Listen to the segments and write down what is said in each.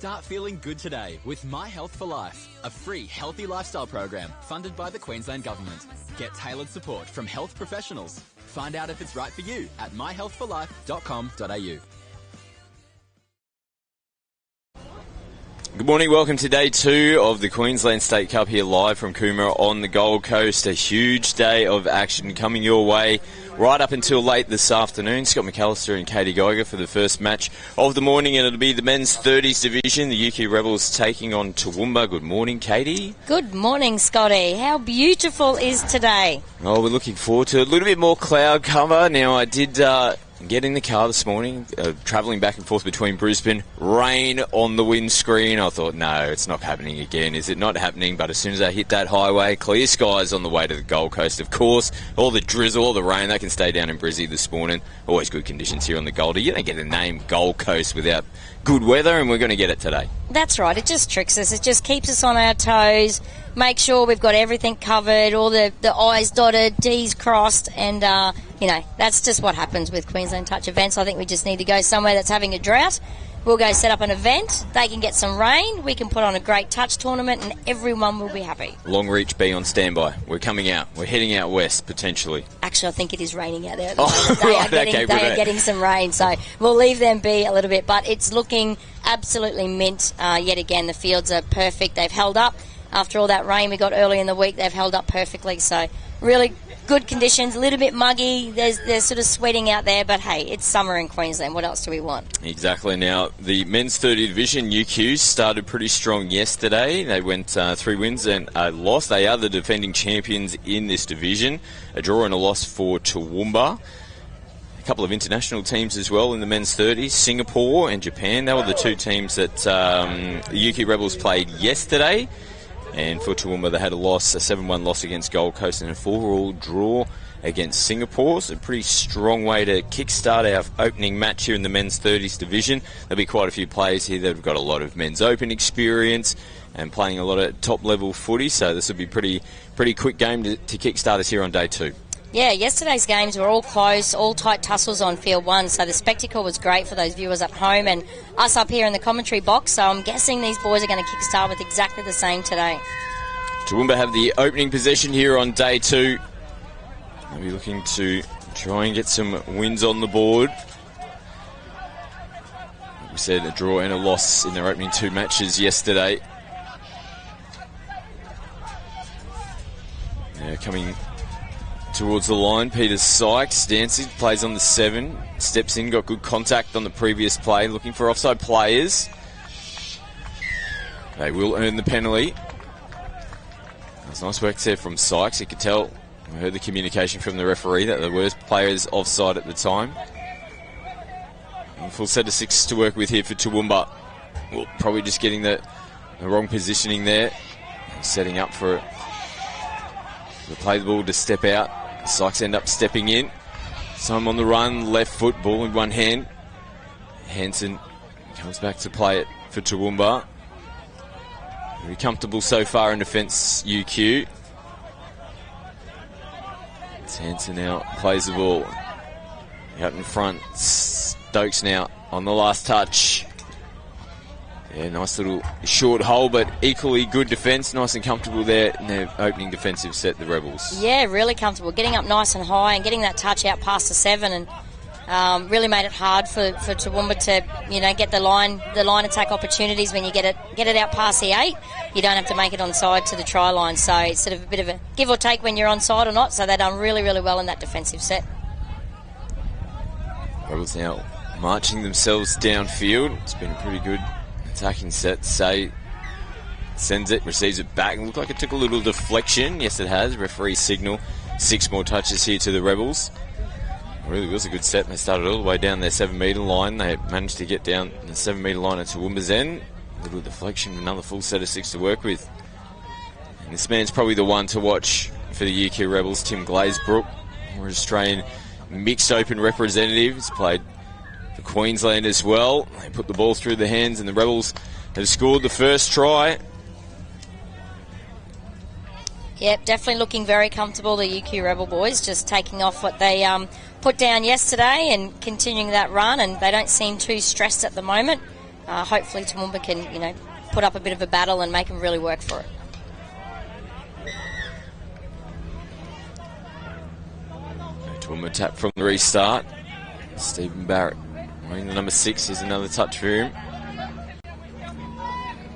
Start feeling good today with My Health for Life, a free healthy lifestyle program funded by the Queensland Government. Get tailored support from health professionals. Find out if it's right for you at myhealthforlife.com.au. Good morning, welcome to day 2 of the Queensland State Cup here live from Coomera on the Gold Coast. A huge day of action coming your way right up until late this afternoon. Scott McAllister and Katie Geiger for the first match of the morning, and it'll be the men's 30s division. The UQ Rebels taking on Toowoomba. Good morning, Katie. Good morning, Scotty. How beautiful is today? Oh, we're looking forward to a little bit more cloud cover. Now, I did get in the car this morning, travelling back and forth between Brisbane, rain on the windscreen. I thought, no, it's not happening again. Is it not happening? But as soon as I hit that highway, clear skies on the way to the Gold Coast. Of course, all the drizzle, all the rain, that can stay down in Brizzy this morning. Always good conditions here on the Goldie. You don't get the name Gold Coast without good weather, and we're going to get it today. That's right. It just tricks us. It just keeps us on our toes. Make sure we've got everything covered, all the I's dotted, D's crossed, and, that's just what happens with Queensland Touch events. I think we just need to go somewhere that's having a drought. We'll go set up an event. They can get some rain. We can put on a great touch tournament, and everyone will be happy. Longreach, be on standby. We're coming out. We're heading out west, potentially. Actually, I think it is raining out there. They are getting some rain, so we'll leave them be a little bit. But it's looking absolutely mint yet again. The fields are perfect. They've held up. After all that rain we got early in the week, they've held up perfectly. So really good conditions, a little bit muggy. They're sort of sweating out there, but hey, it's summer in Queensland. What else do we want? Exactly. Now, the men's 30 division, UQs, started pretty strong yesterday. They went 3 wins and a loss. They are the defending champions in this division. A draw and a loss for Toowoomba. A couple of international teams as well in the men's 30s, Singapore and Japan. They were the 2 teams that the UQ Rebels played yesterday. And for Toowoomba, they had a 7-1 loss against Gold Coast and a 4-all draw against Singapore. So a pretty strong way to kickstart our opening match here in the men's 30s division. There'll be quite a few players here that have got a lot of men's open experience and playing a lot of top-level footy. So this will be pretty quick game to kickstart us here on day 2. Yeah, yesterday's games were all close, all tight tussles on field 1, so the spectacle was great for those viewers at home and us up here in the commentary box, so I'm guessing these boys are going to kickstart with exactly the same today. Toowoomba have the opening possession here on day 2. They'll be looking to try and get some wins on the board. Like we said, a draw and a loss in their opening 2 matches yesterday. Yeah, coming towards the line, Peter Sykes, Dancy plays on the 7, steps in, got good contact on the previous play, looking for offside players. They will earn the penalty. That's nice work there from Sykes. You could tell, I heard the communication from the referee that there were players offside at the time. And full set of 6 to work with here for Toowoomba. Well, probably just getting the wrong positioning there, setting up for the play the ball to step out. Sykes end up stepping in. Some on the run, left foot, ball in one hand. Hansen comes back to play it for Toowoomba. Very comfortable so far in defence, UQ. Hansen now plays the ball out in front. Stokes now on the last touch. Yeah, nice little short hole, but equally good defence. Nice and comfortable there in their opening defensive set, the Rebels. Yeah, really comfortable. Getting up nice and high and getting that touch out past the 7 and really made it hard for Toowoomba to, get the line attack opportunities when you get it out past the 8. You don't have to make it onside to the try line. So it's sort of a bit of a give or take when you're onside or not. So they've done really, really well in that defensive set. Rebels now marching themselves downfield. It's been a pretty good attacking set. Say sends it, receives it back. It looked like it took a little deflection. Yes, it has. Referee signal. 6 more touches here to the Rebels. It really was a good set. They started all the way down their 7-metre line. They managed to get down the 7-metre line at Toowoomba's end. A little deflection, another full set of 6 to work with. And this man's probably the one to watch for the UQ Rebels, Tim Glazebrook, our Australian mixed open representative. He's played for Queensland as well. They put the ball through the hands and the Rebels have scored the first try. Yep, definitely looking very comfortable, the UQ Rebel boys, just taking off what they put down yesterday and continuing that run, and they don't seem too stressed at the moment. hopefully Toowoomba can, put up a bit of a battle and make them really work for it. Toowoomba tap from the restart. Stephen Barrett wearing the number 6. Here's another touch for him.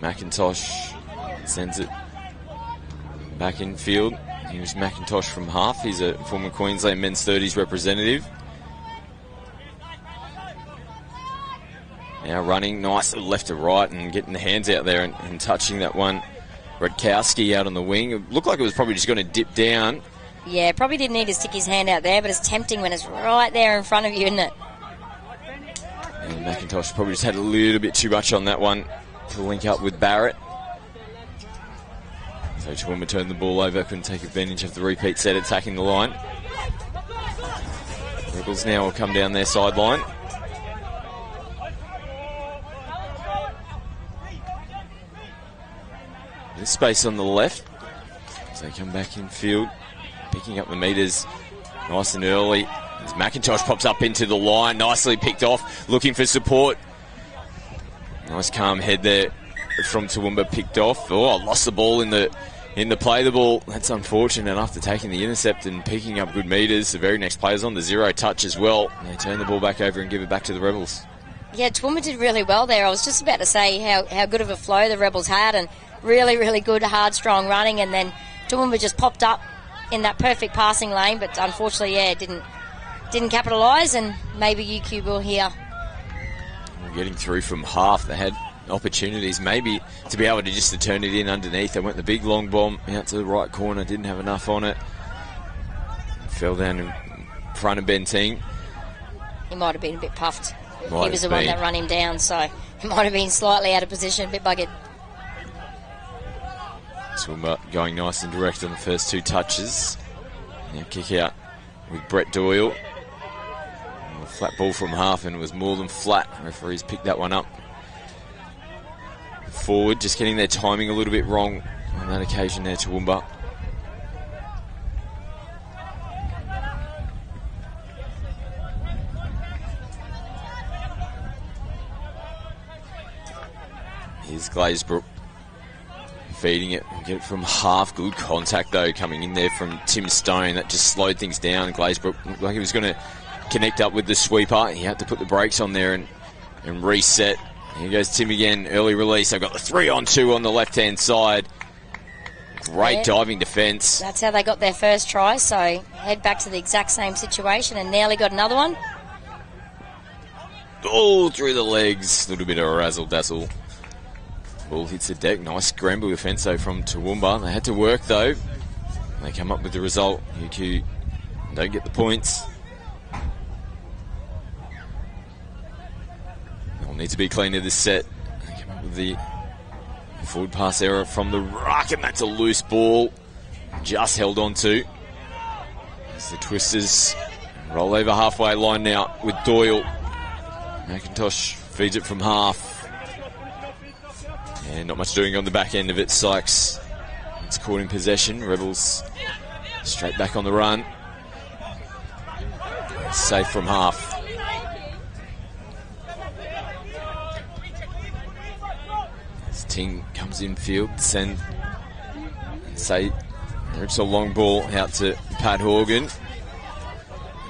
McIntosh sends it back in field. Here's McIntosh from half. He's a former Queensland men's 30s representative. Now running nice left to right and getting the hands out there and touching that one. Redkowski out on the wing. It looked like it was probably just going to dip down. Yeah, probably didn't need to stick his hand out there, but it's tempting when it's right there in front of you, isn't it? And McIntosh probably just had a little bit too much on that one to link up with Barrett. So Toowoomba turned the ball over, couldn't take advantage of the repeat set attacking the line. Rebels now will come down their sideline. There's space on the left. So they come back in field, picking up the metres nice and early. As McIntosh pops up into the line, nicely picked off, looking for support. Nice calm head there from Toowoomba, picked off. Oh, lost the ball in the play. The ball, that's unfortunate after taking the intercept and picking up good metres. The very next player's on the 0 touch as well. And they turn the ball back over and give it back to the Rebels. Yeah, Toowoomba did really well there. I was just about to say how good of a flow the Rebels had, and really, really good, hard, strong running, and then Toowoomba just popped up in that perfect passing lane, but unfortunately, didn't capitalise, and maybe UQ will here. Getting through from half, they had opportunities maybe to be able to just to turn it in underneath. They went the big long bomb out to the right corner, didn't have enough on it. Fell down in front of Benting. He might have been a bit puffed. He was the one that run him down, so he might have been slightly out of position, a bit buggered. Toowoomba going nice and direct on the first 2 touches. Now kick out with Brett Doyle. A flat ball from half, and it was more than flat. Referees picked that one up. Forward, just getting their timing a little bit wrong on that occasion there, Toowoomba. Here's Glazebrook feeding it. Get it from half. Good contact though coming in there from Tim Stone. That just slowed things down. Glazebrook looked like he was going to connect up with the sweeper. He had to put the brakes on there and reset. Here goes Tim again. Early release. They've got the 3-on-2 on the left-hand side. Great diving defence. That's how they got their first try. So head back to the exact same situation and nearly got another one. All through the legs. A little bit of a razzle-dazzle. Ball hits the deck. Nice scramble defence though from Toowoomba. They had to work though. They come up with the result. UQ don't get the points. They'll need to be cleaner this set. They come up with the forward pass error from the ruck, and that's a loose ball. Just held on to. As the Twisters roll over halfway line now with Doyle. McIntosh feeds it from half. And not much doing on the back end of it. Sykes, it's caught in possession. Rebels straight back on the run. Safe from half. As Ting comes in field, send and say rips a long ball out to Pat Horgan.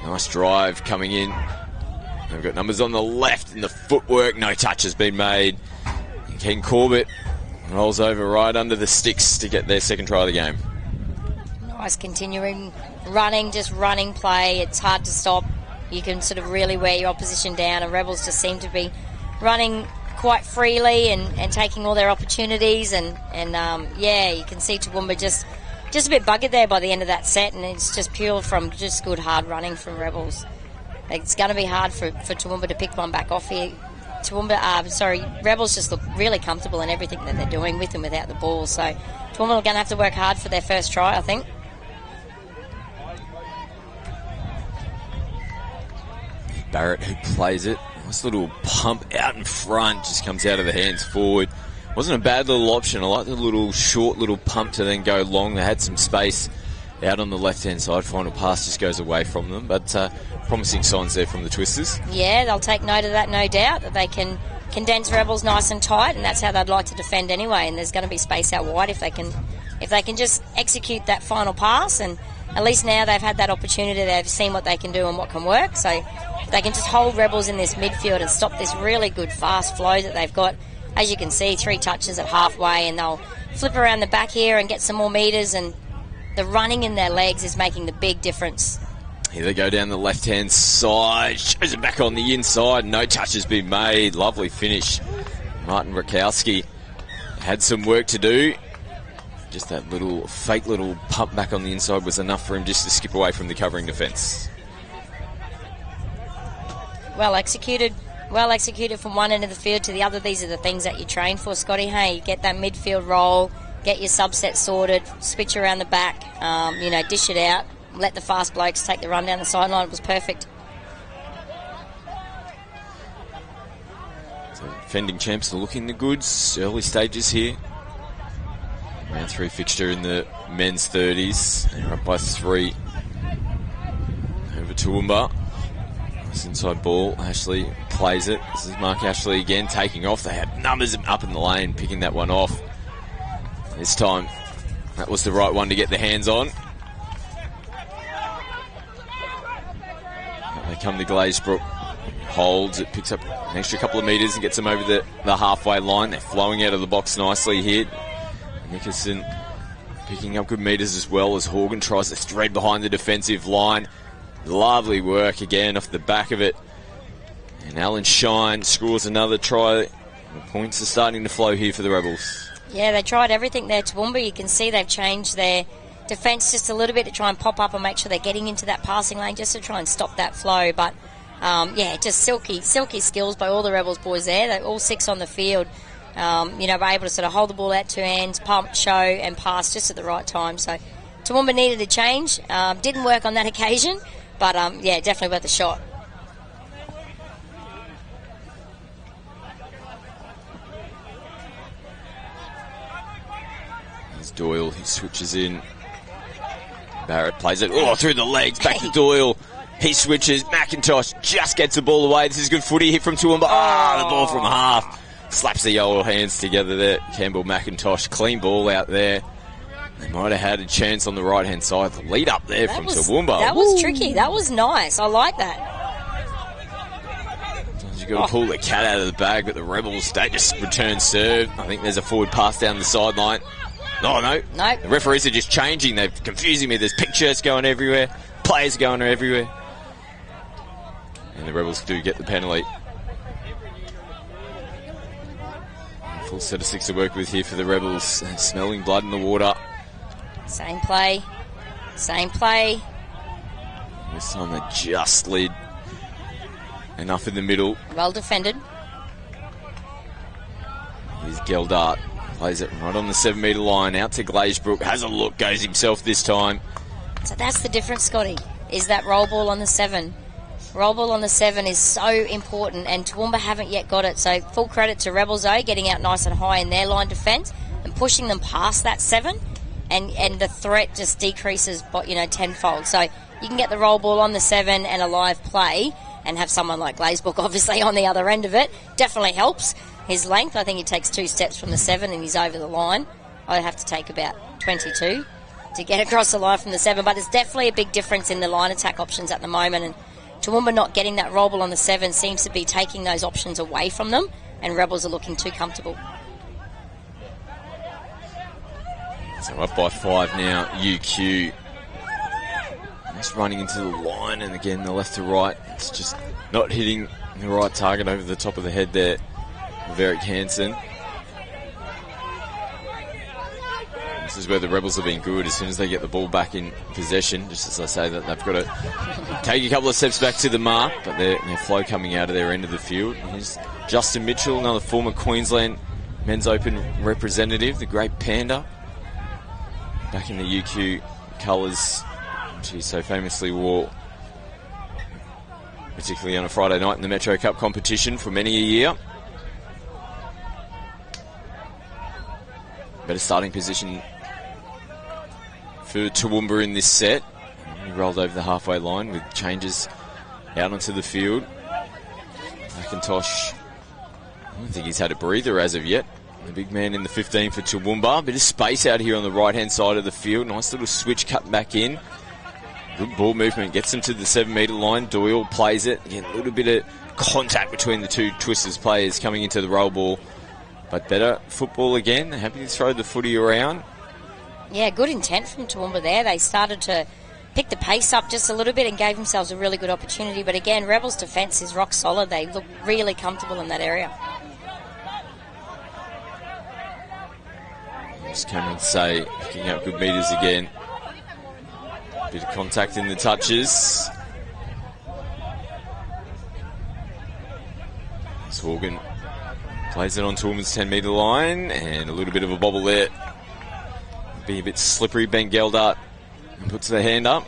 Nice drive coming in. They've got numbers on the left, and the footwork, no touch has been made. Ken Corbett rolls over right under the sticks to get their second try of the game. Nice continuing running, just running play. It's hard to stop. You can sort of really wear your opposition down, and Rebels just seem to be running quite freely and taking all their opportunities. And you can see Toowoomba just a bit buggered there by the end of that set, and it's just pure from just good hard running from Rebels. It's going to be hard for Toowoomba to pick one back off here. Rebels just look really comfortable in everything that they're doing with and without the ball. So Toowoomba are going to have to work hard for their first try, I think. Barrett who plays it. Nice little pump out in front, just comes out of the hands forward. Wasn't a bad little option. I like the little short little pump to then go long. They had some space out on the left-hand side. Final pass just goes away from them, but promising signs there from the Twisters. Yeah, they'll take note of that, no doubt, that they can condense Rebels nice and tight, and that's how they'd like to defend anyway. And there's going to be space out wide if they can just execute that final pass. And at least now they've had that opportunity. They've seen what they can do and what can work. So if they can just hold Rebels in this midfield and stop this really good fast flow that they've got. As you can see, 3 touches at halfway, and they'll flip around the back here and get some more metres. And the running in their legs is making the big difference. Here they go down the left-hand side. Shows it back on the inside. No touch has been made. Lovely finish. Martin Rakowski had some work to do. Just that little fake little pump back on the inside was enough for him just to skip away from the covering defence. Well executed. Well executed from one end of the field to the other. These are the things that you train for, Scotty. Hey, you get that midfield roll, get your subset sorted, switch around the back, dish it out. Let the fast blokes take the run down the sideline. It was perfect. So defending champs are looking the goods. Early stages here. Round 3 fixture in the men's 30s. They're up by 3 over Toowoomba. Nice inside ball. Ashley plays it. This is Mark Ashley again taking off. They had numbers up in the lane, picking that one off. This time, that was the right one to get the hands on. They come to Glazebrook, holds, it picks up an extra couple of metres and gets them over the halfway line. They're flowing out of the box nicely here. Nickerson picking up good metres as well as Horgan tries to thread behind the defensive line. Lovely work again off the back of it. And Alan Shine scores another try. The points are starting to flow here for the Rebels. Yeah, they tried everything there. Toowoomba, you can see they've changed their defence just a little bit to try and pop up and make sure they're getting into that passing lane just to try and stop that flow. But, just silky skills by all the Rebels boys there. They're all 6 on the field. Were able to sort of hold the ball out 2 hands, pump, show, and pass just at the right time. So Toowoomba needed a change. Didn't work on that occasion, but, definitely worth a shot. There's Doyle, he switches in. Barrett plays it through the legs, back to Doyle. He switches. McIntosh just gets the ball away. This is good footy hit from Toowoomba. The ball from half. Slaps the yellow hands together there. Campbell McIntosh, clean ball out there. They might have had a chance on the right-hand side. The lead up there from Toowoomba. That was tricky. That was nice. I like that. Sometimes you've got to pull the cat out of the bag, but the Rebels, they just return serve. I think there's a forward pass down the sideline. Oh, no. No. The referees are just changing. They're confusing me. There's pictures going everywhere. Players going everywhere. And the Rebels do get the penalty. Full set of 6 to work with here for the Rebels. Smelling blood in the water. Same play. This time they just slid. Enough in the middle. Well defended. Here's Geldart. Plays it right on the 7-metre line. Out to Glazebrook. Has a look. Goes himself this time. So that's the difference, Scotty, is that roll ball on the 7. Roll ball on the 7 is so important, and Toowoomba haven't yet got it. So full credit to Rebels, though, getting out nice and high in their line defence and pushing them past that 7, and the threat just decreases, tenfold. So you can get the roll ball on the 7 and a live play and have someone like Glazebrook, obviously, on the other end of it. Definitely helps. His length, I think he takes 2 steps from the 7 and he's over the line. I'd have to take about 22 to get across the line from the 7, but there's definitely a big difference in the line attack options at the moment, and Toowoomba not getting that roll ball on the 7 seems to be taking those options away from them, and Rebels are looking too comfortable. So up by 5 now, UQ. Just running into the line, and again, the left to right. It's just not hitting the right target over the top of the head there. Varick Hansen. This is where the Rebels have been good. As soon as they get the ball back in possession, just as I say that, they've got to take a couple of steps back to the mark, but their flow coming out of their end of the field. Here's Justin Mitchell, another former Queensland Men's Open representative, the great Panda, back in the UQ colours, which he so famously wore, particularly on a Friday night in the Metro Cup competition for many a year. Better starting position for Toowoomba in this set. He rolled over the halfway line with changes out onto the field. McIntosh I don't think he's had a breather as of yet. The big man in the 15 for Toowoomba. A bit of space out here on the right-hand side of the field. Nice little switch cut back in. Good ball movement. Gets him to the 7-metre line. Doyle plays it. Again, a little bit of contact between the two Twisters players coming into the roll ball. But better football again. Happy to throw the footy around. Yeah, good intent from Toowoomba there. They started to pick the pace up just a little bit and gave themselves a really good opportunity. But again, Rebels' defence is rock solid. They look really comfortable in that area. Just Cameron Say picking up good metres again. Bit of contact in the touches. Horgan plays it on Toolman's 10-metre line, and a little bit of a bobble there. Be a bit slippery. Ben Geldart puts the hand up.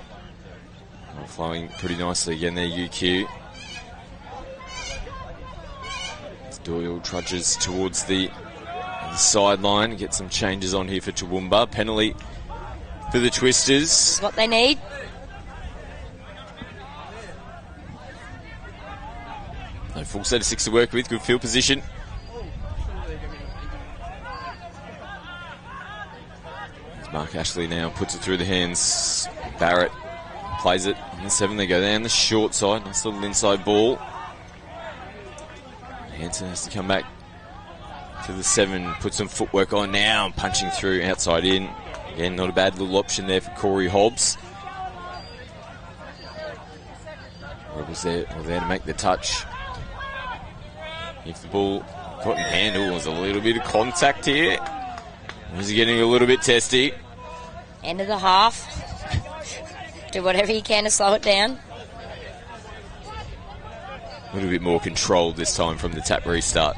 Flowing pretty nicely again there, UQ. Doyle trudges towards the sideline. Get some changes on here for Toowoomba. Penalty for the Twisters. That's what they need. No full set of 6 to work with. Good field position. Mark Ashley now puts it through the hands. Barrett plays it in the 7. They go down the short side. Nice little inside ball. Hanson has to come back to the 7. Put some footwork on now. Punching through outside in. Again, not a bad little option there for Corey Hobbs. Rebels there to make the touch. If the ball got in hand, there's a little bit of contact here. He's getting a little bit testy. End of the half. Do whatever you can to slow it down. A little bit more controlled this time from the tap restart.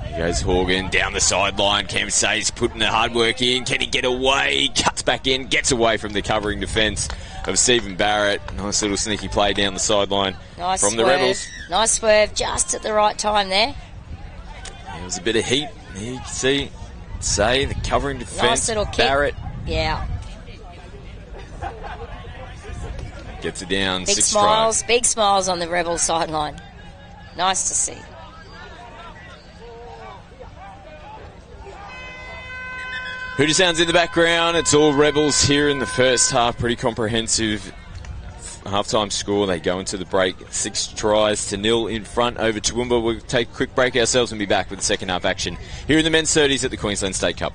Here goes Horgan down the sideline. Cam Say's putting the hard work in. Can he get away? Cuts back in. Gets away from the covering defence of Stephen Barrett. Nice little sneaky play down the sideline from swerve. The Rebels. Nice swerve just at the right time there. There was a bit of heat. There you can see Say, the covering defence. Nice little kick. Barrett. Yeah. Gets it down. Big 6 smiles. try. Big smiles on the Rebels sideline. Nice to see. Hooter sounds in the background. It's all Rebels here in the first half. Pretty comprehensive halftime score. They go into the break 6-0 in front over Toowoomba. We'll take a quick break ourselves and be back with the second half action here in the men's 30s at the Queensland State Cup.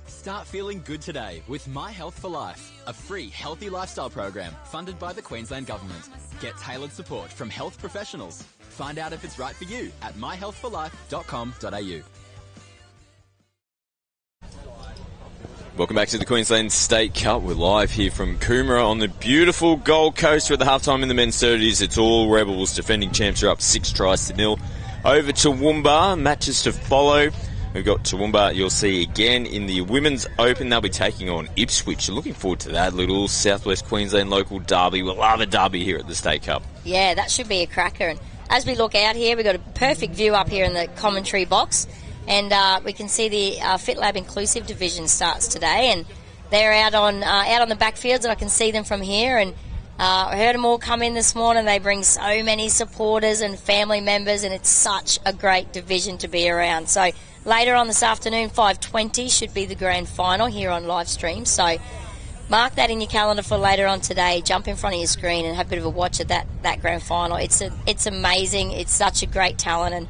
Start feeling good today with My Health for Life, a free healthy lifestyle program funded by the Queensland Government. Get tailored support from health professionals. Find out if it's right for you at myhealthforlife.com.au. Welcome back to the Queensland State Cup. We're live here from Coomera on the beautiful Gold Coast. We're at the halftime in the men's 30s. It's all Rebels. Defending champs are up 6-0 over Toowoomba. Matches to follow. We've got Toowoomba, you'll see again in the Women's Open. They'll be taking on Ipswich. Looking forward to that little Southwest Queensland local derby. We'll love a derby here at the State Cup. Yeah, that should be a cracker. And as we look out here, we've got a perfect view up here in the commentary box. And we can see the FitLab Inclusive Division starts today. And they're out on the backfields, and I can see them from here. And I heard them all come in this morning. They bring so many supporters and family members, and it's such a great division to be around. So later on this afternoon, 5:20 should be the grand final here on live stream. So mark that in your calendar for later on today. Jump in front of your screen and have a bit of a watch at that grand final. It's amazing. It's such a great talent,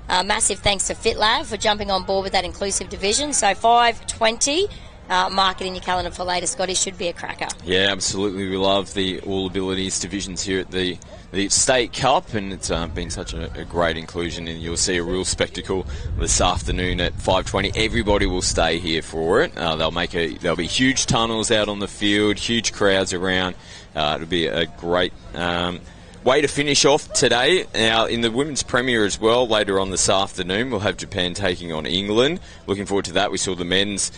and massive thanks to FitLab for jumping on board with that inclusive division. So 5:20. Mark it in your calendar for later, Scotty. Should be a cracker. Yeah, absolutely. We love the All Abilities divisions here at the State Cup, and it's been such a great inclusion, and you'll see a real spectacle this afternoon at 5:20. Everybody will stay here for it. There'll be huge tunnels out on the field, huge crowds around. It'll be a great way to finish off today. Now, in the Women's Premier as well, later on this afternoon, we'll have Japan taking on England. Looking forward to that. We saw the men's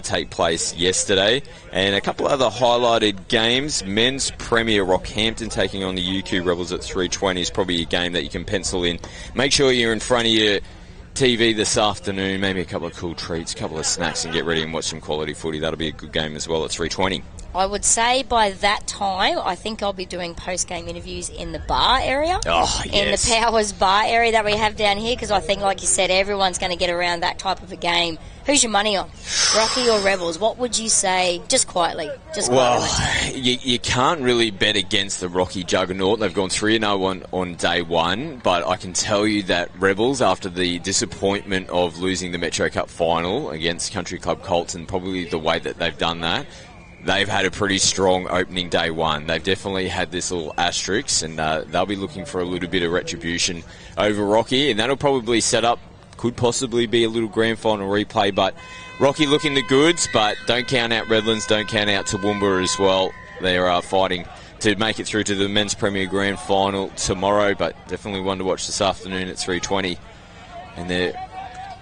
take place yesterday. And a couple other highlighted games. Men's Premier, Rockhampton taking on the UQ Rebels at 3:20 is probably a game that you can pencil in. Make sure you're in front of your TV this afternoon, maybe a couple of cool treats, a couple of snacks, and get ready and watch some quality footy. That'll be a good game as well at 3:20. I would say by that time, I think I'll be doing post-game interviews in the bar area. Oh, yes. In the Powers bar area that we have down here, because I think, like you said, everyone's going to get around that type of a game. Who's your money on? Rocky or Rebels? What would you say? Just quietly. Well, you can't really bet against the Rocky juggernaut. They've gone 3-0 on day one, but I can tell you that Rebels, after the disappointment of losing the Metro Cup final against Country Club Colts, and probably the way that they've done that, they've had a pretty strong opening day one. They've definitely had this little asterisk, and they'll be looking for a little bit of retribution over Rocky, and that'll probably set up, could possibly be a little grand final replay. But Rocky looking the goods, but don't count out Redlands, don't count out Toowoomba as well. They're fighting to make it through to the Men's Premier Grand Final tomorrow, but definitely one to watch this afternoon at 3:20. And the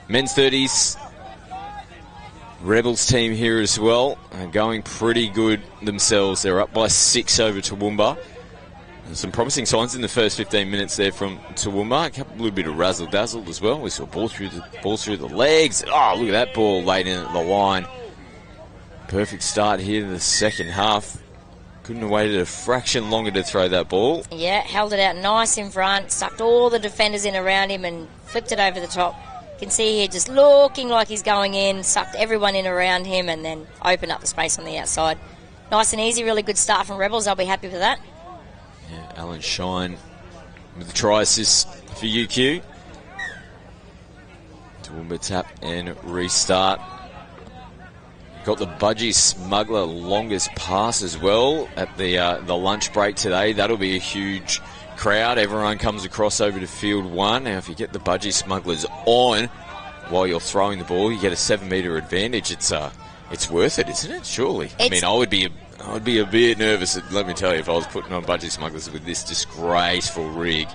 men's 30s Rebels team here as well are going pretty good themselves. They're up by 6 over Toowoomba. Some promising signs in the first 15 minutes there from Toowoomba. A little bit of razzle-dazzle as well. We saw ball through the legs. Oh, look at that ball laid in at the line. Perfect start here in the second half. Couldn't have waited a fraction longer to throw that ball. Yeah, held it out nice in front, sucked all the defenders in around him and flipped it over the top. You can see here just looking like he's going in, sucked everyone in around him and then opened up the space on the outside. Nice and easy, really good start from Rebels. I'll be happy with that. Yeah, Alan Shine with the try assist for UQ. Toowoomba tap and restart. Got the Budgie Smuggler longest pass as well at the lunch break today. That'll be a huge crowd. Everyone comes across over to field one. Now, if you get the Budgie Smugglers on while you're throwing the ball, you get a 7-metre advantage. It's worth it, isn't it? Surely. I mean, I would be a bit nervous, let me tell you, if I was putting on Budgie Smugglers with this disgraceful rig.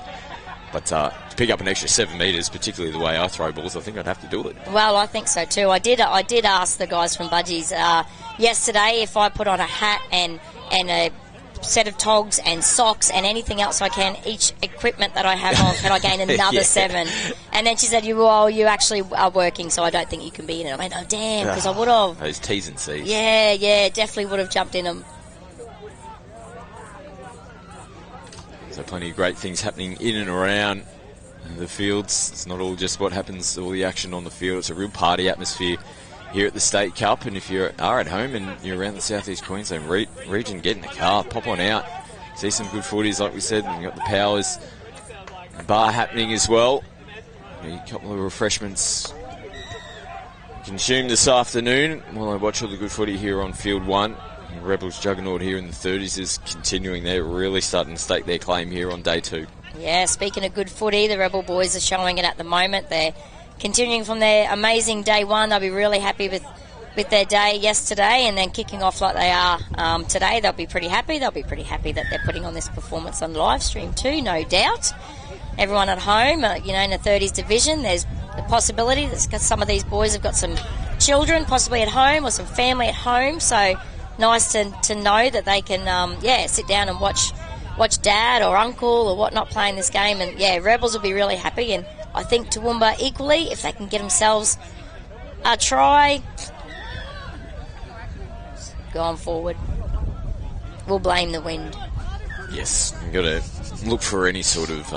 But to pick up an extra 7 metres, particularly the way I throw balls, I think I'd have to do it. Well, I think so too. I did ask the guys from Budgies yesterday if I put on a hat and a set of togs and socks and anything else I can, each equipment that I have on, can I gain another 7? And then she said, you actually are working, so I don't think you can be in it. I went, oh, damn, because I would have. Those T's and C's. Yeah, definitely would have jumped in them. So plenty of great things happening in and around the fields. It's not all just what happens, all the action on the field. It's a real party atmosphere here at the State Cup. And if you are at home and you're around the southeast Queensland region, get in the car, pop on out, see some good footies like we said. And you've got the Powers bar happening as well. A couple of refreshments consumed this afternoon while I watch all the good footy here on field one. Rebels juggernaut here in the 30s is continuing. They're really starting to stake their claim here on day 2. Yeah, speaking of good footy, the Rebel boys are showing it at the moment. They're continuing from their amazing day one. They'll be really happy with their day yesterday, and then kicking off like they are today. They'll be pretty happy. They'll be pretty happy that they're putting on this performance on live stream too, no doubt. Everyone at home, in the 30s division, there's the possibility that some of these boys have got some children possibly at home or some family at home, so nice to know that they can sit down and watch dad or uncle or whatnot playing this game. And Rebels will be really happy, and I think Toowoomba equally, if they can get themselves a try going forward. We'll blame the wind. Yes, you've got to look for any sort of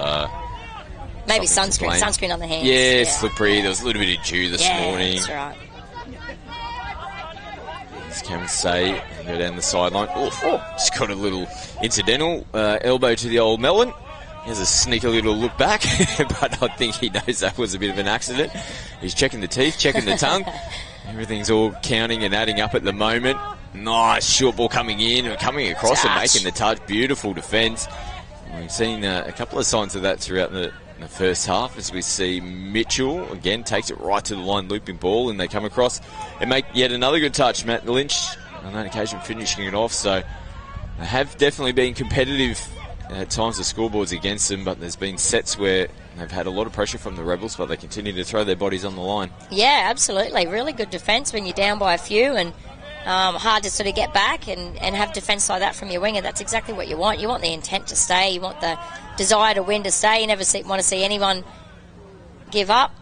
maybe sunscreen on the hands. Yeah, slippery. There was a little bit of dew this morning. That's right. As Cameron say, go down the sideline. Just got a little incidental elbow to the old melon. He has a sneaky little look back, but I think he knows that was a bit of an accident. He's checking the teeth, checking the tongue. Everything's all counting and adding up at the moment. Nice short ball coming in and coming across and making the touch. Beautiful defence. We've seen a couple of signs of that throughout the first half, as we see Mitchell again takes it right to the line, looping ball, and they come across and make yet another good touch. Matt Lynch on that occasion finishing it off. So they have definitely been competitive at times, the scoreboards against them, but there's been sets where they've had a lot of pressure from the Rebels, but they continue to throw their bodies on the line. Yeah, absolutely. Really good defence when you're down by a few, and hard to sort of get back and have defence like that from your winger. That's exactly what you want. You want the intent to stay. You want the desire to win to stay. You never want to see anyone give up,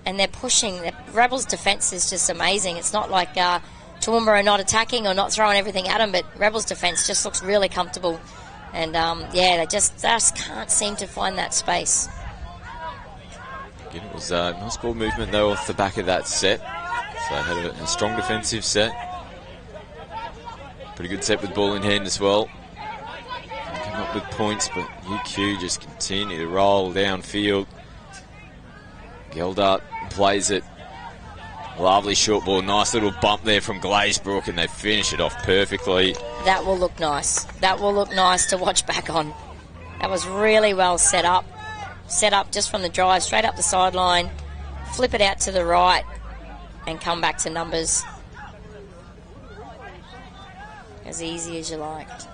and they're pushing. The Rebels' defence is just amazing. It's not like Toowoomba are not attacking or not throwing everything at them, but Rebels' defence just looks really comfortable. And, they just can't seem to find that space. Again, it was a nice ball movement, though, off the back of that set. So they had a strong defensive set. Pretty good set with ball in hand as well. Come up with points, but UQ just continue to roll downfield. Geldart plays it. Lovely short ball. Nice little bump there from Glazebrook, and they finish it off perfectly. That will look nice. That will look nice to watch back on. That was really well set up. Set up just from the drive, straight up the sideline, flip it out to the right, and come back to numbers. As easy as you liked.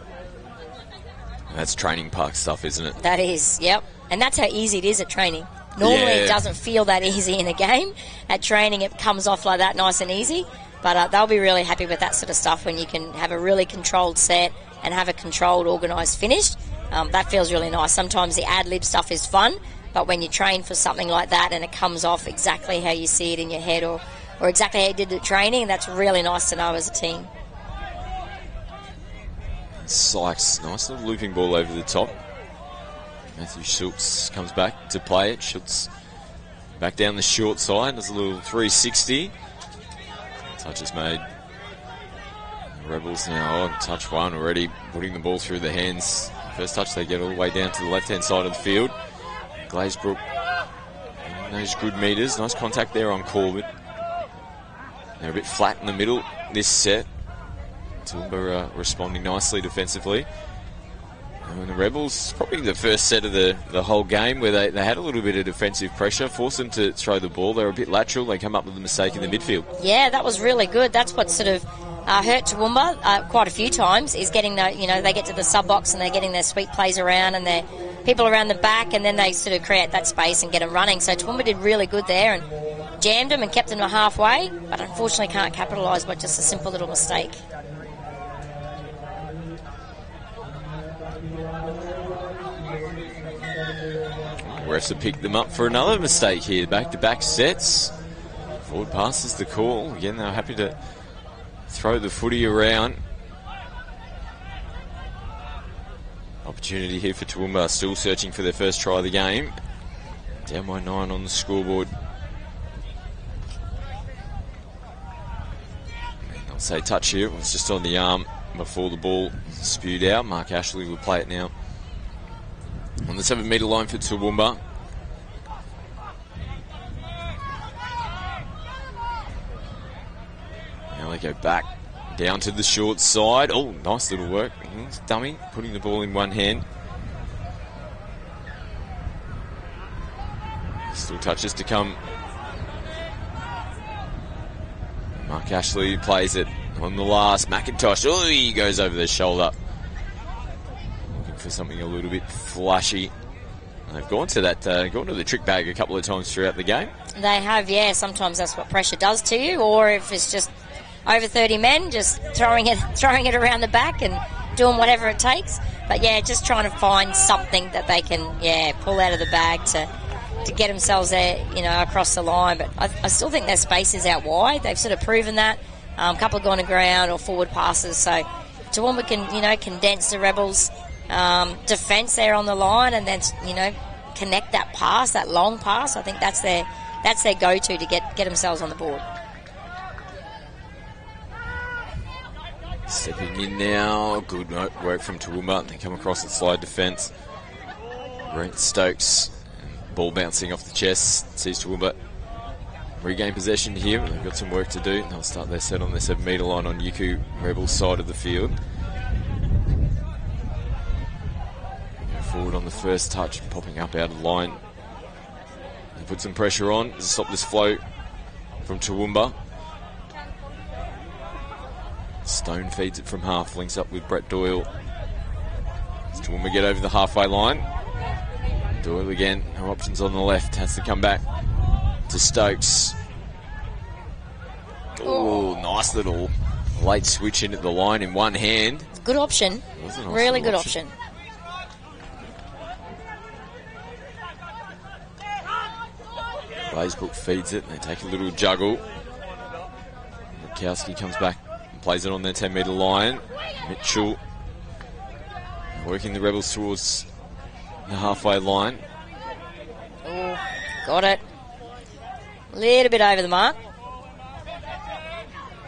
That's training park stuff, isn't it? That is, yep. And that's how easy it is at training. Normally it doesn't feel that easy in a game. At training it comes off like that, nice and easy. But they'll be really happy with that sort of stuff when you can have a really controlled set and have a controlled, organised finish. That feels really nice. Sometimes the ad-lib stuff is fun, but when you train for something like that and it comes off exactly how you see it in your head or exactly how you did at training, that's really nice to know as a team. Sykes, nice little looping ball over the top. Matthew Schultz comes back to play it. Schultz back down the short side. There's a little 360. Touch is made. The Rebels now on touch one already, putting the ball through the hands. First touch they get all the way down to the left-hand side of the field. Glazebrook, those good metres. Nice contact there on Corbett. They're a bit flat in the middle this set. Toowoomba responding nicely defensively. And the Rebels, probably the first set of the whole game where they had a little bit of defensive pressure, forced them to throw the ball. They were a bit lateral. They come up with a mistake in the midfield. Yeah, that was really good. That's what sort of hurt Toowoomba quite a few times, is getting they get to the sub-box and they're getting their sweep plays around and their people around the back, and then they sort of create that space and get them running. So Toowoomba did really good there and jammed them and kept them halfway, but unfortunately can't capitalise by just a simple little mistake. Refs have picked them up for another mistake here. Back-to-back sets. Forward pass is the call. Again, they're happy to throw the footy around. Opportunity here for Toowoomba, still searching for their first try of the game. Down by 9 on the scoreboard. I'll say touch here. It was just on the arm before the ball spewed out. Mark Ashley will play it now. On the 7-metre line for Toowoomba. Now they go back down to the short side. Oh, nice little work. Dummy, putting the ball in one hand. Still touches to come. Mark Ashley plays it on the last. McIntosh, oh, he goes over the shoulder. Looking for something a little bit flashy. And they've gone to the trick bag a couple of times throughout the game. They have, yeah. Sometimes that's what pressure does to you, or if it's just over 30 men, just throwing it around the back and doing whatever it takes. But yeah, just trying to find something that they can, pull out of the bag to get themselves there, across the line. But I still think their space is out wide. They've sort of proven that. A couple have gone to ground or forward passes. So Toowoomba can, condense the Rebels' defence there on the line and then, connect that pass, that long pass. I think that's their go-to to get themselves on the board. Stepping in now. Good work from Toowoomba. They come across the slide defence. Brent Stokes. Ball bouncing off the chest. Sees Toowoomba regain possession here. They've got some work to do. They'll start their set on their 7 metre line on Yuku Rebels' side of the field. Go forward on the first touch, popping up out of line. They put some pressure on to stop this flow from Toowoomba. Stone feeds it from half, links up with Brett Doyle. Does Toowoomba get over the halfway line? Doyle again, no options on the left, has to come back to Stokes. Oh, nice little late switch into the line in one hand. Good option, really good option. Blaisbrook feeds it, they take a little juggle. Mikowski comes back and plays it on their 10 metre line. Mitchell working the Rebels towards the halfway line. Oh, got it. A little bit over the mark.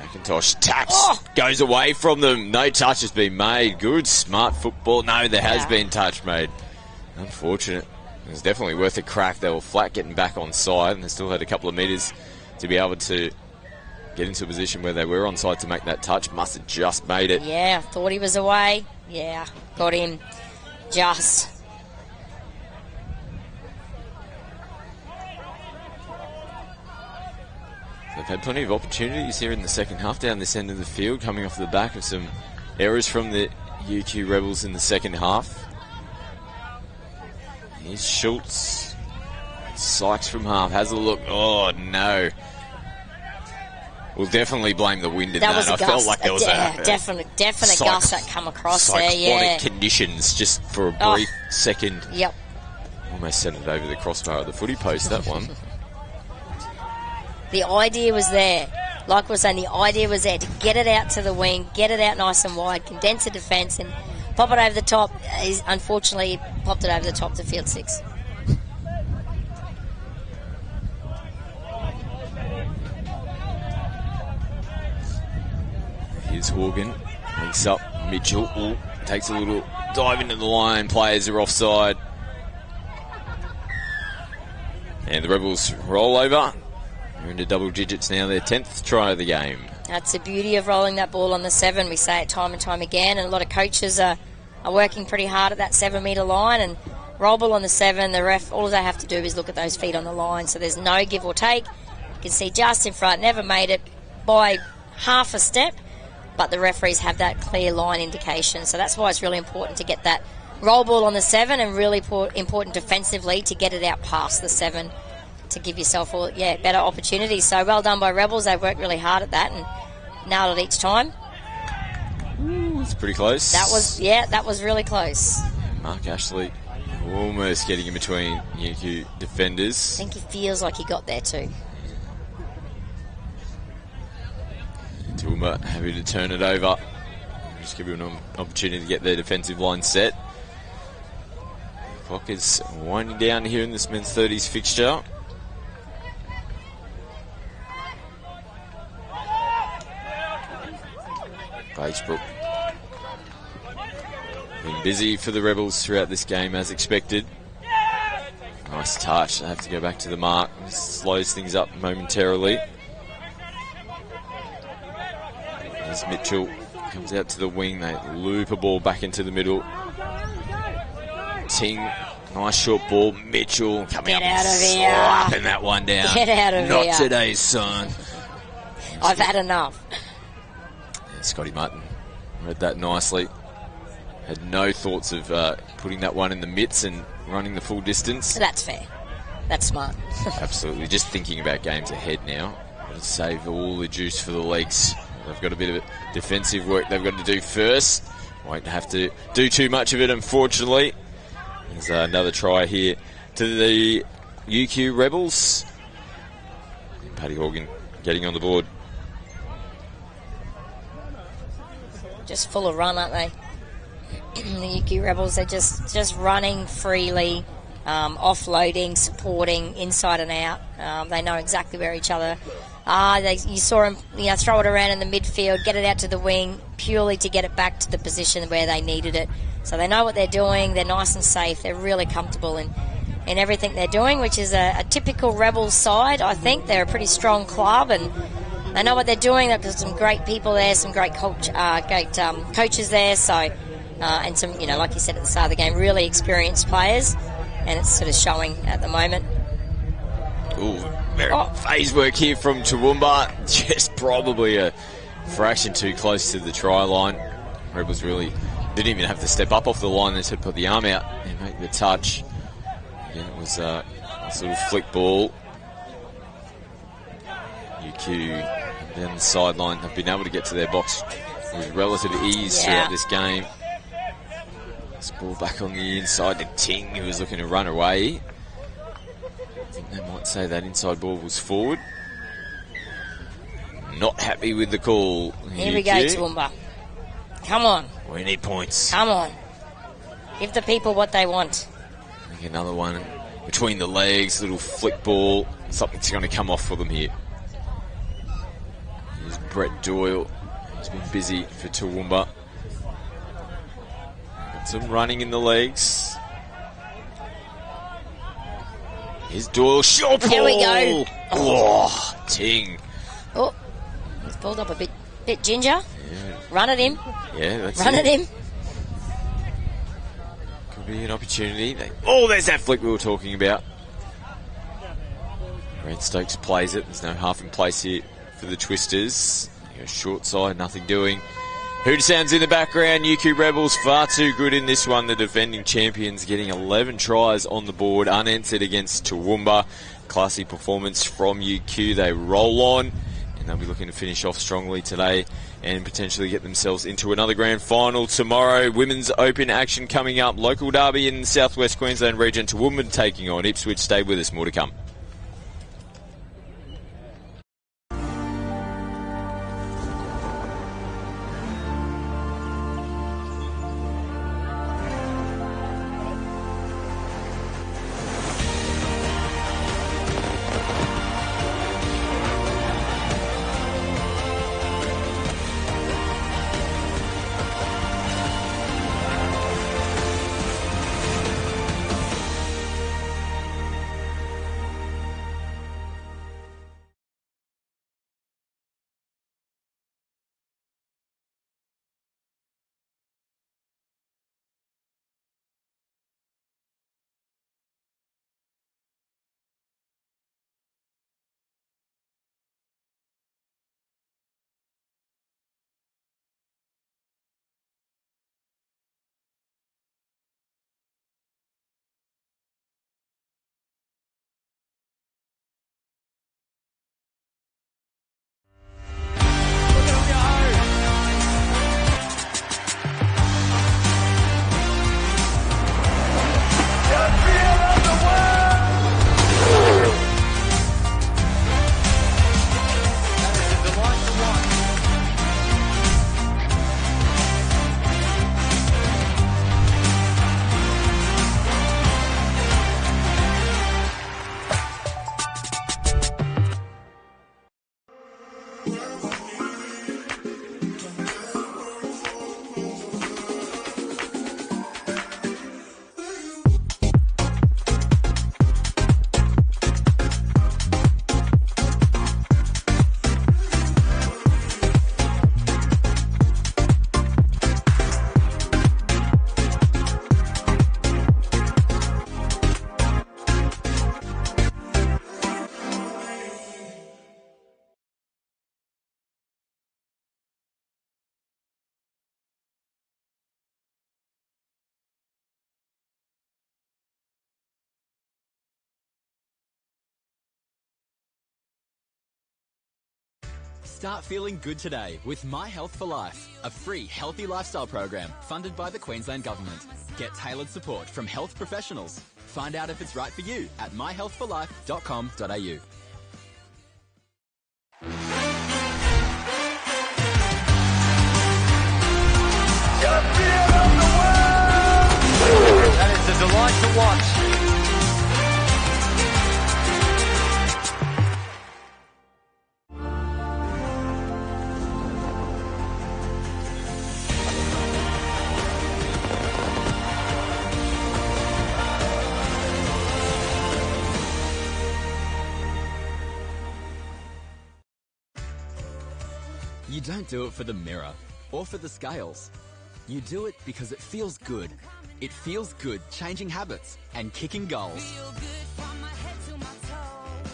McIntosh taps, goes away from them. No touch has been made. Good, smart football. No, there has been touch made. Unfortunate. It was definitely worth a crack. They were flat getting back on side, and they still had a couple of metres to be able to get into a position where they were on side to make that touch. Must have just made it. Yeah, thought he was away. Yeah, got him just. They've had plenty of opportunities here in the second half down this end of the field, coming off the back of some errors from the UQ Rebels in the second half. Here's Schultz. Sykes from half, has a look. Oh, no. We'll definitely blame the wind in that. I felt like there was a definite gust that come across there. Cyclonic conditions just for a brief second. Yep. Almost sent it over the crossbar of the footy post, that one. The idea was there. Like we're saying, the idea was there to get it out to the wing, get it out nice and wide, condense the defence and pop it over the top. He's unfortunately popped it over the top to field 6. Here's Horgan, links up Mitchell. Ooh, takes a little dive into the line. Players are offside. And the Rebels roll over. They're into double digits now, their 10th try of the game. That's the beauty of rolling that ball on the 7. We say it time and time again, and a lot of coaches are working pretty hard at that 7 metre line. And roll ball on the 7, the ref, all they have to do is look at those feet on the line. So there's no give or take. You can see just in front, never made it by half a step, but the referees have that clear line indication. So that's why it's really important to get that roll ball on the 7, and really important defensively to get it out past the 7 to give yourself better opportunities. So well done by Rebels. They've worked really hard at that and nailed it each time. Ooh, it's pretty close. That was really close. Mark Ashley almost getting in between UQ defenders. I think he feels like he got there too. Toowoomba happy to turn it over. Just give you an opportunity to get their defensive line set. The clock is winding down here in this men's 30s fixture. Blaisbrook been busy for the Rebels throughout this game as expected. Nice touch. They have to go back to the mark. This slows things up momentarily. As Mitchell comes out to the wing, they loop a ball back into the middle. Ting Nice short ball. Mitchell coming Get up out and of here. slapping that one down. Get out of Not here. today, son. I've had enough. Yeah, Scotty Martin read that nicely. Had no thoughts of putting that one in the mitts and running the full distance. That's fair. That's smart. Absolutely. Just thinking about games ahead now. Got to save all the juice for the legs. They've got a bit of defensive work they've got to do first. Won't have to do too much of it, unfortunately. There's another try here to the UQ Rebels. Paddy Horgan getting on the board. Just full of run, aren't they? The UQ Rebels, they're just running freely, offloading, supporting, inside and out. They know exactly where each other are. You saw them throw it around in the midfield, get it out to the wing, purely to get it back to the position where they needed it. So they know what they're doing. They're nice and safe. They're really comfortable in everything they're doing, which is a typical Rebels side, I think. They're a pretty strong club, and they know what they're doing. They've got some great people there, some great coaches there. So, and some, like you said at the start of the game, really experienced players, and it's sort of showing at the moment. Ooh, very phase work here from Toowoomba. Just probably a fraction too close to the try line. Rebels really didn't even have to step up off the line. They just put the arm out and make the touch. Again, it was a sort of flick ball. UQ down the sideline have been able to get to their box with relative ease throughout this game. This ball back on the inside to Ting, who was looking to run away. I think they might say that inside ball was forward. Not happy with the call. Here we go, Toowoomba. Come on. We need points. Come on. Give the people what they want. I think another one between the legs, little flick ball. Something's going to come off for them here. Here's Brett Doyle. He's been busy for Toowoomba. Got some running in the legs. Here's Doyle. Short ball. Here we go. Oh, Ting. Oh, he's pulled up a bit ginger. Yeah. Run at him. Yeah, that's Run at him. Could be an opportunity. Oh, there's that flick we were talking about. Brad Stokes plays it. There's no half in place here for the Twisters. Short side, nothing doing. Hoot sounds in the background. UQ Rebels far too good in this one. The defending champions getting 11 tries on the board, unanswered against Toowoomba. Classy performance from UQ. They roll on, and they'll be looking to finish off strongly today and potentially get themselves into another grand final tomorrow. Women's Open action coming up. Local derby in the southwest Queensland region. Toowoomba taking on Ipswich. Stay with us. More to come. Start feeling good today with My Health for Life, a free healthy lifestyle program funded by the Queensland Government. Get tailored support from health professionals. Find out if it's right for you at myhealthforlife.com.au. That is a delight to watch. You don't do it for the mirror or for the scales. You do it because it feels good. It feels good changing habits and kicking goals.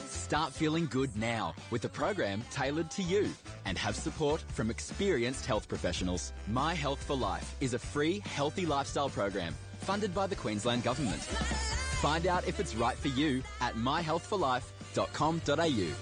Start feeling good now with a program tailored to you and have support from experienced health professionals. My Health for Life is a free healthy lifestyle program funded by the Queensland Government. Find out if it's right for you at myhealthforlife.com.au.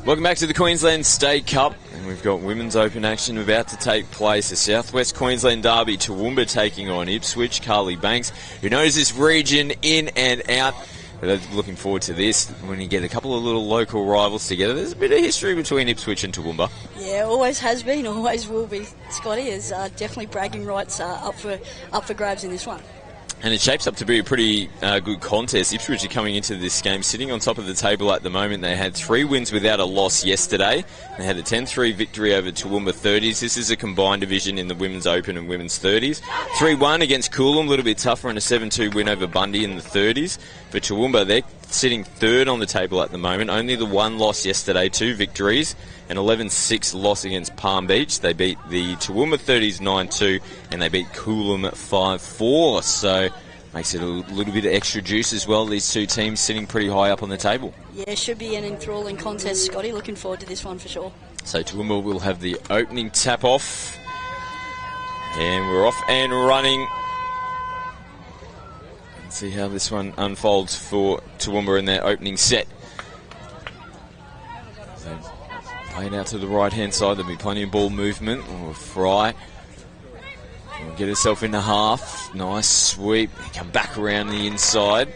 Welcome back to the Queensland State Cup, and we've got Women's Open action about to take place. A Southwest Queensland derby, Toowoomba taking on Ipswich. Carly Banks, who knows this region in and out. They're looking forward to this when you get a couple of little local rivals together. There's a bit of history between Ipswich and Toowoomba. Yeah, always has been, always will be. Scotty is definitely bragging rights up for grabs in this one. And it shapes up to be a pretty good contest. Ipswich are coming into this game sitting on top of the table at the moment. They had 3 wins without a loss yesterday. They had a 10-3 victory over Toowoomba 30s. This is a combined division in the Women's Open and Women's 30s. 3-1 against Coolum, a little bit tougher, and a 7-2 win over Bundy in the 30s. For Toowoomba, they're sitting 3rd on the table at the moment. Only the 1 loss yesterday, 2 victories. An 11-6 loss against Palm Beach. They beat the Toowoomba 30s 9-2 and they beat Coolum 5-4. So makes it a little bit of extra juice as well. These two teams sitting pretty high up on the table. Yeah, should be an enthralling contest, Scotty. Looking forward to this one for sure. So Toowoomba will have the opening tap off. And we're off and running. Let's see how this one unfolds for Toowoomba in their opening set. So playing out to the right-hand side, there'll be plenty of ball movement. Fry will get herself into half. Nice sweep. Come back around the inside.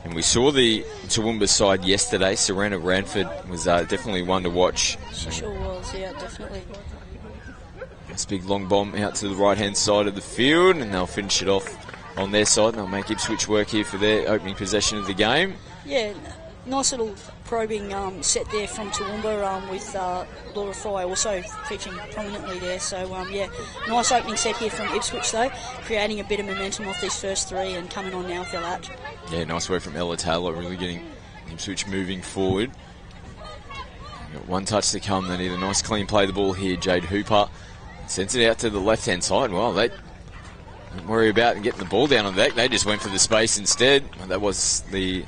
And we saw the Toowoomba side yesterday. Serena Ranford was definitely one to watch. She sure was, yeah, definitely. This big long bomb out to the right-hand side of the field, and they'll finish it off on their side. And they'll make Ipswich work here for their opening possession of the game. Yeah, nice little probing set there from Toowoomba with Laura Fry also featuring prominently there. So, yeah, nice opening set here from Ipswich, though, creating a bit of momentum off these first 3 and coming on now with their latch. Yeah, nice work from Ella Taylor, really getting Ipswich moving forward. Got 1 touch to come. They need a nice clean play of the ball here. Jade Hooper sends it out to the left-hand side. Well, they don't worry about getting the ball down on the deck. They just went for the space instead. That was the...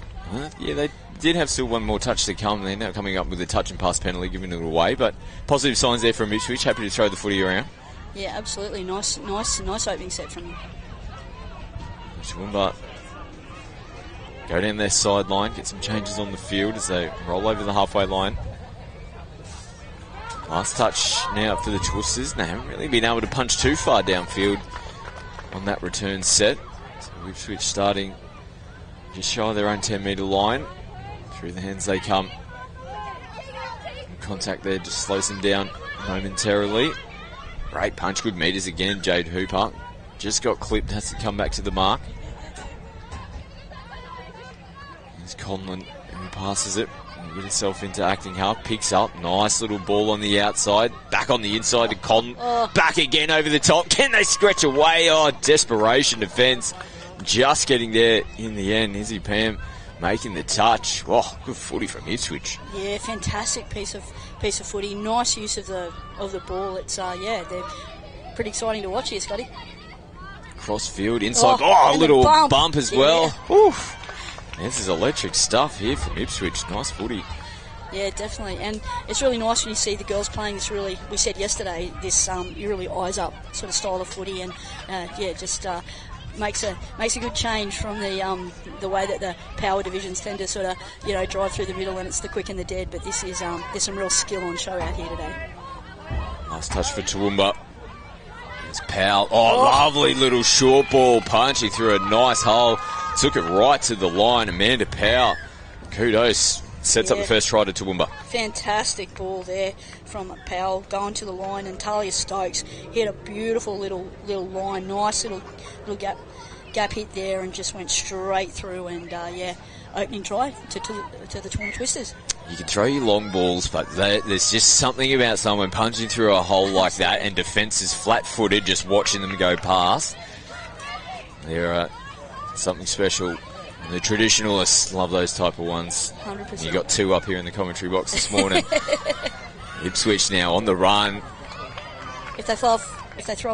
yeah, they did have still 1 more touch to come. They're now coming up with a touch and pass penalty, giving it away. But positive signs there from Ipswich. Happy to throw the footy around. Yeah, absolutely. Nice opening set from them. Toowoomba go down their sideline, get some changes on the field as they roll over the halfway line. Last touch now up to the Twisters. They haven't really been able to punch too far downfield on that return set. So Ipswich starting just shy of their own 10-metre line. Through the hands they come. Contact there just slows them down momentarily. Great punch, good meters again. Jade Hooper just got clipped, has to come back to the mark. There's Conlon who passes it. Get himself into acting half, picks up, nice little ball on the outside, back on the inside to Conlon, back again over the top. Can they stretch away? Oh, desperation defence. Just getting there in the end. Izzy Pam making the touch. Oh, good footy from Ipswich. Yeah, fantastic piece of footy. Nice use of the ball. It's yeah, they're pretty exciting to watch here, Scotty. Cross field inside. A little bump as well. Oof. This is electric stuff here from Ipswich. Nice footy. Yeah, definitely. And it's really nice when you see the girls playing this really, we said yesterday, this really eyes up sort of style of footy. And yeah, just makes a good change from the way that the power divisions tend to sort of drive through the middle, and it's the quick and the dead. But this is there's some real skill on show out here today. Nice touch for Toowoomba. There's Powell. Oh, lovely little short ball punching through a nice hole. Took it right to the line. Amanda Powell, kudos. Sets up the first try to Toowoomba. Fantastic ball there from Powell going to the line, and Talia Stokes hit a beautiful little line, nice little gap hit there, and just went straight through. And opening try to the Toowoomba Twisters. You can throw your long balls, but there's just something about someone punching through a hole like that, and defence is flat-footed, just watching them go past. They're something special. And the traditionalists love those type of ones. 100%. You got two up here in the commentary box this morning. Ipswich now on the run. If they throw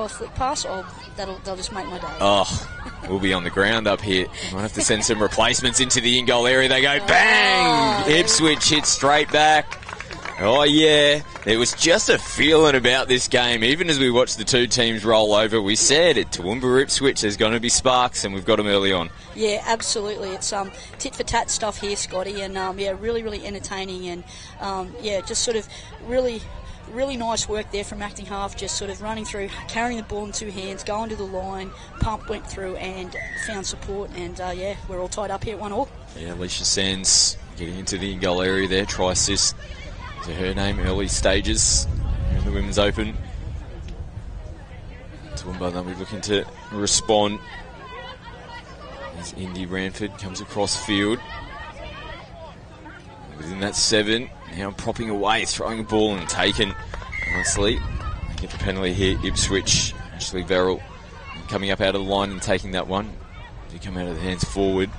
a flick pass, they'll just make my day. Oh, we'll be on the ground up here. Might have to send some replacements into the in-goal area. They go bang! Ipswich hits straight back. Oh, yeah. There was just a feeling about this game. Even as we watched the two teams roll over, we said at Toowoomba Ipswich there's going to be sparks, and we've got them early on. Yeah, absolutely. It's tit-for-tat stuff here, Scotty, and really, really entertaining, and just sort of really nice work there from acting half, just sort of running through, carrying the ball in two hands, going to the line, pump went through and found support, and we're all tied up here at 1-1. Yeah, Alicia Sands getting into the in-goal area there, try assist to her name, early stages in the Women's Open. Toowoomba, they'll be looking to respond as Indy Ranford comes across field. Within that 7, now propping away, throwing a ball and taken nicely. They get the penalty here, Ipswich. Ashley Verrill coming up out of the line and taking that one. They come out of the hands forward.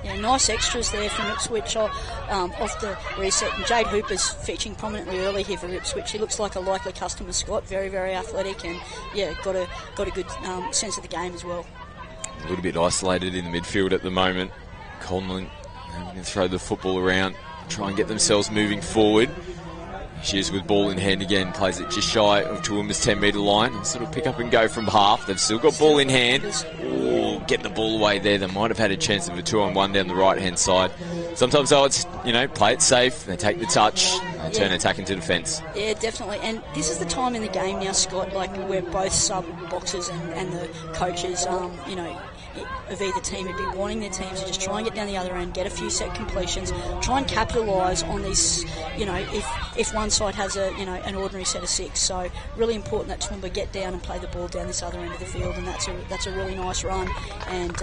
Yeah, nice extras there from Ipswich off the reset. And Jade Hooper's featuring prominently early here for Ipswich. He looks like a likely customer, Scott. Very, very athletic, and got a good sense of the game as well. A little bit isolated in the midfield at the moment. Conlon having to throw the football around, try and get themselves moving forward. She is with ball in hand again, plays it just shy of Toowoomba's 10-metre line. And sort of pick up and go from half. They've still got ball in hand. Ooh, get the ball away there. They might have had a chance of a 2-on-1 down the right-hand side. Sometimes, though, it's, play it safe. They take the touch. They turn attack into defence. Yeah, definitely. And this is the time in the game now, Scott, where both sub-boxers and the coaches, of either team would be wanting their teams to just try and get down the other end, get a few set completions, try and capitalise on this, if one side has an ordinary set of 6. So really important that Toowoomba get down and play the ball down this other end of the field, and that's a really nice run. And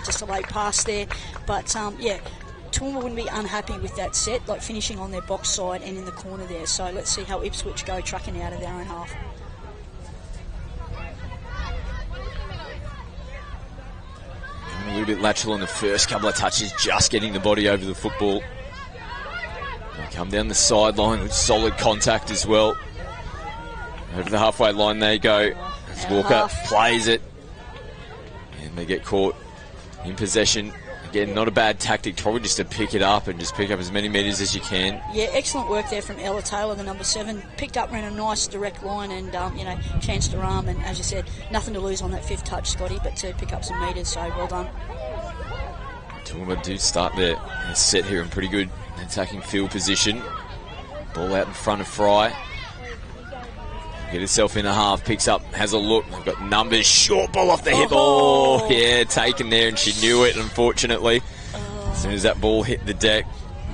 just a late pass there. But Toowoomba wouldn't be unhappy with that set, finishing on their box side and in the corner there. So let's see how Ipswich go trucking out of their own half. A little bit lateral in the first couple of touches, just getting the body over the football. They come down the sideline with solid contact as well. Over the halfway line they go. As Walker plays it. And they get caught in possession. Again, not a bad tactic, probably just to pick it up and just pick up as many metres as you can. Yeah, excellent work there from Ella Taylor, the number 7. Picked up, ran a nice direct line and, chance to run. And as you said, nothing to lose on that 5th touch, Scotty, but to pick up some metres, so well done. Toowoomba do start their set here in pretty good attacking field position. Ball out in front of Fry. Get itself in a half, picks up, has a look. They've got numbers, short ball off the hip. Oh, yeah, taken there, and she knew it, unfortunately. As soon as that ball hit the deck.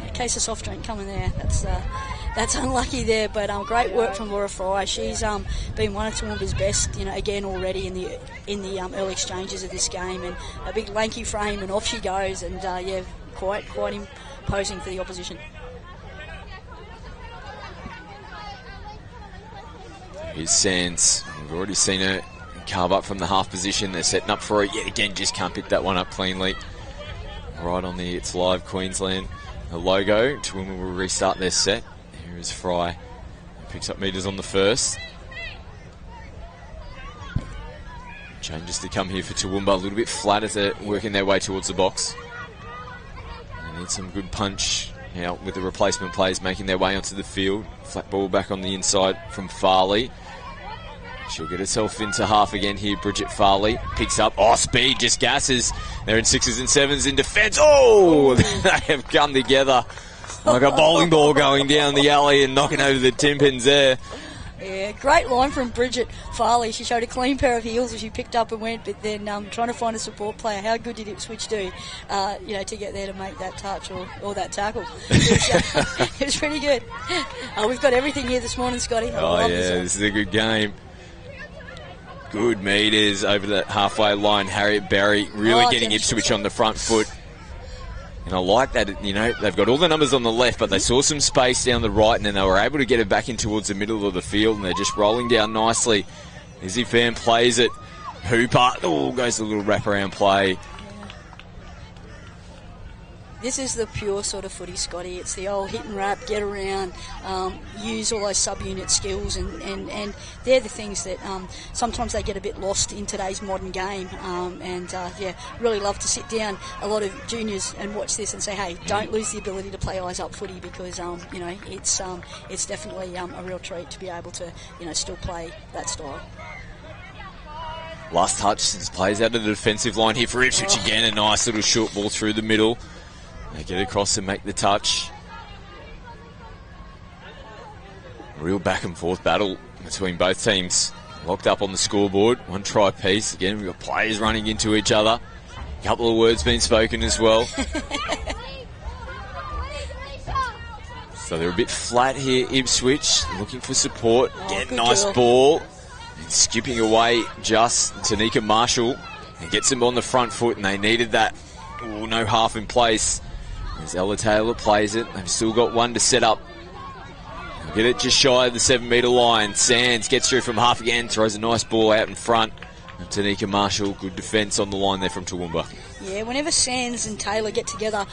A case of soft drink coming there. That's unlucky there, but great work from Laura Fry. She's been one of Toowoomba's best, again already in the early exchanges of this game, and a big lanky frame, and off she goes, and quite imposing for the opposition. Here's Sands. We've already seen her carve up from the half position. They're setting up for it yet again. Just can't pick that one up cleanly. Right on the It's Live Queensland logo. Toowoomba will restart their set. Here is Fry. Picks up metres on the first. Changes to come here for Toowoomba. A little bit flat as they're working their way towards the box. They need some good punch now with the replacement players making their way onto the field. Flat ball back on the inside from Farley. She'll get herself into half again here. Bridget Farley picks up. Oh, speed, just gasses. They're in 6s and 7s in defence. Oh, they have come together like a bowling ball going down the alley and knocking over the tin pins there. Yeah, great line from Bridget Farley. She showed a clean pair of heels as she picked up and went, but then trying to find a support player. How good did Ipswich do, to get there to make that touch or that tackle? It was pretty good. We've got everything here this morning, Scotty. Oh, yeah, this is a good game. Good meters over the halfway line. Harriet Berry really getting Ipswich on the front foot. And I like that, they've got all the numbers on the left, but they saw some space down the right, and then they were able to get it back in towards the middle of the field, and they're just rolling down nicely. Izzy Pham plays it. Hooper, goes a little wraparound play. This is the pure sort of footy, Scotty. It's the old hit and wrap, get around, use all those sub-unit skills, and they're the things that sometimes they get a bit lost in today's modern game. Really love to sit down a lot of juniors and watch this and say, hey, don't lose the ability to play eyes up footy, because it's definitely a real treat to be able to still play that style. Last touch plays out of the defensive line here for Ipswich again. A nice little short ball through the middle. They get across and make the touch. Real back and forth battle between both teams. Locked up on the scoreboard. One try piece. Again, we've got players running into each other. A couple of words being spoken as well. So they're a bit flat here, Ipswich. Looking for support. Get a nice ball. And skipping away just Tanika Marshall. And gets them on the front foot, and they needed that. No half in place. As Ella Taylor plays it, they've still got one to set up. They'll get it just shy of the 7-metre line. Sands gets through from half again, throws a nice ball out in front. And Tanika Marshall, good defence on the line there from Toowoomba. Yeah, whenever Sands and Taylor get together,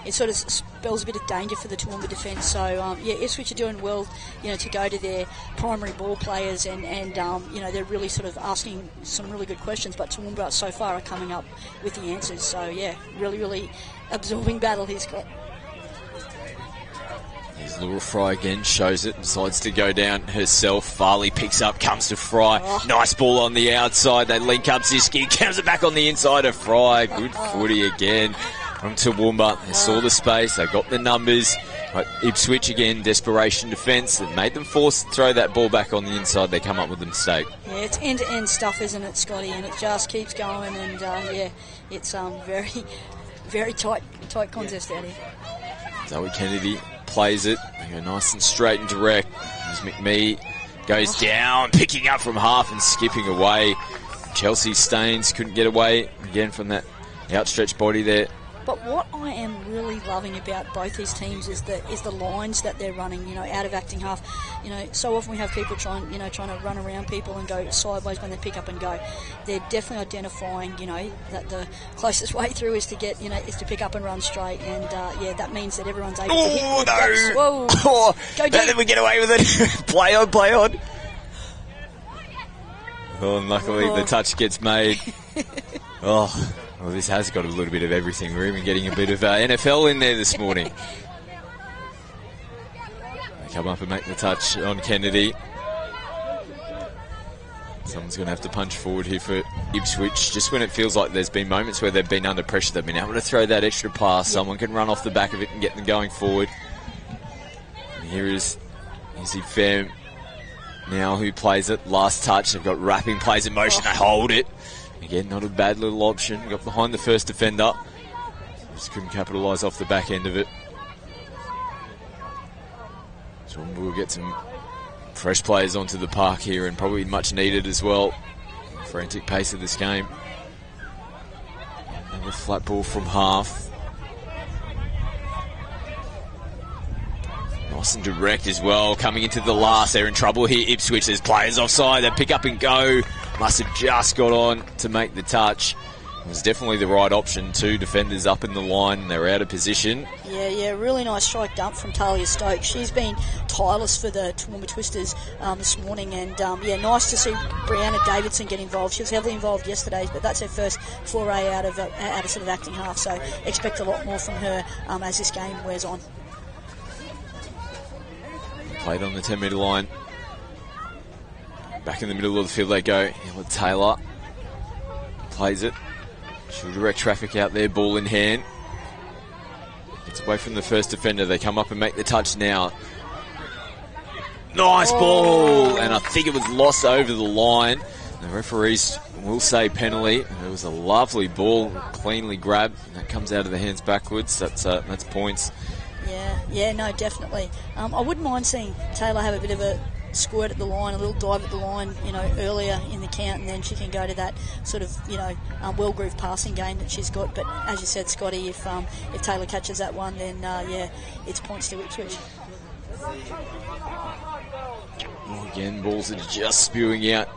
it sort of spells a bit of danger for the Toowoomba defence. So, Ipswich are doing well, to go to their primary ball players, and they're really sort of asking some really good questions. But Toowoomba so far are coming up with the answers. So, really, really absorbing battle here, Scott. Here's Laura Fry again, shows it, decides to go down herself. Farley picks up, comes to Fry. Nice ball on the outside. They link up. Ziski comes it back on the inside of Fry. Good footy again from Toowoomba. They saw the space. They got the numbers. But Ipswich again, desperation defence that made them force to throw that ball back on the inside. They come up with a mistake. Yeah, it's end-to-end stuff, isn't it, Scotty? And it just keeps going. And it's very, very tight contest out here. Zoe Kennedy plays it. They go nice and straight and direct. As McMee goes down, picking up from half and skipping away. Chelsea Staines couldn't get away again from that outstretched body there. But what I am really loving about both these teams is the lines that they're running, out of acting half. So often we have people trying to run around people and go sideways when they pick up and go. They're definitely identifying, that the closest way through is to get, is to pick up and run straight. And that means that everyone's able to hit. Oh no! Whoa! Go deep. How did we get away with it? Play on. Oh, and luckily the touch gets made. Well, this has got a little bit of everything. We're even getting a bit of NFL in there this morning. They come up and make the touch on Kennedy. Someone's going to have to punch forward here for Ipswich. Just when it feels like there's been moments where they've been under pressure, they've been able to throw that extra pass. Someone can run off the back of it and get them going forward. And here is Izzy Pham now, who plays it. Last touch. They've got wrapping plays in motion. They hold it. Again, not a bad little option. Got behind the first defender. Just couldn't capitalise off the back end of it. So we'll get some fresh players onto the park here, and probably much needed as well. Frantic pace of this game. Another flat ball from half. Nice and direct as well. Coming into the last, they're in trouble here. Ipswich, there's players offside. They pick up and go. Must have just got on to make the touch. It was definitely the right option. Two defenders up in the line. They're out of position. Yeah, really nice strike dump from Talia Stokes. She's been tireless for the Toowoomba Twisters this morning. And, nice to see Brianna Davidson get involved. She was heavily involved yesterday, but that's her first foray out of sort of acting half. So expect a lot more from her as this game wears on. Played on the 10-metre line. Back in the middle of the field they go. Taylor plays it. She'll direct traffic out there, ball in hand. Gets away from the first defender. They come up and make the touch now. Nice ball! And I think it was lost over the line. The referees will say penalty. It was a lovely ball, cleanly grabbed. And that comes out of the hands backwards. That's points. Yeah, no, definitely. I wouldn't mind seeing Taylor have a bit of a squirt at the line, a little dive at the line, earlier in the count, and then she can go to that sort of, well-grooved passing game that she's got. But as you said, Scotty, if Taylor catches that one, then it's points to Ipswich. Again, balls are just spewing out.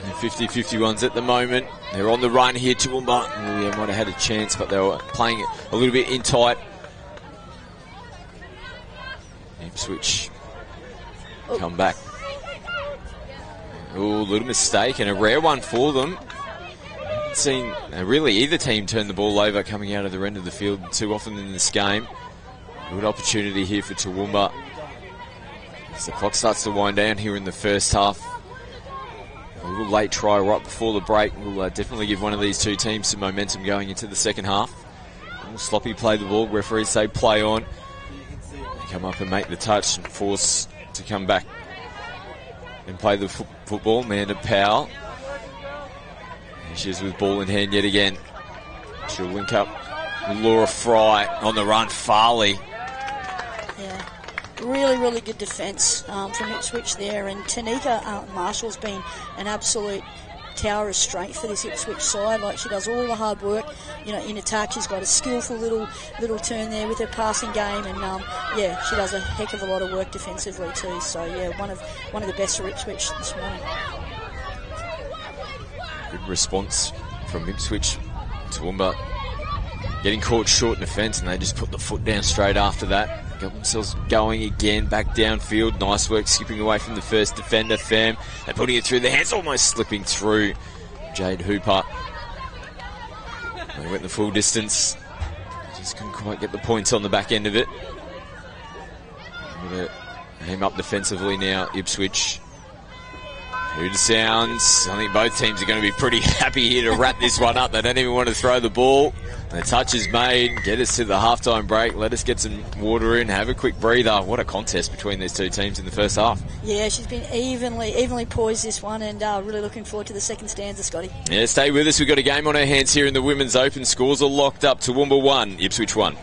50-50 ones at the moment. They're on the run here. Toowoomba might have had a chance, but they were playing it a little bit in tight. Ipswich come back. Little mistake and a rare one for them. Haven't seen really either team turn the ball over coming out of the end of the field too often in this game. Good opportunity here for Toowoomba. As the clock starts to wind down here in the first half. A little late try right before the break will definitely give one of these two teams some momentum going into the second half. A little sloppy play the ball. Referees say play on. They come up and make the touch and force to come back and play the football. Amanda Powell. And she's with ball in hand yet again. She'll link up with Laura Fry on the run. Farley. Yeah. Really, really good defence from Ipswich there, and Tanika Marshall's been an absolute tower of strength for this Ipswich side. Like, she does all the hard work, in attack. She's got a skillful little turn there with her passing game, and she does a heck of a lot of work defensively too. So one of the best for Ipswich this morning. Good response from Ipswich. Toowoomba getting caught short in defence, and they just put the foot down straight after that. Got themselves going again, back downfield. Nice work skipping away from the first defender, Pham. They're putting it through the hands, almost slipping through Jade Hooper. They went the full distance. Just couldn't quite get the points on the back end of it. Going to aim up defensively now, Ipswich. Who the sounds? I think both teams are going to be pretty happy here to wrap this one up. They don't even want to throw the ball. The touch is made. Get us to the halftime break. Let us get some water in. Have a quick breather. What a contest between these two teams in the first half. Yeah, she's been evenly poised this one, and really looking forward to the second stanza, Scotty. Yeah, stay with us. We've got a game on our hands here in the Women's Open. Scores are locked up. Toowoomba 1, Ipswich 1.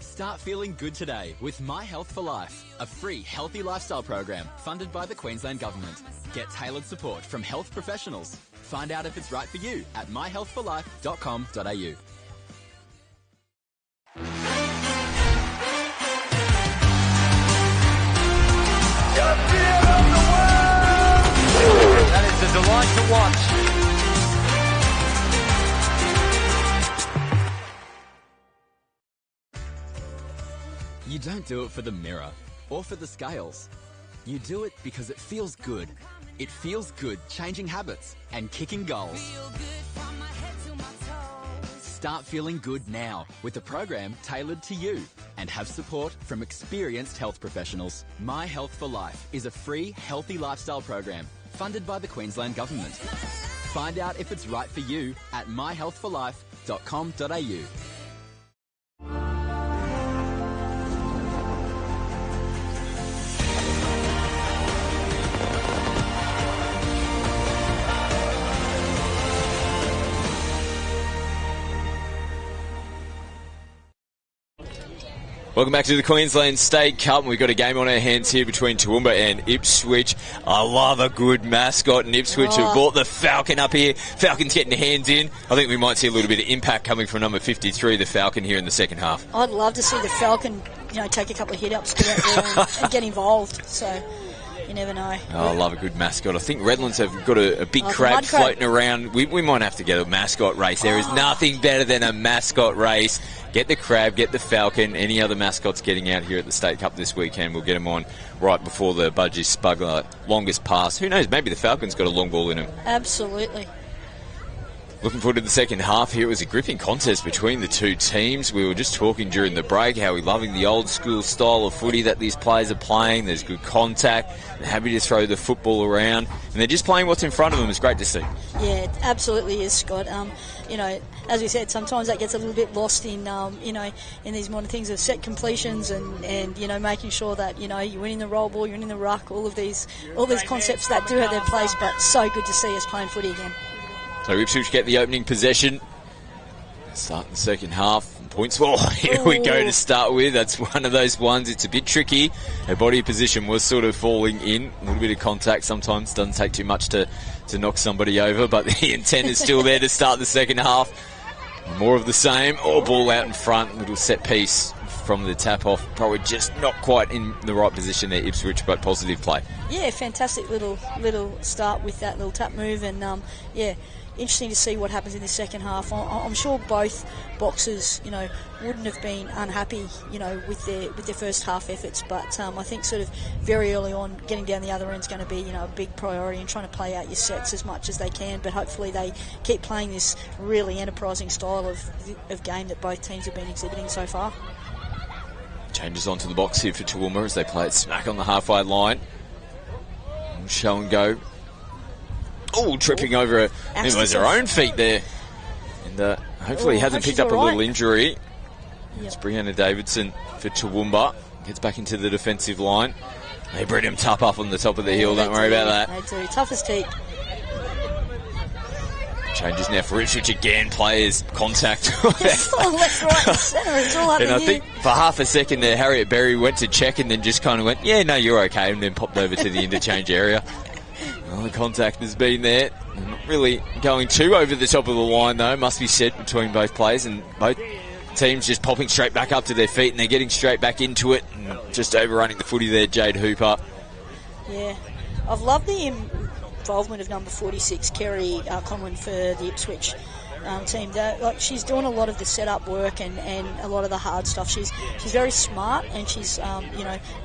Start feeling good today with My Health for Life, a free healthy lifestyle program funded by the Queensland Government. Get tailored support from health professionals. Find out if it's right for you at myhealthforlife.com.au. That is a delight to watch. You don't do it for the mirror or for the scales. You do it because it feels good. It feels good changing habits and kicking goals. Start feeling good now with a program tailored to you and have support from experienced health professionals. My Health for Life is a free healthy lifestyle program funded by the Queensland Government. Find out if it's right for you at myhealthforlife.com.au. Welcome back to the Queensland State Cup. We've got a game on our hands here between Toowoomba and Ipswich. I love a good mascot in Ipswich. We've brought the Falcon up here. Falcon's getting the hands in. I think we might see a little bit of impact coming from number 53, the Falcon, here in the second half. I'd love to see the Falcon, take a couple of hit-ups, get out there and get involved. So you never know. Oh, I love a good mascot. I think Redlands have got a big crab floating around. We might have to get a mascot race. There is nothing better than a mascot race. Get the crab, get the Falcon. Any other mascots getting out here at the State Cup this weekend, we'll get them on right before the Budgie Spugler longest pass. Who knows, maybe the Falcon's got a long ball in him. Absolutely. Looking forward to the second half here. It was a gripping contest between the two teams. We were just talking during the break how we're loving the old school style of footy that these players are playing. There's good contact. They're happy to throw the football around. And they're just playing what's in front of them. It's great to see. Yeah, it absolutely is, Scott. As we said, sometimes that gets a little bit lost in, in these modern things of set completions and making sure that, you're winning the roll ball, you're winning the ruck, all these concepts that do have their place, but so good to see us playing footy again. So Ipswich get the opening possession. Start the second half. Points. Well, here we go to start with. That's one of those ones. It's a bit tricky. Her body position was sort of falling in. A little bit of contact sometimes. Doesn't take too much to knock somebody over, but the intent is still there to start the second half. More of the same. Ball out in front. Little set piece from the tap off. Probably just not quite in the right position there, Ipswich, but positive play. Yeah, fantastic little start with that little tap move, and interesting to see what happens in the second half. I'm sure both boxers, wouldn't have been unhappy, with their first half efforts. But I think sort of very early on, getting down the other end is going to be, a big priority, and trying to play out your sets as much as they can. But hopefully they keep playing this really enterprising style of game that both teams have been exhibiting so far. Changes onto the box here for Toowoomba as they play it smack on the halfway line. Show and go. Tripping over it was her own feet there. And hopefully he hasn't picked up a little injury. Yep. It's Brianna Davidson for Toowoomba. Gets back into the defensive line. They bring him tough up on the top of the hill. Don't worry about that. They do. Tough as teeth. Changes now for Ipswich again. Players contact. Left, right, and centre. It's all happening. And I think for half a second there, Harriet Berry went to check and then just kind of went, yeah, no, you're okay, and then popped over to the interchange area. Well, the contact has been there. Not really going too over the top of the line, though, must be said, between both players, and both teams just popping straight back up to their feet, and they're getting straight back into it, and just overrunning the footy there, Jade Hooper. Yeah, I've loved the involvement of number 46, Kerry Conlon, for the Ipswich team. She's doing a lot of the setup work and a lot of the hard stuff. She's very smart, and she's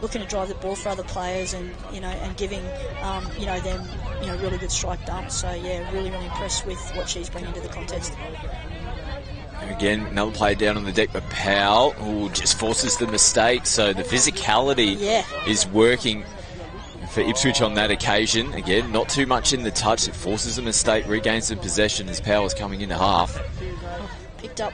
looking to drive the ball for other players, and giving them really good strike dumps. So yeah, really impressed with what she's bringing to the contest. And again, another player down on the deck, but Powell just forces the mistake. So the physicality is working for Ipswich on that occasion. Again, not too much in the touch. It forces a mistake, regains the possession as Powell's coming into half. Picked up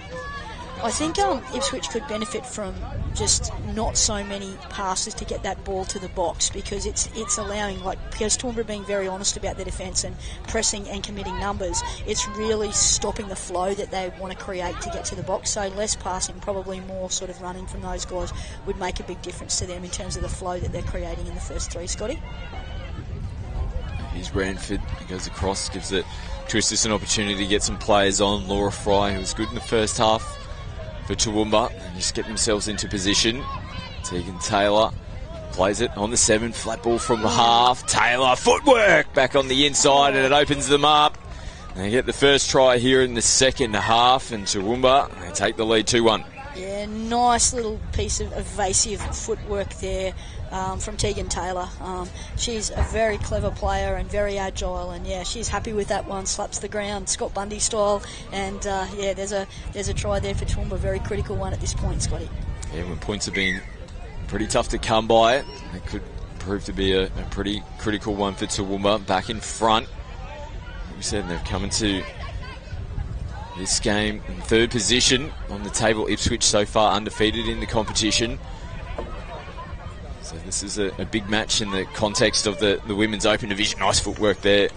I think Ipswich could benefit from just not so many passes to get that ball to the box, because it's allowing, because Toowoomba are being very honest about their defence and pressing and committing numbers, it's really stopping the flow that they want to create to get to the box. So less passing, probably more sort of running from those guys would make a big difference to them in terms of the flow that they're creating in the first three, Scotty. Here's Ranford. He goes across, gives it to assist an opportunity to get some players on. Laura Fry, who was good in the first half for Toowoomba, and just get themselves into position. Tegan Taylor plays it on the 7, flat ball from the half. Taylor, footwork back on the inside, and it opens them up. They get the first try here in the second half, and Toowoomba, they take the lead 2-1. Yeah, nice little piece of evasive footwork there from Tegan Taylor. She's a very clever player and very agile, and yeah, she's happy with that one. Slaps the ground, Scott Bundy style, and yeah, there's a try there for Toowoomba, a very critical one at this point, Scotty. Yeah, when points have been pretty tough to come by, it could prove to be a pretty critical one for Toowoomba. Back in front, like we said, they've come into this game in third position on the table. Ipswich so far undefeated in the competition. So this is a big match in the context of the Women's Open Division. Nice footwork there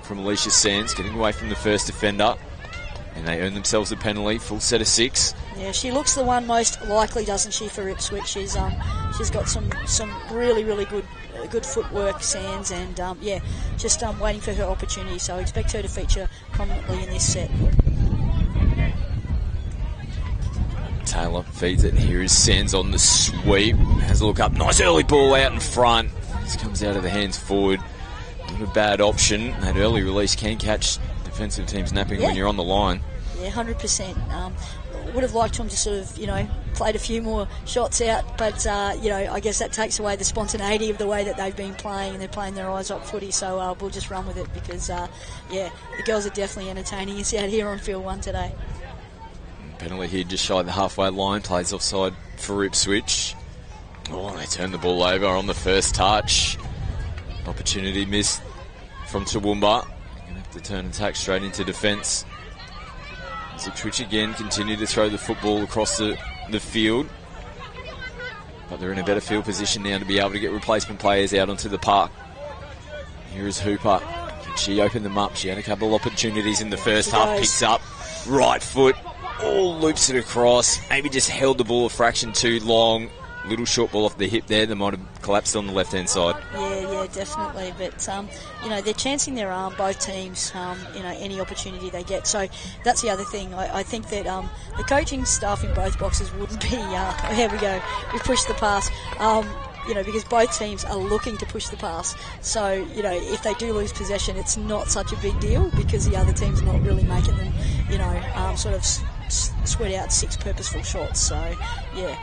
from Alicia Sands, getting away from the first defender. And they earn themselves a penalty, full set of 6. Yeah, she looks the one most likely, doesn't she, for Ipswich? She's got some really good footwork, Sands, and yeah, just waiting for her opportunity. So I expect her to feature prominently in this set. Taylor feeds it. Here is Sands on the sweep. Has a look up. Nice early ball out in front. This comes out of the hands forward. Not a bad option. That early release can catch defensive teams napping when you're on the line. Yeah, 100%. Would have liked them to sort of, played a few more shots out, but, I guess that takes away the spontaneity of the way that they've been playing, and they're playing their eyes up footy, so we'll just run with it because, the girls are definitely entertaining us out here on field 1 today. Penalty here just shy of the halfway line. Plays offside for Ipswich. Oh, they turn the ball over on the first touch. Opportunity missed from Toowoomba. Going to have to turn and tack straight into defence. Ipswich again continue to throw the football across the field. But they're in a better field position now to be able to get replacement players out onto the park. Here is Hooper. Can she open them up? She had a couple of opportunities in the first half. Picks up right foot. Loops it across. Maybe just held the ball a fraction too long. Little short ball off the hip there. They might have collapsed on the left-hand side. Yeah, definitely. But, they're chancing their arm, both teams, any opportunity they get. So that's the other thing. I think that the coaching staff in both boxes wouldn't be, here we go, we pushed the pass. Because both teams are looking to push the pass. So, if they do lose possession, it's not such a big deal because the other team's not really making them, sort of sweat out 6 purposeful shots. So, yeah.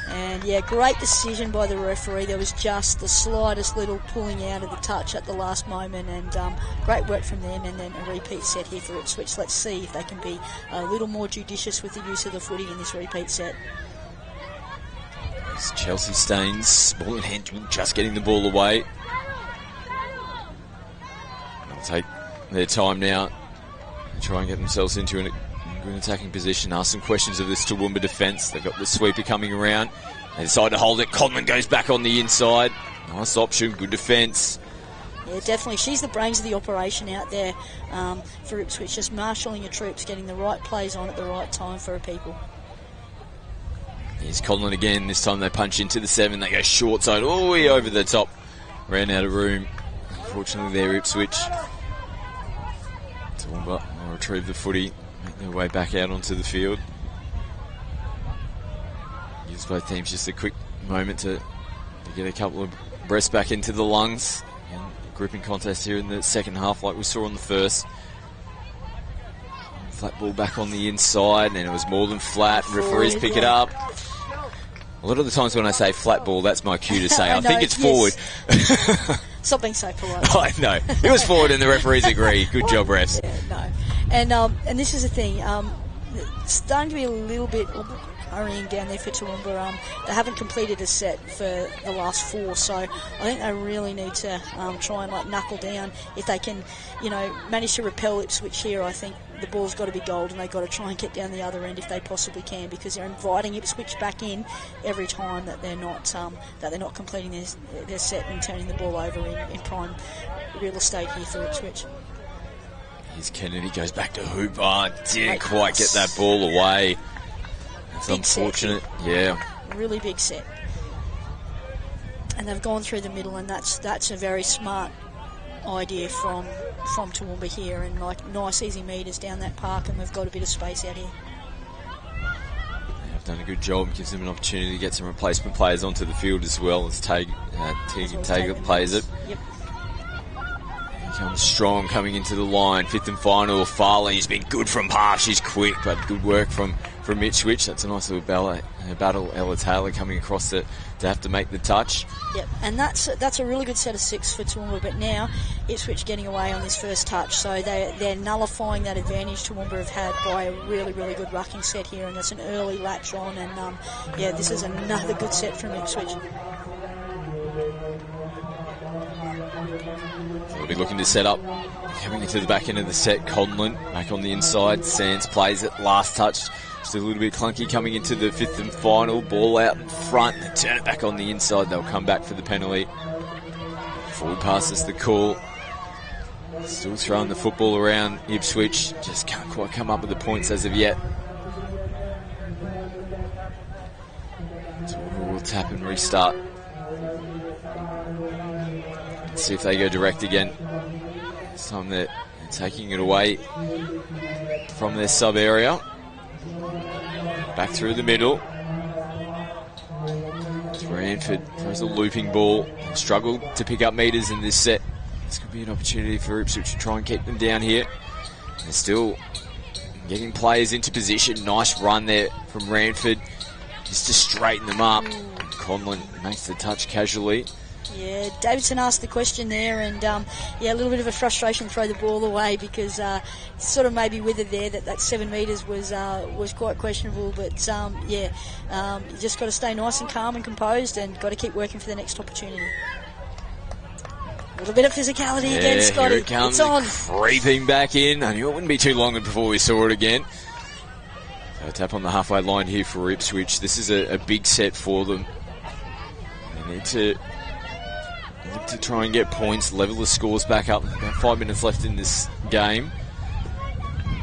And, yeah, great decision by the referee. There was just the slightest little pulling out of the touch at the last moment, and great work from them, and then a repeat set here for Ipswich. Let's see if they can be a little more judicious with the use of the footy in this repeat set. It's Chelsea Staines, ball in hand, just getting the ball away. They'll take their time now and try and get themselves into an attacking position. Ask some questions of this Toowoomba defence. They've got the sweeper coming around. They decide to hold it. Conlon goes back on the inside. Nice option, good defence. Yeah, definitely. She's the brains of the operation out there for Ipswich. Just marshalling your troops, getting the right plays on at the right time for her people. Here's Conlon again. This time they punch into the 7. They go short side all the way over the top. Ran out of room. Unfortunately there, Ipswich. Toowoomba will retrieve the footy. Make their way back out onto the field. Gives both teams just a quick moment to get a couple of breaths back into the lungs. And gripping contest here in the second half like we saw on the first. Flat ball back on the inside, and it was more than flat. Referees pick it up. A lot of the times when I say flat ball, that's my cue to say I think it's forward. Stop being so polite. I know. It was forward and the referees agree. Good job, refs. Yeah, no. And this is the thing. It's starting to be a little bit hurrying down there for Toowoomba. They haven't completed a set for the last 4, so I think they really need to try and knuckle down. If they can, manage to repel Ipswich here, I think the ball's got to be gold, and they've got to try and get down the other end if they possibly can, because they're inviting Ipswich back in every time that they're not completing their set and turning the ball over in prime real estate here for Ipswich. Here's Kennedy, goes back to Hooper, didn't quite get that ball away. That's big unfortunate. Yeah. Really big set. And they've gone through the middle, and that's a very smart idea from Toowoomba here, and like nice easy meters down that park, and we've got a bit of space out here. They've done a good job, gives them an opportunity to get some replacement players onto the field as well as Tegan plays it. Yep. He comes strong coming into the line, fifth and final. Farley's been good from half, she's quick, but good work from Ipswich. That's a nice little battle. Ella Taylor coming across to have to make the touch. Yep, and that's a really good set of 6 for Toowoomba, but now Ipswich getting away on this first touch, so they're nullifying that advantage Toowoomba have had by a really, really good rucking set here, and that's an early latch on, and this is another good set from Ipswich. They'll be looking to set up. Coming into the back end of the set, Conlon back on the inside. Sands plays it, last touch. Still a little bit clunky coming into the fifth and final. Ball out in front, they turn it back on the inside. They'll come back for the penalty. Forward pass is the call. Still throwing the football around Ipswich. Just can't quite come up with the points as of yet. So we'll tap and restart. Let's see if they go direct again. This time they're taking it away from their sub area. Back through the middle. Ranford throws a looping ball. Struggled to pick up meters in this set. This could be an opportunity for Ipswich to try and keep them down here. They're still getting players into position. Nice run there from Ranford, just to straighten them up. Conlon makes the touch casually. Yeah, Davidson asked the question there, and a little bit of a frustration to throw the ball away, because sort of maybe withered there that 7 metres was quite questionable, but you just got to stay nice and calm and composed, and got to keep working for the next opportunity. A little bit of physicality again, Scotty. Here it comes, it's on. Creeping back in. I knew it wouldn't be too long before we saw it again. So a tap on the halfway line here for Ipswich. This is a big set for them. They need to try and get points, level the scores back up. About 5 minutes left in this game.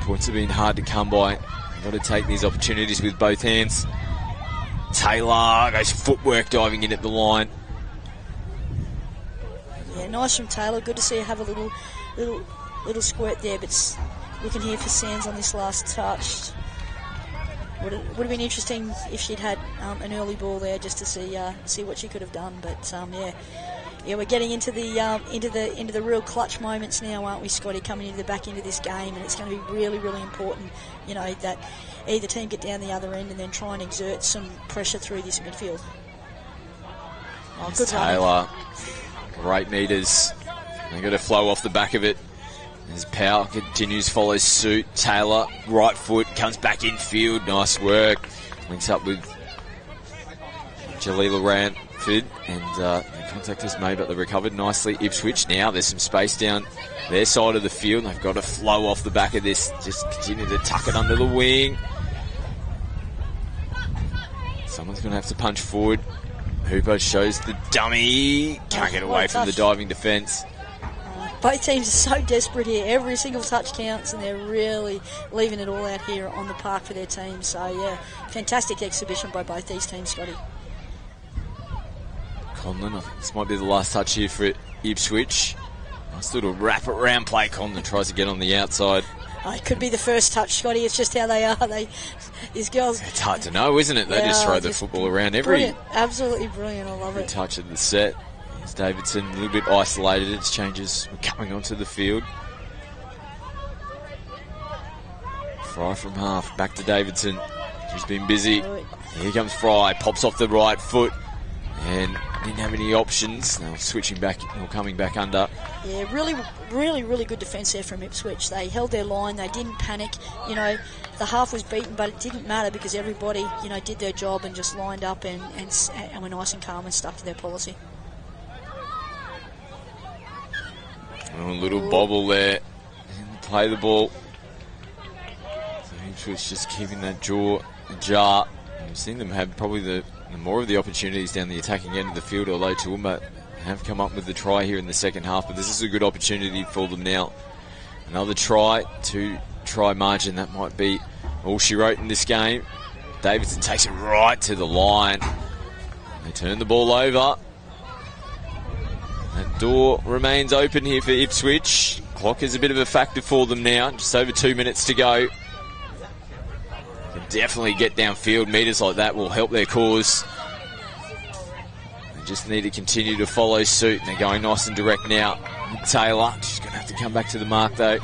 Points have been hard to come by. You've got to take these opportunities with both hands. Taylor goes footwork diving in at the line. Yeah, nice from Taylor. Good to see her have a little squirt there, but looking here for Sands on this last touch. Would have been interesting if she'd had an early ball there, just to see what she could have done. But we're getting into the real clutch moments now, aren't we, Scotty? Coming into the back end of this game, and it's going to be really, really important, that either team get down the other end and then try and exert some pressure through this midfield. Oh, good Taylor, great meters. They've got to flow off the back of it. As Powell continues, follows suit. Taylor, right foot, comes back in field. Nice work. Links up with Jalila Ranford, and contact was made, but they recovered nicely. Ipswich now, there's some space down their side of the field. They've got to flow off the back of this. Just continue to tuck it under the wing. Someone's going to have to punch forward. Hooper shows the dummy. Can't get away from the diving defence. Both teams are so desperate here. Every single touch counts, and they're really leaving it all out here on the park for their team. So, fantastic exhibition by both these teams, Scotty. Conlon, I think this might be the last touch here for Ipswich. Nice little wrap around play. Conlon tries to get on the outside. It could be the first touch, Scotty. It's just how they are. These girls. It's hard to know, isn't it? They just throw the football around every. Absolutely brilliant. I love it. Touch of the set. Here's Davidson, a little bit isolated. It's changes coming onto the field. Fry from half, back to Davidson. She's been busy. Here comes Fry, pops off the right foot, and didn't have any options. Now switching back or coming back under. Yeah, really good defence there from Ipswich. They held their line. They didn't panic. The half was beaten, but it didn't matter because everybody, did their job and just lined up and were nice and calm and stuck to their policy. Oh, a little bobble there. Play the ball. Ipswich just keeping that jaw ajar. We've seen them have probably the more of the opportunities down the attacking end of the field, although Toowoomba have come up with the try here in the second half, but this is a good opportunity for them now. Another try, 2-try margin, that might be all she wrote in this game. Davidson takes it right to the line. They turn the ball over. That door remains open here for Ipswich. Clock is a bit of a factor for them now, just over 2 minutes to go. Can definitely get downfield. Meters like that will help their cause. They just need to continue to follow suit, and they're going nice and direct now. Taylor, she's going to have to come back to the mark though.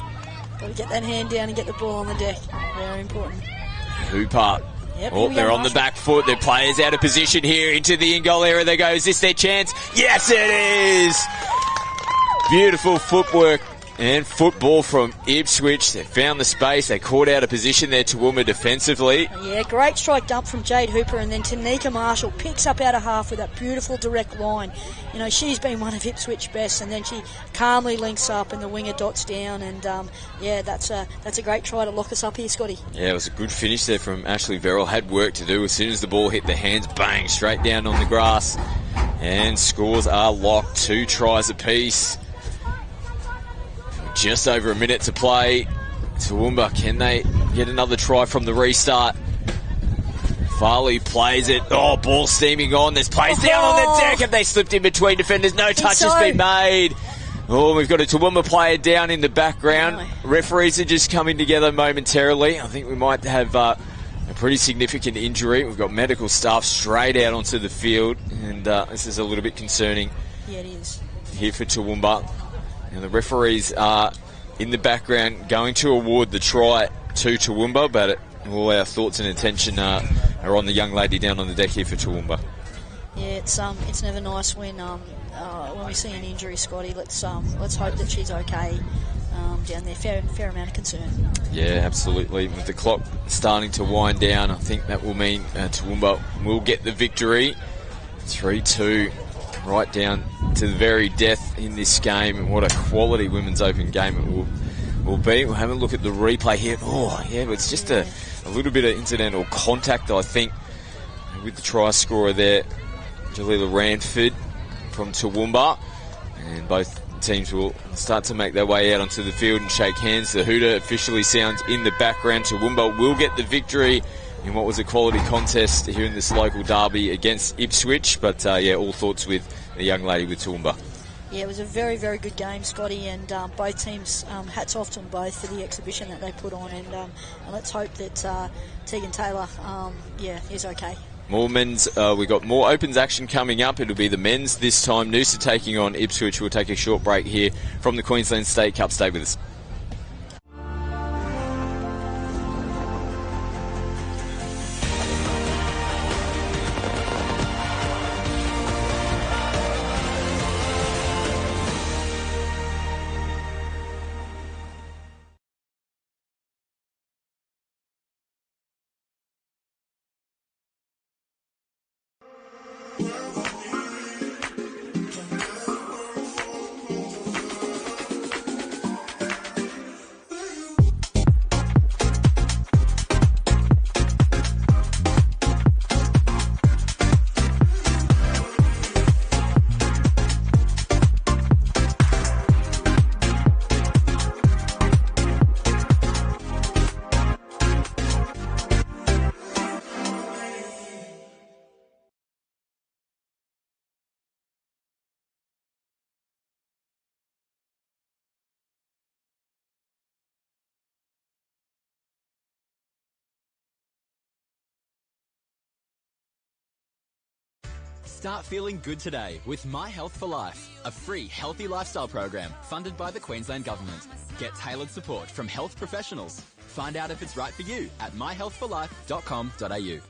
Got to get that hand down and get the ball on the deck. Very important. Hooper. Yep, Oh, they're on the back foot. Their players out of position here into the in-goal area. They go, is this their chance? Yes, it is! Beautiful footwork and football from Ipswich. They found the space. They caught out of position there to Toowoomba defensively. Yeah, great strike dump from Jade Hooper, and then Tanika Marshall picks up out of half with that beautiful direct line. You know, she's been one of Ipswich best, and then she calmly links up and the winger dots down, and yeah, that's a great try to lock us up here, Scotty. Yeah, it was a good finish there from Ashley Verrill. Had work to do. As soon as the ball hit the hands, bang, straight down on the grass. And scores are locked. 2 tries apiece. Just over a minute to play. Toowoomba, can they get another try from the restart? Farley plays it. Oh, ball steaming on. There's plays down on the deck. Have they slipped in between defenders? No touch has been made. Oh, we've got a Toowoomba player down in the background. Referees are just coming together momentarily. I think we might have a pretty significant injury. We've got medical staff straight out onto the field, and this is a little bit concerning. Yeah, it is. Here for Toowoomba. And the referees are in the background going to award the try to Toowoomba, but all our thoughts and attention are on the young lady down on the deck here for Toowoomba. Yeah, it's never nice when we see an injury, Scotty. Let's hope that she's okay down there. Fair amount of concern. Yeah, absolutely. With the clock starting to wind down, I think that will mean Toowoomba will get the victory. 3-2. Right down to the very death in this game, and what a quality women's open game it will be. We'll have a look at the replay here. Oh, yeah, but it's just a little bit of incidental contact, I think, with the try scorer there, Jalila Ranford from Toowoomba, and both teams will start to make their way out onto the field and shake hands. The hooter officially sounds in the background. Toowoomba will get the victory in what was a quality contest here in this local derby against Ipswich. But, yeah, all thoughts with the young lady with Toowoomba. Yeah, it was a very, very good game, Scotty, and both teams, hats off to them both for the exhibition that they put on, and let's hope that Tegan Taylor, is okay. More men's, we got more opens action coming up. It'll be the men's this time. Noosa taking on Ipswich. We'll take a short break here from the Queensland State Cup. Stay with us. Start feeling good today with My Health for Life, a free healthy lifestyle program funded by the Queensland Government. Get tailored support from health professionals. Find out if it's right for you at myhealthforlife.com.au.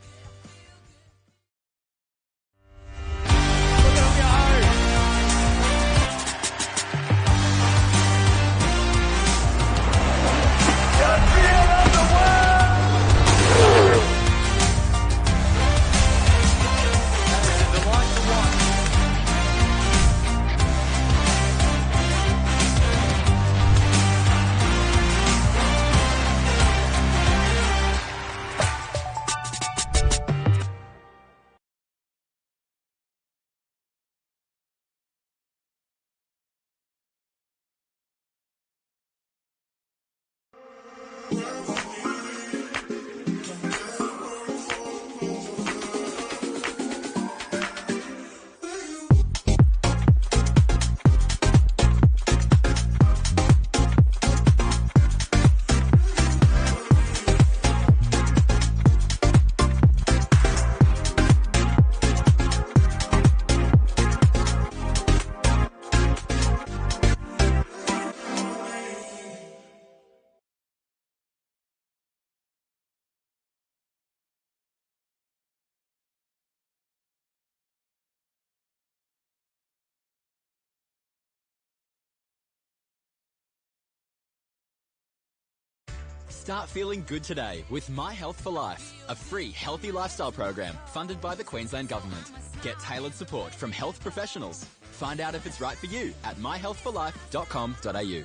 Start feeling good today with My Health for Life, a free healthy lifestyle program funded by the Queensland Government. Get tailored support from health professionals. Find out if it's right for you at myhealthforlife.com.au.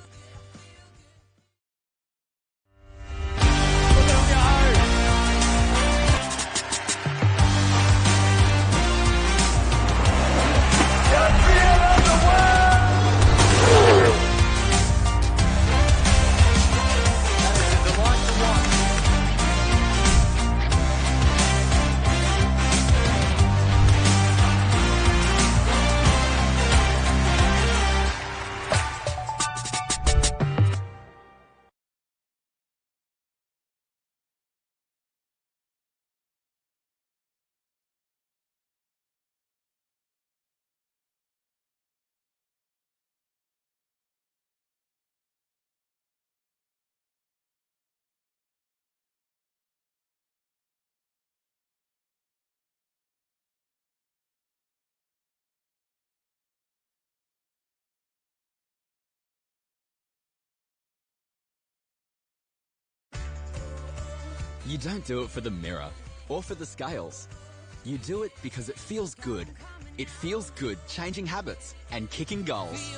You don't do it for the mirror or for the scales. You do it because it feels good. It feels good changing habits and kicking goals.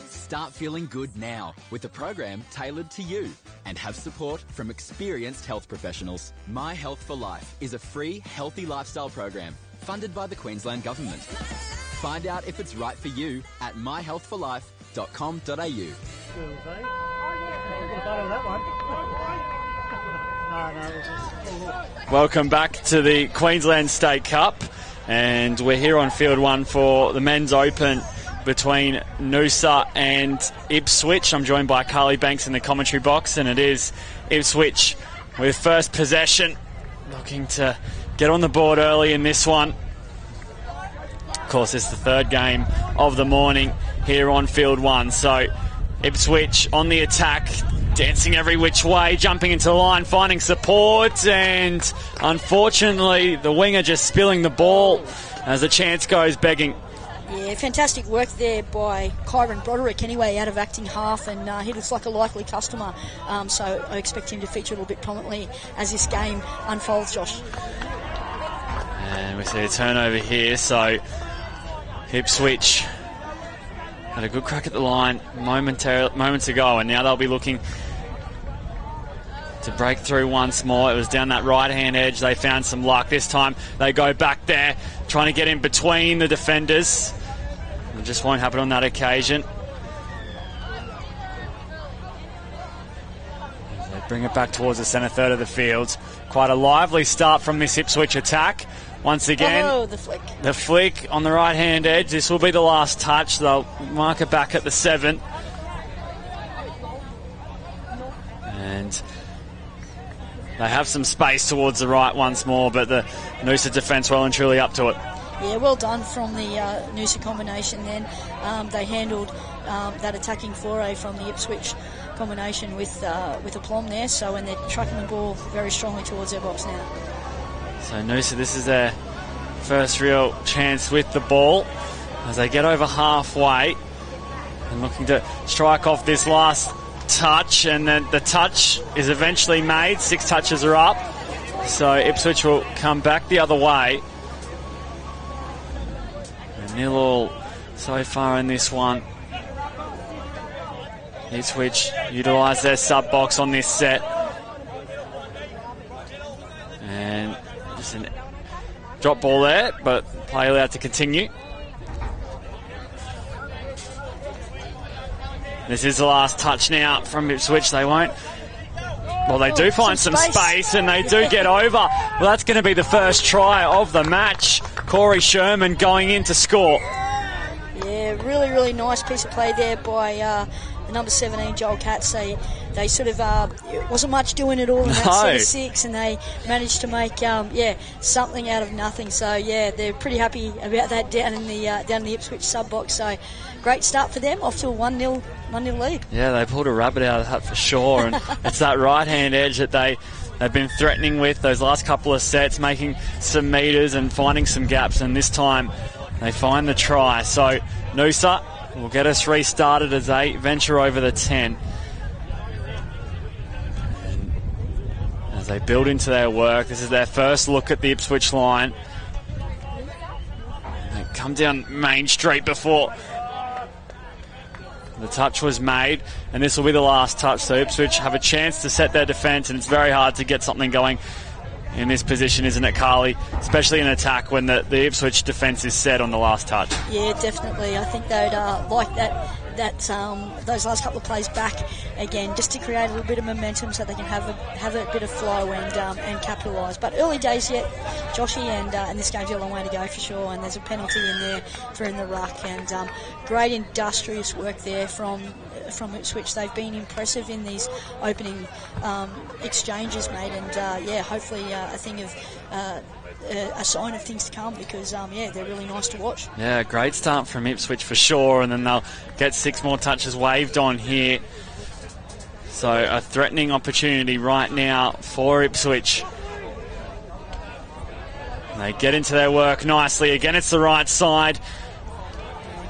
Start feeling good now with a program tailored to you and have support from experienced health professionals. My Health for Life is a free healthy lifestyle program funded by the Queensland Government. Find out if it's right for you at myhealthforlife.com.au. Welcome back to the Queensland State Cup, and we're here on Field 1 for the Men's Open between Noosa and Ipswich. I'm joined by Carly Banks in the commentary box, and it is Ipswich with first possession, looking to get on the board early in this one. Of course, it's the third game of the morning here on Field 1, so Ipswich on the attack, dancing every which way, jumping into the line, finding support, and unfortunately the winger just spilling the ball as the chance goes begging. Yeah, fantastic work there by Kyron Broderick anyway, out of acting half, and he looks like a likely customer, so I expect him to feature a little bit prominently as this game unfolds, Josh. And we see a turnover here, so Ipswich had a good crack at the line moments ago, and now they'll be looking to break through once more. It was down that right-hand edge. They found some luck. This time they go back there, trying to get in between the defenders. It just won't happen on that occasion. They bring it back towards the centre third of the field. Quite a lively start from this Ipswich attack. Once again, the flick on the right-hand edge. This will be the last touch. They'll mark it back at the 7. And they have some space towards the right once more, but the Noosa defence well and truly up to it. Yeah, well done from the Noosa combination then. They handled that attacking foray from the Ipswich combination with aplomb there, so and they're trucking the ball very strongly towards their box now. So Noosa, this is their first real chance with the ball as they get over halfway and looking to strike off this last touch, and then the touch is eventually made. 6 touches are up, so Ipswich will come back the other way. And 0-0 so far in this one. Ipswich utilise their sub box on this set, and just a drop ball there, but play allowed to continue. This is the last touch now from Ipswich. They won't. Well, they do find some space, and they do get over. Well, that's going to be the first try of the match. Corey Sherman going in to score. Yeah, really, really nice piece of play there by the number 17, Joel Katz. They sort of it wasn't much doing it all in that set of 6, and they managed to make something out of nothing. So yeah, they're pretty happy about that down in the Ipswich sub box. So great start for them, off to a 1-0 lead. Yeah, they pulled a rabbit out of that for sure, and it's that right hand edge that they've been threatening with those last couple of sets, making some meters and finding some gaps, and this time they find the try. So Noosa will get us restarted as they venture over the 10. as they build into their work. This is their first look at the Ipswich line. And they come down Main Street before the touch was made, and this will be the last touch. So Ipswich have a chance to set their defence, and it's very hard to get something going in this position, isn't it, Carly? Especially in attack when the Ipswich defence is set on the last touch. Yeah, definitely. I think they'd like those last couple of plays back again, just to create a little bit of momentum so they can have a bit of flow and capitalise. But early days yet, Joshy, and this game's a long way to go for sure. And there's a penalty in there for in the ruck, and great industrious work there from Ipswich. They've been impressive in these opening exchanges, mate, and hopefully a thing of a sign of things to come, because they're really nice to watch. Yeah, great start from Ipswich for sure, and then they'll get 6 more touches waved on here. So a threatening opportunity right now for Ipswich. And they get into their work nicely. Again, it's the right side.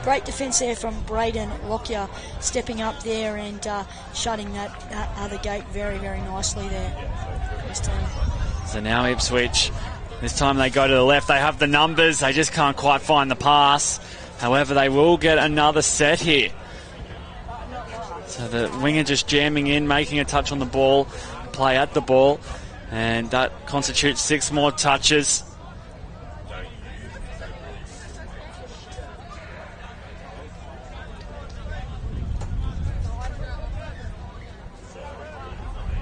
Great defence there from Braden Lockyer, stepping up there and shutting that other gate very, very nicely there. So now Ipswich, this time they go to the left. They have the numbers. They just can't quite find the pass. However, they will get another set here. So the winger just jamming in, making a touch on the ball, play at the ball, and that constitutes 6 more touches.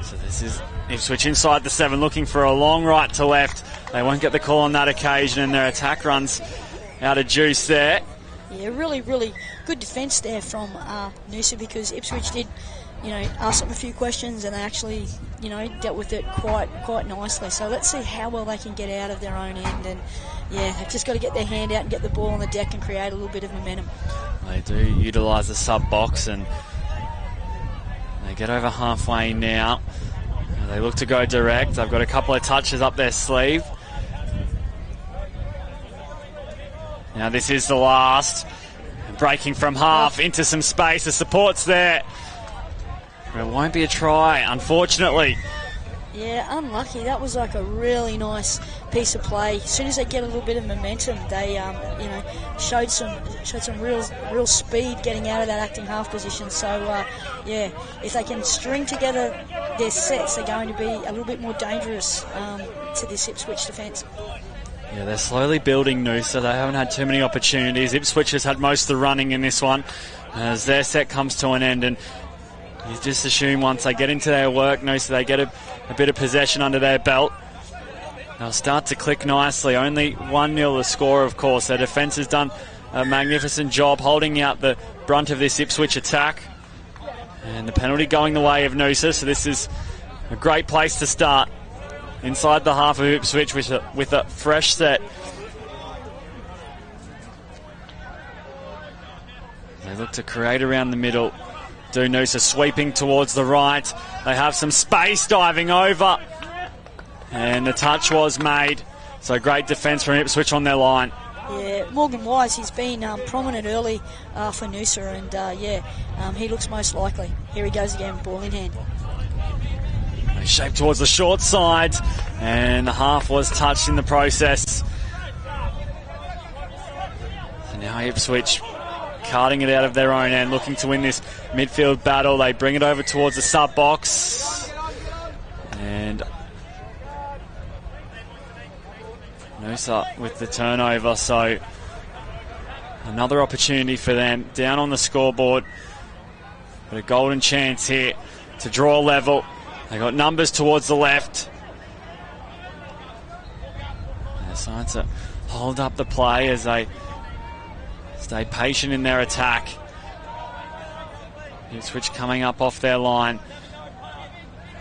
So this is Ipswich inside the 7, looking for a long right to left. They won't get the call on that occasion, and their attack runs out of juice there. Yeah, really, really good defence there from Noosa, because Ipswich did, ask them a few questions, and they actually, dealt with it quite nicely. So let's see how well they can get out of their own end, and they've just got to get their hand out and get the ball on the deck and create a little bit of momentum. They do utilise the sub box, and they get over halfway now. They look to go direct. They've got a couple of touches up their sleeve. Now this is the last. Breaking from half into some space. The support's there. It won't be a try, unfortunately. Yeah, unlucky. That was like a really nice piece of play. As soon as they get a little bit of momentum, they showed some real speed getting out of that acting half position. So if they can string together their sets, they're going to be a little bit more dangerous to this Ipswich defence. Yeah, they're slowly building Noosa. They haven't had too many opportunities. Ipswich has had most of the running in this one as their set comes to an end, and you just assume once they get into their work, Noosa, they get a bit of possession under their belt, they'll start to click nicely. Only 1-0 the score, of course. Their defence has done a magnificent job holding out the brunt of this Ipswich attack, and the penalty going the way of Noosa, so this is a great place to start. Inside the half of Ipswich with a fresh set. They look to create around the middle. Noosa sweeping towards the right. They have some space diving over. And the touch was made. So great defence from Ipswich on their line. Yeah, Morgan Wise, he's been prominent early for Noosa, and he looks most likely. Here he goes again, ball in hand. Shaped towards the short side, and the half was touched in the process. And now Ipswich carting it out of their own end, looking to win this midfield battle. They bring it over towards the sub box, and Noosa with the turnover. So another opportunity for them down on the scoreboard, but a golden chance here to draw level. They got numbers towards the left. They decide to hold up the play as they stay patient in their attack. Ipswich coming up off their line.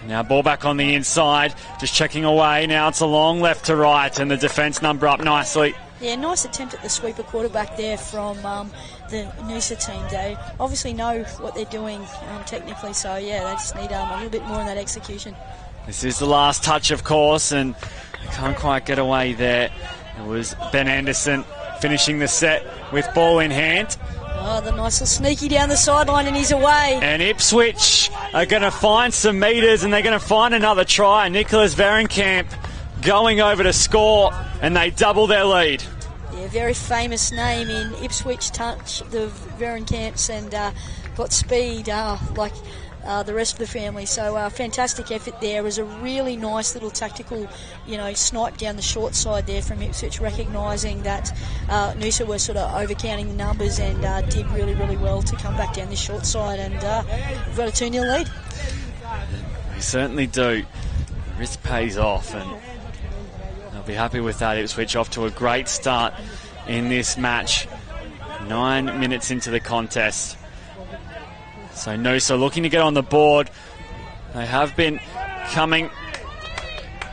Now ball back on the inside, just checking away. Now it's a long left to right, and the defence number up nicely. Yeah, nice attempt at the sweeper quarterback there from the Noosa team. They obviously know what they're doing technically, so they just need a little bit more in that execution. This is the last touch, of course, and they can't quite get away there. It was Ben Anderson finishing the set with ball in hand. Oh, the nice little sneaky down the sideline, and he's away. And Ipswich are going to find some metres, and they're going to find another try. Nicholas Verenkamp going over to score, and they double their lead. Yeah, very famous name in Ipswich, touch the Verenkamps, and got speed like the rest of the family. So fantastic effort there. It was a really nice little tactical, snipe down the short side there from Ipswich, recognising that Noosa were sort of overcounting the numbers, and did really, really well to come back down this short side, and we've got a 2-0 lead. We certainly do. Risk pays off, and they'll be happy with that. Ipswich off to a great start in this match. 9 minutes into the contest. So Noosa looking to get on the board. They have been coming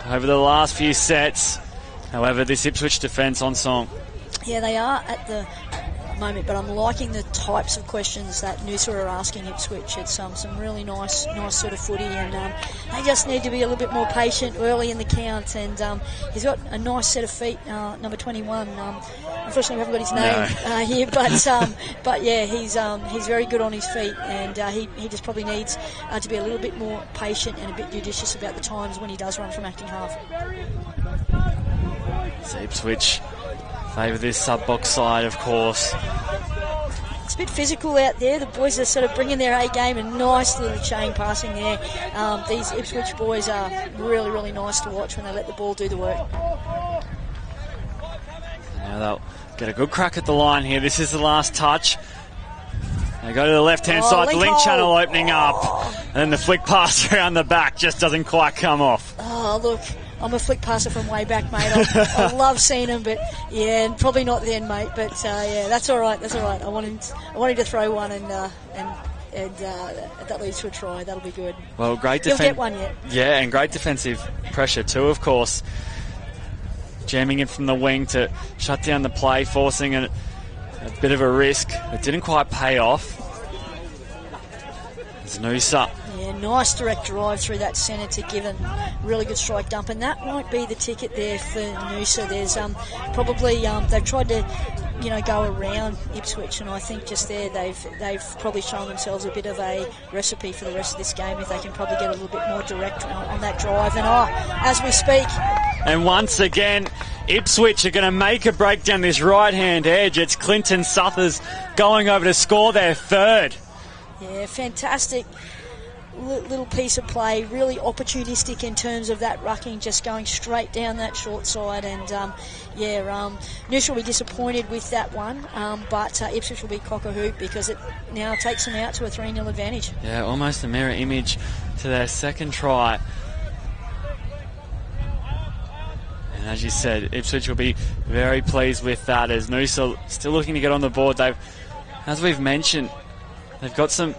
over the last few sets. However, this Ipswich defence on song. Yeah, they are at the moment, but I'm liking the types of questions that Noosa are asking Ipswich. It's some really nice sort of footy, and they just need to be a little bit more patient early in the count. And he's got a nice set of feet, number 21. Unfortunately, we haven't got his name here, but yeah, he's very good on his feet, and he just probably needs to be a little bit more patient and a bit judicious about the times when he does run from acting half. So Ipswich favour this sub-box side, of course. It's a bit physical out there. The boys are sort of bringing their A game, and nice little chain passing there. These Ipswich boys are really, really nice to watch when they let the ball do the work. Now they'll get a good crack at the line here. This is the last touch. They go to the left-hand side, the link channel opening up, and then the flick pass around the back just doesn't quite come off. Oh, look, I'm a flick passer from way back, mate. I love seeing him, but yeah, and probably not then, mate. But yeah, that's all right. That's all right. I want him to throw one, and that leads to a try. That'll be good. Well, great He'll defense. get one yet. Yeah, and great defensive pressure too, of course. Jamming in from the wing to shut down the play, forcing a bit of a risk. It didn't quite pay off. It's Noosa. Yeah, nice direct drive through that centre to give a really good strike dump, and that might be the ticket there for Noosa. There's probably they've tried to go around Ipswich, and I think just there they've probably shown themselves a bit of a recipe for the rest of this game if they can probably get a little bit more direct on that drive. And as we speak, and once again Ipswich are going to make a break down this right hand edge. It's Clinton Suthers going over to score their third. Yeah, fantastic little piece of play, really opportunistic in terms of that rucking, just going straight down that short side. And Noosa will be disappointed with that one, but Ipswich will be cock a hoop because it now takes them out to a 3-0 advantage. Yeah, almost a mirror image to their second try. And as you said, Ipswich will be very pleased with that, as Noosa still looking to get on the board. As we've mentioned, they've got some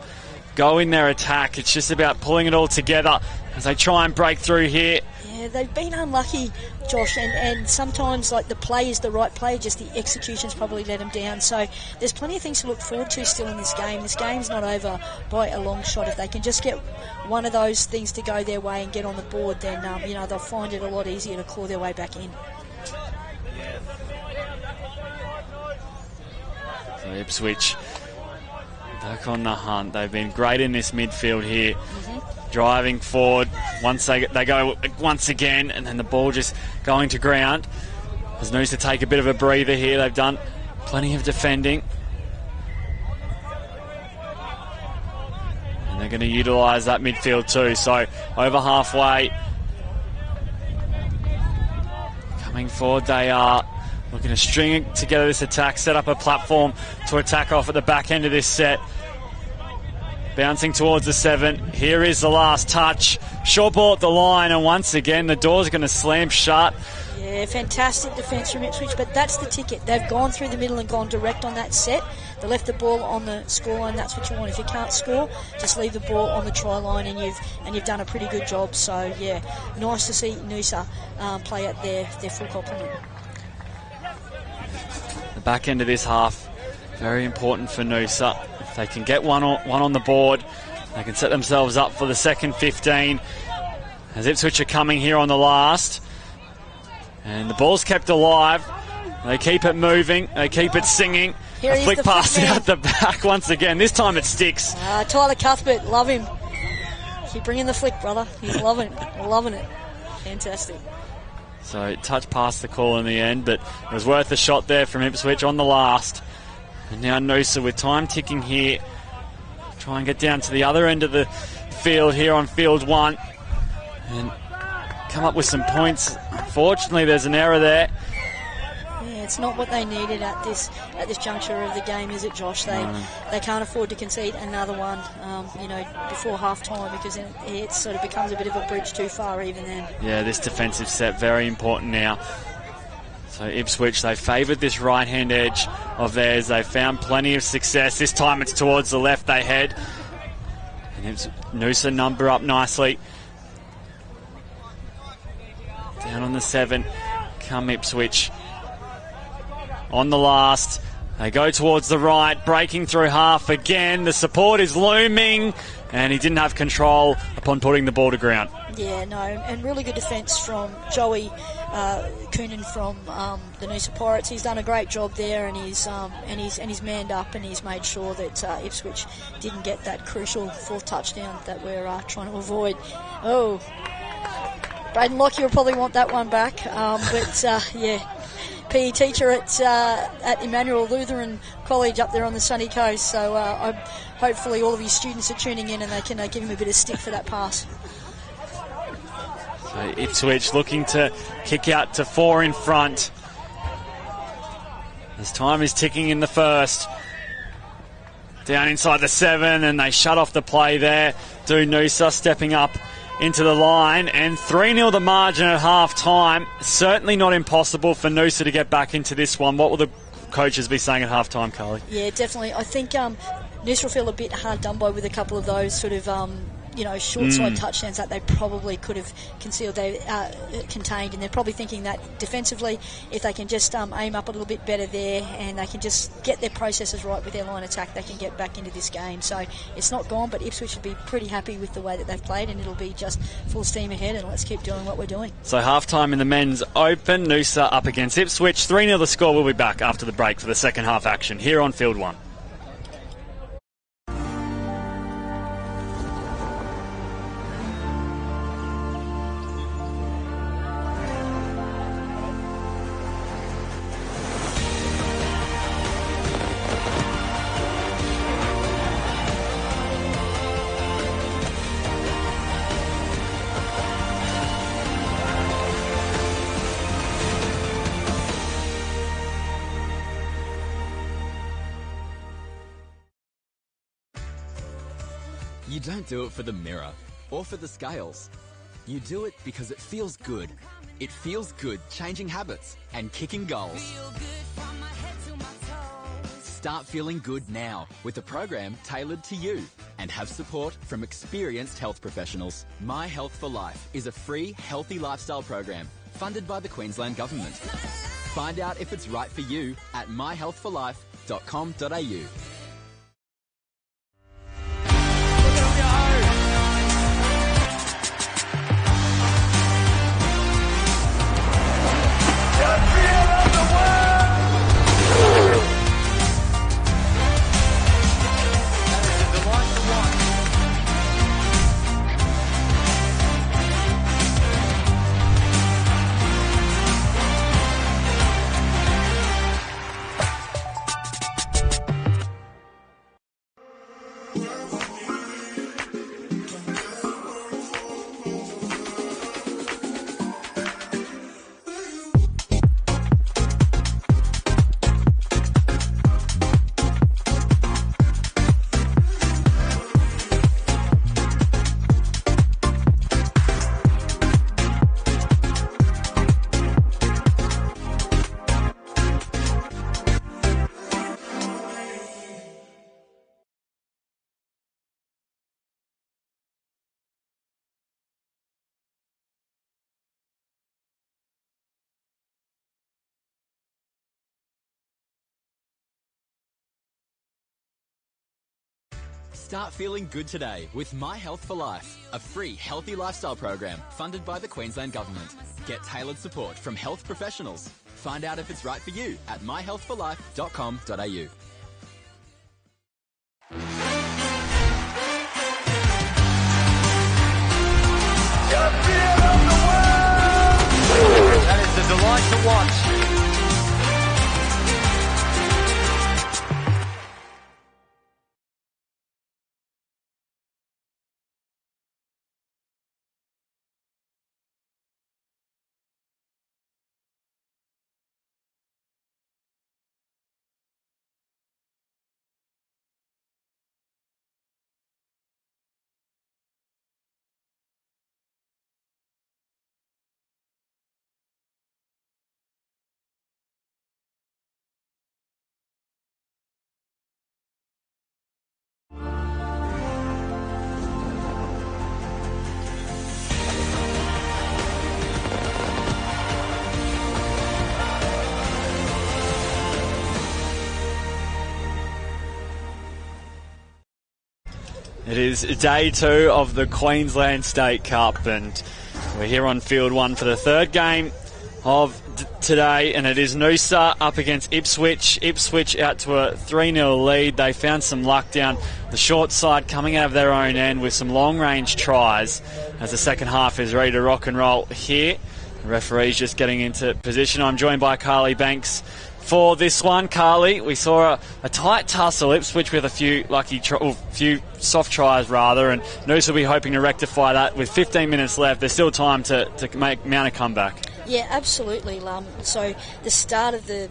go in their attack. It's just about pulling it all together as they try and break through here. Yeah, they've been unlucky, Josh, and sometimes like the play is the right play, just the execution's probably let them down. So there's plenty of things to look forward to still in this game. This game's not over by a long shot. If they can just get one of those things to go their way and get on the board, then they'll find it a lot easier to claw their way back in. So Ipswich back on the hunt. They've been great in this midfield here. Driving forward. Once they go once again, and then the ball just going to ground. As Noosa take a bit of a breather here. They've done plenty of defending. And they're going to utilise that midfield too. So over halfway. Coming forward they are. Looking to string together this attack, set up a platform to attack off at the back end of this set. Bouncing towards the 7. Here is the last touch. Short ball at the line, and once again the door's going to slam shut. Yeah, fantastic defence from Ipswich, but that's the ticket. They've gone through the middle and gone direct on that set. They left the ball on the scoreline. That's what you want. If you can't score, just leave the ball on the try line, and you've done a pretty good job. So yeah, nice to see Noosa play at their full complement. The back end of this half, very important for Noosa. If they can get one on the board, they can set themselves up for the second 15. As Ipswich are coming here on the last. And the ball's kept alive. They keep it moving. They keep it singing. Here A he is, flick the pass flick man. out the back once again. This time it sticks. Tyler Cuthbert, love him. Keep bringing the flick, brother. He's loving it. Fantastic. So touch past the call in the end, but it was worth a shot there from Ipswich on the last. And now Noosa with time ticking here. Try and get down to the other end of the field here on field 1 and come up with some points. Unfortunately, there's an error there. Yeah, it's not what they needed at this juncture of the game, is it, Josh? They can't afford to concede another one, before half time, because it sort of becomes a bit of a bridge too far even then. Yeah, this defensive set very important now. So Ipswich, they favoured this right-hand edge of theirs. They found plenty of success. This time it's towards the left they head. And Noosa number up nicely. Down on the 7. Come Ipswich. On the last. They go towards the right. Breaking through half again. The support is looming. And he didn't have control upon putting the ball to ground. Yeah, no, and really good defence from Joey Coonan from the Noosa Pirates. He's done a great job there, and he's manned up, and he's made sure that Ipswich didn't get that crucial 4th touchdown that we're trying to avoid. Oh, Braden Lockyer will probably want that one back, PE teacher at Emmanuel Lutheran College up there on the sunny coast. So hopefully all of his students are tuning in and they can give him a bit of stick for that pass. So Ipswich looking to kick out to 4 in front. As time is ticking in the first. Down inside the 7, and they shut off the play there. Noosa stepping up into the line, and 3-0 the margin at half time. Certainly not impossible for Noosa to get back into this one. What will the coaches be saying at half time, Carly? Yeah, definitely. I think Noosa will feel a bit hard done by with a couple of those sort of short side touchdowns that they probably could have contained, and they're probably thinking that defensively, if they can just aim up a little bit better there, and they can just get their processes right with their line attack, they can get back into this game. So it's not gone, but Ipswich should be pretty happy with the way that they've played, and it'll be just full steam ahead, and let's keep doing what we're doing. So half time in the men's open, Noosa up against Ipswich. 3-0 the score. We'll be back after the break for the second half action here on field 1. You don't do it for the mirror or for the scales. You do it because it feels good. It feels good changing habits and kicking goals. Start feeling good now with a program tailored to you and have support from experienced health professionals. My Health for Life is a free, healthy lifestyle program funded by the Queensland Government. Find out if it's right for you at myhealthforlife.com.au. Start feeling good today with My Health for Life, a free healthy lifestyle program funded by the Queensland Government. Get tailored support from health professionals. Find out if it's right for you at myhealthforlife.com.au. That is a delight to watch. It is day 2 of the Queensland State Cup, and we're here on field 1 for the third game of today, and it is Noosa up against Ipswich. Ipswich out to a 3-0 lead. They found some luck down the short side, coming out of their own end with some long-range tries as the second half is ready to rock and roll here. The referee's just getting into position. I'm joined by Carly Banks for this one. Carly, we saw a tight tussle. Ipswich with a few few soft tries rather, and Noosa will be hoping to rectify that with 15 minutes left. There's still time to mount a comeback. Yeah, absolutely. So the start of the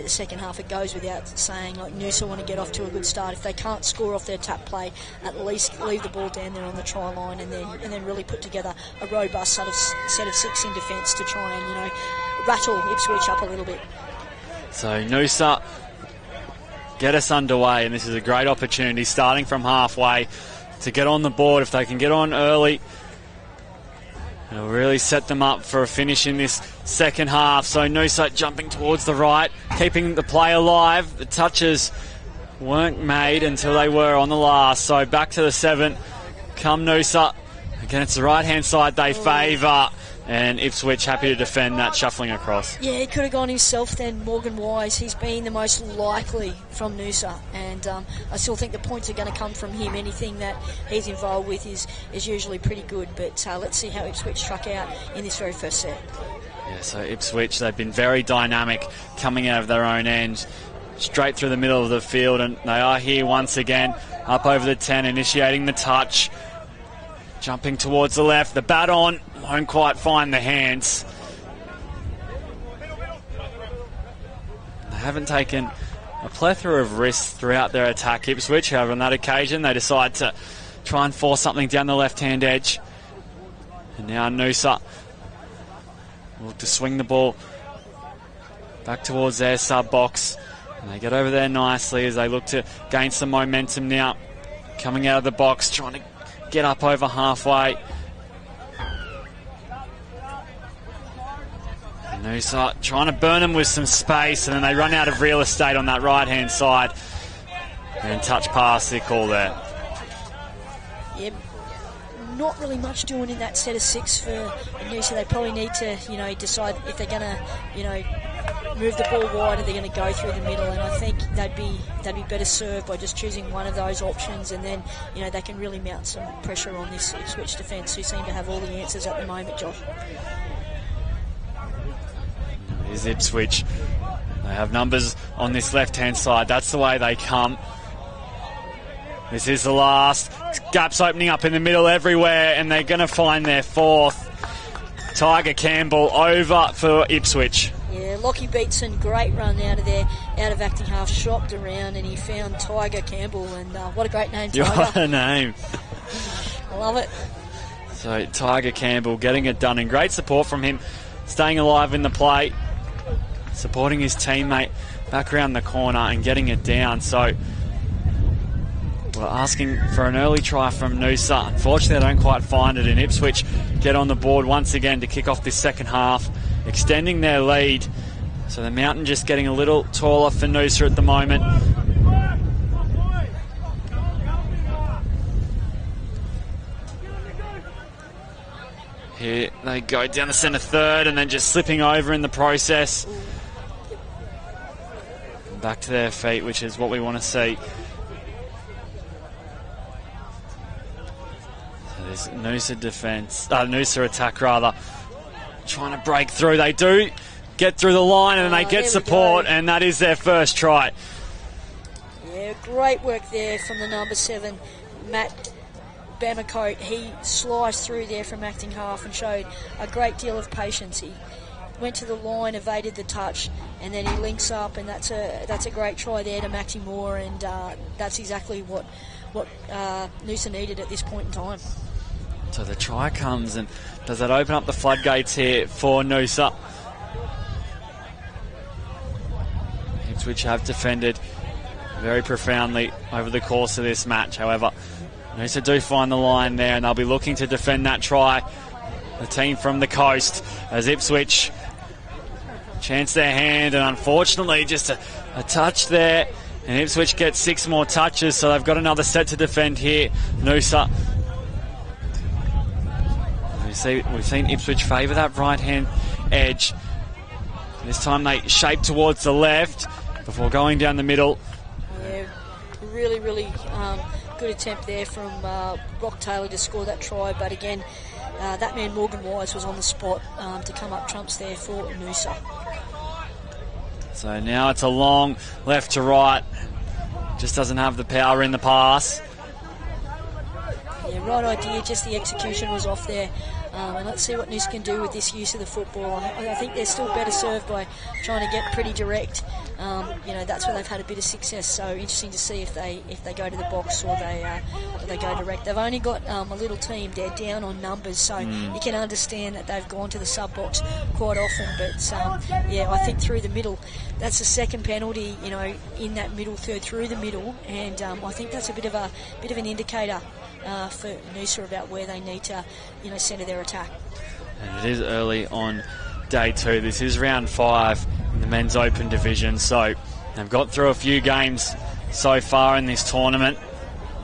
second half, it goes without saying, like, Noosa want to get off to a good start. If they can't score off their tap play, at least leave the ball down there on the try line, and then really put together a robust set of 6 in defence to try and rattle Ipswich up a little bit. So Noosa get us underway, and this is a great opportunity starting from halfway to get on the board. If they can get on early, it'll really set them up for a finish in this second half. So Noosa jumping towards the right, keeping the play alive. The touches weren't made until they were on the last. So back to the 7. Come Noosa. Again, it's the right-hand side they favour. And Ipswich happy to defend that, shuffling across. Yeah, he could have gone himself then, Morgan Wise. He's been the most likely from Noosa, and I still think the points are going to come from him. Anything that he's involved with is usually pretty good, but let's see how Ipswich truck out in this very first set. Yeah, so Ipswich, they've been very dynamic coming out of their own end, straight through the middle of the field, and they are here once again, up over the 10, initiating the touch. Jumping towards the left, the bat on, won't quite find the hands. They haven't taken a plethora of risks throughout their attack, Ipswich. However, on that occasion, they decide to try and force something down the left-hand edge. And now Noosa will look to swing the ball back towards their sub-box. And they get over there nicely as they look to gain some momentum now. Coming out of the box, trying to get up over halfway. Noosa trying to burn them with some space, and then they run out of real estate on that right-hand side. And touch pass, they call there. Yep. Not really much doing in that set of 6 for Noosa. They probably need to, decide if they're going to, move the ball wide, or they're going to go through the middle. And I think they'd be better served by just choosing one of those options, and then, they can really mount some pressure on this Ipswich defence, who seem to have all the answers at the moment, Josh. Here's Ipswich. They have numbers on this left-hand side. That's the way they come. This is the last. Gaps opening up in the middle everywhere, and they're going to find their 4th. Tiger Campbell over for Ipswich. Yeah, Lockie Beatson, great run out of acting half, shopped around, and he found Tiger Campbell, and what a great name, Tiger. What a name. I love it. So Tiger Campbell getting it done, and great support from him, staying alive in the play, supporting his teammate back around the corner and getting it down. So we're asking for an early try from Noosa. Unfortunately, they don't quite find it, and Ipswich get on the board once again to kick off this second half, extending their lead. So the mountain just getting a little taller for Noosa at the moment. Here they go down the centre third, and then just slipping over in the process. Back to their feet, which is what we want to see. So there's this Noosa defence, Noosa attack rather, trying to break through. They do get through the line and they get support, and that is their first try. Yeah, great work there from the number 7, Matt Bamacote. He sliced through there from acting half and showed a great deal of patience. He went to the line, evaded the touch, and then he links up, and that's a great try there to Maxi Moore, and that's exactly what Noosa needed at this point in time. So the try comes, and does that open up the floodgates here for Noosa? Ipswich have defended very profoundly over the course of this match. However, Noosa do find the line there, and they'll be looking to defend that try. The team from the coast, as Ipswich chance their hand, and unfortunately just a touch there, and Ipswich gets 6 more touches, so they've got another set to defend here. Noosa. We've seen Ipswich favour that right-hand edge. This time they shape towards the left before going down the middle. Yeah, really good attempt there from Brock Taylor to score that try, but again, that man Morgan Wise was on the spot to come up trumps there for Noosa. So now it's a long left to right. Just doesn't have the power in the pass. Yeah, right idea, just the execution was off there. And let's see what Noosa can do with this use of the football. I think they're still better served by trying to get pretty direct. That's where they've had a bit of success. So interesting to see if they go to the box or they go direct. They've only got a little team. They're down on numbers, so you can understand that they've gone to the sub box quite often. But I think through the middle, that's the second penalty. In that middle third through the middle, and I think that's a bit of an indicator for Noosa about where they need to centre their attack. And it is early on day 2. This is round 5 in the men's open division, so they've got through a few games so far in this tournament.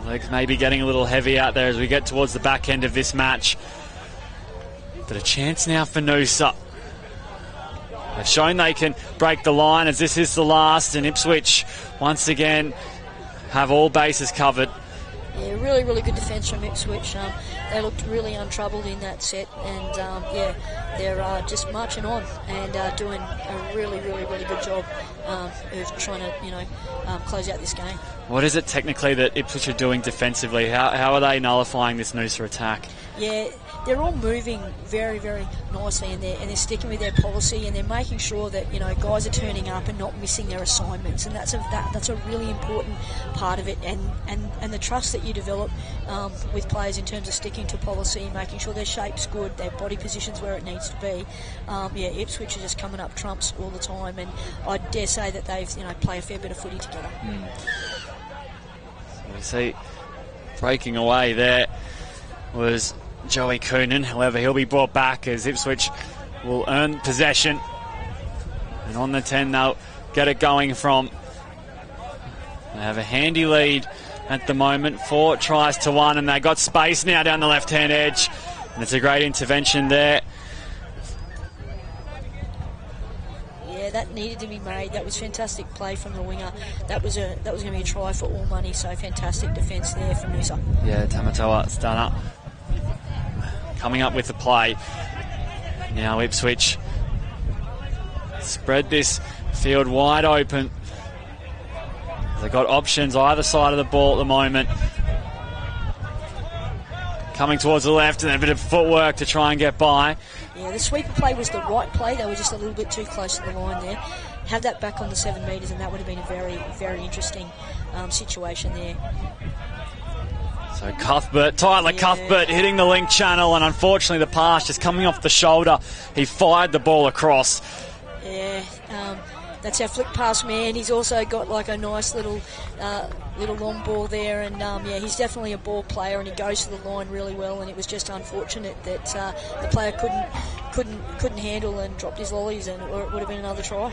Legs may be getting a little heavy out there as we get towards the back end of this match, but a chance now for Noosa. They've shown they can break the line, as this is the last, and Ipswich once again have all bases covered. Yeah, really good defence from Ipswich. They looked really untroubled in that set, and they're just marching on and doing a really good job of trying to close out this game. What is it technically that Ipswich are doing defensively? How are they nullifying this Noosa attack? Yeah, they're all moving very nicely, and they're sticking with their policy, and they're making sure that guys are turning up and not missing their assignments, and that's a really important part of it, and the trust that you develop with players in terms of sticking to policy, making sure their shape's good, their body position's where it needs to be. Ipswich are just coming up trumps all the time, and I dare say that they've play a fair bit of footy together. So we see breaking away there was Joey Coonan. However, he'll be brought back as Ipswich will earn possession, and on the 10 they'll get it going from. They have a handy lead at the moment, 4 tries to 1, and they got space now down the left-hand edge, and it's a great intervention there. Yeah, that needed to be made. That was fantastic play from the winger. That was going to be a try for all money, so fantastic defence there from Noosa. Yeah, Tamatoa Stunner coming up with the play. Now Ipswich spread this field wide open. They've got options either side of the ball at the moment. Coming towards the left, and a bit of footwork to try and get by. Yeah, the sweeper play was the right play. They were just a little bit too close to the line there. Have that back on the 7 metres, and that would have been a very interesting situation there. So Tyler Cuthbert hitting the link channel, and unfortunately the pass just coming off the shoulder. He fired the ball across. Yeah, that's our flick pass man. He's also got like a nice little long ball there, and he's definitely a ball player, and he goes to the line really well. And it was just unfortunate that the player couldn't handle and dropped his lollies, or it would have been another try.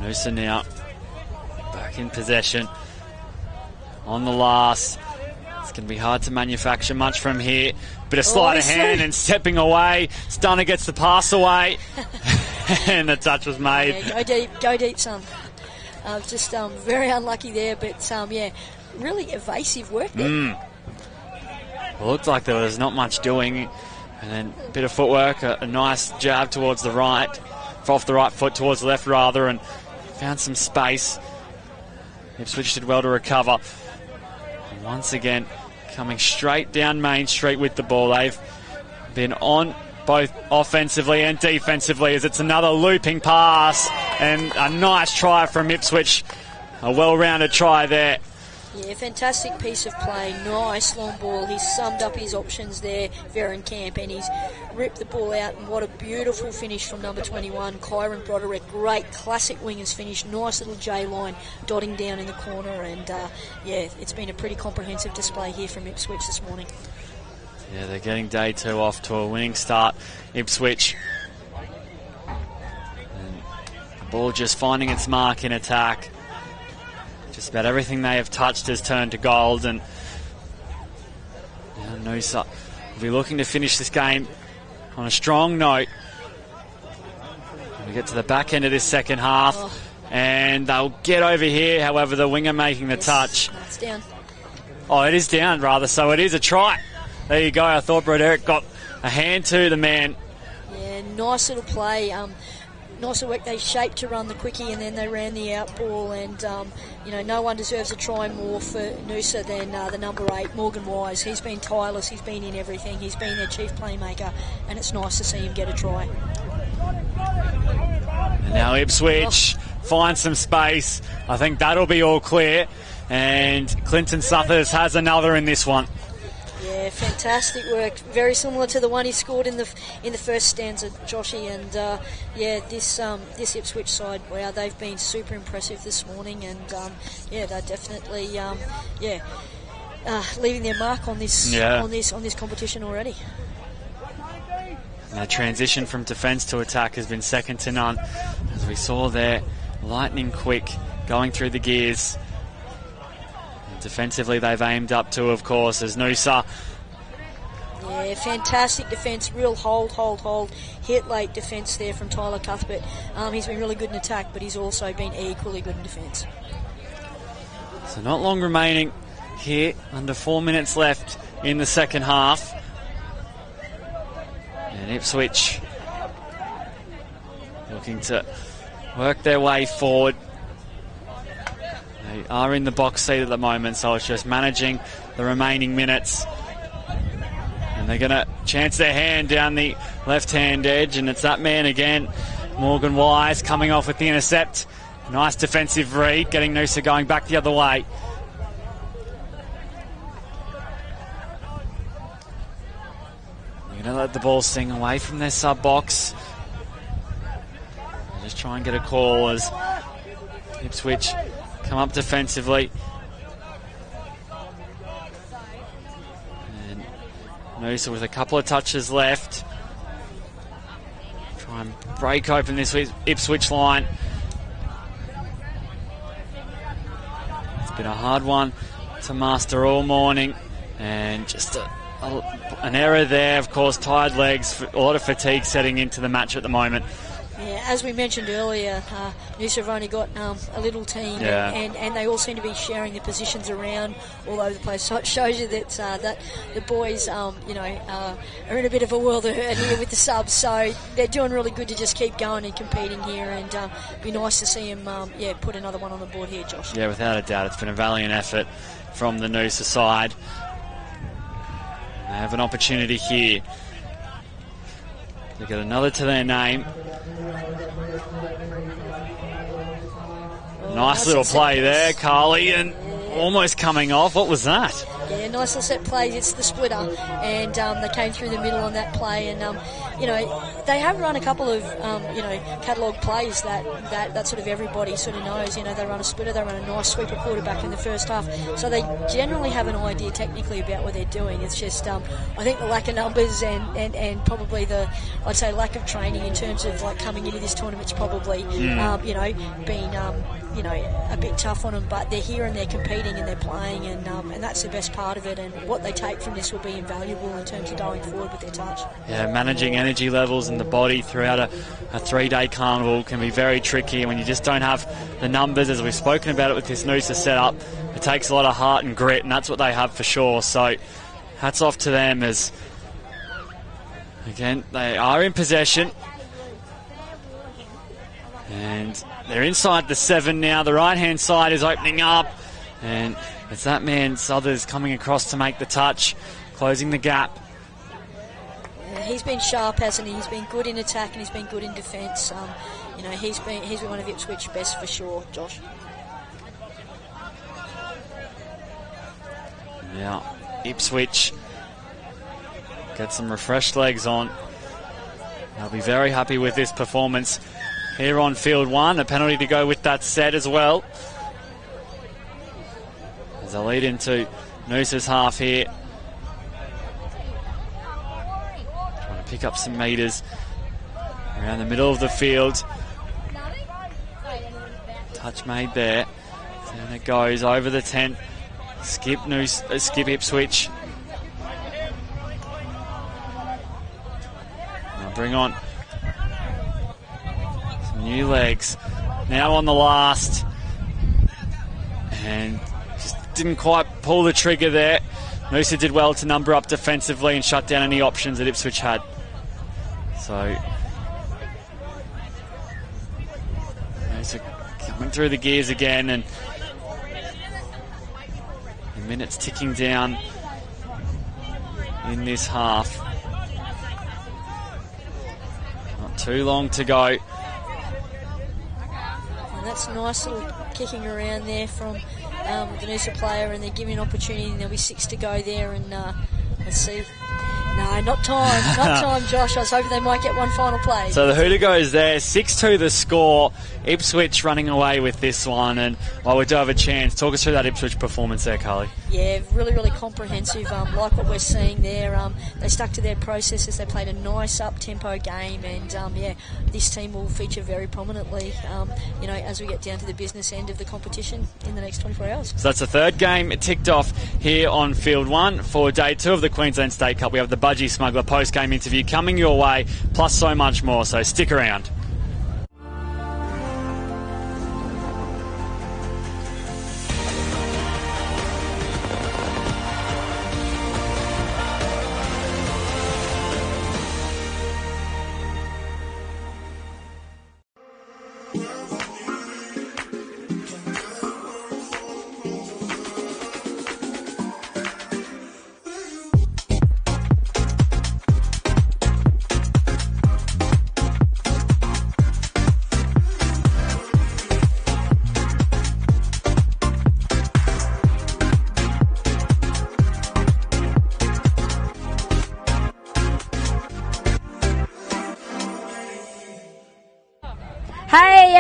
Noosa now back in possession on the last. It's going to be hard to manufacture much from here. Bit of sleight of hand and stepping away. Stunner gets the pass away. And the touch was made. Yeah, go deep, son. Just very unlucky there, but really evasive work there. It looked like there was not much doing, and then a bit of footwork, a nice jab towards the right, off the right foot towards the left rather, and found some space. Ipswich did well to recover. And once again, coming straight down Main Street with the ball. They've been on both offensively and defensively, as it's another looping pass and a nice try from Ipswich. A well-rounded try there. Yeah, fantastic piece of play. Nice long ball. He's summed up his options there, Verenkamp, and he's ripped the ball out. And what a beautiful finish from number 21, Kyron Broderick. Great classic wingers finish. Nice little J line dotting down in the corner. And yeah, it's been a pretty comprehensive display here from Ipswich this morning. Yeah, they're getting day 2 off to a winning start. Ipswich. And the ball just finding its mark in attack. Just about everything they have touched has turned to gold, and now Noosa will be looking to finish this game on a strong note. We get to the back end of this second half, and they'll get over here. However, the winger making the touch. It's down. Oh, it is down rather, so it is a try. There you go. I thought Broderick got a hand to the man. Yeah, nice little play. Nice work. They shaped to run the quickie, and then they ran the out ball, and you know, no one deserves a try more for Noosa than the number 8, Morgan Wise. He's been tireless, he's been in everything, he's been their chief playmaker, and it's nice to see him get a try. And now Ipswich finds some space. I think that'll be all clear, and Clinton Suthers has another in this one. Yeah, fantastic work. Very similar to the one he scored in the first stanza, Joshy. And yeah, this Ipswich side, wow, they've been super impressive this morning. And yeah, they're definitely leaving their mark on this competition already. And the transition from defence to attack has been second to none, as we saw there, lightning quick, going through the gears. Defensively, they've aimed up to, of course, as Noosa. Yeah, fantastic defence, real hold, hit late defence there from Tyler Cuthbert. He's been really good in attack, but he's also been equally good in defence. So not long remaining here, under 4 minutes left in the second half. And Ipswich looking to work their way forward. They are in the box seat at the moment, so it's just managing the remaining minutes. And they're going to chance their hand down the left-hand edge, and it's that man again, Morgan Wise, coming off with the intercept. Nice defensive read, getting Noosa going back the other way. They're going to let the ball sing away from their sub-box. They'll just try and get a call as Ipswich come up defensively. And Noosa with a couple of touches left. Try and break open this Ipswich line. It's been a hard one to master all morning. And just an error there, of course, tired legs, a lot of fatigue setting into the match at the moment. Yeah, as we mentioned earlier, Noosa have only got a little team, and they all seem to be sharing the positions around all over the place. So it shows you that that the boys, are in a bit of a world of hurt here with the subs. So they're doing really good to just keep going and competing here, and be nice to see them, put another one on the board here, Josh. Yeah, without a doubt, it's been a valiant effort from the Noosa side. They have an opportunity here. They get another to their name. Nice little play there, Carly, and almost coming off. What was that? Yeah, nice little set play. It's the splitter, and they came through the middle on that play. And they have run a couple of catalogue plays that sort of everybody sort of knows. They run a splitter, they run a nice sweeper quarterback in the first half. So they generally have an idea technically about what they're doing. It's just I think the lack of numbers and probably I'd say lack of training in terms of like coming into this tournament's probably been a bit tough on them, but they're here and they're competing and they're playing, and that's the best part of it, and what they take from this will be invaluable in terms of going forward with their touch. Yeah, managing energy levels in the body throughout a 3-day carnival can be very tricky when you just don't have the numbers, as we've spoken about it with this Noosa setup. it takes a lot of heart and grit, and that's what they have for sure. So hats off to them as, again, they are in possession. And they're inside the 7 now. The right-hand side is opening up. And it's that man, Southers, coming across to make the touch, closing the gap. Yeah, he's been sharp, hasn't he? He's been good in attack and he's been good in defence. He's been one of Ipswich's best for sure, Josh. Yeah, Ipswich get some refreshed legs on. They'll be very happy with this performance here on field 1. A penalty to go with that set as well. As they lead into Noosa's half here. Trying to pick up some metres around the middle of the field. Touch made there. And it goes over the 10. Skip Ipswich. Now bring on some new legs. Now on the last. And just didn't quite pull the trigger there. Noosa did well to number up defensively and shut down any options that Ipswich had. So Noosa coming through the gears again, and the minutes ticking down in this half. Not too long to go. And that's a nice little kicking around there from the Noosa player, and they're giving an opportunity, and there'll be 6 to go there, and let's see. No, not time, Josh. I was hoping they might get one final play. So the hooter goes there, 6-2 the score. Ipswich running away with this one, and while we do have a chance, talk us through that Ipswich performance there, Carly. Yeah, really, really comprehensive. Like what we're seeing there. They stuck to their processes. They played a nice up-tempo game, and this team will feature very prominently, as we get down to the business end of the competition in the next 24 hours. So that's the third game ticked off here on field 1 for day 2 of the Queensland State Cup. We have the Budgie Smuggler post-game interview coming your way, plus so much more, so stick around.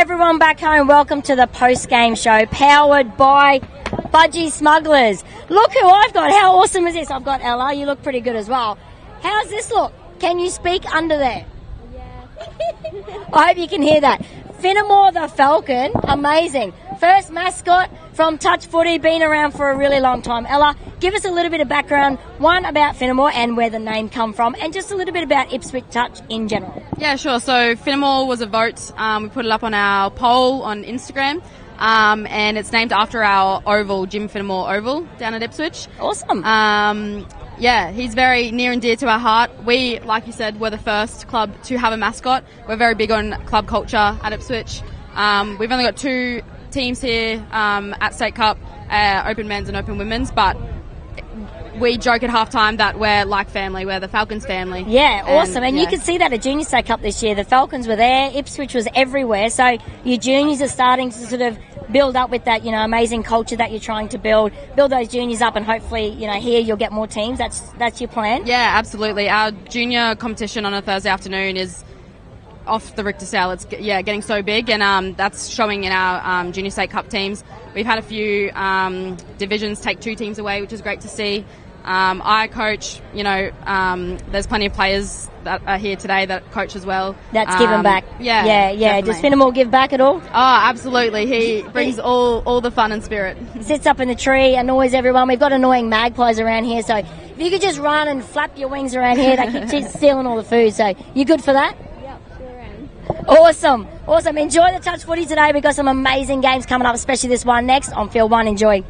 Everyone back home, welcome to the post-game show powered by Budgie Smugglers. Look who I've got. How awesome is this? I've got Ella. You look pretty good as well. How's this look? Can you speak under there? Yeah. I hope you can hear that. Finnemore the Falcon, amazing. First mascot from touch footy, been around for a really long time. Ella, give us a little bit of background, one about Finnemore and where the name come from, and just a little bit about Ipswich Touch in general. Yeah, sure. So Finnemore was a vote. We put it up on our poll on Instagram, and it's named after our oval, Jim Finnemore Oval, down at Ipswich. Awesome. Yeah, he's very near and dear to our heart. We, like you said, were the first club to have a mascot. We're very big on club culture at Ipswich. We've only got 2 teams here at State Cup, Open Men's and Open Women's, but we joke at halftime that we're like family. We're the Falcons family. Yeah, awesome. And you can see that at Junior State Cup this year. The Falcons were there. Ipswich was everywhere. So your juniors are starting to sort of build up with that, amazing culture that you're trying to build those juniors up, and hopefully, here you'll get more teams. That's your plan. Yeah, absolutely. Our junior competition on a Thursday afternoon is off the Richter scale. It's getting so big, and that's showing in our Junior State Cup teams. We've had a few divisions take 2 teams away, which is great to see. I coach, there's plenty of players that are here today that coach as well. That's giving back. Yeah. Definitely. Does Finnemore give back at all? Oh, absolutely. He brings all the fun and spirit. Sits up in the tree, annoys everyone. We've got annoying magpies around here, so if you could just run and flap your wings around here, they keep stealing all the food. So you good for that? Yep, sure am. Awesome. Enjoy the touch footy today. We've got some amazing games coming up, especially this one next on Field 1. Enjoy.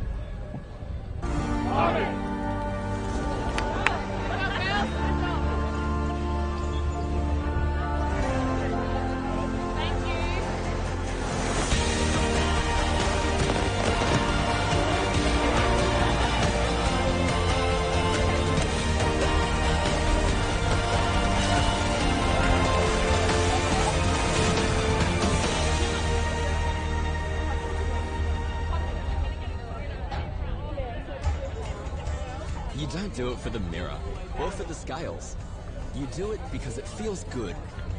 do it for the mirror or for the scales. You do it because it feels good.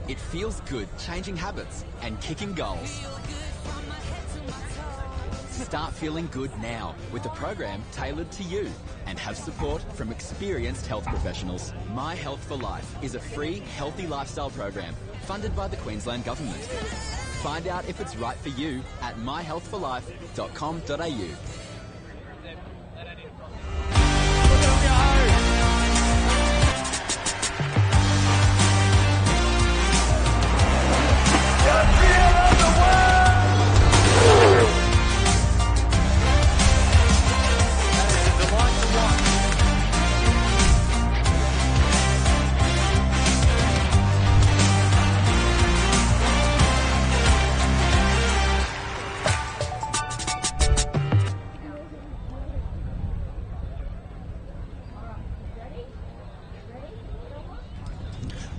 It feels good changing habits and kicking goals. Start feeling good now with a program tailored to you and have support from experienced health professionals. My Health for Life is a free, healthy lifestyle program funded by the Queensland Government. Find out if it's right for you at myhealthforlife.com.au.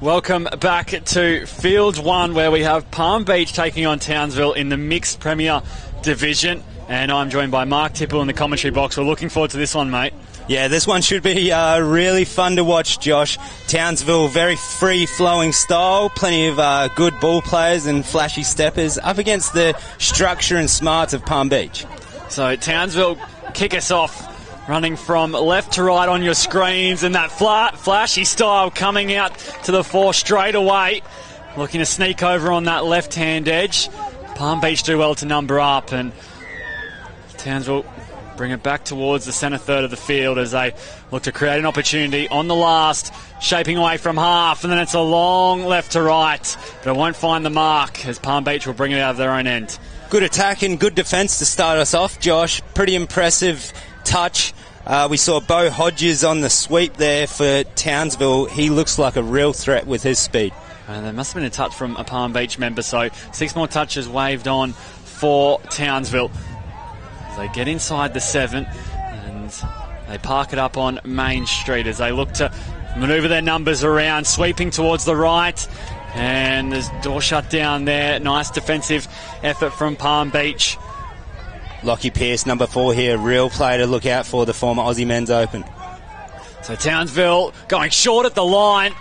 Welcome back to Field 1, where we have Palm Beach taking on Townsville in the Mixed Premier Division. And I'm joined by Mark Tipple in the commentary box. We're looking forward to this one, mate. Yeah, this one should be really fun to watch, Josh. Townsville, very free-flowing style, plenty of good ball players and flashy steppers, up against the structure and smarts of Palm Beach. So Townsville kick us off, running from left to right on your screens, and that flashy style coming out to the fore straight away, looking to sneak over on that left-hand edge. Palm Beach do well to number up, and Townsville bring it back towards the centre third of the field as they look to create an opportunity on the last, shaping away from half, and then it's a long left to right, but it won't find the mark as Palm Beach will bring it out of their own end. Good attack and good defence to start us off, Josh. Pretty impressive touch. We saw Beau Hodges on the sweep there for Townsville. He looks like a real threat with his speed. And there must have been a touch from a Palm Beach member, so 6 more touches waved on for Townsville. As they get inside the 7 and they park it up on Main Street as they look to manoeuvre their numbers around, sweeping towards the right. And there's door shut down there. Nice defensive effort from Palm Beach. Lockie Pearce, number 4 here, real player to look out for, the former Aussie Men's Open. So Townsville going short at the line,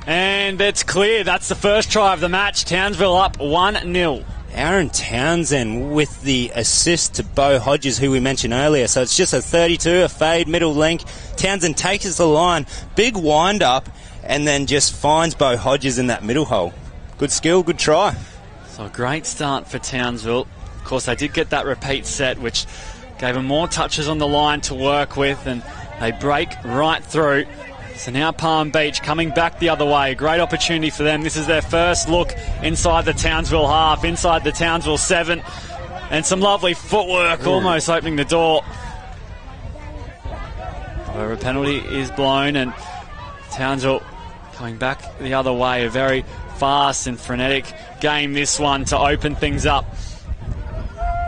and it's clear. That's the first try of the match. Townsville up 1-0. Aaron Townsend with the assist to Beau Hodges, who we mentioned earlier. So it's just a 32, a fade, middle link. Townsend takes the line, big wind up, and then just finds Beau Hodges in that middle hole. Good skill, good try. So a great start for Townsville. Of course, they did get that repeat set, which gave them more touches on the line to work with, and they break right through. So now Palm Beach coming back the other way. Great opportunity for them. This is their first look inside the Townsville half, inside the Townsville 7, and some lovely footwork almost opening the door. However, a penalty is blown, and Townsville coming back the other way. A very fast and frenetic game, this one, to open things up.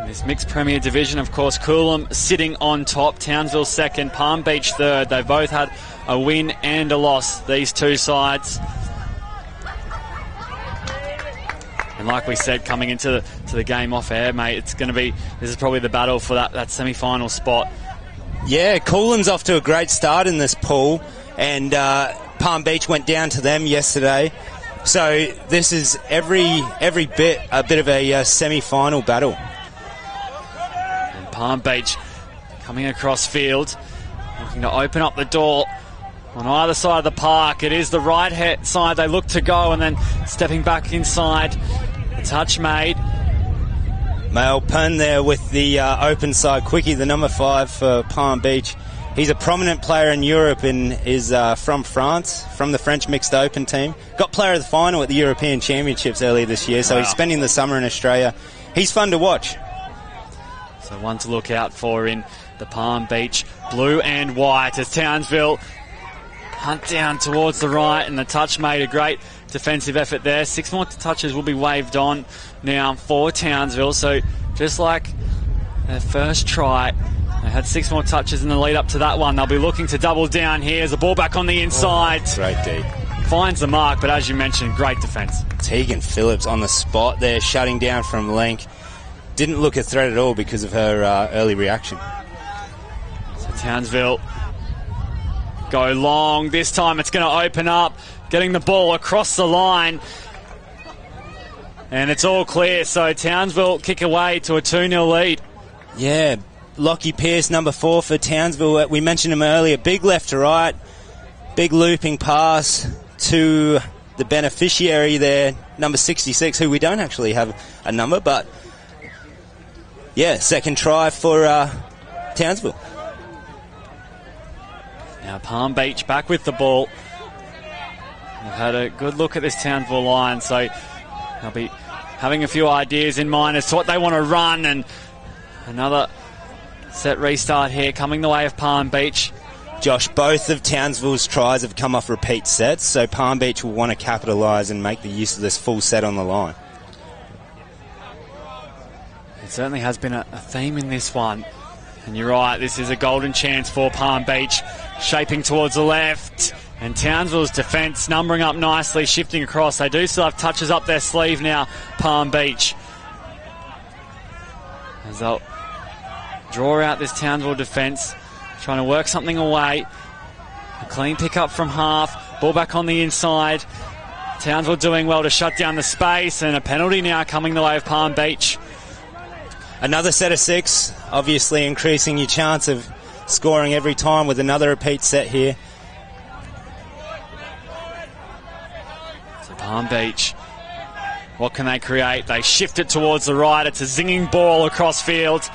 This mixed Premier Division, of course, Coolum sitting on top, Townsville second, Palm Beach third. They've both had a win and a loss, these two sides. And like we said, coming into the game off air, mate, this is probably the battle for that semi-final spot. Yeah, Coolum's off to a great start in this pool, and Palm Beach went down to them yesterday. So this is every bit a bit of a semi-final battle. Palm Beach coming across field, looking to open up the door on either side of the park. It is the right side they look to go, and then stepping back inside, a touch made. Mail Pun there with the open side quickie, the number 5 for Palm Beach. He's a prominent player in Europe and is from France, from the French Mixed Open team. Got player of the final at the European Championships earlier this year, so he's spending the summer in Australia. He's fun to watch. So one to look out for in the Palm Beach blue and white as Townsville hunt down towards the right, and the touch made. A great defensive effort there. 6 more touches will be waved on now for Townsville. So just like their first try, they had 6 more touches in the lead up to that one. They'll be looking to double down here as the ball back on the inside. Great deep. Finds the mark, but as you mentioned, great defence. Tegan Phillips on the spot there, shutting down from Link. Didn't look a threat at all because of her early reaction. So Townsville go long. This time it's going to open up, getting the ball across the line. And it's all clear, so Townsville kick away to a 2-0 lead. Yeah, Lockie Pearce, number 4 for Townsville. We mentioned him earlier. Big left to right, big looping pass to the beneficiary there, number 66, who we don't actually have a number, but yeah, second try for Townsville. Now Palm Beach back with the ball. They've had a good look at this Townsville line, so they'll be having a few ideas in mind as to what they want to run, and another set restart here coming the way of Palm Beach. Josh, both of Townsville's tries have come off repeat sets, so Palm Beach will want to capitalise and make the use of this full set on the line. It certainly has been a theme in this one. And you're right, this is a golden chance for Palm Beach, shaping towards the left. And Townsville's defence numbering up nicely, shifting across. They do still have touches up their sleeve now, Palm Beach. As they'll draw out this Townsville defence, trying to work something away. A clean pick up from half, ball back on the inside. Townsville doing well to shut down the space, and a penalty now coming the way of Palm Beach. Another set of 6, obviously increasing your chance of scoring every time with another repeat set here. So Palm Beach, what can they create? They shift it towards the right. It's a zinging ball across field.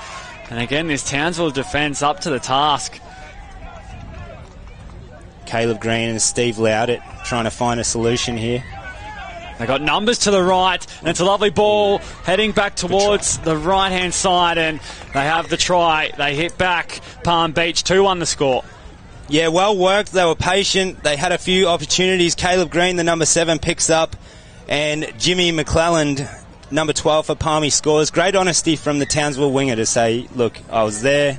And again, this Townsville defence up to the task. Caleb Green and Steve Loudit trying to find a solution here. They got numbers to the right, and it's a lovely ball heading back towards the right-hand side, and they have the try. They hit back. Palm Beach 2-1 the score. Yeah, well worked. They were patient. They had a few opportunities. Caleb Green, the number 7, picks up, and Jimmy McClelland, number 12 for Palmy, scores. Great honesty from the Townsville winger to say, look, I was there,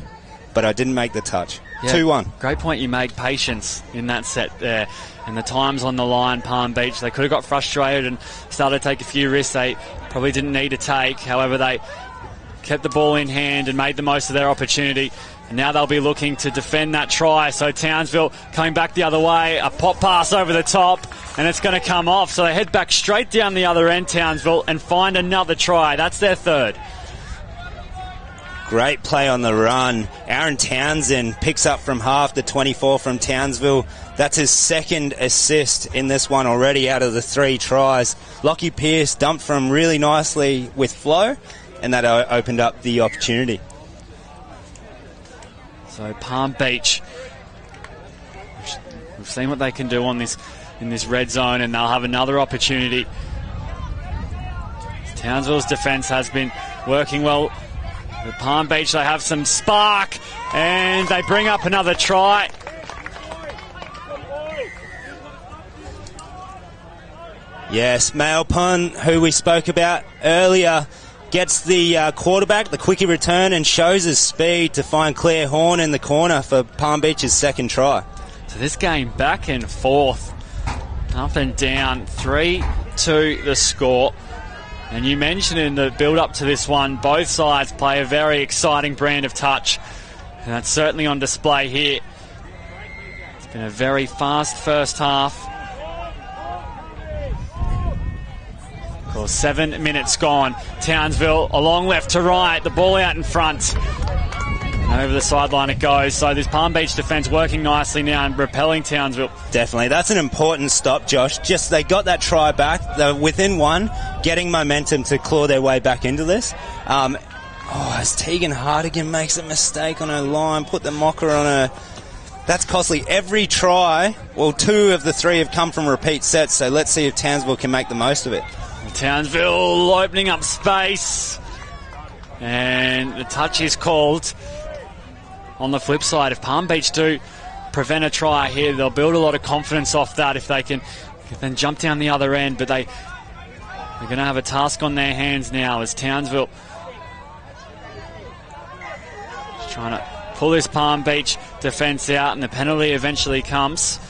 but I didn't make the touch. Yeah, 2-1. Great point you made, patience in that set there. And the times on the line, Palm Beach, they could have got frustrated and started to take a few risks they probably didn't need to take. However, they kept the ball in hand and made the most of their opportunity. And now they'll be looking to defend that try. So Townsville coming back the other way, a pop pass over the top, and it's going to come off. So they head back straight down the other end, Townsville, and find another try. That's their third. Great play on the run. Aaron Townsend picks up from half, the 24 from Townsville. That's his second assist in this one already out of the 3 tries. Lockie Pearce dumped from really nicely with flow, and that opened up the opportunity. So Palm Beach, we've seen what they can do on this in this red zone, and they'll have another opportunity. Townsville's defence has been working well. With Palm Beach, they have some spark, and they bring up another try. Yes, Mail Pun, who we spoke about earlier, gets the quarterback, the quickie return, and shows his speed to find Claire Horn in the corner for Palm Beach's second try. So this game back and forth, up and down, 3-2 the score. And you mentioned in the build-up to this one, both sides play a very exciting brand of touch. And that's certainly on display here. It's been a very fast first half. Of course, 7 minutes gone. Townsville along left to right. The ball out in front. And over the sideline it goes. So this Palm Beach defence working nicely now and repelling Townsville. Definitely. That's an important stop, Josh. Just they got that try back. They're within one, getting momentum to claw their way back into this. As Tegan Hardigan makes a mistake on her line, put the mocker on her. That's costly. Every try, well, 2 of the 3 have come from repeat sets, so let's see if Townsville can make the most of it. Townsville opening up space. And the touch is called. On the flip side, if Palm Beach do prevent a try here, they'll build a lot of confidence off that if they can then jump down the other end. But they're going to have a task on their hands now as Townsville is trying to pull this Palm Beach defence out, and the penalty eventually comes.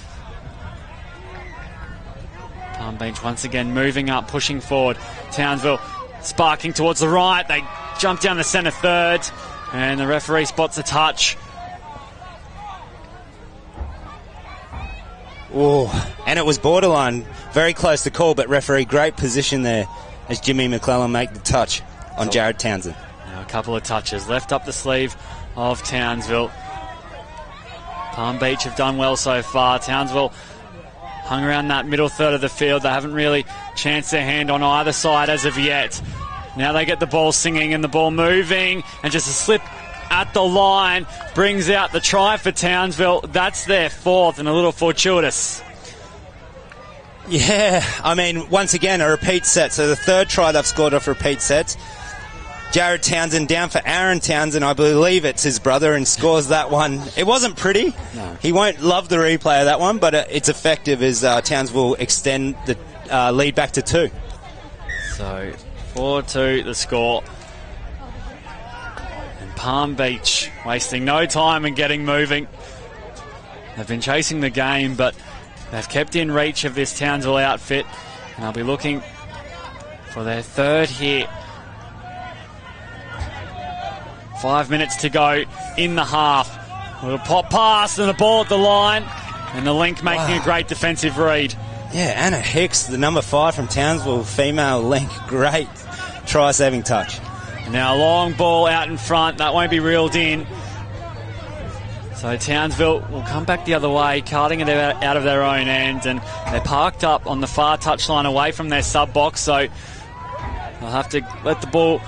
Palm Beach once again moving up, pushing forward. Townsville sparking towards the right. They jump down the centre third, and the referee spots a touch. Oh, and it was borderline, very close to call, but referee, great position there as Jimmy McClellan make the touch on Jared Townsend. Now a couple of touches left up the sleeve of Townsville. Palm Beach have done well so far. Townsville hung around that middle third of the field. They haven't really chanced their hand on either side as of yet. Now they get the ball singing and the ball moving, and just a slip at the line brings out the try for Townsville. That's their fourth, and a little fortuitous. Yeah, I mean, once again, a repeat set. So the third try they've scored off repeat sets. Jared Townsend down for Aaron Townsend, I believe it's his brother, and scores that one. It wasn't pretty. No. He won't love the replay of that one, but it's effective as Townsville extend the lead back to 2. So 4-2 the score. And Palm Beach wasting no time and getting moving. They've been chasing the game, but they've kept in reach of this Townsville outfit, and they'll be looking for their third here. 5 minutes to go in the half. A little pop pass and the ball at the line, and the Link making a great defensive read. Yeah, Anna Hicks, the number 5 from Townsville, female Link, great try-saving touch. Now a long ball out in front, that won't be reeled in. So Townsville will come back the other way, carting it out of their own end, and they're parked up on the far touchline away from their sub-box, so they'll have to let the ball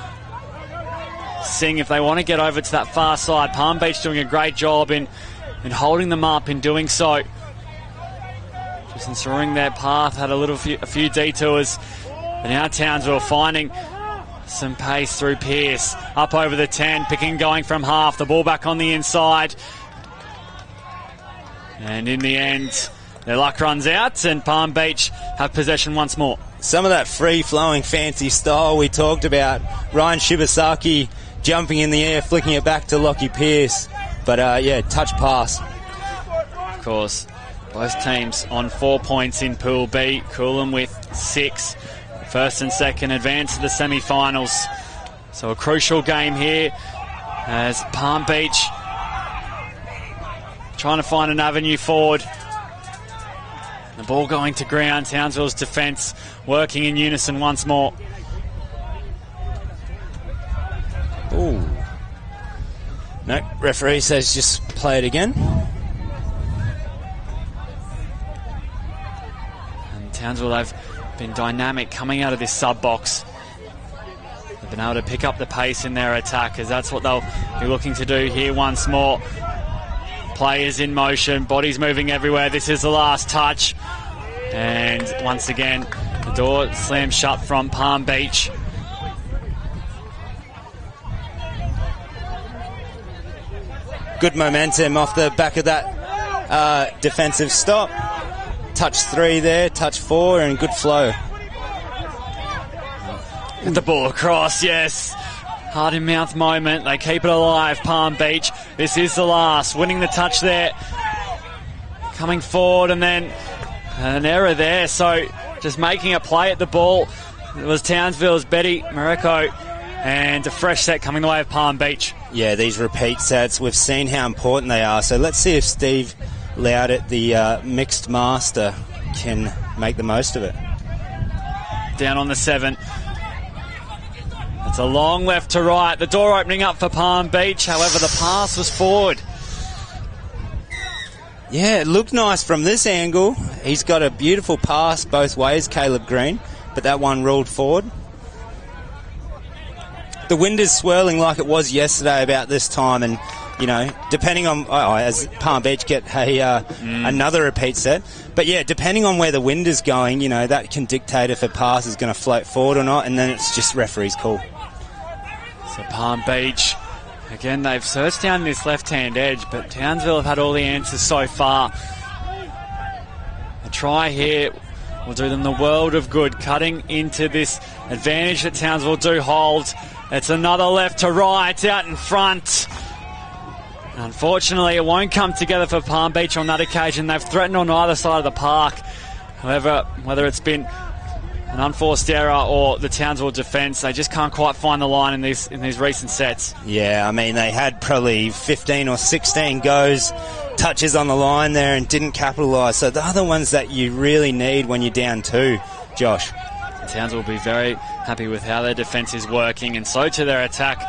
sing if they want to get over to that far side. Palm Beach doing a great job in holding them up in doing so. Just ensuring their path had a few detours. But now Townsville finding some pace through Pearce. Up over the 10, picking going from half. The ball back on the inside. And in the end, their luck runs out and Palm Beach have possession once more. Some of that free-flowing fancy style we talked about. Ryan Shibasaki jumping in the air, flicking it back to Lockie Pearce. But, touch pass. Of course, both teams on 4 points in Pool B. Coolum with 6. First and second advance to the semi-finals. So a crucial game here as Palm Beach trying to find an avenue forward. The ball going to ground. Townsville's defence working in unison once more. Ooh. No, referee says just play it again. And Townsville, they've been dynamic coming out of this sub-box. They've been able to pick up the pace in their attack, as that's what they'll be looking to do here once more. Players in motion, bodies moving everywhere. This is the last touch. And once again, the door slams shut from Palm Beach. Good momentum off the back of that defensive stop. Touch 3 there, touch 4, and good flow. The ball across, yes. Heart in mouth moment. They keep it alive, Palm Beach. This is the last. Winning the touch there. Coming forward, and then an error there. So just making a play at the ball. It was Townsville's Betty Mareko, and a fresh set coming the way of Palm Beach. Yeah, these repeat sets, we've seen how important they are. So let's see if Steve Loudett, the mixed master, can make the most of it. Down on the 7. It's a long left to right. The door opening up for Palm Beach. However, the pass was forward. Yeah, it looked nice from this angle. He's got a beautiful pass both ways, Caleb Green, but that one ruled forward. The wind is swirling like it was yesterday about this time, and depending on as Palm Beach get another repeat set, but yeah, depending on where the wind is going, that can dictate if a pass is going to float forward or not, and then it's just referee's call. So Palm Beach, again, they've searched down this left-hand edge, but Townsville have had all the answers so far. A try here will do them the world of good, cutting into this advantage that Townsville do hold. It's another left to right, out in front. Unfortunately, it won't come together for Palm Beach on that occasion. They've threatened on either side of the park. However, whether it's been an unforced error or the Townsville defence, they just can't quite find the line in these recent sets. Yeah, I mean, they had probably 15 or 16 goes touches on the line there and didn't capitalise. So the other ones that you really need when you're down 2, Josh. Townsville will be very happy with how their defence is working, and so to their attack.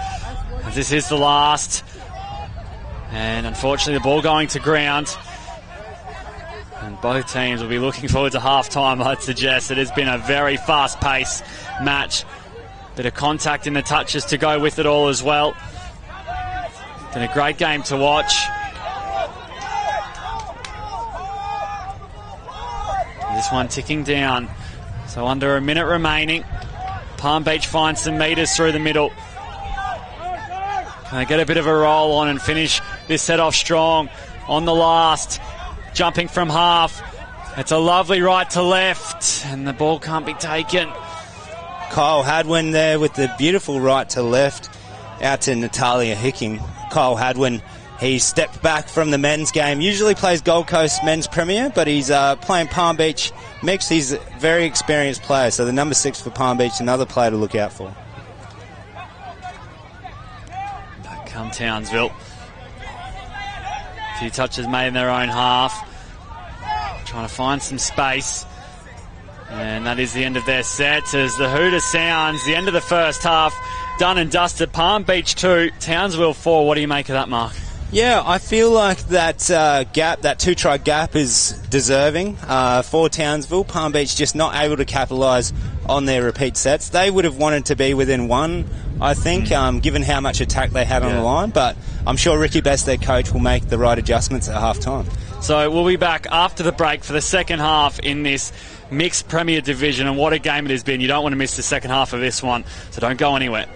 This is the last. And unfortunately the ball going to ground. And both teams will be looking forward to half-time, I'd suggest. It has been a very fast-paced match. Bit of contact in the touches to go with it all as well. Been a great game to watch. This one ticking down. So under a minute remaining. Palm Beach finds some metres through the middle. Can they get a bit of a roll on and finish this set off strong on the last? Jumping from half. It's a lovely right to left, and the ball can't be taken. Kyle Hadwin there with the beautiful right to left out to Natalia Hicking. Kyle Hadwin, he stepped back from the men's game. Usually plays Gold Coast men's premier, but he's playing Palm Beach mixed. He's a very experienced player, so the number 6 for Palm Beach, another player to look out for. Back come Townsville. A few touches made in their own half. Trying to find some space. And that is the end of their set as the hooter sounds. The end of the first half. Done and dusted. Palm Beach 2, Townsville 4. What do you make of that, Mark? Yeah, I feel like that gap, that 2-try gap is deserving for Townsville. Palm Beach just not able to capitalise on their repeat sets. They would have wanted to be within 1, I think, given how much attack they had on the line. But I'm sure Ricky Best, their coach, will make the right adjustments at half-time. So we'll be back after the break for the second half in this mixed Premier Division, and what a game it has been. You don't want to miss the second half of this one, so don't go anywhere.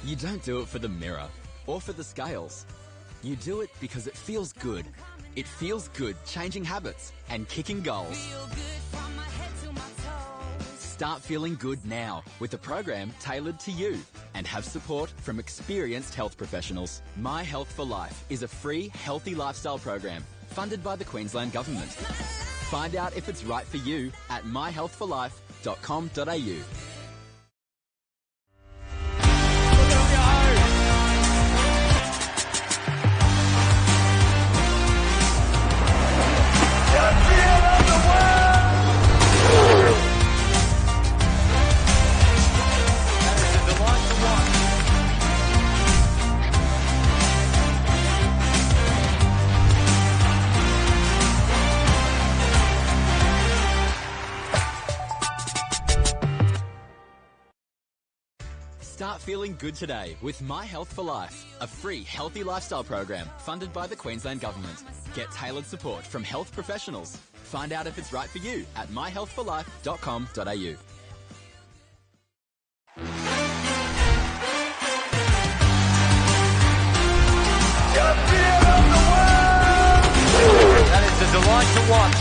You don't do it for the mirror or for the scales. You do it because it feels good. It feels good changing habits and kicking goals. Start feeling good now with a program tailored to you and have support from experienced health professionals. My Health for Life is a free healthy lifestyle program funded by the Queensland Government. Find out if it's right for you at myhealthforlife.com.au. Start feeling good today with My Health for Life, a free healthy lifestyle program funded by the Queensland Government. Get tailored support from health professionals. Find out if it's right for you at myhealthforlife.com.au. That is a delight to watch.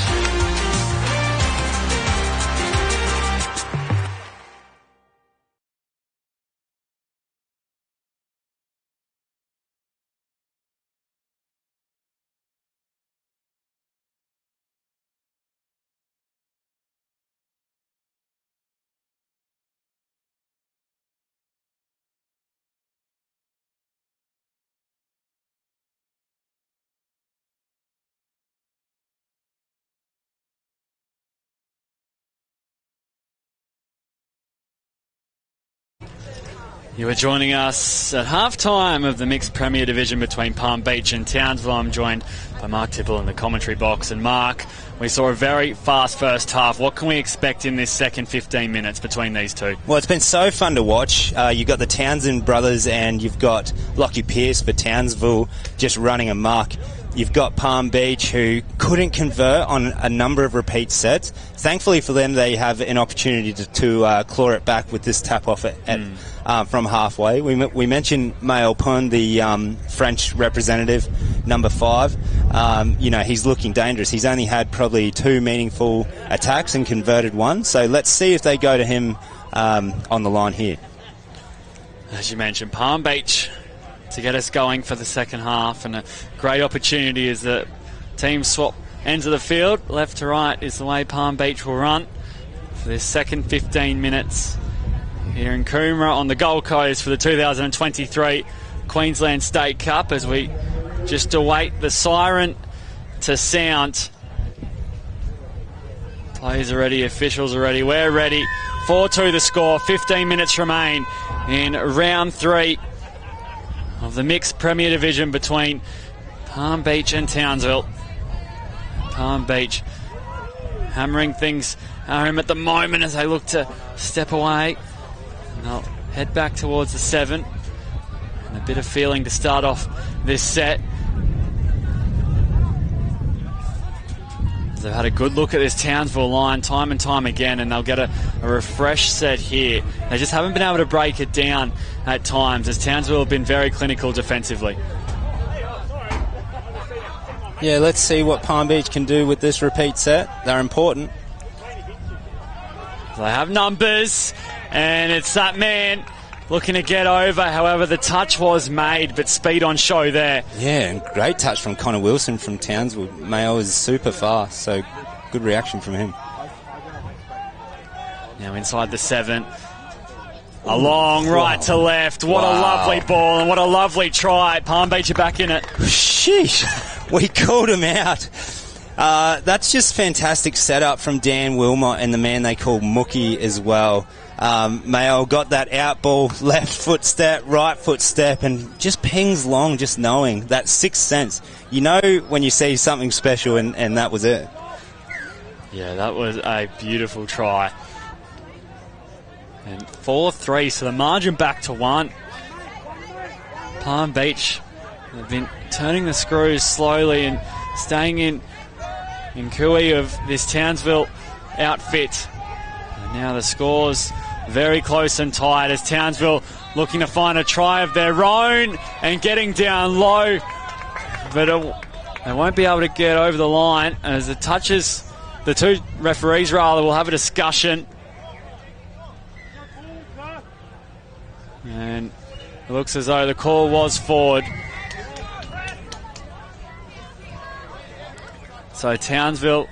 You are joining us at half-time of the mixed Premier Division between Palm Beach and Townsville. I'm joined by Mark Tipple in the commentary box. And Mark, we saw a very fast first half. What can we expect in this second 15 minutes between these two? Well, it's been so fun to watch. You've got the Townsend brothers and you've got Lockie Pearce for Townsville just running amok. You've got Palm Beach, who couldn't convert on a number of repeat sets. Thankfully for them, they have an opportunity to claw it back with this tap-off from halfway. We mentioned Maël Pun, the French representative, number 5. He's looking dangerous. He's only had probably 2 meaningful attacks and converted 1. So let's see if they go to him on the line here. As you mentioned, Palm Beach to get us going for the second half, and a great opportunity as the team swap ends of the field. Left to right is the way Palm Beach will run for this second 15 minutes here in Coomera on the Gold Coast for the 2023 Queensland State Cup, as we just await the siren to sound. Players are ready, officials are ready, we're ready. 4-2 the score, 15 minutes remain in round 3 of the mixed Premier Division between Palm Beach and Townsville. Palm Beach hammering things home at the moment as they look to step away. And they'll head back towards the 7. And a bit of feeling to start off this set. They've had a good look at this Townsville line time and time again, and they'll get a refresh set here. They just haven't been able to break it down at times, as Townsville have been very clinical defensively. Yeah, let's see what Palm Beach can do with this repeat set. They're important. They have numbers, and it's that man looking to get over. However, the touch was made, but speed on show there. Yeah, and great touch from Connor Wilson from Townsville. Mayo is super fast, so good reaction from him. Now inside the 7. A long right to left. What a lovely ball and what a lovely try. Palm Beach are back in it. Sheesh, we called him out. That's just fantastic setup from Dan Wilmot and the man they call Mookie as well. Mayo got that out ball, left foot step, right foot step, and just pings long, just knowing that sixth sense. You know when you see something special, and that was it. Yeah, that was a beautiful try. And 4-3, so the margin back to 1. Palm Beach have been turning the screws slowly and staying in cooey of this Townsville outfit. And now the score's very close and tight as Townsville looking to find a try of their own and getting down low. But they won't be able to get over the line as the touches, the two referees rather, will have a discussion. And it looks as though the call was forward. So Townsville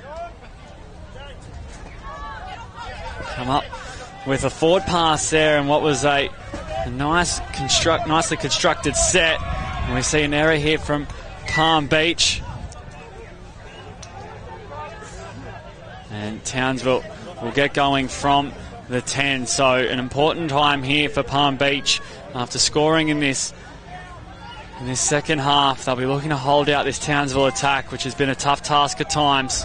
come up with a forward pass there, and what was a nicely constructed set. And we see an error here from Palm Beach. And Townsville will get going from the 10. So an important time here for Palm Beach after scoring in this second half. They'll be looking to hold out this Townsville attack, which has been a tough task at times.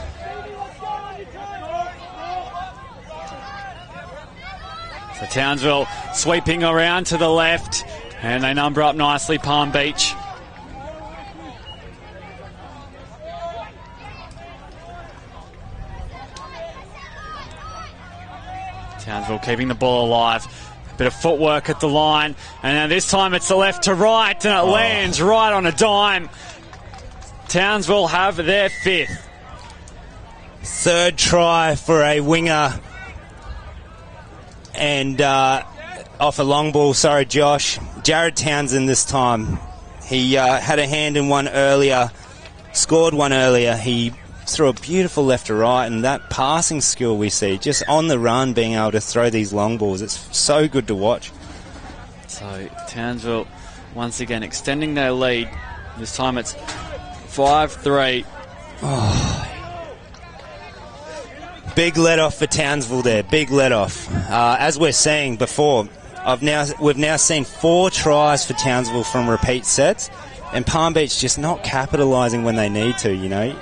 So Townsville sweeping around to the left, and they number up nicely Palm Beach. Townsville keeping the ball alive. A bit of footwork at the line, and now this time it's the left to right, and it lands right on a dime. Townsville have their 5th. Third try for a winger, and off a long ball, sorry Josh. Jared Townsend this time. He had a hand in one earlier, scored one earlier. He threw a beautiful left to right, and that passing skill we see, just on the run, being able to throw these long balls, it's so good to watch. So Townsville once again extending their lead. This time it's 5-3. Big let off for Townsville there, big let off. As we're saying before, we've now seen 4 tries for Townsville from repeat sets, and Palm Beach just not capitalising when they need to, you know.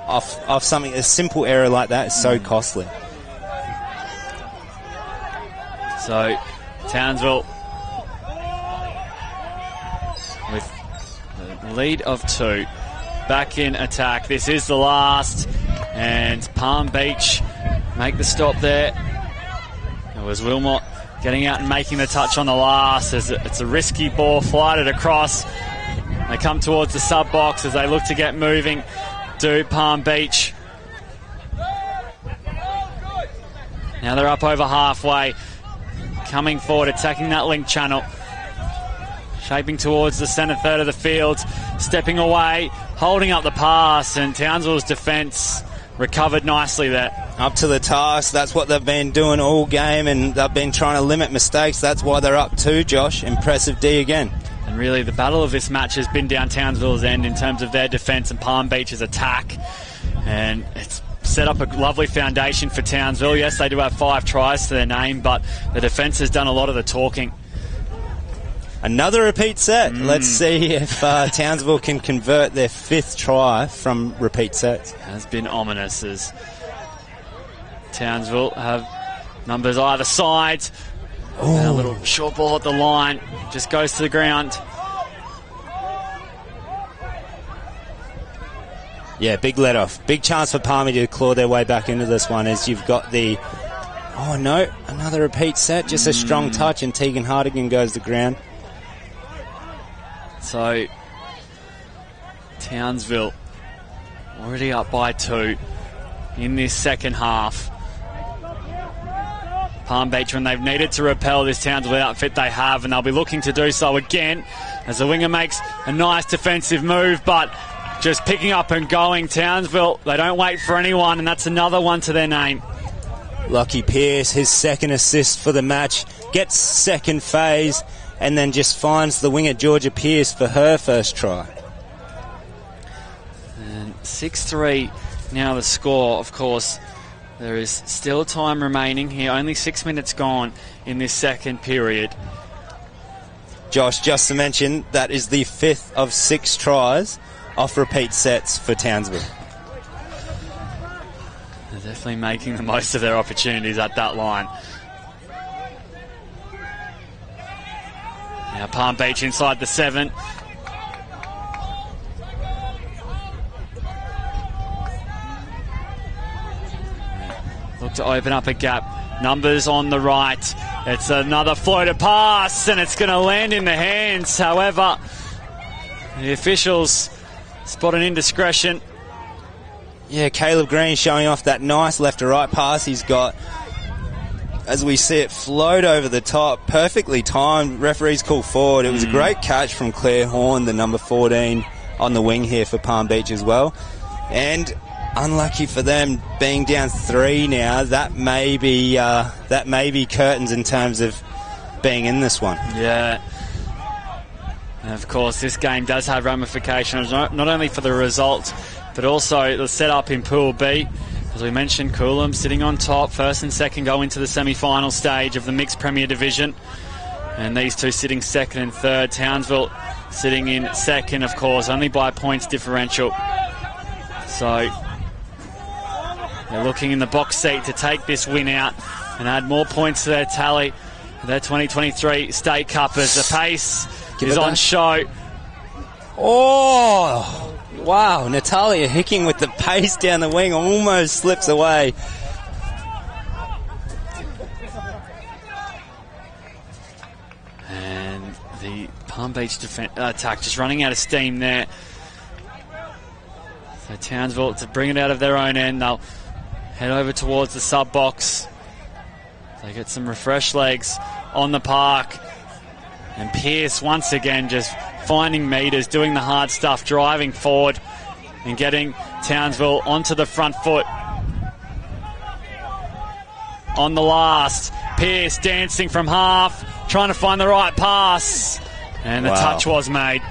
Off something, a simple error like that is so costly. So, Townsville with the lead of 2. Back in attack. This is the last. And Palm Beach make the stop there. It was Wilmot getting out and making the touch on the last. It's a risky ball, flighted across. They come towards the sub box as they look to get moving. Do Palm Beach. Now they're up over halfway. Coming forward, attacking that link channel. Shaping towards the centre third of the field. Stepping away, holding up the pass, and Townsville's defence recovered nicely there. Up to the task. That's what they've been doing all game, and they've been trying to limit mistakes. That's why they're up 2, Josh. Impressive D again. And really, the battle of this match has been down Townsville's end in terms of their defence and Palm Beach's attack. And it's set up a lovely foundation for Townsville. Yes, they do have 5 tries to their name, but the defence has done a lot of the talking. Another repeat set. Let's see if Townsville can convert their 5th try from repeat sets. It has been ominous as Townsville have numbers either side. And a little short ball at the line. Just goes to the ground. Yeah, big let off. Big chance for Palmy to claw their way back into this one as you've got the... Oh, no. Another repeat set. Just a strong touch and Tegan Hardigan goes to ground. So, Townsville already up by 2 in this second half. Palm Beach, when they've needed to repel this Townsville outfit, they have, and they'll be looking to do so again as the winger makes a nice defensive move, but just picking up and going. Townsville, they don't wait for anyone, and that's another one to their name. Lucky Pearce, his 2nd assist for the match, gets 2nd phase, and then just finds the winger Georgia Pearce for her 1st try. And 6-3 now the score. Of course, there is still time remaining here. Only 6 minutes gone in this second period. Josh, just to mention, that is the 5th of 6 tries off repeat sets for Townsville. They're definitely making the most of their opportunities at that line. Now Palm Beach inside the 7. Look to open up a gap. Numbers on the right. It's another floater pass, and it's going to land in the hands. However, the officials spot an indiscretion. Yeah, Caleb Green showing off that nice left to right pass he's got. As we see it float over the top, perfectly timed. Referees call forward. It was a great catch from Claire Horn, the number 14 on the wing here for Palm Beach as well. And unlucky for them, being down 3 now. That may be curtains in terms of being in this one. Yeah. And of course, this game does have ramifications, not only for the result, but also the setup in Pool B. As we mentioned, Coolum sitting on top. 1st and 2nd go into the semi-final stage of the Mixed Premier Division. And these two sitting 2nd and 3rd. Townsville sitting in 2nd, of course, only by points differential. So they're looking in the box seat to take this win out and add more points to their tally. Their 2023 State Cup as the pace is on show. Oh! Wow, Natalia Hicking with the pace down the wing, almost slips away. And the Palm Beach attack just running out of steam there. So Townsville, to bring it out of their own end, they'll head over towards the sub box. They get some refreshed legs on the park. And Pearce once again just finding meters, doing the hard stuff, driving forward and getting Townsville onto the front foot. On the last, Pearce dancing from half, trying to find the right pass. And the touch was made.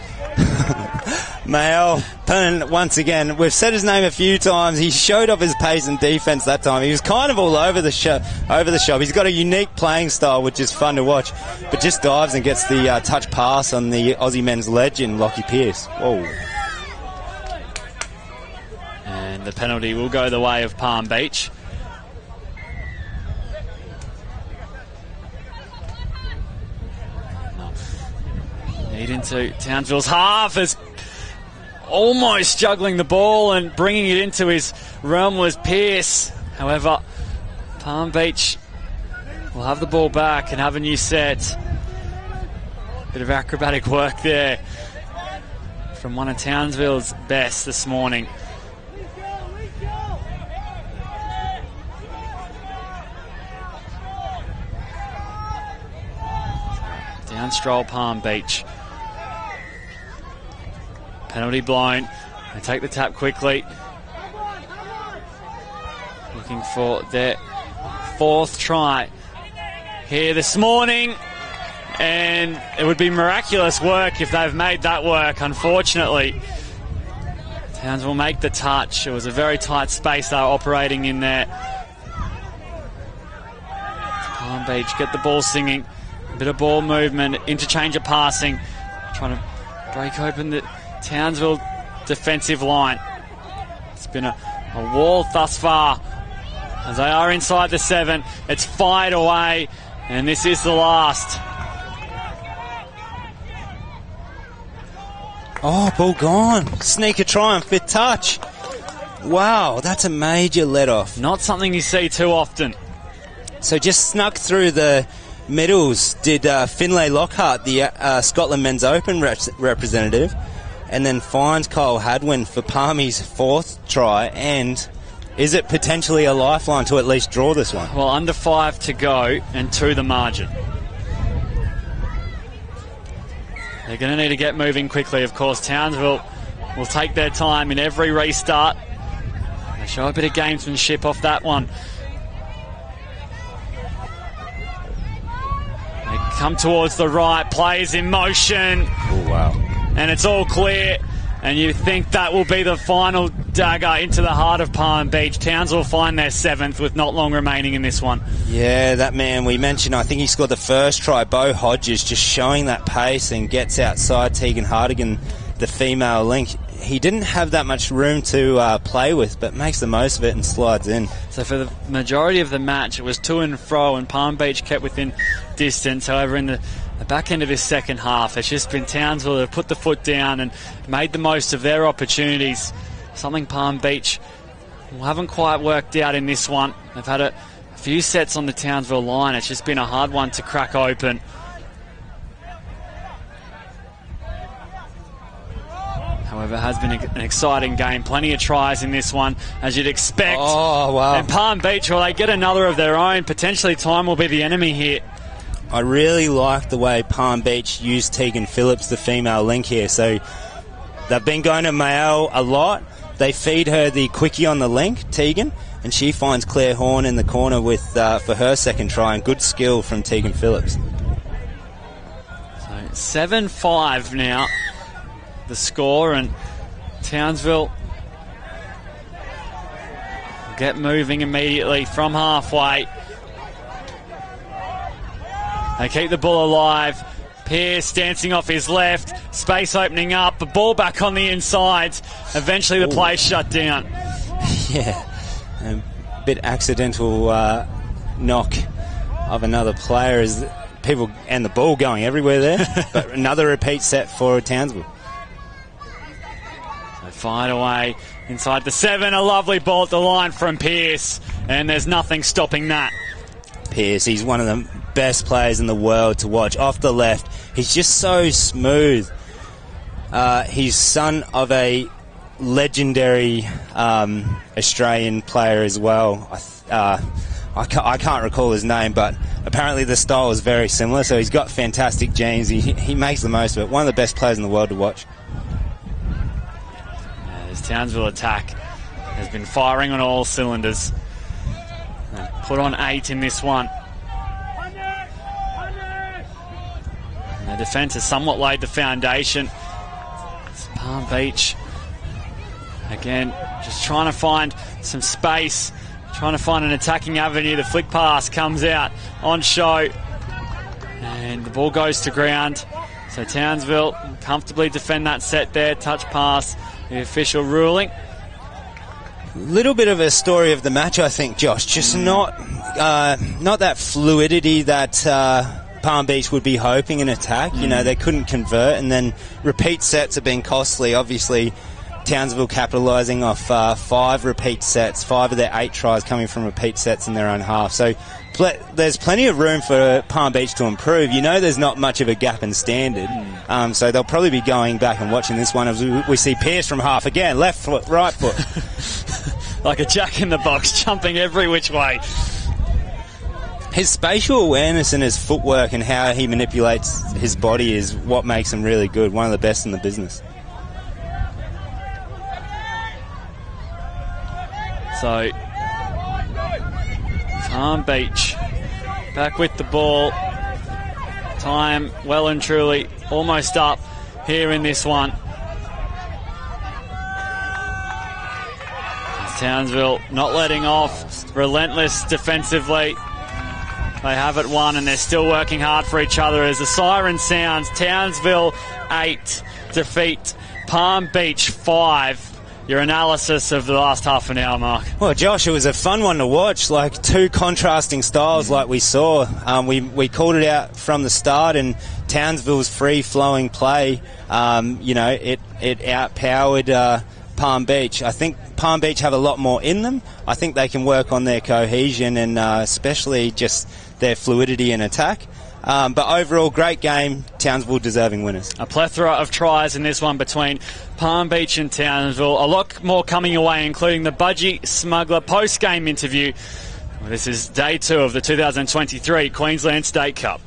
Mael Pun, once again, we've said his name a few times. He showed off his pace and defence that time. He was kind of all over the shop. He's got a unique playing style, which is fun to watch, but just dives and gets the touch pass on the Aussie men's legend, Lockie Pearce. Whoa. And the penalty will go the way of Palm Beach. Lead into Townsville's half as almost juggling the ball and bringing it into his realm was Pearce. However, Palm Beach will have the ball back and have a new set. Bit of acrobatic work there from one of Townsville's best this morning. Down stroll Palm Beach. Penalty blown. They take the tap quickly. Looking for their 4th try here this morning. And it would be miraculous work if they've made that work. Unfortunately, Towns will make the touch. It was a very tight space they were operating in there. Palm Beach get the ball singing. A bit of ball movement, interchange of passing. Trying to break open the Townsville defensive line. It's been a wall thus far as they are inside the 7. It's fired away, and this is the last. Oh, ball gone. Sneaker try and 5th touch. Wow, that's a major let-off. Not something you see too often. So just snuck through the middles did Finlay Lockhart, the Scotland Men's Open representative, and then finds Kyle Hadwin for Palmy's 4th try. And is it potentially a lifeline to at least draw this one? Well, under 5 to go and 2 the margin. They're going to need to get moving quickly. Of course, Townsville will take their time in every restart. They show a bit of gamesmanship off that one. They come towards the right, players in motion. Oh, wow. And it's all clear. And you think that will be the final dagger into the heart of Palm Beach. Townsville will find their 7th with not long remaining in this one. Yeah, that man we mentioned, I think he scored the 1st try. Beau Hodges just showing that pace and gets outside Tegan Hartigan, the female link. He didn't have that much room to play with, but makes the most of it and slides in. So for the majority of the match, it was to and fro, and Palm Beach kept within distance. However, in the back end of his second half, it's just been Townsville that have put the foot down and made the most of their opportunities. Something Palm Beach haven't quite worked out in this one. They've had a few sets on the Townsville line. It's just been a hard one to crack open. However, it has been an exciting game. Plenty of tries in this one, as you'd expect. Oh, wow. And Palm Beach, will they get another of their own? Potentially time will be the enemy here. I really like the way Palm Beach used Tegan Phillips, the female link here. So they've been going to Mael a lot. They feed her the quickie on the link, Tegan, and she finds Claire Horn in the corner with for her 2nd try, and good skill from Tegan Phillips. So 7-5 now, the score, and Townsville will get moving immediately from halfway. They keep the ball alive. Pearce dancing off his left. Space opening up. The ball back on the inside. Eventually the play shut down. Yeah. A bit accidental knock of another player as people and the ball going everywhere there. But another repeat set for Townsville. So fired away inside the 7. A lovely ball at the line from Pearce. And there's nothing stopping that. Pearce, he's one of the best players in the world to watch. Off the left, he's just so smooth. He's son of a legendary Australian player as well. I can't recall his name, but apparently the style is very similar, so he's got fantastic genes. He makes the most of it. One of the best players in the world to watch. His Townsville attack has been firing on all cylinders. Put on 8 in this one. And the defence has somewhat laid the foundation. Palm Palm Beach. Again, just trying to find some space, trying to find an attacking avenue. The flick pass comes out on show, and the ball goes to ground. So Townsville comfortably defend that set there. Touch pass, the official ruling. Little bit of a story of the match, I think, Josh. Just not that fluidity that Palm Beach would be hoping in attack. You know, they couldn't convert, and then repeat sets have been costly. Obviously, Townsville capitalising off 5 repeat sets, 5 of their 8 tries coming from repeat sets in their own half. So there's plenty of room for Palm Beach to improve. You know, there's not much of a gap in standard. So they'll probably be going back and watching this one as we see Pearce from half again, left foot, right foot. Like a jack in the box, jumping every which way. His spatial awareness and his footwork and how he manipulates his body is what makes him really good. One of the best in the business. So, Palm Beach back with the ball. Time well and truly almost up here in this one. Townsville not letting off, relentless defensively. They have it won, and they're still working hard for each other as the siren sounds. Townsville 8 defeat Palm Beach 5. Your analysis of the last half an hour, Mark. Well, Josh, it was a fun one to watch. Like, two contrasting styles like we saw. We called it out from the start, and Townsville's free-flowing play, it outpowered Palm Beach. I think Palm Beach have a lot more in them. I think they can work on their cohesion and especially just their fluidity in attack. But overall, great game. Townsville deserving winners. A plethora of tries in this one between Palm Beach and Townsville. A lot more coming away, including the Budgie Smuggler post-game interview. This is day 2 of the 2023 Queensland State Cup.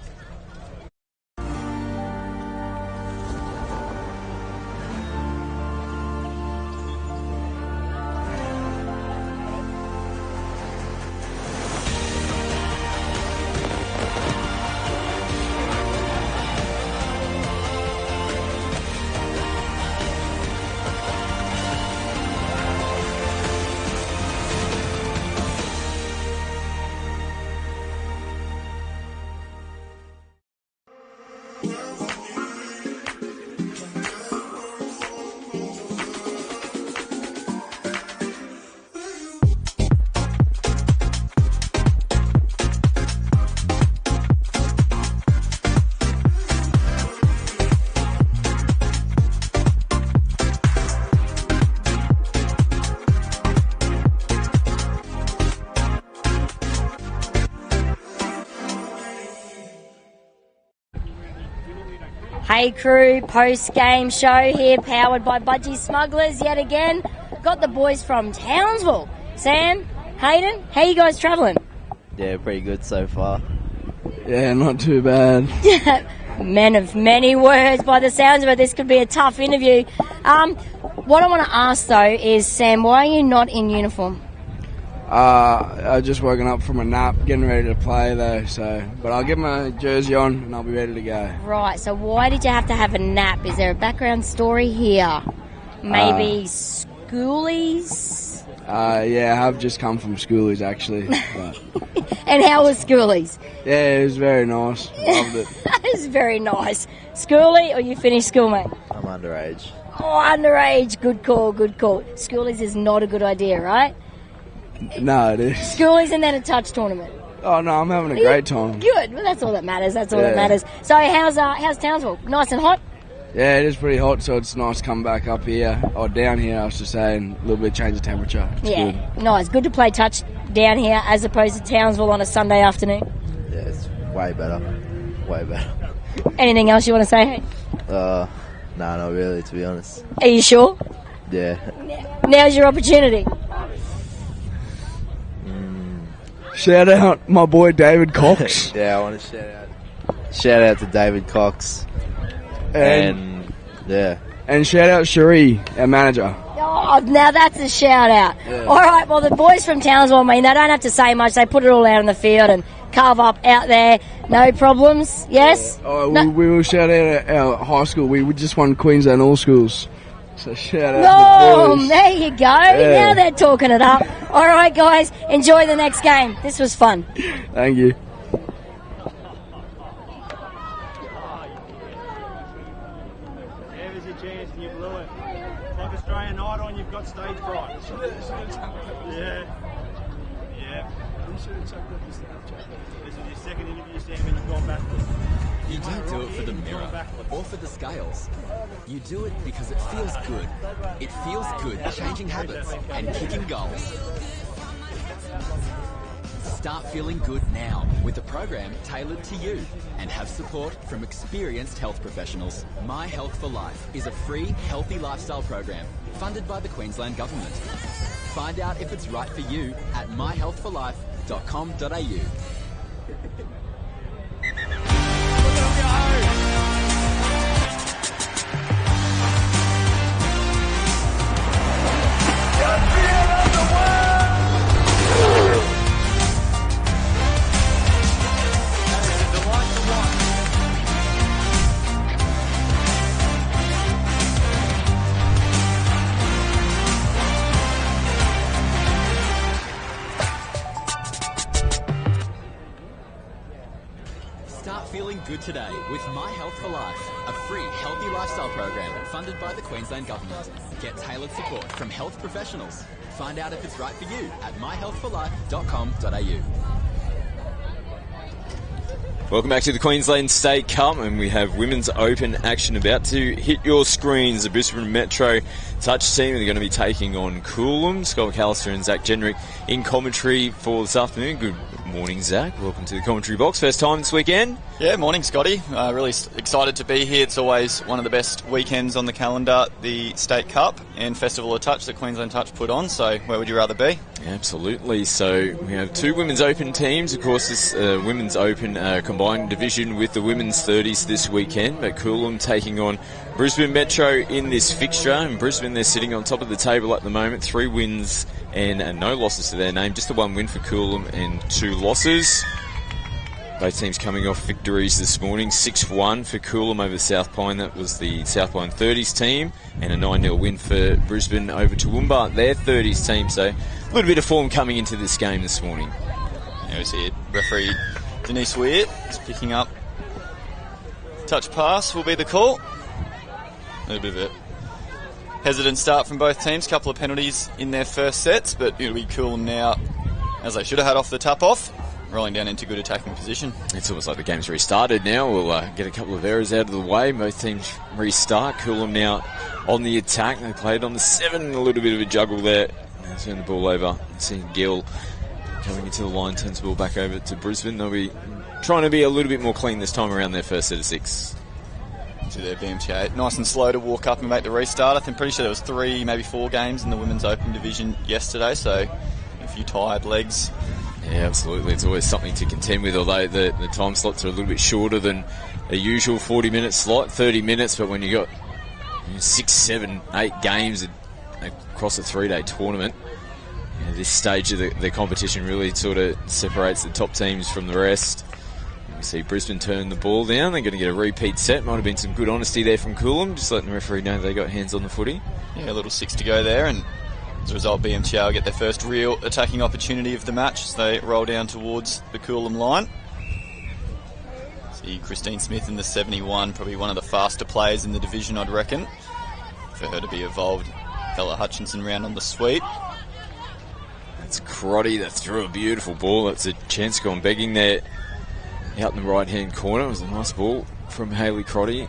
Hey crew, post-game show here, powered by Budgie Smugglers yet again. Got the boys from Townsville. Sam, Hayden, how you guys travelling? Yeah, pretty good so far. Yeah, not too bad. Men of many words by the sounds of it. This could be a tough interview. What I want to ask though is, Sam, why are you not in uniform? I just woken up from a nap, getting ready to play though, but I'll get my jersey on and I'll be ready to go. Right, so why did you have to have a nap? Is there a background story here? Maybe schoolies? Yeah, I have just come from schoolies actually. But. And how was schoolies? Yeah, it was very nice. Loved it. It was very nice. Schoolie, or you finished school, mate? I'm underage. Oh, underage. Good call, good call. Schoolies is not a good idea, right? No, it is. Schoolies and then a touch tournament. Oh, no, I'm having a great time. Good. Well, that's all that matters. That's all that matters. So how's Townsville? Nice and hot? Yeah, it is pretty hot, so it's nice to come back up here, or down here, I should say, and a little bit of change of temperature. It's good. Nice. Good to play touch down here as opposed to Townsville on a Sunday afternoon. Yeah, it's way better. Way better. Anything else you want to say? No, not really, to be honest. Are you sure? Yeah. Now's your opportunity. Shout out my boy David Cox. Yeah, I want to shout out to David Cox. And shout out Cherie, our manager. Oh, now that's a shout out. Yeah. All right, well, the boys from Townsville, I mean, they don't have to say much. They put it all out on the field and carve up out there. No problems, yes? Yeah. We will shout out our high school. We just won Queensland All Schools So shout out to the boys. There you go. Yeah. Now they're talking it up. All right, guys, enjoy the next game. This was fun. Thank you. There's your chance and you blew it. It's like Australian Idol, you've got stage fright. Yeah. This is your second interview, Sam, and you've gone backwards. You don't do it for the mirror or for the scales. You do it because it feels good. It feels good changing habits and kicking goals. Start feeling good now with a program tailored to you and have support from experienced health professionals. My Health for Life is a free, healthy lifestyle program funded by the Queensland Government. Find out if it's right for you at myhealthforlife.com.au. Good today with My Health for Life, a free healthy lifestyle program funded by the Queensland Government. Get tailored support from health professionals. Find out if it's right for you at myhealthforlife.com.au. Welcome back to the Queensland State Cup, and we have Women's Open action about to hit your screens. The Brisbane Metro Touch team are going to be taking on Coolum. Scott McAllister and Zach Jenrick in commentary for this afternoon. Good morning, Zach. Welcome to the commentary box. First time this weekend? Yeah, morning, Scotty. Really excited to be here. It's always one of the best weekends on the calendar, the State Cup and Festival of Touch that Queensland Touch put on. So where would you rather be? Absolutely. So we have two Women's Open teams. Of course, this Women's Open combined division with the Women's 30s this weekend. But Coolum taking on Brisbane Metro in this fixture. And Brisbane, they're sitting on top of the table at the moment. 3 wins and no losses to their name. Just the 1 win for Coolum and 2 losses. Both teams coming off victories this morning. 6-1 for Coolum over South Pine. That was the South Pine 30s team. And a 9-0 win for Brisbane over Toowoomba, their 30s team. So a little bit of form coming into this game this morning. Yeah, we see it. Referee Denise Weir is picking up. Touch pass will be the call. A little bit of a hesitant start from both teams. Couple of penalties in their first sets, but it'll be Coolum now, as they should have had off the tap-off, rolling down into good attacking position. It's almost like the game's restarted now. We'll get a couple of errors out of the way. Both teams restart. Coolum now on the attack. They played on the 7. A little bit of a juggle there. They turn the ball over. Seeing Gill coming into the line, turns the ball back over to Brisbane. They'll be trying to be a little bit more clean this time around their first set of 6. To their BMTA. Nice and slow to walk up and make the restart. I'm pretty sure there was 3, maybe 4 games in the Women's Open division yesterday, so a few tired legs. Yeah, absolutely. It's always something to contend with, although the time slots are a little bit shorter than a usual 40-minute slot, 30 minutes, but when you got 6, 7, 8 games across a 3-day tournament, this stage of the competition really sort of separates the top teams from the rest. We see Brisbane turn the ball down. They're going to get a repeat set. Might have been some good honesty there from Coolum, just letting the referee know they got hands on the footy. Yeah, a little 6 to go there, and as a result, BMTL get their first real attacking opportunity of the match as they roll down towards the Coolum line. See Christine Smith in the 71, probably one of the faster players in the division, I'd reckon. For her to be involved, Bella Hutchinson round on the sweep. That's Crotty that threw a beautiful ball. That's a chance gone begging there out in the right-hand corner. It was a nice ball from Hayley Crotty.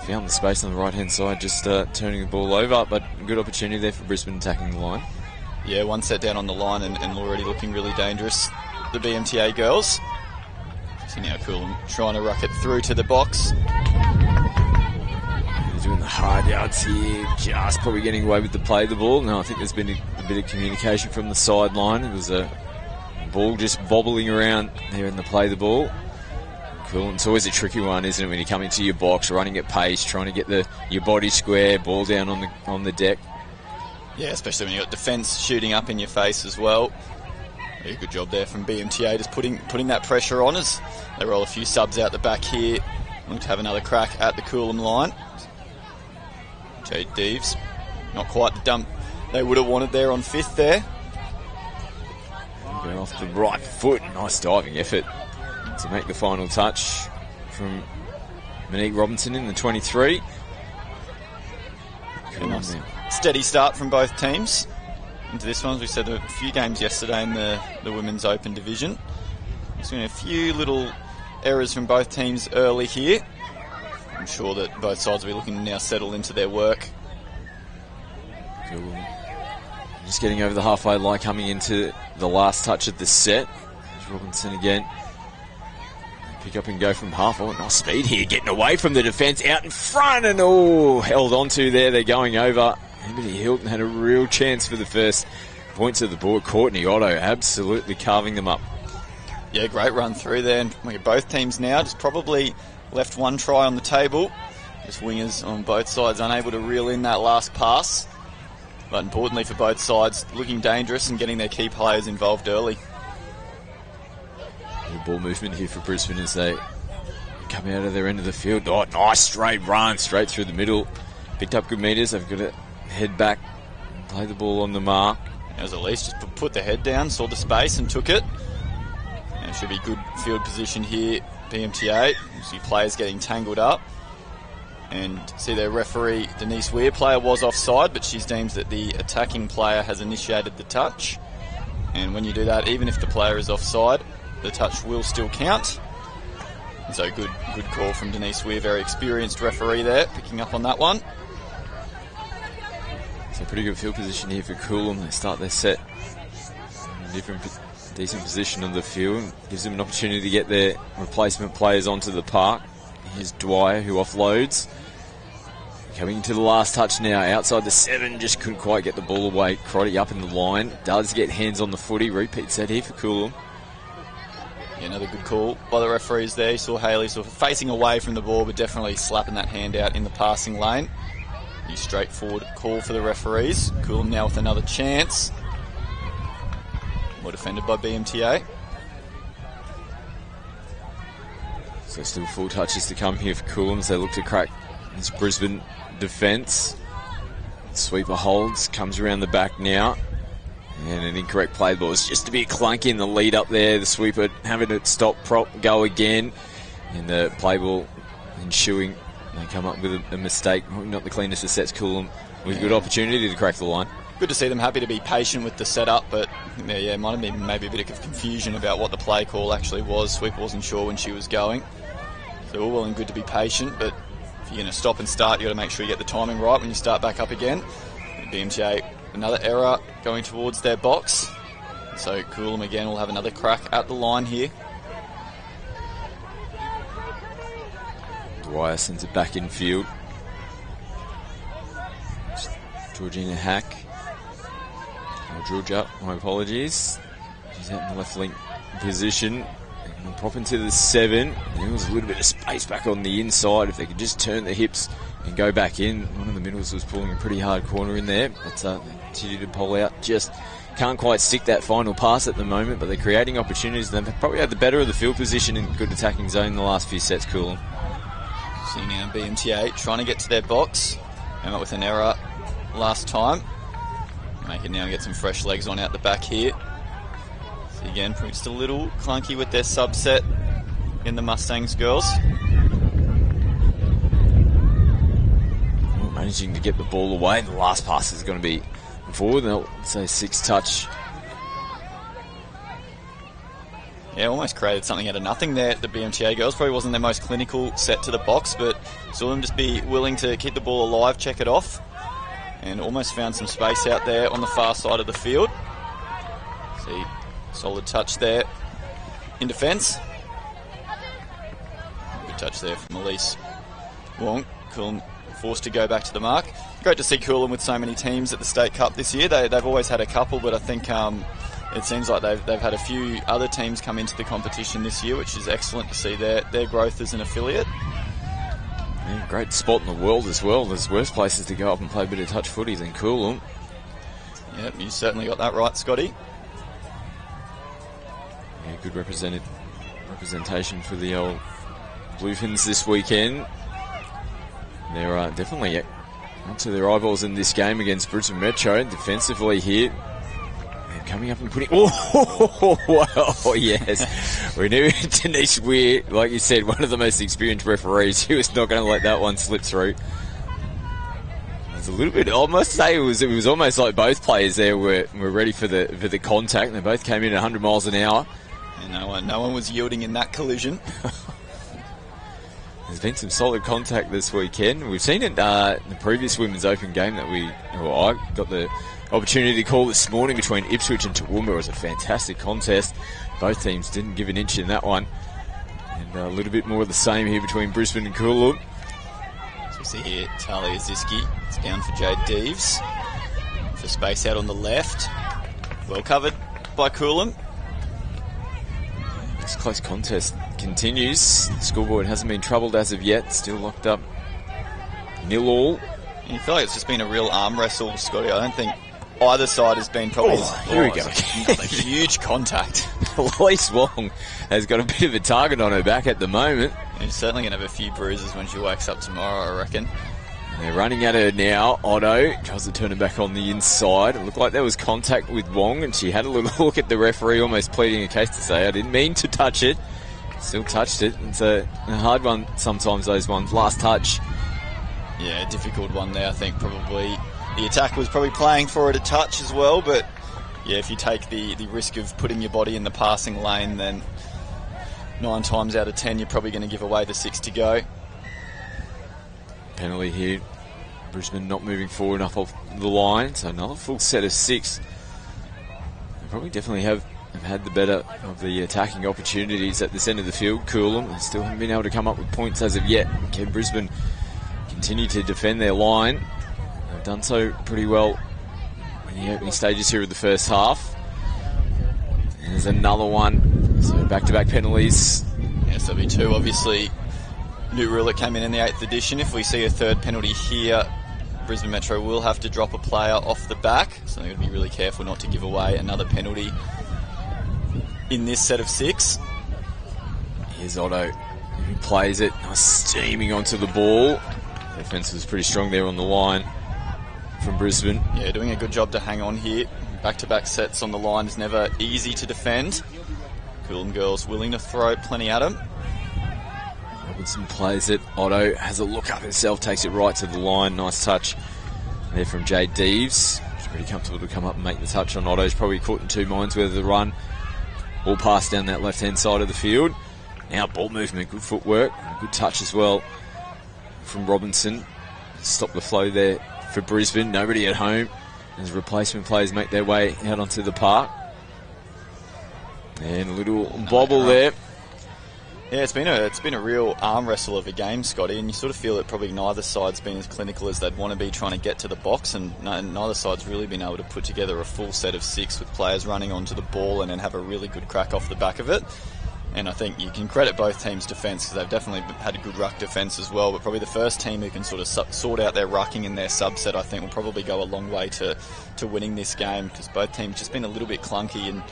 Found the space on the right-hand side, just turning the ball over, but a good opportunity there for Brisbane attacking the line. Yeah, 1 set down on the line and already looking really dangerous, the BMTA girls. See now Coolum trying to ruck it through to the box. They're doing the hard yards here, just probably getting away with the play of the ball. No, I think there's been a bit of communication from the sideline. It was a ball just bobbling around there in the play of the ball. Cool. It's always a tricky one, isn't it, when you come into your box, running at pace, trying to get your body square, ball down on the deck. Yeah, especially when you've got defence shooting up in your face as well. Yeah, good job there from BMTA, just putting that pressure on as they roll a few subs out the back here. Looking to have another crack at the Coolum line. Jade Deeves, not quite the dump they would have wanted there on 5th there. Going off the right foot. Nice diving effort to make the final touch from Monique Robinson in the 23. Nice. Steady start from both teams into this one. As we said, a few games yesterday in the Women's Open division. There's been a few little errors from both teams early here. I'm sure that both sides will be looking to now settle into their work. Cool. Just getting over the halfway line, coming into the last touch of the set. There's Robinson again. Pick up and go from half. Oh, nice speed here, getting away from the defence, out in front, and held on to there. They're going over. Liberty Hilton had a real chance for the first points of the board. Courtney Otto absolutely carving them up. Yeah, great run through there. And both teams now just probably left one try on the table. Just wingers on both sides unable to reel in that last pass. But importantly for both sides, looking dangerous and getting their key players involved early. Good ball movement here for Brisbane as they come out of their end of the field. Oh, nice straight run, straight through the middle. Picked up good metres. They've got to head back and play the ball on the mark. It was at least just put the head down, saw the space and took it. And it should be good field position here, BMTA. You see players getting tangled up. And see their referee, Denise Weir, player was offside, but she's deemed that the attacking player has initiated the touch. And when you do that, even if the player is offside, the touch will still count. And so good call from Denise Weir, very experienced referee there, picking up on that one. So pretty good field position here for Coolum. They start their set in a decent position on the field. Gives them an opportunity to get their replacement players onto the park. Here's Dwyer, who offloads. Coming into the last touch now, outside the 7, just couldn't quite get the ball away. Crotty up in the line, does get hands on the footy. Repeat set here for Coolum. Yeah, another good call by the referees there. You saw Haley sort of facing away from the ball, but definitely slapping that hand out in the passing lane. A straightforward call for the referees. Coolum now with another chance. Well defended by BMTA. So still full touches to come here for Coolum as they look to crack this Brisbane defence. Sweeper holds, comes around the back now. And an incorrect play ball. It's just a bit clunky in the lead up there. The sweeper having to stop, prop, go again. And the play ball ensuing. They come up with a mistake. Not the cleanest of sets. Coolum with a good opportunity to crack the line. Good to see them happy to be patient with the setup, but yeah, might have been maybe a bit of confusion about what the play call actually was. Sweeper wasn't sure when she was going. So all well and good to be patient, but if you're going to stop and start, you've got to make sure you get the timing right when you start back up again. BMTA, another error going towards their box. So Coolum again will have another crack at the line here. Dwyer sends it back in field. Georgina Hack. Georgia, my apologies. She's out in the left link position. And pop into the 7. There was a little bit of space back on the inside. If they could just turn the hips and go back in. One of the middles was pulling a pretty hard corner in there. But they continue to pull out. Just can't quite stick that final pass at the moment. But they're creating opportunities. They've probably had the better of the field position and good attacking zone in the last few sets. Cool. See now BMTA trying to get to their box. Came up with an error last time. Make it now and get some fresh legs on out the back here. So again, just a little clunky with their subset in the Mustangs girls. Managing to get the ball away. The last pass is going to be forward. They'll say 6 touch. Yeah, almost created something out of nothing there. The BMTA girls probably wasn't their most clinical set to the box, but saw them just be willing to keep the ball alive, check it off. And almost found some space out there on the far side of the field. See, solid touch there in defence. Good touch there from Elise Wong. Coolum forced to go back to the mark. Great to see Coolum with so many teams at the State Cup this year. They've always had a couple, but I think it seems like they've had a few other teams come into the competition this year, which is excellent to see their growth as an affiliate. Yeah, great spot in the world as well. There's worse places to go up and play a bit of touch footy than Coolum. Yep, you certainly got that right, Scotty. Yeah, good representation for the old Bluefins this weekend. They're definitely up to their eyeballs in this game against Brisbane Metro. Defensively here. And coming up and putting... Oh, well, yes. We knew Denise Weir, like you said, one of the most experienced referees. He was not going to let that one slip through. It's a little bit... I must say it was almost like both players there were ready for the contact. They both came in at 100 miles an hour. And no one was yielding in that collision. There's been some solid contact this weekend. We've seen it in the previous Women's Open game that I got the opportunity to call this morning between Ipswich and Toowoomba. It was a fantastic contest. Both teams didn't give an inch in that one. And a little bit more of the same here between Brisbane and Coolum. So we see here Talia Ziski. It's down for Jade Deeves. For space out on the left. Well covered by Coolum. This close contest continues. The scoreboard hasn't been troubled as of yet. Still locked up 0-all. You feel like it's just been a real arm wrestle, Scotty. I don't think either side has been probably... Here we go. A huge contact. Elise Wong has got a bit of a target on her back at the moment. She's certainly going to have a few bruises when she wakes up tomorrow, I reckon. They're running at her now. Otto tries to turn her back on the inside. It looked like there was contact with Wong, and she had a little look at the referee, almost pleading a case to say, I didn't mean to touch it. Still touched it. It's a hard one sometimes, those ones. Last touch. Yeah, difficult one there. I think probably the attack was probably playing for her to touch as well, but yeah, if you take the risk of putting your body in the passing lane, then 9 times out of 10 you're probably going to give away the 6 to go. Penalty here. Brisbane not moving forward enough off the line, so another full set of 6. They probably definitely have had the better of the attacking opportunities at this end of the field. Coolum still haven't been able to come up with points as of yet. Can Brisbane continue to defend their line? They've done so pretty well in the opening stages here of the first half. And there's another one. So back-to-back penalties. Yes, there'll be 2, obviously. New rule that came in the 8th edition. If we see a 3rd penalty here, Brisbane Metro will have to drop a player off the back. So they're going to be really careful not to give away another penalty in this set of 6. Here's Otto, who plays it, steaming onto the ball. The defence was pretty strong there on the line from Brisbane. Yeah, doing a good job to hang on here. Back-to-back sets on the line is never easy to defend. Coolum girls willing to throw plenty at them. Robinson plays it. Otto has a look up himself, takes it right to the line. Nice touch there from Jade Deeves. She's pretty comfortable to come up and make the touch on Otto. He's probably caught in 2 minds whether to run or pass down that left-hand side of the field. Now ball movement, good footwork, good touch as well from Robinson. Stop the flow there for Brisbane. Nobody at home as replacement players make their way out onto the park. And a little bobble there. Yeah, it's been a real arm wrestle of a game, Scotty, and you sort of feel that probably neither side's been as clinical as they'd want to be trying to get to the box, and neither side's really been able to put together a full set of 6 with players running onto the ball and then have a really good crack off the back of it. And I think you can credit both teams' defence because they've definitely had a good ruck defence as well, but probably the first team who can sort of sort out their rucking and their subset, I think, will probably go a long way to winning this game because both teams just been a little bit clunky and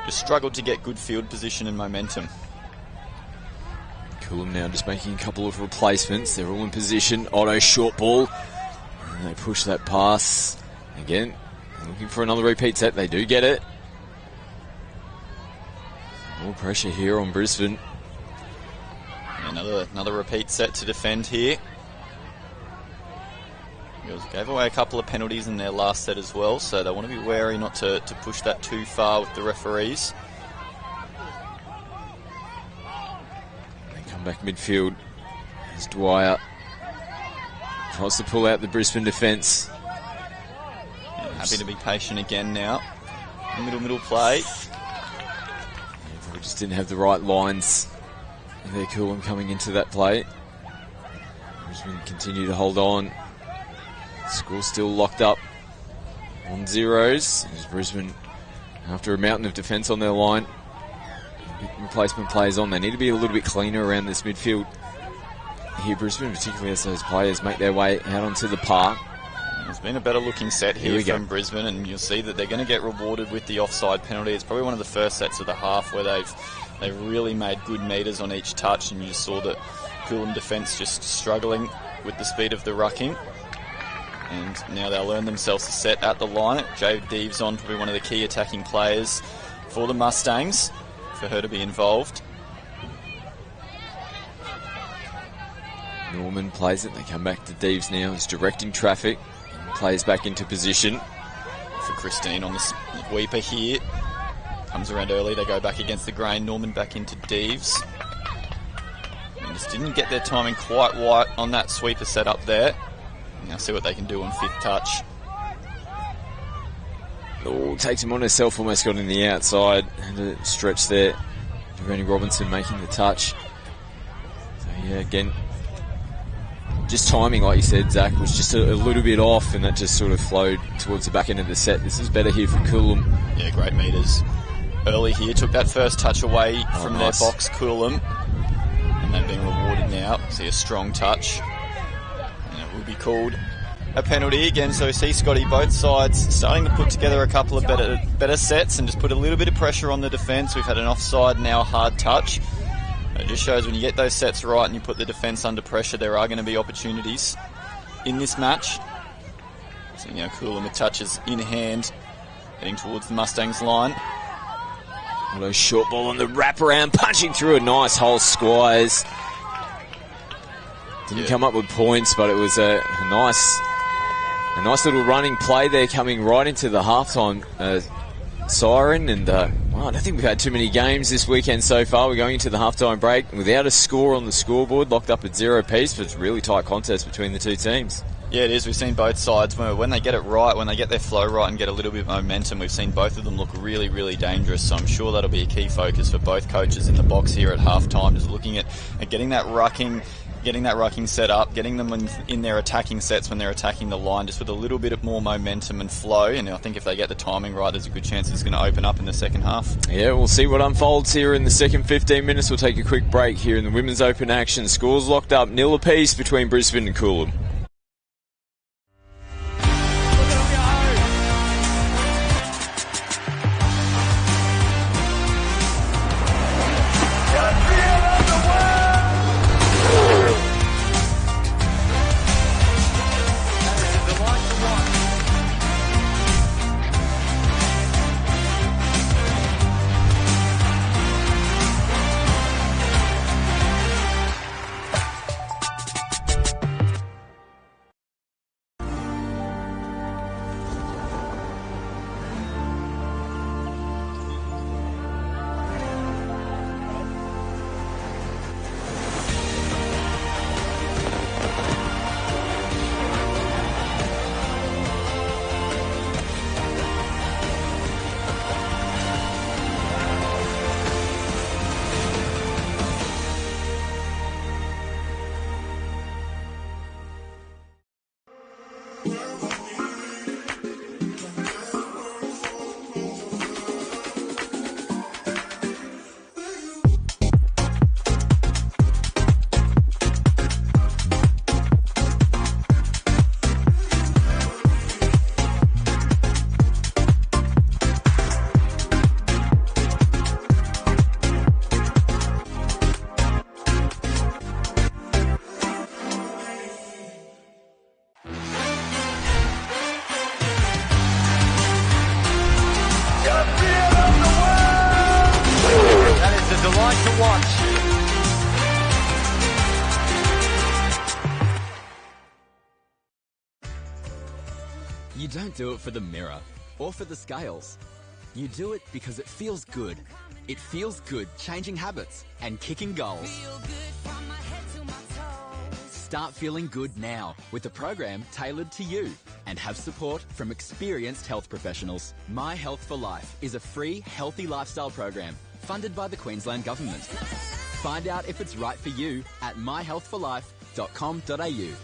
just struggled to get good field position and momentum. Coolum now just making a couple of replacements. They're all in position. Otto short ball. And they push that pass. Again, looking for another repeat set. They do get it. More pressure here on Brisbane. Another repeat set to defend here. Girls gave away a couple of penalties in their last set as well, so they want to be wary not to push that too far with the referees. Back midfield as Dwyer tries to pull out the Brisbane defence. Happy to be patient again now. Middle play. We just didn't have the right lines. They're cool and coming into that play. Brisbane continue to hold on. Score still locked up on 0s. As Brisbane, after a mountain of defence on their line, replacement players on. They need to be a little bit cleaner around this midfield here, Brisbane, particularly as those players make their way out onto the park. There's been a better looking set here from Brisbane, and you'll see that they're going to get rewarded with the offside penalty. It's probably one of the first sets of the half where they've really made good meters on each touch, and you just saw that Coolum defence just struggling with the speed of the rucking. And now they'll earn themselves a set at the line. Jade Deeves on, probably one of the key attacking players for the Mustangs, for her to be involved. Norman plays it. They come back to Deeves now. He's directing traffic. Plays back into position. For Christine on the sweeper here. Comes around early. They go back against the grain. Norman back into Deeves. And just didn't get their timing quite right on that sweeper set up there. Now see what they can do on fifth touch. Oh, takes him on herself. Almost got in the outside. Had a stretch there. Granny Robinson making the touch. So yeah, again, just timing, like you said, Zach, was just a little bit off, and that just sort of flowed towards the back end of the set. This is better here for Coolum. Yeah, great meters early here. Took that first touch away from nice. their box, Coolum. And they're being rewarded now. See a strong touch. And it will be called a penalty again. So we see, Scotty, both sides starting to put together a couple of better sets and just put a little bit of pressure on the defence. We've had an offside, now a hard touch. It just shows when you get those sets right and you put the defence under pressure, there are going to be opportunities in this match. So, you know, Coolum with touches in hand, heading towards the Mustangs line. A short ball on the wraparound, punching through a nice hole, Squires. Didn't come up with points, but it was a nice little running play there, coming right into the halftime siren. And I don't think we've had too many games this weekend so far. We're going into the halftime break without a score on the scoreboard, locked up at 0 apiece, but it's a really tight contest between the two teams. Yeah, it is. We've seen both sides. When they get it right, when they get their flow right and get a little bit of momentum, we've seen both of them look really, really dangerous. So I'm sure that'll be a key focus for both coaches in the box here at halftime, just looking at getting that rucking set up, getting them in their attacking sets when they're attacking the line, just with a little bit more momentum and flow. And I think if they get the timing right, there's a good chance it's going to open up in the second half. Yeah, we'll see what unfolds here in the second 15 minutes. We'll take a quick break here in the Women's Open action. Scores locked up 0 apiece between Brisbane and Coolum. You don't do it for the mirror or for the scales. You do it because it feels good. It feels good changing habits and kicking goals. Start feeling good now with a program tailored to you and have support from experienced health professionals. My Health for Life is a free healthy lifestyle program funded by the Queensland Government. Find out if it's right for you at myhealthforlife.com.au.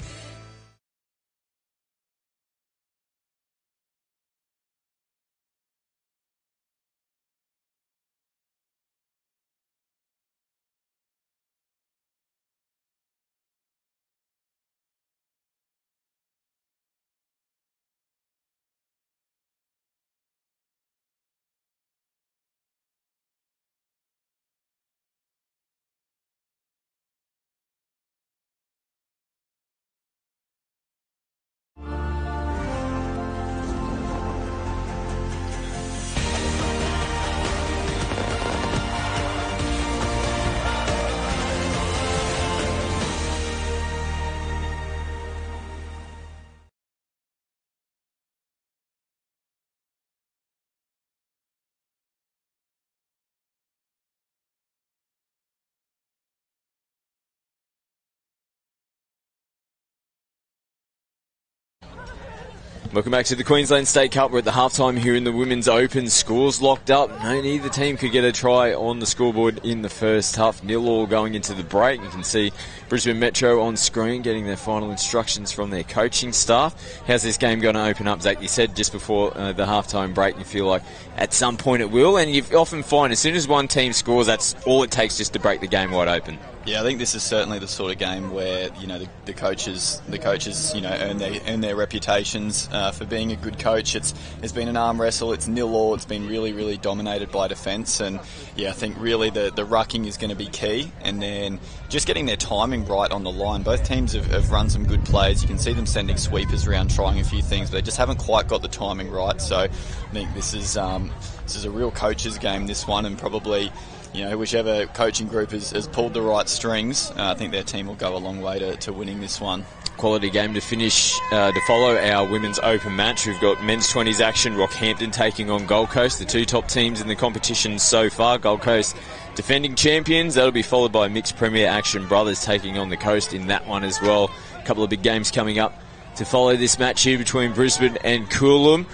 Welcome back to the Queensland State Cup. We're at the halftime here in the Women's Open. Scores locked up. Neither team could get a try on the scoreboard in the first half. 0-0 going into the break. You can see Brisbane Metro on screen getting their final instructions from their coaching staff. How's this game going to open up, Zach? You said just before the halftime break you feel like at some point it will, and you often find as soon as one team scores, that's all it takes just to break the game wide open. Yeah, I think this is certainly the sort of game where the coaches earn their reputations for being a good coach. It's been an arm wrestle. It's 0-0. It's been really, really dominated by defence, and I think really the rucking is going to be key, and then just getting their timing right on the line. Both teams have run some good plays. You can see them sending sweepers around, trying a few things, but they just haven't quite got the timing right. So I think this is a real coach's game, this one, and probably. Whichever coaching group has pulled the right strings, I think their team will go a long way to winning this one. Quality game to finish, to follow our Women's Open match. We've got men's 20s action, Rockhampton taking on Gold Coast, the two top teams in the competition so far. Gold Coast defending champions. That'll be followed by mixed premier action, Brothers taking on the Coast in that one as well. A couple of big games coming up to follow this match here between Brisbane and Coolum.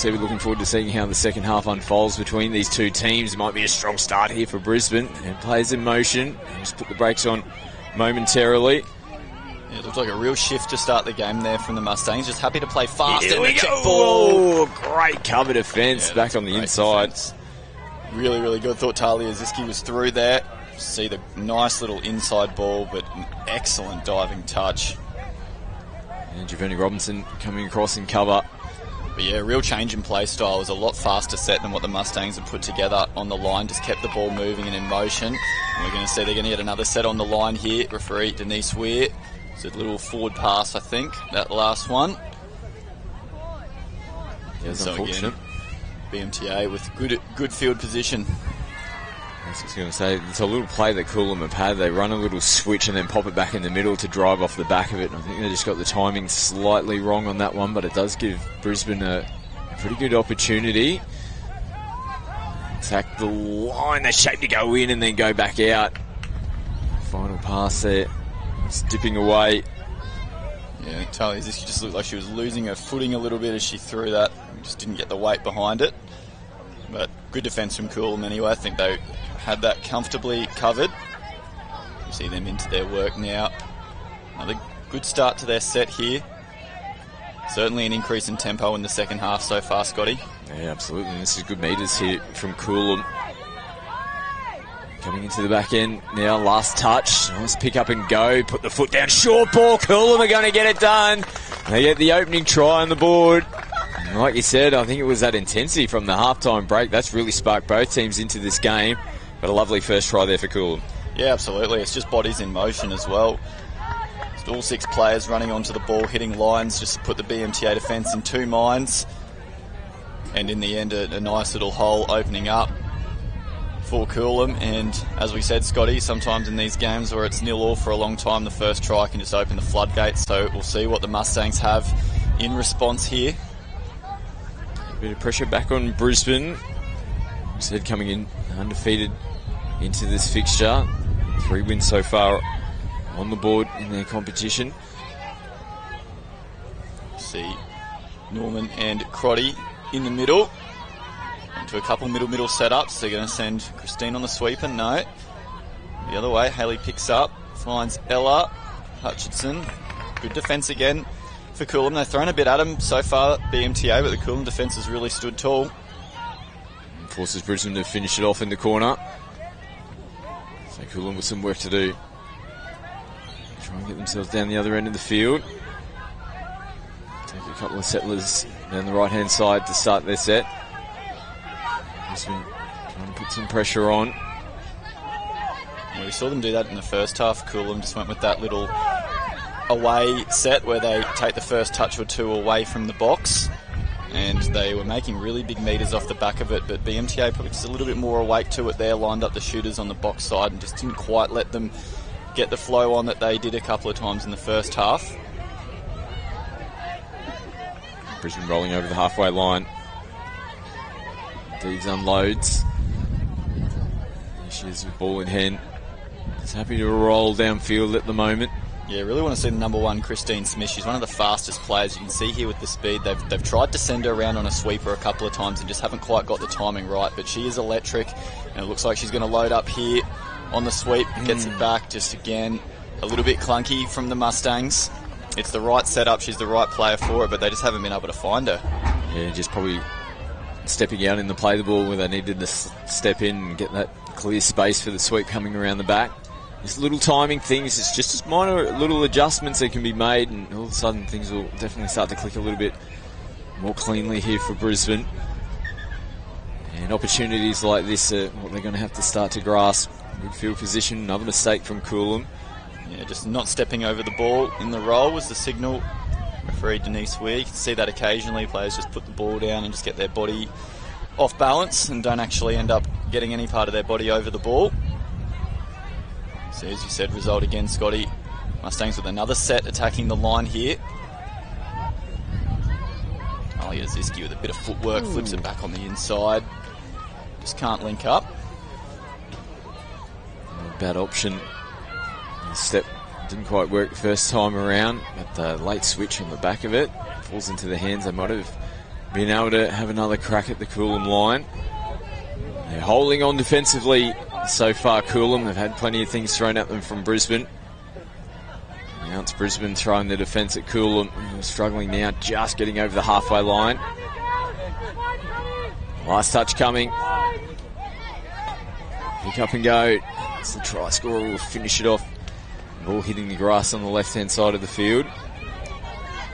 We're looking forward to seeing how the second half unfolds between these two teams. It might be a strong start here for Brisbane, and players in motion. Just put the brakes on momentarily. Yeah, it looks like a real shift to start the game there from the Mustangs. Just happy to play fast. Here we go. Ball. Great cover defence back on the inside. Defense. Really, really good. Thought Talia Ziski was through there. See the nice little inside ball, but an excellent diving touch. And Giovanni Robinson coming across in cover. But yeah, real change in play style. It was a lot faster set than what the Mustangs have put together on the line. Just kept the ball moving and in motion. And we're going to see they're going to get another set on the line here. Referee Denise Weir. It's a little forward pass, I think, that last one. Yeah, it's unfortunate. Again, BMTA with good field position. I was going to say, it's a little play that Coolum have had. They run a little switch and then pop it back in the middle to drive off the back of it. And I think they just got the timing slightly wrong on that one, but it does give Brisbane a pretty good opportunity. Attack the line, they're shaped to go in and then go back out. Final pass there, it's dipping away. Yeah, Talia Ziski just looked like she was losing her footing a little bit as she threw that. Just didn't get the weight behind it. But good defence from Coolum anyway. I think they had that comfortably covered. You see them into their work now. Another good start to their set here. Certainly an increase in tempo in the second half so far, Scotty. Yeah, absolutely. This is good metres here from Coolum. Coming into the back end now, last touch. Nice pick up and go. Put the foot down. Short ball. Coolum are going to get it done. They get the opening try on the board. And like you said, I think it was that intensity from the halftime break. That's really sparked both teams into this game. But a lovely first try there for Coolum. Yeah, absolutely. It's just bodies in motion as well. Just all six players running onto the ball, hitting lines, just to put the BMTA defence in two minds. And in the end, a nice little hole opening up for Coolum. And as we said, Scotty, sometimes in these games where it's 0-0 for a long time, the first try can just open the floodgates. So we'll see what the Mustangs have in response here. A bit of pressure back on Brisbane. Said coming in undefeated into this fixture. 3 wins so far on the board in their competition. See Norman and Crotty in the middle. Into a couple middle setups. They're going to send Christine on the sweeper. No. The other way. Haley picks up. Finds Ella Hutchinson. Good defence again for Coolum. They've thrown a bit at him so far, BMTA, but the Coolum defence has really stood tall. Forces Brisbane to finish it off in the corner. So Coolum with some work to do. Try and get themselves down the other end of the field. Take a couple of settlers down the right-hand side to start their set. Brisbane trying to put some pressure on. Yeah, we saw them do that in the first half. Coolum just went with that little away set where they take the first touch or two away from the box. And they were making really big meters off the back of it, but BMTA probably just a little bit more awake to it there, lined up the shooters on the box side and just didn't quite let them get the flow on that they did a couple of times in the first half. Brisbane rolling over the halfway line. Deeves unloads. There she is with ball in hand. Just happy to roll downfield at the moment. Yeah, really want to see the number 1, Christine Smith. She's one of the fastest players. You can see here with the speed. They've tried to send her around on a sweeper a couple of times and just haven't quite got the timing right. But she is electric, and it looks like she's going to load up here on the sweep. Gets it back, just again, a little bit clunky from the Mustangs. It's the right setup. She's the right player for it, but they just haven't been able to find her. Yeah, just probably stepping out in the play the ball where they needed to step in and get that clear space for the sweep coming around the back. Just little timing things, it's just minor little adjustments that can be made, and all of a sudden things will definitely start to click a little bit more cleanly here for Brisbane. And opportunities like this are what they're going to have to start to grasp. Good field position, another mistake from Coolum. Yeah, just not stepping over the ball in the roll was the signal. Referee Denise Weir, you can see that occasionally. Players just put the ball down and just get their body off balance and don't actually end up getting any part of their body over the ball. So as you said, result again, Scotty. Mustangs with another set attacking the line here. Alia Ziski with a bit of footwork, flips it back on the inside. Just can't link up. Bad option. The step didn't quite work the first time around, but the late switch on the back of it falls into the hands. They might have been able to have another crack at the Coolum line. They're holding on defensively so far, Coolum. They've had plenty of things thrown at them from Brisbane. Now it's Brisbane throwing the defence at Coolum. Struggling now, just getting over the halfway line. Last touch coming. Pick up and go. It's the try scorer will finish it off. Ball hitting the grass on the left-hand side of the field.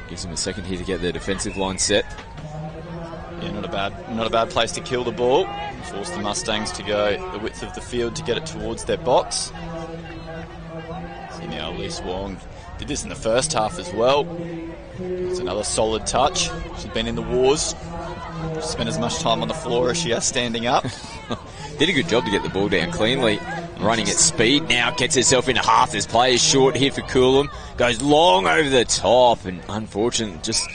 Gives them a second here to get their defensive line set. Yeah, not a bad place to kill the ball. Force the Mustangs to go the width of the field to get it towards their box. See now Elise Wong did this in the first half as well. It's another solid touch. She's been in the wars. She's spent as much time on the floor as she has standing up. Did a good job to get the ball down cleanly. Running at speed now, gets herself into half. There's players short here for Coolum. Goes long over the top, and unfortunate, just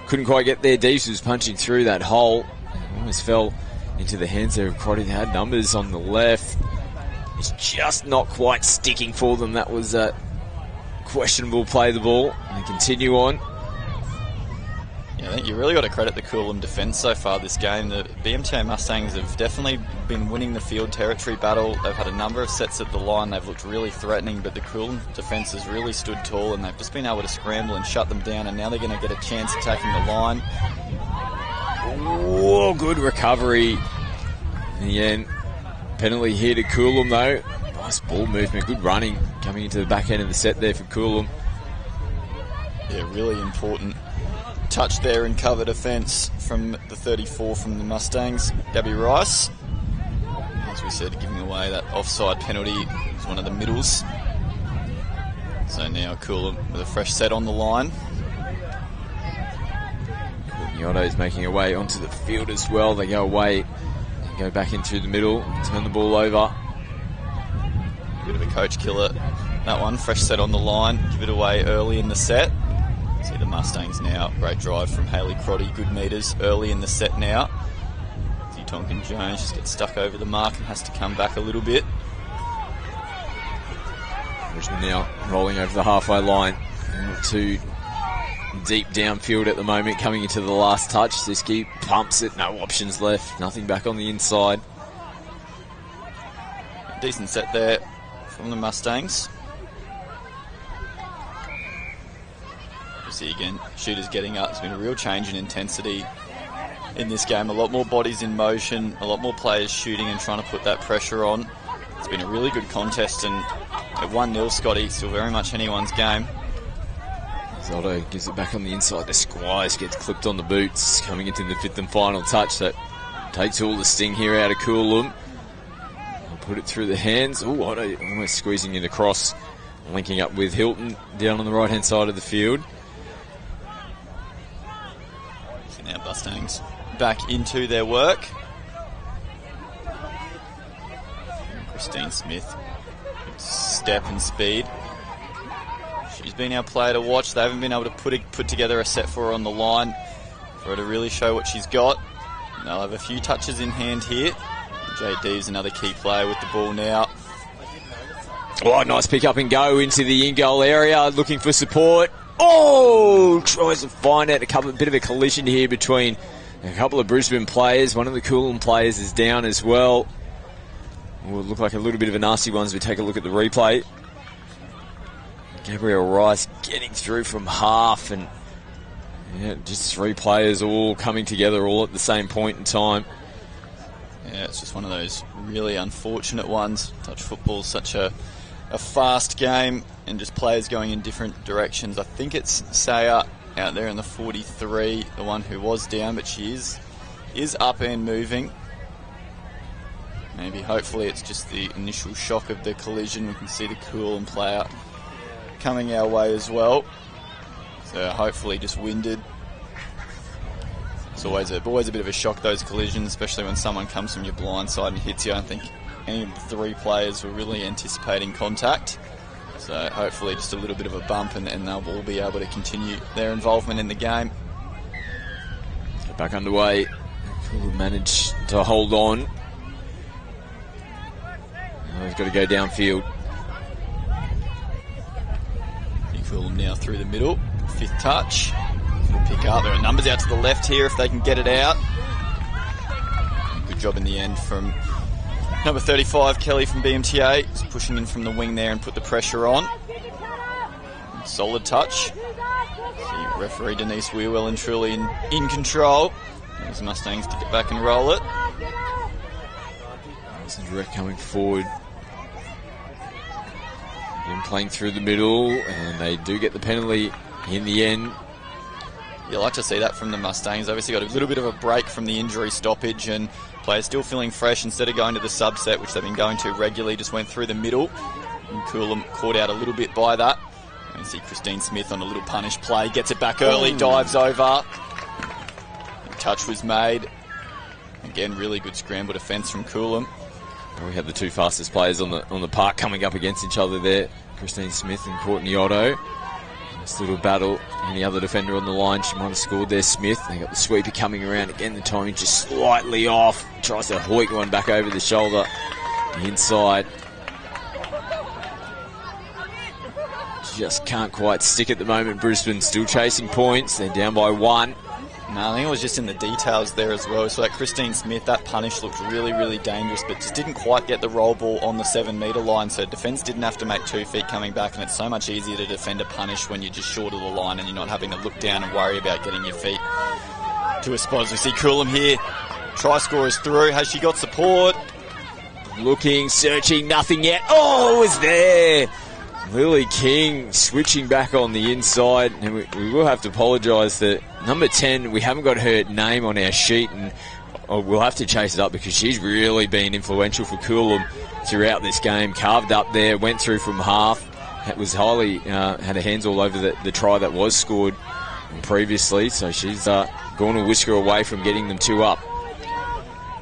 couldn't quite get there. Deeves was punching through that hole. Almost fell into the hands there of Crotty. They had numbers on the left. It's just not quite sticking for them. That was a questionable play the ball. And they continue on. Yeah, I think you really got to credit the Coolum defence so far this game. The BMTA Mustangs have definitely been winning the field territory battle. They've had a number of sets at the line. They've looked really threatening, but the Coolum defence has really stood tall, and they've just been able to scramble and shut them down, and now they're going to get a chance attacking the line. Oh, good recovery. In the end, penalty here to Coolum though. Nice ball movement, good running coming into the back end of the set there for Coolum. Yeah, really important touch there in cover defence from the 34 from the Mustangs, Gabby Rice. As we said, giving away that offside penalty was one of the middles. So now Coolum with a fresh set on the line. Nyotto is making her way onto the field as well. They go away and go back into the middle, turn the ball over. Bit of a coach killer, that one. Fresh set on the line, give it away early in the set. See the Mustangs now. Great drive from Hayley Crotty. Good metres early in the set now. See Tonkin Jones just gets stuck over the mark and has to come back a little bit. Brisbane now rolling over the halfway line. Too deep downfield at the moment, coming into the last touch. Ziski pumps it, no options left, nothing back on the inside. Decent set there from the Mustangs. You see again, shooters getting up. There's been a real change in intensity in this game. A lot more bodies in motion, a lot more players shooting and trying to put that pressure on. It's been a really good contest, and at 1-0, Scotty, still very much anyone's game. Zoldo gives it back on the inside. The Squires gets clipped on the boots, coming into the fifth and final touch. That takes all the sting here out of Coolum. Put it through the hands. Oh, Otto almost squeezing it across, linking up with Hilton down on the right-hand side of the field. So now Mustangs back into their work. Christine Smith, step and speed. She's been our player to watch. They haven't been able to put together a set for her on the line for her to really show what she's got. And they'll have a few touches in hand here. Jade Deeves, another key player with the ball now. Oh, nice pick up and go into the in-goal area, looking for support. Oh, tries to find out a bit of a collision here between a couple of Brisbane players. One of the Coolum players is down as well. Will look like a little bit of a nasty one as we take a look at the replay. Gabriel Rice getting through from half, and just 3 players all coming together all at the same point in time. Yeah, it's just one of those really unfortunate ones. Touch football is such a fast game, and just players going in different directions. I think it's Saya out there in the 43, the one who was down, but she is up and moving. Maybe, hopefully, it's just the initial shock of the collision. We can see the Coolum player coming our way as well. So hopefully just winded. It's always a bit of a shock, those collisions, especially when someone comes from your blind side and hits you. I don't think any of the 3 players were really anticipating contact. So hopefully just a little bit of a bump, and they'll all be able to continue their involvement in the game. Get back underway. Coolum managed to hold on. Oh, he's got to go downfield. Coolum now through the middle. 5th touch. Pick up. There are numbers out to the left here if they can get it out. Good job in the end from number 35, Kelly from BMTA. He's pushing in from the wing there and put the pressure on. Solid touch. See referee Denise Weir well and truly in control. There's the Mustangs to get back and roll it. Direct coming forward. Again playing through the middle, and they do get the penalty in the end. You like to see that from the Mustangs. Obviously got a little bit of a break from the injury stoppage, and players still feeling fresh. Instead of going to the subset, which they've been going to regularly, just went through the middle. And Coolum caught out a little bit by that. You see Christine Smith on a little punish play, gets it back early, dives over. Touch was made. Again, really good scramble defence from Coolum. We had the 2 fastest players on the park coming up against each other there, Christine Smith and Courtney Otto. This little battle, and the other defender on the line, she might have scored there, Smith. They got the sweeper coming around again, the timing just slightly off. Tries to hoik one back over the shoulder, the inside. Just can't quite stick at the moment. Brisbane still chasing points, they're down by 1. No, I think it was just in the details there as well. So like Christine Smith, that punish looked really, really dangerous, but just didn't quite get the roll ball on the 7-metre line. So defence didn't have to make 2 feet coming back, and it's so much easier to defend a punish when you're just short of the line and you're not having to look down and worry about getting your feet to a spot. As we see Coolum here, try scorers through. Has she got support? Looking, searching, nothing yet. Oh, it was there. Lily King switching back on the inside, and we will have to apologise that number 10, we haven't got her name on our sheet, and we'll have to chase it up because she's really been influential for Coolum throughout this game. Carved up there, went through from half. It was highly, had her hands all over the try that was scored previously, so she's gone a whisker away from getting them 2 up.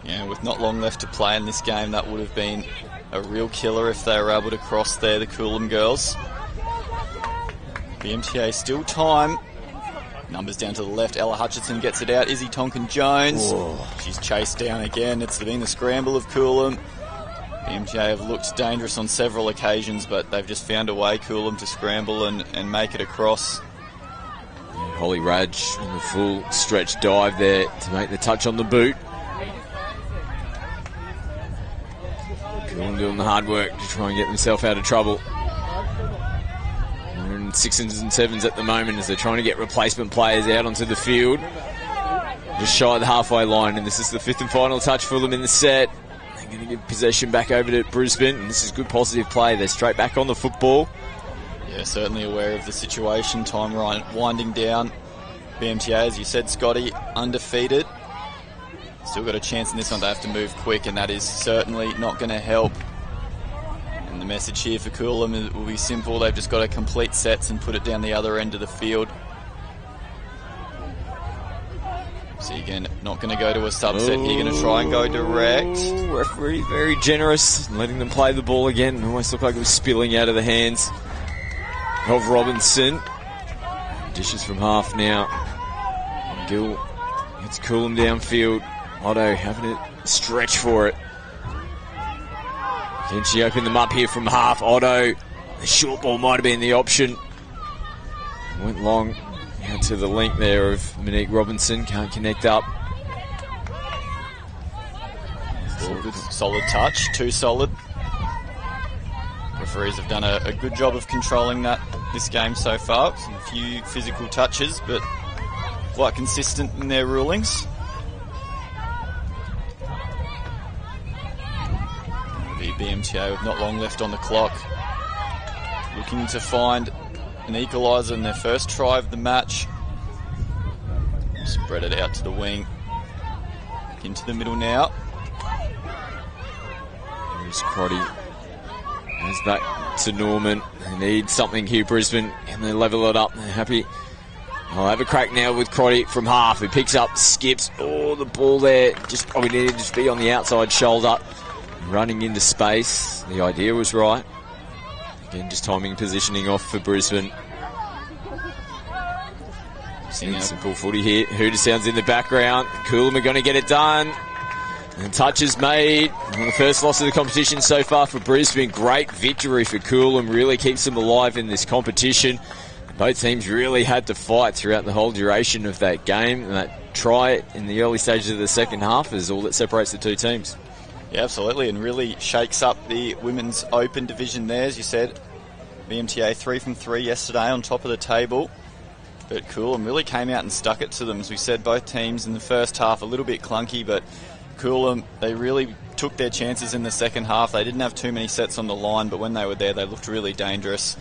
Yeah, with not long left to play in this game, that would have been a real killer if they were able to cross there, the Coolum girls. BMTA still time. Numbers down to the left. Ella Hutchinson gets it out. Izzy Tonkin-Jones. She's chased down again. It's been the scramble of Coolum. BMTA have looked dangerous on several occasions, but they've just found a way, Coolum, to scramble and make it across. Holly Raj in the full stretch dive there to make the touch on the boot. Coolum doing the hard work to try and get themselves out of trouble. They're in 6s and 7s at the moment as they're trying to get replacement players out onto the field. Just shy of the halfway line, and this is the 5th and final touch for them in the set. They're going to give possession back over to Brisbane, and this is good positive play. They're straight back on the football. Yeah, certainly aware of the situation. Time winding down. BMTA, as you said, Scotty, undefeated. Still got a chance in this one. They have to move quick, and that is certainly not going to help. And the message here for Coolum will be simple. They've just got to complete sets and put it down the other end of the field. So again, not going to go to a subset. You're going to try and go direct. Referee very generous, letting them play the ball again. It almost looked like it was spilling out of the hands of Robinson. Dishes from half now. Gill gets Coolum downfield. Otto having to stretch for it. Can she open them up here from half? Otto, the short ball might have been the option. Went long out to the link there of Monique Robinson. Can't connect up. Solid touch, too solid. Referees have done a good job of controlling this game so far. Some few physical touches, but quite consistent in their rulings. The BMTA with not long left on the clock, looking to find an equaliser in their first try of the match. Spread it out to the wing. Into the middle now. There's Crotty. There's back to Norman. They need something here, Brisbane. Can they level it up? They're happy. I'll have a crack now with Crotty from half. He picks up, skips. Oh, the ball there. Just probably needed to be on the outside shoulder. Running into space. The idea was right. Again, just timing, positioning off for Brisbane. Seeing simple footy here. Hooter sounds in the background. Coolum are going to get it done. And touches made. The first loss of the competition so far for Brisbane. Great victory for Coolum. Really keeps them alive in this competition. Both teams really had to fight throughout the whole duration of that game. And that try in the early stages of the second half is all that separates the two teams. Yeah, absolutely, and really shakes up the women's open division there, as you said. BMTA 3 from 3 yesterday on top of the table. But Coolum really came out and stuck it to them. As we said, both teams in the first half a little bit clunky, but Coolum, they really took their chances in the second half. They didn't have too many sets on the line, but when they were there, they looked really dangerous.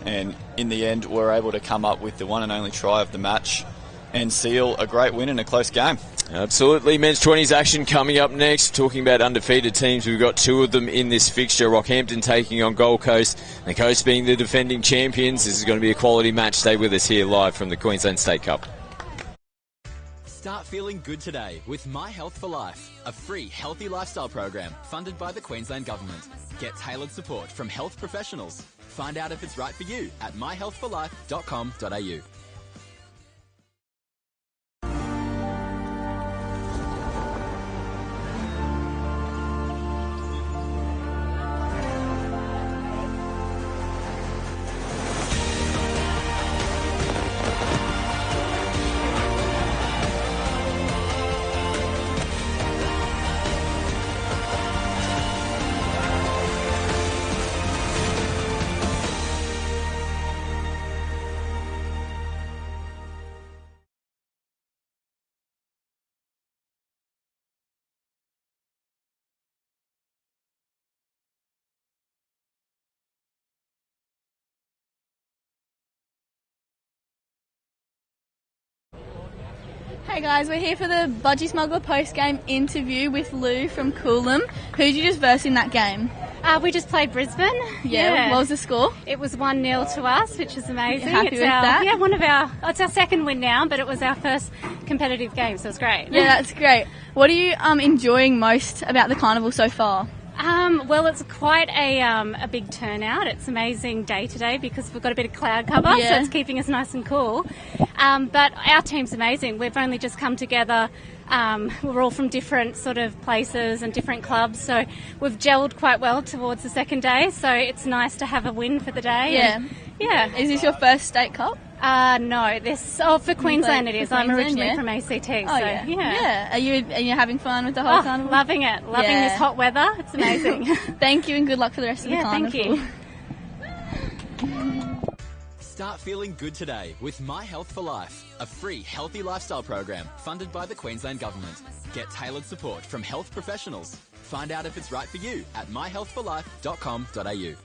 And in the end, were able to come up with the one and only try of the match and seal a great win in a close game. Absolutely. Men's 20s action coming up next. Talking about undefeated teams, we've got two of them in this fixture. Rockhampton taking on Gold Coast. The Coast being the defending champions. This is going to be a quality match. Stay with us here live from the Queensland State Cup. Start feeling good today with My Health for Life, a free healthy lifestyle program funded by the Queensland Government. Get tailored support from health professionals. Find out if it's right for you at myhealthforlife.com.au. Hey guys, we're here for the Budgie Smuggler post-game interview with Lou from Coolum. Who did you just verse in that game? We just played Brisbane. Yeah. What was the score? It was 1-0 to us, which is amazing. You're happy with that? Yeah, it's our second win now, but it was our first competitive game, so it was great. Yeah, that's great. What are you enjoying most about the carnival so far? Well, it's quite a big turnout. It's amazing day today because we've got a bit of cloud cover, so it's keeping us nice and cool. But our team's amazing. We've only just come together. We're all from different sort of places and different clubs, so we've gelled quite well towards the second day, so it's nice to have a win for the day. Yeah. Yeah. Is this your first state cup? No, for Queensland it is. I'm originally from ACT, Yeah. Are you having fun with the whole carnival? Loving it. Loving this hot weather. It's amazing. Thank you and good luck for the rest of the carnival. Thank you. Start feeling good today with My Health for Life, a free healthy lifestyle program funded by the Queensland Government. Get tailored support from health professionals. Find out if it's right for you at myhealthforlife.com.au.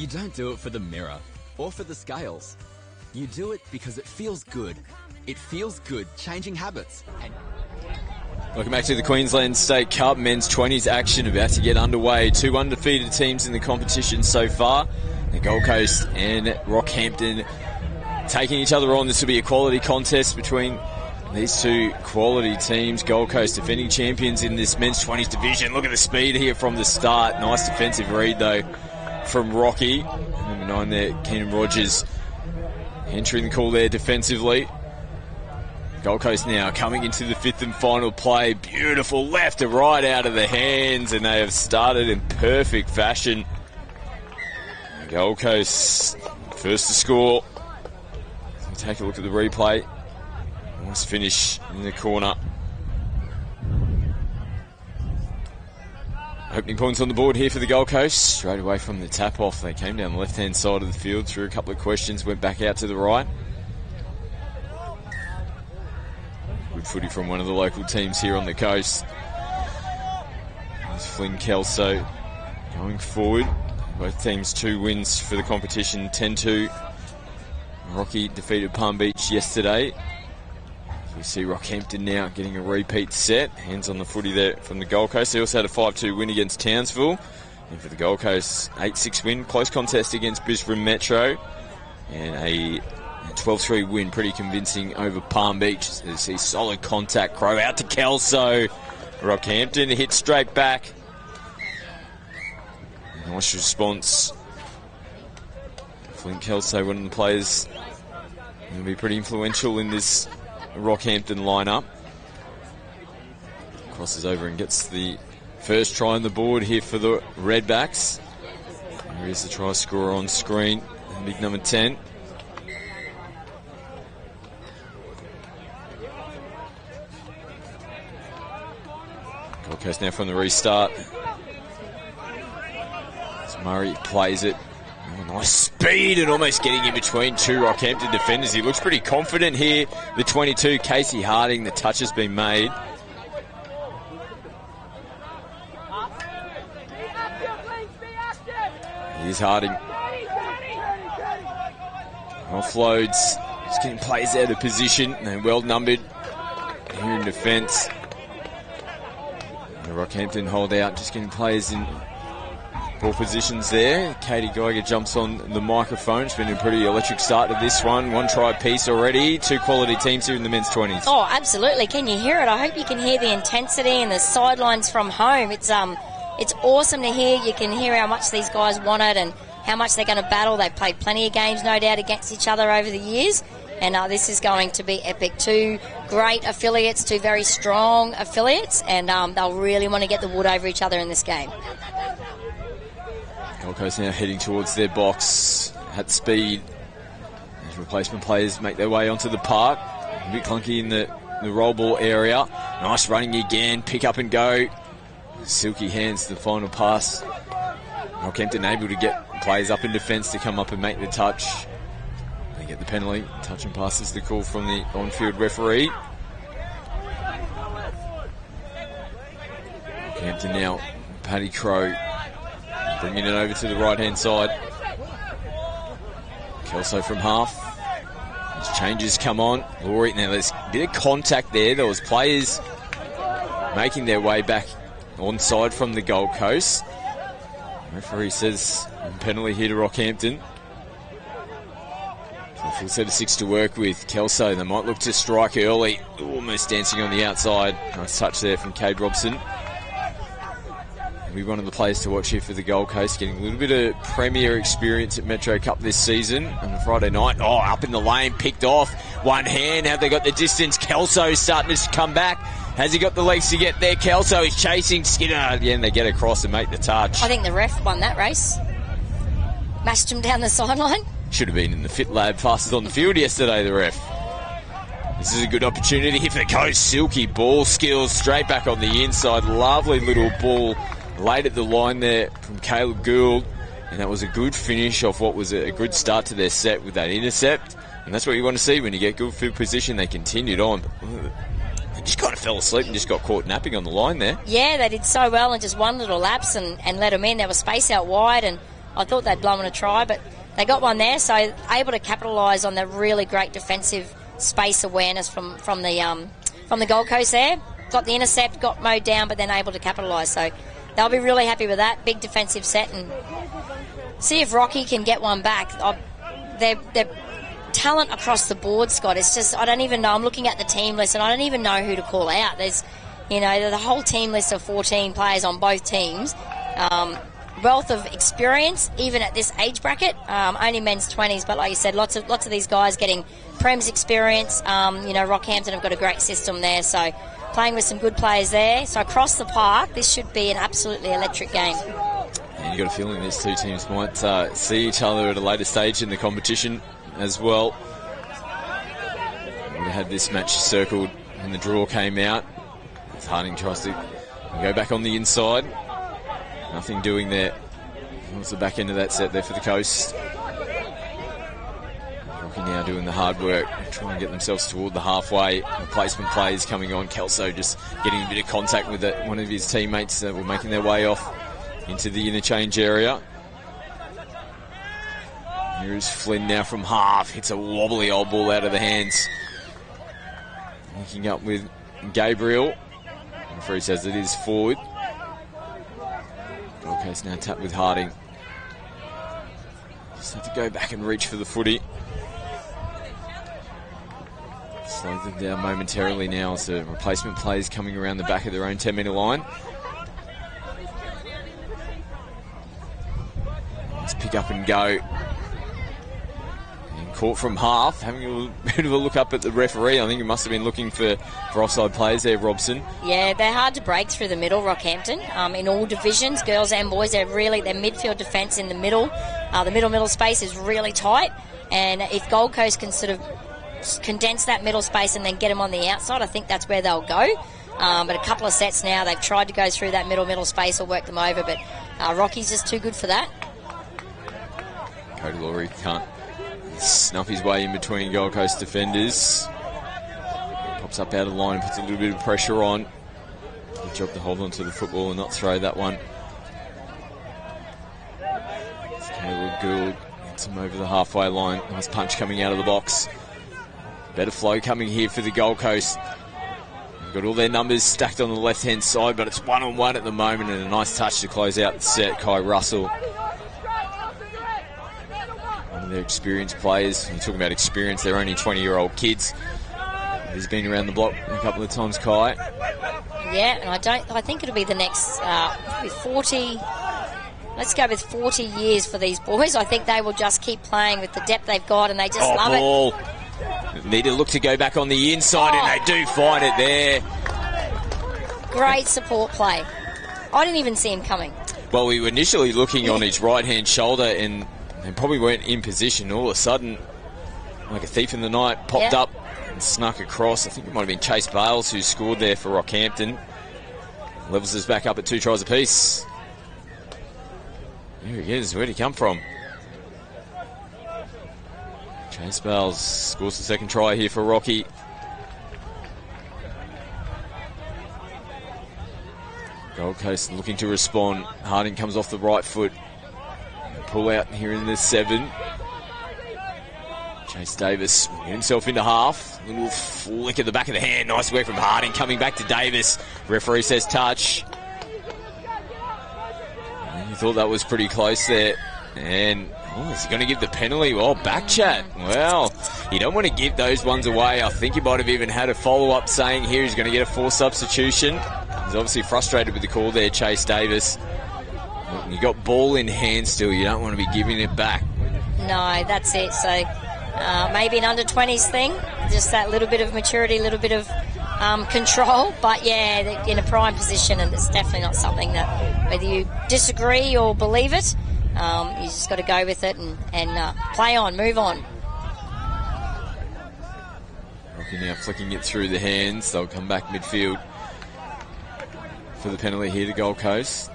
You don't do it for the mirror or for the scales. You do it because it feels good. It feels good changing habits. Welcome back to the Queensland State Cup. Men's 20s action about to get underway. 2 undefeated teams in the competition so far. The Gold Coast and Rockhampton taking each other on. This will be a quality contest between these two quality teams. Gold Coast defending champions in this men's 20s division. Look at the speed here from the start. Nice defensive read though from Rocky. Number 9 there, Keenan Rogers, entering the call there defensively. Gold Coast now coming into the 5th and final play. Beautiful left to right out of the hands, and they have started in perfect fashion. Gold Coast first to score. So take a look at the replay. Nice finish in the corner. Opening points on the board here for the Gold Coast. Straight away from the tap-off. They came down the left-hand side of the field, threw a couple of questions, went back out to the right. Good footy from one of the local teams here on the coast. There's Flynn Kelso going forward. Both teams 2 wins for the competition, 10-2. Rocky defeated Palm Beach yesterday. We see Rockhampton now getting a repeat set. Hands on the footy there from the Gold Coast. They also had a 5-2 win against Townsville. And for the Gold Coast, 8-6 win. Close contest against Brisbane Metro. And a 12-3 win, pretty convincing over Palm Beach. You see solid contact. Crow out to Kelso. Rockhampton hit straight back. Nice response. Flint Kelso, one of the players, will be pretty influential in this Rockhampton lineup. Crosses over and gets the first try on the board here for the Redbacks. There is the try scorer on screen, big number 10. Gold Coast now from the restart. As Murray plays it. Oh, nice speed and almost getting in between 2 Rockhampton defenders. He looks pretty confident here. The 22, Casey Harding, the touch has been made. Here's Harding. Offloads. Just getting plays out of position. They're well numbered here in defence. Rockhampton hold out, just getting players in ball positions there. Katie Geiger jumps on the microphone. It's been a pretty electric start to this one. 1 try piece already. 2 quality teams here in the men's 20s. Oh, absolutely. Can you hear it? I hope you can hear the intensity and the sidelines from home. It's awesome to hear. You can hear how much these guys want it and how much they're going to battle. They've played plenty of games, no doubt, against each other over the years. And this is going to be epic. 2 great affiliates, 2 very strong affiliates, and they'll really want to get the wood over each other in this game. Gold Coast now heading towards their box at speed. As replacement players make their way onto the park. A bit clunky in the roll ball area. Nice running again, pick up and go. Silky hands the final pass. Rockhampton able to get players up in defence to come up and make the touch. They get the penalty. Touch and pass is the call from the on-field referee. Rockhampton now, Paddy Crow bringing it over to the right-hand side. Kelso from half. As changes come on. Laurie, now there's a bit of contact there. There was players making their way back onside from the Gold Coast. The referee says penalty here to Rockhampton. So full set of 6 to work with. Kelso, they might look to strike early. Almost dancing on the outside. Nice touch there from Cade Robson. He'll be one of the players to watch here for the Gold Coast, getting a little bit of premier experience at Metro Cup this season on a Friday night. Oh, up in the lane, picked off. One hand, have they got the distance? Kelso starting to come back. Has he got the legs to get there? Kelso is chasing Skinner. Again, they get across and make the touch. I think the ref won that race. Mashed him down the sideline. Should have been in the fit lab, fastest on the field yesterday, the ref. This is a good opportunity here for the Coast. Silky ball skills straight back on the inside. Lovely little ball laid at the line there from Caleb Gould. And that was a good finish off what was a good start to their set with that intercept. And that's what you want to see when you get good field position. They continued on. They just kind of fell asleep and just got caught napping on the line there. Yeah, they did so well and just one little lapse and let them in. There was space out wide and I thought they'd blown a try, but they got one there, so able to capitalise on the really great defensive space awareness from the Gold Coast there. Got the intercept, got mowed down, but then able to capitalise. So they'll be really happy with that. Big defensive set, and see if Rocky can get one back. They're talent across the board, Scott. It's just, I don't even know. I'm looking at the team list, and I don't even know who to call out. There's, the whole team list of 14 players on both teams. Wealth of experience, even at this age bracket. Only men's 20s, but like you said, lots of these guys getting Prem's experience. Rockhampton have got a great system there, so playing with some good players there. So across the park, this should be an absolutely electric game. And you got a feeling these two teams might see each other at a later stage in the competition as well. We had this match circled when the draw came out. As Harding tries to go back on the inside. Nothing doing there. Towards the back end of that set there for the Coast. Rocky now doing the hard work, trying to get themselves toward the halfway. Replacement plays coming on. Kelso just getting a bit of contact with one of his teammates that were making their way off into the interchange area. Here's Flynn now from half. Hits a wobbly old ball out of the hands. Linking up with Gabriel. Referee says it is forward. Gold Coast now tapped with Harding. Just have to go back and reach for the footy. Slow them down momentarily now as the replacement plays coming around the back of their own 10-metre line. Let's pick up and go. And caught from half, having a bit of a look up at the referee. I think he must have been looking for offside players there, Robson. Yeah, they're hard to break through the middle, Rockhampton. In all divisions, girls and boys, their midfield defence in the middle, the middle space is really tight. And if Gold Coast can sort of condense that middle space and then get them on the outside, I think that's where they'll go. But a couple of sets now, they've tried to go through that middle space or work them over, but Rocky's just too good for that. Cody Laurie can't snuff his way in between Gold Coast defenders. Pops up out of line, puts a little bit of pressure on. Good job to hold on to the football and not throw that one. It's Caleb Gould gets him over the halfway line. Nice punch coming out of the box. Better flow coming here for the Gold Coast. They've got all their numbers stacked on the left-hand side, but it's 1-on-1 at the moment, and a nice touch to close out the set. Kai Russell. One of their experienced players. We're talking about experience, they're only 20-year-old kids. He's been around the block a couple of times, Kai. Yeah, and I think it'll be the next 40. Let's go with 40 years for these boys. I think they will just keep playing with the depth they've got, and they just love ball. It. Need to look to go back on the inside, and they do find it there. Great support play. I didn't even see him coming. Well, we were initially looking on his right-hand shoulder, and they probably weren't in position. All of a sudden, like a thief in the night, popped up and snuck across. I think it might have been Chase Bales who scored there for Rockhampton. Levels us back up at 2 tries apiece. There he is. Where'd he come from? Chase Bales scores the second try here for Rocky. Gold Coast looking to respond. Harding comes off the right foot. Pull out here in the 7. Chase Davis himself into half. A little flick at the back of the hand. Nice work from Harding. Coming back to Davis. Referee says touch. You thought that was pretty close there. And is he going to give the penalty? Well, back chat. Well, you don't want to give those ones away. I think he might have even had a follow-up saying here he's going to get a forced substitution. He's obviously frustrated with the call there, Chase Davis. You got ball in hand still. You don't want to be giving it back. No, that's it. So maybe an under-20s thing. Just that little bit of maturity, a little bit of control. But, yeah, they're in a prime position, and it's definitely not something that, whether you disagree or believe it, you just got to go with it and play on, move on. Rocky now flicking it through the hands. They'll come back midfield for the penalty here to Gold Coast.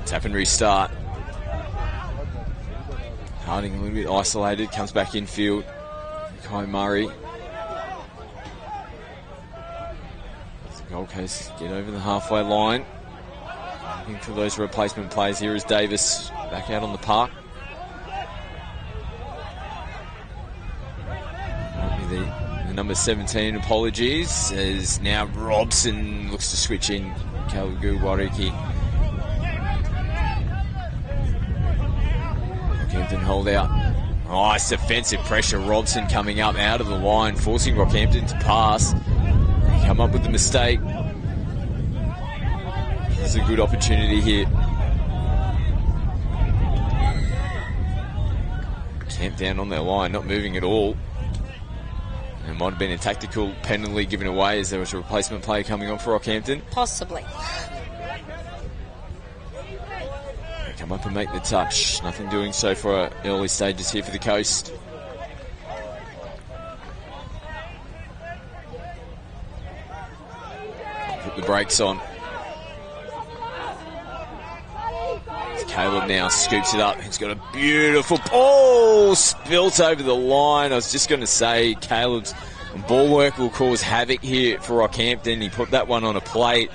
Tap and restart. Harding a little bit isolated, comes back infield. Kai Murray. Gold Coast get over the halfway line. Looking for those replacement players here as Davis back out on the park. The number 17, apologies, as now Robson looks to switch in Kalgu Wariki. Rockhampton hold out. Nice defensive pressure. Robson coming up out of the line, forcing Rockhampton to pass. They come up with the mistake. There's a good opportunity here. Camp down on their line, not moving at all. It might have been a tactical penalty given away as there was a replacement player coming on for Rockhampton. Possibly. They come up and make the touch. Nothing doing so for early stages here for the Coast. Put the brakes on. Caleb now scoops it up. He's got a beautiful ball spilt over the line. I was just going to say Caleb's ball work will cause havoc here for Rockhampton. He put that one on a plate.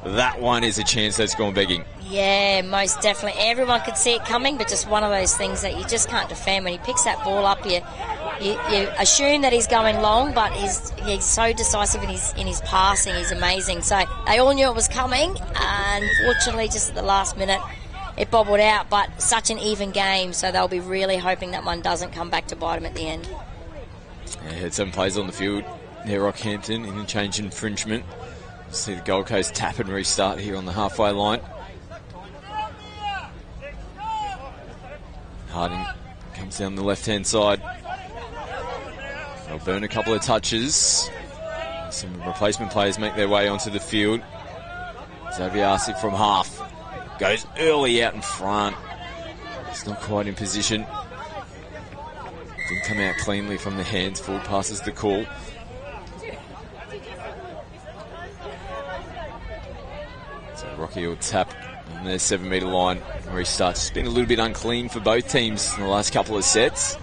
That one is a chance that's gone begging. Yeah, most definitely. Everyone could see it coming, but just one of those things that you just can't defend. When he picks that ball up, you assume that he's going long, but he's so decisive in his passing. He's amazing. So they all knew it was coming, and unfortunately, just at the last minute, it bobbled out, but such an even game, so they'll be really hoping that one doesn't come back to bite them at the end. Yeah, had 7 players on the field there, Rockhampton, interchange infringement. See the Gold Coast tap and restart here on the halfway line. Harding comes down the left-hand side. They'll burn a couple of touches. Some replacement players make their way onto the field. Zaviasi from half. Goes early out in front. It's not quite in position. Didn't come out cleanly from the hands. Forward passes the call. So Rocky will tap on their 7-metre line. Restarts. It's been a little bit unclean for both teams in the last couple of sets.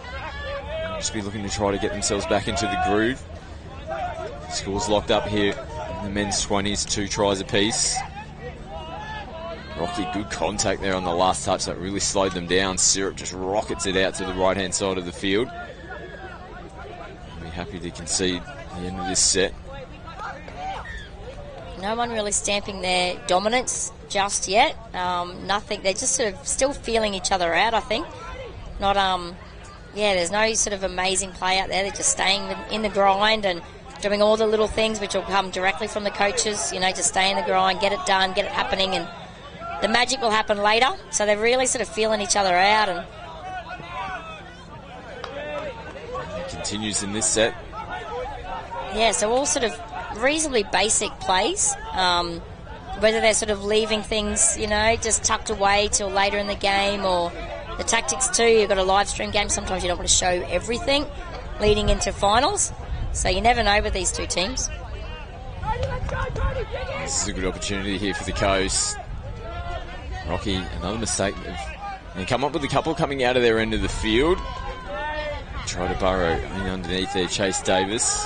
Just be looking to try to get themselves back into the groove. Scores locked up here in the men's 20s. 2 tries apiece. Rocky, good contact there on the last touch. That really slowed them down. Syrup just rockets it out to the right-hand side of the field. I'll be happy to concede the end of this set. No one really stamping their dominance just yet. Nothing. They're just sort of still feeling each other out, I think. Not, there's no sort of amazing play out there. They're just staying in the grind and doing all the little things which will come directly from the coaches. Just stay in the grind, get it done, get it happening, and the magic will happen later. So they're really sort of feeling each other out. And it continues in this set. Yeah, so all sort of reasonably basic plays. Whether they're sort of leaving things, just tucked away till later in the game, or the tactics too. You've got a live stream game. Sometimes you don't want to show everything leading into finals. So you never know with these two teams. This is a good opportunity here for the Coast. Rocky, another mistake. They come up with a couple coming out of their end of the field. Try to burrow in underneath there, Chase Davis.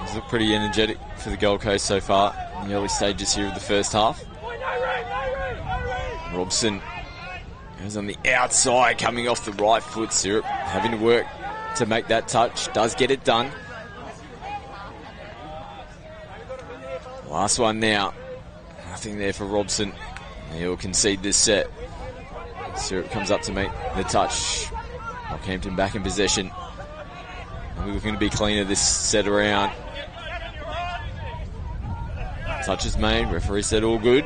He's looked pretty energetic for the Gold Coast so far in the early stages here of the first half. Robson goes on the outside, coming off the right foot. Syrup having to work to make that touch. Does get it done. Last one now. Nothing there for Robson. He'll concede this set. Syrup comes up to make the touch. Rockhampton back in possession. We're looking to be cleaner this set around. Touch is made. Referee said all good.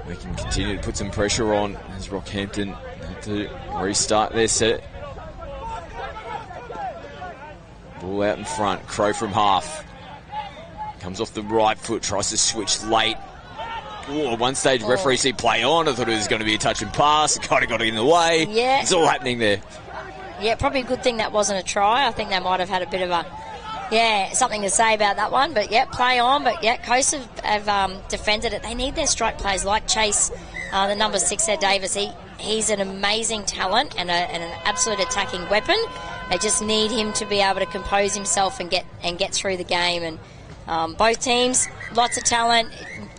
We can continue to put some pressure on as Rockhampton have to restart their set. Ball out in front. Crow from half. Comes off the right foot. Tries to switch late. Ooh, at one stage, referee said play on. I thought it was going to be a touch and pass. It kind of got in the way. Yeah. It's all happening there. Yeah, probably a good thing that wasn't a try. I think they might have had a bit of something to say about that one. But, play on. But, Coast have defended it. They need their strike players like Chase, the number 6 there, Davis. He's an amazing talent and an absolute attacking weapon. They just need him to be able to compose himself and get through the game. And Both teams, lots of talent,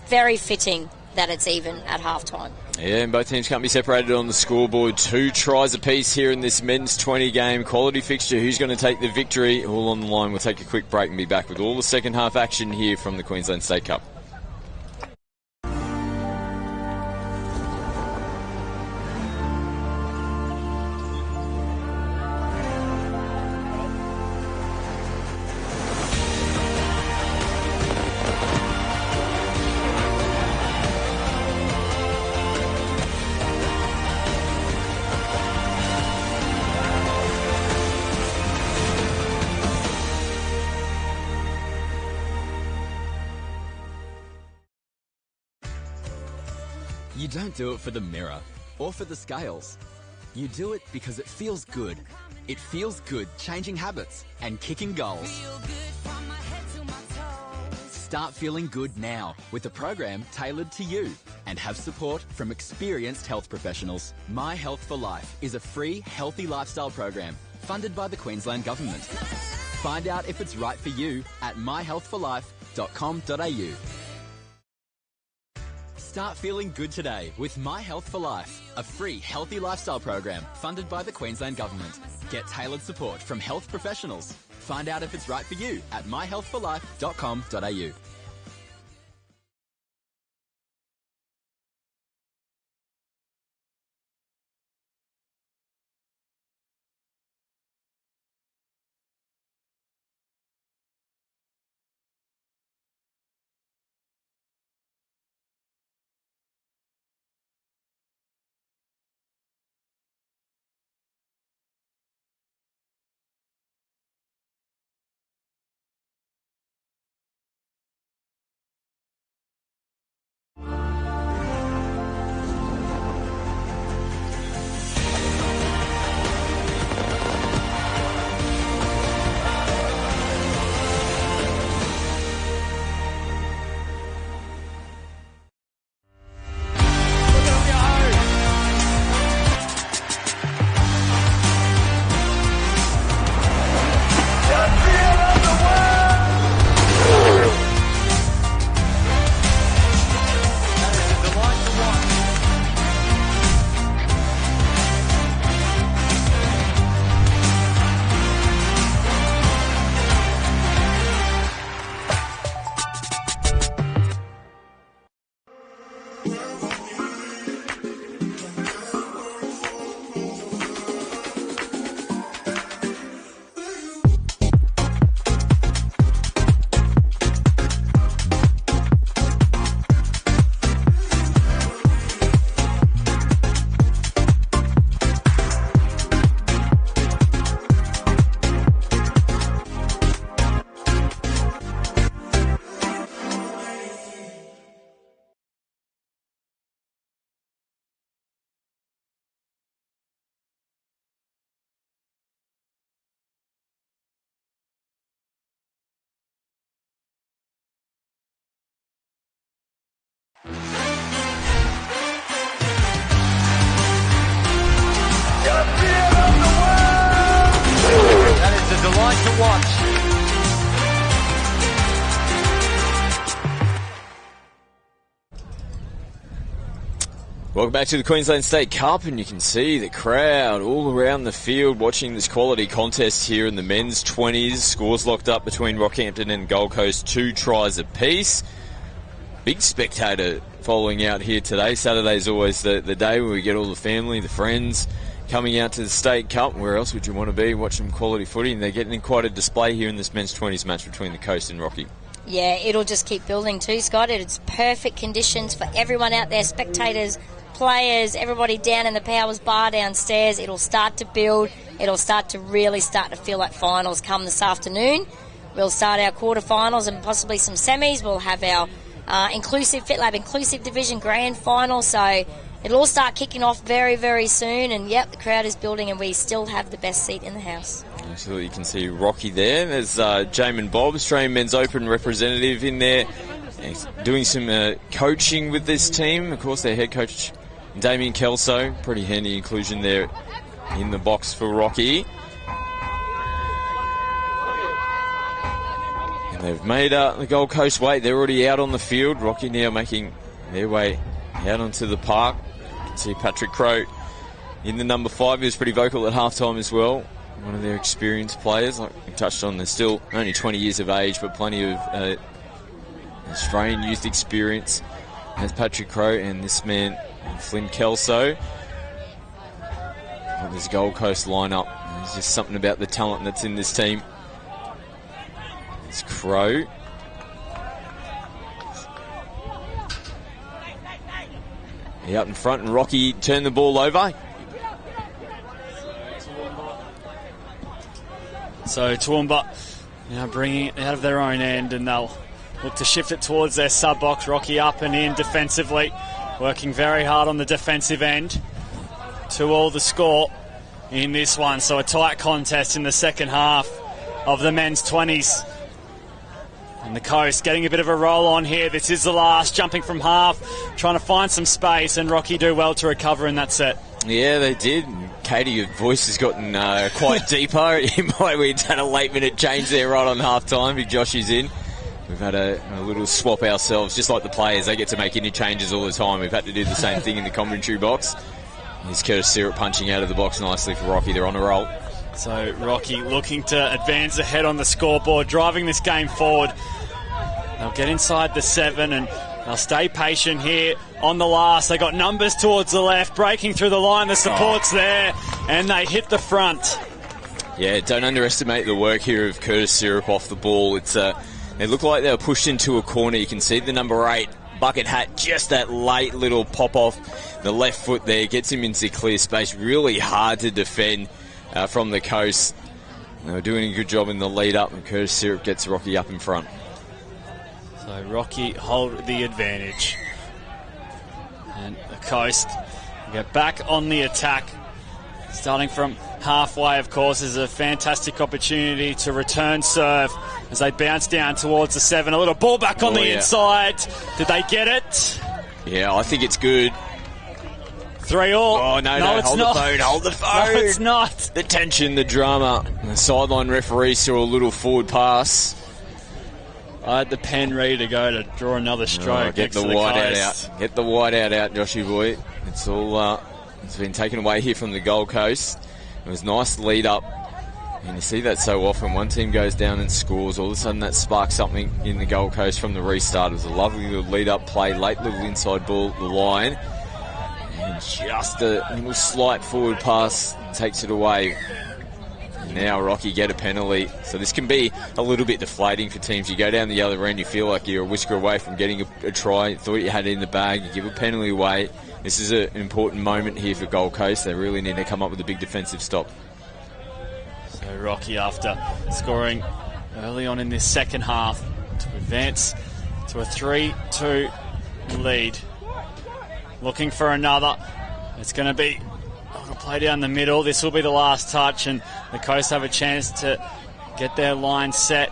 very fitting that it's even at halftime. Yeah, and both teams can't be separated on the scoreboard. 2 tries apiece here in this men's 20 game. Quality fixture. Who's going to take the victory? All on the line. We'll take a quick break and be back with all the second half action here from the Queensland State Cup. You don't do it for the mirror or for the scales. You do it because it feels good. It feels good changing habits and kicking goals. Start feeling good now with a program tailored to you and have support from experienced health professionals. My Health for Life is a free healthy lifestyle program funded by the Queensland Government. Find out if it's right for you at myhealthforlife.com.au. Start feeling good today with My Health for Life, a free healthy lifestyle program funded by the Queensland Government. Get tailored support from health professionals. Find out if it's right for you at myhealthforlife.com.au. That is a delight to watch. Welcome back to the Queensland State Cup, and you can see the crowd all around the field watching this quality contest here in the men's 20s. Scores locked up between Rockhampton and Gold Coast, 2 tries apiece. Big spectator following out here today. Saturday's always the day where we get all the family, the friends coming out to the State Cup. Where else would you want to be watching quality footy? And they're getting in quite a display here in this men's 20s match between the Coast and Rocky. Yeah, it'll just keep building too, Scott. It's perfect conditions for everyone out there, spectators, players, everybody down in the Powers Bar downstairs. It'll start to build. It'll start to feel like finals come this afternoon. We'll start our quarterfinals and possibly some semis. We'll have our FitLab Inclusive Division Grand Final. So it'll all start kicking off very, very soon. And, yep, the crowd is building and we still have the best seat in the house. Absolutely. You can see Rocky there. There's Jamin Bob, Australian Men's Open representative in there. He's doing some coaching with this team. Of course, their head coach, Damien Kelso. Pretty handy inclusion there in the box for Rocky. And They've made the Gold Coast wait. They're already out on the field. Rocky now making their way out onto the park. You can see Patrick Crowe in the number 5. He was pretty vocal at halftime as well. One of their experienced players. Like we touched on, they're still only 20 years of age, but plenty of Australian youth experience as Patrick Crowe and this man, Flynn Kelso. This Gold Coast lineup. There's just something about the talent that's in this team. It's Crowe. He up in front, and Rocky turned the ball over. So Toowoomba now bringing it out of their own end, and they'll look to shift it towards their sub-box. Rocky up and in defensively, working very hard on the defensive end. 2-2 the score in this one, so a tight contest in the second half of the men's 20s. And the Coast getting a bit of a roll on here. This is the last, jumping from half, trying to find some space, and Rocky do well to recover in that set. Yeah, they did. Katie, your voice has gotten quite deeper. We'd had a late minute change there right on half-time. Big Josh is in. We've had a little swap ourselves, just like the players. They get to make any changes all the time. We've had to do the same thing in the commentary box. Here's Curtis Syrup punching out of the box nicely for Rocky. They're on a roll. So Rocky looking to advance ahead on the scoreboard, driving this game forward. They'll get inside the 7 and they'll stay patient here on the last. They got numbers towards the left, breaking through the line. The support's there, and they hit the front. Yeah, don't underestimate the work here of Curtis Syrup off the ball. It's they look like they were pushed into a corner. You can see the number 8 bucket hat, just that late little pop off the left foot there, gets him into clear space. Really hard to defend from the Coast. They were doing a good job in the lead up, and Curtis Syrup gets Rocky up in front. So Rocky hold the advantage. And the Coast get back on the attack. Starting from halfway, of course, is a fantastic opportunity to return serve as they bounce down towards the 7. A little ball back on the inside. Did they get it? Yeah, I think it's good. 3-3. Oh, no, it's hold not. the phone, hold the phone. No, it's not. The tension, the drama. The sideline referee saw a little forward pass. I had the pen ready to go to draw another stroke. Get the white out. Get the white out, Joshy boy. It's all it's been taken away here from the Gold Coast. It was a nice lead up, and you see that so often. One team goes down and scores, all of a sudden that sparks something in the Gold Coast from the restart. It was a lovely little lead up play, late little inside ball at the line, and just a little slight forward pass takes it away. Now Rocky get a penalty, so this can be a little bit deflating for teams. You go down the other end, you feel like you're a whisker away from getting a try, thought you had it in the bag, you give a penalty away. This is an important moment here for Gold Coast. They really need to come up with a big defensive stop. So Rocky, after scoring early on in this second half, to advance to a 3-2 lead. Looking for another. It's going to be a play down the middle. This will be the last touch, and the Coast have a chance to get their line set.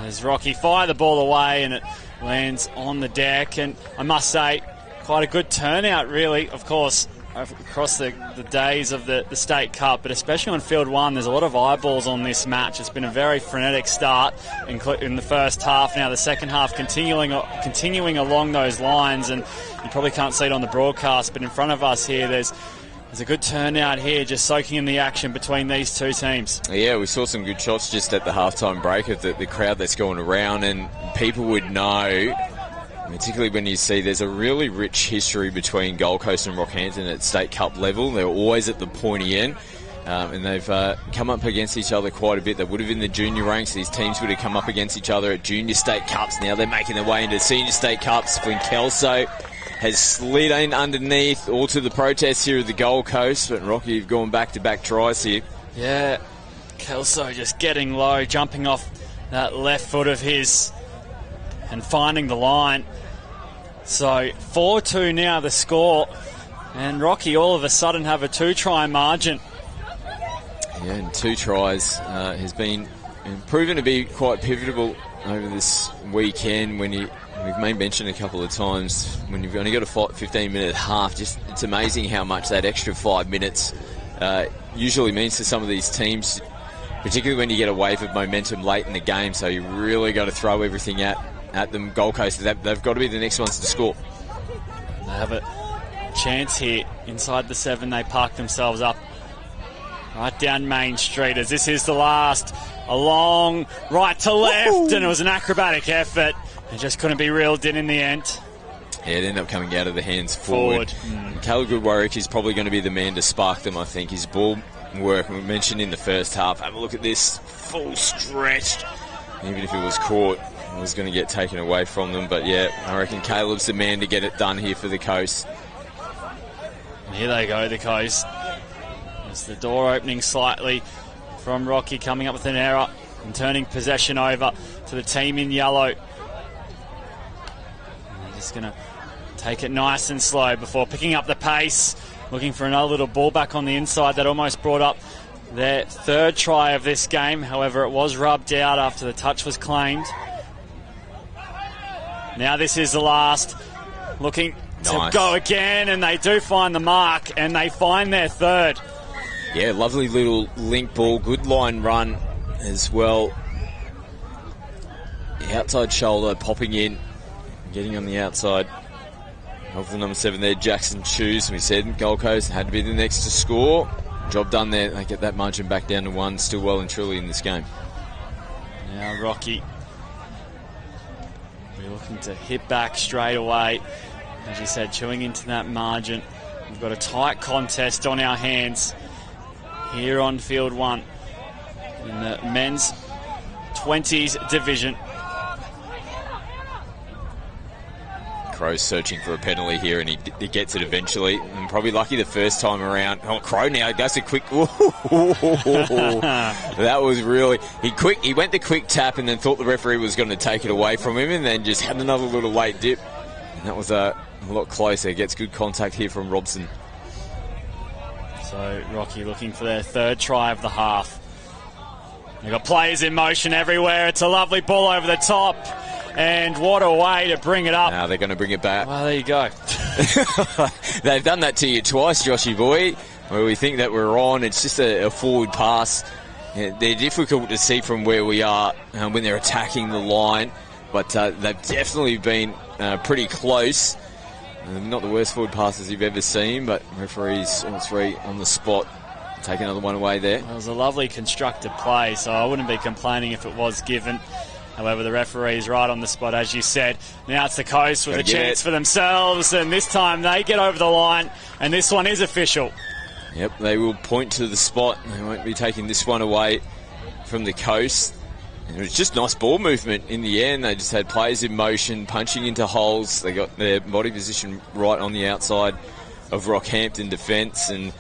As Rocky fire the ball away, and it lands on the deck. And I must say, quite a good turnout, really, of course, across the days of the State Cup, but especially on Field 1, there's a lot of eyeballs on this match. It's been a very frenetic start in the first half. Now the second half continuing along those lines, and you probably can't see it on the broadcast, but in front of us here, there's a good turnout here, just soaking in the action between these two teams. Yeah, we saw some good shots just at the halftime break of the crowd that's going around, and people would know, particularly when you see there's a really rich history between Gold Coast and Rockhampton at State Cup level. They're always at the pointy end, and they've come up against each other quite a bit. They would have in the junior ranks. These teams would have come up against each other at junior State Cups. Now they're making their way into senior State Cups. Flynn Kelso has slid in underneath, all to the protests here at the Gold Coast, but Rocky have gone back-to-back tries here. Yeah, Kelso just getting low, jumping off that left foot of his and finding the line. So 4-2 now the score, and Rocky all of a sudden have a 2-try margin. Yeah, and 2 tries has been proven to be quite pivotal over this weekend. We've made mention a couple of times, when you've only got a 15-minute half, it's amazing how much that extra 5 minutes usually means to some of these teams. particularly when you get a wave of momentum late in the game. So you really got to throw everything at them. Gold Coast, they've got to be the next ones to score. They have a chance here inside the 7. They park themselves up right down Main Street as this is the last. A long right to left, and it was an acrobatic effort. It just couldn't be reeled in the end. Yeah, it ended up coming out of the hands forward. Caleb Goodwarwick is probably going to be the man to spark them, I think. His ball work, we mentioned in the first half. Have a look at this, full stretched. Even if it was caught, it was going to get taken away from them. But yeah, I reckon Caleb's the man to get it done here for the Coast. And here they go, the Coast. As the door opening slightly from Rocky, coming up with an error and turning possession over to the team in yellow. And they're just going to take it nice and slow before picking up the pace, looking for another little ball back on the inside that almost brought up their 3rd try of this game. However, it was rubbed out after the touch was claimed. Now this is the last, looking to go again, and they do find the mark, and they find their 3rd. Yeah, lovely little link ball, good line run as well. The outside shoulder popping in, getting on the outside of the number 7 there, Jackson Shoes. We said Gold Coast had to be the next to score. Job done there. They get that margin back down to 1, still well and truly in this game. Now Rocky, we're looking to hit back straight away. As you said, chewing into that margin. We've got a tight contest on our hands here on Field 1 in the men's 20s division. Crow's searching for a penalty here, and he gets it eventually. And probably lucky the first time around. Oh, Crow now does a quick. That was really he went the quick tap, and then thought the referee was going to take it away from him, and then just had another little late dip. And that was a lot closer. Gets good contact here from Robson. So Rocky looking for their 3rd try of the half. They've got players in motion everywhere. It's a lovely ball over the top. And what a way to bring it up. Now they're going to bring it back. Well, there you go. They've done that to you twice, Joshy boy, where we think that we're on. It's just a forward pass. Yeah, they're difficult to see from where we are when they're attacking the line. But they've definitely been pretty close. Not the worst forward passes you've ever seen, but referees all 3 on the spot. Take another one away there. Well, it was a lovely constructed play, so I wouldn't be complaining if it was given. However, the referee's right on the spot, as you said. Now it's the Coast with a chance for themselves, and this time they get over the line, and this one is official. Yep, they will point to the spot. They won't be taking this one away from the Coast. And it was just nice ball movement in the end. They just had players in motion, punching into holes. They got their body position right on the outside of Rockhampton defence. And,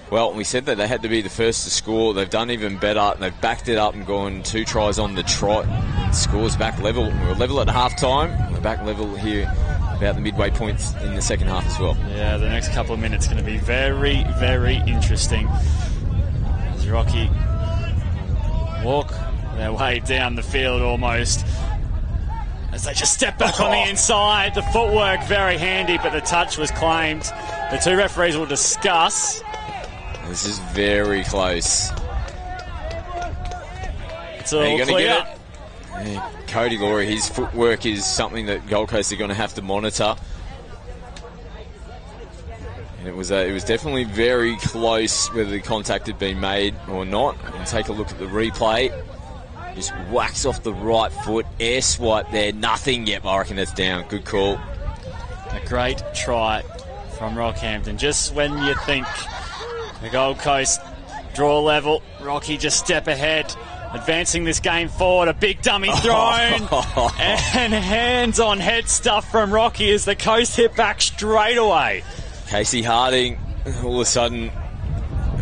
well, we said that they had to be the first to score. They've done even better. They've backed it up and gone 2 tries on the trot. Scores back level. We were level at half-time. We're back level here about the midway points in the second half as well. Yeah, the next couple of minutes going to be very, very interesting. As Rocky walk their way down the field almost. As they just step back on the inside. The footwork very handy, but the touch was claimed. The 2 referees will discuss. This is very close. It's all clear. Yeah, Cody Laurie, his footwork is something that Gold Coast are going to have to monitor. And it was definitely very close whether the contact had been made or not. And take a look at the replay. Just whacks off the right foot, air swipe there, nothing. Yep, I reckon that's down. Good call. A great try from Rockhampton. Just when you think the Gold Coast draw level, Rocky just step ahead, advancing this game forward. A big dummy thrown and hands-on head stuff from Rocky as the Coast hit back straight away. Casey Harding, all of a sudden,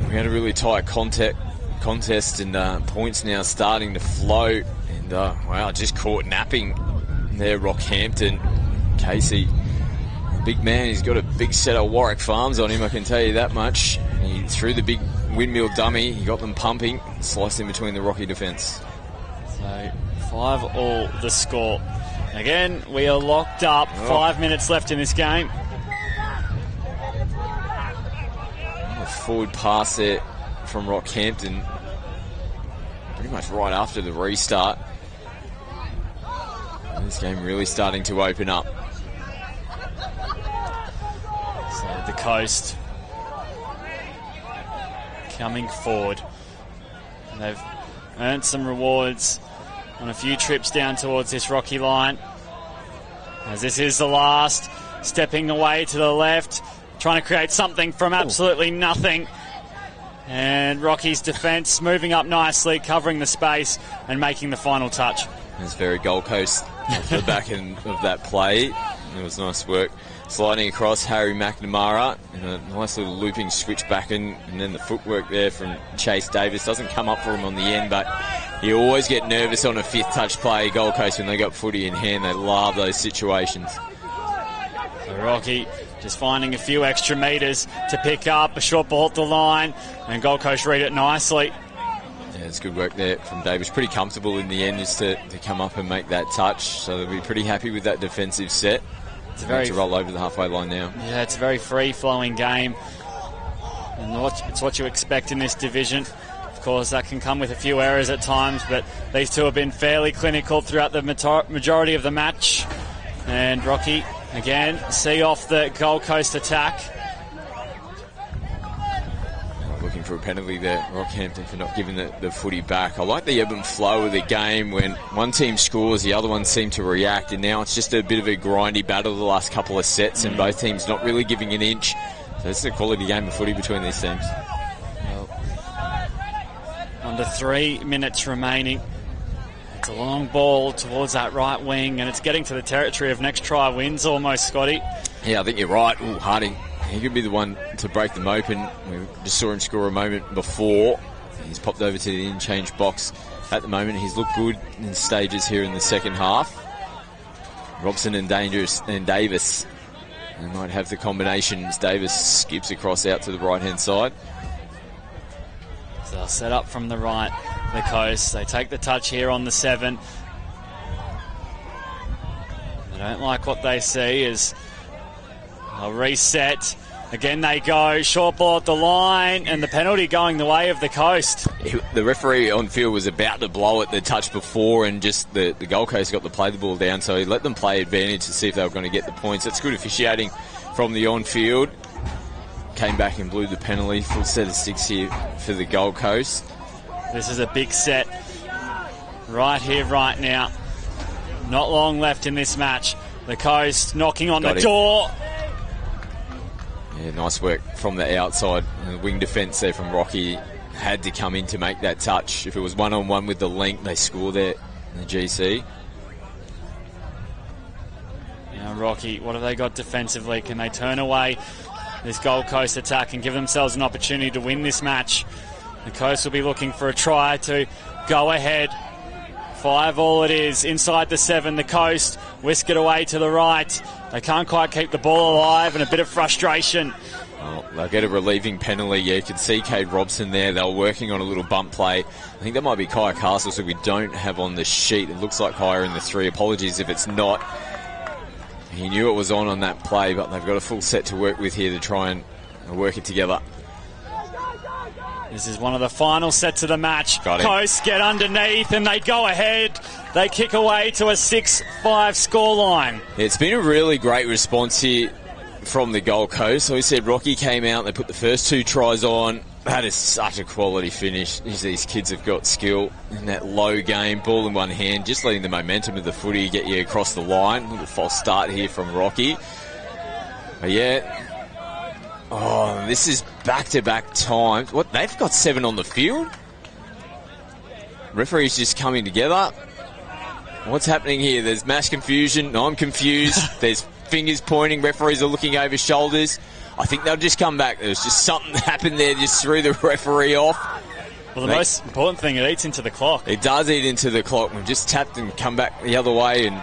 we had a really tight contest and points now starting to flow. And, wow, just caught napping there, Rockhampton. Casey, big man, he's got a big set of Warwick Farms on him, I can tell you that much. He threw the big windmill dummy, he got them pumping, sliced in between the Rocky defence. So 5-all the score. Again, we are locked up. 5 minutes left in this game. A forward pass there from Rockhampton. pretty much right after the restart. And this game really starting to open up. So the Coast coming forward. And they've earned some rewards on a few trips down towards this rocky line. As this is the last, stepping away to the left, trying to create something from absolutely nothing. And Rocky's defence moving up nicely, covering the space and making the final touch. It's very Gold Coast off the back end of that play. It was nice work. Sliding across Harry McNamara and a nice little looping switch back in, and then the footwork there from Chase Davis doesn't come up for him on the end, but you always get nervous on a fifth touch play. Gold Coast, when they got footy in hand, they love those situations. So Rocky just finding a few extra metres to pick up, a short ball at the line, and Gold Coast read it nicely. Yeah, it's good work there from Davis. Pretty comfortable in the end just to come up and make that touch, so they'll be pretty happy with that defensive set. It's to roll over the halfway line now. Yeah, it's a very free-flowing game, and it's what you expect in this division. Of course, that can come with a few errors at times, but these two have been fairly clinical throughout the majority of the match. And Rocky, again, see off the Gold Coast attack. Looking for a penalty there, Rockhampton, for not giving the footy back. I like the ebb and flow of the game. When one team scores, the other one seems to react, and now it's just a bit of a grindy battle the last couple of sets, and both teams not really giving an inch. So it's a quality game of footy between these teams. Under 3 minutes remaining. It's a long ball towards that right wing, and it's getting to the territory of next try wins almost, Scotty. Yeah, I think you're right. Ooh, Harding, he could be the one to break them open. We just saw him score a moment before. He's popped over to the interchange box at the moment. He's looked good in stages here in the second half. Robson and Davis, they might have the combination as Davis skips across out to the right-hand side. So they'll set up from the right, the Coast. They take the touch here on the 7. They don't like what they see as they'll reset. Again they go, short ball at the line, and the penalty going the way of the Coast. The referee on field was about to blow at the touch before, and just the Gold Coast got to play the ball down, so he let them play advantage to see if they were going to get the points. That's good officiating from the on-field. Came back and blew the penalty. Full set of 6 here for the Gold Coast. This is a big set right here, right now. Not long left in this match. The Coast knocking on the door. Yeah, nice work from the outside. The wing defence there from Rocky had to come in to make that touch. If it was one-on-one with the link, they score there in the GC. Now Rocky, what have they got defensively? Can they turn away this Gold Coast attack and give themselves an opportunity to win this match? The Coast will be looking for a try to go ahead. 5 all it is. Inside the 7, the Coast whisk it away to the right. They can't quite keep the ball alive, and a bit of frustration. Well, they'll get a relieving penalty. Yeah, you can see Cade Robson there. They were working on a little bump play. I think that might be Kaya Castles, who we don't have on the sheet. It looks like Kaya in the 3. Apologies if it's not. He knew it was on that play, but they've got a full set to work with here to try and work it together. This is one of the final sets of the match. Coast get underneath and they go ahead. They kick away to a 6-5 scoreline. Yeah, it's been a really great response here from the Gold Coast. So we said Rocky came out, they put the first 2 tries on. That is such a quality finish. These kids have got skill in that low game, ball in one hand, just letting the momentum of the footy get you across the line. A little false start here from Rocky. But yeah. Oh, this is back-to-back times. What, they've got 7 on the field? Referees just coming together. What's happening here? There's mass confusion. I'm confused. There's fingers pointing. Referees are looking over shoulders. I think they'll just come back. There's just something that happened there, just threw the referee off. Well, the most important thing, it eats into the clock. It does eat into the clock. We've just tapped and come back the other way, and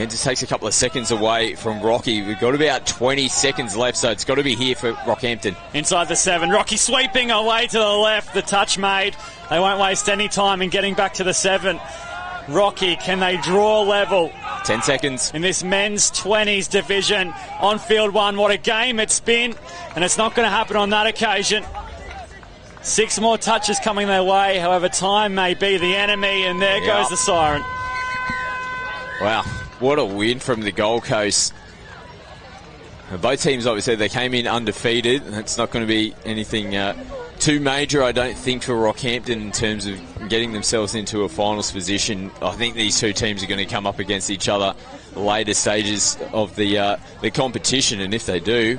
it just takes a couple of seconds away from Rocky. We've got about 20 seconds left, so it's got to be here for Rockhampton. Inside the 7, Rocky sweeping away to the left. The touch made. They won't waste any time in getting back to the 7. Rocky, can they draw level? 10 seconds. In this men's 20s division on field 1. What a game it's been, and it's not going to happen on that occasion. 6 more touches coming their way. However, time may be the enemy, and there goes the siren. Wow, what a win from the Gold Coast. Both teams, obviously, they came in undefeated. It's not going to be anything too major, I don't think, for Rockhampton in terms of getting themselves into a finals position. I think these two teams are going to come up against each other later stages of the competition, and if they do,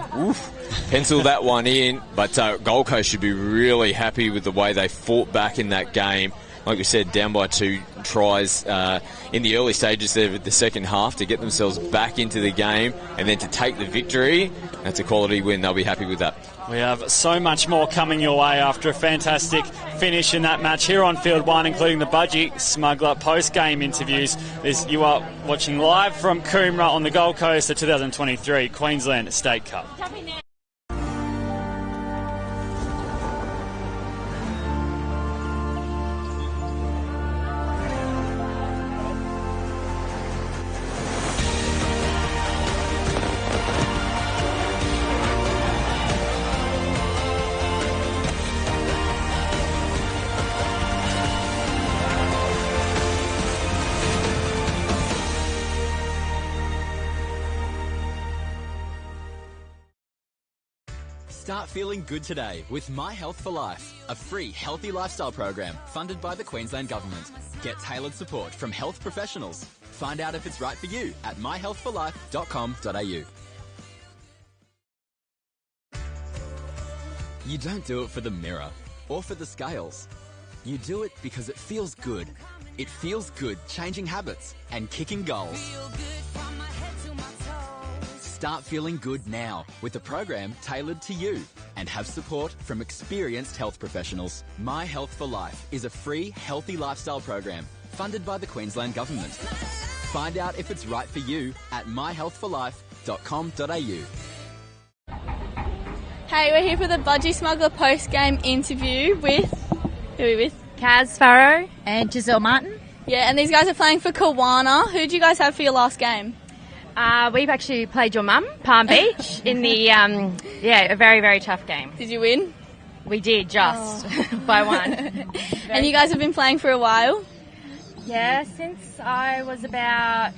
pencil that one in. But Gold Coast should be really happy with the way they fought back in that game. Like we said, down by 2 tries in the early stages of the second half to get themselves back into the game and then to take the victory. That's a quality win. They'll be happy with that. We have so much more coming your way after a fantastic finish in that match here on Field 1, including the Budgie Smuggler post-game interviews. You are watching live from Coomera on the Gold Coast, the 2023 Queensland State Cup. Start feeling good today with My Health for Life, a free healthy lifestyle program funded by the Queensland Government. Get tailored support from health professionals. Find out if it's right for you at myhealthforlife.com.au. You don't do it for the mirror or for the scales. You do it because it feels good. It feels good changing habits and kicking goals. Start feeling good now with a program tailored to you and have support from experienced health professionals. My Health for Life is a free healthy lifestyle program funded by the Queensland Government. Find out if it's right for you at myhealthforlife.com.au. Hey, we're here for the Budgie Smuggler post-game interview with... Who are we with? Kaz Farrow and Giselle Martin. Yeah, and these guys are playing for Kowana. Who did you guys have for your last game? We've actually played your mum, Palm Beach, in the, a very, very tough game. Did you win? We did, just by 1. And you guys have been playing for a while? Yeah, since I was about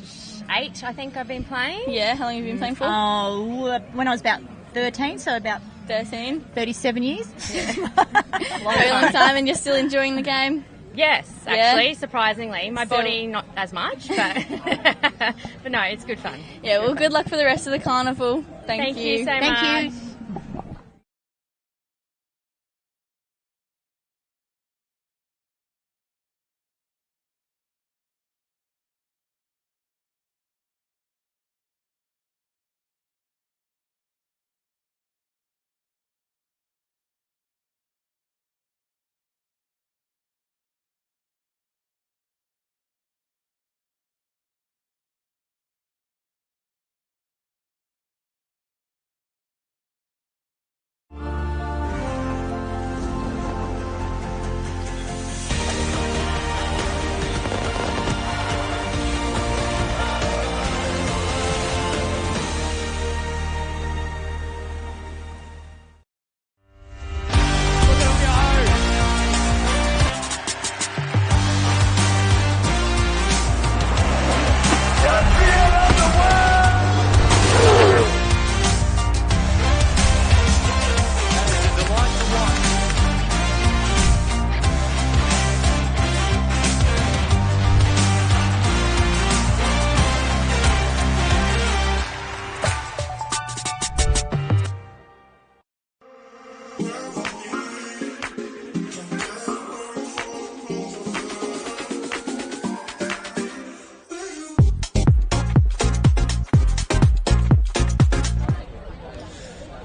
8, I think I've been playing. Yeah, how long have you been playing for? Oh, when I was about 13, so about 13? 37 years. Yeah. Very long time, and you're still enjoying the game? Yes, actually, surprisingly. My body, not as much, but but no, it's good fun. Yeah, well, good luck for the rest of the carnival. Thank you. So much. Thank you.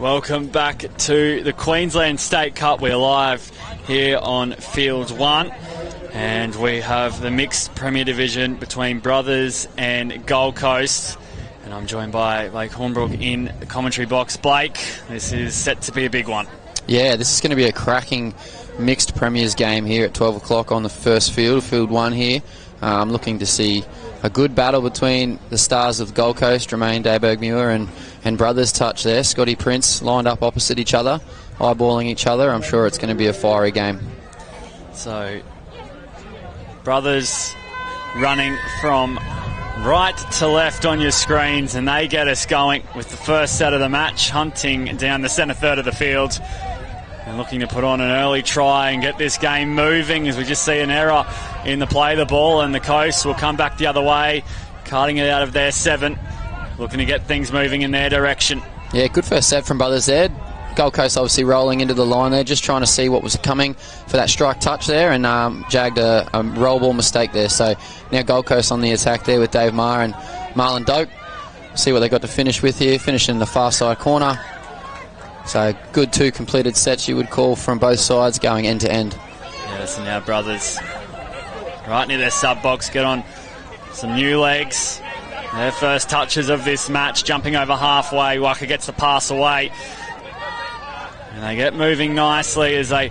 Welcome back to the Queensland State Cup. We're live here on Field 1, and we have the mixed Premier Division between Brothers and Gold Coast. And I'm joined by Blake Hornbrook in the commentary box. Blake, this is set to be a big one. Yeah, this is going to be a cracking mixed Premiers game here at 12 o'clock on the first field, Field 1 here. I'm looking to see a good battle between the stars of Gold Coast, Romain Dayberg-Muir and Brothers Touch there. Scotty Prince lined up opposite each other. eyeballing each other. I'm sure it's going to be a fiery game. So, brothers running from right to left on your screens, and they get us going with the first set of the match, hunting down the centre third of the field and looking to put on an early try and get this game moving, as we just see an error in the play of the ball, and the Coast will come back the other way, carting it out of their 7, looking to get things moving in their direction. Yeah, good first set from brothers there. Gold Coast obviously rolling into the line there, just trying to see what was coming for that strike touch there, and jagged a roll ball mistake there. So now Gold Coast on the attack there with Dave Maher and Marlon Doak. See what they got to finish with here, finishing in the far side corner. So good 2 completed sets, you would call, from both sides, going end to end. Yeah, so now brothers right near their sub box, get on some new legs. Their first touches of this match, jumping over halfway. Waka gets the pass away. And they get moving nicely as they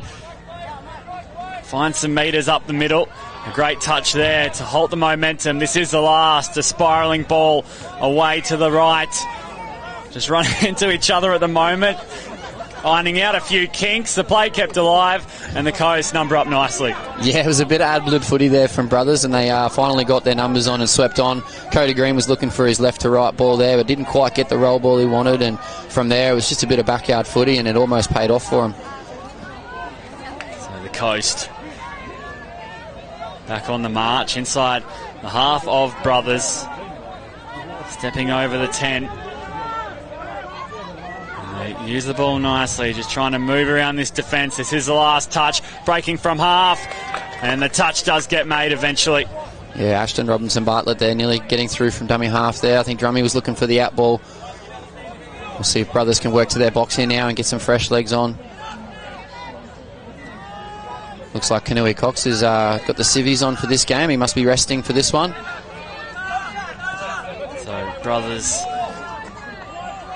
find some metres up the middle. A great touch there to halt the momentum. This is the last. A spiralling ball away to the right. Just running into each other at the moment. Ironing out a few kinks. The play kept alive, and the Coast number up nicely. Yeah, it was a bit of ad-lib footy there from brothers, and they finally got their numbers on and swept on. Cody Green was looking for his left to right ball there, but didn't quite get the roll ball he wanted, and from there it was just a bit of backyard footy, and it almost paid off for him. So the Coast back on the march inside the half of brothers, stepping over the 10. They use the ball nicely, just trying to move around this defence. This is the last touch, breaking from half, and the touch does get made eventually. Yeah, Ashton Robinson Bartlett there, nearly getting through from dummy half there. I think Drummy was looking for the out ball. We'll see if brothers can work to their box here now and get some fresh legs on. Looks like Kanui Cox has got the civvies on for this game. He must be resting for this one. So brothers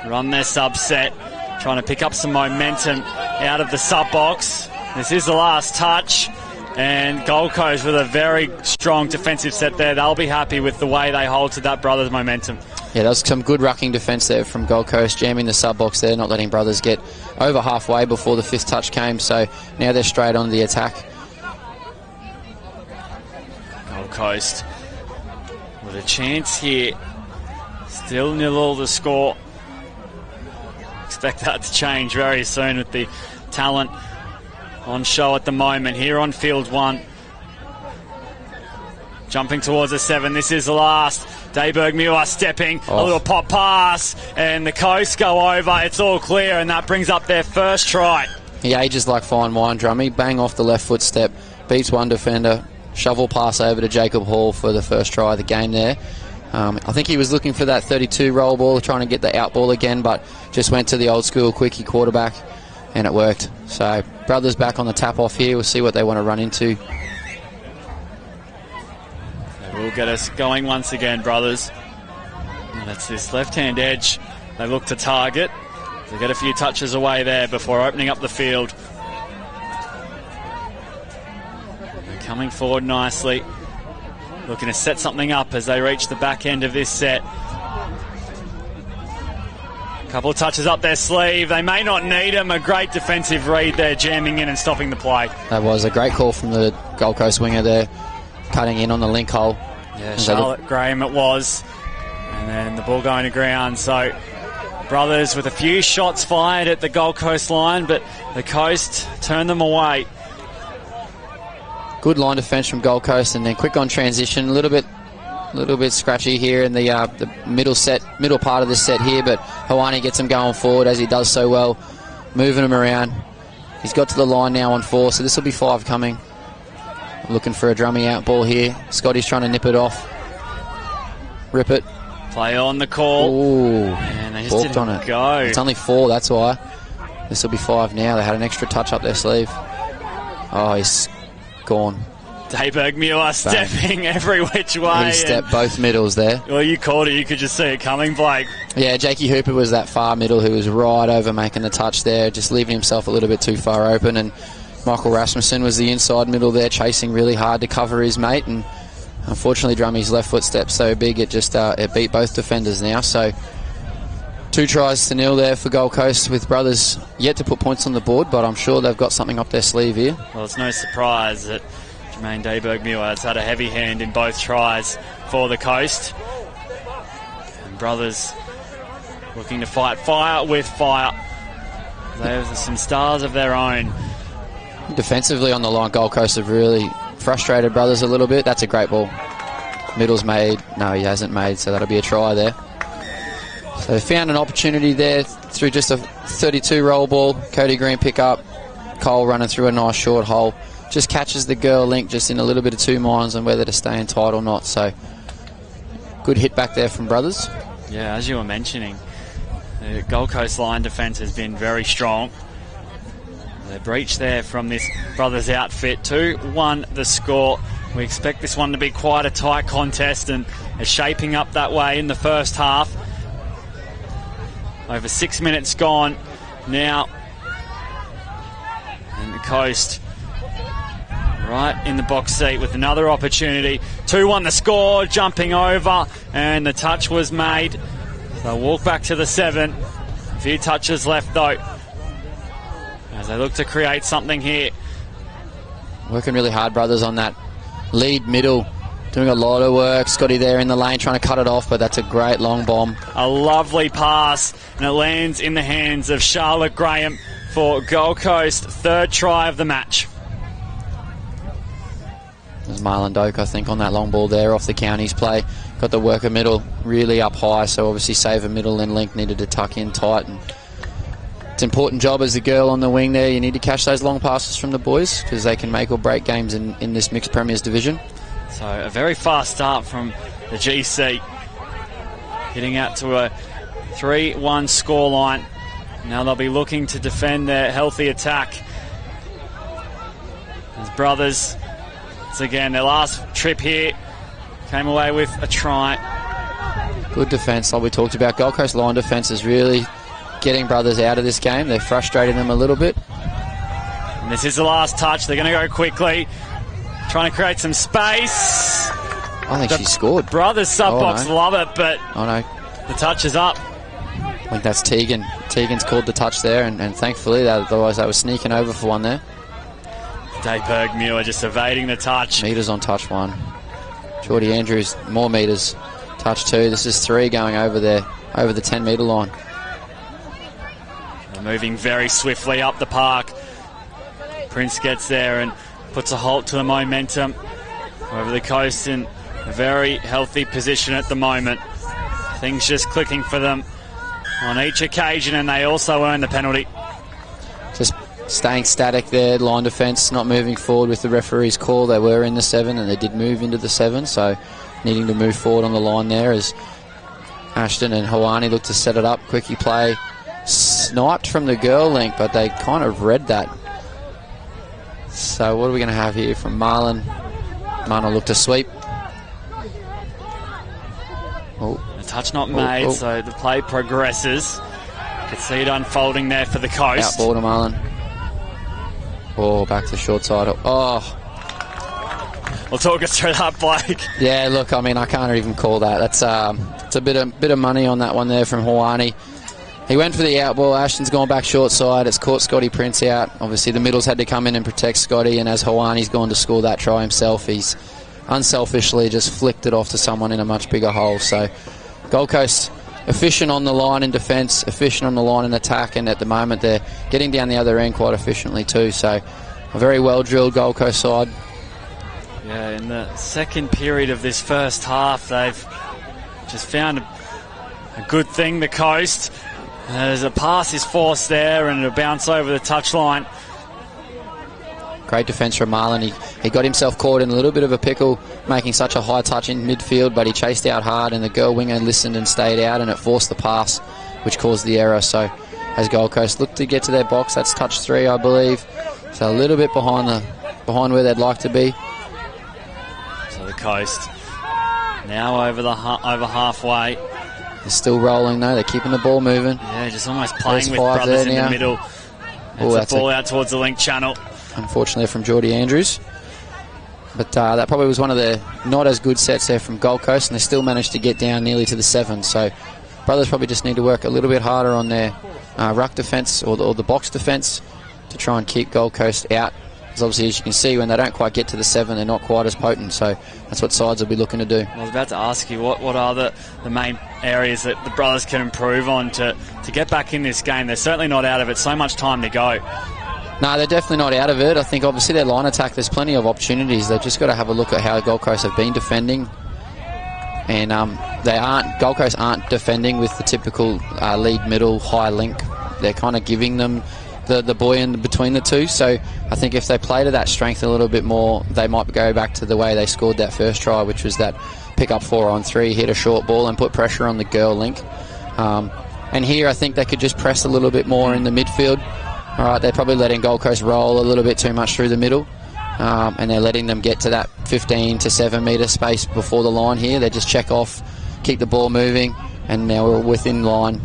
run their subset, trying to pick up some momentum out of the sub box. This is the last touch, and Gold Coast with a very strong defensive set there. They'll be happy with the way they hold to that brothers momentum. Yeah, there was some good rucking defence there from Gold Coast, jamming the sub box there, not letting brothers get over halfway before the 5th touch came. So now they're straight on the attack. Gold Coast with a chance here. Still 0-0 the score. Expect that to change very soon with the talent on show at the moment. Here on field 1, jumping towards a 7. This is the last. Dayberg Muir stepping, a little pop pass, and the Coast go over. It's all clear, and that brings up their first try. He ages like fine wine, Drummy. Bang off the left foot step, beats one defender, shovel pass over to Jacob Hall for the first try of the game there. I think he was looking for that 32 roll ball, trying to get the out ball again, but just went to the old school quickie quarterback, and it worked. So brothers back on the tap off here. We'll see what they want to run into. They will get us going once again, brothers. And that's this left-hand edge they look to target. They get a few touches away there before opening up the field. They're coming forward nicely, looking to set something up as they reach the back end of this set. A couple of touches up their sleeve. They may not need them. A great defensive read there, jamming in and stopping the play. That was a great call from the Gold Coast winger there, cutting in on the link hole. Yeah, Charlotte Graham it was. And then the ball going to ground. So brothers with a few shots fired at the Gold Coast line, but the Coast turned them away. Good line defence from Gold Coast, and then quick on transition. A little bit scratchy here in the middle part of this set here, but Hawani gets him going forward as he does so well, moving him around. He's got to the line now on 4, so this will be 5 coming. Looking for a Drummy out ball here. Scotty's trying to nip it off. Rip it. Play on the call. Ooh, and they just didn't on it. Go. It's only 4, that's why. This will be 5 now. They had an extra touch up their sleeve. Oh, he's gone. Dayberg Muir stepping every which way. He stepped both middles there. Well, you called it. You could just see it coming, Blake. Yeah, Jakey Hooper was that far middle who was right over making the touch there, just leaving himself a little bit too far open. And Michael Rasmussen was the inside middle there, chasing really hard to cover his mate. And unfortunately, Drummy's left foot step so big it just it beat both defenders now. So 2-0 there for Gold Coast, with Brothers yet to put points on the board, but I'm sure they've got something up their sleeve here. Well, it's no surprise that Jermaine Dayberg-Muir has had a heavy hand in both tries for the Coast. And Brothers looking to fight fire with fire. There's some stars of their own. Defensively on the line, Gold Coast have really frustrated Brothers a little bit. That's a great ball. Middle's made. No, he hasn't made, so that'll be a try there. So they found an opportunity there through just a 32 roll ball. Cody Green pick up. Cole running through a nice short hole. Just catches the girl link just in a little bit of two minds on whether to stay in tight or not. So good hit back there from Brothers. Yeah, as you were mentioning, the Gold Coast line defence has been very strong. The breach there from this Brothers outfit. 2-1 the score. We expect this one to be quite a tight contest, and it's shaping up that way in the first half. Over 6 minutes gone now. And the Coast right in the box seat with another opportunity. 2-1 the score, jumping over, and the touch was made. So walk back to the 7. A few touches left though, as they look to create something here. Working really hard, Brothers, on that lead middle. Doing a lot of work. Scotty there in the lane trying to cut it off, but that's a great long bomb. A lovely pass, and it lands in the hands of Charlotte Graham for Gold Coast. 3rd try of the match. There's Marlon Doak, I think, on that long ball there off the counties play. Got the worker middle really up high, so obviously Saver middle and Link needed to tuck in tight. And it's an important job as a girl on the wing there. You need to catch those long passes from the boys because they can make or break games in this mixed premiers division. So a very fast start from the GC. Getting out to a 3-1 scoreline. Now they'll be looking to defend their healthy attack. As Brothers, it's again their last trip here, came away with a try. Good defence, like we talked about. Gold Coast line defence is really getting Brothers out of this game. They're frustrating them a little bit. And this is the last touch. They're going to go quickly, trying to create some space. I think she scored. Brothers sub-box love it, but the touch is up. I think that's Tegan. Tegan's called the touch there, and thankfully, otherwise they were sneaking over for one there. Dayberg-Muir just evading the touch. Meters on touch 1. Geordie Andrews, more meters. Touch 2. This is 3 going over there, over the 10-metre line. They're moving very swiftly up the park. Prince gets there and puts a halt to the momentum. Over the Coast in a very healthy position at the moment. Things just clicking for them on each occasion, and they also earn the penalty. Just staying static there, line defence, not moving forward with the referee's call. They were in the 7 and they did move into the 7, so needing to move forward on the line there as Ashton and Hawani look to set it up. Quickie play, sniped from the girl link, but they kind of read that. So what are we going to have here from Marlon? Marlon looked to sweep. Oh. The touch not made, so the play progresses. You can see it unfolding there for the Coast. Out ball to Marlon. Oh, back to the short side. Oh. Well, talk us through that, Blake. Yeah, look, I mean, I can't even call that. That's it's a bit of money on that one there from Hawani. He went for the out ball. Ashton's gone back short side. It's caught Scotty Prince out. Obviously, the middles had to come in and protect Scotty, and as Hawani's gone to score that try himself, he's unselfishly just flicked it off to someone in a much bigger hole. So Gold Coast efficient on the line in defence, efficient on the line in attack, and at the moment they're getting down the other end quite efficiently too. So a very well-drilled Gold Coast side. Yeah, in the second period of this first half, they've just found a good thing, the Coast. There's a pass is forced there and a bounce over the touchline. Great defence from Marlon. He got himself caught in a little bit of a pickle, making such a high touch in midfield, but he chased out hard and the girl winger listened and stayed out, and it forced the pass, which caused the error. So as Gold Coast look to get to their box, that's touch 3, I believe. So a little bit behind where they'd like to be. So the Coast now over halfway. They're still rolling though. They're keeping the ball moving. Yeah, just almost playing with Brothers in the middle. That's a ball out towards the link channel. Unfortunately from Geordie Andrews. But that probably was one of the not as good sets there from Gold Coast, and they still managed to get down nearly to the 7. So Brothers probably just need to work a little bit harder on their ruck defence or the box defence to try and keep Gold Coast out. Because obviously, as you can see, when they don't quite get to the 7, they're not quite as potent. So that's what sides will be looking to do. I was about to ask you, what are the main areas that the Brothers can improve on to get back in this game? They're certainly not out of it. So much time to go. No, they're definitely not out of it. I think obviously their line attack, there's plenty of opportunities. They've just got to have a look at how Gold Coast have been defending. And Gold Coast aren't defending with the typical lead middle high link. They're kind of giving them the boy in between the two. So I think if they play to that strength a little bit more, they might go back to the way they scored that first try, which was that pick up 4-on-3, hit a short ball and put pressure on the girl link. And here I think they could just press a little bit more in the midfield. All right, they're probably letting Gold Coast roll a little bit too much through the middle. And they're letting them get to that 15 to 7 metre space before the line here. They just check off, keep the ball moving, and now we're within line.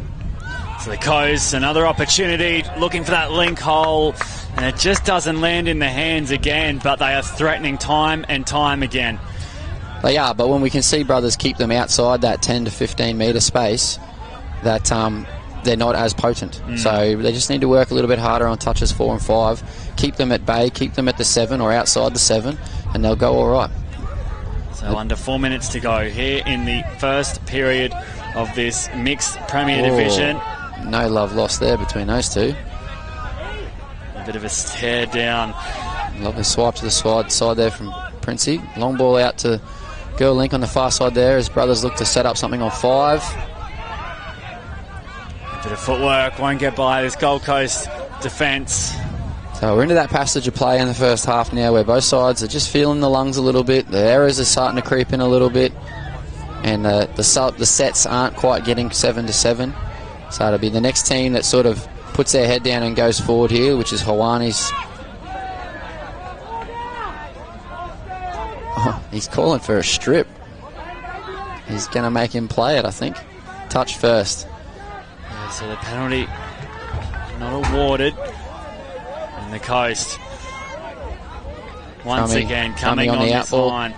So the Coast, another opportunity, looking for that link hole, and it just doesn't land in the hands again, but they are threatening time and time again. They are, but when we can see Brothers keep them outside that 10 to 15 metre space, that they're not as potent. So they just need to work a little bit harder on touches 4 and 5, keep them at bay, keep them at the 7 or outside the 7, and they'll go all right. So under 4 minutes to go here in the first period of this mixed Premier Division. No love lost there between those two. A bit of a tear down. Lovely swipe to the side there from Princey. Long ball out to Girl Link on the far side there as Brothers look to set up something on 5. A bit of footwork, won't get by this Gold Coast defence. So we're into that passage of play in the first half now where both sides are just feeling the lungs a little bit. The errors are starting to creep in a little bit. And the sets aren't quite getting 7 to 7. So it'll be the next team that sort of puts their head down and goes forward here, which is Hawani's. Oh, he's calling for a strip. He's going to make him play it, I think. Touch first. Yeah, so the penalty not awarded. And the Coast once again coming on this line.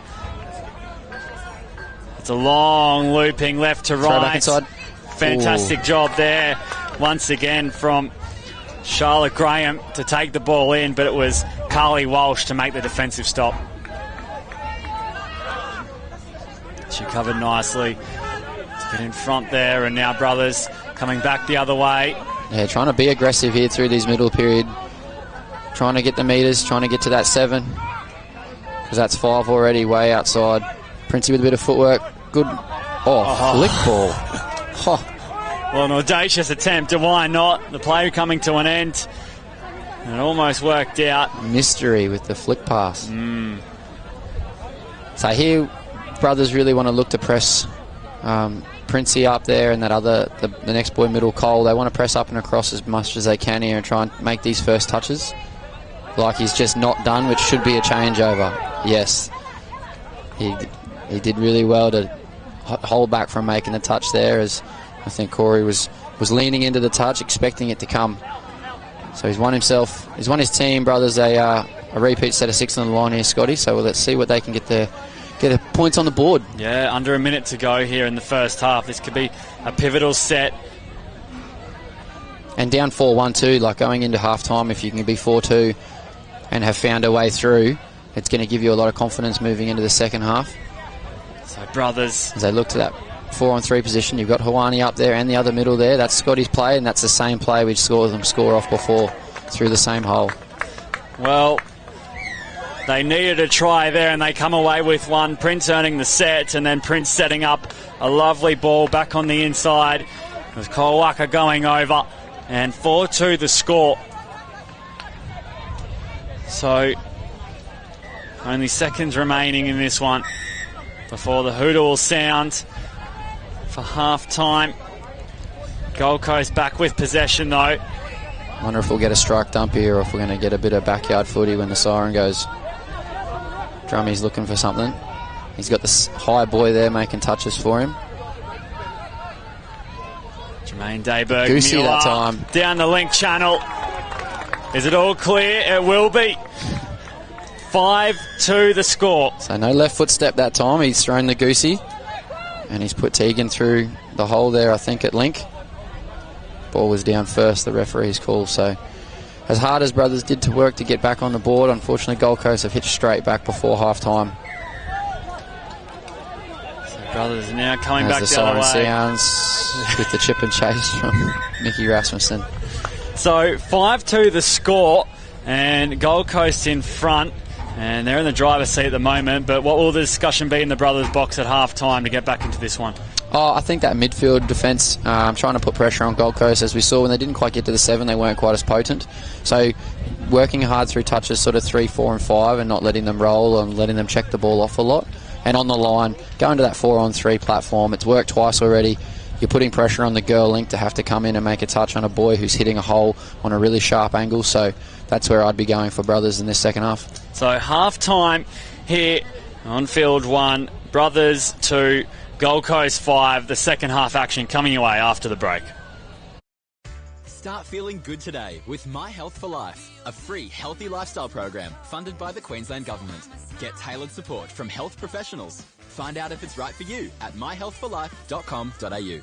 It's a long looping left to right. Back inside. Fantastic job there once again from Charlotte Graham to take the ball in, but it was Carly Walsh to make the defensive stop. She covered nicely to get in front there, and now Brothers coming back the other way. Yeah, trying to be aggressive here through these middle period. Trying to get the metres, trying to get to that 7. Because that's 5 already, way outside. Princey with a bit of footwork. Good. Flick ball. Well, an audacious attempt, why not? The play coming to an end. And it almost worked out. Mystery with the flick pass. So here, Brothers really want to look to press Princey up there and that other, the next boy middle, Cole. They want to press up and across as much as they can here and try and make these first touches. Like he's just not done, which should be a changeover. Yes. He did really well to hold back from making the touch there, as I think Corey was leaning into the touch, expecting it to come. So he's won his team, Brothers, a repeat set of 6 on the line here, Scotty. So let's see what they can get the points on the board. Yeah, under a minute to go here in the first half. This could be a pivotal set. And down 4-1-2, like going into half time, if you can be 4-2 and have found a way through, it's going to give you a lot of confidence moving into the second half. So Brothers, as they look to that 4-on-3 position, you've got Hawani up there and the other middle there. That's Scotty's play, and that's the same play we saw them score off before through the same hole. Well, they needed a try there, and they come away with one. Prince earning the set, and then Prince setting up a lovely ball back on the inside. With Kowana going over, and 4-2 the score. So only seconds remaining in this one before the hooter will sound for half time. Gold Coast back with possession though. Wonder if we'll get a strike dump here, or if we're going to get a bit of backyard footy when the siren goes. Drummy's looking for something. He's got this high boy there making touches for him. Jermaine Dayberg, Goosey that time. Down the link channel. Is it all clear? It will be. 5-2 the score. So no left foot step that time. He's thrown the Goosey. and he's put Tegan through the hole there, I think, at link. Ball was down first, the referee's call. So as hard as Brothers did to work to get back on the board, unfortunately Gold Coast have hit straight back before half-time. So Brothers now coming as back the the other way. siren sounds with the chip and chase from Mickey Rasmussen. So 5-2 the score, and Gold Coast in front, and they're in the driver's seat at the moment. But what will the discussion be in the Brothers box at half-time to get back into this one? Oh, I think that midfield defence, trying to put pressure on Gold Coast. As we saw when they didn't quite get to the 7, they weren't quite as potent. So working hard through touches sort of 3, 4 and 5 and not letting them roll and letting them check the ball off a lot. And on the line, going to that 4-on-3 platform. It's worked twice already. You're putting pressure on the girl link to have to come in and make a touch on a boy who's hitting a hole on a really sharp angle. So that's where I'd be going for Brothers in this second half. So half-time here on field 1, Brothers 2, Gold Coast 5, the second half action coming your way after the break. Start feeling good today with My Health for Life, a free healthy lifestyle program funded by the Queensland Government. Get tailored support from health professionals. Find out if it's right for you at myhealthforlife.com.au.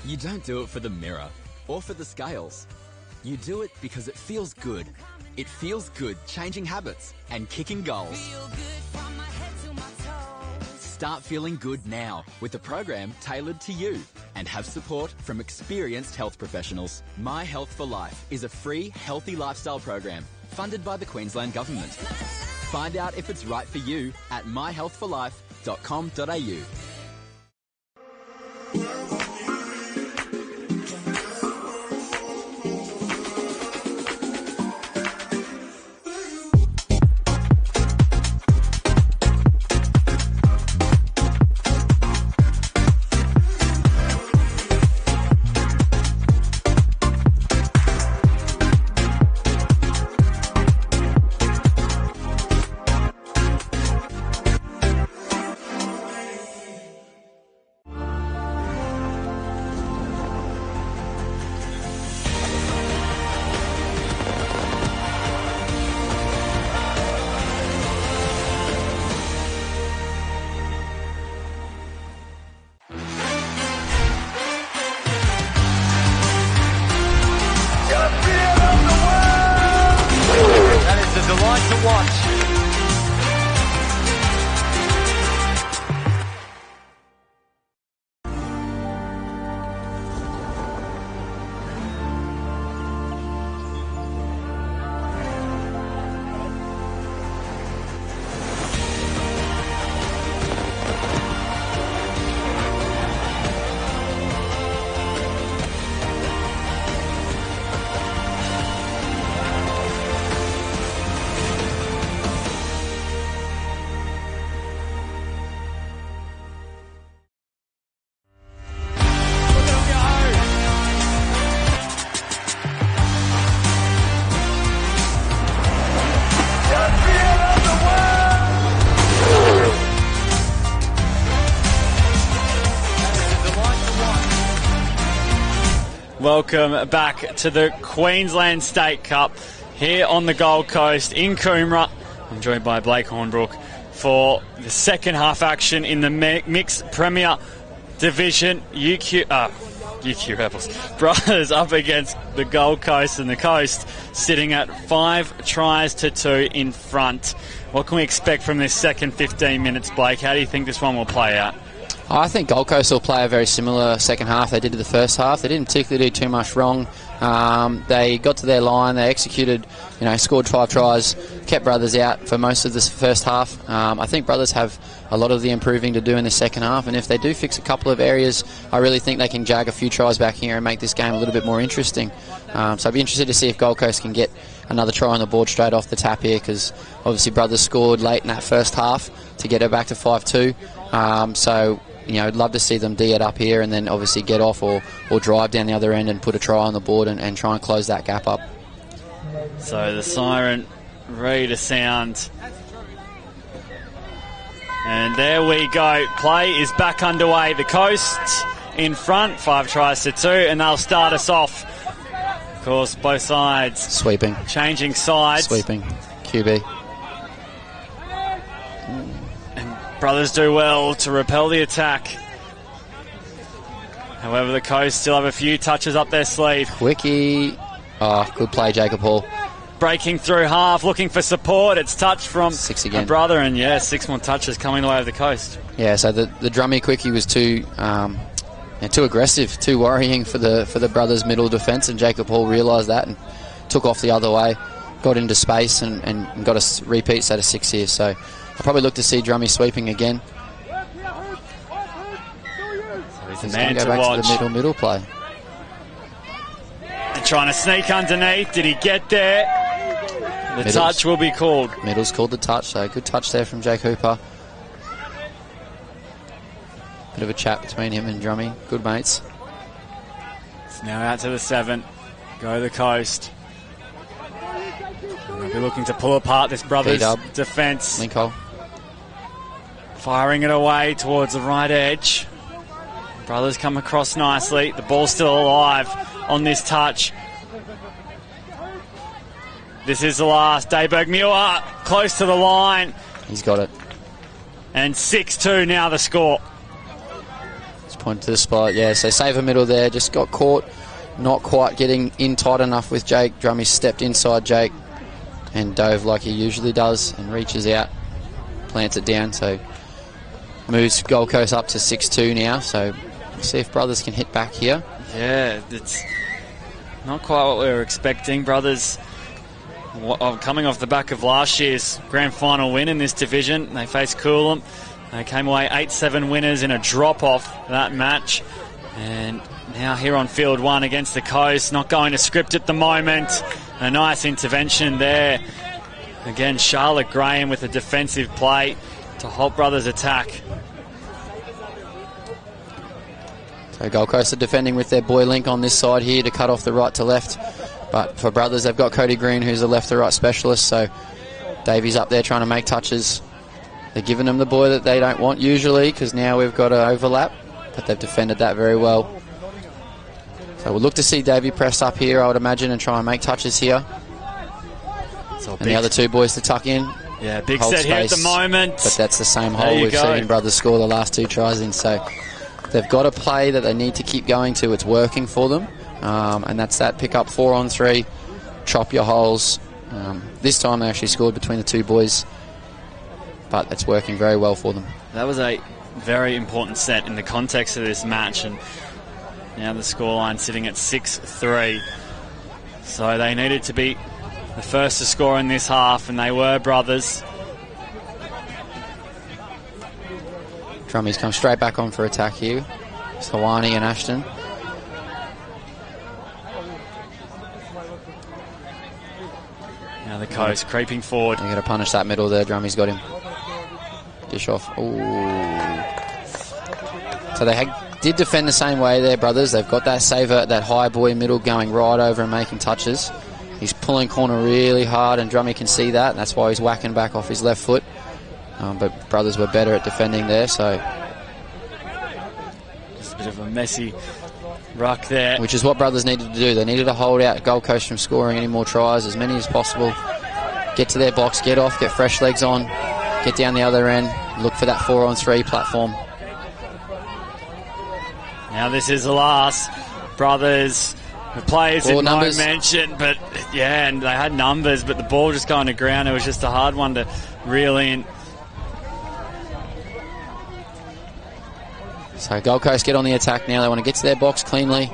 You don't do it for the mirror or for the scales. You do it because it feels good. It feels good changing habits and kicking goals. Start feeling good now with a program tailored to you and have support from experienced health professionals. My Health for Life is a free healthy lifestyle program funded by the Queensland Government. Find out if it's right for you at myhealthforlife.com.au. Welcome back to the Queensland State Cup here on the Gold Coast in Coomera. I'm joined by Blake Hornbrook for the second half action in the Mixed Premier Division. UQ Rebels. Brothers up against the Gold Coast, and the Coast sitting at 5-2 in front. What can we expect from this second 15 minutes, Blake? How do you think this one will play out? I think Gold Coast will play a very similar second half they did to the first half. They didn't particularly do too much wrong. They got to their line, they executed, scored 5 tries, kept Brothers out for most of this first half. I think Brothers have a lot of the improving to do in the second half, and if they do fix a couple of areas, I really think they can jag a few tries back here and make this game a little bit more interesting. So I'd be interested to see if Gold Coast can get another try on the board straight off the tap here, because obviously Brothers scored late in that first half to get it back to 5-2. So, I'd love to see them D it up here and then obviously get off or drive down the other end and put a try on the board and try and close that gap up. So the siren ready to sound. And there we go. Play is back underway. The Coast in front, 5-2, and they'll start us off. Of course, both sides sweeping, changing sides, sweeping. QB. And Brothers do well to repel the attack. However, the Coast still have a few touches up their sleeve. Quickie. Oh, good play, Jacob Hall. Breaking through half, looking for support. It's touched from a brother, and 6 more touches coming the way of the Coast. Yeah, so the drummy quickie was too aggressive, too worrying for the Brothers' middle defence, and Jacob Hall realised that and took off the other way, got into space and got a repeat set of 6 here. So I'll probably look to see drummy sweeping again. So he's the He's man go to back watch. to the middle play. And trying to sneak underneath. Did he get there? The touch will be called. Middle's called the touch, so good touch there from Jake Hooper. Bit of a chat between him and Drummy. Good mates. It's now out to the 7. Go the Coast. They'll be looking to pull apart this Brothers defence. Lincoln. Firing it away towards the right edge. Brothers come across nicely. The ball's still alive on this touch. This is the last. Dayberg Muir close to the line. He's got it. And 6-2 now the score. Just point to the spot. Yeah, so save a middle there. Just got caught. Not quite getting in tight enough with Jake. Drummy stepped inside Jake and dove like he usually does and reaches out. Plants it down. So moves Gold Coast up to 6-2 now. So we'll see if Brothers can hit back here. Yeah, it's not quite what we were expecting. Brothers coming off the back of last year's grand final win in this division. They faced Coolum. They came away 8-7 winners in a drop-off that match. And now here on field 1 against the Coast. Not going to script at the moment. A nice intervention there. Again, Charlotte Graham with a defensive play to halt Brothers' attack. So Gold Coast are defending with their boy Link on this side here to cut off the right to left. But for Brothers, they've got Cody Green, who's the left to right specialist. So Davey's up there trying to make touches. They're giving them the boy that they don't want usually, because now we've got an overlap. But they've defended that very well. So we'll look to see Davey press up here, I would imagine, and try and make touches here. And the other two boys to tuck in. Yeah, big set here at the moment. But that's the same hole we've seen Brothers score the last 2 tries in. So they've got a play that they need to keep going to. It's working for them. And that's that pick up 4 on 3, chop your holes. This time they actually scored between the 2 boys, but it's working very well for them. That was a very important set in the context of this match, and now the scoreline sitting at 6-3. So they needed to be the first to score in this half, and they were Brothers. Drummies come straight back on for attack here. It's Hawani and Ashton. Now the Coast creeping forward. They're going to punish that middle there. Drummy's got him. Dish off. Ooh. So they did defend the same way there, Brothers. They've got that saver, that high boy middle going right over and making touches. He's pulling corner really hard, and Drummy can see that. That's why he's whacking back off his left foot. But Brothers were better at defending there, so just a bit of a messy ruck there. Which is what Brothers needed to do. They needed to hold out Gold Coast from scoring any more tries, as many as possible. Get to their box, get off, get fresh legs on, get down the other end, look for that 4 on 3 platform. Now this is the last. Brothers, the players did not mention, but yeah, and they had numbers, but the ball just going to ground. It was just a hard one to reel in. So Gold Coast get on the attack now. They want to get to their box cleanly.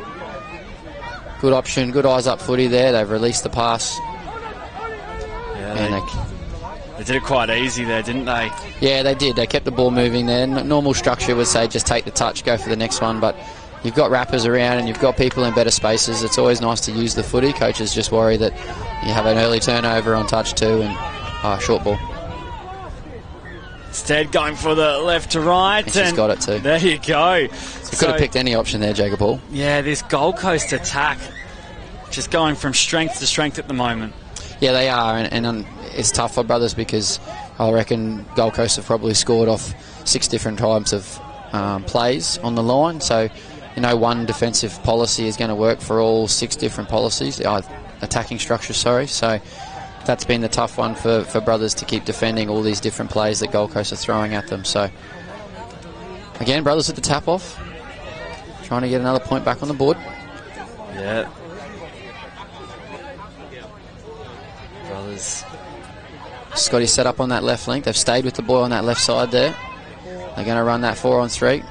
Good option, good eyes up footy there. They've released the pass. Yeah, they did it quite easy there, didn't they? Yeah, they did. They kept the ball moving there. Normal structure would say just take the touch, go for the next one, but you've got wrappers around and you've got people in better spaces, it's always nice to use the footy. Coaches just worry that you have an early turnover on touch 2 and short ball. Instead, going for the left to right. And she's got it too. There you go. You could have picked any option there, Jacob Hall. Yeah, this Gold Coast attack just going from strength to strength at the moment. Yeah, they are, and it's tough for Brothers because I reckon Gold Coast have probably scored off 6 different types of plays on the line. So, one defensive policy is going to work for all 6 different policies, attacking structures, sorry. So that's been the tough one for Brothers to keep defending all these different plays that Gold Coast are throwing at them. So, again, Brothers at the tap-off, trying to get another point back on the board. Yeah. Brothers. Scotty set up on that left link. They've stayed with the boy on that left side there. They're going to run that 4-on-3.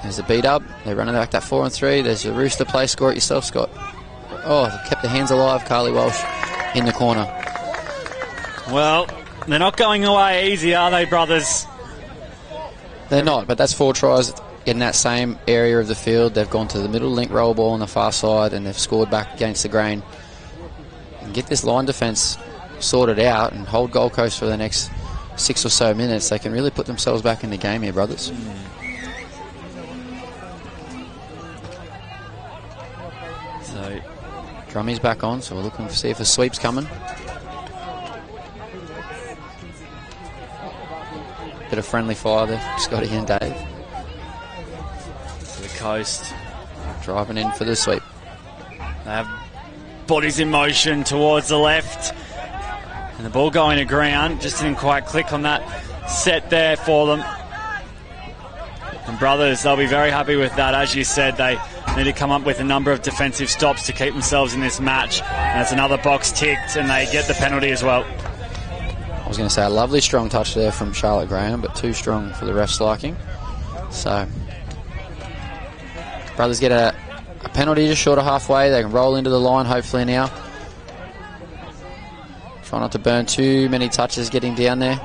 There's the B-dub. They're running back that 4-on-3. There's the Rooster play. Score it yourself, Scott. Oh, they've kept the hands alive. Carly Walsh in the corner. Well, they're not going away easy, are they, Brothers? They're not, but that's 4 tries in that same area of the field. They've gone to the middle link roll ball on the far side and they've scored back against the grain. And get this line defence sorted out and hold Gold Coast for the next 6 or so minutes. They can really put themselves back in the game here, Brothers. So Drummy's back on, so we're looking to see if a sweep's coming. Bit of friendly fire there, Scotty and Dave. To the Coast. Driving in for the sweep. They have bodies in motion towards the left. And the ball going to ground. Just didn't quite click on that set there for them. And Brothers, they'll be very happy with that. As you said, they need to come up with a number of defensive stops to keep themselves in this match. And that's another box ticked, and they get the penalty as well. I was going to say a lovely strong touch there from Charlotte Graham, but too strong for the ref's liking. So, Brothers get a penalty just short of halfway. They can roll into the line hopefully now. Try not to burn too many touches getting down there.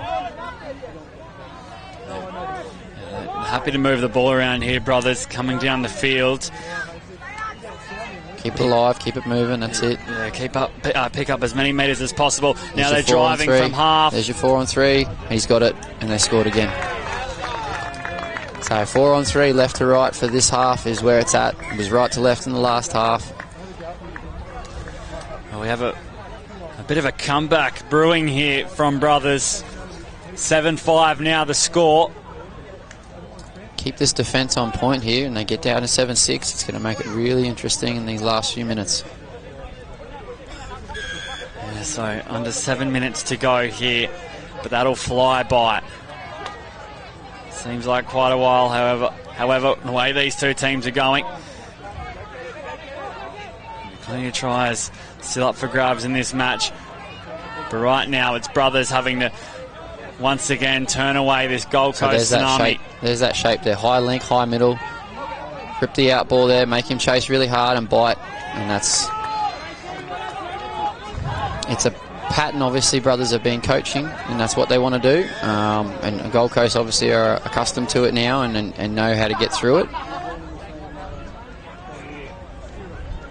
Happy to move the ball around here, Brothers, coming down the field. Keep it alive, keep it moving, that's it. Yeah, pick up as many metres as possible. Now they're driving from half. There's your 4-on-3. He's got it, and they scored again. So 4-on-3, left to right for this half is where it's at. It was right to left in the last half. Well, we have a bit of a comeback brewing here from Brothers. 7-5 now the score. Keep this defence on point here and they get down to 7-6. It's going to make it really interesting in these last few minutes. Yeah, so under 7 minutes to go here, but that'll fly by. Seems like quite a while, however, the way these two teams are going. Plenty of tries still up for grabs in this match. But right now it's Brothers having to once again turn away this Gold Coast tsunami. There's that shape there. High link, high middle. Rip the out ball there, make him chase really hard and bite. And it's a pattern obviously Brothers have been coaching and that's what they want to do. And Gold Coast obviously are accustomed to it now and know how to get through it.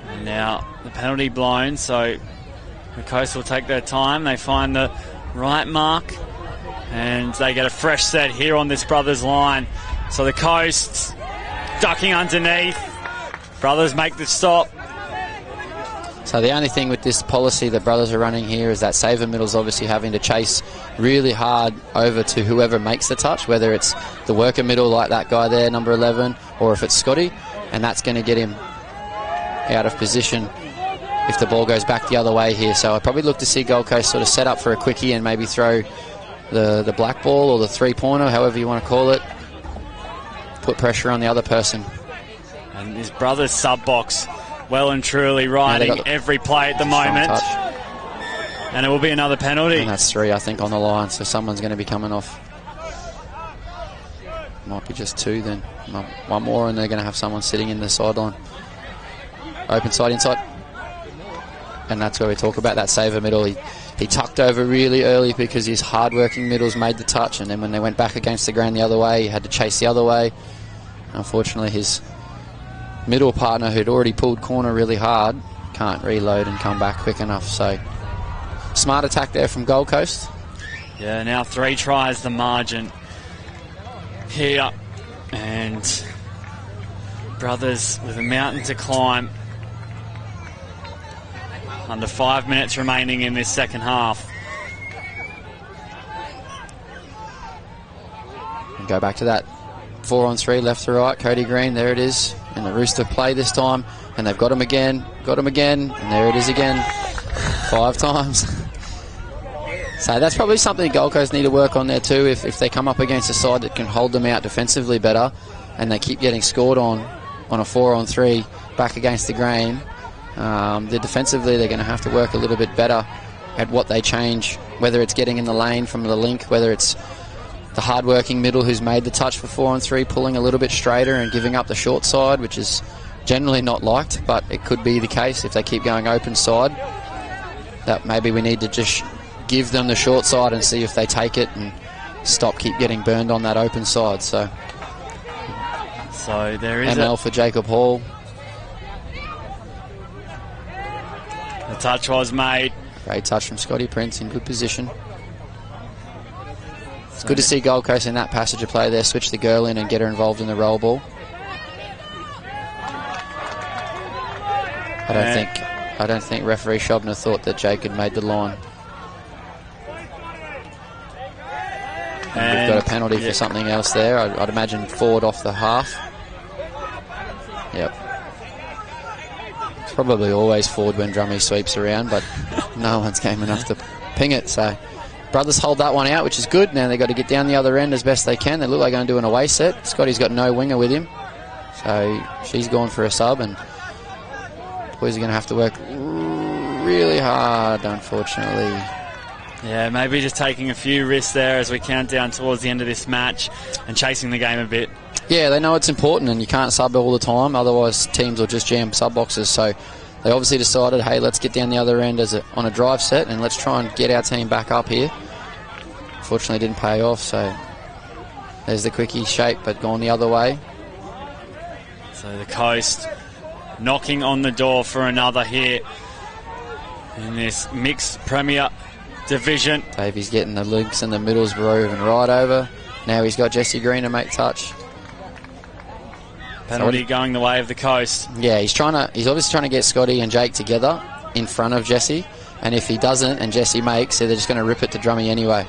And now the penalty blown, so the Coast will take their time. They find the right mark. And they get a fresh set here on this Brothers line. So the Coast ducking underneath. Brothers make the stop. So the only thing with this policy that Brothers are running here is that saver middle's obviously having to chase really hard over to whoever makes the touch, whether it's the worker middle like that guy there, number 11, or if it's Scotty. And that's going to get him out of position if the ball goes back the other way here. So I'd probably look to see Gold Coast sort of set up for a quickie and maybe throw the black ball or the 3-pointer, however you want to call it. Put pressure on the other person. And this Brothers sub box well and truly riding every play at the moment. And it will be another penalty. And that's 3, I think, on the line, so someone's going to be coming off. Might be just 2 then. One more and they're going to have someone sitting in the sideline. Open side, inside. And that's where we talk about that saver middle. He tucked over really early because his hard-working middles made the touch, and then when they went back against the grain the other way, he had to chase the other way. Unfortunately, his middle partner who'd already pulled corner really hard can't reload and come back quick enough. So smart attack there from Gold Coast. Yeah, now 3 tries the margin here, and Brothers with a mountain to climb. Under 5 minutes remaining in this second half. And go back to that 4-on-3 left to right. Cody Green, there it is. And the Rooster play this time. And they've got him again. And there it is again. 5 times. So that's probably something Gold Coast need to work on there too. If they come up against a side that can hold them out defensively better, and they keep getting scored on a 4-on-3 back against the grain, defensively they're going to have to work a little bit better at what they change, whether it's getting in the lane from the link, whether it's the hard-working middle who's made the touch for 4-on-3 pulling a little bit straighter and giving up the short side, which is generally not liked, but it could be the case if they keep going open side. That maybe we need to just give them the short side and see if they take it and keep getting burned on that open side. So there is ML for Jacob Hall. The touch was made. Great touch from Scotty Prince in good position. It's good to see Gold Coast in that passage of play there, switch the girl in and get her involved in the roll ball. I don't think referee Shobner thought that Jake had made the line. And we've got a penalty for something else there. I'd imagine forward off the half. Yep. It's probably always forward when Drummy sweeps around, but no one's game enough to ping it. So Brothers hold that one out, which is good. Now they've got to get down the other end as best they can. They look like they're going to do an away set. Scotty's got no winger with him, so she's gone for a sub, and boys are going to have to work really hard, unfortunately. Yeah, maybe just taking a few risks there as we count down towards the end of this match and chasing the game a bit. Yeah, they know it's important, and you can't sub all the time, otherwise teams will just jam sub boxes. So they obviously decided, hey, let's get down the other end on a drive set and let's try and get our team back up here. Unfortunately, didn't pay off, so there's the quickie shape, but gone the other way. So the Coast knocking on the door for another here in this mixed Premier Division. Davey's getting the links and the middles roving right over. Now he's got Jesse Green to make touch. Penalty going the way of the Coast. Yeah, he's obviously trying to get Scotty and Jake together in front of Jesse, and if he doesn't and Jesse makes, they're just going to rip it to Drummy anyway.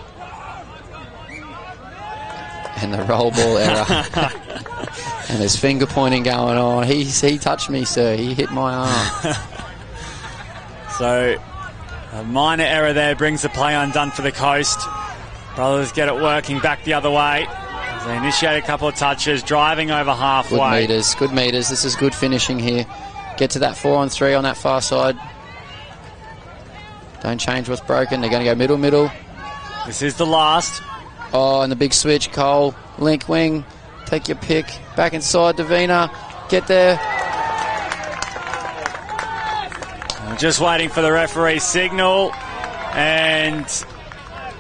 And the roll ball error. And there's finger pointing going on. He touched me, sir. He hit my arm. So a minor error there brings the play undone for the Coast. Brothers get it working back the other way. They initiate a couple of touches, driving over halfway. Good meters. This is good finishing here. Get to that 4-on-3 on that far side. Don't change what's broken. They're going to go middle. This is the last. Oh, and the big switch. Cole, link wing. Take your pick. Back inside, Davina. Get there. I'm just waiting for the referee's signal. And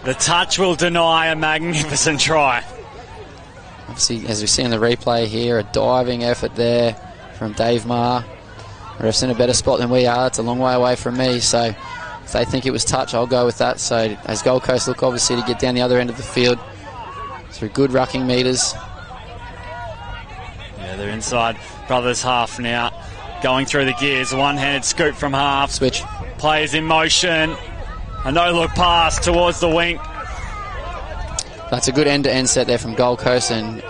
the touch will deny a magnificent try. Obviously, as we see in the replay here, a diving effort there from Dave Marr. Ref's in a better spot than we are. It's a long way away from me, so if they think it was touch, I'll go with that. So as Gold Coast look obviously to get down the other end of the field through good rucking meters. Yeah, they're inside Brothers half now. Going through the gears, a one-handed scoop from half. Switch. Players in motion. A no-look pass towards the wing. That's a good end-to-end set there from Gold Coast, and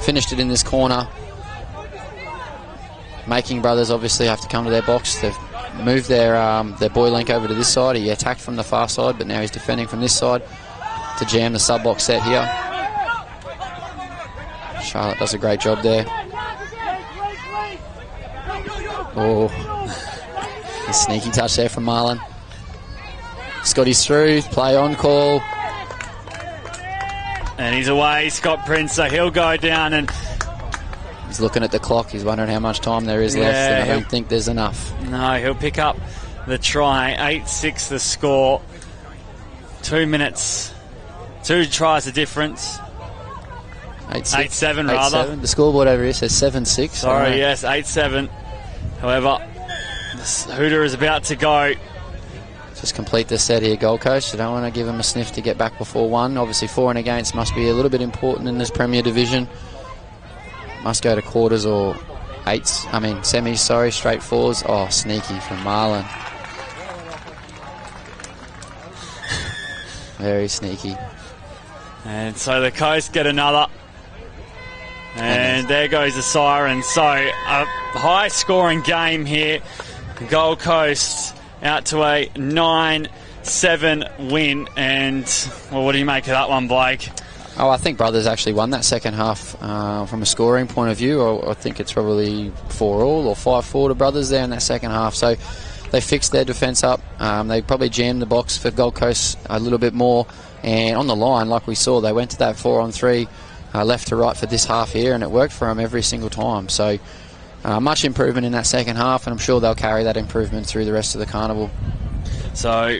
finished it in this corner. Making Brothers obviously have to come to their box. They've moved their boy link over to this side. He attacked from the far side, but now he's defending from this side to jam the sub-box set here. Charlotte does a great job there. Oh, a sneaky touch there from Marlon. Scotty's through, play on call. And he's away, Scott Prince, so he'll go down and... He's looking at the clock, he's wondering how much time there is left, and I don't think there's enough. No, he'll pick up the try. 8-6 the score. 2 minutes. 2 tries the difference. 8-6. 8-7 rather. 8-7. The scoreboard over here says 7-6. Sorry, yes, 8-7. However, the Hooter is about to go. Just complete the set here, Gold Coast. You don't want to give them a sniff to get back before one. Obviously, for and against must be a little bit important in this Premier Division. Must go to quarters or semis, sorry, straight fours. Oh, sneaky from Marlon. Very sneaky. And so the Coast get another. And there goes the siren. So a high-scoring game here. Gold Coast out to a 9-7 win. And, well, what do you make of that one, Blake? Oh, I think Brothers actually won that second half from a scoring point of view. I think it's probably 4-4 or 5-4 to Brothers there in that second half. So they fixed their defence up. They probably jammed the box for Gold Coast a little bit more. And on the line, like we saw, they went to that 4-on-3 left to right for this half here, and it worked for them every single time. So much improvement in that second half, and I'm sure they'll carry that improvement through the rest of the carnival. So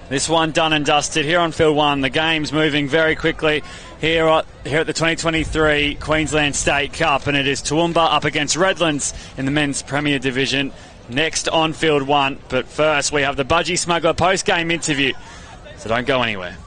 this one done and dusted here on field one. The game's moving very quickly here at the 2023 Queensland State Cup, and it is Toowoomba up against Redlands in the men's Premier Division next on field one. But first we have the Budgie Smuggler post-game interview, so don't go anywhere.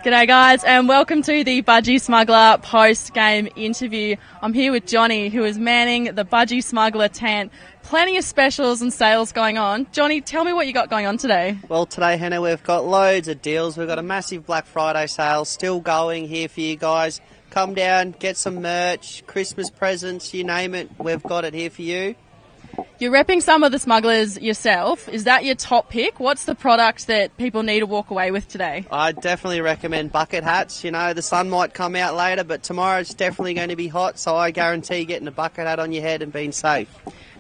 G'day guys, and welcome to the Budgie Smuggler post-game interview. I'm here with Johnny, who is manning the Budgie Smuggler tent. Plenty of specials and sales going on. Johnny, tell me what you got going on today. Well, today, Hannah, we've got loads of deals. We've got a massive Black Friday sale still going here for you guys. Come down, get some merch, Christmas presents, you name it. We've got it here for you. You're repping some of the smugglers yourself. Is that your top pick? What's the product that people need to walk away with today? I definitely recommend bucket hats. You know, the sun might come out later, but tomorrow it's definitely going to be hot, so I guarantee getting a bucket hat on your head and being safe.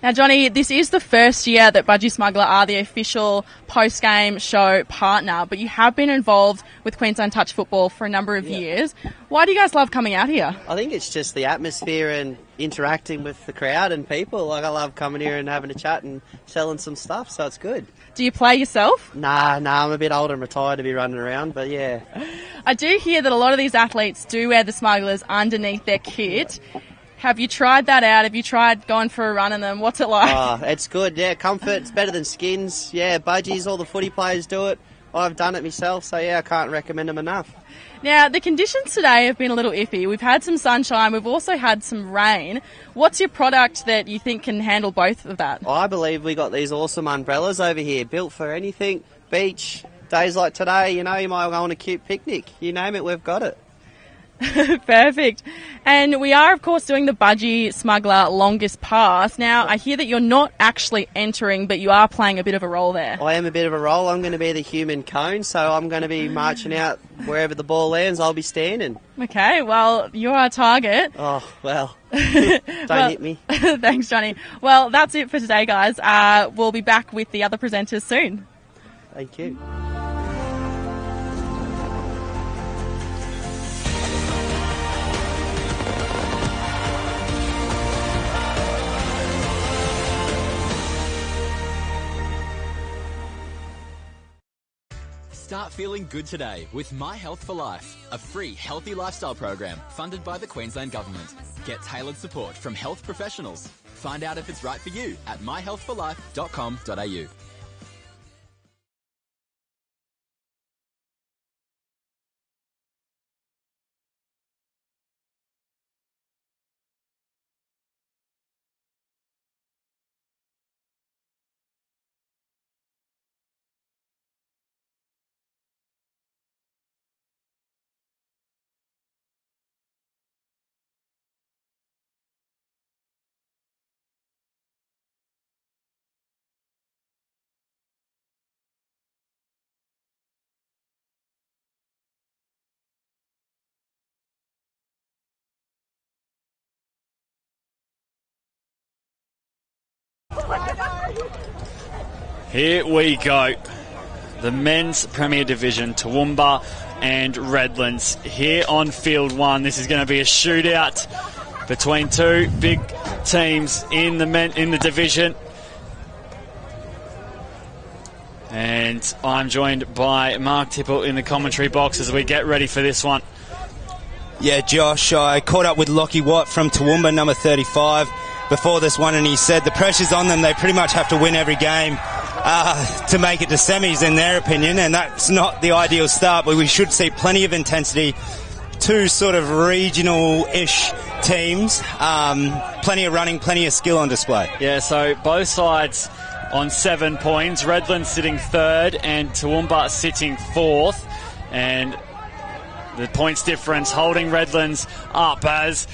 Now, Johnny, this is the first year that Budgie Smuggler are the official post-game show partner, but you have been involved with Queensland Touch Football for a number of years. Why do you guys love coming out here? I think it's just the atmosphere and interacting with the crowd and people. Like, I love coming here and having a chat and selling some stuff, so it's good. Do you play yourself? Nah, I'm a bit older and retired to be running around, but yeah. I do hear that a lot of these athletes do wear the smugglers underneath their kit. Have you tried that out? Have you tried going for a run in them? What's it like? Oh, it's good, yeah. Comfort, it's better than skins. Yeah, budgies, all the footy players do it. I've done it myself, so yeah, I can't recommend them enough. Now, the conditions today have been a little iffy. We've had some sunshine. We've also had some rain. What's your product that you think can handle both of that? I believe we got these awesome umbrellas over here, built for anything. Beach, days like today, you know, you might go on a cute picnic. You name it, we've got it. Perfect. And we are, of course, doing the Budgie Smuggler longest pass. Now, I hear that you're not actually entering, but you are playing a bit of a role there. I am a bit of a role. I'm going to be the human cone, so I'm going to be marching out wherever the ball lands. I'll be standing. Okay, well, you're our target. Oh, well, don't hit me. Thanks, Johnny. Well, that's it for today, guys. We'll be back with the other presenters soon. Thank you. Start feeling good today with My Health for Life, a free healthy lifestyle program funded by the Queensland Government. Get tailored support from health professionals. Find out if it's right for you at myhealthforlife.com.au. Here we go. The men's Premier Division, Toowoomba and Redlands here on field one. This is going to be a shootout between two big teams in the division. And I'm joined by Mark Tipple in the commentary box as we get ready for this one. Yeah, Josh, I caught up with Lockie Watt from Toowoomba, number 35, before this one, and he said the pressure's on them. They pretty much have to win every game to make it to semis, in their opinion, and that's not the ideal start, but we should see plenty of intensity. Two sort of regional-ish teams, plenty of running, plenty of skill on display. Yeah, so both sides on 7 points. Redlands sitting third and Toowoomba sitting fourth. And the points difference holding Redlands up as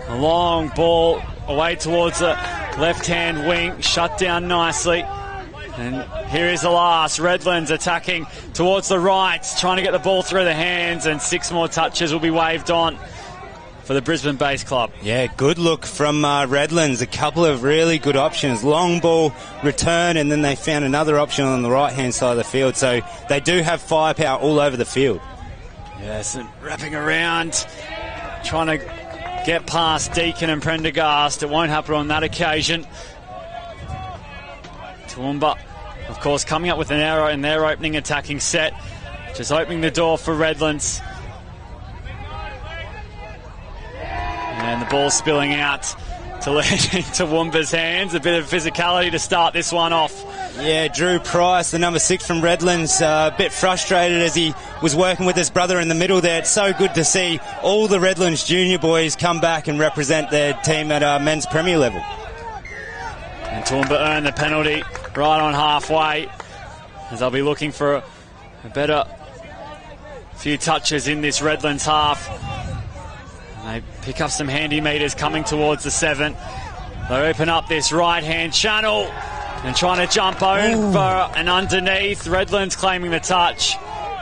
a long ball away towards the left-hand wing, shut down nicely. And here is the last. Redlands attacking towards the right, trying to get the ball through the hands, and 6 more touches will be waved on for the Brisbane-based club. Yeah, good look from Redlands. A couple of really good options. Long ball return, and then they found another option on the right-hand side of the field. So they do have firepower all over the field. Yes, and wrapping around, trying to get past Deakin and Prendergast. It won't happen on that occasion. Toowoomba, of course, coming up with an error in their opening attacking set. Just opening the door for Redlands. And the ball spilling out to lead into Toowoomba's hands. A bit of physicality to start this one off. Yeah, Drew Price, the number 6 from Redlands, a bit frustrated as he was working with his brother in the middle there. It's so good to see all the Redlands junior boys come back and represent their team at men's Premier level. And Toowoomba earned the penalty right on halfway, as they'll be looking for a better few touches in this Redlands half. And they pick up some handy meters coming towards the 7. They open up this right-hand channel and trying to jump over and underneath. Redlands claiming the touch,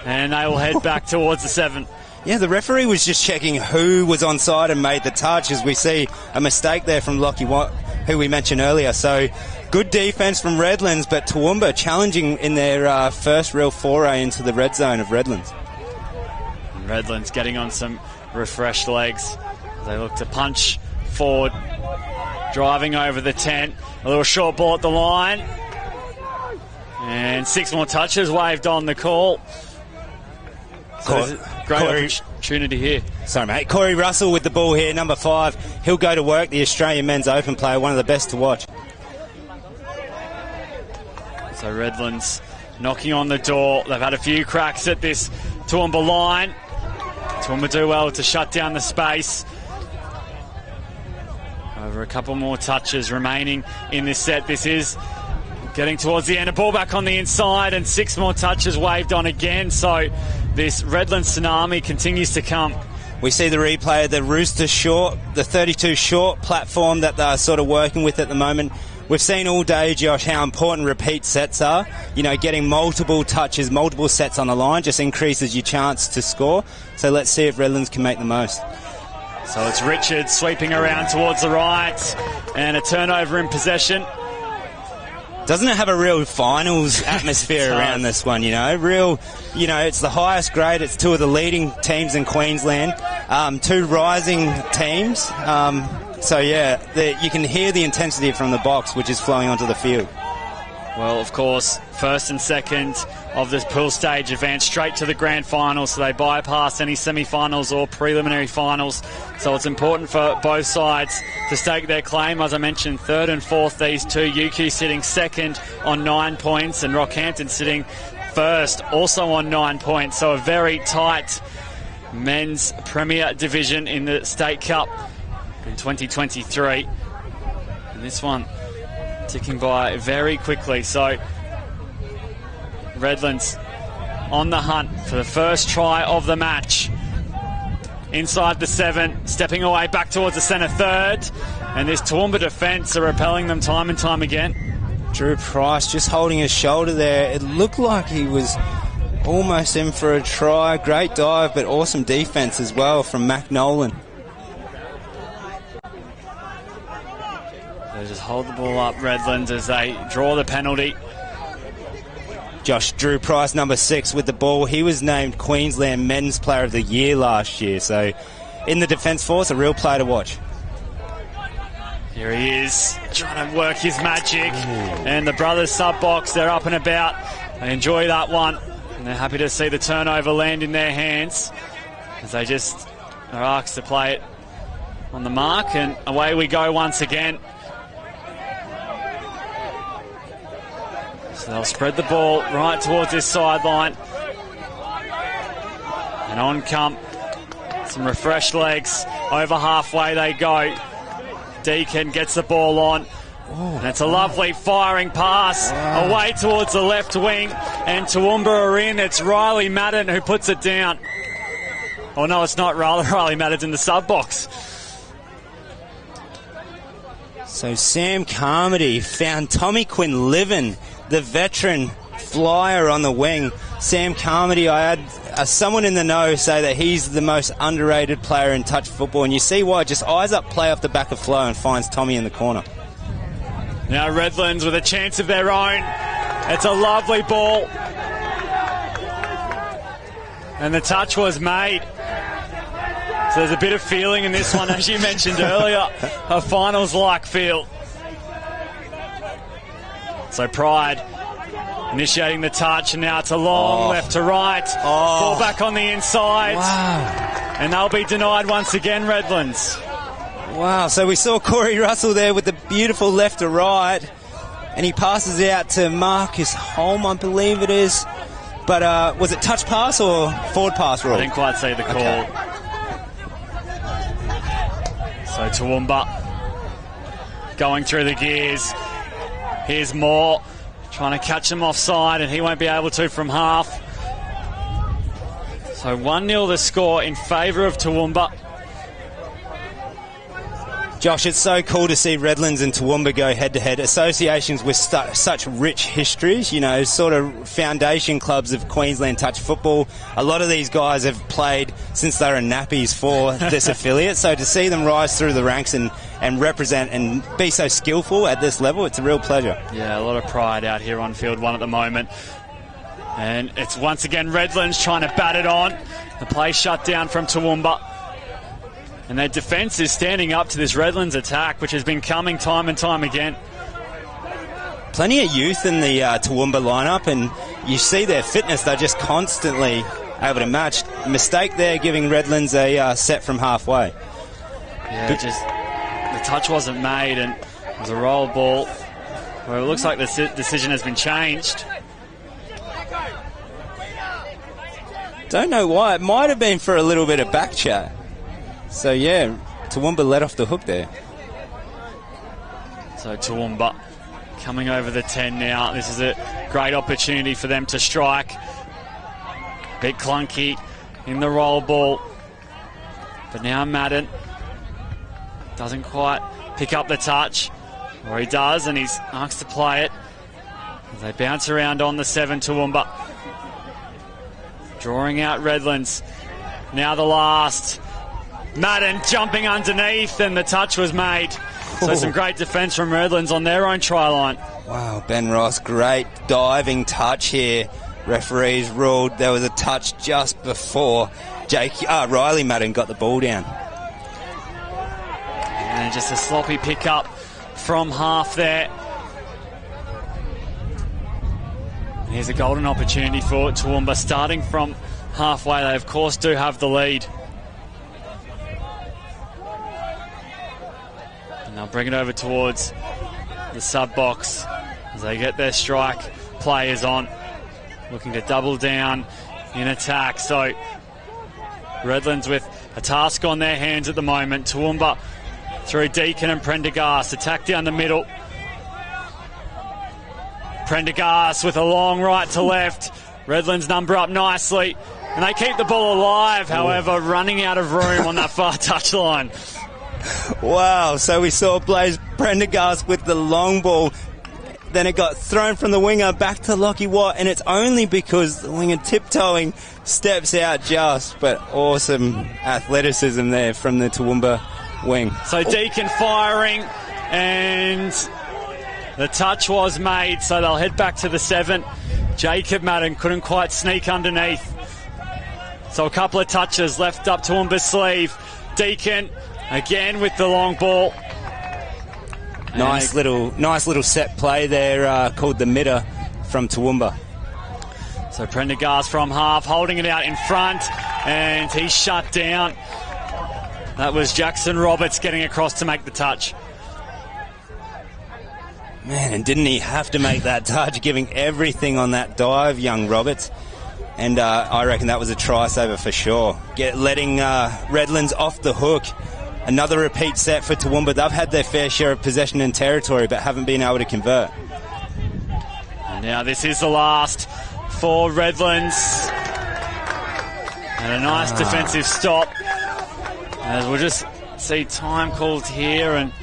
and they will head back towards the 7. Yeah, the referee was just checking who was onside and made the touch, as we see a mistake there from Lockie Watt, who we mentioned earlier. So good defence from Redlands, but Toowoomba challenging in their first real foray into the red zone of Redlands. And Redlands getting on some refreshed legs. They look to punch forward, driving over the 10. A little short ball at the line. And 6 more touches waved on the call. So great opportunity here. Sorry, mate. Corey Russell with the ball here, number 5. He'll go to work, the Australian Men's Open player, one of the best to watch. So Redlands knocking on the door. They've had a few cracks at this Toowoomba line. Toowoomba do well to shut down the space. Over a couple more touches remaining in this set. This is getting towards the end. A ball back on the inside, and 6 more touches waved on again. So this Redlands tsunami continues to come. We see the replay of the Rooster short, the 32 short platform that they're sort of working with at the moment. We've seen all day, Josh, how important repeat sets are. You know, getting multiple touches, multiple sets on the line just increases your chance to score. So let's see if Redlands can make the most. So it's Richards sweeping around towards the right, and a turnover in possession. Doesn't it have a real finals atmosphere around this one, you know? Real, you know, it's the highest grade. It's 2 of the leading teams in Queensland, 2 rising teams. So, yeah, you can hear the intensity from the box, which is flowing onto the field. Well, of course, first and second of this pool stage advance straight to the grand final, so they bypass any semi-finals or preliminary finals. So it's important for both sides to stake their claim. As I mentioned, 3rd and 4th, these two. UQ sitting 2nd on 9 points, and Rockhampton sitting 1st, also on 9 points. So a very tight men's Premier Division in the State Cup in 2023. And this one ticking by very quickly. So Redlands on the hunt for the first try of the match. Inside the 7, stepping away back towards the centre third. And this Toowoomba defence are repelling them time and time again. Drew Price just holding his shoulder there. It looked like he was almost in for a try. Great dive, but awesome defence as well from Mac Nolan. just hold the ball up, Redlands, as they draw the penalty. Josh Drew Price, number 6, with the ball. He was named Queensland Men's Player of the Year last year. So in the defence force, a real player to watch. Here he is, trying to work his magic. And the brothers sub-box, they're up and about. They enjoy that one. And they're happy to see the turnover land in their hands, as they just are asked to play it on the mark. And away we go once again. So they'll spread the ball right towards this sideline. And on come some refreshed legs. Over halfway they go. Deacon gets the ball on. And it's a lovely firing pass away towards the left wing. And Toowoomba are in. It's Riley Madden who puts it down. Oh no, it's not Riley Madden's in the sub-box. So Sam Carmody found Tommy Quinlivan, the veteran flyer on the wing. Sam Carmody, I had someone in the know say that he's the most underrated player in touch football, and you see why. Just eyes up play off the back of flow and finds Tommy in the corner. Now Redlands with a chance of their own. It's a lovely ball. And the touch was made. So there's a bit of feeling in this one, as you mentioned earlier. A finals-like feel. So Pride initiating the touch, and now it's a long left to right. Ball back on the inside. Wow. And they'll be denied once again, Redlands. Wow, so we saw Corey Russell there with the beautiful left to right, and he passes out to Marcus Holm, I believe it is. But was it touch pass or forward pass rule? I didn't quite see the call. Okay. So Toowoomba going through the gears. Here's Moore trying to catch him offside, and he won't be able to from half. So 1-0 the score in favour of Toowoomba. Josh, it's so cool to see Redlands and Toowoomba go head-to-head. Associations with such rich histories, you know, sort of foundation clubs of Queensland touch football. A lot of these guys have played since they were nappies for this affiliate. So to see them rise through the ranks and represent and be so skillful at this level, it's a real pleasure. Yeah, a lot of pride out here on field one at the moment. And it's once again Redlands trying to bat it on. The play shut down from Toowoomba. And their defence is standing up to this Redlands attack, which has been coming time and time again. Plenty of youth in the Toowoomba lineup, and you see their fitness. They're just constantly able to match. Mistake there, giving Redlands a set from halfway. Yeah, just the touch wasn't made, and it was a roll ball where it looks like the decision has been changed. Don't know why. It might have been for a little bit of back chat. So, yeah, Toowoomba let off the hook there. So, Toowoomba coming over the 10 now. This is a great opportunity for them to strike. Bit clunky in the roll ball. But now Madden doesn't quite pick up the touch. Or he does, and he's asked to play it. As they bounce around on the 7, Toowoomba. Drawing out Redlands. Now the last. Madden jumping underneath, and the touch was made. So some great defence from Redlands on their own try line. Wow, Ben Ross, great diving touch here. Referees ruled there was a touch just before Riley Madden got the ball down. And just a sloppy pick-up from half there. And here's a golden opportunity for Toowoomba starting from halfway. They, of course, do have the lead. And they'll bring it over towards the sub-box as they get their strike players on. Looking to double down in attack. So Redlands with a task on their hands at the moment. Toowoomba through Deacon and Prendergast. Attack down the middle. Prendergast with a long right to left. Redlands number up nicely. And they keep the ball alive, however, running out of room on that far touchline. Wow, so we saw Blaze Prendergast with the long ball. Then it got thrown from the winger back to Lockie Watt, and it's only because the winger tiptoeing steps out just. But awesome athleticism there from the Toowoomba wing. So Deacon firing, and the touch was made, so they'll head back to the 7. Jacob Madden couldn't quite sneak underneath. So a couple of touches left up Toowoomba's sleeve. Deacon again with the long ball. Nice little set play there called the mitter from Toowoomba. So Prendergast from half, holding it out in front, and he's shut down. That was Jackson Roberts getting across to make the touch. Man, and didn't he have to make that touch, giving everything on that dive, young Roberts. And I reckon that was a try-saver for sure. Letting Redlands off the hook. Another repeat set for Toowoomba. They've had their fair share of possession and territory, but haven't been able to convert. And now this is the last for Redlands. And a nice defensive stop. As we'll just see time called here and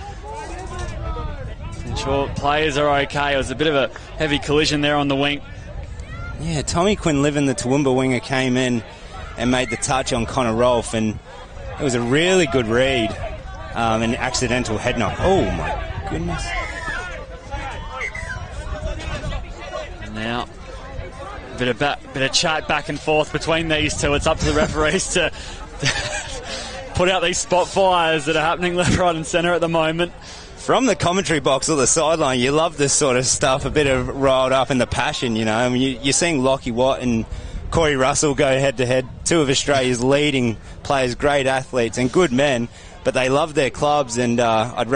ensure players are okay. It was a bit of a heavy collision there on the wing. Yeah, Tommy Quinlivan, the Toowoomba winger, came in and made the touch on Connor Rolfe, and it was a really good read. An accidental head knock. Oh my goodness. And now a bit of chat back and forth between these two. It's up to the referees to put out these spot fires that are happening left, right and centre at the moment. From the commentary box or the sideline, you love this sort of stuff, a bit of riled up in the passion, you know. I mean, you're seeing Lockie Watt and Corey Russell go head-to-head, two of Australia's leading players, great athletes and good men, but they love their clubs, and I'd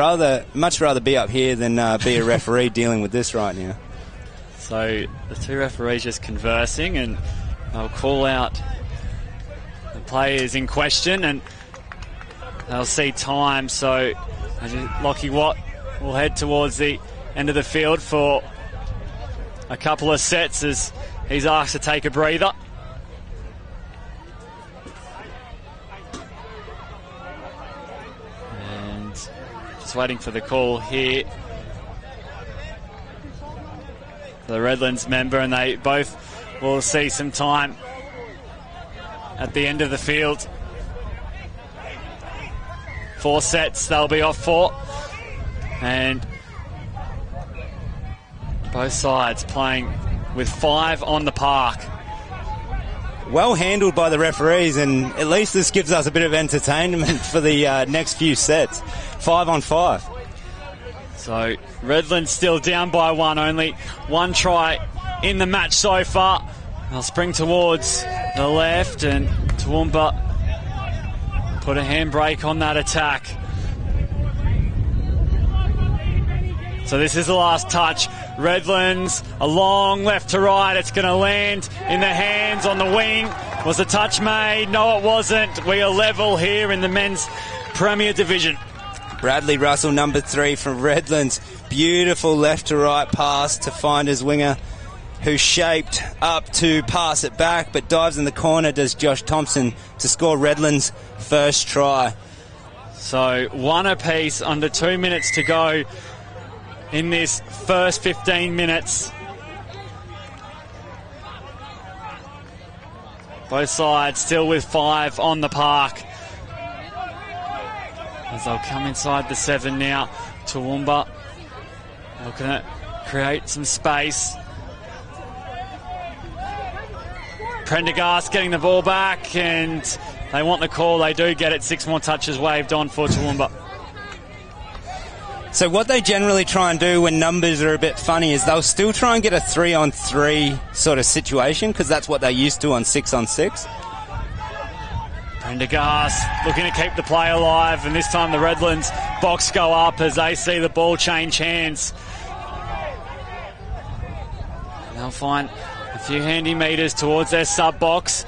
much rather be up here than be a referee dealing with this right now. So the two referees just conversing, and they'll call out the players in question, and they'll see time. So Lockie Watt will head towards the end of the field for a couple of sets as he's asked to take a breather. And just waiting for the call here. The Redlands member, and they both will see some time at the end of the field. 4 sets they'll be off for, and both sides playing with 5 on the park. Well handled by the referees, and at least this gives us a bit of entertainment for the next few sets. 5 on 5. So Redlands still down by 1, only 1 try in the match so far. They'll spring towards the left, and Toowoomba put a handbrake on that attack. So this is the last touch. Redlands, a long left to right. It's going to land in the hands on the wing. Was the touch made? No, it wasn't. We are level here in the men's Premier Division. Bradley Russell, number 3 from Redlands. Beautiful left to right pass to find his winger, who's shaped up to pass it back, but dives in the corner, does Josh Thompson, to score Redlands' first try. So 1 apiece, under 2 minutes to go in this first 15 minutes. Both sides still with 5 on the park. As they'll come inside the 7 now. Toowoomba looking to create some space. Prendergast getting the ball back, and they want the call. They do get it. 6 more touches waved on for Toowoomba. So what they generally try and do when numbers are a bit funny is they'll still try and get a 3-on-3 sort of situation, because that's what they're used to on 6-on-6. Prendergast looking to keep the play alive, and this time the Redlands box go up as they see the ball change hands. And they'll find a few handy meters towards their sub box.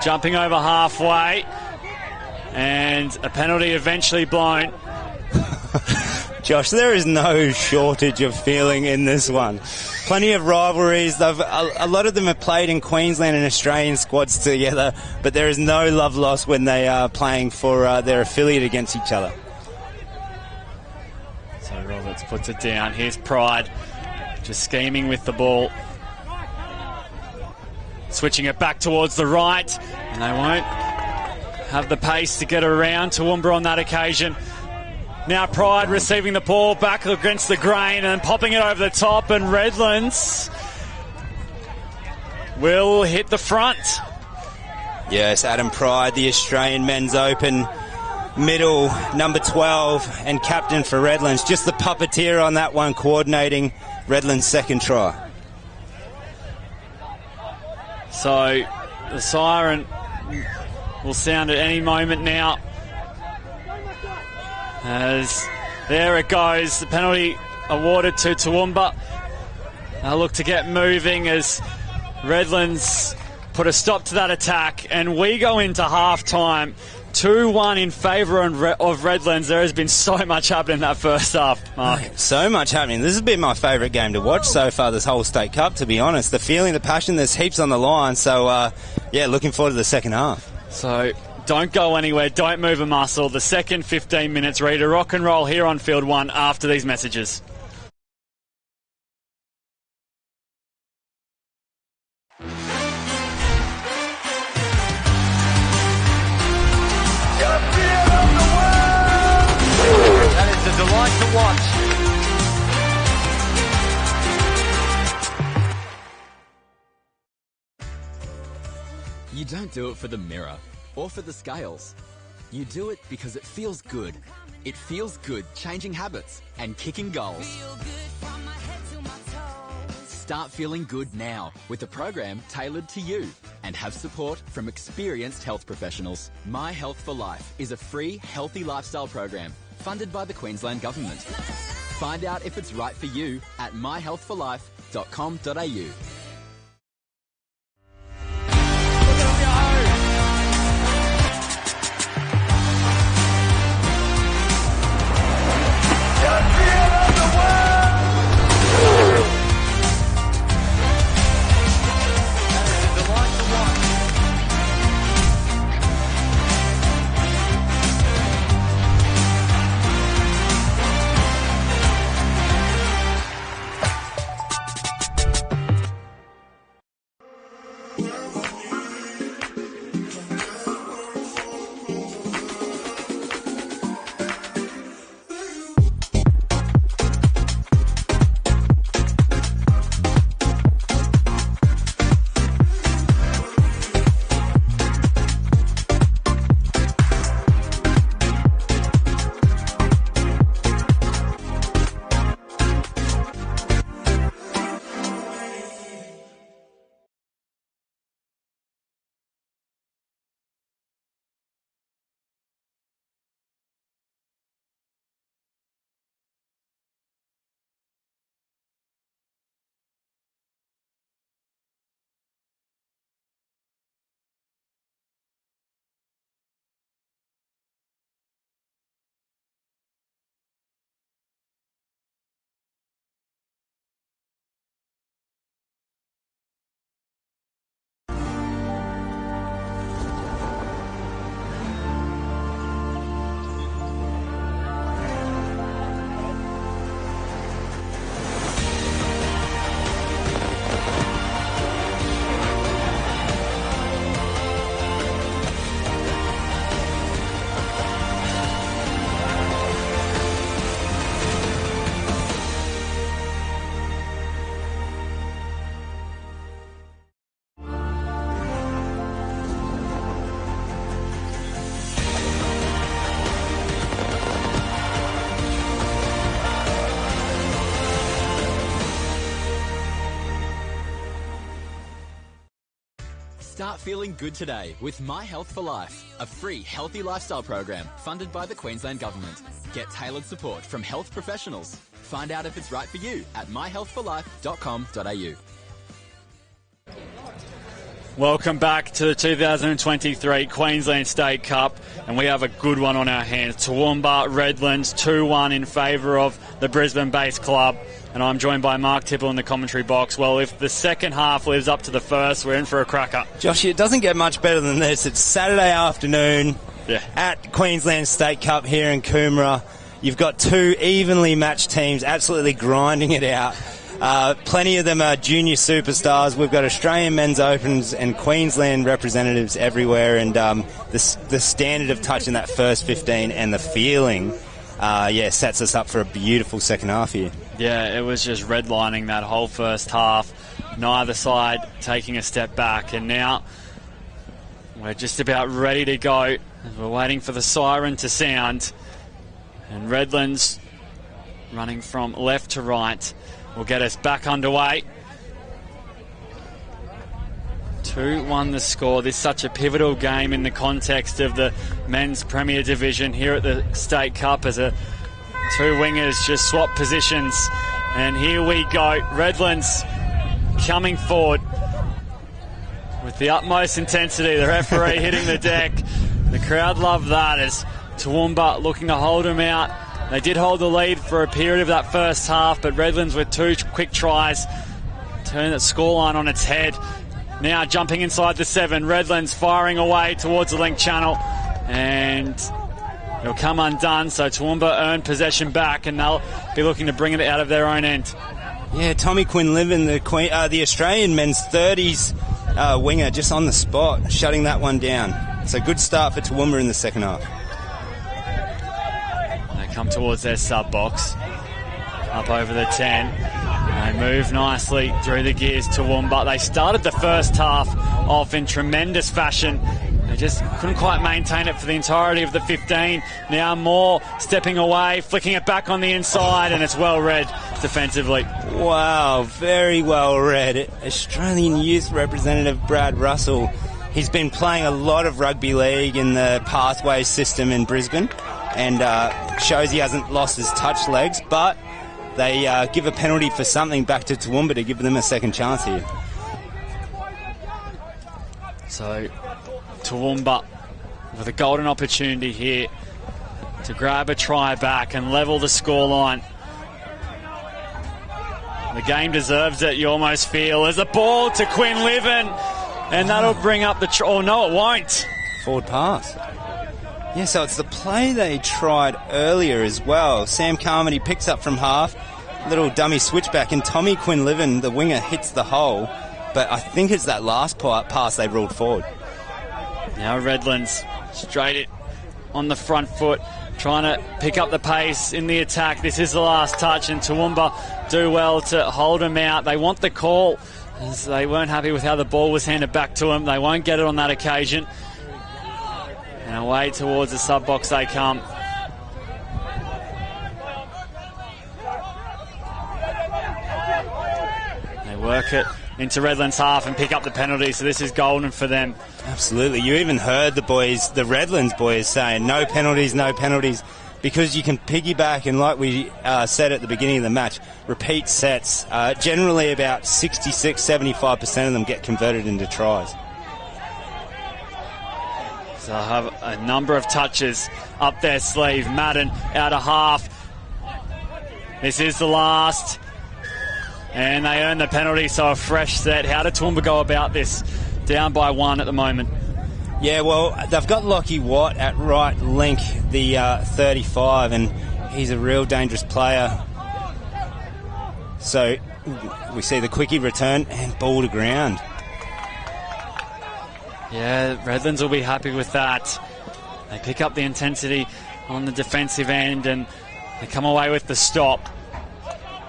Jumping over halfway, and a penalty eventually blown. Josh, there is no shortage of feeling in this one. Plenty of rivalries. A lot of them have played in Queensland and Australian squads together, but there is no love lost when they are playing for their affiliate against each other. So Roberts puts it down. Here's Pride, just scheming with the ball. Switching it back towards the right, and they won't have the pace to get around Toowoomba on that occasion. Now Pride receiving the ball back against the grain and popping it over the top, and Redlands will hit the front. Yes, Adam Pride, the Australian Men's Open middle, number 12, and captain for Redlands. Just the puppeteer on that one, coordinating Redlands' second try. So the siren will sound at any moment now. As there it goes, the penalty awarded to Toowoomba. They'll look to get moving as Redlands put a stop to that attack, and we go into half-time 2-1 in favour of Redlands. There has been so much happening in that first half, Mark. So much happening. This has been my favourite game to watch so far this whole State Cup, to be honest. The feeling, the passion, there's heaps on the line. So, looking forward to the second half. So, don't go anywhere. Don't move a muscle. The second 15 minutes ready to rock and roll here on Field 1 after these messages. A delight to watch. You don't do it for the mirror or for the scales. You do it because it feels good. It feels good changing habits and kicking goals. Start feeling good now with a program tailored to you and have support from experienced health professionals. My Health for Life is a free healthy lifestyle program funded by the Queensland Government. Find out if it's right for you at myhealthforlife.com.au. Start feeling good today with My Health for Life, a free healthy lifestyle program funded by the Queensland Government. Get tailored support from health professionals. Find out if it's right for you at myhealthforlife.com.au. Welcome back to the 2023 Queensland State Cup, and we have a good one on our hands. Toowoomba Redlands 2-1 in favour of the Brisbane-based club, and I'm joined by Mark Tipple in the commentary box. Well, if the second half lives up to the first, we're in for a cracker. Josh, it doesn't get much better than this. It's Saturday afternoon at Queensland State Cup here in Coomera. You've got two evenly matched teams absolutely grinding it out. Plenty of them are junior superstars. We've got Australian Men's Opens and Queensland representatives everywhere, and the standard of touch in that first 15 and the feeling sets us up for a beautiful second half here. Yeah, it was just redlining that whole first half. Neither side taking a step back, and now we're just about ready to go as we're waiting for the siren to sound. And Redlands running from left to right will get us back underway. 2-1 the score. This is such a pivotal game in the context of the men's Premier Division here at the State Cup, as two wingers just swap positions. And here we go. Redlands coming forward with the utmost intensity. The referee hitting the deck. The crowd love that, as Toowoomba looking to hold him out. They did hold the lead for a period of that first half, but Redlands with 2 quick tries turn that scoreline on its head. Now jumping inside the 7, Redlands firing away towards the link channel, and it'll come undone, so Toowoomba earn possession back, and they'll be looking to bring it out of their own end. Yeah, Tommy Quinlivan, the Australian men's 30s winger, just on the spot, shutting that one down. It's a good start for Toowoomba in the second half. They come towards their sub box, up over the 10. They move nicely through the gears to Toowoomba. They started the first half off in tremendous fashion. They just couldn't quite maintain it for the entirety of the 15. Now Moore stepping away, flicking it back on the inside, and it's well read defensively. Wow, very well read. Australian youth representative Brad Russell. He's been playing a lot of rugby league in the pathway system in Brisbane, and shows he hasn't lost his touch legs, but they give a penalty for something back to Toowoomba to give them a second chance here. So Toowoomba with a golden opportunity here to grab a try back and level the scoreline. The game deserves it, you almost feel. There's a ball to Quinlivan, and that'll bring up the... oh, no, it won't. Forward pass. Yeah, so it's the play they tried earlier as well. Sam Carmody picks up from half, little dummy switchback, and Tommy Quinlivan, the winger, hits the hole. But I think it's that last pass they ruled forward. Now Redlands straight it on the front foot, trying to pick up the pace in the attack. This is the last touch, and Toowoomba do well to hold him out. They want the call, as they weren't happy with how the ball was handed back to them. They won't get it on that occasion. And away towards the sub-box they come. They work it into Redlands half and pick up the penalty, so this is golden for them. Absolutely. You even heard the boys, the Redlands boys, saying no penalties, because you can piggyback, and like we said at the beginning of the match, repeat sets. Generally about 66-75% of them get converted into tries. So they'll have a number of touches up their sleeve. Madden out of half. This is the last. And they earn the penalty, so a fresh set. How did Toowoomba go about this? Down by 1 at the moment. Yeah, well, they've got Lockie Watt at right link, the 35, and he's a real dangerous player. So we see the quickie return and ball to ground. Yeah, Redlands will be happy with that. They pick up the intensity on the defensive end, and they come away with the stop.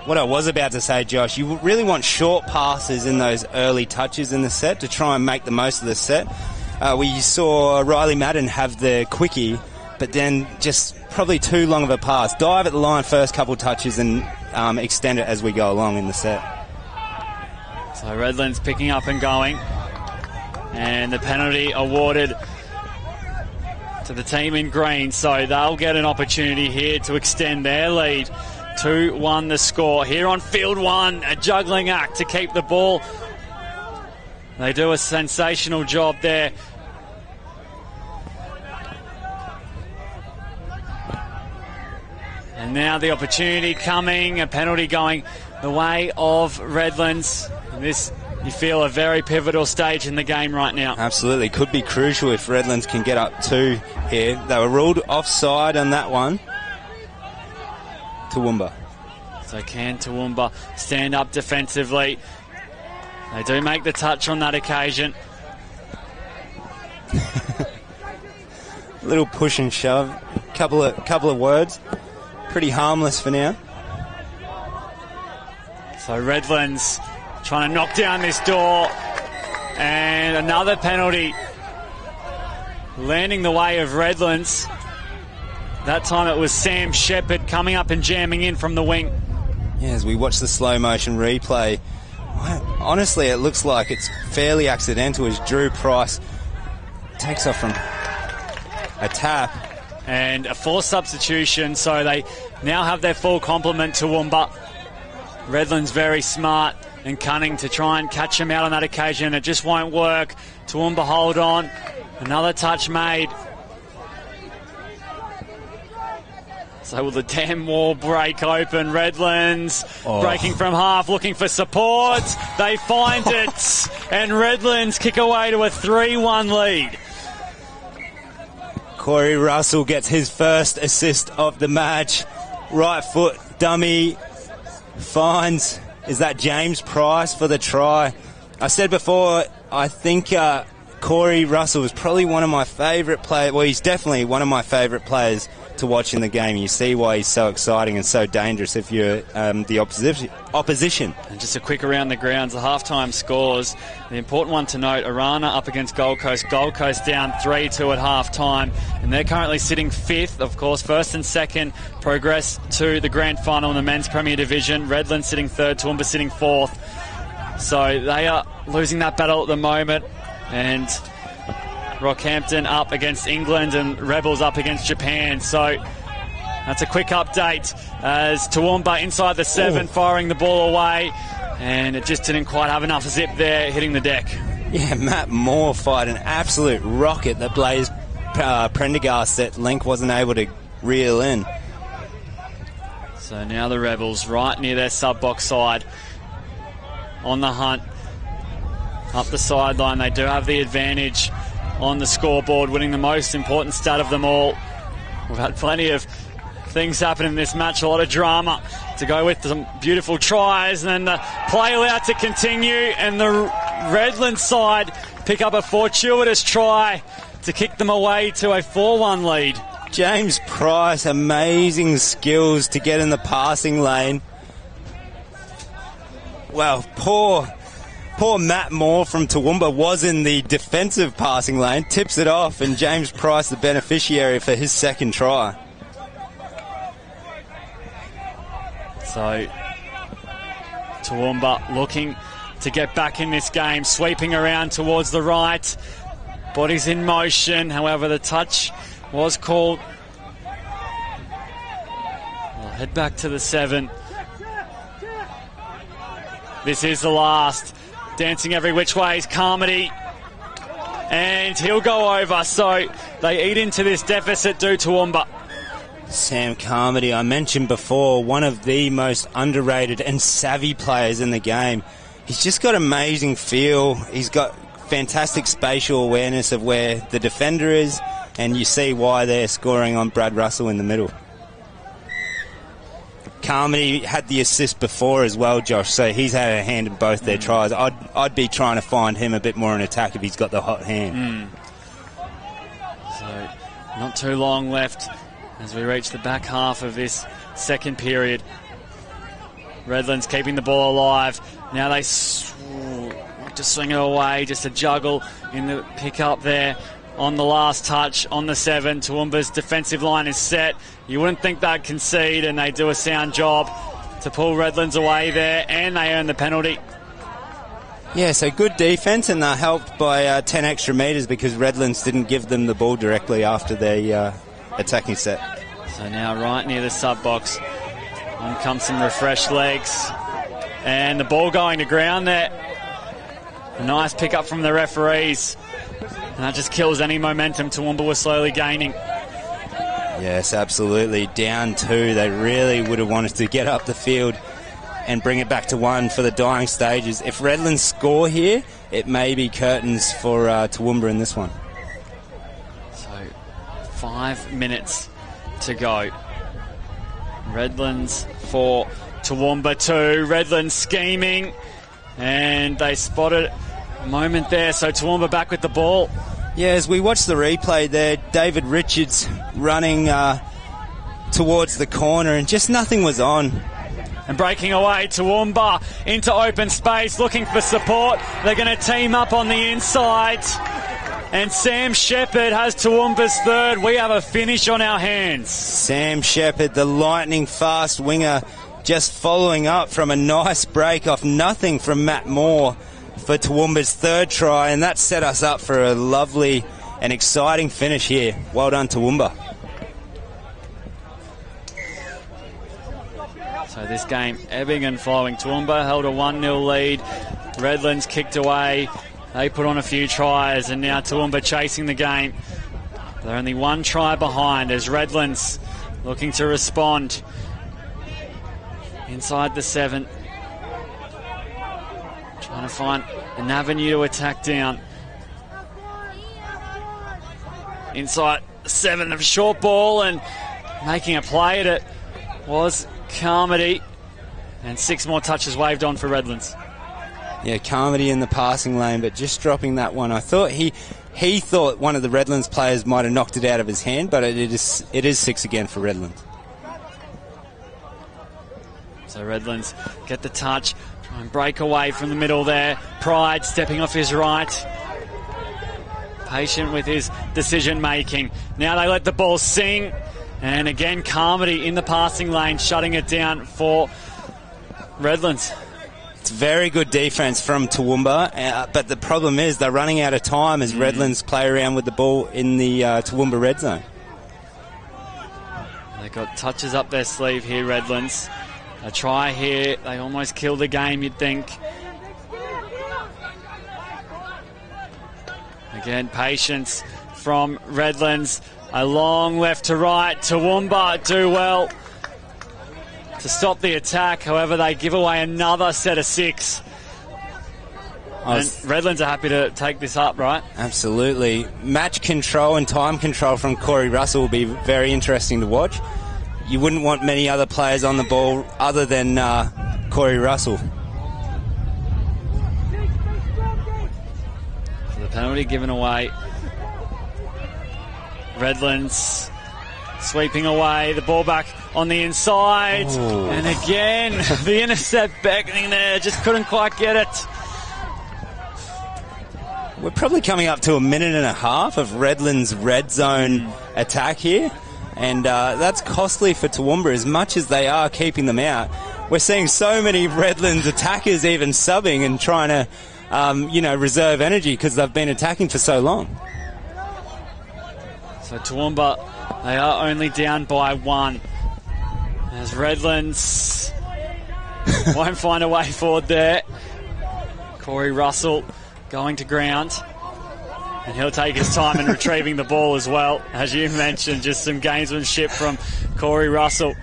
What I was about to say, Josh, you really want short passes in those early touches in the set to try and make the most of the set. We saw Riley Madden have the quickie, but then just probably too long of a pass. Dive at the line first couple touches and extend it as we go along in the set. So Redlands picking up and going. And the penalty awarded to the team in green, so they'll get an opportunity here to extend their lead. 2-1 the score. Here on field 1, a juggling act to keep the ball. They do a sensational job there. And now the opportunity coming, a penalty going the way of Redlands. And this, you feel, a very pivotal stage in the game right now. Absolutely. Could be crucial if Redlands can get up 2 here. They were ruled offside on that one. Toowoomba. So can Toowoomba stand up defensively? They do make the touch on that occasion. Little push and shove. Couple of words. pretty harmless for now. So Redlands trying to knock down this door, and another penalty landing the way of Redlands. That time it was Sam Shepherd coming up and jamming in from the wing. Yeah, as we watch the slow motion replay, honestly it looks like it's fairly accidental as Drew Price takes off from a tap. And a forced substitution, so they now have their full complement to Toowoomba. Redlands very smart and cunning to try and catch him out on that occasion. It just won't work. Toowoomba hold on. Another touch made. So will the dam wall break open? Redlands breaking from half, looking for support. They find it, and Redlands kick away to a 3-1 lead. Corey Russell gets his first assist of the match. Right foot dummy finds, is that James Price for the try? I said before, I think Corey Russell is probably one of my favourite players. Well, he's definitely one of my favourite players to watch in the game. You see why he's so exciting and so dangerous if you're the opposition. And just a quick around the grounds, the halftime scores. The important one to note, Arana up against Gold Coast. Gold Coast down 3-2 at halftime, and they're currently sitting 5th. Of course, 1st and 2nd progress to the grand final in the men's Premier Division. Redlands sitting 3rd, Toowoomba sitting 4th. So they are losing that battle at the moment, and Rockhampton up against England and Rebels up against Japan. So that's a quick update as Toowoomba inside the 7, firing the ball away, and it just didn't quite have enough zip there, hitting the deck. Yeah, Matt Moore fired an absolute rocket that Blaze Prendergast at length wasn't able to reel in. So now the Rebels right near their sub-box side on the hunt. Up the sideline, they do have the advantage on the scoreboard, winning the most important stat of them all. We've had plenty of things happen in this match, a lot of drama to go with some beautiful tries, and then the play allowed to continue, and the Redlands side pick up a fortuitous try to kick them away to a 4-1 lead. James Price, amazing skills to get in the passing lane. Well, poor Matt Moore from Toowoomba was in the defensive passing lane, tips it off, and James Price the beneficiary for his second try. So Toowoomba looking to get back in this game, sweeping around towards the right. Bodies in motion, however the touch was called. We'll head back to the 7. This is the last. Dancing every which way is Carmody, and he'll go over, so they eat into this deficit, do Toowoomba. Sam Carmody, I mentioned before, one of the most underrated and savvy players in the game. He's just got amazing feel. He's got fantastic spatial awareness of where the defender is, and you see why they're scoring on Brad Russell in the middle. Carmody had the assist before as well, Josh, so he's had a hand in both their tries. I'd be trying to find him a bit more in attack if he's got the hot hand. So not too long left as we reach the back half of this second period. Redlands keeping the ball alive. Now they just swing it away, just a juggle in the pick-up there. On the last touch, on the 7, Toowoomba's defensive line is set. You wouldn't think they'd concede, and they do a sound job to pull Redlands away there, and they earn the penalty. Yeah, so good defence, and they're helped by 10 extra metres because Redlands didn't give them the ball directly after their attacking set. So now right near the sub-box, on comes some refreshed legs, and the ball going to ground there. A nice pick-up from the referees. And that just kills any momentum Toowoomba was slowly gaining. Yes, absolutely. Down 2. They really would have wanted to get up the field and bring it back to 1 for the dying stages. If Redlands score here, it may be curtains for Toowoomba in this one. So 5 minutes to go. Redlands 4, Toowoomba 2. Redlands scheming, and they spotted a moment there, so Toowoomba back with the ball. Yeah, as we watch the replay there, David Richards running towards the corner, and just nothing was on. And breaking away, Toowoomba into open space, looking for support. They're going to team up on the inside. And Sam Shepherd has Toowoomba's third. We have a finish on our hands. Sam Shepherd, the lightning fast winger, just following up from a nice break off nothing from Matt Moore for Toowoomba's third try. And that set us up for a lovely and exciting finish here. Well done, Toowoomba. So this game ebbing and flowing. Toowoomba held a 1-0 lead. Redlands kicked away. They put on a few tries, and now Toowoomba chasing the game. They're only one try behind as Redlands looking to respond. Inside the 7. Trying to find an avenue to attack down. Inside 7, the short ball, and making a play at it was Carmody, and 6 more touches waved on for Redlands. Yeah, Carmody in the passing lane, but just dropping that one. I thought he thought one of the Redlands players might have knocked it out of his hand, but it is 6 again for Redlands. So Redlands get the touch, try and break away from the middle there. Pride stepping off his right. Patient with his decision making. Now they let the ball sing. And again, Carmody in the passing lane, shutting it down for Redlands. It's very good defence from Toowoomba, but the problem is they're running out of time as Redlands play around with the ball in the Toowoomba red zone. They've got touches up their sleeve here, Redlands. A try here, they almost kill the game, you'd think. Again, patience from Redlands. A long left to right. Toowoomba do well to stop the attack. However, they give away another set of 6. And Redlands are happy to take this up, right? Absolutely. Match control and time control from Corey Russell will be very interesting to watch. You wouldn't want many other players on the ball other than Corey Russell. So the penalty given away. Redlands sweeping away, the ball back on the inside. Ooh. And again, the intercept beckoning there, just couldn't quite get it. We're probably coming up to a minute and a half of Redlands' red zone attack here, and that's costly for Toowoomba as much as they are keeping them out. We're seeing so many Redlands attackers even subbing and trying to reserve energy because they've been attacking for so long. So Toowoomba, they are only down by 1. As Redlands won't find a way forward there. Corey Russell going to ground. And he'll take his time in retrieving the ball as well. As you mentioned, just some gamesmanship from Corey Russell.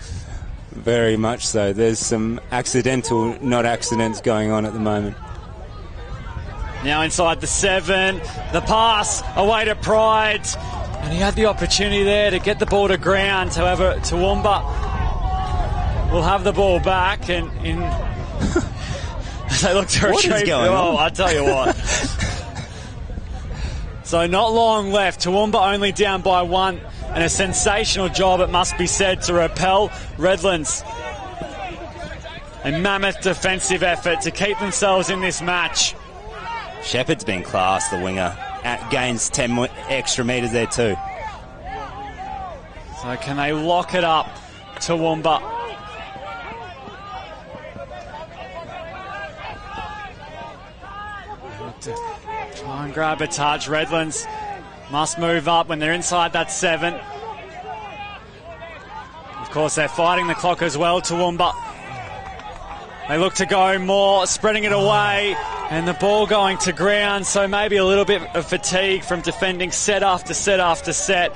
Very much so. There's some accidental not accidents going on at the moment. Now inside the 7. The pass away to Pride. And he had the opportunity there to get the ball to ground. However, Toowoomba will have the ball back, and they look to retrieve. What is going on? I tell you what. So not long left. Toowoomba only down by 1, and a sensational job, it must be said, to repel Redlands. A mammoth defensive effort to keep themselves in this match. Shepherd's been class, the winger. Gains 10 extra metres there too. So can they lock it up, Toowoomba? Try and grab a touch. Redlands must move up when they're inside that 7. Of course, they're fighting the clock as well, Toowoomba. They look to go more, spreading it away, and the ball going to ground, so maybe a little bit of fatigue from defending set after set after set.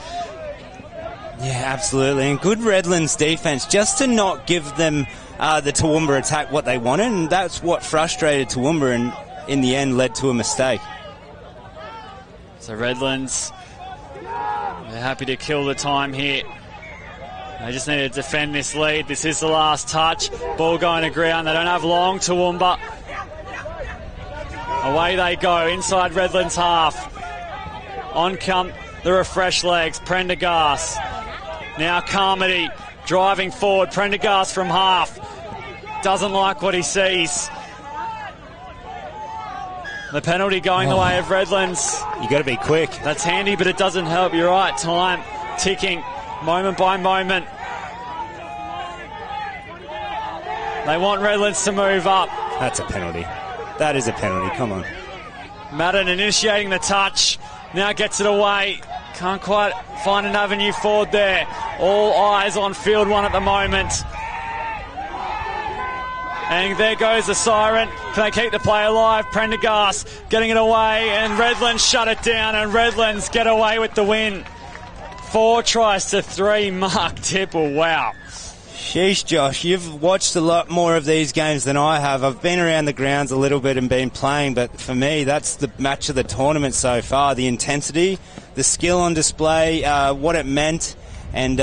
Yeah, absolutely. And good Redlands defence, just to not give them the Toowoomba attack what they wanted, and that's what frustrated Toowoomba and in the end led to a mistake. So Redlands, they're happy to kill the time here. They just need to defend this lead. This is the last touch. Ball going to ground. They don't have long. Toowoomba. Away they go. Inside Redlands half. On come the refreshed legs. Prendergast. Now Carmody driving forward. Prendergast from half. Doesn't like what he sees. The penalty going the way of Redlands. You got to be quick. That's handy, but it doesn't help. You're right. Time ticking, moment by moment. They want Redlands to move up. That's a penalty. That is a penalty. Come on. Madden initiating the touch. Now gets it away. Can't quite find an avenue forward there. All eyes on field one at the moment. And there goes the siren. Can they keep the play alive? Prendergast getting it away, and Redlands shut it down, and Redlands get away with the win. 4-3. Mark Tipple. Wow. Sheesh, Josh, you've watched a lot more of these games than I have. I've been around the grounds a little bit and been playing, but for me, that's the match of the tournament so far. The intensity, the skill on display, what it meant, and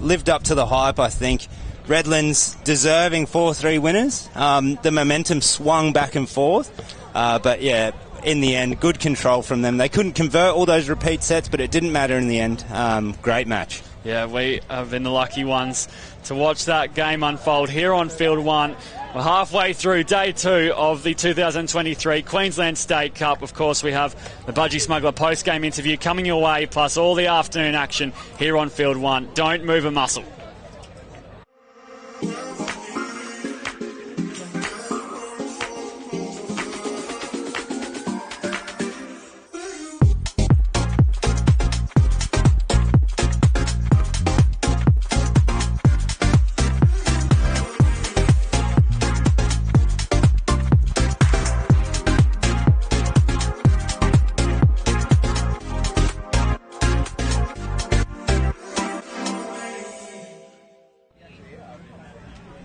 lived up to the hype, I think. Redlands deserving 4-3 winners. The momentum swung back and forth, but yeah, in the end, good control from them. They couldn't convert all those repeat sets, but it didn't matter in the end. Great match. Yeah, we have been the lucky ones to watch that game unfold here on Field 1. We're halfway through day 2 of the 2023 Queensland State Cup. Of course, we have the Budgie Smuggler post-game interview coming your way, plus all the afternoon action here on Field 1. Don't move a muscle.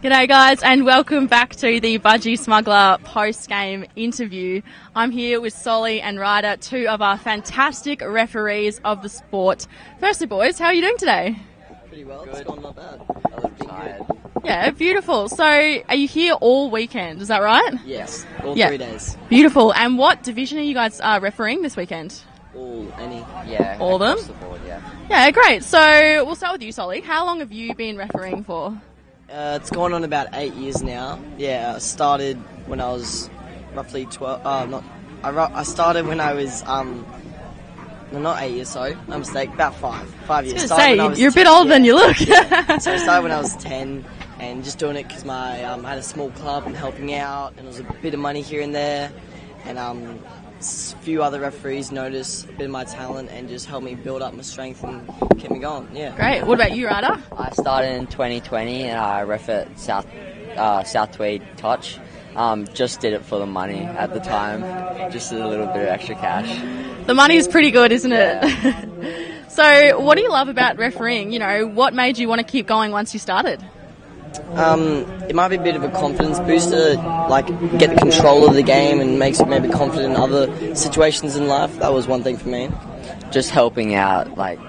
G'day guys, and welcome back to the Budgie Smuggler post-game interview. I'm here with Solly and Ryder, two of our fantastic referees of the sport. Firstly boys, how are you doing today? Pretty well, it's gone not bad. I was tired. Yeah, beautiful. So, are you here all weekend, is that right? Yes, all 3 days. Beautiful. And what division are you guys refereeing this weekend? All, any. Yeah, all of them? The board, yeah. Yeah, great. So, we'll start with you, Solly. How long have you been refereeing for? It's gone on about 8 years now. Yeah, I started when I was roughly 12. I started when I was no, not 8 years. Sorry, my mistake. About 5 years. You're a bit older than you look. Yeah. So I started when I was 10, and just doing it because I had a small club and helping out, and it was a bit of money here and there, and a few other referees noticed a bit of my talent and just helped me build up my strength and kept me going. Yeah. Great. What about you, Ryder? I started in 2020 and I ref at South Tweed Touch. Just did it for the money at the time, just a little bit of extra cash. The money is pretty good, isn't it? So, what do you love about refereeing? You know, what made you want to keep going once you started? It might be a bit of a confidence booster, like get the control of the game and makes you maybe confident in other situations in life. That was one thing for me. Just helping out, like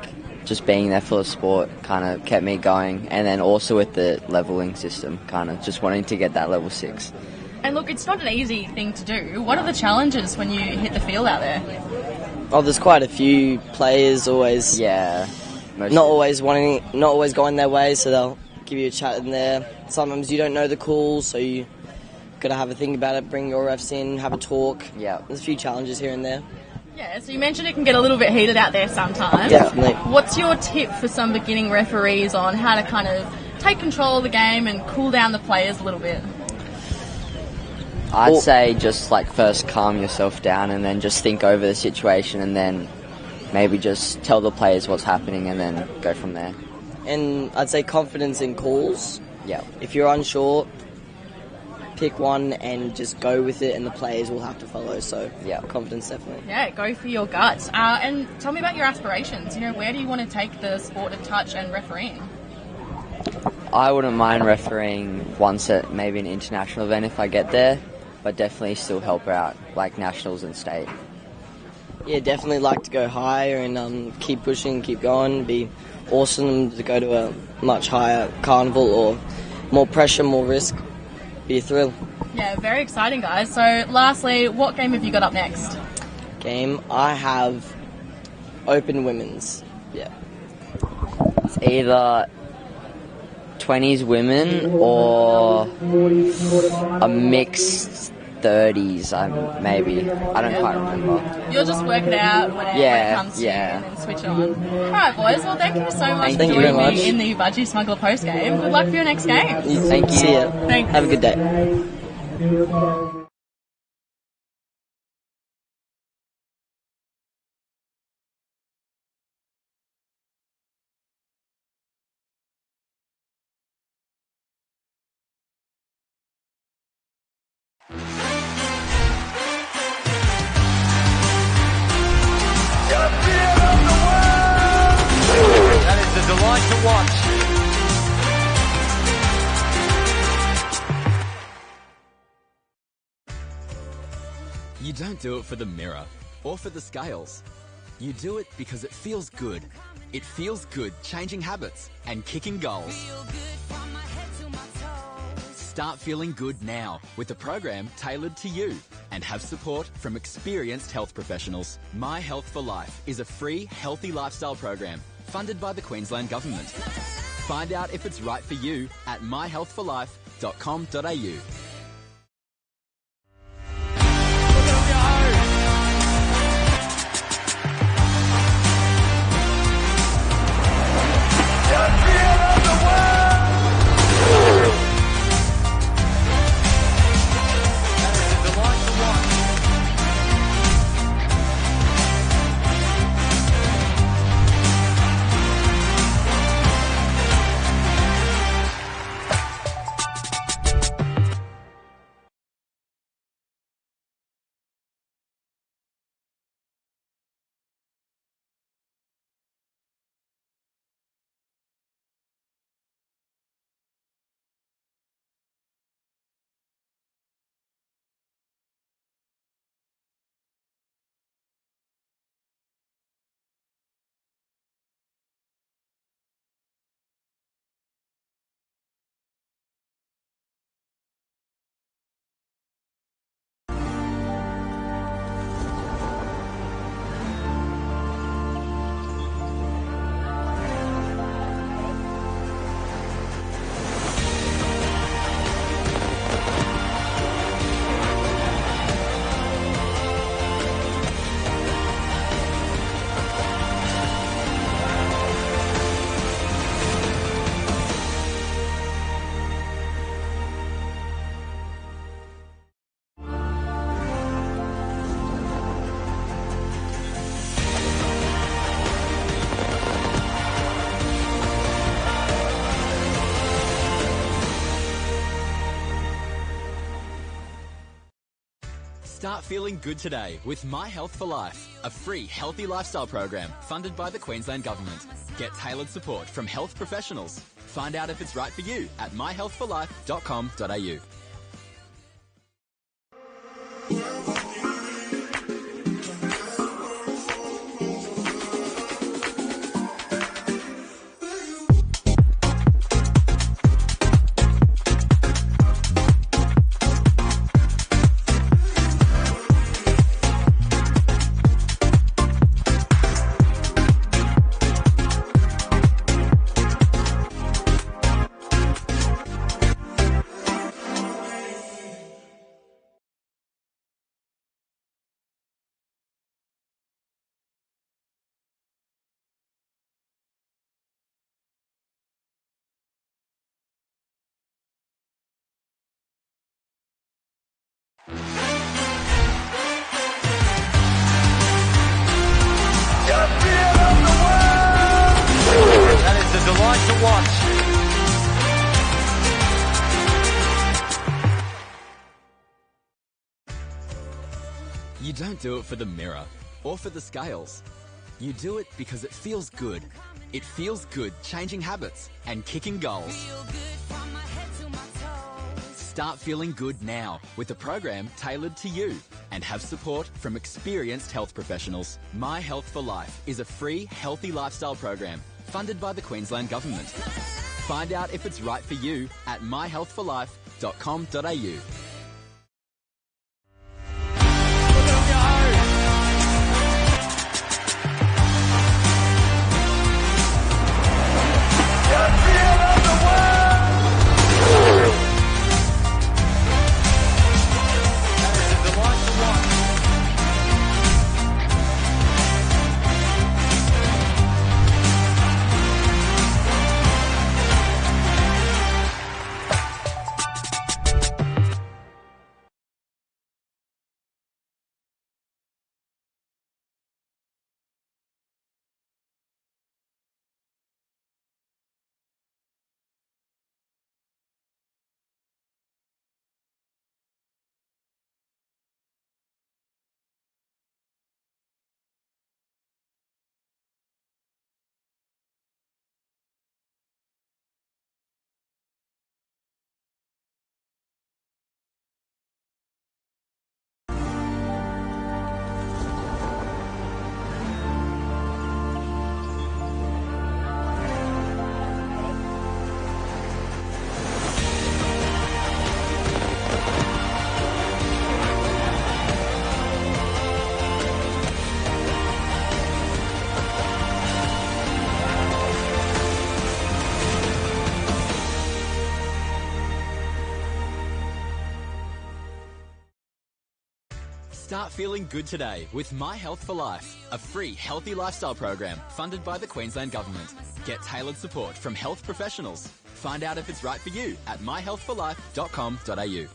just being there for the sport kind of kept me going, and then also with the levelling system, kind of just wanting to get that level 6. And look, it's not an easy thing to do. What are the challenges when you hit the field out there? Oh, there's quite a few players always. Yeah. Not always going their way, so they'll give you a chat in there. Sometimes you don't know the calls, so you got to have a think about it, bring your refs in, have a talk. Yeah. There's a few challenges here and there. Yeah, so you mentioned it can get a little bit heated out there sometimes. Definitely. What's your tip for some beginning referees on how to kind of take control of the game and cool down the players a little bit? I'd say just like first calm yourself down and then just think over the situation and then maybe just tell the players what's happening and then go from there. And I'd say confidence in calls. Yeah. If you're unsure, pick one and just go with it, and the players will have to follow. So yeah, confidence definitely. Yeah, go for your guts. And tell me about your aspirations. You know, where do you want to take the sport of touch and refereeing? I wouldn't mind refereeing once at maybe an international event if I get there, but definitely still help out like nationals and state. Yeah, definitely like to go higher and keep pushing, keep going. It'd be awesome to go to a much higher carnival or more pressure, more risk. Be a thrill. Yeah, very exciting, guys. So, lastly, what game have you got up next? Game, I have Open Women's. Yeah. It's either 20s women or a mixed 30s, maybe. I don't quite remember. You'll just work it out when it comes to you and then switch on. All right, boys. Well, thank you so much for joining me in the Budgie Smuggler post game. Good luck for your next game. Thank you. See ya. Thanks. Have a good day. That is a delight to watch. You don't do it for the mirror or for the scales. You do it because it feels good. It feels good changing habits and kicking goals. Start feeling good now with a program tailored to you and have support from experienced health professionals. My Health for Life is a free, healthy lifestyle program funded by the Queensland Government. Find out if it's right for you at myhealthforlife.com.au. Start feeling good today with My Health for Life, a free healthy lifestyle program funded by the Queensland Government. Get tailored support from health professionals. Find out if it's right for you at myhealthforlife.com.au. That is a delight to watch. You don't do it for the mirror or for the scales. You do it because it feels good. It feels good changing habits and kicking goals. Start feeling good now with a program tailored to you and have support from experienced health professionals. My Health for Life is a free, healthy lifestyle program funded by the Queensland Government. Find out if it's right for you at myhealthforlife.com.au. Start feeling good today with My Health for Life, a free healthy lifestyle program funded by the Queensland Government. Get tailored support from health professionals. Find out if it's right for you at myhealthforlife.com.au.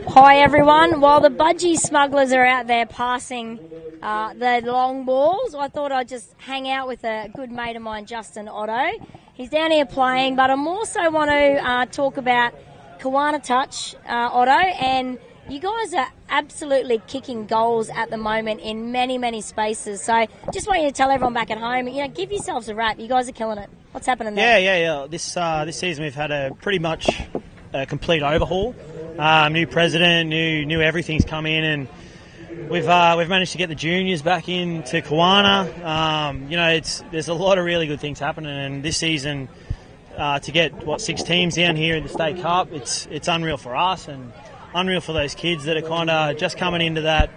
Hi everyone. While the budgie smugglers are out there passing the long balls, I thought I'd just hang out with a good mate of mine, Justin Otto. He's down here playing, but I also want to talk about Kowana touch, Otto, and you guys are absolutely kicking goals at the moment in many, many spaces. So just want you to tell everyone back at home, give yourselves a rap. You guys are killing it. What's happening there? Yeah. This season we've had a pretty much a complete overhaul. New president, new everything's come in, and we've managed to get the juniors back into Kowana. There's a lot of really good things happening, and this season to get 6 teams down here in the State Cup, it's unreal for us and unreal for those kids that are kind of just coming into that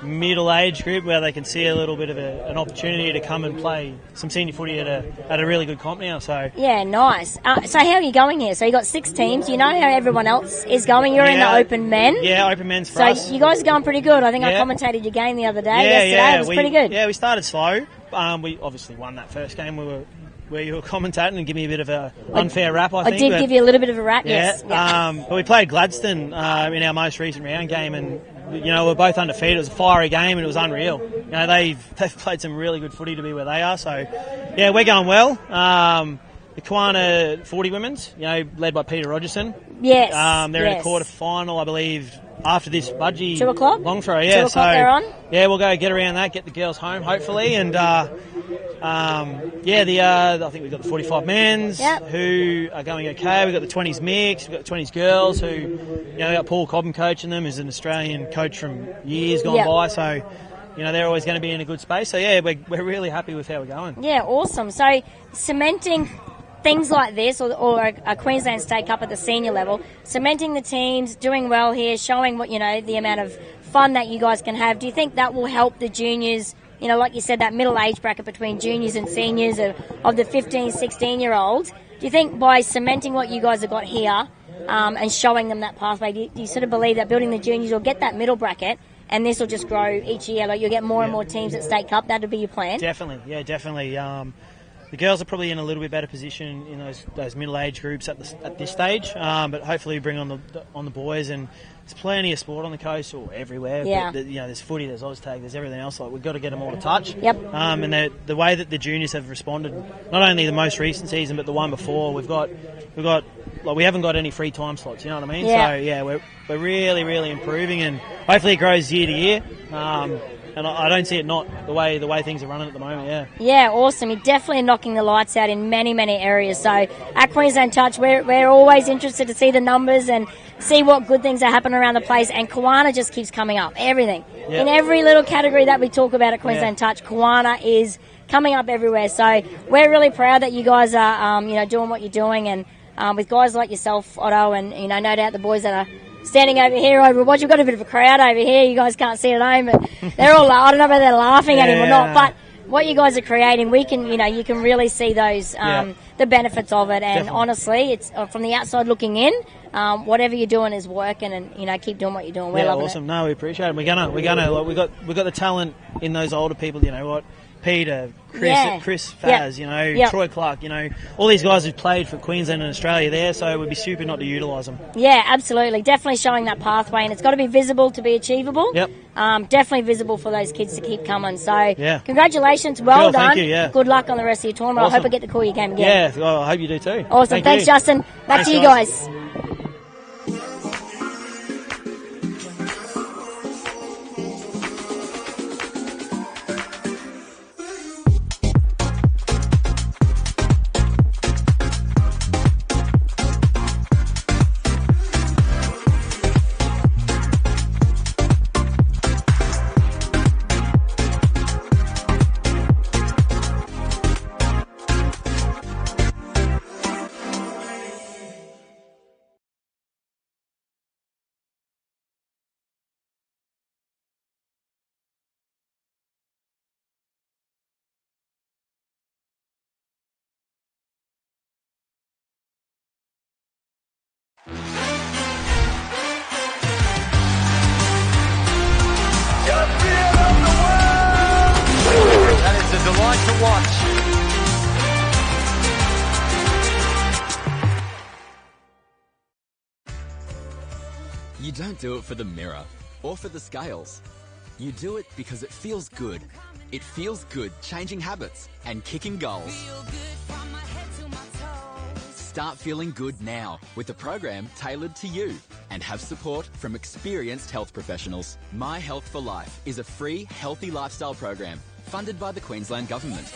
middle age group where they can see a little bit of an opportunity to come and play some senior footy at a really good comp now. So yeah, nice. So how are you going here? So you got 6 teams. You know how everyone else is going. You're in the open men. Yeah, open men's for us. So you guys are going pretty good. I think I commentated your game the other day. Yesterday. It was pretty good. Yeah, we started slow. We obviously won that first game. Where you were commentating and give me a bit of a unfair rap, I think. I did give you a little bit of a rap, yeah. yes. But we played Gladstone in our most recent round game, and we're both undefeated. It was a fiery game, and it was unreal. They've played some really good footy to be where they are. So yeah, we're going well. The Kowana 40 women's, led by Peter Rogerson. Yes. They're in a quarter final, I believe, after this budgie 2 o'clock long throw. Yeah, 2 o'clock they're on. Yeah, we'll go get around that, get the girls home hopefully, and I think we've got the 45 men's who are going okay. We've got the 20s mix, we've got the 20s girls who, we got Paul Cobham coaching them, who's an Australian coach from years gone by. So, they're always going to be in a good space. So yeah, we're really happy with how we're going. Yeah, awesome. So cementing things like this, or a Queensland State Cup at the senior level, cementing the teams, doing well here, showing what the amount of fun that you guys can have. Do you think that will help the juniors? Like you said, that middle age bracket between juniors and seniors of the 15, 16-year-olds. Do you think by cementing what you guys have got here and showing them that pathway, do you sort of believe that building the juniors will get that middle bracket and this will just grow each year? Like you'll get more and more teams at State Cup. That'll be your plan? Definitely. The girls are probably in a little bit better position in those middle age groups at this stage, but hopefully we bring on the boys, and there's plenty of sport on the coast or everywhere. Yeah. But, there's footy, there's Oztag, there's everything else. Like we've got to get them all to touch. Yep. And the way that the juniors have responded, not only the most recent season but the one before, we haven't got any free time slots. You know what I mean? Yeah. So yeah, we're really, really improving, and hopefully it grows year to year. And I don't see it not the way things are running at the moment, yeah. Yeah, awesome. You're definitely knocking the lights out in many, many areas. So at Queensland Touch, we're always interested to see the numbers and see what good things are happening around the place. And Kowana just keeps coming up. Everything. Yep. In every little category that we talk about at Queensland Touch, Kowana is coming up everywhere. So we're really proud that you guys are, doing what you're doing. And with guys like yourself, Otto, and, no doubt the boys that are standing over here over watch. We've got a bit of a crowd over here. You guys can't see it at home, but they're all, I don't know whether they're laughing at him or not, but what you guys are creating, we can, you can really see those, the benefits of it. And definitely. Honestly, it's from the outside looking in, whatever you're doing is working, and, keep doing what you're doing. We're loving awesome. it. No, we appreciate it. We're gonna, like, we got the talent in those older people, Peter, Chris Faz, Troy Clark, all these guys who've played for Queensland and Australia there, so it would be stupid not to utilise them. Yeah, absolutely. Definitely showing that pathway, and it's got to be visible to be achievable. Yep. Definitely visible for those kids to keep coming. So, congratulations. Well done. Thank you, yeah. Good luck on the rest of your tournament. Awesome. I hope I get to call you game again. Yeah, well, I hope you do too. Awesome. Thanks, Justin. Back to you guys. delight to watch. You don't do it for the mirror or for the scales. You do it because it feels good. It feels good changing habits and kicking goals. Start feeling good now with a program tailored to you and have support from experienced health professionals. My Health for Life is a free, healthy lifestyle program funded by the Queensland Government.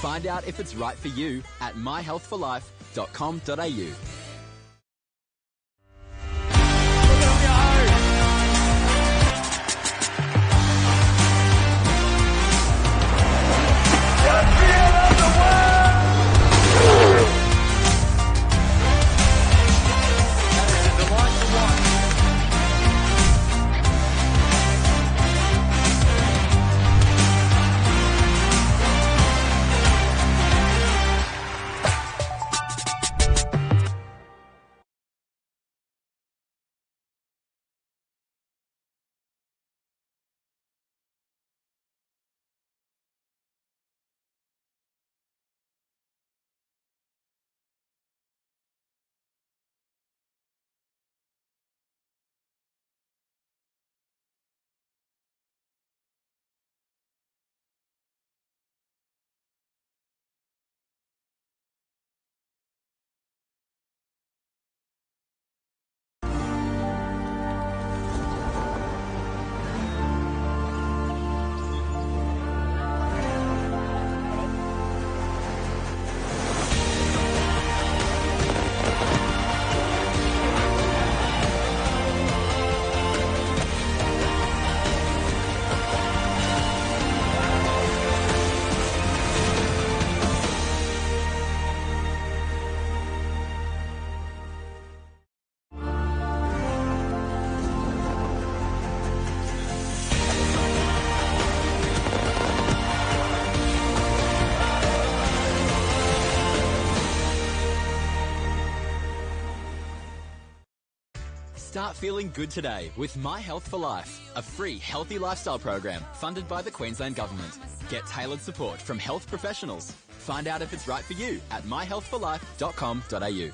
Find out if it's right for you at myhealthforlife.com.au. Start feeling good today with My Health for Life, a free healthy lifestyle program funded by the Queensland Government. Get tailored support from health professionals. Find out if it's right for you at myhealthforlife.com.au.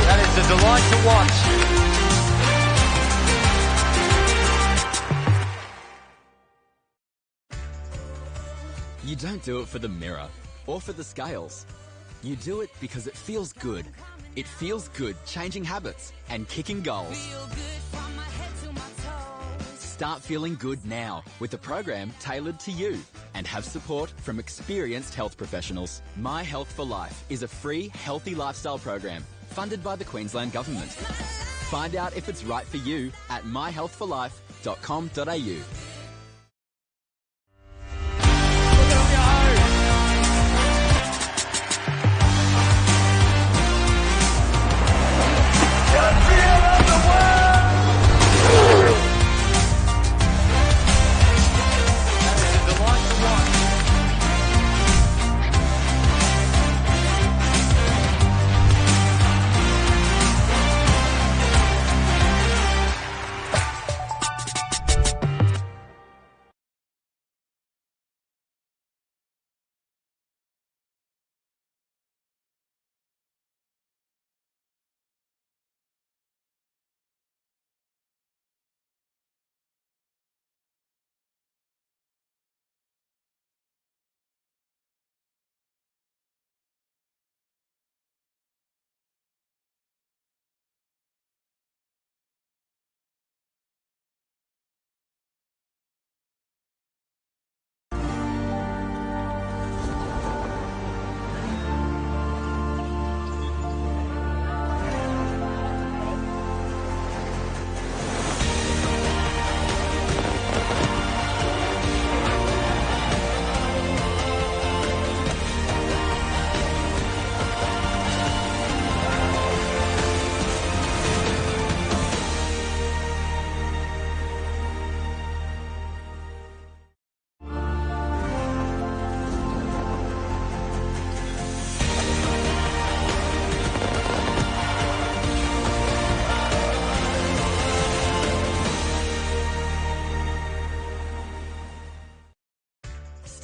That is a delight to watch. You don't do it for the mirror or for the scales. You do it because it feels good. It feels good changing habits and kicking goals. Start feeling good now with a program tailored to you and have support from experienced health professionals. My Health for Life is a free, healthy lifestyle program funded by the Queensland Government. Find out if it's right for you at myhealthforlife.com.au.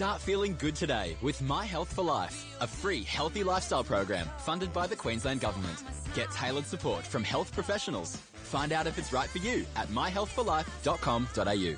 Start feeling good today with My Health for Life, a free healthy lifestyle program funded by the Queensland Government. Get tailored support from health professionals. Find out if it's right for you at myhealthforlife.com.au.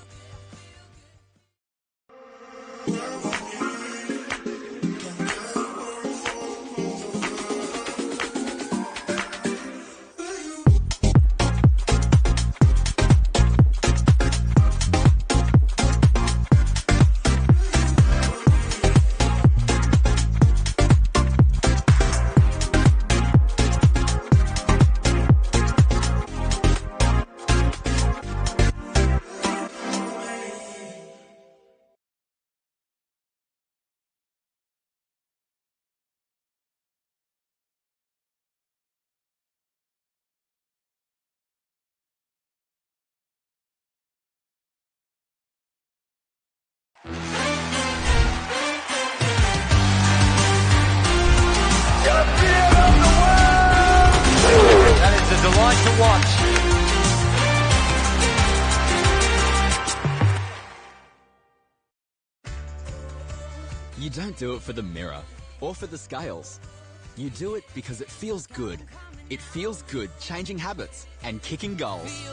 That is a delight to watch. You don't do it for the mirror or for the scales. You do it because it feels good. It feels good changing habits and kicking goals.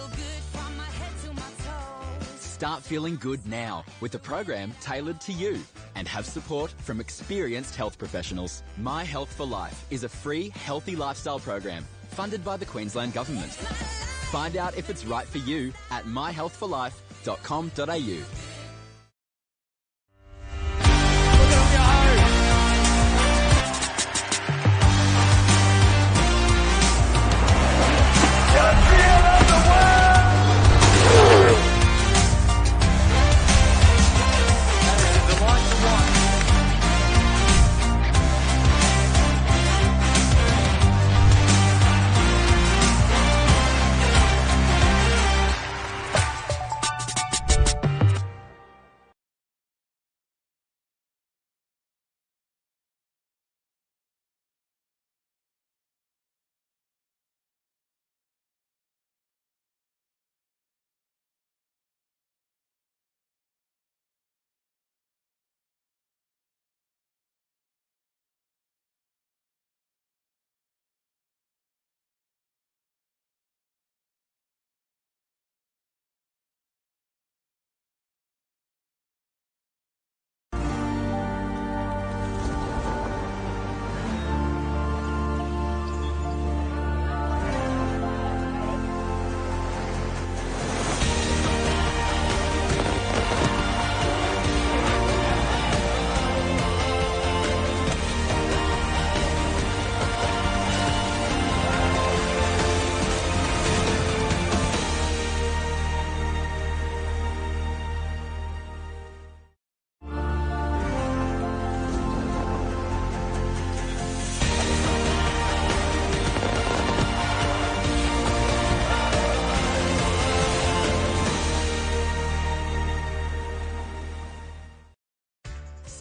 Start feeling good now with a program tailored to you and have support from experienced health professionals. My Health for Life is a free healthy lifestyle program funded by the Queensland Government. Find out if it's right for you at myhealthforlife.com.au.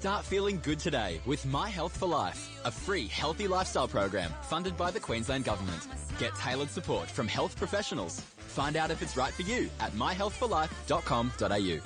Start feeling good today with My Health for Life, a free healthy lifestyle program funded by the Queensland Government. Get tailored support from health professionals. Find out if it's right for you at myhealthforlife.com.au.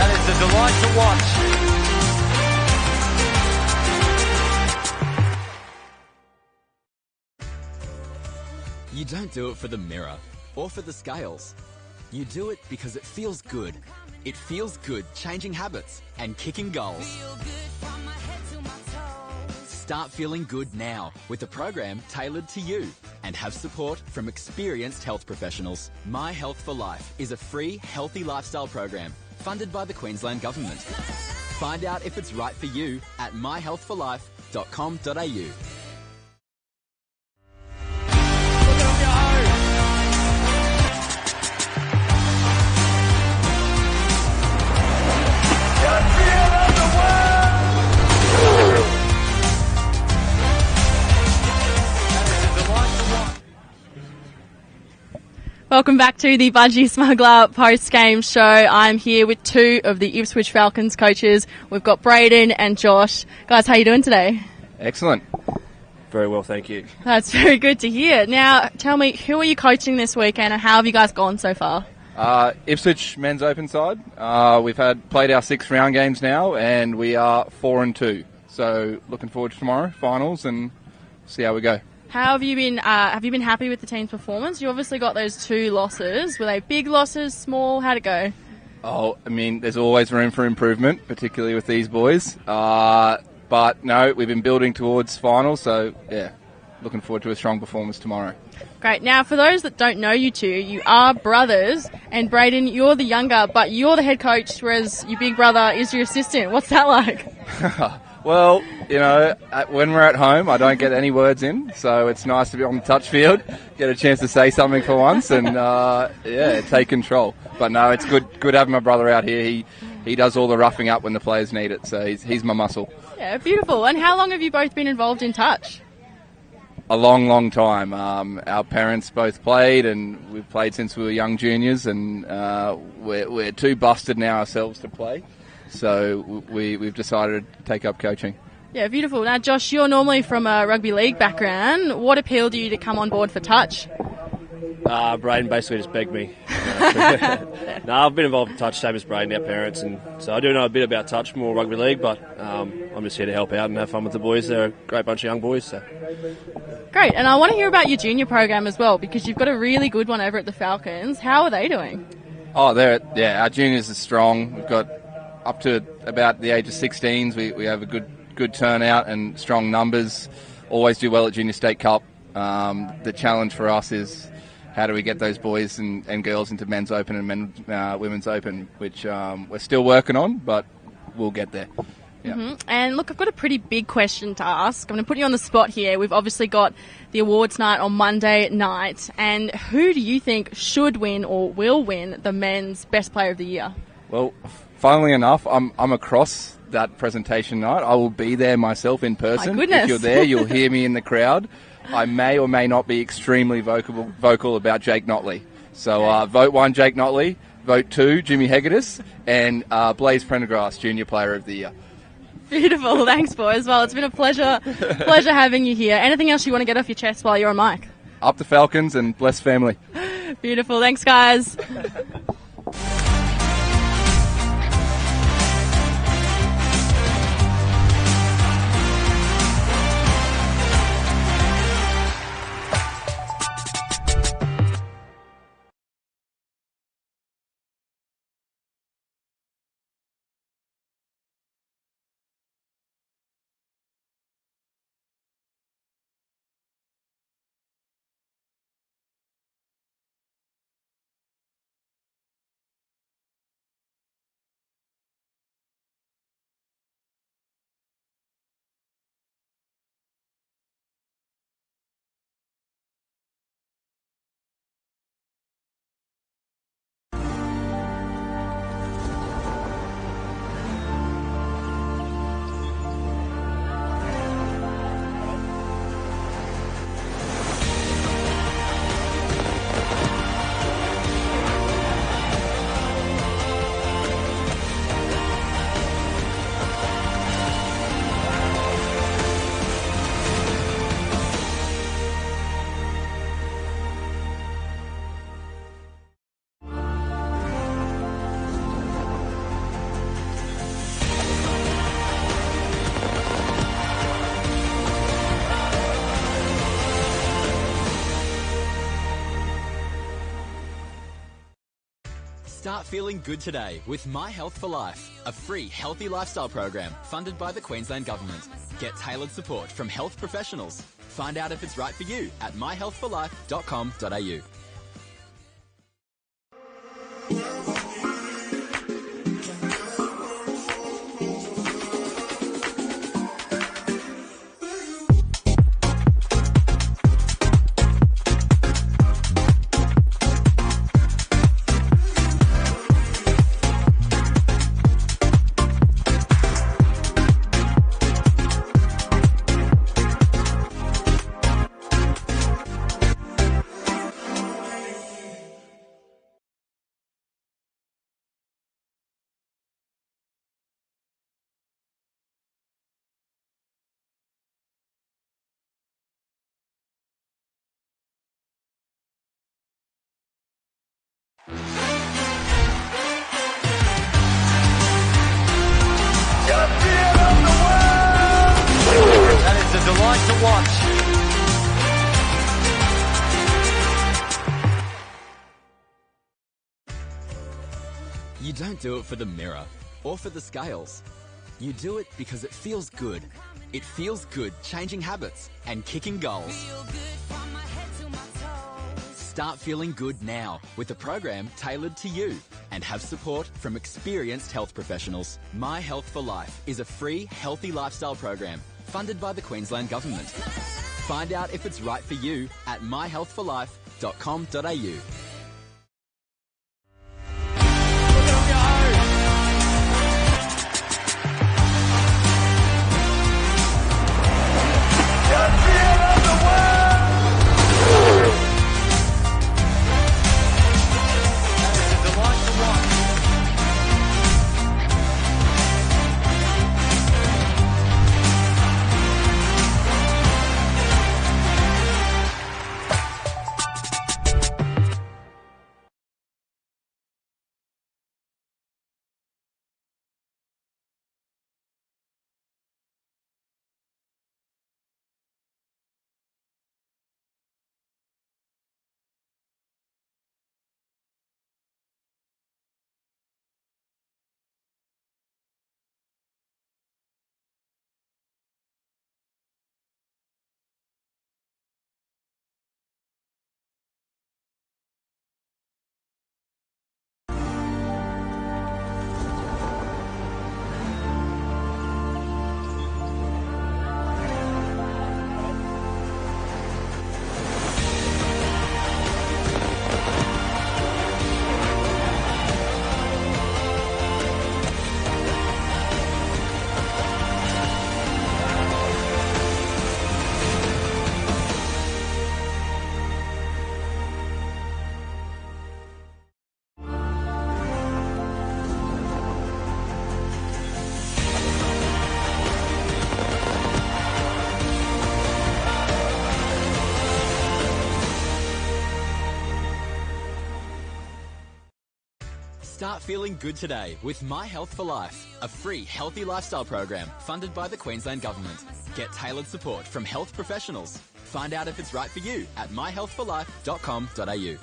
That is a delight to watch. You don't do it for the mirror or for the scales. You do it because it feels good. It feels good changing habits and kicking goals. Start feeling good now with a program tailored to you and have support from experienced health professionals. My Health for Life is a free, healthy lifestyle program funded by the Queensland Government. Find out if it's right for you at myhealthforlife.com.au. Welcome back to the Budgie Smuggler post-game show. I'm here with two of the Ipswich Falcons coaches. We've got Braden and Josh. Guys, how are you doing today? Excellent. Very well, thank you. That's very good to hear. Now, tell me, who are you coaching this weekend and how have you guys gone so far? Ipswich men's open side. We've played our 6 round games now and we are 4-2. So looking forward to tomorrow, finals, and see how we go. How have you been? Have you been happy with the team's performance? You obviously got those 2 losses. Were they big losses, small? How'd it go? Oh, I mean, there's always room for improvement, particularly with these boys. But no, we've been building towards finals, so yeah, looking forward to a strong performance tomorrow. Great. Now, for those that don't know you two, you are brothers, and Braden, you're the younger, but you're the head coach, whereas your big brother is your assistant. What's that like? Well, you know, when we're at home, I don't get any words in, so it's nice to be on the touch field, get a chance to say something for once, and take control. But no, it's good having my brother out here. He does all the roughing up when the players need it, so he's my muscle. Yeah, beautiful. And how long have you both been involved in touch? A long, long time. Our parents both played, and we've played since we were young juniors, and we're too busted now ourselves to play. So we've decided to take up coaching. Yeah, beautiful. Now, Josh, you're normally from a rugby league background. What appealed you to come on board for touch? Braden basically just begged me. No, I've been involved in touch, same as Braden, our parents, and so I do know a bit about touch, more rugby league, but I'm just here to help out and have fun with the boys. They're a great bunch of young boys. So. Great, and I want to hear about your junior program as well, because you've got a really good one over at the Falcons. How are they doing? Oh, our juniors are strong. We've got up to about the age of 16s. We have a good turnout and strong numbers. Always do well at Junior State Cup. The challenge for us is how do we get those boys and girls into men's open and women's open, which we're still working on, but we'll get there. Yeah. Mm-hmm. And look, I've got a pretty big question to ask. I'm going to put you on the spot here. We've obviously got the awards night on Monday night, and who do you think should win or will win the men's best player of the year? Well, funnily enough, I'm across that presentation night. I will be there myself in person. My goodness. If you're there, you'll hear me in the crowd. I may or may not be extremely vocal about Jake Notley. So vote 1, Jake Notley. Vote 2, Jimmy Hegedus. And Blaze Prendergrass, Junior Player of the Year. Beautiful. Thanks, boys. Well, it's been a pleasure having you here. Anything else you want to get off your chest while you're on mic? Up the Falcons and bless family. Beautiful. Thanks, guys. Start feeling good today with My Health for Life, a free healthy lifestyle program funded by the Queensland Government. Get tailored support from health professionals. Find out if it's right for you at myhealthforlife.com.au. That is a delight to watch. You don't do it for the mirror or for the scales. You do it because it feels good. It feels good changing habits and kicking goals. Start feeling good now with a program tailored to you and have support from experienced health professionals. My Health for Life is a free healthy lifestyle program funded by the Queensland Government. Find out if it's right for you at myhealthforlife.com.au. Start feeling good today with My Health for Life, a free healthy lifestyle program funded by the Queensland Government. Get tailored support from health professionals. Find out if it's right for you at myhealthforlife.com.au.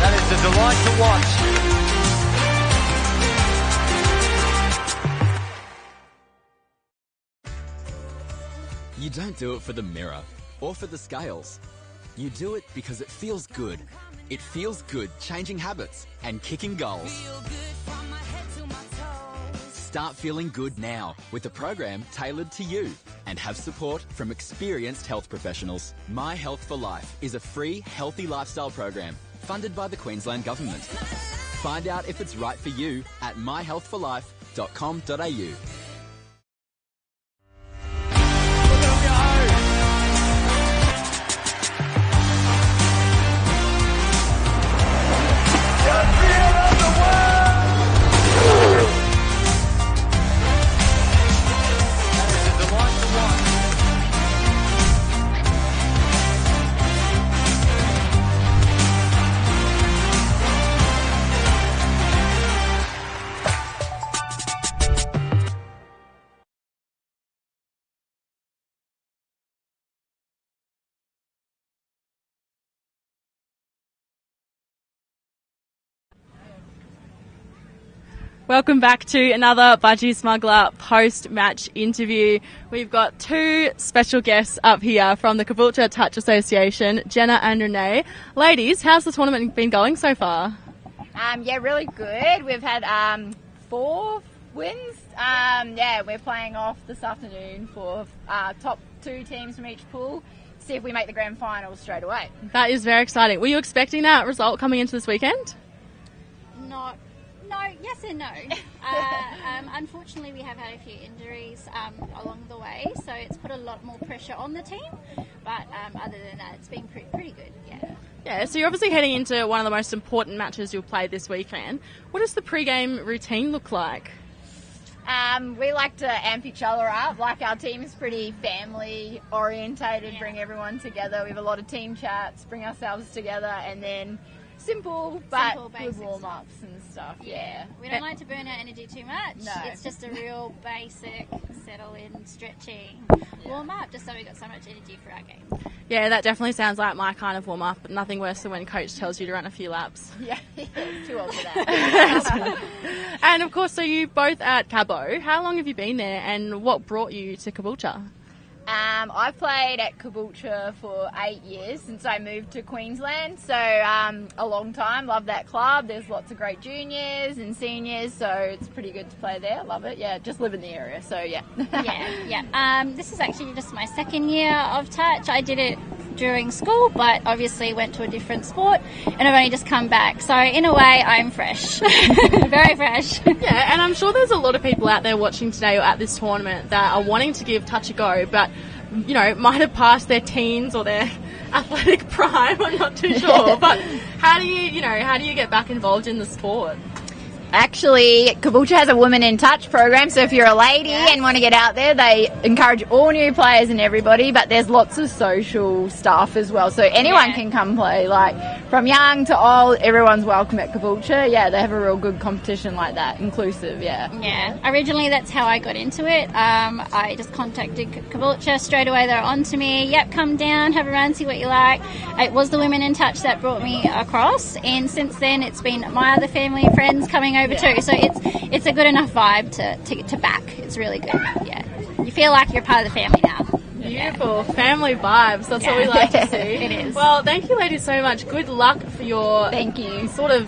That is a delight to watch. You don't do it for the mirror or for the scales. You do it because it feels good. It feels good changing habits and kicking goals. Start feeling good now with a program tailored to you and have support from experienced health professionals. My Health for Life is a free, healthy lifestyle program funded by the Queensland Government. Find out if it's right for you at myhealthforlife.com.au. Welcome back to another Budgie Smuggler post-match interview. We've got two special guests up here from the Caboolture Touch Association, Jenna and Renee. Ladies, how's the tournament been going so far? Yeah, really good. We've had 4 wins. We're playing off this afternoon for top 2 teams from each pool. See if we make the grand final straight away. That is very exciting. Were you expecting that result coming into this weekend? No, yes and no. Unfortunately, we have had a few injuries along the way, so it's put a lot more pressure on the team. But other than that, it's been pretty good, yeah. Yeah, so you're obviously heading into one of the most important matches you'll play this weekend. What does the pre-game routine look like? We like to amp each other up. Like, our team is pretty family orientated, bring everyone together. We have a lot of team chats, bring ourselves together, and then simple good warm-ups and stuff, yeah. We don't like to burn our energy too much. No. It's just a real basic settle-in, stretching, warm-up, just so we've got so much energy for our game. Yeah, that definitely sounds like my kind of warm-up, but nothing worse than when coach tells you to run a few laps. Yeah, too old for that. And, of course, so you both at Cabo. How long have you been there, and what brought you to Caboolture? I've played at Caboolture for 8 years since I moved to Queensland, so a long time. Love that club. There's lots of great juniors and seniors, so it's pretty good to play there. Love it. Yeah, just live in the area, so yeah. Yeah. This is actually just my second year of touch. I did it during school, but obviously went to a different sport, and I've only just come back. So in a way, I'm fresh, very fresh. Yeah, and I'm sure there's a lot of people out there watching today or at this tournament that are wanting to give touch a go, but might have passed their teens or their athletic prime. I'm not too sure. But how do you get back involved in the sport? Actually, Caboolture has a Women in Touch program, so if you're a lady and want to get out there, they encourage all new players and everybody, but there's lots of social stuff as well, so anyone can come play, like from young to old, everyone's welcome at Caboolture. Yeah, they have a real good competition like that, inclusive, Yeah, originally that's how I got into it. I just contacted Caboolture straight away. They're on to me, yep, come down, have a run, see what you like. It was the Women in Touch that brought me across, and since then it's been my other family and friends coming over too, so it's a good enough vibe to back. It's really good. Yeah, you feel like you're part of the family now. Beautiful family vibes. That's what we like to see. It is. Well, thank you, ladies, so much. Good luck for your sort of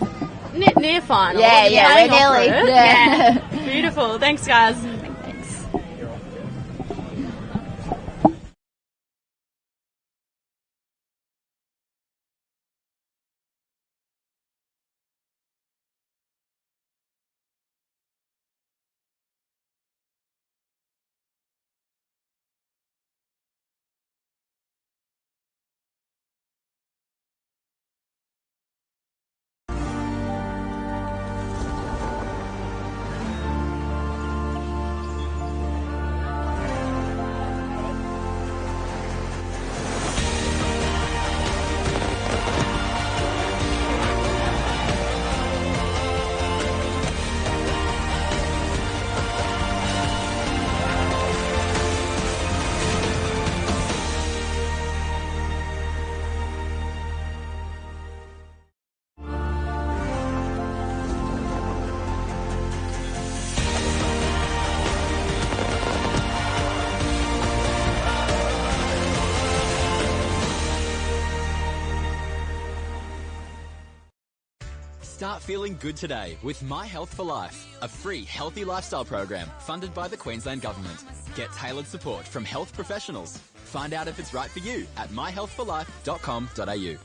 near final. Yeah, we're nearly. Yeah. Beautiful. Thanks, guys. Start feeling good today with My Health for Life, a free healthy lifestyle program funded by the Queensland Government. Get tailored support from health professionals. Find out if it's right for you at myhealthforlife.com.au.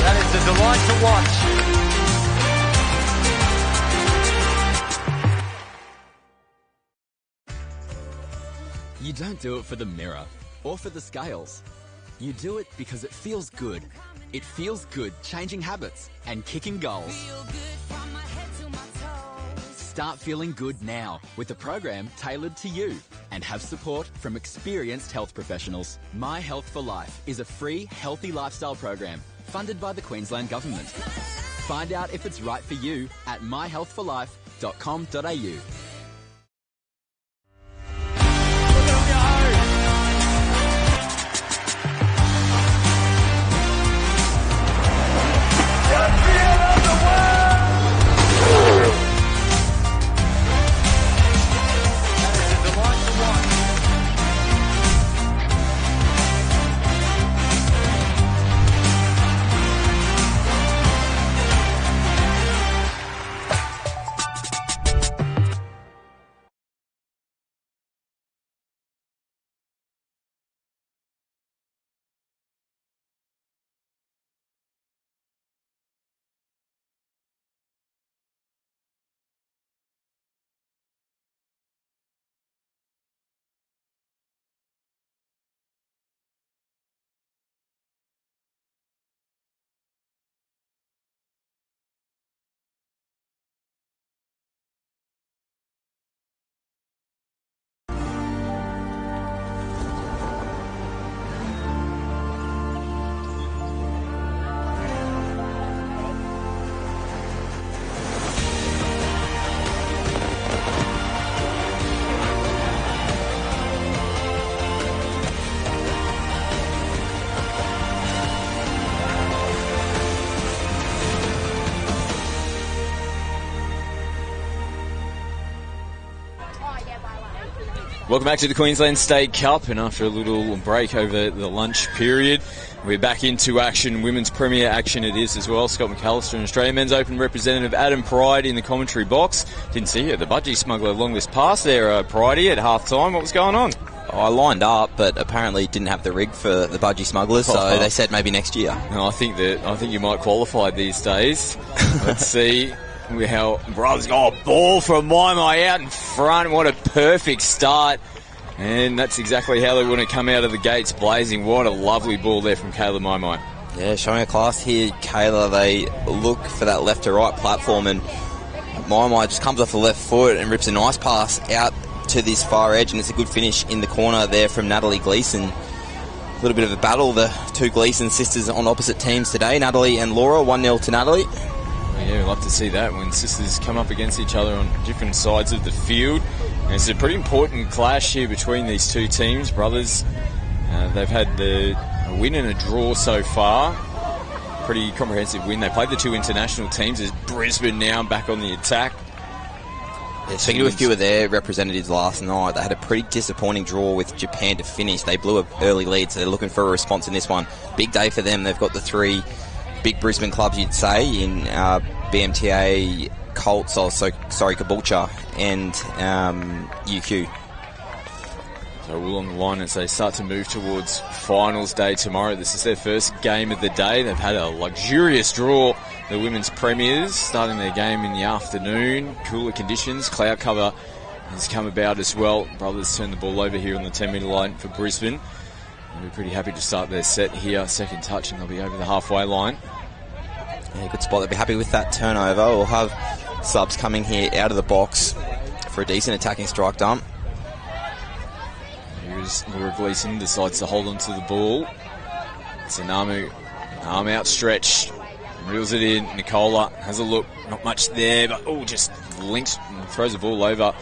That is a delight to watch. You don't do it for the mirror or for the scales. You do it because it feels good. It feels good changing habits and kicking goals. Start feeling good now with a program tailored to you and have support from experienced health professionals. My Health for Life is a free healthy lifestyle program funded by the Queensland Government. Find out if it's right for you at myhealthforlife.com.au. Welcome back to the Queensland State Cup, and after a little break over the lunch period, we're back into action. Women's Premier action it is as well. Scott McAllister and Australian Men's Open representative Adam Pride in the commentary box. Didn't see you, the budgie smuggler along this pass there, Pridey, at half-time. What was going on? I lined up, but apparently didn't have the rig for the budgie smugglers, so they said maybe next year. No, I think you might qualify these days. Let's see how Brothers got a ball from Maimai out in front. What a perfect start. And that's exactly how they want to come out of the gates blazing. What a lovely ball there from Kayla Maimai. Yeah, showing a class here, Kayla. They look for that left to right platform, and Maimai just comes off the left foot and rips a nice pass out to this far edge, and it's a good finish in the corner there from Natalie Gleeson. A little bit of a battle, the two Gleeson sisters on opposite teams today, Natalie and Laura, 1-0 to Natalie. Yeah, we'd love to see that when sisters come up against each other on different sides of the field. And it's a pretty important clash here between these two teams. Brothers, they've had a win and a draw so far. Pretty comprehensive win. They played the two international teams as Brisbane now back on the attack. Yeah, speaking to a few of their representatives last night, they had a pretty disappointing draw with Japan to finish. They blew an early lead, so they're looking for a response in this one. Big day for them. They've got the three big Brisbane clubs, you'd say, in BMTA, Colts, Caboolture, and UQ. So all on the line as they start to move towards finals day tomorrow. This is their first game of the day. They've had a luxurious draw, the women's premiers, starting their game in the afternoon. Cooler conditions, cloud cover has come about as well. Brothers turn the ball over here on the 10-metre line for Brisbane. They'll be pretty happy to start their set here. Second touch, and they'll be over the halfway line. Yeah, good spot. They'll be happy with that turnover. We'll have subs coming here out of the box for a decent attacking strike dump. Here's Laura Gleeson, decides to hold on to the ball. Tanamu, arm outstretched, reels it in. Nicola has a look, not much there, but just links and throws the ball over.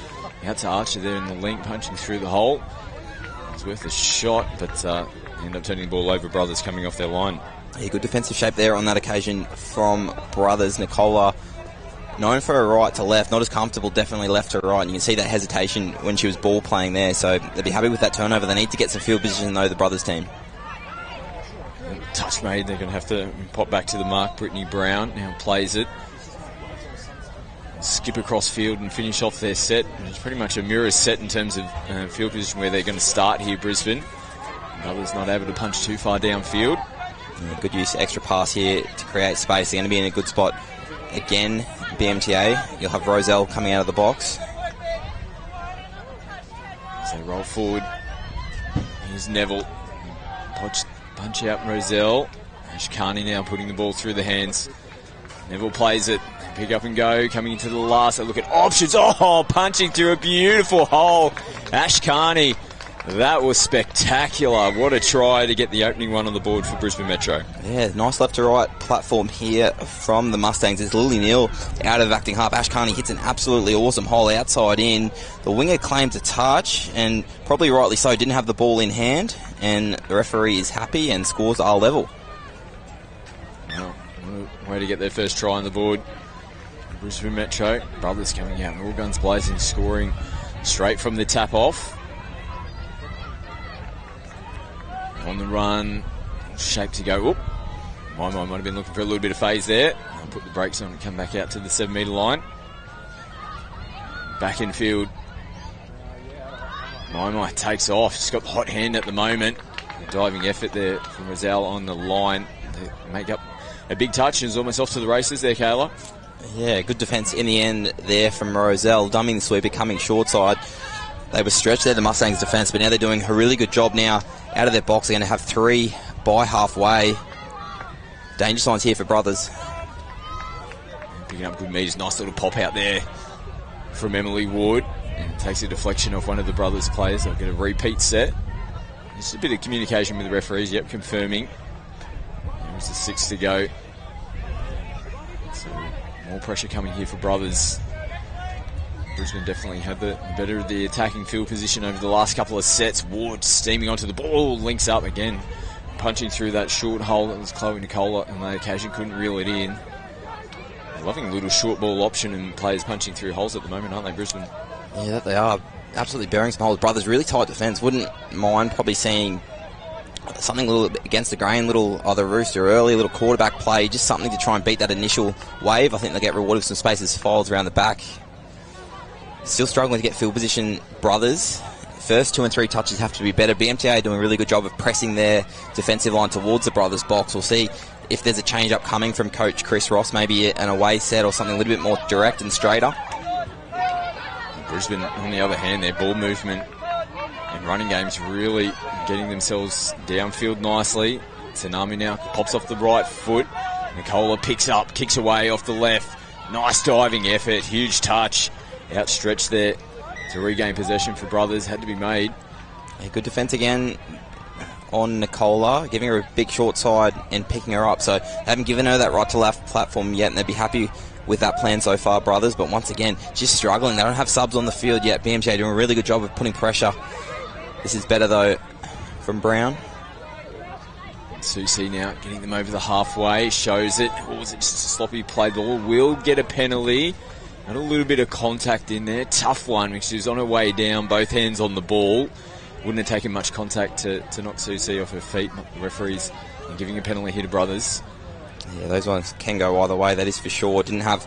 Out to Archer there in the link, punching through the hole. It's worth a shot, but end up turning the ball over. Brothers coming off their line. Yeah, good defensive shape there on that occasion from Brothers. Nicola, known for a right to left, not as comfortable, definitely left to right. And you can see that hesitation when she was ball playing there. So they'll be happy with that turnover. They need to get some field position, though, the Brothers team. Touch made, they're going to have to pop back to the mark. Brittany Brown now plays it. Skip across field and finish off their set. It's pretty much a mirror set in terms of field position where they're going to start here, Brisbane. Brothers not able to punch too far downfield. Yeah, good use, extra pass here to create space. They're going to be in a good spot again. BMTA, you'll have Roselle coming out of the box. As they roll forward, here's Neville. Punch out Roselle. Ashkani now putting the ball through the hands. Neville plays it. Pick up and go. Coming into the last. Look at options. Punching through a beautiful hole. Ashkani. That was spectacular. What a try to get the opening one on the board for Brisbane Metro. Yeah, nice left to right platform here from the Mustangs. There's Lily Neal out of acting half. Ashkani hits an absolutely awesome hole outside in. The winger claimed a touch, and probably rightly so, didn't have the ball in hand, and the referee is happy and scores are level. Well, what a way to get their first try on the board. Brisbane Metro. Brothers coming out, all guns blazing, scoring straight from the tap off. On the run, shape to go. My might have been looking for a little bit of phase there. I'll put the brakes on and come back out to the 7-metre line. Back in field. My takes off. She's got the hot hand at the moment. A diving effort there from Roselle on the line. They make up a big touch and is almost off to the races there, Kayla. Yeah, good defence in the end there from Roselle. Dumbing the sweeper, coming short side. They were stretched there, the Mustangs' defence, but now they're doing a really good job now. Out of their box, they're going to have 3 by halfway. Danger signs here for Brothers. Picking up good meters. Nice little pop out there from Emily Ward. And takes a deflection off one of the Brothers players. They'll get a repeat set. Just a bit of communication with the referees. Yep, confirming. There's the 6 to go. So more pressure coming here for Brothers. Brisbane definitely had the better of the attacking field position over the last couple of sets. Ward steaming onto the ball, links up again, punching through that short hole. That was Chloe Nicola on that occasion, couldn't reel it in. Loving a little short ball option and players punching through holes at the moment, aren't they, Brisbane? Yeah, that they are. Absolutely bearing some holes. Brothers, really tight defence. Wouldn't mind probably seeing something a little bit against the grain, little either rooster early, a little quarterback play, just something to try and beat that initial wave. I think they'll get rewarded with some spaces, folds around the back. Still struggling to get field position, Brothers. First 2 and 3 touches have to be better. BMTA doing a really good job of pressing their defensive line towards the Brothers box. We'll see if there's a change up coming from coach Chris Ross, maybe an away set or something a little bit more direct and straighter. Brisbane, on the other hand, their ball movement and running games really getting themselves downfield nicely. Tsunami now pops off the right foot. Nicola picks up, kicks away off the left. Nice diving effort, huge touch. Outstretched there to regain possession for Brothers. Had to be made. Yeah, good defence again on Nicola, giving her a big short side and picking her up. So they haven't given her that right to left platform yet, and they'd be happy with that plan so far, Brothers. But once again, just struggling. They don't have subs on the field yet. BMJ doing a really good job of putting pressure. This is better though from Brown. Susie now getting them over the halfway. Shows it. Or was it just a sloppy play ball? Will get a penalty. Got a little bit of contact in there. Tough one, because she was on her way down, both hands on the ball. Wouldn't have taken much contact to knock Susie off her feet. The referees are giving a penalty here to Brothers. Yeah, those ones can go either way, that is for sure. Didn't have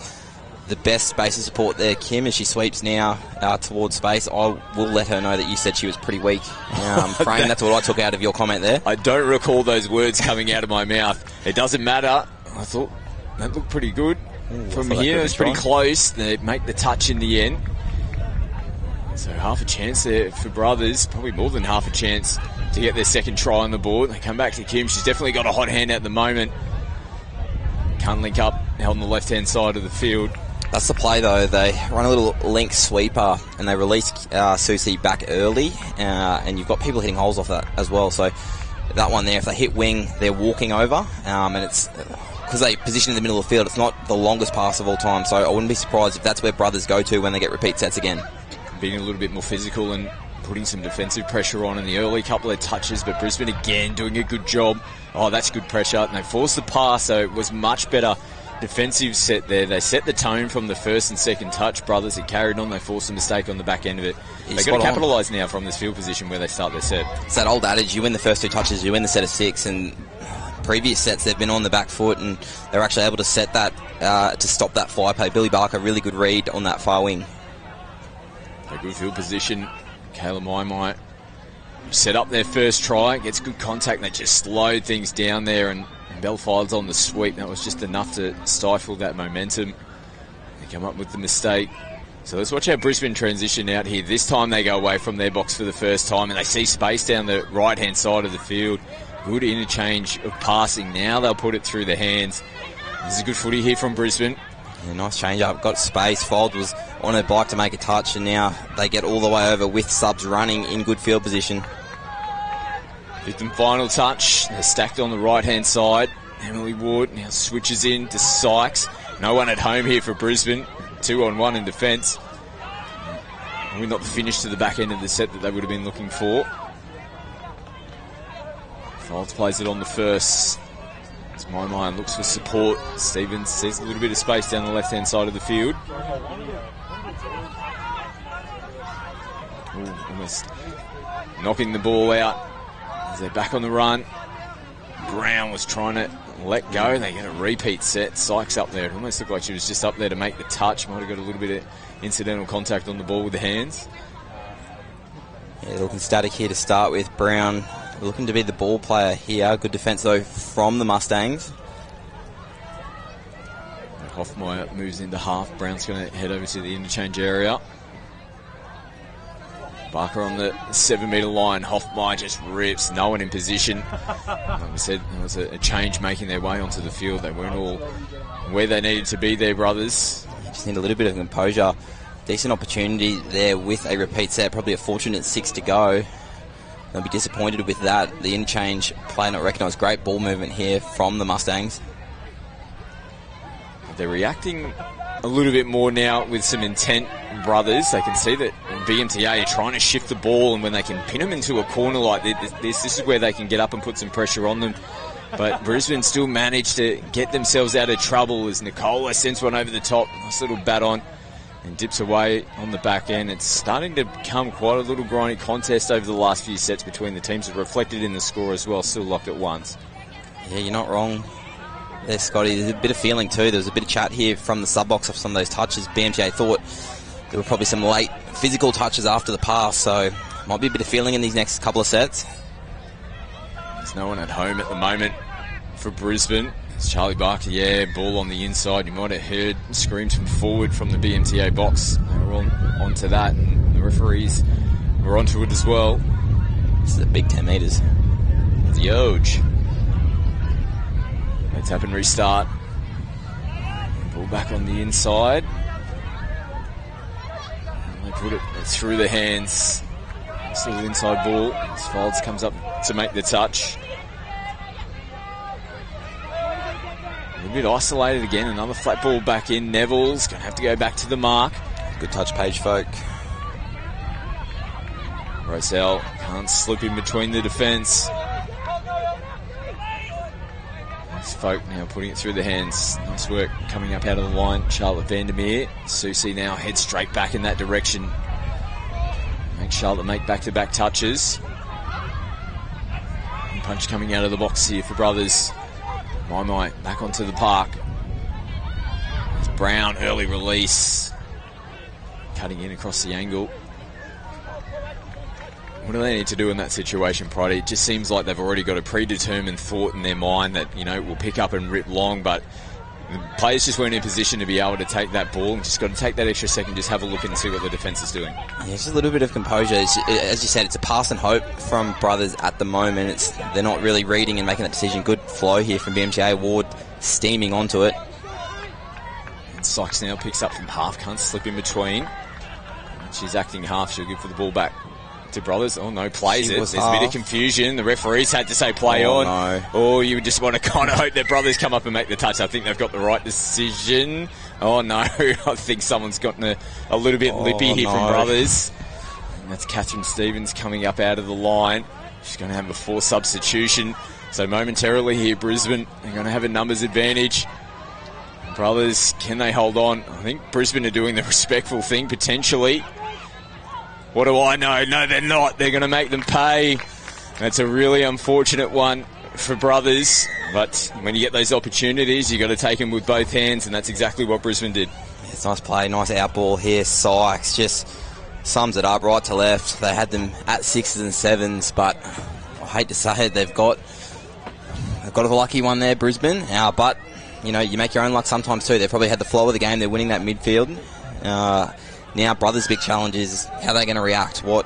the best space of support there, Kim, as she sweeps now towards space. I will let her know that you said she was pretty weak. Frame, that's what I took out of your comment there. I don't recall those words coming out of my mouth. It doesn't matter. I thought that looked pretty good. From here, it was pretty close. They make the touch in the end. So half a chance there for Brothers, probably more than half a chance to get their second try on the board. They come back to Kim. She's definitely got a hot hand at the moment. Can't link up out on the left-hand side of the field. That's the play, though. They run a little link sweeper and they release Susie back early, and you've got people hitting holes off that as well. So that one there, if they hit wing, they're walking over, and it's because they position in the middle of the field. It's not the longest pass of all time, so I wouldn't be surprised if that's where Brothers go to when they get repeat sets again. Being a little bit more physical and putting some defensive pressure on in the early couple of touches, but Brisbane again doing a good job. Oh, that's good pressure. And they forced the pass, so it was much better defensive set there. They set the tone from the first and second touch. Brothers, it carried on. They forced a mistake on the back end of it. They've got to capitalise now from this field position where they start their set. It's that old adage, you win the first 2 touches, you win the set of 6, and previous sets they've been on the back foot and they're actually able to set that to stop that fly play. Billy Barker, really good read on that far wing. A good field position. Kayla Maimai set up their first try, gets good contact, and they just slowed things down there, and Belfire's on the sweep. That was just enough to stifle that momentum. They come up with the mistake. So let's watch how Brisbane transition out here. This time they go away from their box for the first time, and they see space down the right-hand side of the field. Good interchange of passing. Now they'll put it through the hands. This is a good footy here from Brisbane. Yeah, nice change up, got space. Fold was on her bike to make a touch, and now they get all the way over with subs running in good field position. Fifth and final touch. They're stacked on the right-hand side. Emily Ward now switches in to Sykes. No one at home here for Brisbane. 2-on-1 in defence. Probably not the finish to the back end of the set that they would have been looking for. Folds plays it on the first. As Maimai looks for support. Stevens sees a little bit of space down the left-hand side of the field. Ooh, almost knocking the ball out as they're back on the run. Brown was trying to let go. They get a repeat set. Sykes up there. It almost looked like she was just up there to make the touch. Might have got a little bit of incidental contact on the ball with the hands. Yeah, looking static here to start with. Brown looking to be the ball player here. Good defence, though, from the Mustangs. Hoffmeyer moves into half. Brown's going to head over to the interchange area. Barker on the 7-metre line. Hoffmeyer just rips. No one in position. Like we said, there was a change making their way onto the field. They weren't all where they needed to be there, Brothers. You just need a little bit of composure. Decent opportunity there with a repeat set. Probably a fortunate 6 to go. They'll be disappointed with that. The interchange play not recognised. Great ball movement here from the Mustangs. They're reacting a little bit more now with some intent, Brothers. They can see that BMTA are trying to shift the ball, and when they can pin them into a corner like this is where they can get up and put some pressure on them. But Brisbane still managed to get themselves out of trouble as Nicola sends one over the top. Nice little bat on and dips away on the back end. It's starting to become quite a little grindy contest over the last few sets between the teams. It's reflected in the score as well, still locked at 1. Yeah, you're not wrong there, Scotty. There's a bit of feeling too. There was a bit of chat here from the sub-box of some of those touches. BMTA thought there were probably some late physical touches after the pass, so might be a bit of feeling in these next couple of sets. There's no one at home at the moment for Brisbane. It's Charlie Barker, ball on the inside. You might have heard screams from forward from the BMTA box. They were onto that, and the referees were onto it as well. This is a big 10 metres. It's huge. Let's tap and restart. Ball back on the inside. And they put it through the hands. Still the inside ball. As Folds comes up to make the touch. A little bit isolated again. Another flat ball back in. Neville's going to have to go back to the mark. Good touch, Page Folk. Rosell can't slip in between the defence. Folk now putting it through the hands. Nice work coming up out of the line. Charlotte Vandermeer. Susie now heads straight back in that direction. Make Charlotte make back-to-back touches. And punch coming out of the box here for Brothers. Maimai back onto the park. It's Brown, early release. Cutting in across the angle. What do they need to do in that situation, Pride? It just seems like they've already got a predetermined thought in their mind that, we'll pick up and rip long, but The players just weren't in position to be able to take that ball, and just got to take that extra second, just have a look and see what the defence is doing. Yeah, just a little bit of composure. As you said, it's a pass and hope from Brothers at the moment. They're not really reading and making that decision. Good flow here from BMTA. Ward steaming onto it. And Sykes now picks up from half, can't slip in between. She's acting half, she'll give for the ball back to Brothers. Oh no, plays it. There's a bit of confusion. The referees had to say play on. No. Or you would just want to kind of hope that Brothers come up and make the touch. I think they've got the right decision. Oh no, I think someone's gotten a little bit lippy here from Brothers. And that's Catherine Stevens coming up out of the line. She's going to have a forced substitution. So momentarily here, Brisbane, they're going to have a numbers advantage. Brothers, can they hold on? I think Brisbane are doing the respectful thing, potentially. What do I know? No, they're not. They're going to make them pay. That's a really unfortunate one for Brothers. But when you get those opportunities, you've got to take them with both hands, and that's exactly what Brisbane did. It's a nice play, nice out ball here. Sykes just sums it up right to left. They had them at 6s and 7s, but I hate to say it, they've got a lucky one there, Brisbane. But, you know, you make your own luck sometimes too. They've probably had the flow of the game. They're winning that midfield. Now, Brothers' big challenge is how they're going to react. What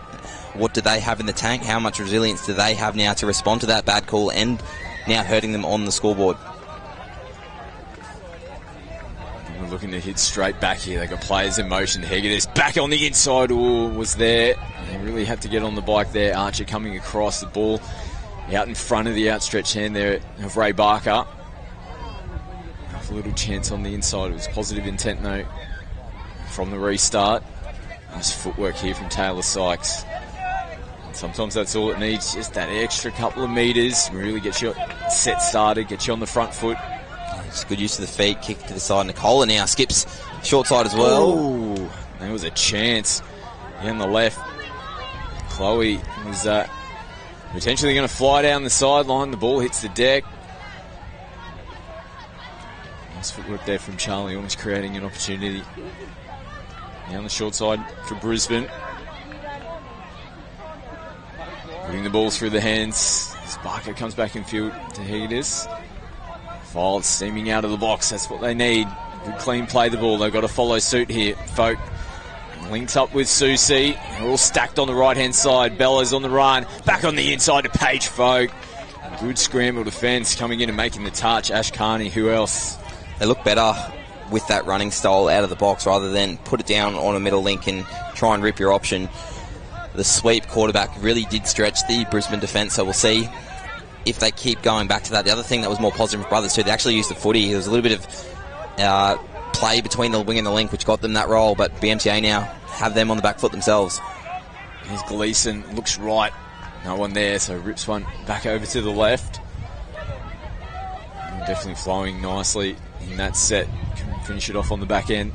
do they have in the tank? How much resilience do they have now to respond to that bad call and now hurting them on the scoreboard? We're looking to hit straight back here. They've got players in motion. Hegedus back on the inside. Was there. They really had to get on the bike there. Archer coming across the ball out in front of the outstretched hand there of Ray Barker. A little chance on the inside. It was positive intent though from the restart. Nice footwork here from Taylor Sykes. Sometimes that's all it needs, just that extra couple of metres. Really get you set started, get you on the front foot. It's good use of the feet, kick to the side. Nicola now skips short side as well. Oh, there was a chance on the left. Chloe was potentially going to fly down the sideline. The ball hits the deck. Nice footwork there from Charlie, almost creating an opportunity. Now on the short side for Brisbane. Putting the ball through the hands. Barker comes back in field to Hegedus. Files steaming out of the box. That's what they need. Good clean play the ball. They've got to follow suit here. Folk links up with Susie. They're all stacked on the right-hand side. Bella's on the run. Back on the inside to Paige Folk. Good scramble defence coming in and making the touch. Ash Carney, who else? They look better with that running style out of the box rather than put it down on a middle link and try and rip your option. The sweep quarterback really did stretch the Brisbane defence, so we'll see if they keep going back to that. The other thing that was more positive for Brothers too, they actually used the footy. There was a little bit of play between the wing and the link which got them that role, but BMTA now have them on the back foot themselves. Here's Gleeson, looks right. No one there, so rips one back over to the left. Definitely flowing nicely in that set. Can finish it off on the back end.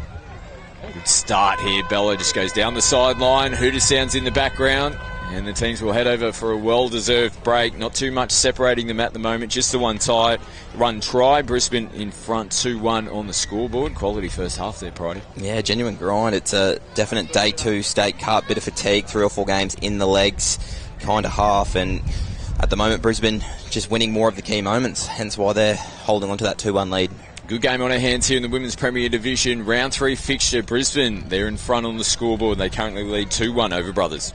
Good start here. Bella just goes down the sideline. Hooter sounds in the background. And the teams will head over for a well-deserved break. Not too much separating them at the moment. Just the one run try. Brisbane in front 2-1 on the scoreboard. Quality first half there, Pridey. Yeah, genuine grind. It's a definite Day 2 State Cup. Bit of fatigue. 3 or 4 games in the legs. Kind of half. And at the moment, Brisbane just winning more of the key moments. Hence why they're holding on to that 2-1 lead. Good game on our hands here in the Women's Premier Division. Round 3 fixture. Brisbane, they're in front on the scoreboard. They currently lead 2-1 over Brothers.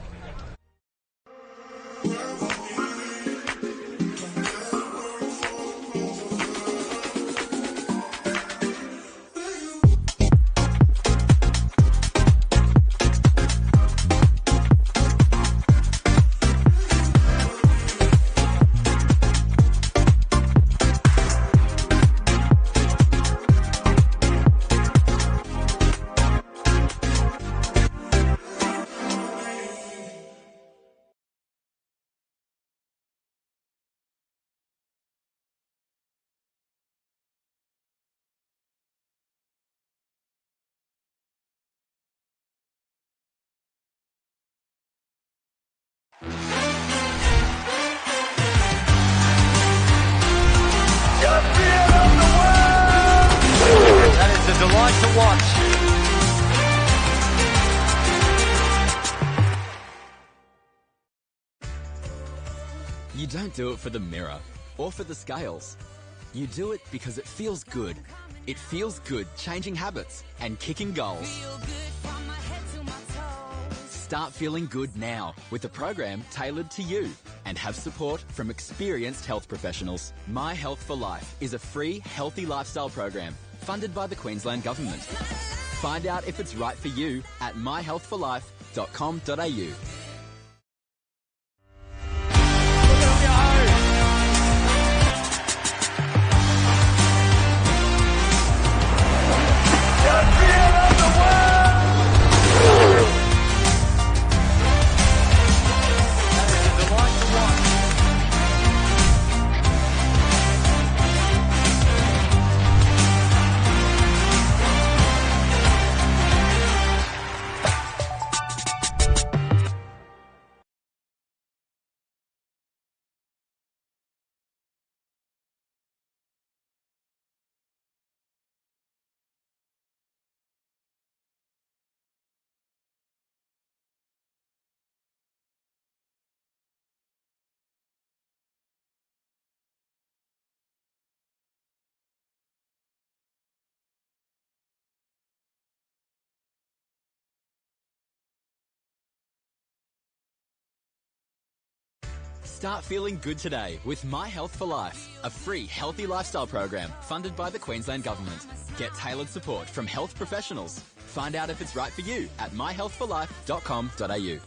That is a delight to watch. You don't do it for the mirror or for the scales. You do it because it feels good. It feels good changing habits and kicking goals. Start feeling good now with a program tailored to you and have support from experienced health professionals. My Health for Life is a free healthy lifestyle program funded by the Queensland Government. Find out if it's right for you at myhealthforlife.com.au. Start feeling good today with My Health for Life, a free healthy lifestyle program funded by the Queensland Government. Get tailored support from health professionals. Find out if it's right for you at myhealthforlife.com.au.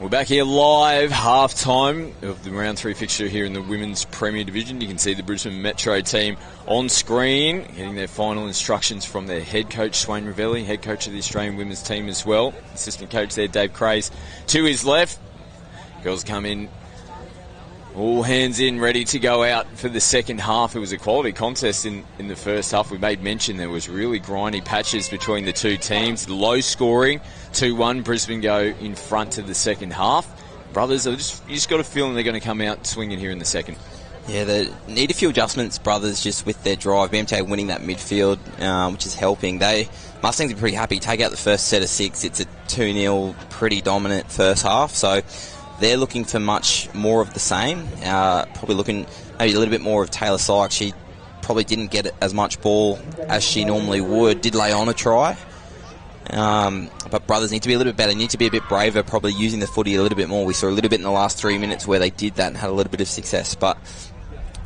We're back here live, half-time of the round 3 fixture here in the Women's Premier Division. You can see the Brisbane Metro team on screen, getting their final instructions from their head coach, Swain Ravelli, head coach of the Australian women's team as well. Assistant coach there, Dave Craze, to his left. Girls come in, all hands in, ready to go out for the second half. It was a quality contest in the first half. We made mention there was really grindy patches between the two teams, low scoring. 2-1, Brisbane go in front to the second half. Brothers, you just got a feeling they're going to come out swinging here in the second. Yeah, they need a few adjustments, Brothers, just with their drive. BMJ winning that midfield, which is helping. Mustangs are pretty happy. Take out the first set of 6. It's a 2-0, pretty dominant first half. So they're looking for much more of the same. Probably looking maybe a little bit more of Taylor Sykes. She probably didn't get as much ball as she normally would. Did lay on a try. But Brothers need to be a little bit better, need to be a bit braver, probably using the footy a little bit more. We saw a little bit in the last 3 minutes where they did that and had a little bit of success, but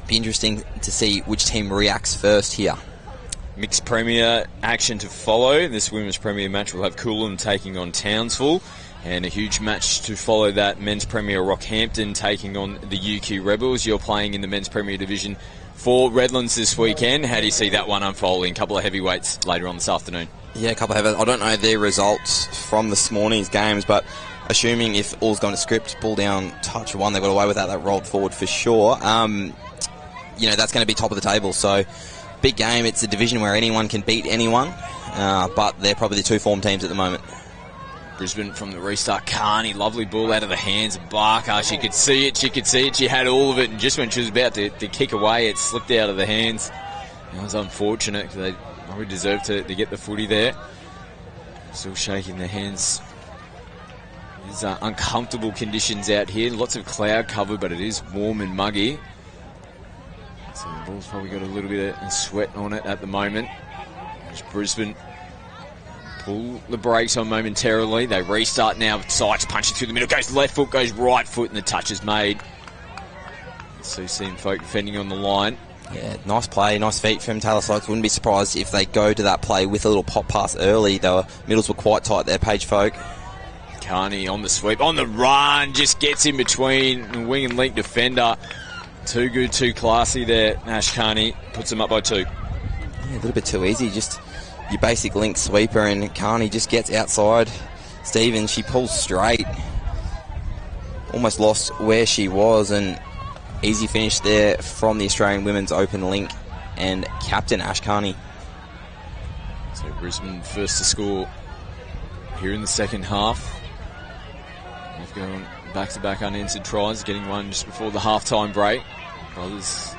be interesting to see which team reacts first here. Mixed Premier action to follow. This Women's Premier match will have Coolum taking on Townsville, and a huge match to follow that, Men's Premier Rockhampton taking on the UQ Rebels. You're playing in the Men's Premier Division for Redlands this weekend. How do you see that one unfolding? A couple of heavyweights later on this afternoon. Yeah, a couple of I don't know their results from this morning's games, but assuming if all's going to script, ball down, touch one, they got away with that rolled forward for sure. That's going to be top of the table. So big game. It's a division where anyone can beat anyone, but they're probably the two form teams at the moment. Brisbane from the restart. Carney, lovely ball out of the hands of Barker. She could see it. She had all of it, and just when she was about to kick away, it slipped out of the hands. It was unfortunate because they probably deserved to get the footy there. Still shaking their hands. There's uncomfortable conditions out here. Lots of cloud cover, but it is warm and muggy. So the ball's probably got a little bit of sweat on it at the moment. As Brisbane pull the brakes on momentarily. They restart now. Sykes punching through the middle. Goes left foot, goes right foot, and the touch is made. Susie and folk defending on the line. Yeah, nice play, nice feet from Taylor Sykes. Wouldn't be surprised if they go to that play with a little pop pass early. The middles were quite tight there, Page folk. Carney on the sweep, on the run, just gets in between the wing and link defender. Too good, too classy there. Ash Carney puts them up by 2. Yeah, a little bit too easy. Just your basic link sweeper, and Carney just gets outside Stevens. She pulls straight. Almost lost where she was, and easy finish there from the Australian Women's Open link and captain Ash Carney. So Brisbane first to score here in the second half. They've gone back-to-back unanswered tries, getting one just before the half-time break. Brothers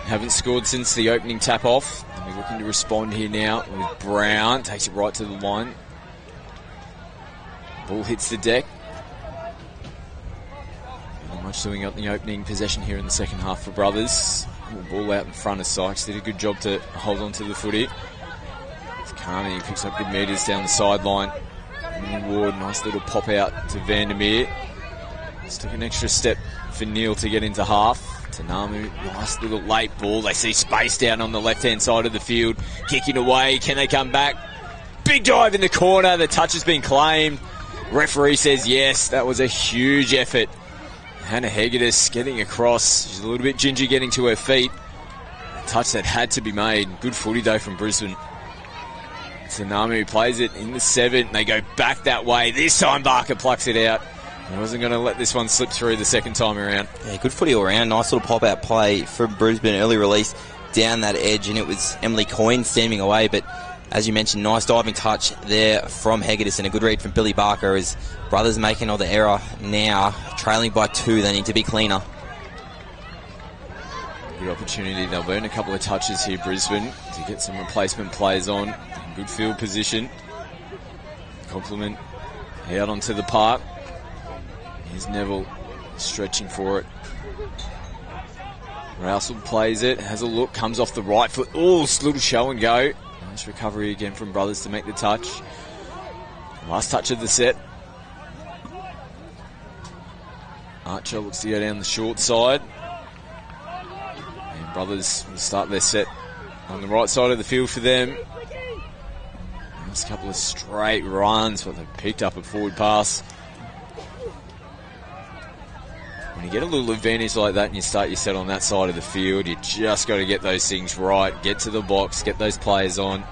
Haven't scored since the opening tap-off. We're looking to respond here now with Brown. Takes it right to the line. Ball hits the deck. Not much doing up the opening possession here in the second half for Brothers. Ball out in front of Sykes. Did a good job to hold on to the footy. It's Carney. He picks up good metres down the sideline. Ward, nice little pop out to Vandermeer. Just took an extra step for Neil to get into half. Tanamu, nice little late ball. They see space down on the left-hand side of the field. Kicking away. Can they come back? Big drive in the corner. The touch has been claimed. Referee says yes. That was a huge effort. Hannah Hegedus getting across. She's a little bit gingy getting to her feet. A touch that had to be made. Good footy though from Brisbane. Tanamu plays it in the 7. They go back that way. This time Barker plucks it out. He wasn't going to let this one slip through the second time around. Yeah, good footy all around. Nice little pop-out play from Brisbane. Early release down that edge, and it was Emily Coyne standing away. But as you mentioned, nice diving touch there from Hegedus, and a good read from Billy Barker as Brothers making another error now. Trailing by 2. They need to be cleaner. Good opportunity. They'll burn a couple of touches here, Brisbane, to get some replacement players on. Good field position. Compliment out onto the park. Here's Neville stretching for it. Rousel plays it, has a look, comes off the right foot. Oh, little show and go. Nice recovery again from Brothers to make the touch. Last touch of the set. Archer looks to go down the short side. And Brothers will start their set on the right side of the field for them. Nice couple of straight runs, but they've picked up a forward pass. When you get a little advantage like that and you start your set on that side of the field, you just got to get those things right, get to the box, get those players on,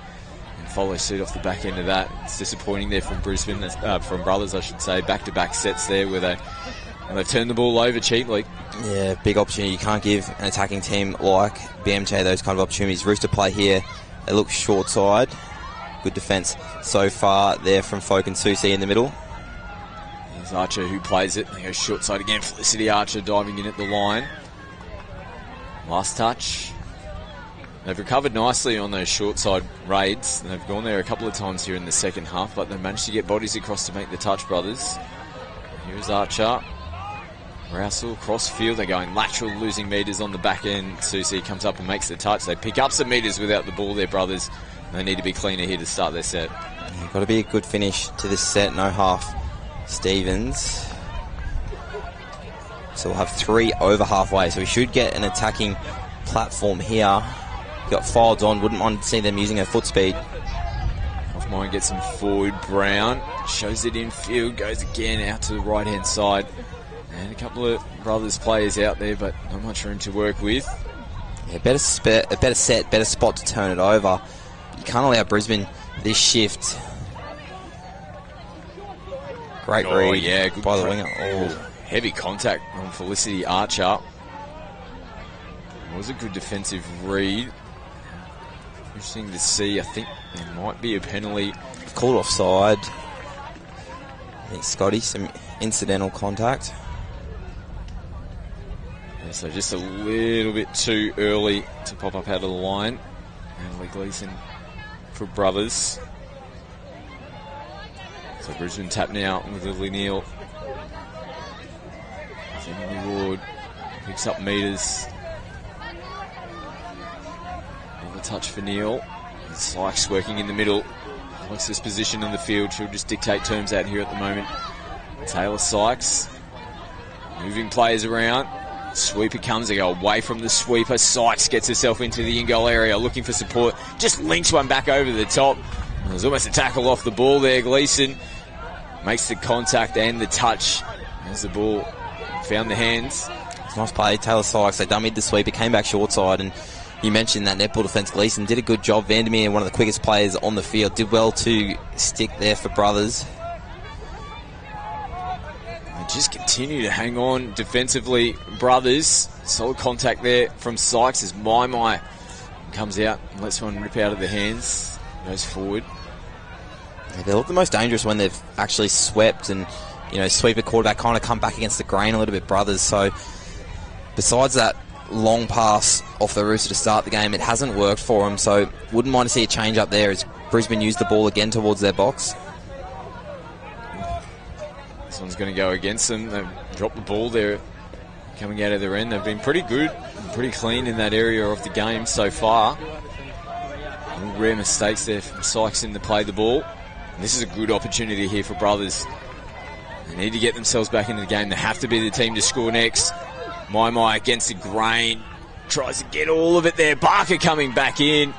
and follow suit off the back end of that. It's disappointing there from Brisbane, from Brothers, I should say. Back-to-back sets there where they've turned the ball over cheaply. Yeah, big opportunity. You can't give an attacking team like BMJ those kind of opportunities. Rooster play here. They look short side. Good defence so far there from Folk and Susie in the middle. There's Archer who plays it. They go short side again. Felicity Archer diving in at the line. Last touch. They've recovered nicely on those short side raids. They've gone there a couple of times here in the second half, but they've managed to get bodies across to make the touch, Brothers. Here's Archer. Rousel cross field. They're going lateral, losing metres on the back end. Susie comes up and makes the touch. They pick up some metres without the ball there, Brothers. They need to be cleaner here to start their set. Got to be a good finish to this set. No half. Stevens. So we'll have 3 over halfway. So we should get an attacking platform here. Got filed on. Wouldn't mind seeing them using her foot speed. Hoffmine gets some forward. Brown shows it in field. Goes again out to the right hand side. And a couple of Brothers players out there, but not much room to work with. Yeah, better set, better spot to turn it over. You can't allow Brisbane this shift. Great read, yeah, good by the winger. Oh, heavy contact on Felicity Archer. It was a good defensive read. Interesting to see. I think there might be a penalty. Called offside. I think Scotty, some incidental contact. Yeah, so just a little bit too early to pop up out of the line. Emily Gleeson for Brothers. So Brisbane tap now with Lily Neal. Emily Ward picks up metres. Another touch for Neal. Sykes working in the middle. Likes this position in the field. She'll just dictate terms out here at the moment. Taylor Sykes moving players around. Sweeper comes, they go away from the sweeper. Sykes gets herself into the in-goal area looking for support. Just links one back over the top. There's almost a tackle off the ball there. Gleeson makes the contact and the touch as the ball found the hands. Nice play, Taylor Sykes. They dummied the sweeper, came back short side, and you mentioned that netball defence. Gleeson did a good job. Vandermeer, one of the quickest players on the field, did well to stick there for Brothers. Just continue to hang on defensively, Brothers. Solid contact there from Sykes as My comes out and lets one rip out of the hands. Goes forward. Yeah, they look the most dangerous when they've actually swept and, sweeper quarterback kind of come back against the grain a little bit, Brothers. So besides that long pass off the Rooster to start the game. It hasn't worked for them, so wouldn't mind to see a change up there as Brisbane use the ball again towards their box. This one's going to go against them. They've dropped the ball there coming out of their end. They've been pretty good, pretty clean in that area of the game so far. Rare mistakes there from Sykes in to play the ball. And this is a good opportunity here for Brothers. They need to get themselves back into the game. They have to be the team to score next. My against the grain. Tries to get all of it there. Barker coming back in.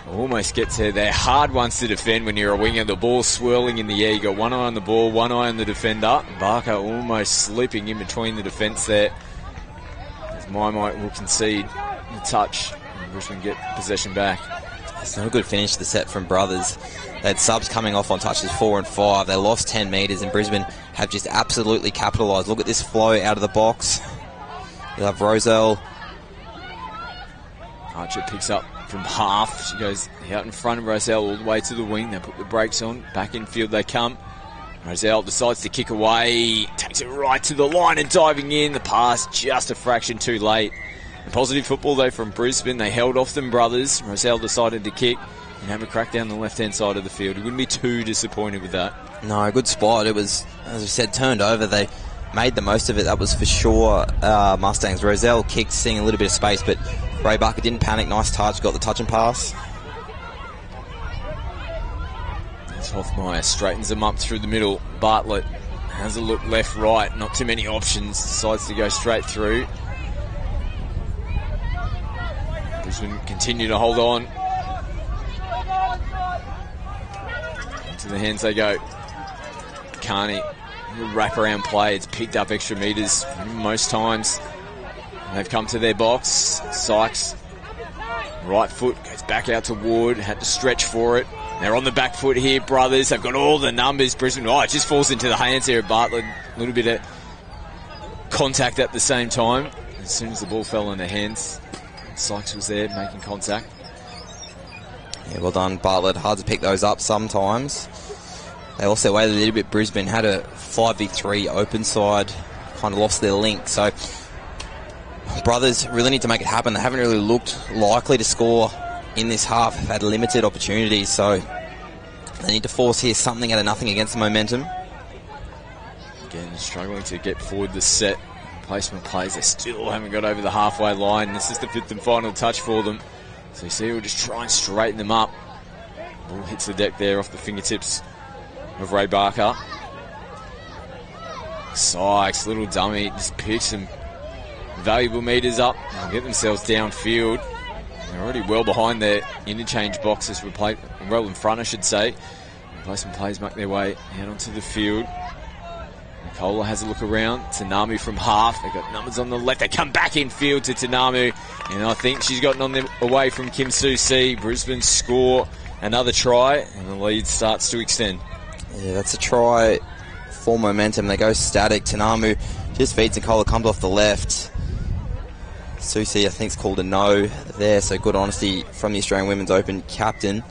Almost gets there. They're hard ones to defend when you're a winger. The ball swirling in the air. You got one eye on the ball, one eye on the defender. Barker almost slipping in between the defence there. As My will concede the touch. And Brisbane get possession back. It's not a good finish to the set from Brothers. They had subs coming off on touches 4 and 5. They lost 10 metres, and Brisbane have just absolutely capitalised. Look at this flow out of the box. You'll have Roselle. Archer picks up from half. She goes out in front of Roselle all the way to the wing. They put the brakes on. Back in field they come. Roselle decides to kick away. Takes it right to the line and diving in. The pass just a fraction too late. And positive football though from Brisbane. They held off them Brothers. Roselle decided to kick and have a crack down the left-hand side of the field. He wouldn't be too disappointed with that. No, good spot. It was, as we said, turned over. They made the most of it. That was for sure Mustangs. Roselle kicked, seeing a little bit of space, but Ray Barker didn't panic. Nice touch. Got the touch and pass. As Hoffmeyer straightens them up through the middle. Bartlett has a look left, right. Not too many options. Decides to go straight through. Brisbane continue to hold on. Into the hands they go. Carney, wraparound play. It's picked up extra metres most times. And they've come to their box. Sykes, right foot, goes back out to Ward. Had to stretch for it. They're on the back foot here, Brothers. They've got all the numbers. Brisbane, it just falls into the hands there of Bartlett. A little bit of contact at the same time. As soon as the ball fell in their hands, Sykes was there making contact. Yeah, well done, Bartlett. Hard to pick those up sometimes. They also waited a little bit. Brisbane had a 5v3 open side. Kind of lost their link. So Brothers really need to make it happen. They haven't really looked likely to score in this half. They've had limited opportunities. So they need to force here something out of nothing against the momentum. Again, struggling to get forward the set. Placement plays. They still haven't got over the halfway line. This is the 5th and final touch for them. So you see, we'll just try and straighten them up. Ball hits the deck there off the fingertips of Ray Barker. Sykes, little dummy, just picks some valuable metres up. They'll get themselves downfield. They're already well behind their interchange boxes. Well in front, I should say. Replacement players make their way out onto the field. Nicola has a look around. Tanamu from half. They've got numbers on the left. They come back in field to Tanamu. And I think she's gotten on them away from Kim Soo Si. Brisbane score another try. And the lead starts to extend. Yeah, that's a try for momentum. They go static. Tanamu just feeds Nicola, comes off the left. Susi, I think, is called a no there. So good honesty from the Australian Women's Open captain.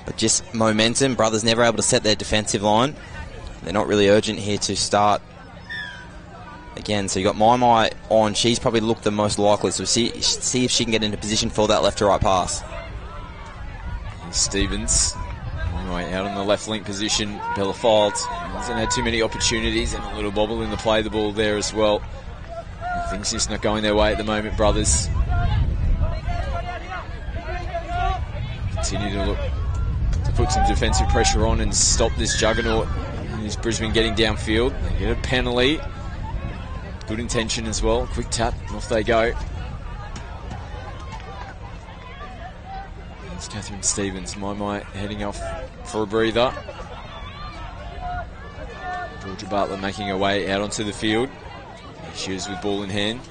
But just momentum. Brothers never able to set their defensive line. They're not really urgent here to start again. So you got My on. She's probably looked the most likely. So see if she can get into position for that left to right pass. And Stevens, anyway, out on the left link position. Bella Fields hasn't had too many opportunities, and a little bobble in the play the ball there as well. Things just not going their way at the moment, Brothers. Continue to look to put some defensive pressure on and stop this juggernaut. Is Brisbane getting downfield? They get a penalty. Good intention as well. Quick tap, off they go. It's Catherine Stevens. My heading off for a breather. Georgia Bartlett making her way out onto the field. She is with ball in hand.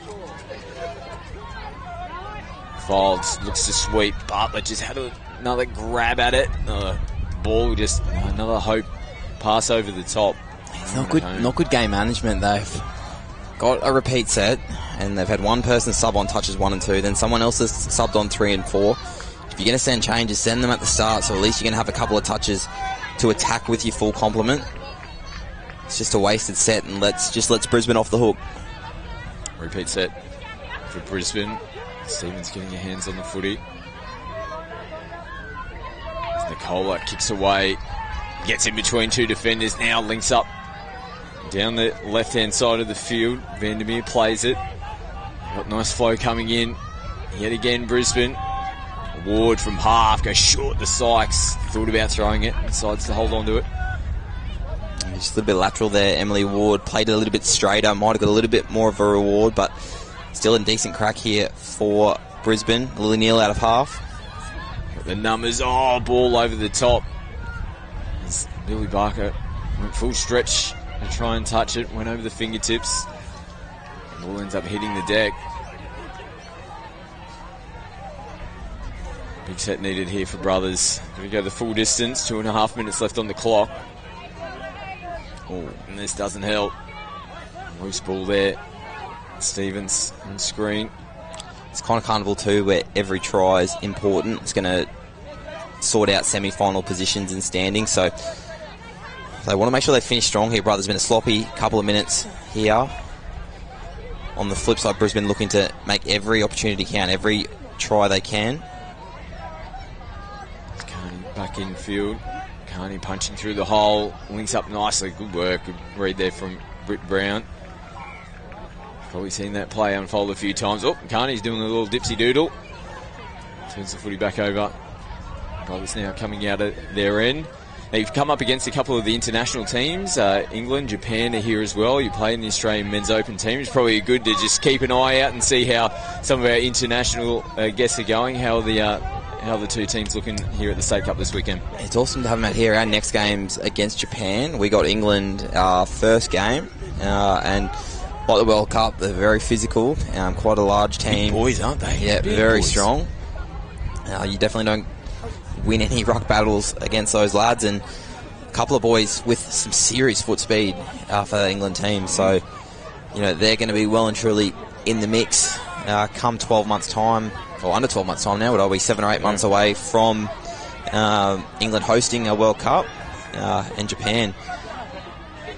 Fields looks to sweep. Bartlett just had another grab at it. Ball just another hope pass over the top. It's not good game management. They've got a repeat set and they've had one person sub on touches 1 and 2, then someone else has subbed on 3 and 4. If you're going to send changes, send them at the start, so at least you're going to have a couple of touches to attack with your full complement. It's just a wasted set, and let's Brisbane off the hook. Repeat set for Brisbane. Stevens getting her hands on the footy. As Nicola kicks away. Gets in between two defenders now. Links up down the left-hand side of the field. Vandermeer plays it. Got nice flow coming in. Yet again, Brisbane. Ward from half. Goes short to Sykes. Thought about throwing it. Decides to hold on to it. Just a little bit lateral there. Emily Ward played it a little bit straighter. Might have got a little bit more of a reward, but still a decent crack here for Brisbane. Lily Neal out of half. The numbers. Oh, ball over the top. As Billy Barker went full stretch to try and touch it. Went over the fingertips. Ball ends up hitting the deck. Big set needed here for Brothers. We go the full distance. 2.5 minutes left on the clock. Oh, and this doesn't help. Loose ball there. Stevens on screen. It's kind of carnival too, where every try is important. It's going to sort out semi-final positions and standings. So they want to make sure they finish strong here. Brothers been a sloppy couple of minutes here. On the flip side, Brisbane looking to make every opportunity count, every try they can. Carney back in field. Carney punching through the hole. Links up nicely. Good work. Good read there from Britt Brown. Probably seen that play unfold a few times. Oh, Carney's doing a little dipsy doodle. Turns the footy back over. Brothers now coming out at their end. Now you've come up against a couple of the international teams. England, Japan are here as well. You play in the Australian Men's Open team. It's probably good to just keep an eye out and see how some of our international guests are going. How the two teams looking here at the State Cup this weekend? It's awesome to have them out here. Our next game's against Japan. We got England our first game, and like the World Cup, they're very physical. Quite a large team. Big boys, aren't they? Yeah, Big very boys. strong. You definitely don't win any ruck battles against those lads, and a couple of boys with some serious foot speed for that England team. So, they're going to be well and truly in the mix come 12 months' time, or under 12 months' time now. It'll be 7 or 8 months away from England hosting a World Cup, and Japan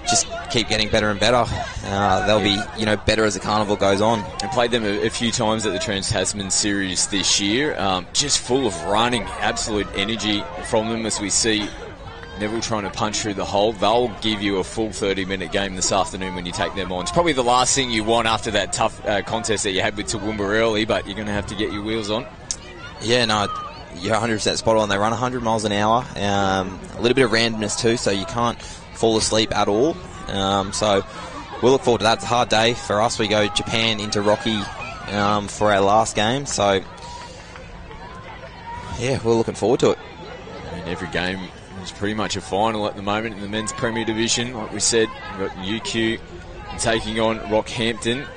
just keep getting better and better. They'll be, better as the carnival goes on. I played them a few times at the Trans-Tasman Series this year. Just full of running, absolute energy from them as we see Neville trying to punch through the hole. They'll give you a full 30-minute game this afternoon when you take them on. It's probably the last thing you want after that tough contest that you had with Toowoomba early, but you're going to have to get your wheels on. Yeah, no, you're 100% spot on. They run 100 miles an hour. A little bit of randomness too, so you can't fall asleep at all. So we'll look forward to that. It's a hard day for us. We go Japan into Rocky for our last game. So, yeah, we're looking forward to it. Every game is pretty much a final at the moment in the men's Premier Division. Like we said, we've got UQ taking on Rockhampton.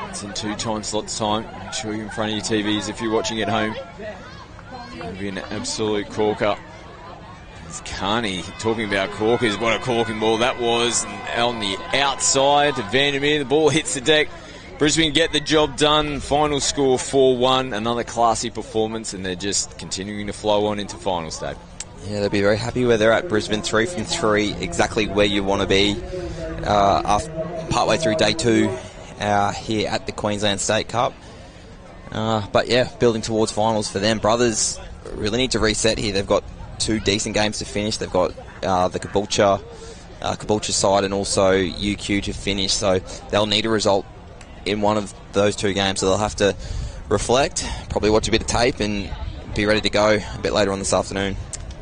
It's in 2 time slots time. Make sure you're in front of your TVs if you're watching at home. It's going to be an absolute corker. It's Carney talking about corkers. What a corking ball that was. And on the outside to Vandermeer, the ball hits the deck. Brisbane get the job done. Final score 4-1. Another classy performance, and they're just continuing to flow on into final state. Yeah, they'll be very happy where they're at. Brisbane 3 from 3, exactly where you want to be partway through day 2 here at the Queensland State Cup. But yeah, building towards finals for them. Brothers really need to reset here. They've got 2 decent games to finish. They've got the Caboolture side and also UQ to finish, so they'll need a result in one of those 2 games. So they'll have to reflect, probably watch a bit of tape, and be ready to go a bit later on this afternoon.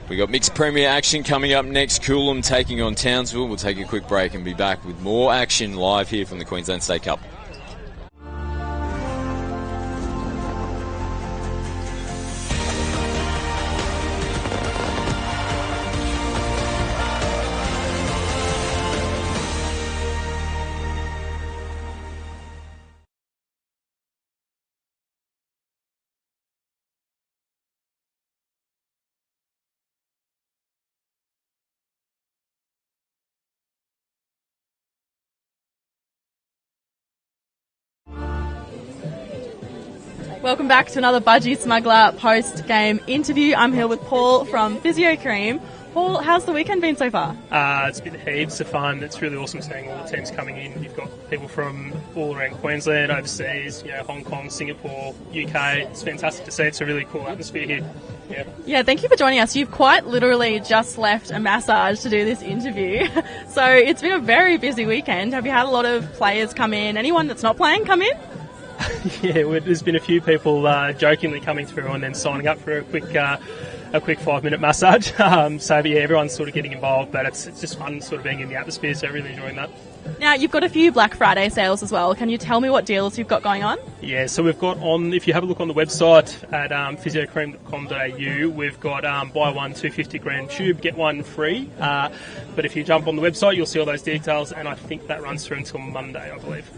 We got mixed Premier action coming up next. Coolum taking on Townsville. We'll take a quick break and be back with more action live here from the Queensland State Cup. Welcome back to another Budgie Smuggler post-game interview. I'm here with Paul from Physio Cream. Paul, how's the weekend been so far? It's been heaps of fun. It's really awesome seeing all the teams coming in. You've got people from all around Queensland, overseas, Hong Kong, Singapore, UK. It's fantastic to see. It's a really cool atmosphere here. Yeah, thank you for joining us. You've quite literally just left a massage to do this interview. So it's been a very busy weekend. Have you had a lot of players come in? Anyone that's not playing come in? There's been a few people jokingly coming through and then signing up for a quick 5-minute massage. Everyone's sort of getting involved, but it's just fun sort of being in the atmosphere, so really enjoying that. Now, you've got a few Black Friday sales as well. Can you tell me what deals you've got going on? Yeah, so we've got if you have a look on the website at physiocream.com.au, we've got buy one, 250 gram tube, get one free. But if you jump on the website, you'll see all those details, and I think that runs through until Monday, I believe.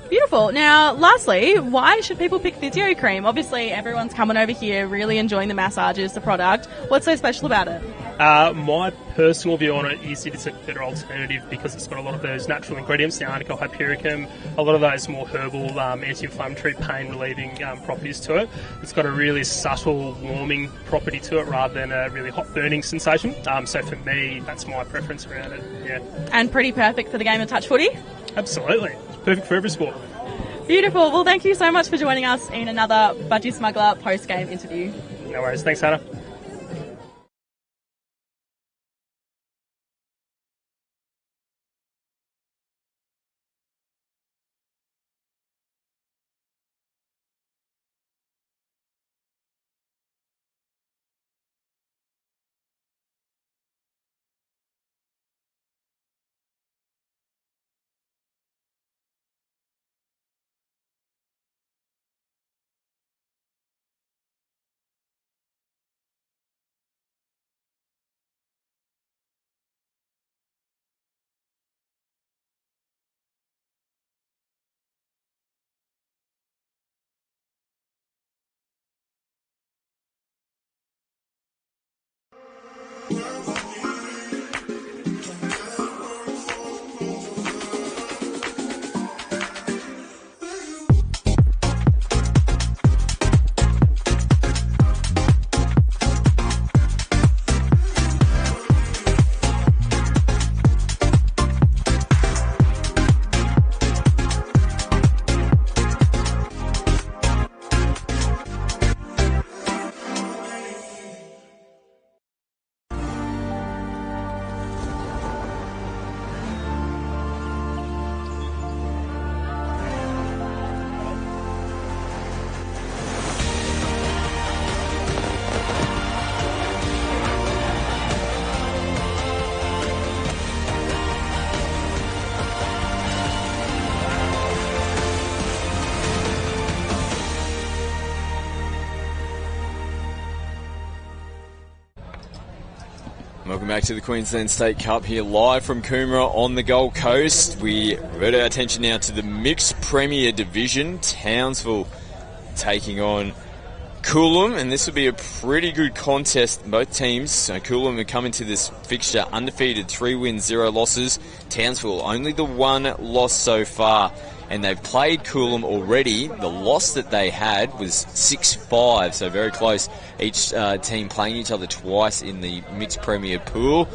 Beautiful. Now, lastly, why should people pick Physio Cream? Obviously, everyone's coming over here, really enjoying the massages, the product. What's so special about it? My personal view on it is it's a better alternative because it's got a lot of those natural ingredients, the arnica, hypericum, a lot of those more herbal, anti-inflammatory, pain-relieving properties to it. It's got a really subtle warming property to it rather than a really hot burning sensation. So for me, that's my preference around it. Yeah. And pretty perfect for the game of touch footy? Absolutely. Perfect for every sport. Beautiful. Well, thank you so much for joining us in another Budgie Smuggler post-game interview. No worries. Thanks, Hannah. Welcome back to the Queensland State Cup here live from Coomera on the Gold Coast. We revert our attention now to the Mixed Premier Division. Townsville taking on Coolum, and this will be a pretty good contest. Both teams, so Coolum have come into this fixture undefeated, 3 wins, 0 losses. Townsville only the 1 loss so far, and they've played Coolum already. The loss that they had was 6-5, so very close. Each team playing each other twice in the Mixed Premier pool.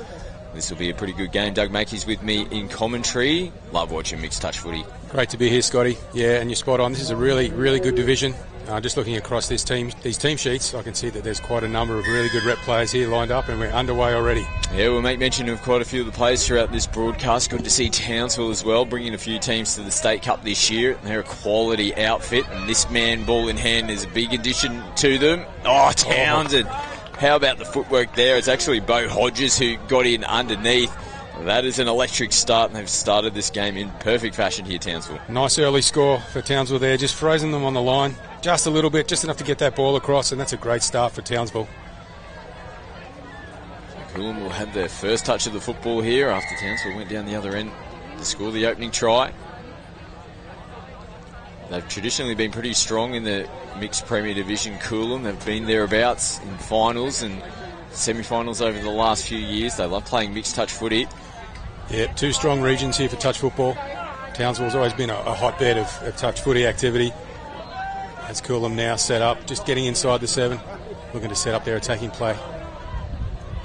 This will be a pretty good game. Doug Mackey's with me in commentary. Love watching mixed touch footy. Great to be here, Scotty. Yeah, and you're spot on. This is a really, really good division. Just looking across these team sheets, I can see that there's quite a number of really good rep players here lined up, and we're underway already. Yeah, we'll make mention of quite a few of the players throughout this broadcast. Good to see Townsville as well, bringing a few teams to the State Cup this year. They're a quality outfit, and this man, ball in hand, is a big addition to them. Oh, Townsend. How about the footwork there? It's actually Bo Hodges who got in underneath. That is an electric start, and they've started this game in perfect fashion here, Townsville. Nice early score for Townsville there, just frozen them on the line. Just a little bit, just enough to get that ball across, and that's a great start for Townsville. Coolum will have their first touch of the football here after Townsville went down the other end to score the opening try. They've traditionally been pretty strong in the Mixed Premier Division, Coolum. They've been thereabouts in finals and semi-finals over the last few years. They love playing mixed touch footy. Yeah, 2 strong regions here for touch football. Townsville's always been a hotbed of touch footy activity. As Coolum now set up, just getting inside the 7, looking to set up their attacking play.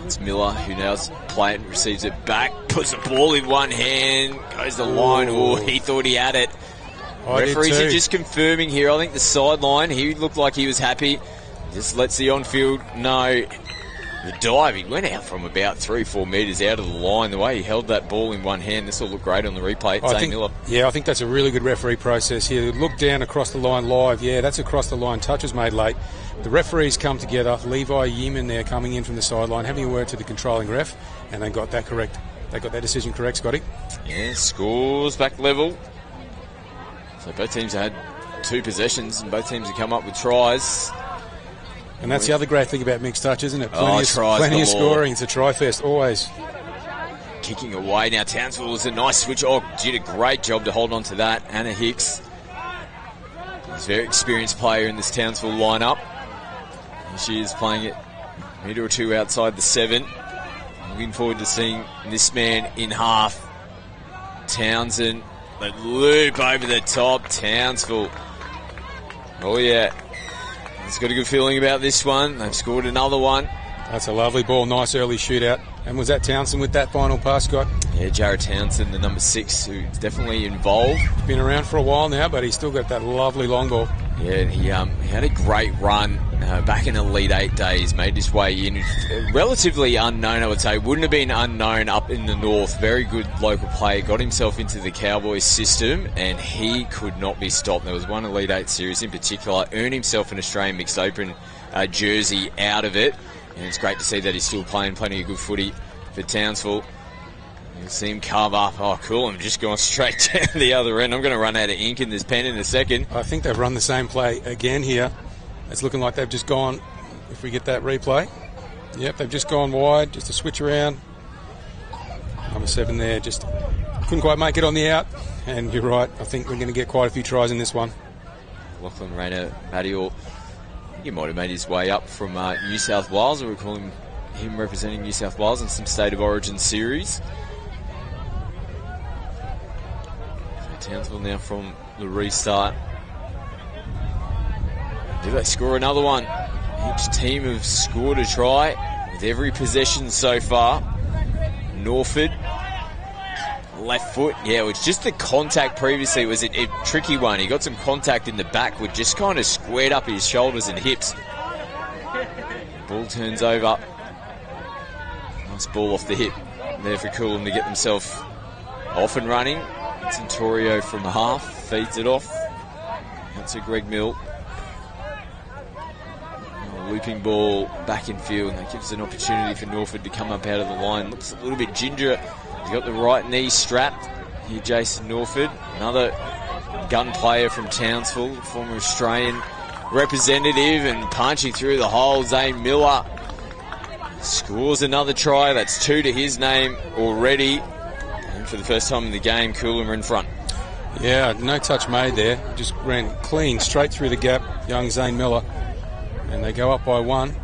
It's Miller who now's playing, receives it back, puts the ball in one hand, goes the line. Oh, he thought he had it. Referees are just confirming here. I think the sideline, he looked like he was happy. Just lets the on-field know. The dive, he went out from about 3-4 metres out of the line. The way he held that ball in one hand, this will look great on the replay. Miller. Yeah, I think that's a really good referee process here. Look down across the line live. Yeah, that's across the line. Touch was made late. The referees come together. Levi Yeaman there coming in from the sideline, having a word to the controlling ref, and they got that correct. They got that decision correct, Scotty. Yeah, scores back level. So both teams had 2 possessions, and both teams have come up with tries. And that's the other great thing about mixed touch, isn't it? Plenty of scoring. It's a try fest, always. Kicking away now. Townsville was a nice switch. Oh, did a great job to hold on to that. Anna Hicks. She's a very experienced player in this Townsville lineup. And she is playing it a metre or 2 outside the 7. Looking forward to seeing this man in half. Townsend. The loop over the top. Townsville. Oh, yeah. He's got a good feeling about this one. They've scored another one. That's a lovely ball. Nice early shootout. And was that Townsend with that final pass, Scott? Yeah, Jared Townsend, the number 6, who's definitely involved. He's been around for a while now, but he's still got that lovely long ball. Yeah, and he had a great run back in Elite 8 days, made his way in. Relatively unknown, I would say. Wouldn't have been unknown up in the north. Very good local player. Got himself into the Cowboys system, and he could not be stopped. There was one Elite 8 series in particular. Earned himself an Australian Mixed Open jersey out of it. And it's great to see that he's still playing plenty of good footy for Townsville. You'll see him carve up. Oh, cool. I'm just going straight down the other end. I'm going to run out of ink in this pen in a second. I think they've run the same play again here. It's looking like they've just gone, if we get that replay. Yep, they've just gone wide, just a switch around. Number 7 there, just couldn't quite make it on the out. And you're right, I think we're going to get quite a few tries in this one. Lachlan Rayner, Mattior, he might have made his way up from New South Wales. I recall him representing New South Wales in some State of Origin series. So Townsville now from the restart. Do they score another one? Each team have scored a try with every possession so far. Norford, left foot. Yeah, it was just the contact previously. It was a tricky one. He got some contact in the back, which just kind of squared up his shoulders and hips. Ball turns over. Nice ball off the hip there for Coolum to get themselves off and running. Centaurio from half feeds it off. That's a Greg Mill. Looping ball back in field, and that gives an opportunity for Norford to come up out of the line. Looks a little bit ginger. He's got the right knee strapped. Here, Jason Norford, another gun player from Townsville, former Australian representative, and punching through the hole. Zane Miller scores another try. That's 2 to his name already. And for the first time in the game, Coolum are in front. Yeah, no touch made there. Just ran clean straight through the gap, young Zane Miller. And they go up by 1.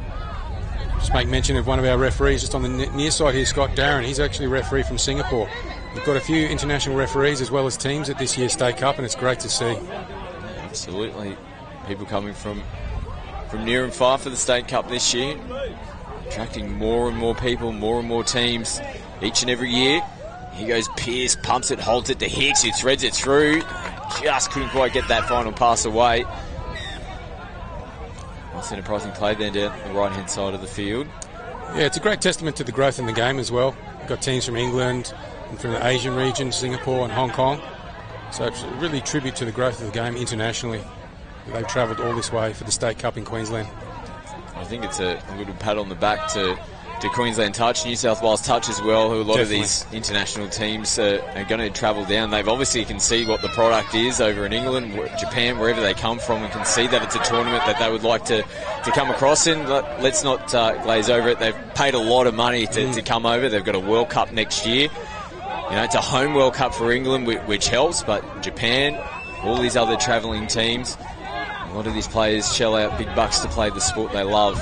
Just make mention of one of our referees just on the near side here, Scott Darren. He's actually a referee from Singapore. We've got a few international referees as well as teams at this year's State Cup, and it's great to see. Absolutely. People coming from near and far for the State Cup this year. Attracting more and more people, more and more teams each and every year. Here goes Pearce, pumps it, holds it to Hicks, who threads it through. Just couldn't quite get that final pass away. Nice enterprising play there down the right-hand side of the field. Yeah, it's a great testament to the growth in the game as well. We've got teams from England and from the Asian region, Singapore and Hong Kong. So it's really a tribute to the growth of the game internationally. They've travelled all this way for the State Cup in Queensland. I think it's a little pat on the back to Queensland Touch, New South Wales Touch as well, who a lot of these international teams are going to travel down. They've obviously can see what the product is over in England, Japan, wherever they come from, and can see that it's a tournament that they would like to come across in. Let's not glaze over it. They've paid a lot of money to come over. They've got a World Cup next year. You know, it's a home World Cup for England, which helps, but Japan, all these other travelling teams, a lot of these players shell out big bucks to play the sport they love.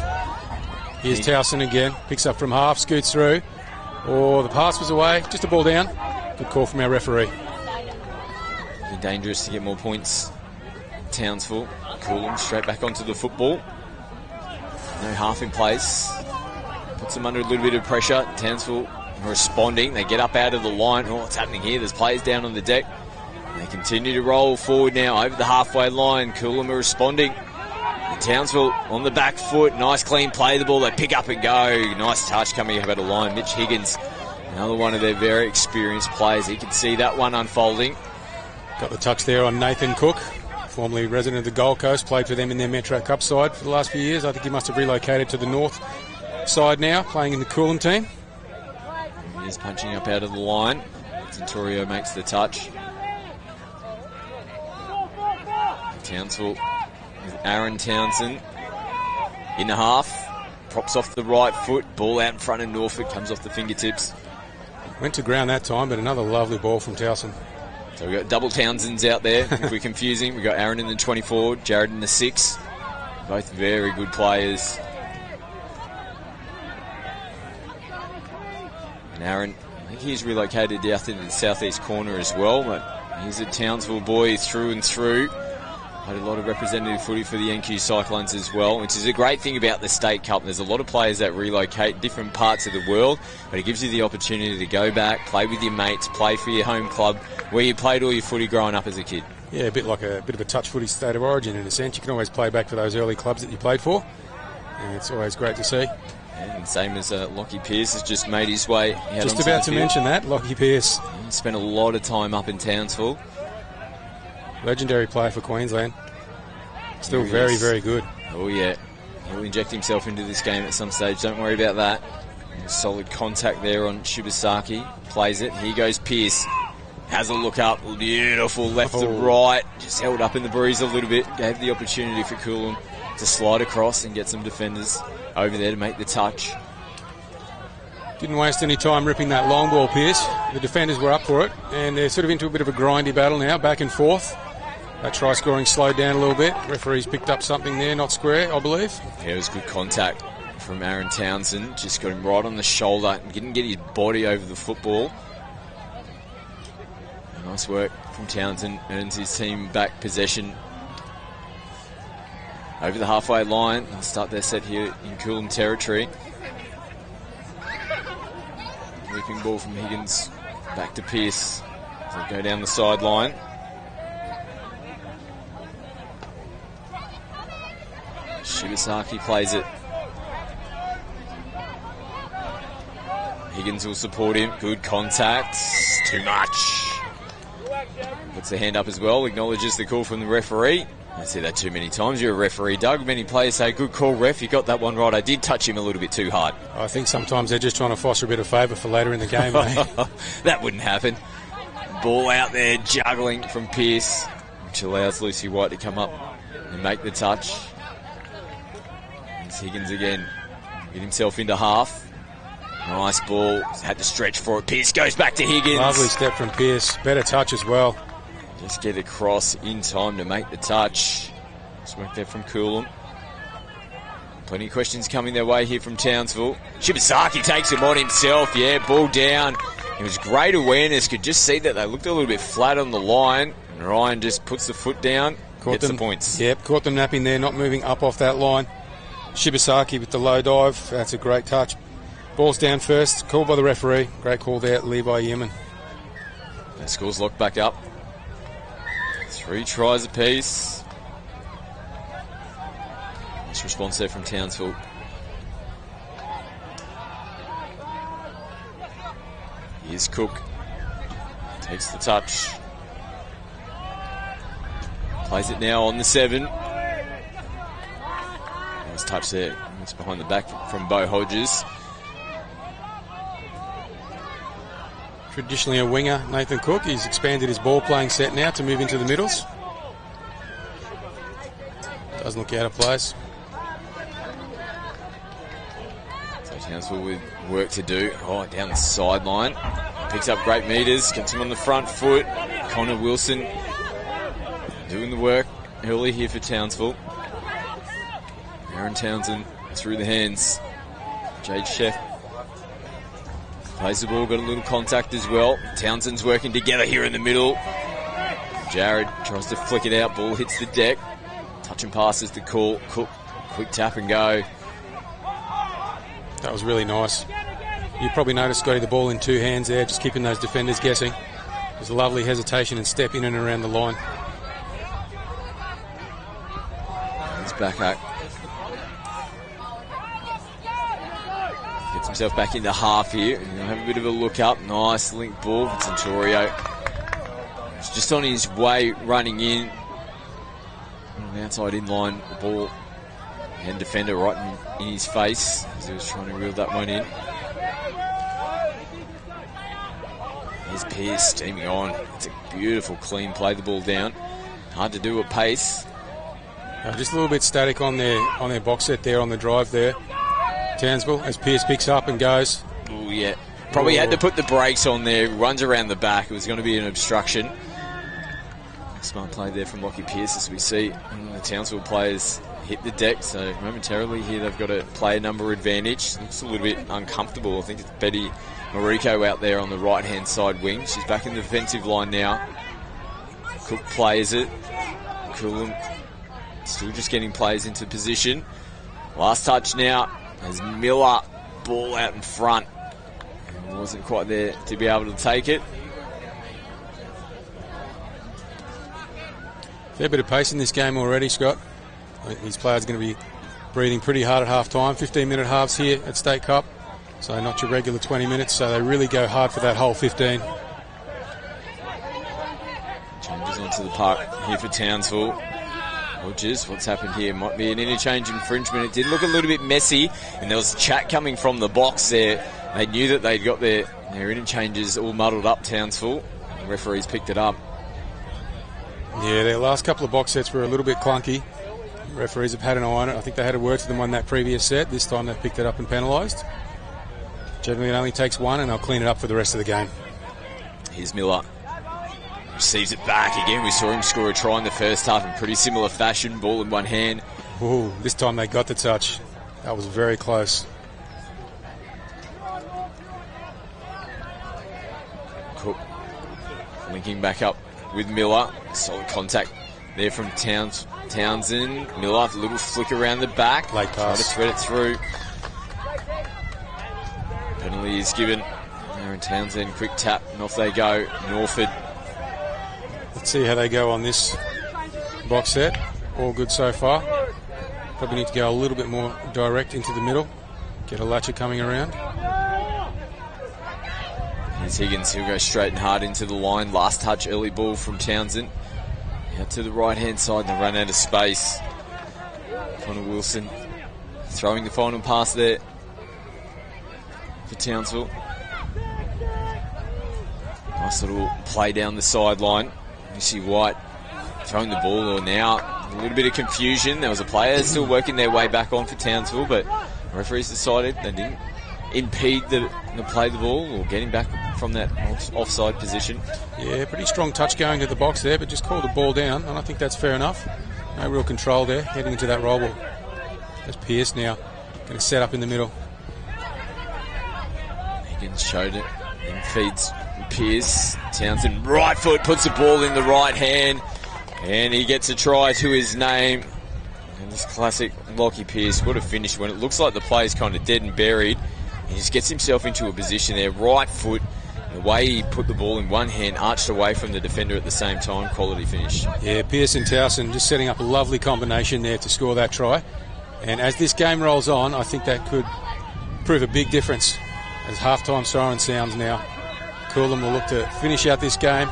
Here's Towson again, picks up from half, scoots through. Oh, the pass was away, just a ball down. Good call from our referee. Dangerous to get more points. Townsville, Coolum straight back onto the football. No half in place. puts them under a little bit of pressure. Townsville responding. They get up out of the line. Oh, what's happening here? There's players down on the deck. They continue to roll forward now over the halfway line. Coomera responding. And Townsville on the back foot. Nice clean play. The ball they pick up and go. Nice touch coming up out of the line. Mitch Higgins, another one of their very experienced players. He can see that one unfolding. Got the touch there on Nathan Cook, formerly resident of the Gold Coast, played for them in their Metro Cup side for the last few years. I think he must have relocated to the north side now, playing in the Coolum team. He is punching up out of the line. Centurio makes the touch. Townsville with Aaron Townsend in the half. Props off the right foot. Ball out in front of Norfolk. Comes off the fingertips. Went to ground that time, but another lovely ball from Towson. So we've got double Townsends out there. If we're confusing, we've got Aaron in the 24, Jared in the 6. Both very good players. And Aaron, I think he's relocated out into the southeast corner as well, but he's a Townsville boy through and through. Played a lot of representative footy for the NQ Cyclones as well, which is a great thing about the State Cup. There's a lot of players that relocate different parts of the world, but it gives you the opportunity to go back, play with your mates, play for your home club, where you played all your footy growing up as a kid. Yeah, a bit like a bit of a touch footy state of origin in a sense. You can always play back for those early clubs that you played for, and it's always great to see. And same as Lockie Pearce has just made his way out. Just about to mention that, Lockie Pearce. He spent a lot of time up in Townsville. Legendary player for Queensland. Still very, very good. Oh, yeah. He'll inject himself into this game at some stage. Don't worry about that. Solid contact there on Shibasaki. Plays it. Here goes Pearce. Has a look up. Beautiful left to right. Just held up in the breeze a little bit. Gave the opportunity for Coolum to slide across and get some defenders over there to make the touch. Didn't waste any time ripping that long ball, Pearce. The defenders were up for it, and they're sort of into a bit of a grindy battle now, back and forth. That try scoring slowed down a little bit. Referees picked up something there, not square, I believe. Yeah, it was good contact from Aaron Townsend. Just got him right on the shoulder. Didn't get his body over the football. Nice work from Townsend. Earns his team back possession over the halfway line. They'll start their set here in Coolum territory. Whipping ball from Higgins back to Pearce. They'll go down the sideline. Shibasaki plays it. Higgins will support him. Good contact. Too much. Puts the hand up as well. Acknowledges the call from the referee. I see that too many times. You're a referee, Doug. Many players say, good call, ref. You got that one right. I did touch him a little bit too hard. I think sometimes they're just trying to foster a bit of favour for later in the game, mate. That wouldn't happen. Ball out there, juggling from Pearce, which allows Lucy White to come up and make the touch. It's Higgins again. Get himself into half. Nice ball. Had to stretch for it. Pearce goes back to Higgins. Lovely step from Pearce. Better touch as well. Just get across in time to make the touch. Nice work there from Coolum. Plenty of questions coming their way here from Townsville. Shibasaki takes him on himself. Yeah, ball down. It was great awareness. Could just see that they looked a little bit flat on the line. And Ryan just puts the foot down. Gets the points. Yep, caught them napping there, not moving up off that line. Shibasaki with the low dive. That's a great touch. Ball's down first. Called by the referee. Great call there, Levi Yemen. That score's locked back up. 3 tries apiece. Nice response there from Townsville. Here's Cook. Takes the touch. Plays it now on the 7. Nice touch there. It's behind the back from Beau Hodges. Traditionally a winger, Nathan Cook. He's expanded his ball-playing set now to move into the middles. Doesn't look out of place. So Townsville with work to do. Oh, down the sideline. Picks up great metres. Gets him on the front foot. Connor Wilson doing the work early here for Townsville. Aaron Townsend through the hands. Jade Sheff plays the ball, got a little contact as well. Townsend's working together here in the middle. Jared tries to flick it out, ball hits the deck. Touch and passes to Cook, quick tap and go. That was really nice. You probably noticed, Scotty, the ball in two hands there, just keeping those defenders guessing. There's a lovely hesitation and step in and around the line. He's back up. Gets himself back into half here. And he'll have a bit of a look up. Nice link ball for Centurio. It's just on his way running in. On the outside in line, the ball and defender right in his face as he was trying to reel that one in. Here's Pearce steaming on. It's a beautiful clean play, the ball down. Hard to do at pace. Just a little bit static on their box set there on the drive there. Townsville, as Pearce picks up and goes. Oh, yeah. Probably had to put the brakes on there. Runs around the back. It was going to be an obstruction. Smart play there from Lockie Pearce as we see. And the Townsville players hit the deck, so momentarily here they've got a player number advantage. Looks a little bit uncomfortable. I think it's Betty Mariko out there on the right-hand side wing. She's back in the defensive line now. Cook plays it. Coolum still just getting players into position. Last touch now as Miller, ball out in front. And wasn't quite there to be able to take it. Fair bit of pace in this game already, Scott. I think these players are going to be breathing pretty hard at half-time. 15-minute halves here at State Cup, so not your regular 20 minutes, so they really go hard for that whole 15. Changes onto the park here for Townsville. Hodges, what's happened here? Might be an interchange infringement. It did look a little bit messy, and there was chat coming from the box there. They knew that they'd got their interchanges all muddled up, Townsville. The referees picked it up. Yeah, their last couple of box sets were a little bit clunky. Referees have had an eye on it. I think they had a word to them on that previous set. This time they've picked it up and penalised. Generally it only takes one and they'll clean it up for the rest of the game. Here's Miller. Receives it back again. We saw him score a try in the first half in pretty similar fashion. Ball in one hand. Ooh, this time they got the touch. That was very close. Cook linking back up with Miller. Solid contact there from Townsend. Miller, a little flick around the back. Late pass. Try to thread it through. Penalty is given. Aaron Townsend, quick tap, and off they go. Norford. Let's see how they go on this box set. All good so far. Probably need to go a little bit more direct into the middle. Get a latcher coming around. Here's Higgins. He'll go straight and hard into the line. Last touch, early ball from Townsend. Out to the right-hand side, and they run out of space. Connor Wilson throwing the final pass there for Townsville. Nice little play down the sideline. Missy White throwing the ball, or now a little bit of confusion. There was a player still working their way back on for Townsville, but the referees decided they didn't impede the play the ball or getting back from that offside position. Yeah, pretty strong touch going to the box there, but just called the ball down, and I think that's fair enough. No real control there, heading into that roll ball. There's Pearce now, going to set up in the middle. Higgins showed it and feeds Pearce. Townsend, right foot, puts the ball in the right hand, and he gets a try to his name. And this classic Lockie Pearce, what a finish when it looks like the play's kind of dead and buried. He just gets himself into a position there, right foot. The way he put the ball in one hand, arched away from the defender at the same time. Quality finish. Yeah, Pearce and Towson just setting up a lovely combination there to score that try. And as this game rolls on, I think that could prove a big difference. As half-time siren sounds now, Coolum will look to finish out this game.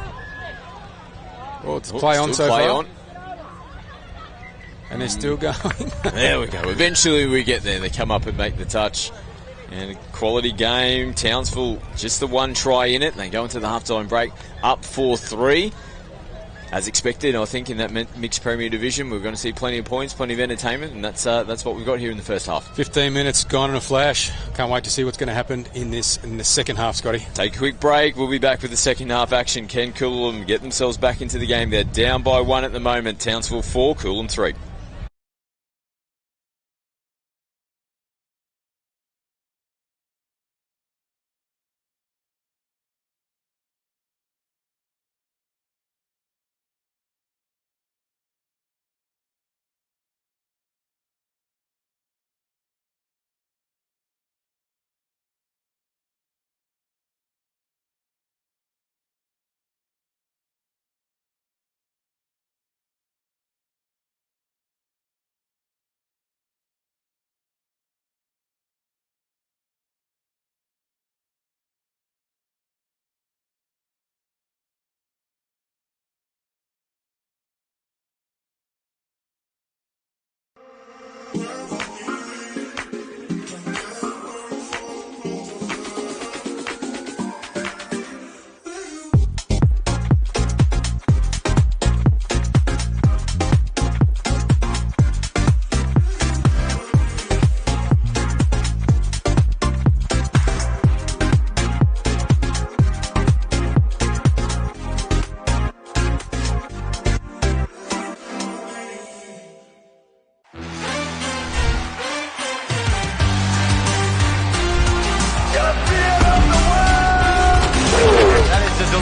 Oh, it's play on so far. On. And they're still going. There we go. Eventually we get there. They come up and make the touch. And a quality game. Townsville, just the one try in it. They go into the halftime break up 4-3. As expected, I think, in that mixed Premier Division, we're going to see plenty of points, plenty of entertainment, and that's what we've got here in the first half. 15 minutes gone in a flash. Can't wait to see what's going to happen in the second half, Scotty. Take a quick break. We'll be back with the second half action. Ken Coolum get themselves back into the game. They're down by 1 at the moment. Townsville 4, Coolum 3.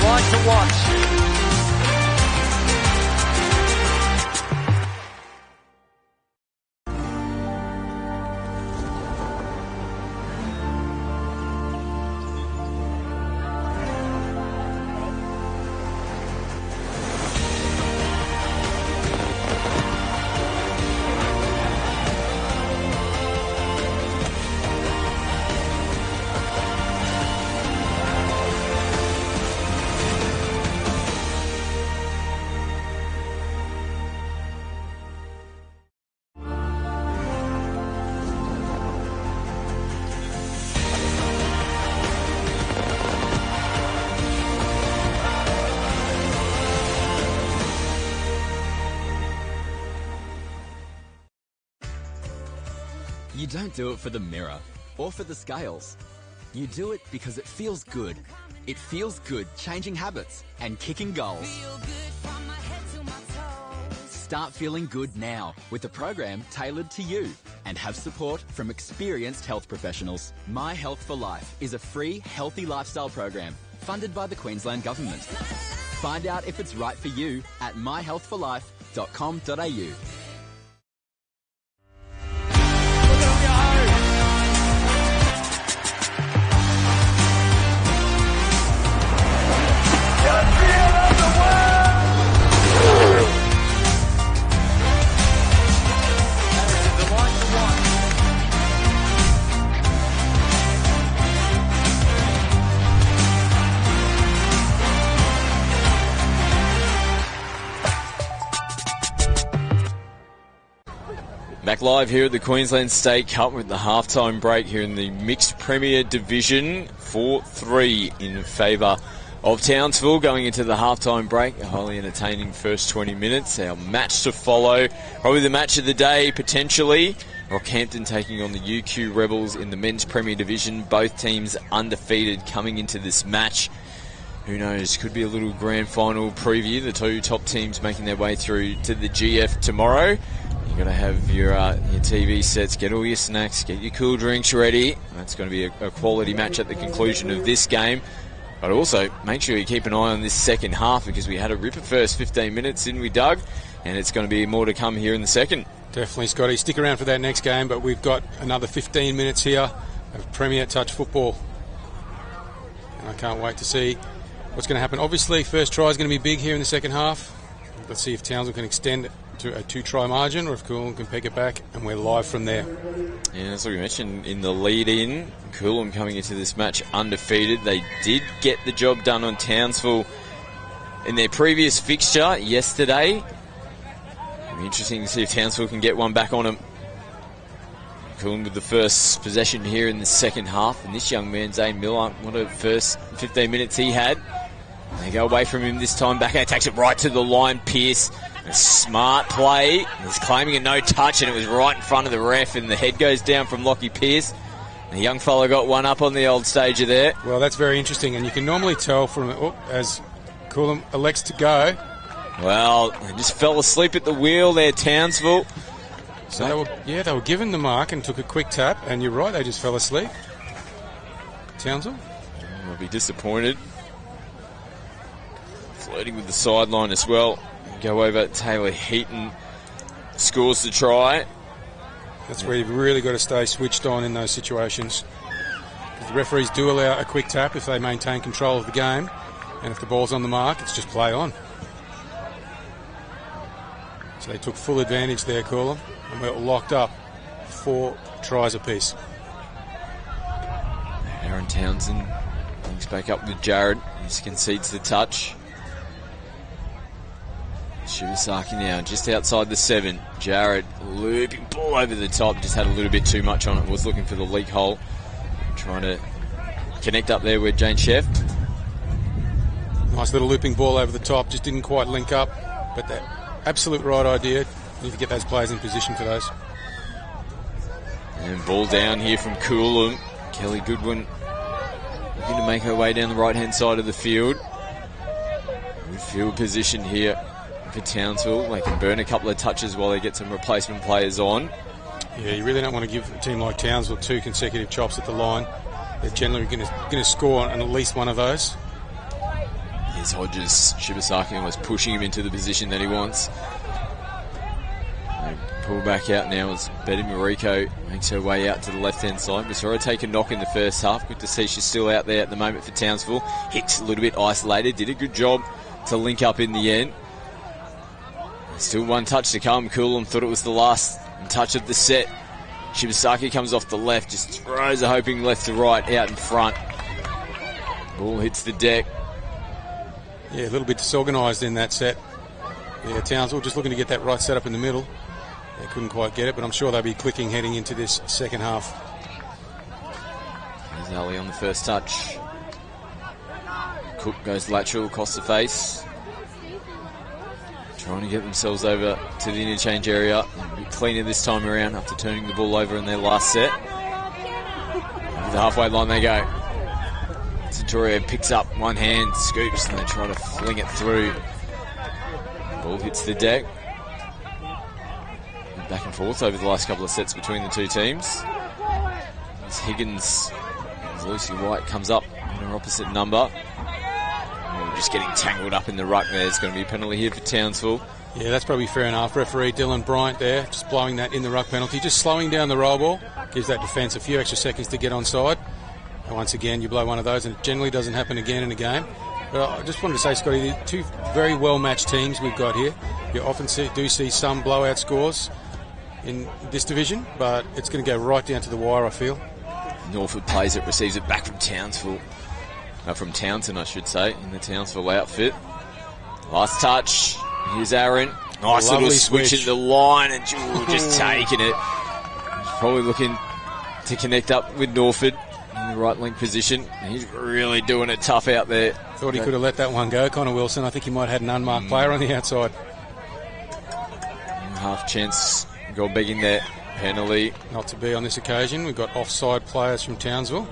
delight to watch. You don't do it for the mirror or for the scales. You do it because it feels good. It feels good changing habits and kicking goals. Start feeling good now with a program tailored to you and have support from experienced health professionals. My Health for Life is a free healthy lifestyle program funded by the Queensland Government. Find out if it's right for you at myhealthforlife.com.au. Back live here at the Queensland State Cup with the halftime break here in the Mixed Premier Division. 4-3 in favour of Townsville going into the halftime break. A highly entertaining first 20 minutes. Our match to follow, probably the match of the day potentially. Rockhampton taking on the UQ Rebels in the Men's Premier Division. Both teams undefeated coming into this match. Who knows, could be a little grand final preview. The two top teams making their way through to the GF tomorrow. You've got to have your TV sets, get all your snacks, get your cool drinks ready. That's going to be a quality match at the conclusion of this game. But also, make sure you keep an eye on this second half because we had a ripper first 15 minutes in with Doug, and it's going to be more to come here in the second. Definitely, Scotty. Stick around for that next game, but we've got another 15 minutes here of Premier Touch football. And I can't wait to see what's going to happen. Obviously, first try is going to be big here in the second half. Let's see if Townsville can extend it to a 2-try margin or if Coolum can pick it back, and we're live from there. Yeah, that's what we mentioned in the lead-in. Coolum coming into this match undefeated. They did get the job done on Townsville in their previous fixture yesterday. It'll be interesting to see if Townsville can get one back on them. Coolum with the first possession here in the second half, and this young man, Zane Miller, what a first 15 minutes he had. They go away from him this time. Back and takes it right to the line. Pearce, a smart play. He's claiming a no touch, and it was right in front of the ref, and the head goes down from Lockie Pearce. The young fella got one up on the old stager there. Well, that's very interesting, and you can normally tell from as Coolum elects to go. Well, they just fell asleep at the wheel there, Townsville. So they were given the mark and took a quick tap, and you're right, they just fell asleep. Townsville? I'll be disappointed. Flirting with the sideline as well. Go over, Taylor Heaton scores the try. That's where you've really got to stay switched on in those situations. The referees do allow a quick tap if they maintain control of the game, and if the ball's on the mark, it's just play on. So they took full advantage there, Coolum, and we're locked up 4 tries apiece. Aaron Townsend links back up with Jared. He just concedes the touch. Shibasaki now just outside the 7. Jared looping ball over the top. Just had a little bit too much on it. Was looking for the leak hole. Trying to connect up there with Jane Sheff. Nice little looping ball over the top. Just didn't quite link up. But that absolute right idea. Need to get those players in position for those. And ball down here from Coolum. Kelly Goodwin looking to make her way down the right-hand side of the field. Good field position here for Townsville. They can burn a couple of touches while they get some replacement players on. Yeah, you really don't want to give a team like Townsville 2 consecutive chops at the line. They're generally going to score on at least one of those. Yeah, There's Hodges. Shibasaki almost pushing him into the position that he wants. They pull back out now as Betty Mariko makes her way out to the left-hand side. We saw her take a knock in the first half. Good to see she's still out there at the moment for Townsville. Hicks a little bit isolated. Did a good job to link up in the end. Still one touch to come. Coolum thought it was the last touch of the set. Shibasaki comes off the left, just throws a hoping left to right out in front. Ball hits the deck. Yeah, a little bit disorganised in that set. Yeah, Townsville just looking to get that right set up in the middle. They couldn't quite get it, but I'm sure they'll be clicking heading into this second half. There's Ali on the first touch. Cook goes lateral across the face. Trying to get themselves over to the interchange area. A bit cleaner this time around after turning the ball over in their last set. Over the halfway line they go. Centurio picks up one hand, scoops, and they try to fling it through. Ball hits the deck. Back and forth over the last couple of sets between the two teams. As Higgins, as Lucy White comes up in her opposite number. We're just getting tangled up in the ruck there. There's going to be a penalty here for Townsville. Yeah, that's probably fair enough. Referee Dylan Bryant there, just blowing that in the ruck penalty. Just slowing down the roll ball. Gives that defence a few extra seconds to get onside. And once again, you blow one of those, and it generally doesn't happen again in a game. But I just wanted to say, Scotty, the two very well-matched teams we've got here. You often do see some blowout scores in this division, but it's going to go right down to the wire, I feel. Norfolk plays it, receives it back from Townsville. From Townsend, I should say, in the Townsville outfit. Last touch. Here's Aaron. Nice little switch in the line, and just taking it. He's probably looking to connect up with Norfolk in the right link position. He's really doing it tough out there. Thought he could have let that one go, Connor Wilson. I think he might have had an unmarked player on the outside. Half chance. Goal begging there. Penalty. Not to be on this occasion. We've got offside players from Townsville.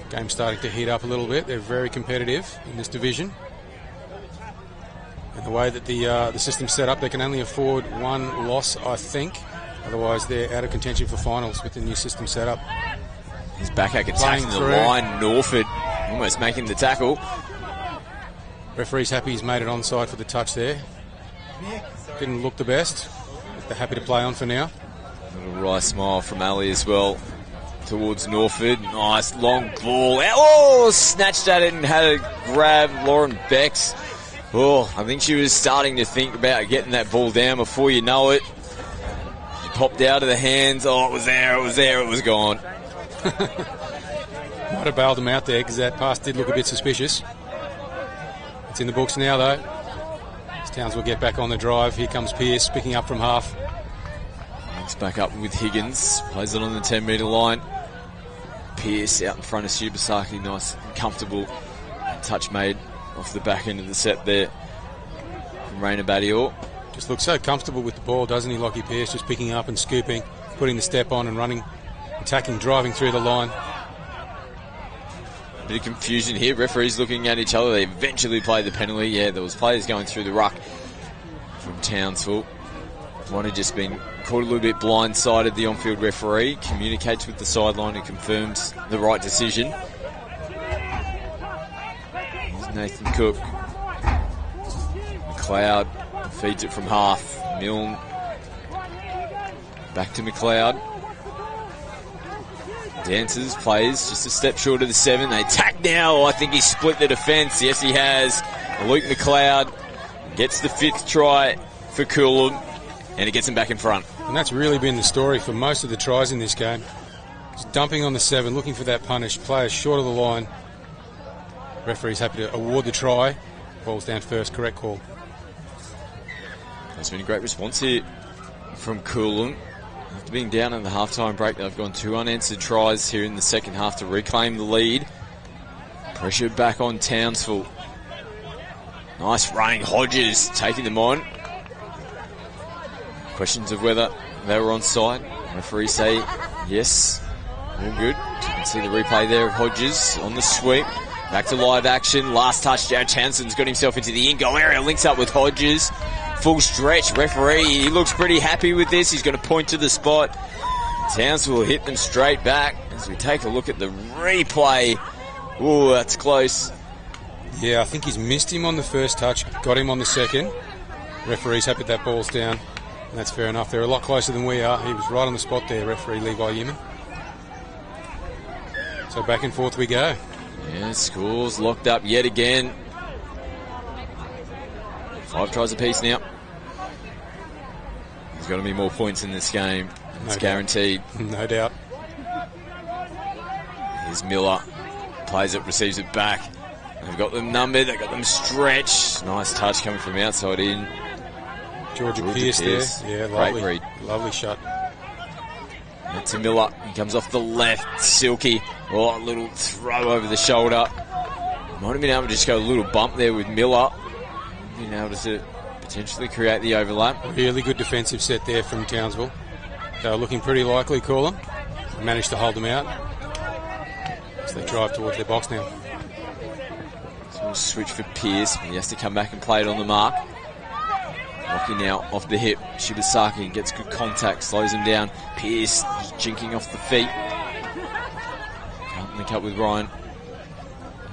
Game's starting to heat up a little bit. They're very competitive in this division. And the way that the system's set up, they can only afford one loss, I think. Otherwise, they're out of contention for finals with the new system set up. His backache attacking the line. Norfolk almost making the tackle. Referee's happy he's made it onside for the touch there. Didn't look the best. But they're happy to play on for now. A little wry smile from Ali as well. Towards Norfolk. Nice long ball. Oh, snatched at it and had a grab. Lauren Becks. Oh, I think she was starting to think about getting that ball down before you know it. It popped out of the hands. Oh, it was there, it was gone. Might have bailed them out there because that pass did look a bit suspicious. It's in the books now, though. As Townsville get back on the drive. Here comes Pearce picking up from half. It's back up with Higgins. Plays it on the 10-metre line. Pearce out in front of Shibasaki. Nice and comfortable touch made off the back end of the set there from Raina Badior. Just looks so comfortable with the ball, doesn't he, Lockie Pearce? Just picking up and scooping, putting the step on and running, attacking, driving through the line. Bit of confusion here. Referees looking at each other. They eventually played the penalty. Yeah, there was players going through the ruck from Townsville. One had just been caught a little bit blindsided. The on-field referee communicates with the sideline and confirms the right decision. Here's Nathan Cook. McLeod feeds it from half. Milne back to McLeod. Dances, plays just a step short of the 7. They attack now. I think he split the defence. Yes, he has. Luke McLeod gets the 5th try for Coolum, and it gets him back in front. And that's really been the story for most of the tries in this game. Just dumping on the 7, looking for that punish. Players short of the line. Referee's happy to award the try. Ball's down first, correct call. That's been a great response here from Coolum. After being down in the halftime break, they've gone 2 unanswered tries here in the second half to reclaim the lead. Pressure back on Townsville. Nice running Hodges, taking them on. Questions of whether they were onside. Referees say yes, all good. You can see the replay there of Hodges on the sweep. Back to live action. Last touch, Jared Townsend's got himself into the in-goal area. Links up with Hodges. Full stretch. Referee, he looks pretty happy with this. He's going to point to the spot. Townsville will hit them straight back. As we take a look at the replay. Ooh, that's close. Yeah, I think he's missed him on the first touch, got him on the second. Referee's happy that ball's down, and that's fair enough. They're a lot closer than we are. He was right on the spot there, referee Levi Yeoman. So back and forth we go. Yeah, scores locked up yet again. 5 tries apiece now. There's got to be more points in this game. It's guaranteed. No doubt. Here's Miller. Plays it, receives it back. They've got them numbered, they've got them stretched. Nice touch coming from outside in. Georgia Pearce there. Yeah, lovely. Great read. Lovely shot. And to Miller. He comes off the left. Silky. Oh, a little throw over the shoulder. Might have been able to just go a little bump there with Miller. Been able to potentially create the overlap. Really good defensive set there from Townsville. They were looking pretty likely, Coolum. Managed to hold them out. So they drive towards their box now. So we'll switch for Pearce. He has to come back and play it on the mark. Rocky now off the hip. Shibasaki gets good contact, slows him down. Pearce jinking off the feet. Can't link up with Ryan.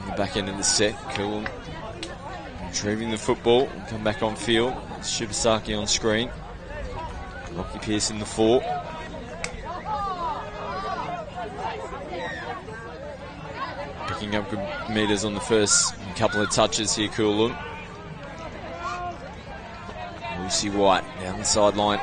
On the back end of the set, Coolum retrieving the football and come back on field. It's Shibasaki on screen. Rocky Pearce in the 4. Picking up good meters on the first couple of touches here, Coolum. Lucy White down the sideline.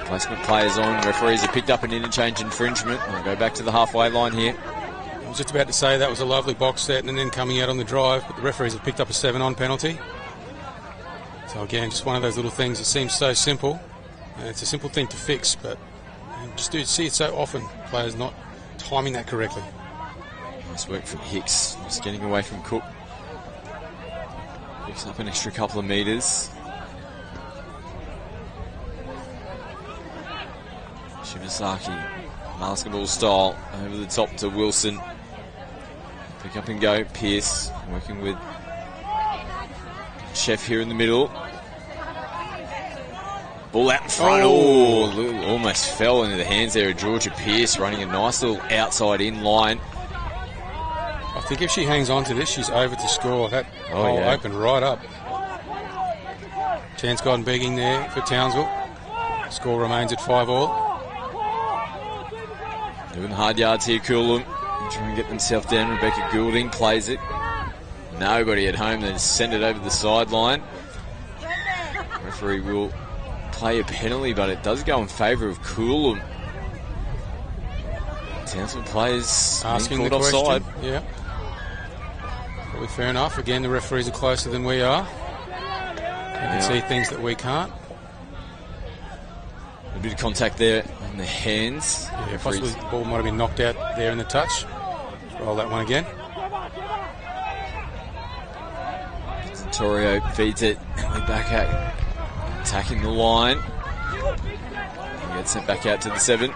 Placement players on. Referees have picked up an interchange infringement. We'll go back to the halfway line here. I was just about to say that was a lovely box set and then coming out on the drive, but the referees have picked up a 7-on penalty. So again, just one of those little things that seems so simple. And it's a simple thing to fix, but you just do see it so often, players not timing that correctly. Nice work from Hicks, just getting away from Cook. Picks up an extra couple of meters. Shibasaki, basketball style, over the top to Wilson. Pick up and go, Pearce, working with Chef here in the middle. Ball out in front. Oh, almost fell into the hands there of Georgia Pearce, running a nice little outside in line. I think if she hangs on to this, she's over to score. That hole opened right up. Chance gone begging there for Townsville. Score remains at 5-all. Doing hard yards here, Coolum. Trying to get themselves down. Rebecca Goulding plays it. Nobody at home. They just send it over the sideline. Referee will play a penalty, but it does go in favour of Coolum. Townsville players asking the question. Offside. Yeah. Probably fair enough. Again, the referees are closer than we are. They can see things that we can't. A bit of contact there on the hands. Yeah, possibly the ball might have been knocked out there in the touch. Let's roll that one again. Torio feeds it. And the back out, attacking the line. And gets sent back out to the 7.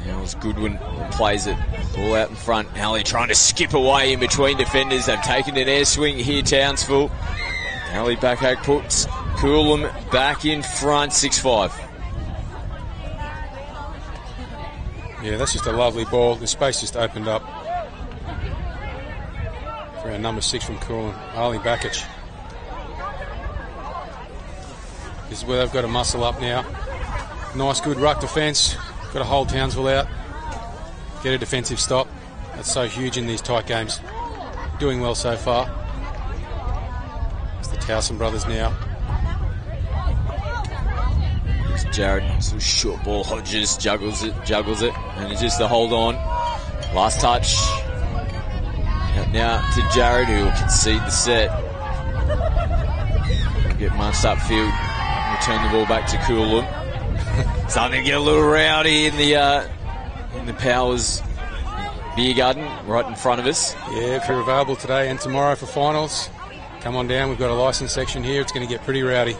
Now it's Goodwin plays it. Ball out in front. Alley trying to skip away in between defenders. They've taken an air swing here, Townsville. Alley Backhak puts Coolum back in front, 6-5. Yeah, that's just a lovely ball. The space just opened up for our number 6 from Coolum, Ali Bakic. This is where they've got to muscle up now. Nice, good ruck defence. Got to hold Townsville out. Get a defensive stop. That's so huge in these tight games. Doing well so far. It's the Towson brothers now. It's Jared, some short ball. Hodges juggles it, and it's just a hold on. Last touch. Now to Jared, who will concede the set. Get marched upfield. Return the ball back to Coolum. Starting to get a little rowdy in the Powers Beer Garden right in front of us. Yeah, if you're available today and tomorrow for finals, come on down. We've got a licensed section here. It's going to get pretty rowdy.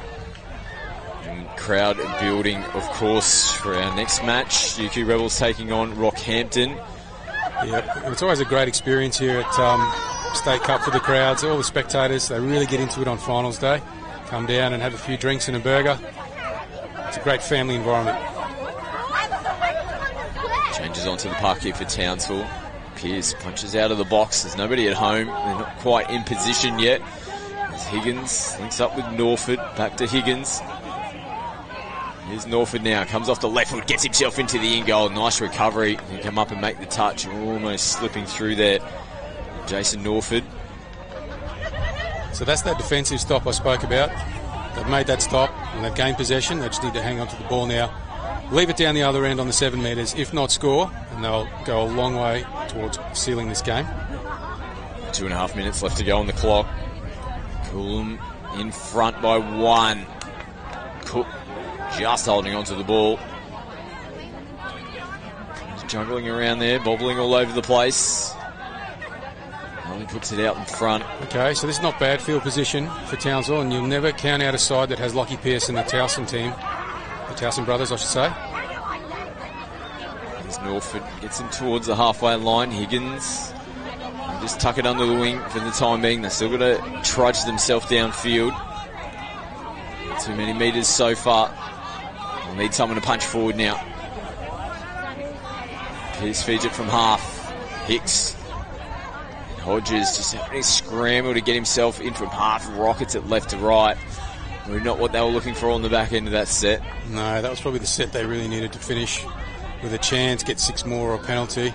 And crowd building, of course, for our next match. UQ Rebels taking on Rockhampton. Yeah, it's always a great experience here at State Cup for the crowds. All the spectators, they really get into it on finals day. Come down and have a few drinks and a burger. It's a great family environment. Changes onto the park here for Townsville. Pearce punches out of the box. There's nobody at home. They're not quite in position yet. As Higgins links up with Norford. Back to Higgins. Here's Norford now. Comes off the left foot. Gets himself into the in-goal. Nice recovery. He come up and make the touch. Almost slipping through there. Jason Norford. So that's that defensive stop I spoke about. They've made that stop and they've gained possession. They just need to hang on to the ball now. Leave it down the other end on the 7 metres, if not score, and they'll go a long way towards sealing this game. 2.5 minutes left to go on the clock. Coolum in front by 1. Cook just holding onto the ball. He's juggling around there, bobbling all over the place. Only puts it out in front. Okay, so this is not bad field position for Townsville, and you'll never count out a side that has Lockie Pearce and the Towson team. The Towson brothers, I should say. As Norford gets him towards the halfway line. Higgins just tuck it under the wing for the time being. They've still got to trudge themselves downfield. Not too many metres so far. They'll need someone to punch forward now. Pearce feeds it from half. Hicks. Hodges just having a scramble to get himself in from half. Rockets it left to right. Not what they were looking for on the back end of that set. No, that was probably the set they really needed to finish with a chance, get 6 more or a penalty.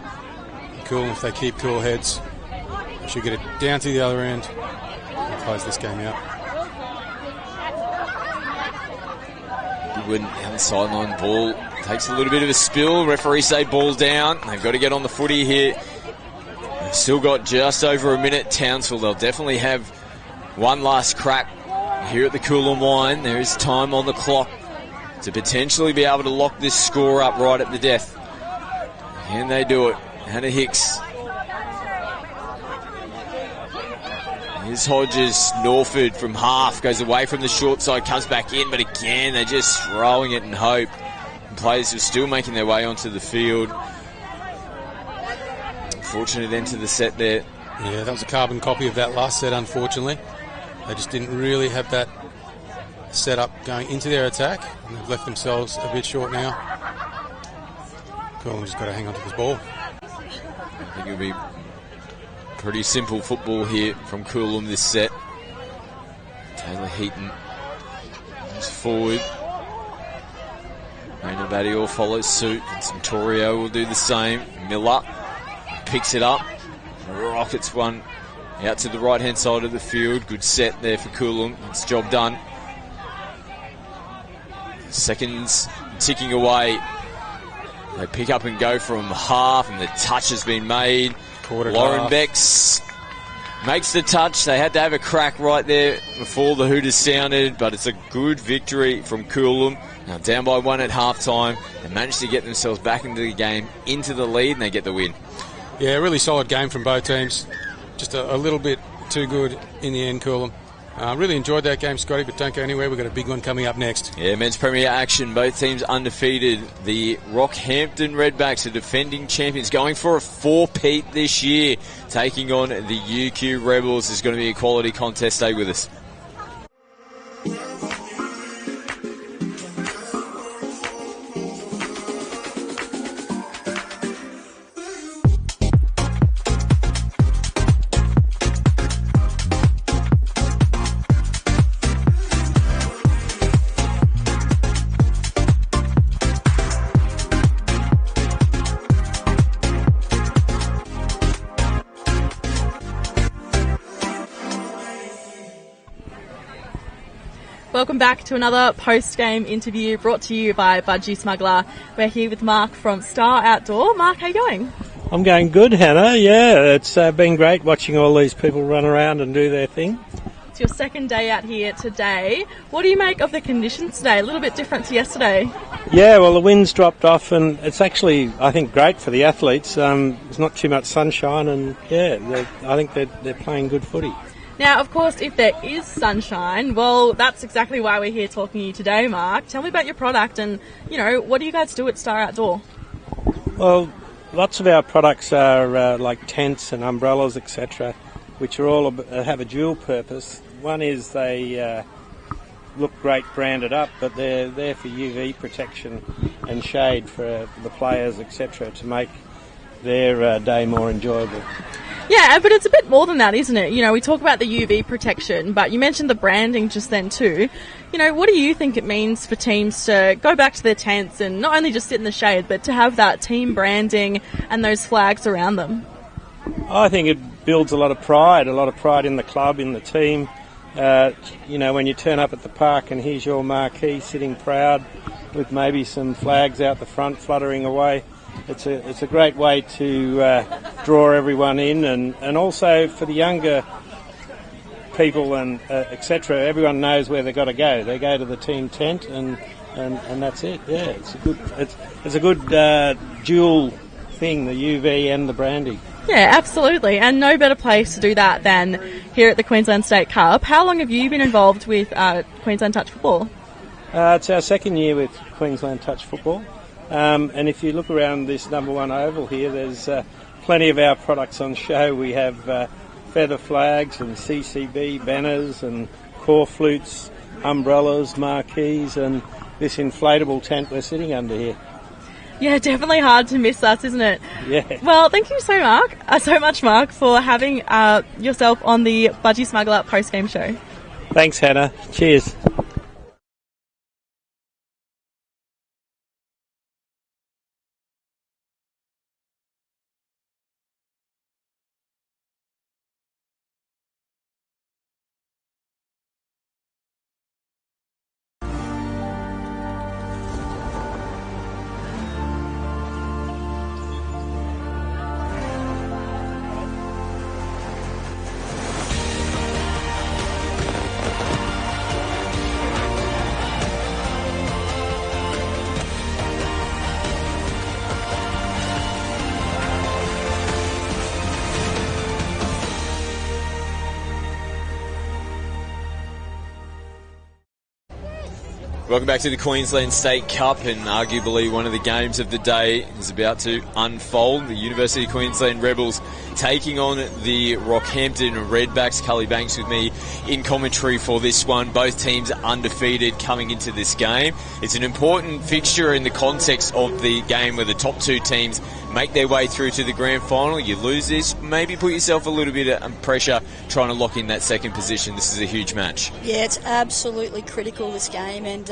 Cool, if they keep cool heads, they should get it down to the other end and close this game out. Goodwin down the sideline, ball takes a little bit of a spill. Referee say ball down. They've got to get on the footy here. They've still got just over a minute. Townsville, they'll definitely have one last crack here at the Coolum line. There is time on the clock to potentially be able to lock this score up right at the death. Can they do it? Hannah Hicks. Here's Hodges. Norford from half goes away from the short side, comes back in, but again they're just throwing it in hope. And players are still making their way onto the field. Fortunate end to the set there. Yeah, that was a carbon copy of that last set, unfortunately. They just didn't really have that set up going into their attack, and they've left themselves a bit short now. Coolum's got to hang on to this ball. I think it'll be pretty simple football here from Coolum this set. Taylor Heaton moves forward. Raina Badior follows suit. And Torio will do the same. Miller picks it up. Rockets one out to the right-hand side of the field. Good set there for Coolum. It's job done. Seconds ticking away. They pick up and go from half, and the touch has been made. Lauren Becks makes the touch. They had to have a crack right there before the hooters sounded, but it's a good victory from Coolum. Now down by 1 at half-time. They managed to get themselves back into the game, into the lead, and they get the win. Yeah, really solid game from both teams. Just a little bit too good in the end, Coolum. Really enjoyed that game, Scotty, but don't go anywhere. We've got a big one coming up next. Yeah, men's premier action. Both teams undefeated. The Rockhampton Redbacks are defending champions, going for a 4-peat this year, taking on the UQ Rebels. It's going to be a quality contest. Stay with us. Welcome back to another post-game interview brought to you by Budgie Smuggler. We're here with Mark from Star Outdoor. Mark, how are you going? I'm going good, Hannah. Yeah, it's been great watching all these people run around and do their thing. It's your second day out here today. What do you make of the conditions today? A little bit different to yesterday. Yeah, well, the wind's dropped off, and it's actually, I think, great for the athletes. There's not too much sunshine, and yeah, I think they're playing good footy. Now, of course, if there is sunshine, well, that's exactly why we're here talking to you today, Mark. Tell me about your product and, what do you guys do at Star Outdoor? Well, lots of our products are like tents and umbrellas, etc., which are all have a dual purpose. One is they look great branded up, but they're there for UV protection and shade for the players, etc., to make their day more enjoyable. Yeah, but it's a bit more than that, isn't it? You know, we talk about the UV protection, but you mentioned the branding just then too. You know, what do you think it means for teams to go back to their tents and not only just sit in the shade, but to have that team branding and those flags around them? I think it builds a lot of pride in the club, in the team. You know, when you turn up at the park and here's your marquee sitting proud with maybe some flags out the front fluttering away, it's a great way to draw everyone in, and also for the younger people and etc. Everyone knows where they've got to go. They go to the team tent, and that's it. Yeah, it's a good dual thing, the UV and the branding. Yeah, absolutely, and no better place to do that than here at the Queensland State Cup. How long have you been involved with Queensland Touch Football? It's our second year with Queensland Touch Football, and if you look around this number one oval here, there's plenty of our products on show. We have feather flags and CCB banners and core flutes, umbrellas, marquees, and this inflatable tent we're sitting under here. Yeah, definitely hard to miss us, isn't it? Yeah. Well, thank you so much, Mark, for having yourself on the Budgie Smuggler post-game show. Thanks, Hannah. Cheers. Welcome back to the Queensland State Cup, and arguably one of the games of the day is about to unfold. The University of Queensland Rebels taking on the Rockhampton Redbacks. Carly Banks with me in commentary for this one. Both teams undefeated coming into this game. It's an important fixture in the context of the game where the top two teams make their way through to the grand final. You lose this, maybe put yourself a little bit of pressure trying to lock in that second position. This is a huge match. Yeah, it's absolutely critical, this game, and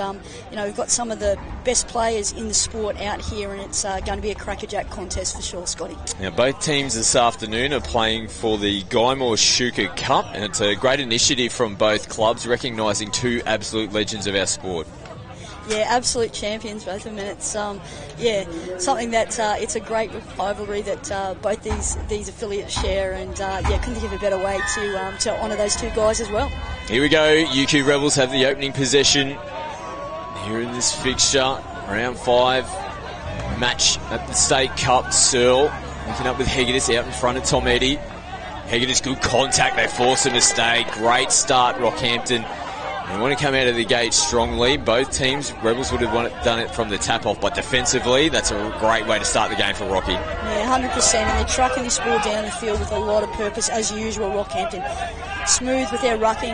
you know, we've got some of the best players in the sport out here, and it's going to be a crackerjack contest for sure, Scotty. Now, both teams this afternoon are playing for the Guymore Shuka Cup, and it's a great initiative from both clubs, recognising two absolute legends of our sport. Yeah, absolute champions, both of them, and it's something that it's a great rivalry that both these affiliates share, and couldn't think of a better way to honour those two guys as well. Here we go. UQ Rebels have the opening possession here in this fixture, round 5 match at the State Cup. Searle linking up with Hegedus out in front of Tom Eddy. Hegedus, good contact, they force a mistake. Great start, Rockhampton. They want to come out of the gate strongly. Both teams, Rebels would have done it from the tap-off, but defensively, that's a great way to start the game for Rocky. Yeah, 100%, and they're trucking this ball down the field with a lot of purpose, as usual, Rockhampton. Smooth with their rucking,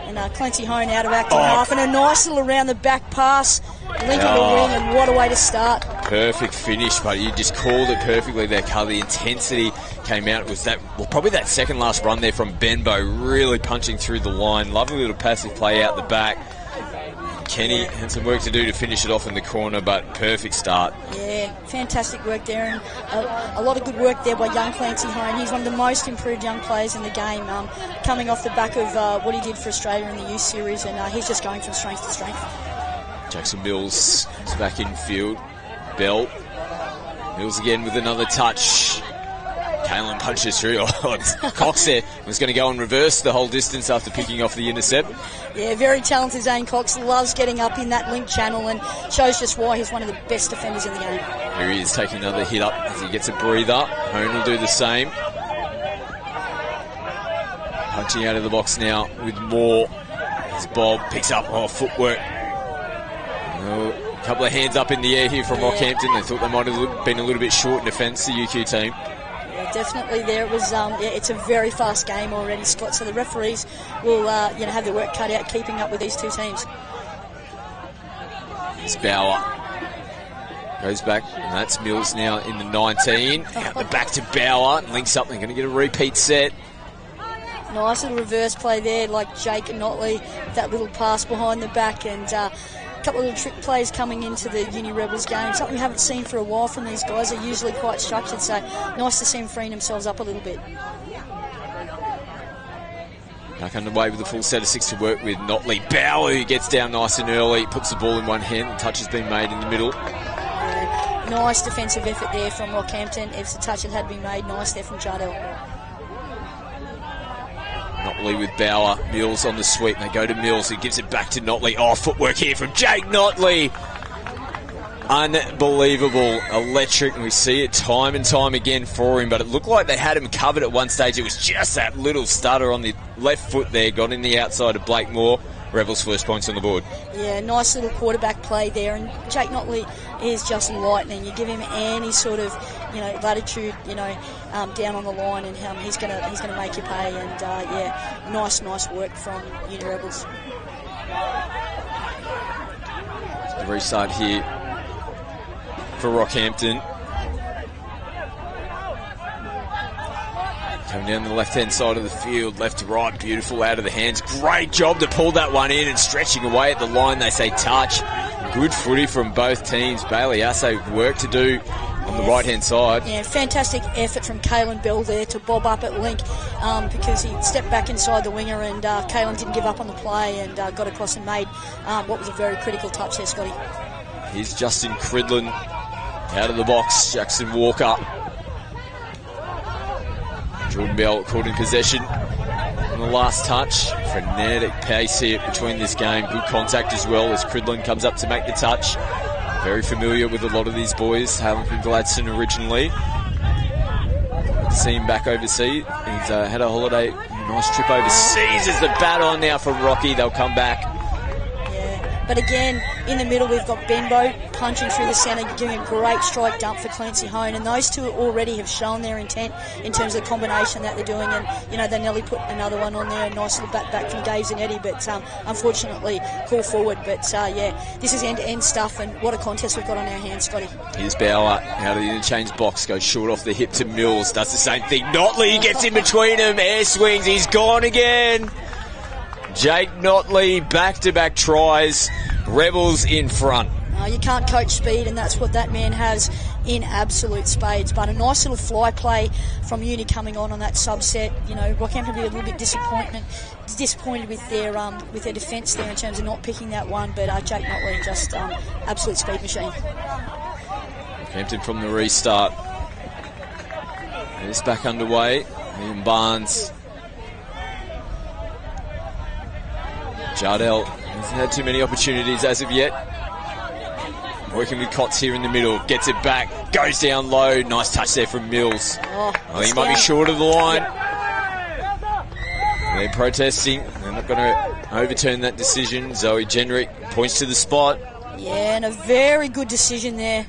and Clancy Hone out of active half, and a nice little around the back pass, linking the wing, and what a way to start. Perfect finish, but you just called it perfectly there, Carl. The intensity came out. It was probably that second last run there from Benbow, really punching through the line. Lovely little passive play out the back. Kenny had some work to do to finish it off in the corner, but perfect start. Yeah, fantastic work there, and a lot of good work there by young Clancy Hone. He's one of the most improved young players in the game, coming off the back of what he did for Australia in the youth series, and he's just going from strength to strength. Jackson Mills is back in field. Bell. Mills again with another touch. Kalen punches through. Cox there was going to go and reverse the whole distance after picking off the intercept. Yeah, very talented Zane Cox. Loves getting up in that link channel and shows just why he's one of the best defenders in the game. Here he is taking another hit up as he gets a breather. Hone will do the same. Punching out of the box now with more as Bob picks up footwork. A couple of hands up in the air here from Rockhampton. They thought they might have been a little bit short in defence, the UQ team. Yeah, definitely there. It was, it's a very fast game already, Scott, so the referees will have their work cut out keeping up with these two teams. It's Bauer. Goes back, and that's Mills now in the 19. Out the back to Bauer, and links up. They're going to get a repeat set. Nice little reverse play there, like Jake and Notley. That little pass behind the back, and a couple of little trick plays coming into the Uni Rebels game. Something we haven't seen for a while from these guys. They're usually quite structured, so nice to see them freeing themselves up a little bit. Back underway with a full set of 6 to work with. Notley. Bauer, who gets down nice and early, puts the ball in one hand. The touch has been made in the middle. Nice defensive effort there from Rockhampton. If the touch had been made, nice there from Jardel. Notley with Bauer. Mills on the sweep. They go to Mills, who gives it back to Notley. Oh, footwork here from Jake Notley. Unbelievable. Electric. And we see it time and time again for him, but it looked like they had him covered at one stage. It was just that little stutter on the left foot there. Got in the outside of Blakemore. Rebels' first points on the board. Yeah, nice little quarterback play there, and Jake Notley is just lightning. You give him any sort of, latitude, down on the line, and he's gonna make you pay. And nice work from Uni Rebels. The restart here for Rockhampton. Coming down the left-hand side of the field, left to right, beautiful out of the hands. Great job to pull that one in and stretching away at the line. They say touch. Good footy from both teams. Bailey Assay work to do on the right-hand side. Yeah, fantastic effort from Kalen Bell there to bob up at link because he stepped back inside the winger, and Kalen didn't give up on the play and got across and made what was a very critical touch there, Scotty. Here's Justin Cridlin out of the box. Jackson Walker. Jordan Bell caught in possession on the last touch. Frenetic pace here between this game. Good contact as well as Cridlin comes up to make the touch. Very familiar with a lot of these boys. Hailing from Gladstone originally. See him back overseas. He's had a holiday. Nice trip overseas. There's the bat on now from Rocky. They'll come back. But again, in the middle, we've got Benbow punching through the centre, giving a great strike dump for Clancy Hone. And those two already have shown their intent in terms of the combination that they're doing. And, they nearly put another one on there. A nice little bat back from Gaves and Eddie. But unfortunately, call forward. But, this is end-to-end stuff. And what a contest we've got on our hands, Scotty. Here's Bauer out of the interchange box. Goes short off the hip to Mills. Does the same thing. Notley gets in between them. Air swings. He's gone again. Jake Notley, back-to-back tries. Rebels in front. You can't coach speed, and that's what that man has in absolute spades. But a nice little fly play from Uni coming on that subset. Rockhampton be a little bit disappointed with their defence there in terms of not picking that one. But Jake Notley, just absolute speed machine. Rockhampton from the restart. It's back underway. Ian Barnes. Jardel hasn't had too many opportunities as of yet. Working with Cots here in the middle. Gets it back. Goes down low. Nice touch there from Mills. He might be short of the line. They're protesting. They're not going to overturn that decision. Zoe Genrick points to the spot. Yeah, and a very good decision there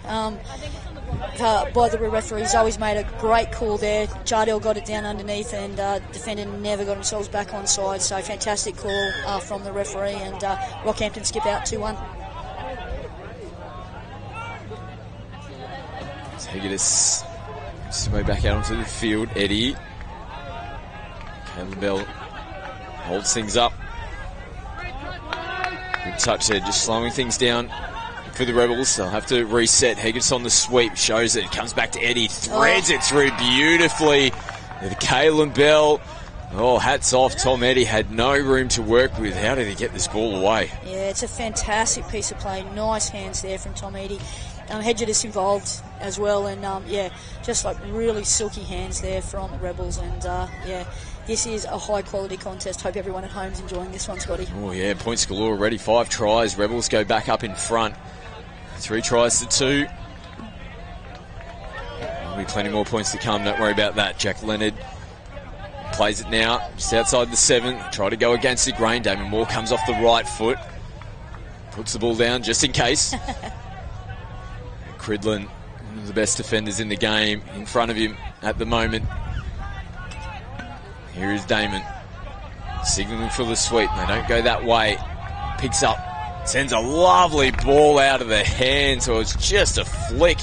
by the referee. Zoe's made a great call there. Jardel got it down underneath, and defender never got themselves back on side. So fantastic call from the referee, and Rockhampton skip out 2-1. Hegedus makes his way back out onto the field. Eddie. Caleb Bell holds things up. Good touch there, just slowing things down for the Rebels. They'll have to reset. Hegedus on the sweep, shows it, comes back to Eddie, threads it through beautifully with Caleb Bell. Oh, hats off. Tom Eddie had no room to work with. How did he get this ball away? Yeah, it's a fantastic piece of play. Nice hands there from Tom Eddie. Hedges involved as well, and just like really silky hands there from the Rebels, and this is a high quality contest. Hope everyone at home is enjoying this one, Scotty. Oh yeah, points galore already. 5 tries. Rebels go back up in front. 3 tries to 2. There'll be plenty more points to come. Don't worry about that. Jack Leonard plays it now, just outside the 7. Try to go against the grain. Damon Moore comes off the right foot, puts the ball down just in case. Cridlin, one of the best defenders in the game, in front of him at the moment. Here is Damon, signalling for the sweep. They don't go that way. Picks up Sends a lovely ball out of the hand, so it's just a flick.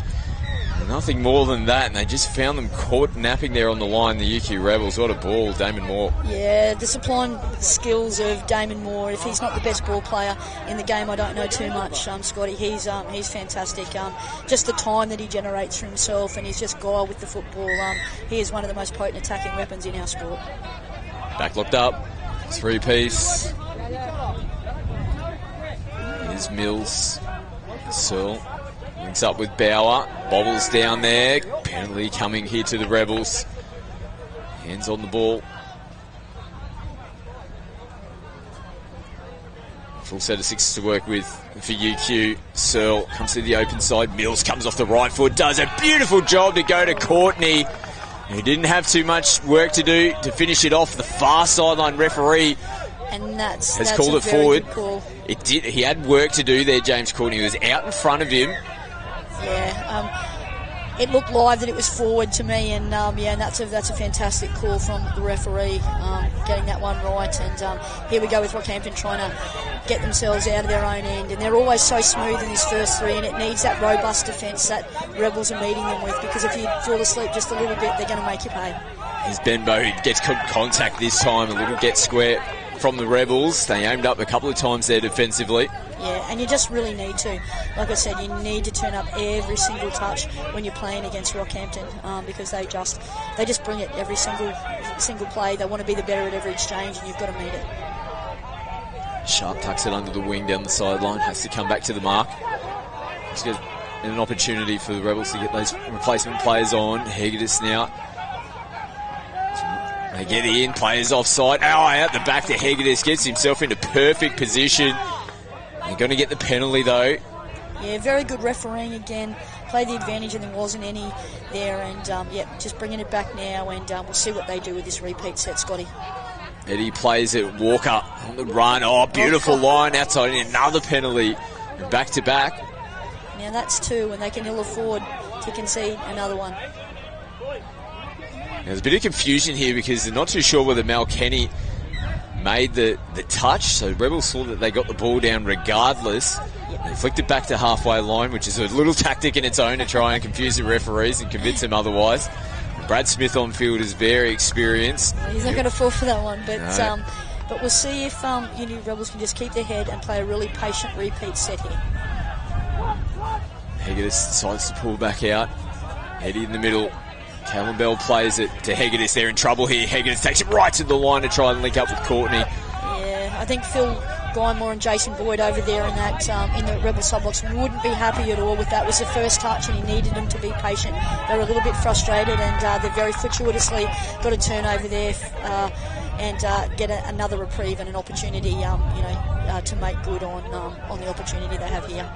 Nothing more than that, and they just found them caught napping there on the line, the UQ Rebels. What a ball, Damon Moore. Yeah, the supply skills of Damon Moore. If he's not the best ball player in the game, I don't know too much, Scotty. He's fantastic. Just the time that he generates for himself, and he's just guile with the football. He is one of the most potent attacking weapons in our sport. Back locked up, 3-piece. Here's Mills. Searle links up with Bauer. Bobbles down there. Penalty coming here to the Rebels. Hands on the ball. Full set of 6 to work with for UQ. Searle comes to the open side. Mills comes off the right foot. Does a beautiful job to go to Courtney. He didn't have too much work to do to finish it off. The far sideline referee and that's called it forward. Call. It did. He had work to do there, James Courtney. He was out in front of him. Yeah, it looked live that it was forward to me, and and that's a fantastic call from the referee, getting that one right. And here we go with Rockhampton trying to get themselves out of their own end, and they're always so smooth in this first 3, and it needs that robust defence that Rebels are meeting them with, because if you fall asleep just a little bit, they're going to make you pay. Here's Benbow, who gets contact this time, a little get square from the Rebels. They aimed up a couple of times there defensively. Yeah, and you just really need to. Like I said, you need to turn up every single touch when you're playing against Rockhampton, because they just bring it every single play. They want to be the better at every exchange, and you've got to meet it. Sharp tucks it under the wing down the sideline. Has to come back to the mark. Just get an opportunity for the Rebels to get those replacement players on. Hegedus now. They get in, players offside. Out the back to Hegedus. Gets himself into perfect position. They're going to get the penalty though. Yeah, very good refereeing again. Played the advantage and there wasn't any there. And just bringing it back now, and we'll see what they do with this repeat set, Scotty. Eddie plays it. Walker on the run. Oh, beautiful line outside. And another penalty. Back to back. Now that's 2, and they can ill afford to concede another one. There's a bit of confusion here because they're not too sure whether Mal Kenny made the touch, so Rebels thought that they got the ball down regardless. They flicked it back to halfway line, which is a little tactic in its own to try and confuse the referees and convince them otherwise. Brad Smith on field is very experienced. He's not going to fall for that one, but we'll see if Unity Rebels can just keep their head and play a really patient repeat set here. Hegedus decides to pull back out. Eddie in the middle. Callum Bell plays it to Hegedus. They're in trouble here. Hegedus takes it right to the line to try and link up with Courtney. Yeah, I think Phil Guymore and Jason Boyd over there in that in the Rebel subbox wouldn't be happy at all with that. It was the first touch, and he needed them to be patient. They were a little bit frustrated, and they very fortuitously got a turnover there and get another reprieve and an opportunity, to make good on the opportunity they have here.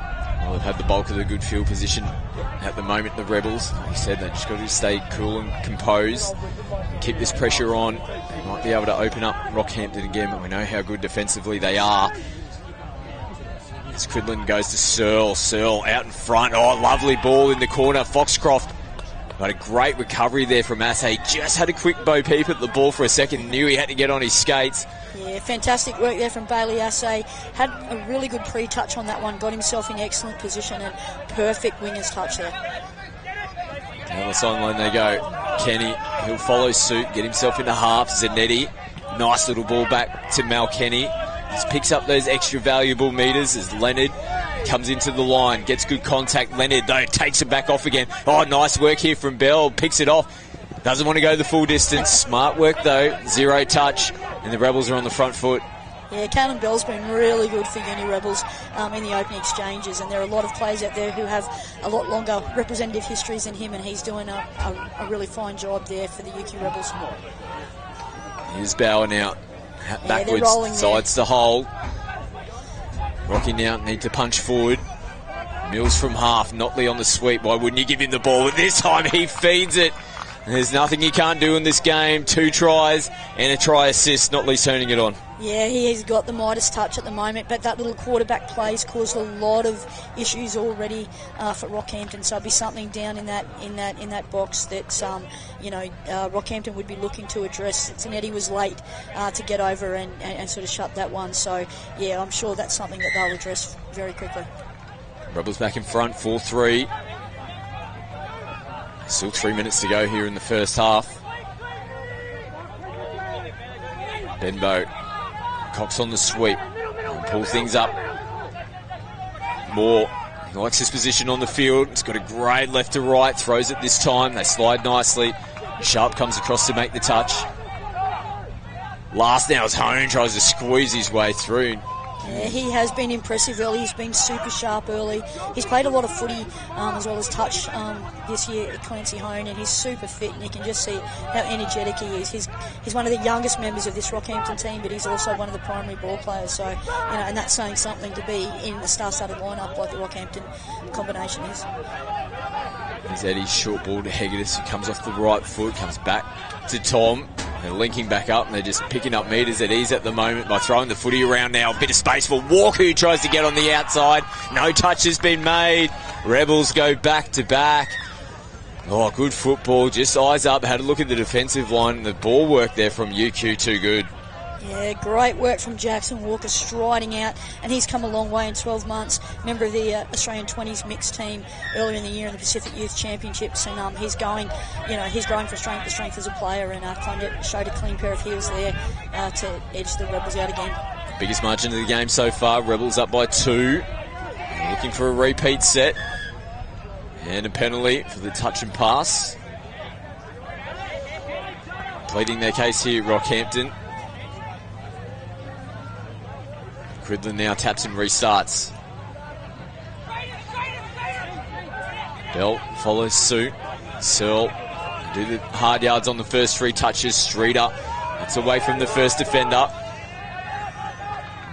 Well, they've had the bulk of the good field position at the moment, the Rebels. Like you said, they've just got to stay cool and composed and keep this pressure on. They might be able to open up Rockhampton again, but we know how good defensively they are. As Quidlin goes to Searle. Searle out in front. Oh, lovely ball in the corner. Foxcroft got a great recovery there from Assay. Just had a quick bo peep at the ball for a second. Knew he had to get on his skates. Yeah, fantastic work there from Bailey Assay. Had a really good pre-touch on that one. Got himself in excellent position and perfect winger's touch there. Down the sideline they go. Kenny, he'll follow suit, get himself into half. Zanetti, nice little ball back to Mal Kenny. Just picks up those extra valuable metres as Leonard comes into the line, gets good contact. Leonard, though, takes it back off again. Oh, nice work here from Bell. Picks it off. Doesn't want to go the full distance. Smart work, though. 0 touch. And the Rebels are on the front foot. Yeah, Callum Bell's been really good for Uni Rebels in the opening exchanges, and there are a lot of players out there who have a lot longer representative histories than him, and he's doing a really fine job there for the UQ Rebels. Here's Bauer now. Backwards, sides to hole. Rocky now need to punch forward. Mills from half, Notley on the sweep. Why wouldn't you give him the ball? But this time he feeds it There's nothing he can't do in this game. 2 tries and a try assist, not least turning it on. Yeah, he has got the Midas touch at the moment, but that little quarterback play's caused a lot of issues already for Rockhampton. So it'll be something down in that box that Rockhampton would be looking to address. Cincinnati was late to get over and sort of shut that one. So yeah, I'm sure that's something that they'll address very quickly. Rebels back in front, 4-3. Still 3 minutes to go here in the first half. Benbow. Cox on the sweep. Pull things up. Moore. He likes his position on the field. He's got a great left to right. Throws it this time. They slide nicely. Sharp comes across to make the touch. Last now is Hone. Tries to squeeze his way through. Yeah, he has been impressive early. He's been super sharp early. He's played a lot of footy as well as touch this year at Clancy Hone, and he's super fit, and you can just see how energetic he is. He's one of the youngest members of this Rockhampton team, but he's also one of the primary ball players. So, and that's saying something to be in a star-studded lineup like the Rockhampton combination is. There's Eddie's short ball to Hegedus, who comes off the right foot, comes back to Tom. They're linking back up, and they're just picking up meters at ease at the moment by throwing the footy around now. A bit of space for Walker, who tries to get on the outside. No touch has been made. Rebels go back to back. Oh, good football. Just eyes up. Had a look at the defensive line. The ball work there from UQ, too good. Yeah, great work from Jackson Walker striding out, and he's come a long way in 12 months. Member of the Australian 20s mixed team earlier in the year in the Pacific Youth Championships, and he's growing from strength to strength as a player, and showed a clean pair of heels there to edge the Rebels out again. Biggest margin of the game so far. Rebels up by 2. Looking for a repeat set. And a penalty for the touch and pass. Pleading their case here, Rockhampton. Cridlin now taps and restarts. Bell follows suit. Searle do the hard yards on the first 3 touches. Streeter gets away from the first defender.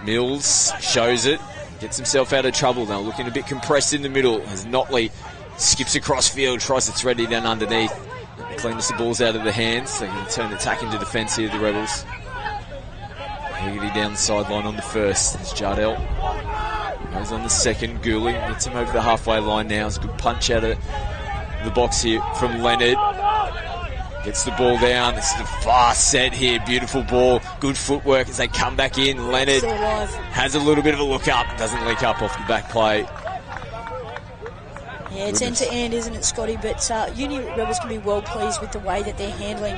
Mills shows it. Gets himself out of trouble now. Looking a bit compressed in the middle as Notley skips across field. Tries to thread it down underneath. Cleans the balls out of the hands. They can turn attack into defence here, the Rebels. Haggerty down the sideline on the first. There's Jardell. Goes on the second. Goulding gets him over the halfway line now. It's a good punch out of the box here from Leonard. Gets the ball down. This is a fast set here. Beautiful ball. Good footwork as they come back in. Leonard has a little bit of a look up. Doesn't link up off the back play. Yeah, it's end to end, isn't it, Scotty? But Uni Rebels can be well pleased with the way that they're handling,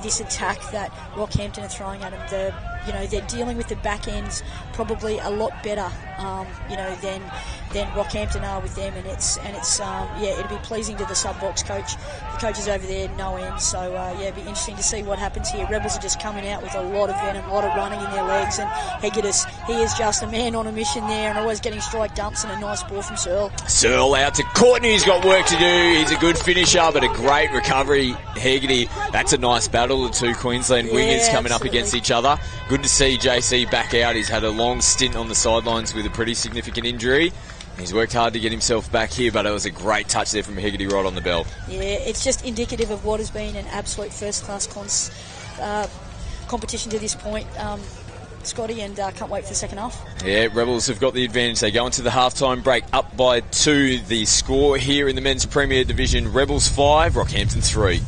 this attack that Rockhampton are throwing at them. They're dealing with the back ends probably a lot better, than Rockhampton are with them, and it'll be pleasing to the sub-box coach. The coaches over there, no end. So it'll be interesting to see what happens here. Rebels are just coming out with a lot of venom, a lot of running in their legs, and Hegedus, he is just a man on a mission there, and always getting strike dumps and a nice ball from Searle. Searle out to Courtney, who's got work to do. He's a good finisher, but a great recovery. Haggerty, that's a nice battle. The 2 Queensland wingers coming up against each other. Good to see JC back out. He's had a long stint on the sidelines with a pretty significant injury. He's worked hard to get himself back here, but it was a great touch there from Haggerty right on the bell. Yeah, it's just indicative of what has been an absolute first-class competition to this point, Scotty, and can't wait for the second half. Yeah, Rebels have got the advantage. They go into the halftime break up by 2. The score here in the Men's Premier Division, Rebels 5, Rockhampton 3.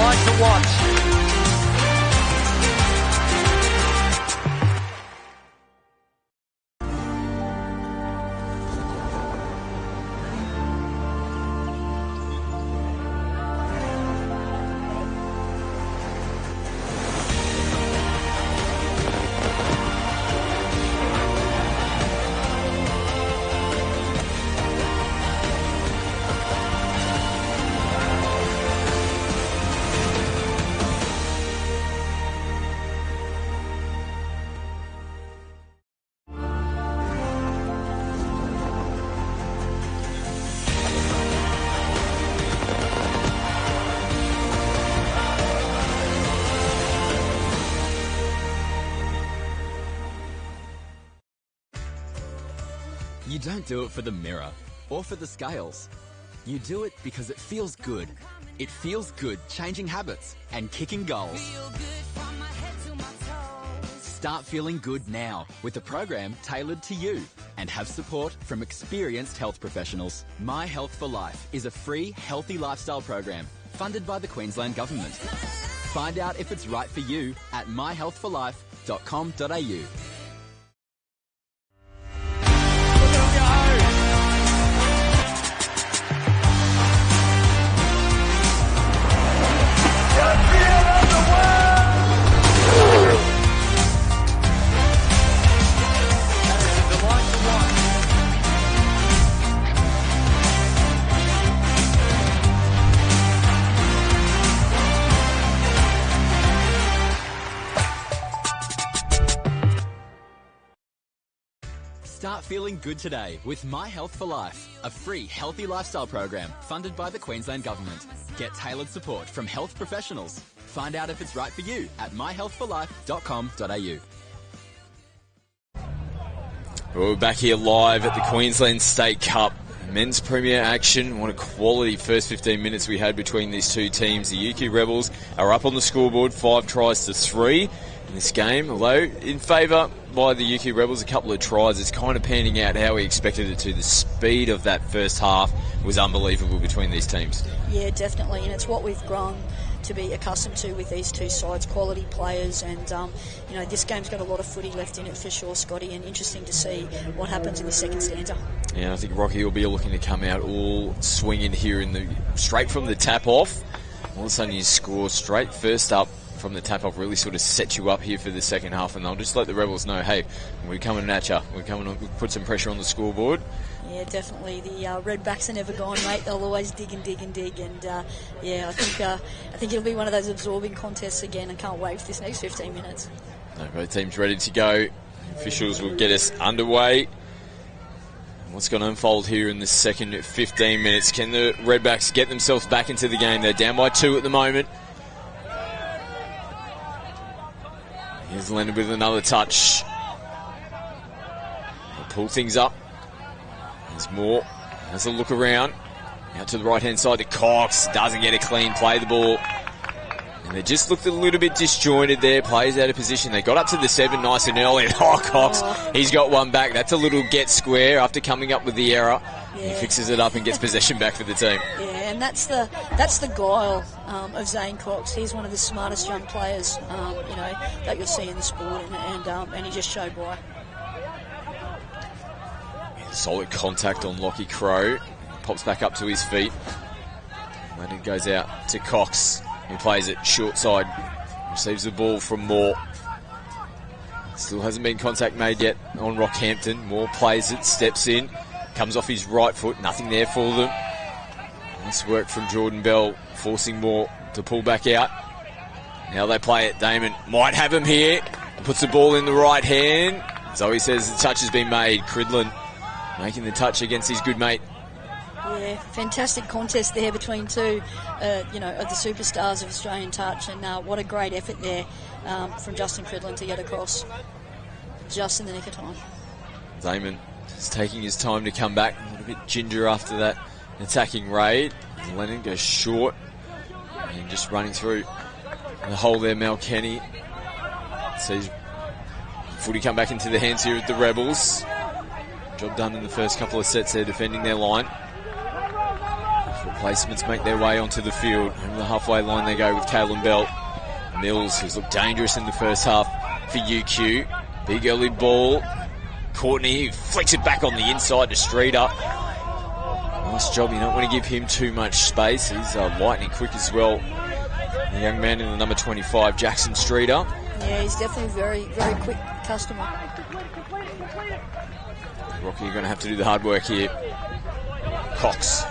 delight to watch. You don't do it for the mirror or for the scales. You do it because it feels good. It feels good changing habits and kicking goals. Start feeling good now with a program tailored to you and have support from experienced health professionals. My Health for Life is a free healthy lifestyle program funded by the Queensland Government. Find out if it's right for you at myhealthforlife.com.au. Start feeling good today with My Health for Life, a free healthy lifestyle program funded by the Queensland Government. Get tailored support from health professionals. Find out if it's right for you at myhealthforlife.com.au. We're back here live at the Queensland State Cup. Men's Premier action. What a quality first 15 minutes we had between these two teams. The UQ Rebels are up on the scoreboard, 5-3 in this game. Although in favour by the UQ Rebels, a couple of tries. It's kind of panning out how we expected it to. The speed of that first half was unbelievable between these teams. Yeah, definitely, and it's what we've grown to be accustomed to with these two sides, quality players, and this game's got a lot of footy left in it for sure, Scotty, and interesting to see what happens in the second stanza. Yeah, I think Rocky will be looking to come out all swinging here straight from the tap off. All of a sudden you score straight first up from the tap off, really sort of set you up here for the second half, and they'll just let the Rebels know, hey, we're coming at you. We're coming to put some pressure on the scoreboard. Yeah, definitely. The Redbacks are never gone, mate. They'll always dig and dig and dig, and I think it'll be one of those absorbing contests again. I can't wait for this next 15 minutes. No, both teams ready to go. Officials will get us underway. What's going to unfold here in the second 15 minutes? Can the Redbacks get themselves back into the game? They're down by 2 at the moment. Here's Leonard with another touch. They'll pull things up. There's more. Has a look around. Out to the right-hand side to Cox. Doesn't get a clean play the ball. And they just looked a little bit disjointed there. Players out of position. They got up to the 7 nice and early. Oh, Cox, he's got one back. That's a little get square after coming up with the error. Yeah. He fixes it up and gets possession back for the team. Yeah, and that's the guile of Zane Cox. He's one of the smartest young players, that you'll see in the sport, and he just showed why. Solid contact on Lockie Crow. Pops back up to his feet. Leonard goes out to Cox, who plays it short side. Receives the ball from Moore. Still hasn't been contact made yet on Rockhampton. Moore plays it, steps in, comes off his right foot. Nothing there for them. Nice work from Jordan Bell, forcing Moore to pull back out. Now they play it. Damon might have him here. Puts the ball in the right hand. Zoe says the touch has been made. Cridlin making the touch against his good mate. Yeah, fantastic contest there between two, of the superstars of Australian touch, and what a great effort there from Justin Cridlin to get across just in the nick of time. Damon is taking his time to come back, a little bit ginger after that attacking raid. Lennon goes short and just running through the hole there. Mel Kenny sees footy come back into the hands here of the Rebels. Job done in the first couple of sets there, defending their line. Placements make their way onto the field. Over the halfway line they go with Caelan Bell. Mills, who's looked dangerous in the first half for UQ. Big early ball. Courtney flicks it back on the inside to Streeter. Nice job. You don't want to give him too much space. He's lightning quick as well. The young man in the number 25, Jackson Streeter. Yeah, he's definitely very, very quick customer. Rocky, you're going to have to do the hard work here. Cox.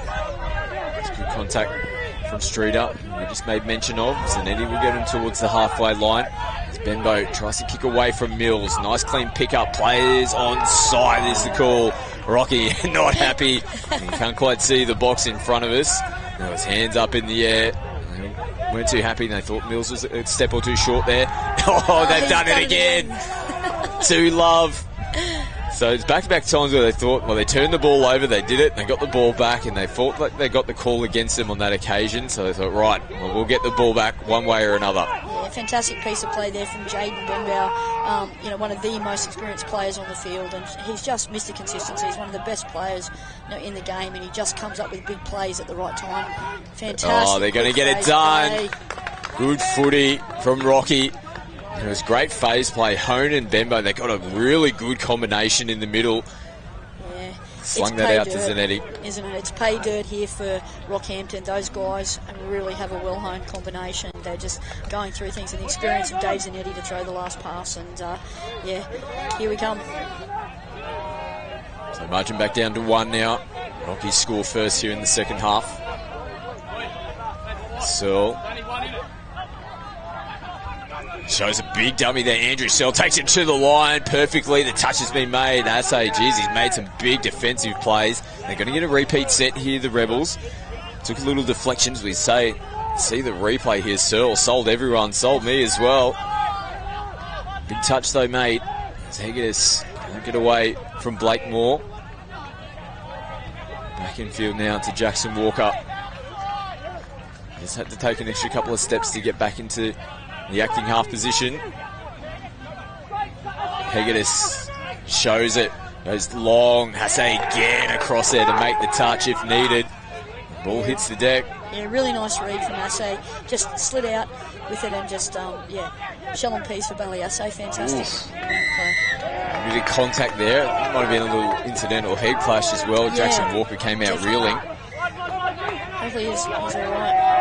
It's good contact from Streeter. We just made mention of. Zanetti will get him towards the halfway line. As Benbow tries to kick away from Mills. Nice clean pickup. Players onside is the call. Rocky not happy. He can't quite see the box in front of us. Now his hands up in the air. They weren't too happy. They thought Mills was a step or two short there. Oh, they've done it again. To Love. So it's back-to-back times where they thought, well, they turned the ball over, they did it, they got the ball back, and they thought like they got the call against them on that occasion. So they thought, right, well, we'll get the ball back one way or another. Yeah, fantastic piece of play there from Jaden Benbow, one of the most experienced players on the field, and he's just Mr. Consistency. He's one of the best players in the game, and he just comes up with big plays at the right time. Fantastic. Oh, they're going to get it done. Good footy from Rocky. It was great phase play. Hone and Benbow, they got a really good combination in the middle. Yeah. Slung that out to Zanetti. Isn't it? It's pay dirt here for Rockhampton. Those guys really have a well-honed combination. They're just going through things, and the experience of Dave Zanetti to throw the last pass. And, here we come. So marching back down to 1 now. Rocky score first here in the second half. So shows a big dummy there. Andrew Sell takes it to the line perfectly. The touch has been made. I say, geez, he's made some big defensive plays. They're going to get a repeat set here, the Rebels. Took a little deflections. We see the replay here. Searle sold everyone, sold me as well. Big touch though, mate. Zegas can't get away from Blake Moore. Back in field now to Jackson Walker. Just had to take an extra couple of steps to get back into the acting half position. Hegedus shows it. Goes long. Hasse again across there to make the touch if needed. Ball hits the deck. Yeah, really nice read from Hasse. Just slid out with it and just, shell and piece for Bailey Hasse. Fantastic. A bit of contact there. It might have been a little incidental head clash as well. Yeah, Jackson Walker came out reeling. Hopefully he's all right.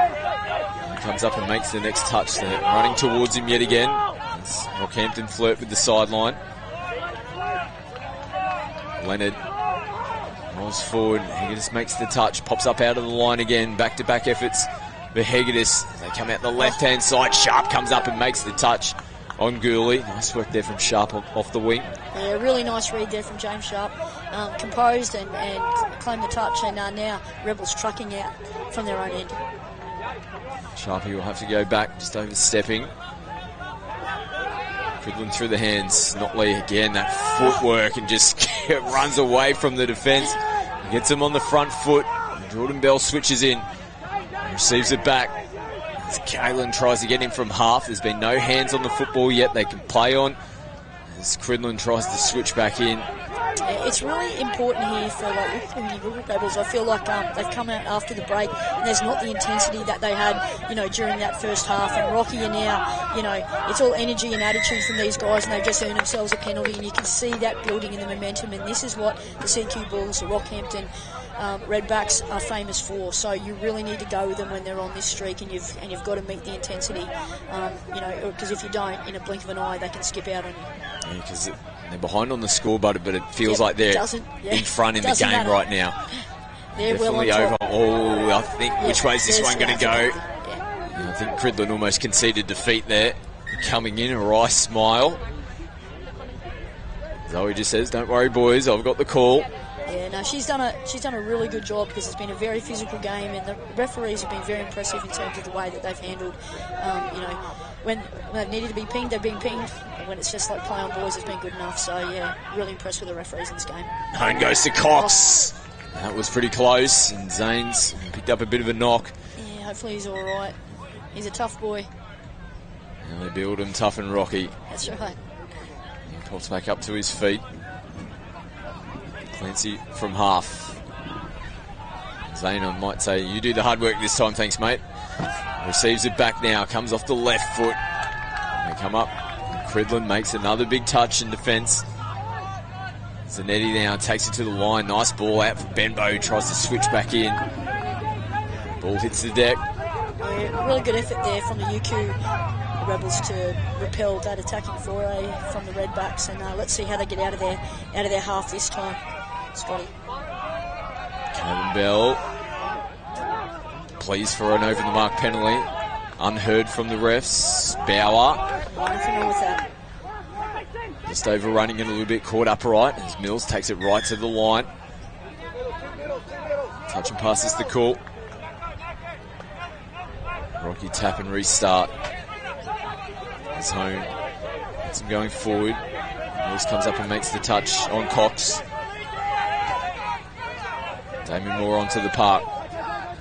Comes up and makes the next touch. They're running towards him yet again. As Rockhampton flirt with the sideline. Leonard rolls forward. Hegedus makes the touch. Pops up out of the line again. Back-to-back efforts for Hegedus. They come out the left-hand side. Sharp comes up and makes the touch on Gooley. Nice work there from Sharp off the wing. Yeah, really nice read there from James Sharp. Composed and claimed the touch, and now Rebels trucking out from their own end. Sharpie will have to go back, just overstepping. Cridlin through the hands. Notley again, that footwork, and just runs away from the defence. Gets him on the front foot. Jordan Bell switches in. Receives it back. As Caelan tries to get him from half. There's been no hands on the football yet they can play on. As Cridlin tries to switch back in. It's really important here for the Rebels. I feel like they've come out after the break and there's not the intensity that they had, during that first half. And Rocky are now, it's all energy and attitude from these guys, and they've just earned themselves a penalty. And you can see that building in the momentum. And this is what the CQ Bulls, the Rockhampton Redbacks are famous for. So you really need to go with them when they're on this streak, and you've got to meet the intensity. Because if you don't, in a blink of an eye, they can skip out on you. Yeah, because they're behind on the scoreboard, but it feels like they're in front in the game right now. They're definitely well on over. top. Oh, I think which way is this one going to go? I think Cridlin almost conceded defeat there. Coming in, a wry smile. Zoe just says, "Don't worry, boys. I've got the call." Yeah, no, she's done a really good job, because it's been a very physical game, and the referees have been very impressive in terms of the way that they've handled. When they've needed to be pinged, they've been pinged. And when it's just like play on boys, it's been good enough. So yeah, really impressed with the referees in this game. Home goes to Cox. That was pretty close, and Zanes picked up a bit of a knock. Yeah, hopefully he's all right. He's a tough boy. And they build him tough and rocky. That's right. He pops back up to his feet. Clancy from half. Zane, I might say, you do the hard work this time, thanks, mate. Receives it back now, comes off the left foot. They come up. Cridlin makes another big touch in defence. Zanetti now takes it to the line. Nice ball out for Benbow, tries to switch back in. Ball hits the deck. Yeah, really good effort there from the UQ Rebels to repel that attacking foray from the Redbacks, and let's see how they get out of their half this time. Scotty. Calvin Bell. Pleased for an over-the-mark penalty. Unheard from the refs. Bauer. Nothing wrong with that. Just overrunning it a little bit, caught upright as Mills takes it right to the line. Touch and pass is the call. Rocky tap and restart. His home. Gets him going forward. Mills comes up and makes the touch on Cox. Damien Moore onto the park.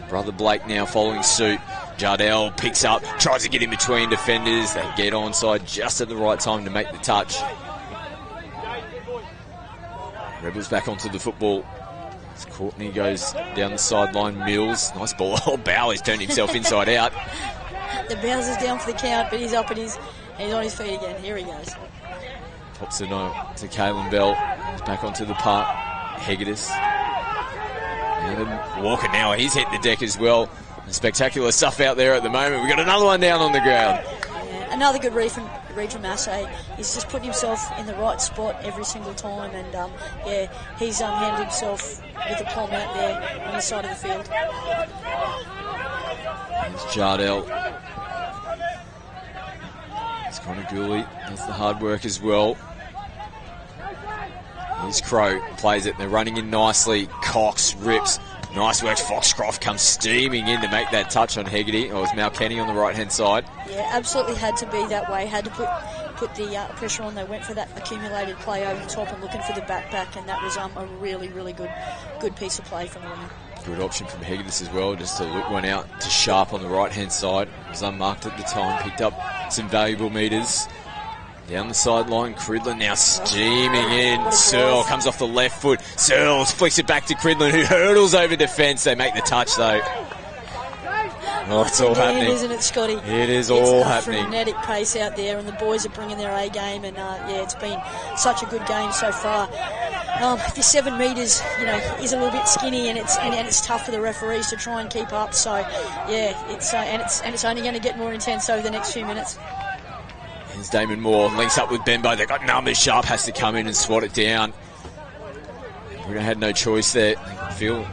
Brother Blake now following suit. Jardel picks up, tries to get in between defenders. They get onside just at the right time to make the touch. Rebels back onto the football. As Courtney goes down the sideline. Mills, nice ball. Oh, Bowers turned himself inside out. The Bowser's down for the count, but he's up and he's on his feet again. Here he goes. Pops it on to Caelan Bell. He's back onto the park. Hegedus. And Walker now, he's hit the deck as well. Spectacular stuff out there at the moment. We've got another one down on the ground. Yeah, another good read from Massey. He's just putting himself in the right spot every single time, and he's handled himself with the palm out there on the side of the field. There's Jardel. It's Connor Gooley. Does the hard work as well. Here's Crow, plays it, they're running in nicely. Cox rips. Nice work. Foxcroft comes steaming in to make that touch on Hegarty. It was Malkenny on the right-hand side. Yeah, absolutely had to be that way. Had to put the pressure on. They went for that accumulated play over the top and looking for the back, and that was a really, really good piece of play from the women. Good option from Hegarty as well, just to loop one out to Sharp on the right-hand side. It was unmarked at the time, picked up some valuable metres. Down the sideline, Cridlin now steaming in. Searle comes off the left foot. Searle flicks it back to Cridlin, who hurdles over defence. They make the touch, though. Oh, it's all happening. Isn't it, Scotty? It is all happening. It's a frenetic pace out there, and the boys are bringing their A game, and it's been such a good game so far. The 7 metres, is a little bit skinny, and it's tough for the referees to try and keep up. So, it's only going to get more intense over the next few minutes. Here's Damon Moore, links up with Benbow. They've got numbers. Sharp has to come in and swat it down. We had no choice there. I feel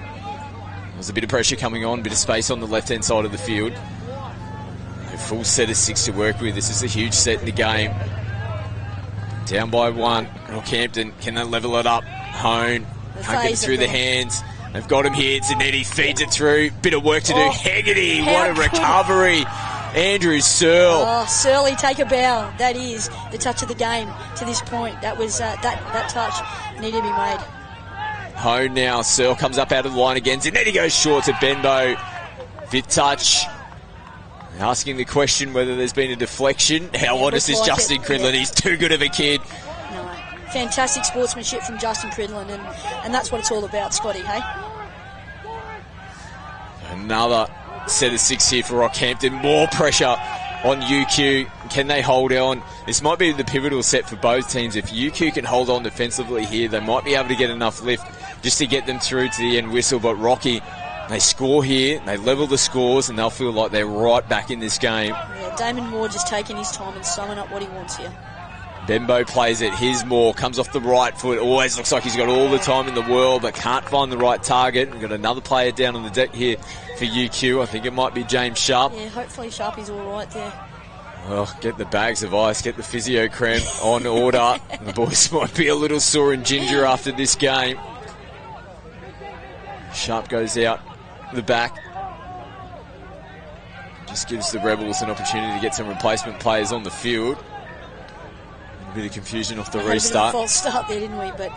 there's a bit of pressure coming on, a bit of space on the left-hand side of the field. A full set of 6 to work with. This is a huge set in the game. Down by 1. Rockhampton, can they level it up? Hone, can't get it through the hands. They've got him here. Zanetti feeds it through. Bit of work to do. Hegarty, what a recovery. Andrew Searle. Oh, Searle, take a bow. That is the touch of the game to this point. That was that touch needed to be made. Hone now. Searle comes up out of the line again. Zanetti goes short to Benbow. 5th touch. Asking the question whether there's been a deflection. How honest is Justin Cridlin? He's too good of a kid. No, fantastic sportsmanship from Justin Cridlin, and that's what it's all about, Scotty, hey? Another set of 6 here for Rockhampton. More pressure on UQ. Can they hold on? This might be the pivotal set for both teams. If UQ can hold on defensively here, they might be able to get enough lift just to get them through to the end whistle. But Rocky, they score here, they level the scores, and they'll feel like they're right back in this game. Yeah, Damon Moore just taking his time and summing up what he wants here. Benbow plays it. Here's Moore, comes off the right foot. Always looks like he's got all the time in the world, but can't find the right target. We've got another player down on the deck here for UQ. I think it might be James Sharp. Yeah, hopefully Sharpie's all right there. Well, get the bags of ice, get the physio cream on order. The boys might be a little sore and ginger after this game. Sharp goes out the back. Just gives the Rebels an opportunity to get some replacement players on the field. A bit of confusion off the restart. Had a false start there, didn't we? But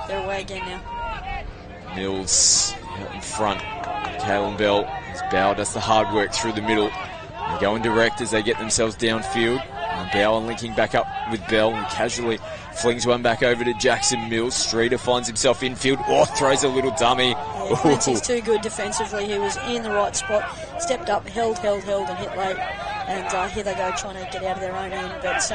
they're away again now. Mills out in front. Caelan Bell. As Bauer does the hard work through the middle. They're going direct as they get themselves downfield. Bowen linking back up with Bell and casually flings one back over to Jackson Mills. Streeter finds himself infield. Throws a little dummy. Yeah, Quincy's too good defensively. He was in the right spot, stepped up, held, and hit late. And here they go trying to get out of their own end. But this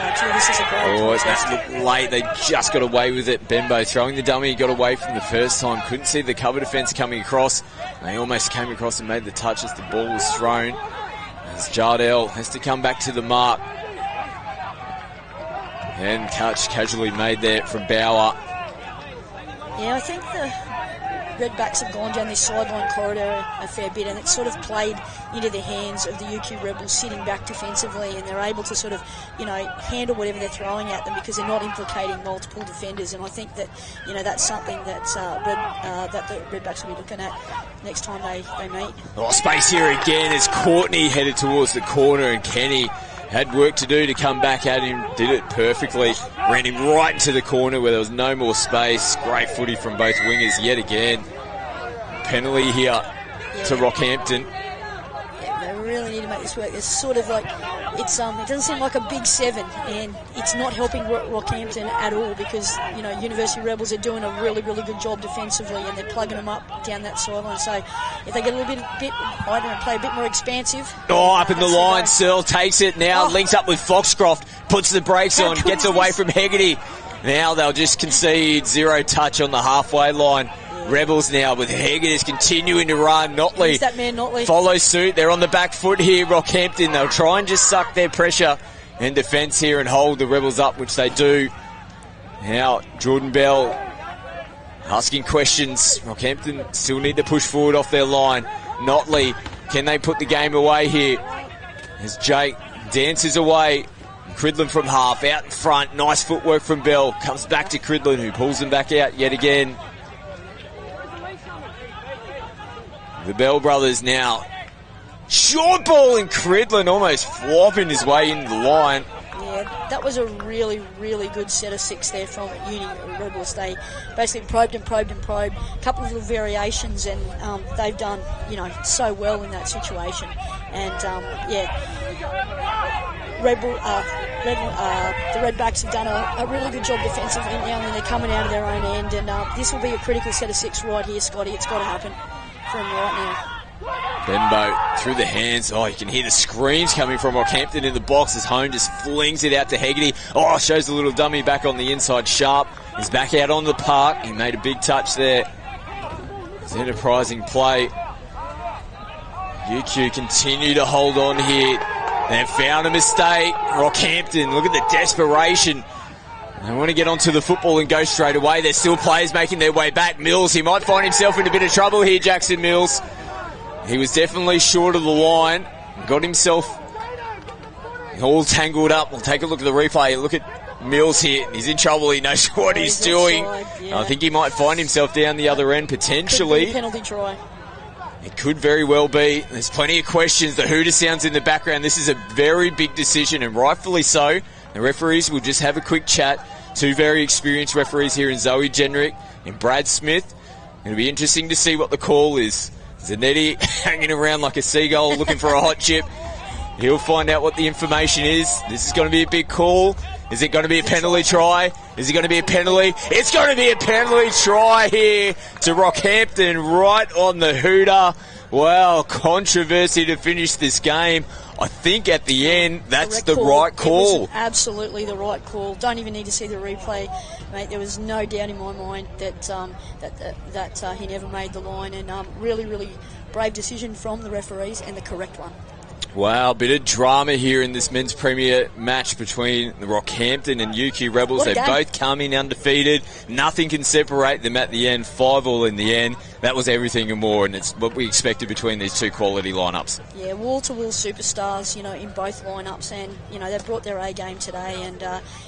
is a great that looked late. They just got away with it. Benbow throwing the dummy, got away from the first time. Couldn't see the cover defence coming across. They almost came across and made the touch as the ball was thrown. As Jardel has to come back to the mark. And catch casually made there from Bauer. Yeah, I think the Redbacks have gone down this sideline corridor a fair bit, and it's sort of played into the hands of the UQ Rebels sitting back defensively, and they're able to sort of, handle whatever they're throwing at them because they're not implicating multiple defenders. And I think that, that's something that that the Redbacks will be looking at next time they meet. Space here again as Courtney headed towards the corner, and Kenny had work to do to come back at him. Did it perfectly. Ran him right into the corner where there was no more space. Great footy from both wingers yet again. Penalty here to Rockhampton. Yeah, they really need to make this work. It's sort of like, it doesn't seem like a big 7, and it's not helping Rockhampton at all because, University Rebels are doing a really, really good job defensively, and they're plugging them up down that sideline. So if they get a little bit, I don't know, play a bit more expansive. Up in the line, Searle takes it now, links up with Foxcroft, puts the brakes on, gets away from Hegarty. Now they'll just concede 0 touch on the halfway line. Rebels now with Hegarty continuing to run. Notley that man, Notley follows suit. They're on the back foot here, Rockhampton. They'll try and just suck their pressure and defence here and hold the Rebels up, which they do. Now Jordan Bell asking questions. Rockhampton still need to push forward off their line. Notley, can they put the game away here? As Jake dances away. Cridlin from half, out in front. Nice footwork from Bell. Comes back to Cridlin, who pulls them back out yet again. The Bell brothers now. Short ball, and Cridlin almost flopping his way into the line. Yeah, that was a really, really good set of 6 there from Uni Rebels. They basically probed. A couple of little variations, and they've done, so well in that situation. And, the Redbacks have done a really good job defensively now, and they're coming out of their own end. And this will be a critical set of 6 right here, Scotty. It's got to happen from right now. Benbow through the hands. You can hear the screams coming from Rockhampton in the box as Hone just flings it out to Hegarty. Shows a little dummy back on the inside. Sharp is back out on the park. He made a big touch there. It's an enterprising play. UQ continue to hold on here. They've found a mistake. Rockhampton, look at the desperation. They want to get onto the football and go straight away. There's still players making their way back. Mills, he might find himself in a bit of trouble here, Jackson Mills. He was definitely short of the line. Got himself all tangled up. We'll take a look at the replay. Look at Mills here. He's in trouble. He knows what he's doing. I think he might find himself down the other end, potentially. Could be a penalty try. It could very well be. There's plenty of questions. The hooter sounds in the background. This is a very big decision, and rightfully so. The referees will just have a quick chat. 2 very experienced referees here in Zoe Jenrick and Brad Smith. It'll be interesting to see what the call is. Zanetti hanging around like a seagull looking for a hot chip. He'll find out what the information is. This is going to be a big call. Is it going to be a penalty try? Is it going to be a penalty? It's going to be a penalty try here to Rockhampton right on the hooter. Wow, controversy to finish this game. I think at the end, that's the right call. It was absolutely the right call. Don't even need to see the replay, mate. There was no doubt in my mind that he never made the line, and really, really brave decision from the referees and the correct one. Wow, bit of drama here in this men's premier match between the Rockhampton and UQ Rebels. They both come in undefeated. Nothing can separate them at the end. 5-all in the end. That was everything and more, and it's what we expected between these 2 quality lineups. Yeah, wall-to-wall superstars, in both lineups, and they brought their A game today, and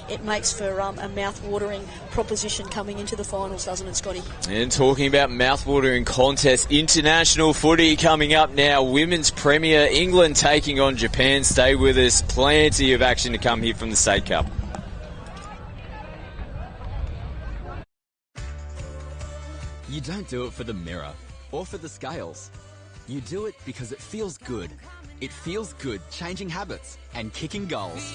it makes for a mouth-watering proposition coming into the finals, doesn't it, Scotty? And talking about mouth-watering contests, international footy coming up now. Women's Premier, England taking on Japan. Stay with us. Plenty of action to come here from the State Cup. You don't do it for the mirror or for the scales. You do it because it feels good. It feels good changing habits and kicking goals.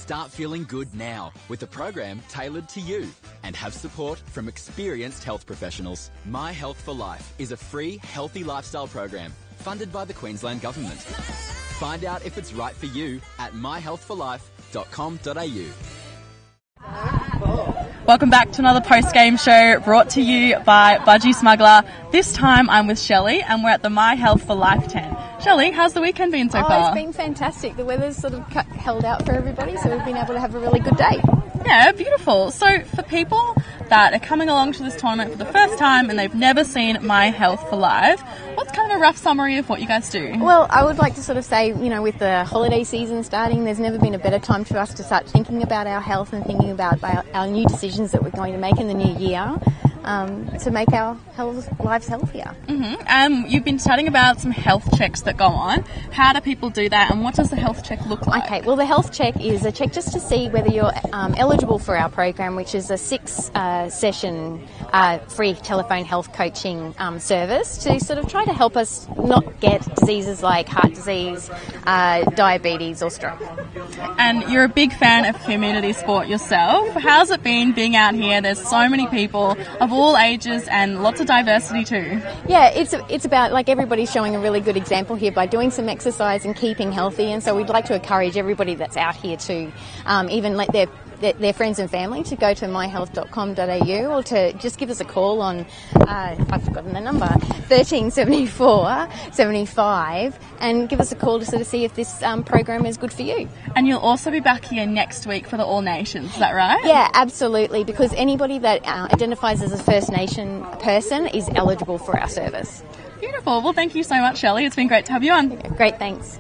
Start feeling good now with a program tailored to you and have support from experienced health professionals. My Health for Life is a free, healthy lifestyle program funded by the Queensland Government. Find out if it's right for you at myhealthforlife.com.au. Welcome back to another post-game show brought to you by Budgie Smuggler. This time I'm with Shelley and we're at the My Health for Life tent. Shelley, how's the weekend been so far? It's been fantastic. The weather's sort of held out for everybody, so we've been able to have a really good day. Yeah, beautiful. So for people that are coming along to this tournament for the first time and they've never seen My Health for Life, what's kind of a rough summary of what you guys do? Well, I would like to sort of say, with the holiday season starting, there's never been a better time for us to start thinking about our health and thinking about our new decisions that we're going to make in the new year to make our lives healthier. Mm-hmm. You've been studying about some health checks that go on. How do people do that and what does the health check look like? Okay, well the health check is a check just to see whether you're eligible for our program, which is a 6-session free telephone health coaching service to sort of try to help us not get diseases like heart disease, diabetes or stroke. And you're a big fan of community sport yourself. How's it been being out here? There's so many people of all ages and lots of diversity too. Yeah, it's about, like, everybody's showing a really good example here by doing some exercise and keeping healthy, and so we'd like to encourage everybody that's out here to even let their friends and family to go to myhealth.com.au or to just give us a call on, I've forgotten the number, 1374 75 and give us a call to sort of see if this program is good for you. And you'll also be back here next week for the All Nations, is that right? Yeah, absolutely, because anybody that identifies as a First Nation person is eligible for our service. Beautiful. Well, thank you so much, Shelley. It's been great to have you on. Great, thanks.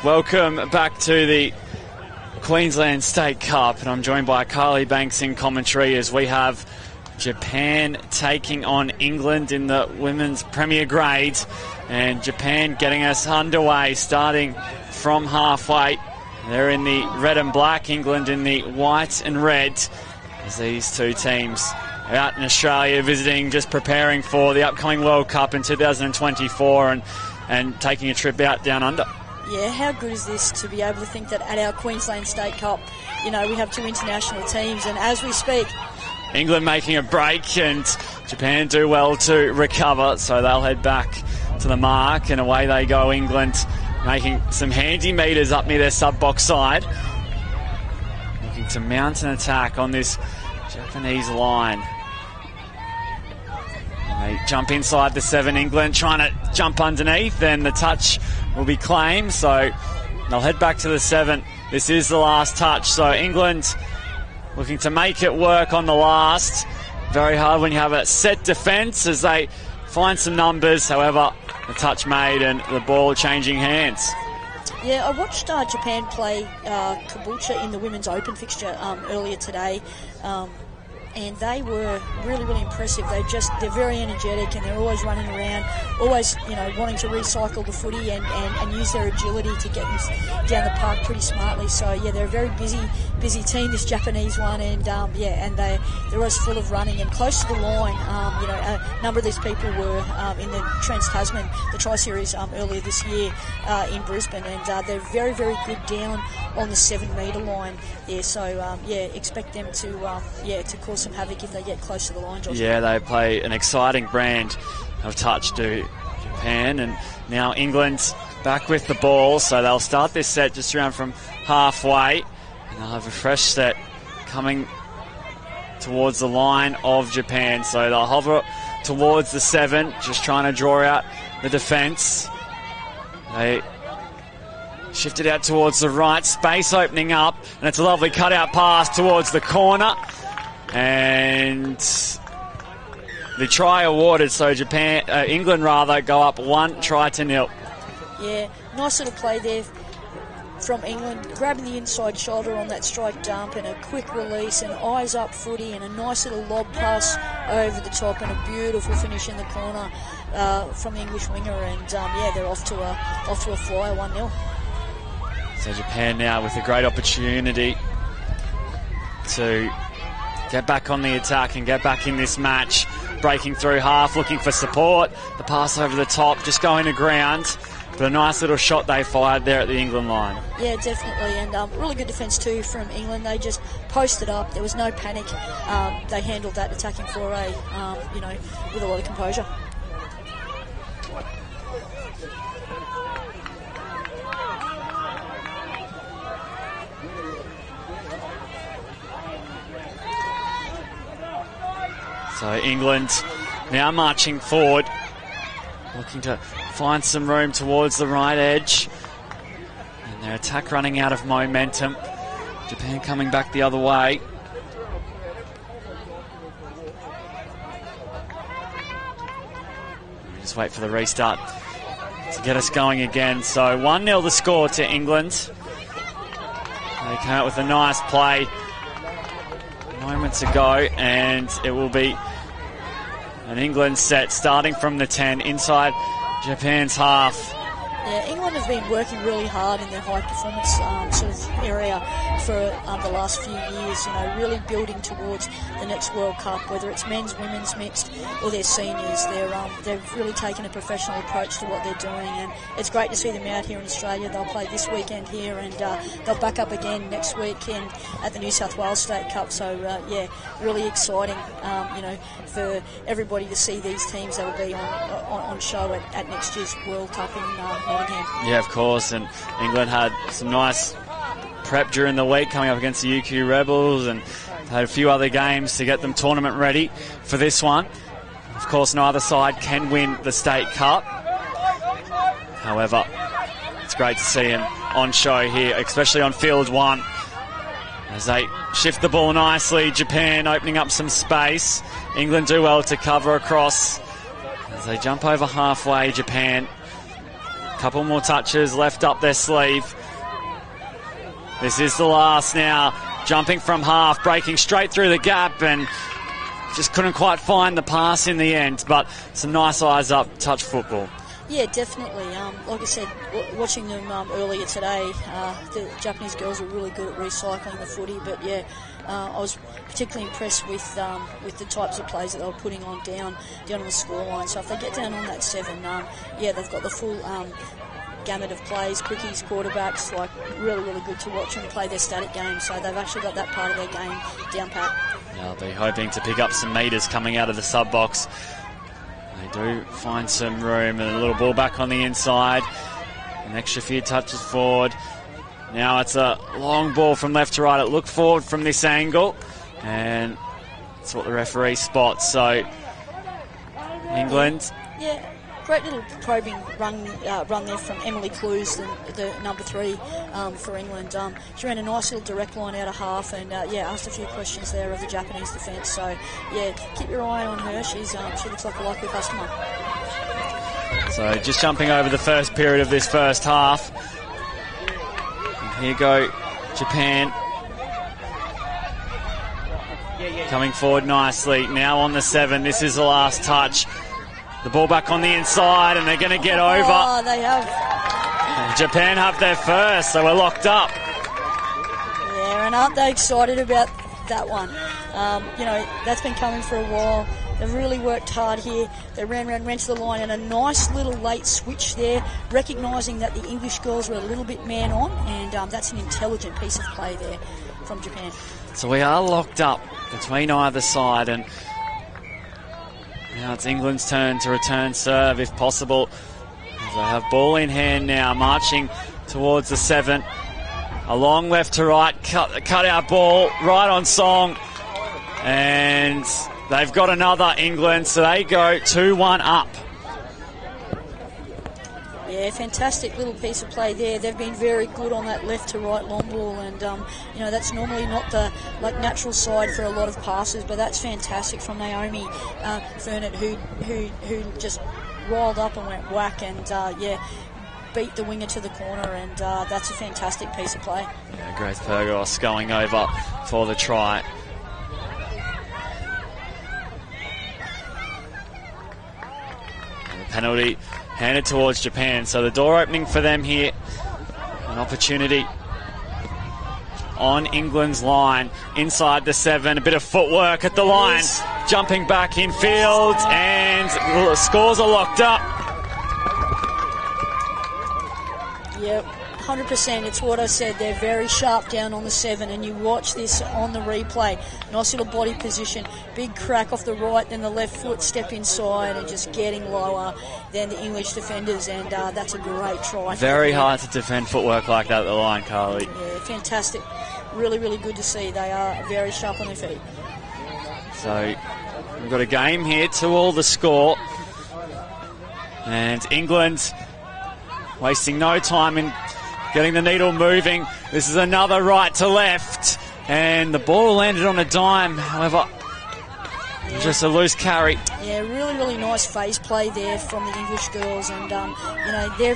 Welcome back to the Queensland State Cup, and I'm joined by Carly Banks in commentary as we have Japan taking on England in the women's Premier Grade, and Japan getting us underway starting from halfway. They're in the red and black, England in the white and red, as these two teams are out in Australia visiting, just preparing for the upcoming World Cup in 2024 and taking a trip out down under. Yeah, how good is this to be able to think that at our Queensland State Cup, we have two international teams, and as we speak, England making a break and Japan do well to recover, so they'll head back to the mark and away they go. England making some handy meters up near their sub-box side, looking to mount an attack on this Japanese line. They jump inside the 7, England trying to jump underneath, and the touch will be claimed, so they'll head back to the 7. This is the last touch, so England looking to make it work on the last. Very hard when you have a set defence as they find some numbers, however, the touch made and the ball changing hands. Yeah, I watched Japan play Kabucha in the Women's Open fixture earlier today. and they were really, really impressive. They're very energetic, and they're always running around, always, wanting to recycle the footy and use their agility to get them down the park pretty smartly. So yeah, they're a very busy team, this Japanese one, and they're always full of running and close to the line. A number of these people were in the Trans-Tasman, the Tri-Series earlier this year in Brisbane, and they're very, very good down on the 7-metre line there. So expect them to cause some havoc if they get close to the line, Josh. Yeah, they play an exciting brand of touch to Japan, and now England back with the ball, so they'll start this set just around from halfway, and they'll have a fresh set coming towards the line of Japan. So they'll hover towards the 7, just trying to draw out the defence. They shift it out towards the right, space opening up, and it's a lovely cutout pass towards the corner, and the try awarded. So England go up 1-0. Yeah, nice little play there from England, grabbing the inside shoulder on that strike dump, and a quick release, and eyes up footy, and a nice little lob pass over the top, and a beautiful finish in the corner from the English winger, and they're off to a flyer, 1-0. So Japan now with a great opportunity to get back on the attack and get back in this match, breaking through half, looking for support. The pass over the top, just going to ground. But a nice little shot they fired there at the England line. Yeah, definitely, and really good defence too from England. They just posted up. There was no panic. They handled that attacking foray, with a lot of composure. So England now marching forward, looking to find some room towards the right edge, and their attack running out of momentum. Japan coming back the other way. Just wait for the restart to get us going again. So 1-0 the score to England. They came out with a nice play moments ago, and it will be an England set starting from the 10 inside Japan's half. Yeah, England have been working really hard in their high performance sort of area for the last few years, really building towards the next World Cup, whether it's men's, women's, mixed, or their seniors. They've really taken a professional approach to what they're doing, and it's great to see them out here in Australia. They'll play this weekend here, and they'll back up again next weekend at the New South Wales State Cup. So, really exciting, for everybody to see these teams that will be on show at next year's World Cup in Nottingham. Yeah, of course, and England had some nice prep during the week coming up against the UQ Rebels, and had a few other games to get them tournament ready for this one. Of course, neither side can win the State Cup. However, it's great to see them on show here, especially on field 1, as they shift the ball nicely. Japan opening up some space. England do well to cover across as they jump over halfway. Japan, couple more touches left up their sleeve. This is the last now. Jumping from half, breaking straight through the gap, and just couldn't quite find the pass in the end. But some nice eyes up touch football. Yeah, definitely. Like I said, watching them earlier today, the Japanese girls were really good at recycling the footy. But yeah, I was particularly impressed with the types of plays that they were putting on down on the scoreline. So if they get down on that 7, they've got the full gamut of plays, quickies, quarterbacks, really, really good to watch them play their static game. So they've actually got that part of their game down pat. They'll be hoping to pick up some metres coming out of the sub box. They do find some room, and a little ball back on the inside. An extra few touches forward. Now it's a long ball from left to right. It looked forward from this angle, and that's what the referee spots. So England. Yeah, great little probing run there from Emily Clues, the number 3 for England. She ran a nice little direct line out of half, and asked a few questions there of the Japanese defence. So keep your eye on her. She looks like a likely customer. So just jumping over the first period of this first half. And here go Japan. coming forward nicely. Now on the 7. This is the last touch. The ball back on the inside, and they're going to get over. Oh, they have. Japan have their first, so we're locked up. Yeah, and aren't they excited about that one? That's been coming for a while. They've really worked hard here. They ran to the line, and a nice little late switch there, recognising that the English girls were a little bit man on, and that's an intelligent piece of play there from Japan. So we are locked up between either side, and now it's England's turn to return serve if possible. As they have ball in hand now, marching towards the 7. A long left to right, cut out ball, right on song. And they've got another, England, so they go 2-1 up. Yeah, fantastic little piece of play there. They've been very good on that left to right long ball, and that's normally not the natural side for a lot of passes, but that's fantastic from Naomi Fernett, who just rolled up and went whack, and beat the winger to the corner, and that's a fantastic piece of play. Yeah, Grace Pyrgos going over for the try. And the penalty handed towards Japan, so the door opening for them here. An opportunity on England's line, inside the 7, a bit of footwork at the line, jumping back in field, and scores are locked up. Yep, 100%. It's what I said. They're very sharp down on the 7, and you watch this on the replay. Nice little body position, big crack off the right, then the left foot step inside, and just getting lower than the English defenders, and that's a great try. Very hard to defend footwork like that at the line, Carly. Yeah, fantastic. Really, really good to see. They are very sharp on their feet. So we've got a game here, 2-2 the score, and England wasting no time in getting the needle moving. This is another right to left, and the ball landed on a dime. However, just a loose carry. Yeah, really, really nice phase play there from the English girls, and they're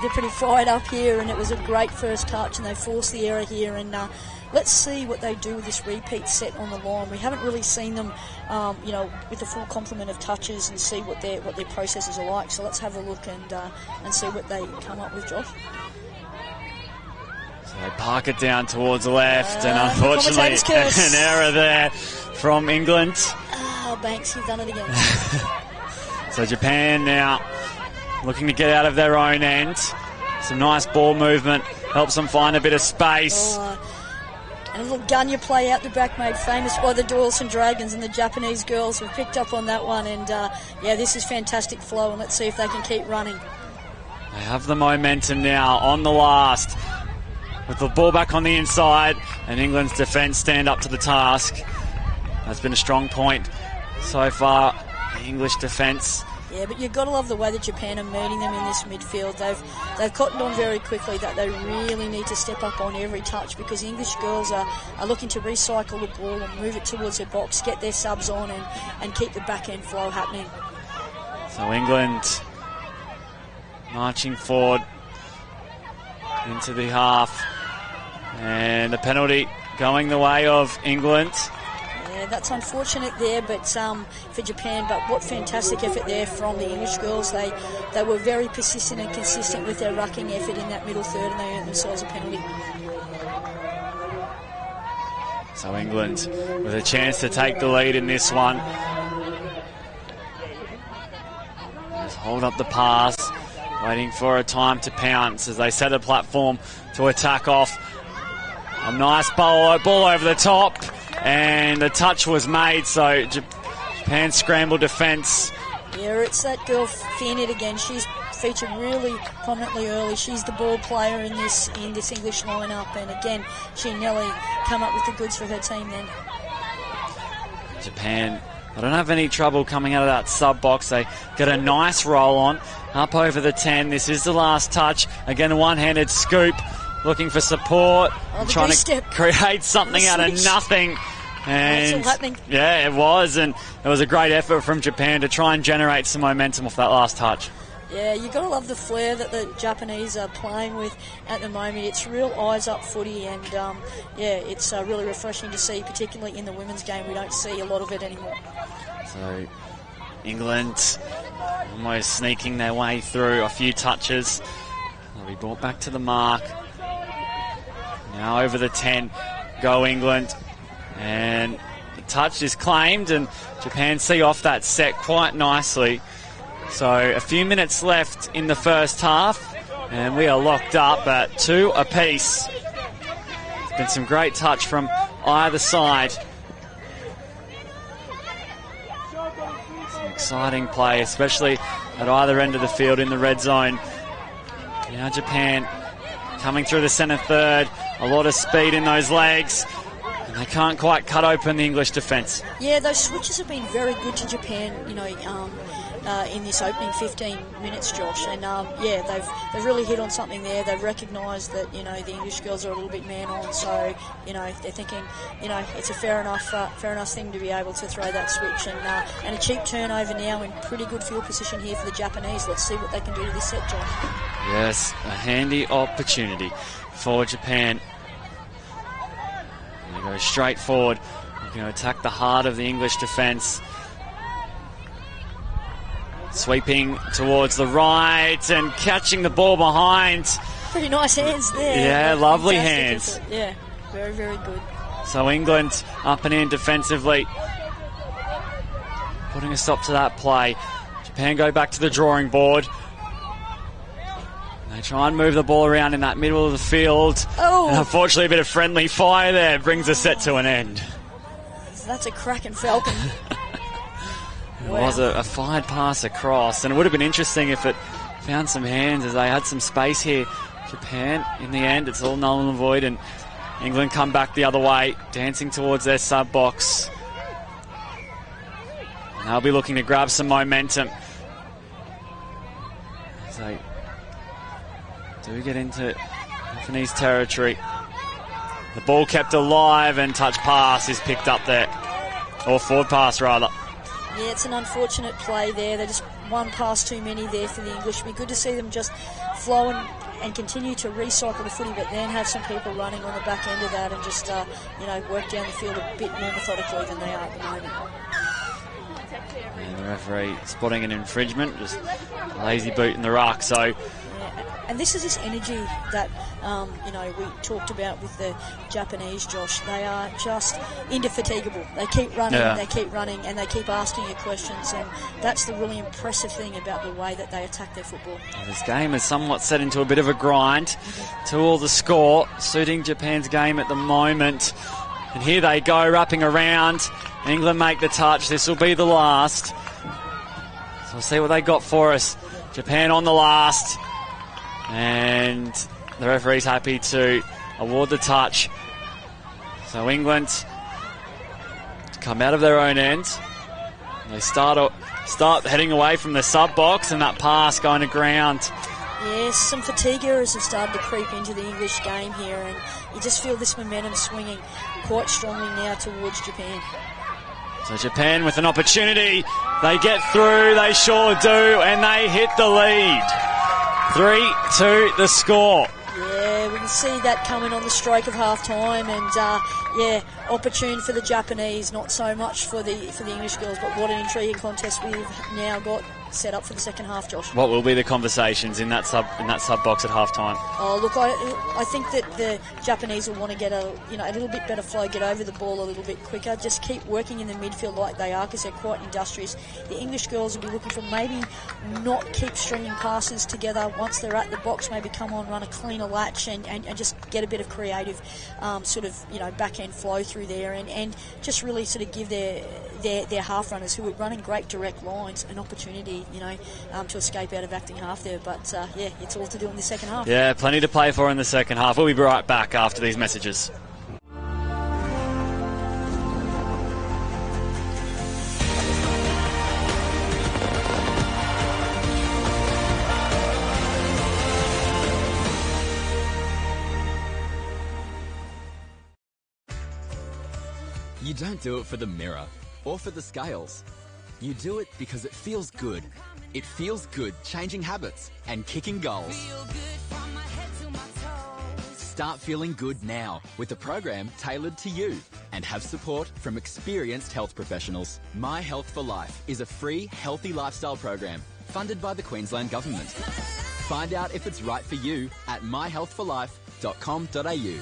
pretty fired up here, and it was a great first touch, and they forced the error here, and let's see what they do with this repeat set on the line. We haven't really seen them, with the full complement of touches, and see what their processes are like. So let's have a look and see what they come up with, Josh. So they park it down towards the left, and unfortunately an error there from England. Oh, Banks, you've done it again. So Japan now looking to get out of their own end. Some nice ball movement helps them find a bit of space. And a little Gunya play out the back made famous by the Doyleson Dragons, and the Japanese girls have picked up on that one, and this is fantastic flow, and let's see if they can keep running. They have the momentum now on the last, with the ball back on the inside, and England's defence stand up to the task. That's been a strong point so far, the English defence. Yeah, but you've got to love the way that Japan are meeting them in this midfield. They've cottoned on very quickly that they really need to step up on every touch, because the English girls are looking to recycle the ball and move it towards their box, get their subs on, and keep the back end flow happening. So England marching forward into the half, and the penalty going the way of England. Yeah, that's unfortunate there, but for Japan. But what fantastic effort there from the English girls. They were very persistent and consistent with their rucking effort in that middle third, and they earned themselves a penalty. So England with a chance to take the lead in this one. Just hold up the pass, waiting for a time to pounce as they set a platform to attack off. A nice ball over the top, and the touch was made, so Japan scrambled defence. Yeah, it's that girl Fionnett again. She's featured really prominently early. She's the ball player in this English lineup, and again, she nearly come up with the goods for her team then. Japan, I don't have any trouble coming out of that sub box. They get a nice roll on, up over the 10. This is the last touch. Again, a one-handed scoop, looking for support, trying to create something out of nothing. And yeah, it was, and it was a great effort from Japan to try and generate some momentum off that last touch. Yeah, you've got to love the flair that the Japanese are playing with at the moment. It's real eyes-up footy, and it's really refreshing to see, particularly in the women's game. We don't see a lot of it anymore. So England almost sneaking their way through a few touches. They'll be brought back to the mark. Now over the 10, go England. And the touch is claimed, and Japan see off that set quite nicely. So a few minutes left in the first half, and we are locked up at 2 apiece. There's been some great touch from either side. Some exciting play, especially at either end of the field in the red zone. Now Japan coming through the centre third. A lot of speed in those legs. And they can't quite cut open the English defence. Yeah, those switches have been very good to Japan, in this opening 15 minutes, Josh. And, they've really hit on something there. They've recognised that, the English girls are a little bit man-on. So, they're thinking, it's a fair enough thing to be able to throw that switch. And a cheap turnover now in pretty good field position here for the Japanese. Let's see what they can do to this set, Josh. Yes, a handy opportunity for Japan. They go straight forward. They're going to attack the heart of the English defence. Sweeping towards the right and catching the ball behind. Pretty nice hands there. Yeah, lovely hands. Yeah, very, very good. So England up and in defensively, putting a stop to that play. Japan go back to the drawing board. They try and move the ball around in that middle of the field. Oh! And unfortunately, a bit of friendly fire there brings the set to an end. That's a cracking Falcon. It was a fired pass across, and it would have been interesting if it found some hands as they had some space here. Japan, in the end, it's all null and void, and England come back the other way, dancing towards their sub box. And they'll be looking to grab some momentum as they do get into Japanese territory. The ball kept alive, and touch pass is picked up there, or forward pass rather. Yeah, it's an unfortunate play there. They're just one pass too many there for the English. It'd be good to see them just flow and continue to recycle the footy, but then have some people running on the back end of that and just, work down the field a bit more methodically than they are at the moment. And the referee spotting an infringement, just a lazy boot in the ruck. So, and this is this energy that, we talked about with the Japanese, Josh. They are just indefatigable. They keep running, and they keep asking you questions, and that's the really impressive thing about the way that they attack their football. This game is somewhat set into a bit of a grind. 2-2 the score, suiting Japan's game at the moment. And here they go, wrapping around. England make the touch. This will be the last. So we'll see what they got for us. Japan on the last. And the referee's happy to award the touch. So England come out of their own end. They start heading away from the sub box, and that pass going to ground. Yes, some fatigue errors have started to creep into the English game here, and you just feel this momentum swinging quite strongly now towards Japan. So Japan with an opportunity. They get through, they sure do, and they hit the lead. 3-2 the score. Yeah, we can see that coming on the stroke of half-time, and opportune for the Japanese, not so much for the English girls, but what an intriguing contest we've now got set up for the second half, Josh. What will be the conversations in that sub box at half-time? Oh, look, I think that the Japanese will want to get a little bit better flow, get over the ball a little bit quicker, just keep working in the midfield like they are, because they're quite industrious. The English girls will be looking for maybe not keep stringing passes together once they're at the box, maybe come on, run a cleaner latch and just get a bit of creative back-end flow through there and just really sort of give their half runners who are running great direct lines an opportunity to escape out of acting half there. But it's all to do in the second half. Yeah, plenty to play for in the second half. We'll be right back after these messages. You don't do it for the mirror or for the scales. You do it because it feels good. It feels good changing habits and kicking goals. Start feeling good now with a program tailored to you and have support from experienced health professionals. My Health for Life is a free, healthy lifestyle program funded by the Queensland Government. Find out if it's right for you at myhealthforlife.com.au.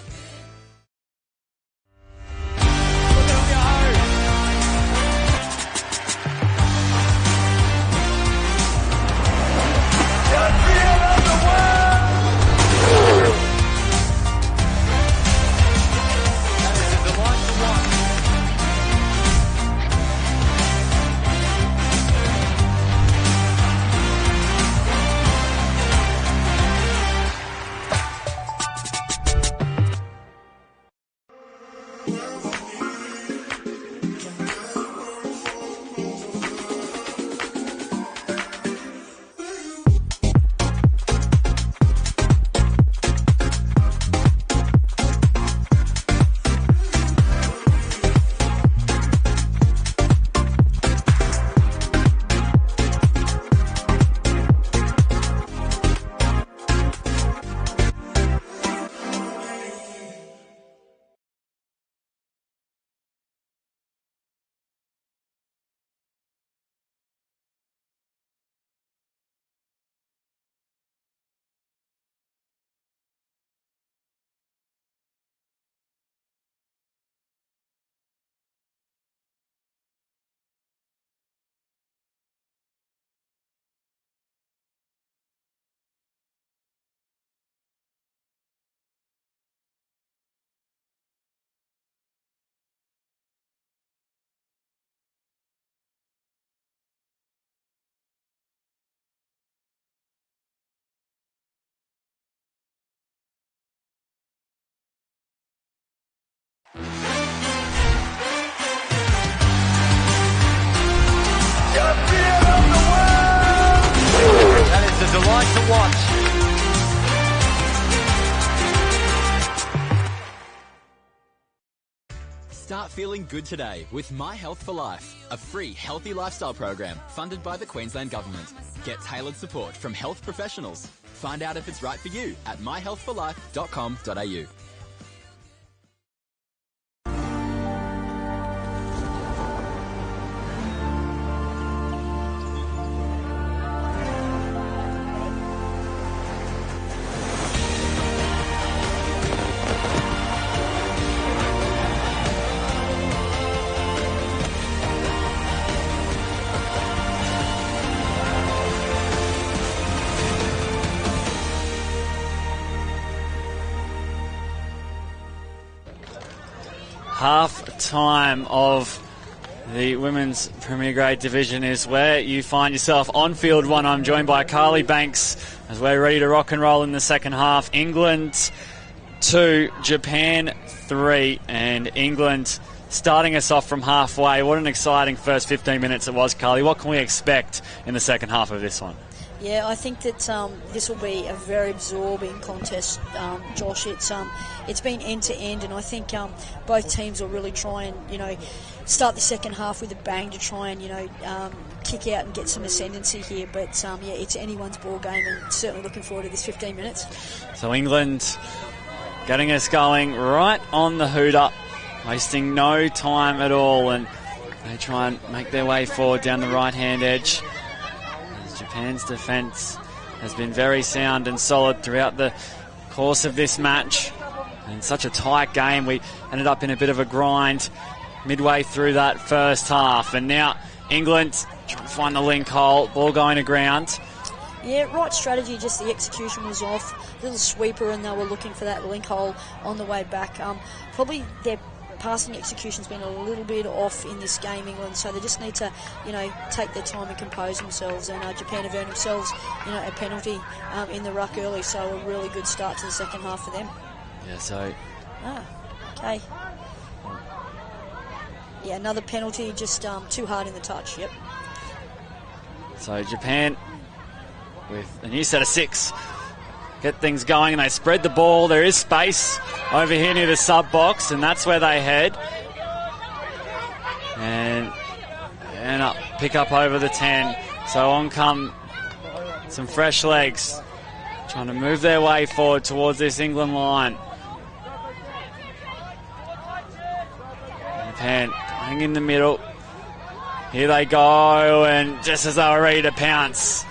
That is a delight to watch. Start feeling good today with My Health for Life, a free healthy lifestyle program funded by the Queensland Government. Get tailored support from health professionals. Find out if it's right for you at myhealthforlife.com.au. Half time of the Women's Premier Grade Division is where you find yourself on field one. I'm joined by Carly Banks as we're ready to rock and roll in the second half. England 2, Japan 3, and England starting us off from halfway. What an exciting first 15 minutes it was, Carly. What can we expect in the second half of this one? Yeah, I think that this will be a very absorbing contest, Josh. It's been end to end, and I think both teams will really try and start the second half with a bang to try and kick out and get some ascendancy here. But it's anyone's ball game, and certainly looking forward to this 15 minutes. So England getting us going right on the hooter, wasting no time at all, and they try and make their way forward down the right-hand edge. Japan's defence has been very sound and solid throughout the course of this match. And such a tight game. We ended up in a bit of a grind midway through that first half. And now England trying to find the link hole. Ball going to ground. Yeah, right strategy, just the execution was off. Little sweeper, and they were looking for that link hole on the way back. Probably their passing execution's been a little bit off in this game, England, so they just need to, take their time and compose themselves. And Japan have earned themselves, a penalty in the ruck early, so a really good start to the second half for them. Yeah, so... okay. Yeah, another penalty, just too hard in the touch, yep. So Japan with a new set of 6. Get things going, and they spread the ball. There is space over here near the sub box, and that's where they head. And up pick up over the 10. So on come some fresh legs, trying to move their way forward towards this England line. Japan playing in the middle. Here they go, and just as they were ready to pounce,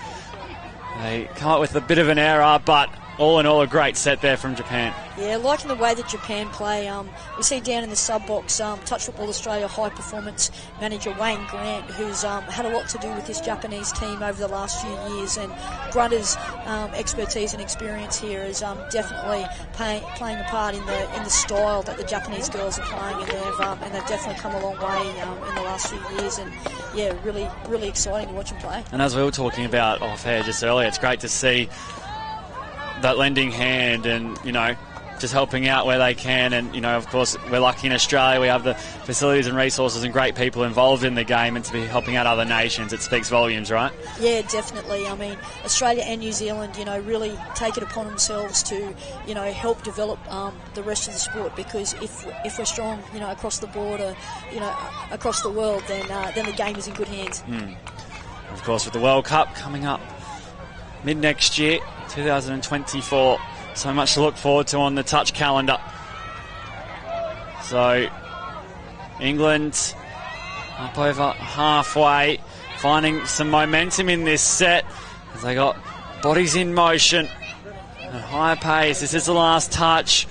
they come up with a bit of an error, but all in all, a great set there from Japan. Yeah, liking the way that Japan play. We see down in the sub-box, Touch Football Australia high-performance manager Wayne Grant, who's had a lot to do with this Japanese team over the last few years, and Grunter's expertise and experience here is definitely playing a part in the style that the Japanese girls are playing, and they've definitely come a long way in the last few years, and yeah, really, really exciting to watch them play. And as we were talking about off air just earlier, it's great to see that lending hand and, you know, just helping out where they can. And, you know, of course, we're lucky in Australia. We have the facilities and resources and great people involved in the game, and to be helping out other nations, it speaks volumes, right? Yeah, definitely. I mean, Australia and New Zealand, you know, really take it upon themselves to, you know, help develop the rest of the sport, because if we're strong, you know, across the border, you know, across the world, then the game is in good hands. Of course, with the World Cup coming up mid-next year, 2024. So much to look forward to on the touch calendar. So England up over halfway, finding some momentum in this set as they got bodies in motion at high pace. This is the last touch.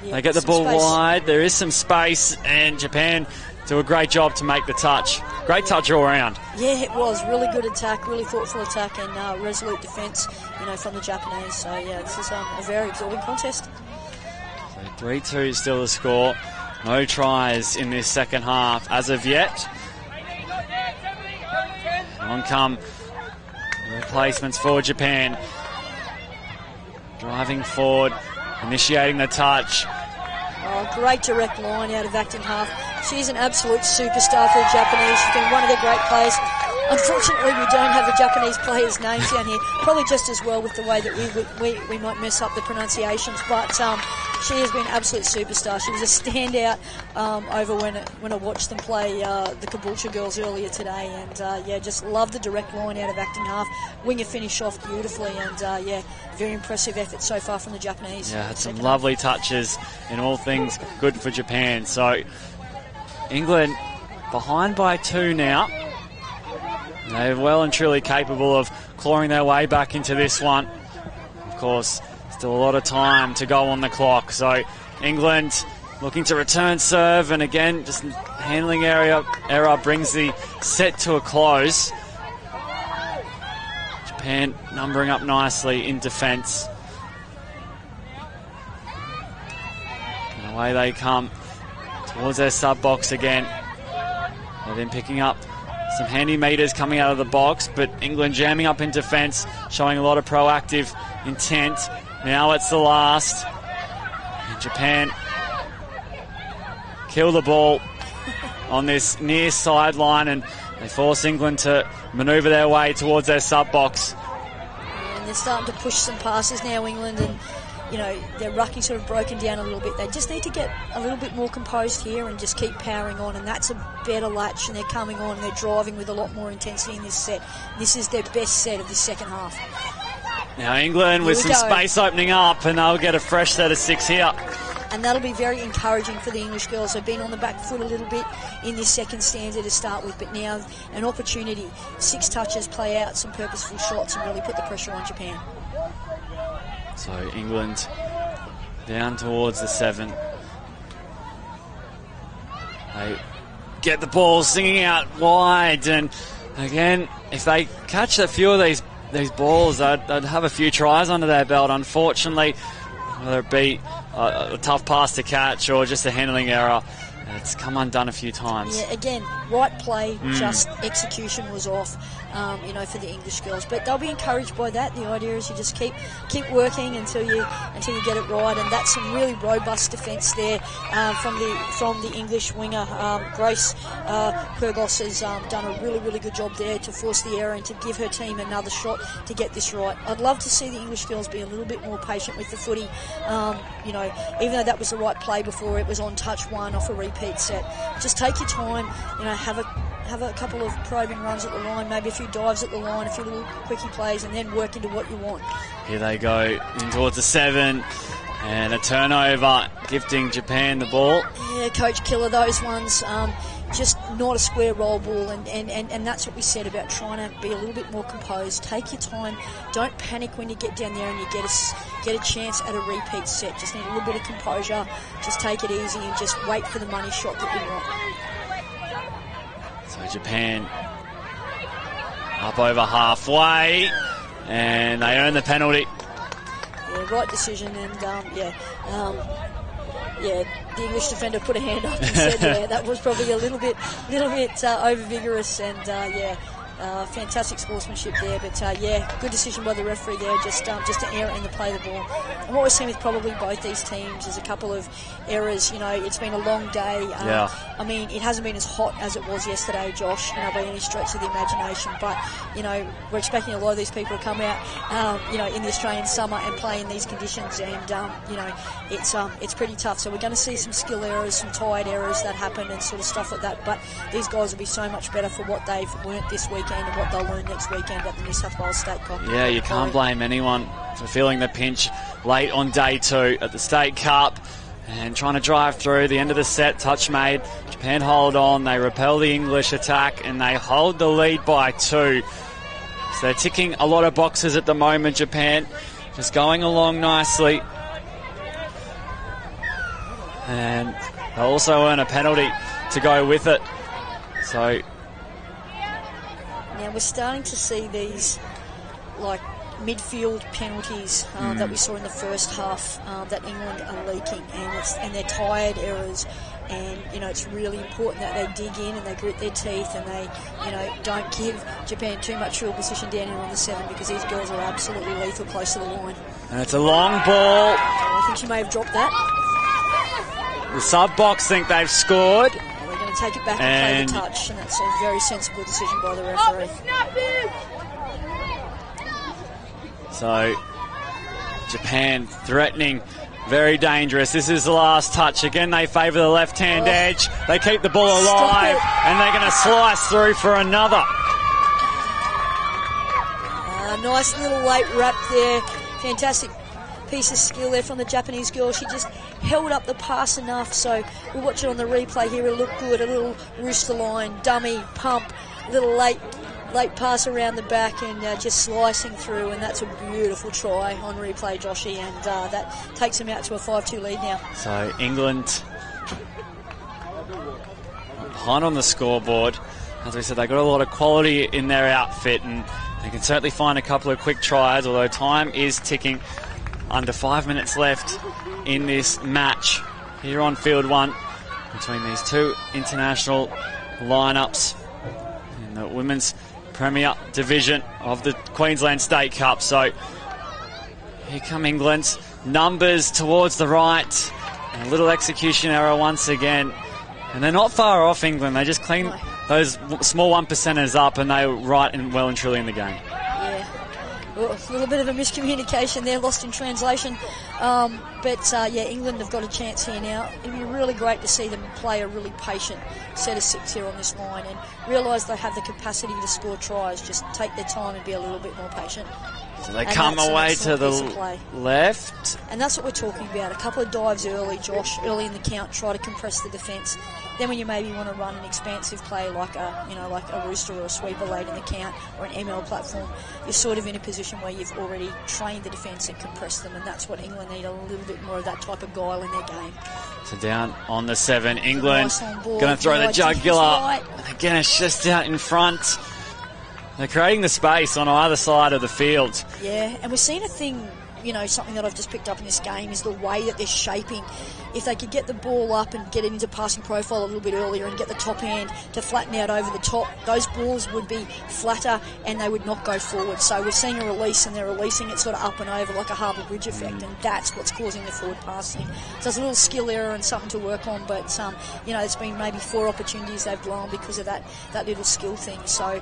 Yeah, they get the ball wide. There is some space, and Japan do a great job to make the touch. Great touch all around. Yeah, it was. Really good attack, really thoughtful attack, and resolute defence, you know, from the Japanese. So, yeah, this is a very absorbing contest. So 3-2 still the score. No tries in this second half as of yet. On come the replacements for Japan. Driving forward, initiating the touch. Oh, great direct line out of acting half. She's an absolute superstar for the Japanese. She's been one of their great players. Unfortunately, we don't have the Japanese players' names down here. Probably just as well with the way that we might mess up the pronunciations. But she has been an absolute superstar. She was a standout over when I watched them play the Caboolture girls earlier today. And, yeah, just love the direct line out of acting half. Winger finish off beautifully. And, yeah, very impressive effort so far from the Japanese. Yeah, had some lovely touches in all things good for Japan. So England behind by 2 now. They're well and truly capable of clawing their way back into this one. Of course, still a lot of time to go on the clock. So England looking to return serve, and again, just handling error brings the set to a close. Japan numbering up nicely in defence. And away they come towards their sub-box again. They've been picking up some handy meters coming out of the box, but England jamming up in defence, showing a lot of proactive intent. Now it's the last. And Japan kill the ball on this near sideline, and they force England to manoeuvre their way towards their sub-box. And they're starting to push some passes now, England, and you know, their rucking sort of broken down a little bit. They just need to get a little bit more composed here and just keep powering on, and that's a better latch, and they're coming on and they're driving with a lot more intensity in this set. This is their best set of this second half. Now England with some space opening up, and they'll get a fresh set of 6 here. And that'll be very encouraging for the English girls. They've been on the back foot a little bit in this second stanza to start with, but now an opportunity. 6 touches, play out some purposeful shots and really put the pressure on Japan. So England down towards the 7. They get the ball singing out wide, and again, if they catch a few of these balls, they'd have a few tries under their belt. Unfortunately, whether it be a tough pass to catch or just a handling error, it's come undone a few times. Yeah, again, right play, just execution was off, you know, for the English girls. But they'll be encouraged by that. The idea is you just keep working until you get it right, and that's some really robust defence there from the English winger. Grace Kurgos has done a really, really good job there to force the error and to give her team another shot to get this right. I'd love to see the English girls be a little bit more patient with the footy. You know, even though that was the right play before, it was on touch 1 off a repeat set. Just take your time, you know, have have a couple of probing runs at the line, maybe a few dives at the line, a few little quickie plays, and then work into what you want. Here they go in towards the 7, and a turnover, gifting Japan the ball. Yeah, Coach Killer, those ones. Just not a square roll ball, and that's what we said about trying to be a little bit more composed. Take your time. Don't panic when you get down there and you get a chance at a repeat set. Just need a little bit of composure. Just take it easy and just wait for the money shot that you want. So Japan up over halfway, and they earn the penalty. Yeah, right decision, and the English defender put a hand up and said, that was probably a little bit over vigorous, and fantastic sportsmanship there. But good decision by the referee there, just to err in the play of the ball. And what we're seeing with probably both these teams is a couple of errors. It's been a long day. I mean, it hasn't been as hot as it was yesterday, Josh, by any stretch of the imagination. But we're expecting a lot of these people to come out, in the Australian summer and play in these conditions, and it's pretty tough. So we're going to see some skill errors, some tired errors that happen, and sort of stuff like that. But these guys will be so much better for what they've learnt this weekend and what they'll learn next weekend at the New South Wales State Cup. Yeah, you can't blame anyone for feeling the pinch late on day 2 at the State Cup and trying to drive through. The end of the set, touch made. Japan hold on, they repel the English attack, and they hold the lead by 2. So they're ticking a lot of boxes at the moment, Japan. Just going along nicely. And they'll also earn a penalty to go with it. So now we're starting to see these midfield penalties that we saw in the first half that England are leaking, and they're tired errors, and it's really important that they dig in and they grit their teeth and they don't give Japan too much field position down here on the 7, because these girls are absolutely lethal close to the line. And it's a long ball. I think she may have dropped that. The sub-box think they've scored. They're going to take it back and play the touch, and that's a very sensible decision by the referee. So, Japan threatening, very dangerous. This is the last touch. Again, they favour the left-hand edge. They keep the ball alive, and they're going to slice through for another. Nice little late wrap there. Fantastic piece of skill there from the Japanese girl. She just held up the pass enough, so we'll watch it on the replay here. It'll look good. A little rooster line, dummy, pump, a little late pass around the back, and just slicing through, and that's a beautiful try on replay, Joshy, and that takes them out to a 5-2 lead now. So England behind on the scoreboard. As we said, they've got a lot of quality in their outfit, and they can certainly find a couple of quick tries, although time is ticking. Under 5 minutes left in this match here on Field 1 between these two international lineups in the Women's Premier Division of the Queensland State Cup. So here come England. Numbers towards the right. And a little execution error once again. And they're not far off England. They just clean those small 1%ers up, and they're right and well and truly in the game. A little bit of a miscommunication there, lost in translation. England have got a chance here now. It'd be really great to see them play a really patient set of 6 here on this line and realise they have the capacity to score tries. Just take their time and be a little bit more patient. So they come away to the left. And that's what we're talking about. A couple of dives early, Josh, early in the count, try to compress the defence. Then when you maybe want to run an expansive play like a rooster or a sweeper late in the count or an ML platform, you're sort of in a position where you've already trained the defence and compressed them, and that's what England need, a little bit more of that type of guile in their game. So down on the 7, England going to throw the jugular. And again, it's just out in front. They're creating the space on either side of the field. Yeah, and we're seeing a thing, something that I've just picked up in this game is the way that they're shaping. If they could get the ball up and get it into passing profile a little bit earlier and get the top hand to flatten out over the top, those balls would be flatter and they would not go forward. So we're seeing a release, and they're releasing it sort of up and over like a Harbour Bridge effect, and that's what's causing the forward passing. So it's a little skill error and something to work on, but it's been maybe 4 opportunities they've blown because of that little skill thing. So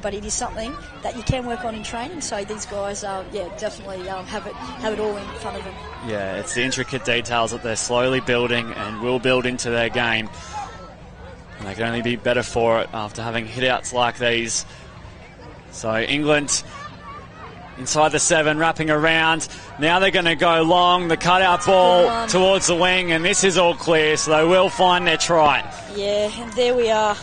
but it is something that you can work on in training. So these guys definitely have it all in front of them. Yeah, it's the intricate details that they're slowly building and will build into their game. And they can only be better for it after having hit-outs like these. So England inside the 7, wrapping around. Now they're going to go long. The cutout ball towards the wing, and this is all clear, so they will find their try. Yeah, and there we are.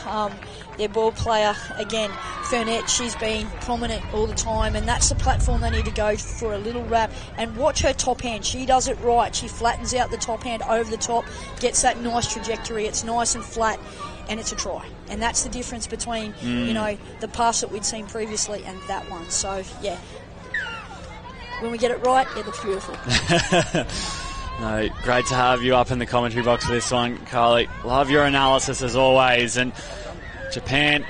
Their ball player, again, Fernette, she's been prominent all the time, and that's the platform they need to go for a little wrap. And watch her top hand. She does it right. She flattens out the top hand over the top, gets that nice trajectory. It's nice and flat, and it's a try. And that's the difference between, the pass that we'd seen previously and that one. So, yeah, when we get it right, it looks beautiful. No, great to have you up in the commentary box for this one, Carly. Love your analysis as always. And Japan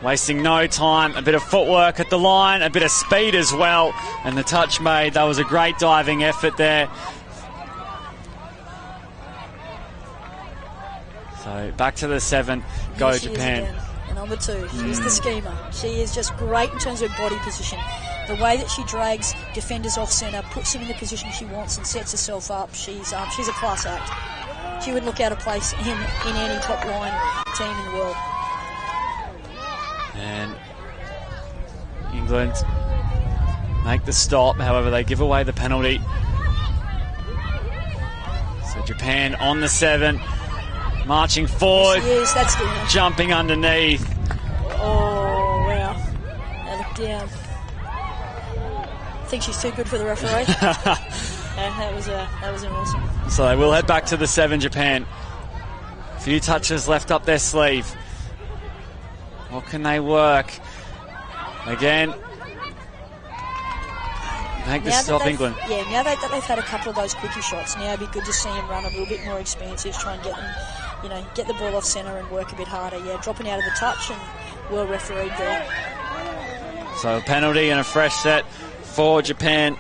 wasting no time, a bit of footwork at the line, a bit of speed as well, and the touch made. That was a great diving effort there. So back to the 7, go Here she Japan. is again, the number 2. She's the schemer. She is just great in terms of body position. The way that she drags defenders off centre, puts them in the position she wants and sets herself up, she's a class act. She would look out of place in any top line team in the world. And England make the stop, however they give away the penalty. So Japan on the 7, marching forward, Yes, that's good. jumping underneath. Oh, wow. They look down. I think she's too good for the referee. That was an awesome. So they will head back to the 7, Japan. A few touches left up their sleeve. What can they work? Again, make the stop, England. Yeah, now that they've had a couple of those quickie shots, now it'd be good to see them run a little bit more expansive, try and get them, get the ball off centre and work a bit harder. Yeah, dropping out of the touch and well refereed there. So a penalty and a fresh set for Japan.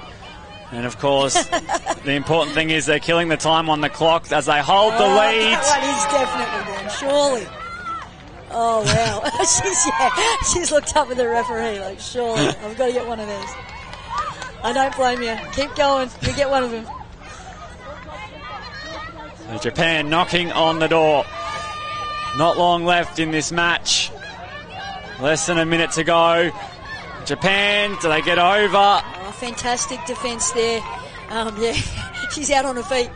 And of course, the important thing is they're killing the time on the clock as they hold the lead. That one is definitely them, surely. Oh, wow. She's looked up at the referee like, surely, I've got to get one of these. I don't blame you. Keep going. You get one of them. So Japan knocking on the door. Not long left in this match. Less than a minute to go. Japan, do they get over? Oh, fantastic defence there. She's out on her feet.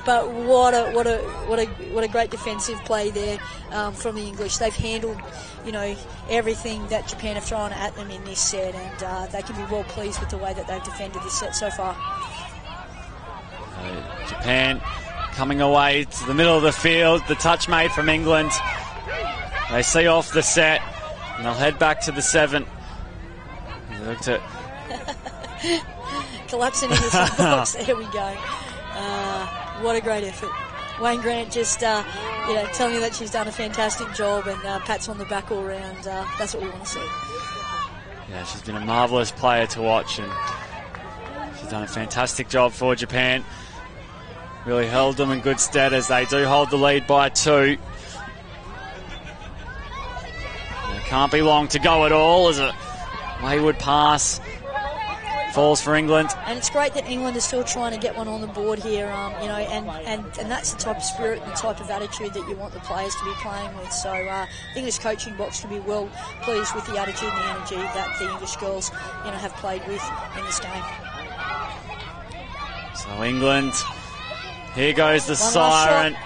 But what a great defensive play there from the English. They've handled, everything that Japan have thrown at them in this set, and they can be well pleased with the way that they've defended this set so far. Japan coming away to the middle of the field. The touch made from England. They see off the set, and they'll head back to the 7. They looked at collapsing in the box. There we go. What a great effort. Wayne Grant just telling you that she's done a fantastic job, and pats on the back all round. That's what we want to see. Yeah, she's been a marvellous player to watch, and she's done a fantastic job for Japan. Really held them in good stead as they do hold the lead by 2. It can't be long to go at all as a wayward pass falls for England. And it's great that England is still trying to get one on the board here, and that's the type of spirit and the type of attitude that you want the players to be playing with. So I think this coaching box can be well pleased with the attitude and the energy that the English girls, have played with in this game. So England, here goes the One siren.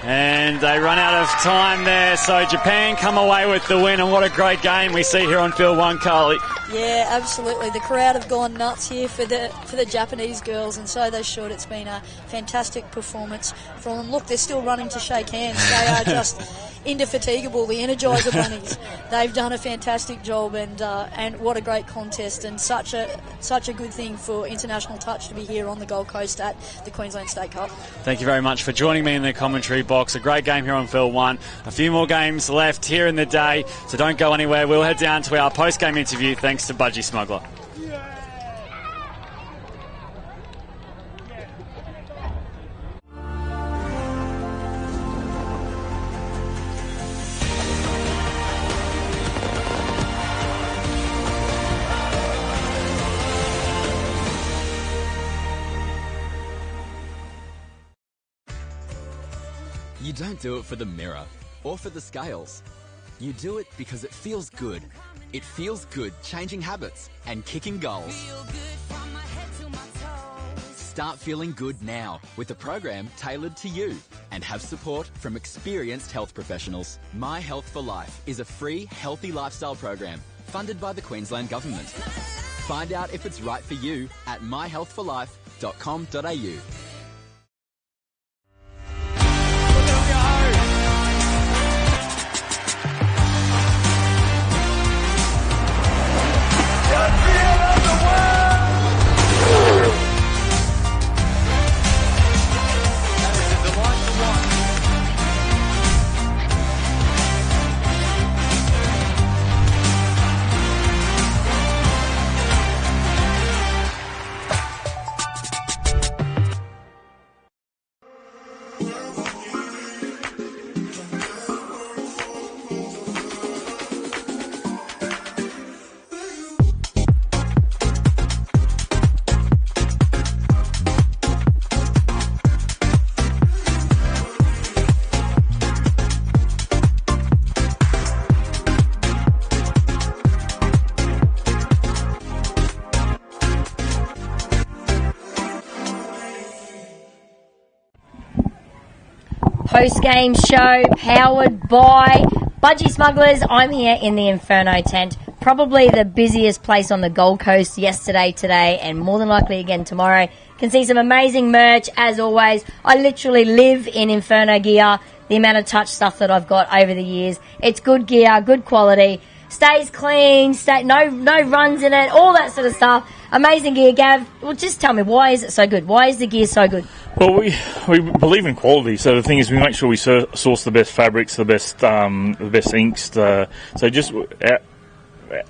And they run out of time there, so Japan come away with the win, and what a great game we see here on Field 1, Carly. Yeah, absolutely. The crowd have gone nuts here for the Japanese girls, and so they should. It's been a fantastic performance from them. Look, they're still running to shake hands. They are just indefatigable, the Energizer Bunnies. They've done a fantastic job, and what a great contest, and such a good thing for international touch to be here on the Gold Coast at the Queensland State Cup. Thank you very much for joining me in the commentary box. A great game here on Field 1. A few more games left here in the day, so don't go anywhere. We'll head down to our post-game interview thanks to Budgie Smuggler. You don't do it for the mirror or for the scales. You do it because it feels good. It feels good changing habits and kicking goals. Start feeling good now with a program tailored to you and have support from experienced health professionals. My Health for Life is a free healthy lifestyle program funded by the Queensland Government. Find out if it's right for you at myhealthforlife.com.au. Post-game show powered by Budgie Smugglers. I'm here in the Inferno tent, probably the busiest place on the Gold Coast yesterday, today, and more than likely again tomorrow. Can see some amazing merch, as always. I literally live in Inferno gear, the amount of touch stuff that I've got over the years. It's good gear, good quality, stays clean, no runs in it, all that sort of stuff. Amazing gear, Gav. Well, just tell me, why is it so good? Why is the gear so good? Well, we believe in quality, so the thing is we make sure we source the best fabrics, the best inks. So just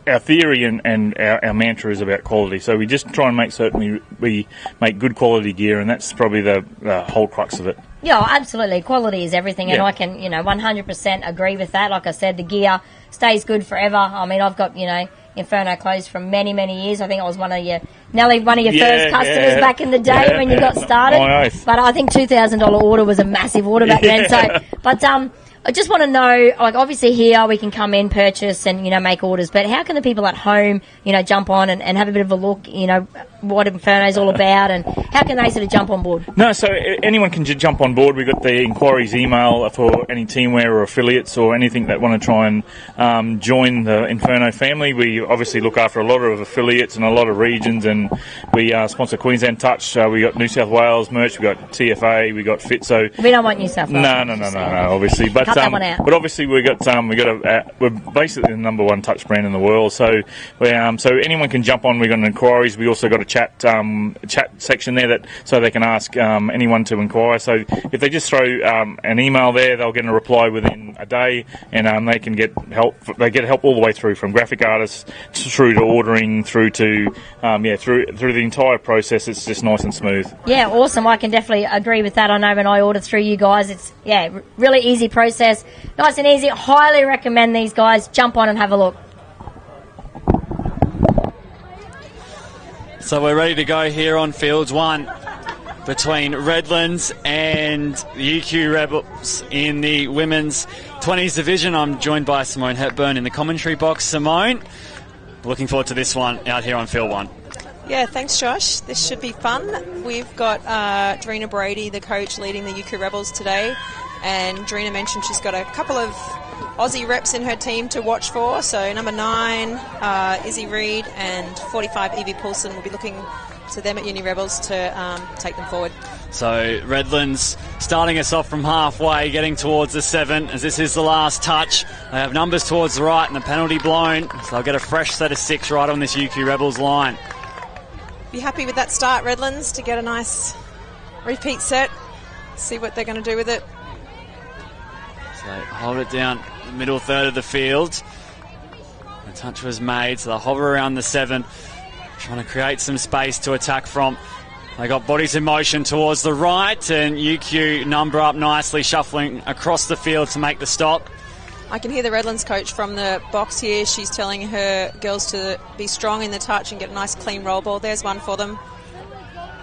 our theory and our mantra is about quality. So we just try and make certain we make good quality gear, and that's probably the whole crux of it. Yeah, absolutely. Quality is everything, and Yeah. I can 100% agree with that. Like I said, the gear stays good forever. I mean, I've got Inferno clothes from many, many years. I think I was one of your first customers back in the day when you got started. But I think $2,000 order was a massive order back then. So, but I just want to know, like, obviously here we can come in, purchase, and make orders. But how can the people at home, jump on and have a bit of a look, what Inferno's all about, and how can they sort of jump on board? No, so anyone can jump on board. We've got the inquiries email for any teamwear or affiliates or anything that want to try and join the Inferno family. We obviously look after a lot of affiliates and a lot of regions, and we sponsor Queensland Touch. We got New South Wales merch, we got TFA, we got Fit. So we don't want New South Wales. No, obviously. But cut that one out. But obviously we're basically the number one touch brand in the world. So so anyone can jump on. We've got inquiries. We also got a chat section there so they can ask anyone to inquire. So if they just throw an email there, they'll get a reply within a day, and they can get help. They get help all the way through, from graphic artists through to ordering, through to through the entire process. It's just nice and smooth. Yeah, awesome. I can definitely agree with that. I know when I order through you guys, it's really easy process, nice and easy. Highly recommend these guys. Jump on and have a look. So we're ready to go here on Fields 1 between Redlands and the UQ Rebels in the women's 20s division. I'm joined by Simone Hepburn in the commentary box. Simone, looking forward to this one out here on Field 1. Yeah, thanks, Josh. This should be fun. We've got Drina Brady, the coach, leading the UQ Rebels today, and Drina mentioned she's got a couple of Aussie reps in her team to watch for. So number 9, Izzy Reid, and 45, Evie Poulsen. Will be looking to them at Uni Rebels to take them forward. So Redlands starting us off from halfway, getting towards the 7, as this is the last touch. They have numbers towards the right and the penalty blown, so they'll get a fresh set of 6 right on this UQ Rebels line. Be happy with that start, Redlands, to get a nice repeat set. See what they're going to do with it. So hold it down the middle third of the field. The touch was made, so they'll hover around the 7, trying to create some space to attack from. They got bodies in motion towards the right, and UQ number up nicely, shuffling across the field to make the stop. I can hear the Redlands coach from the box here. She's telling her girls to be strong in the touch and get a nice clean roll ball. There's one for them.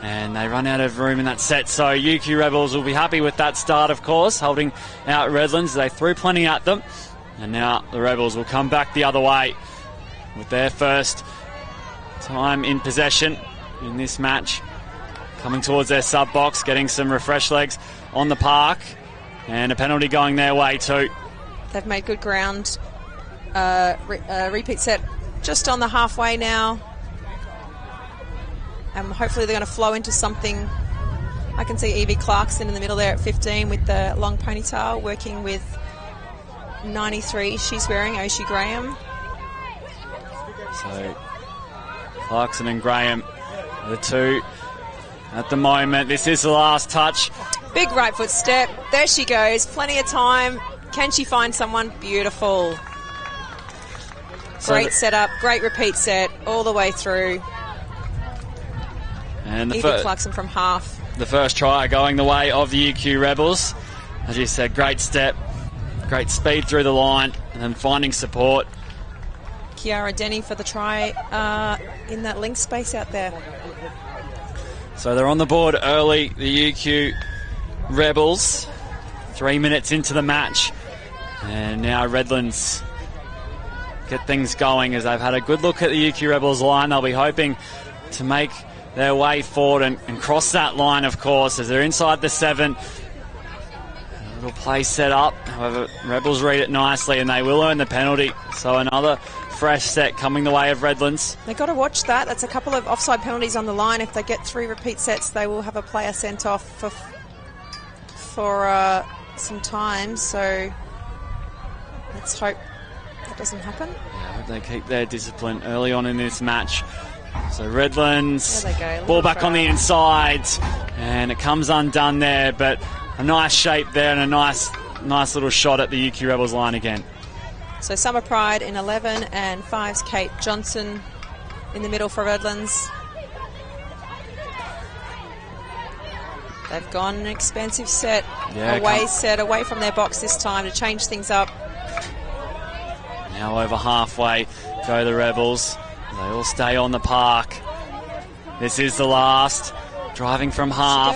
And they run out of room in that set, so UQ Rebels will be happy with that start, of course, holding out Redlands. They threw plenty at them, and now the Rebels will come back the other way with their first time in possession in this match. Coming towards their sub box, getting some refresh legs on the park, and a penalty going their way too. They've made good ground. Repeat set just on the halfway now. Hopefully they're going to flow into something. I can see Evie Clarkson in the middle there at 15 with the long ponytail, working with 93 she's wearing, Oshie Graham. So Clarkson and Graham are the two at the moment. This is the last touch. Big right foot step. There she goes. Plenty of time. Can she find someone? Beautiful. Great setup. Great repeat set all the way through. And Evie Clarkson from half. The first try going the way of the UQ Rebels. As you said, great step, great speed through the line, and then finding support. Kiara Denny for the try in that link space out there. So they're on the board early, the UQ Rebels. 3 minutes into the match. And now Redlands get things going as they've had a good look at the UQ Rebels line. They'll be hoping to make their way forward and cross that line, of course, as they're inside the 7. A little play set up. However, Rebels read it nicely and they will earn the penalty. So another fresh set coming the way of Redlands. They've got to watch that. That's a couple of offside penalties on the line. If they get 3 repeat sets, they will have a player sent off for some time. So let's hope that doesn't happen. Yeah, I hope they keep their discipline early on in this match. So Redlands, ball back on the inside, and it comes undone there, but a nice shape there and a nice little shot at the UQ Rebels line again. So Summer Pride in 11 and 5's Kate Johnson in the middle for Redlands. They've gone an expensive set, away from their box this time to change things up. Now over halfway go the Rebels. They all stay on the park. This is the last. Driving from half.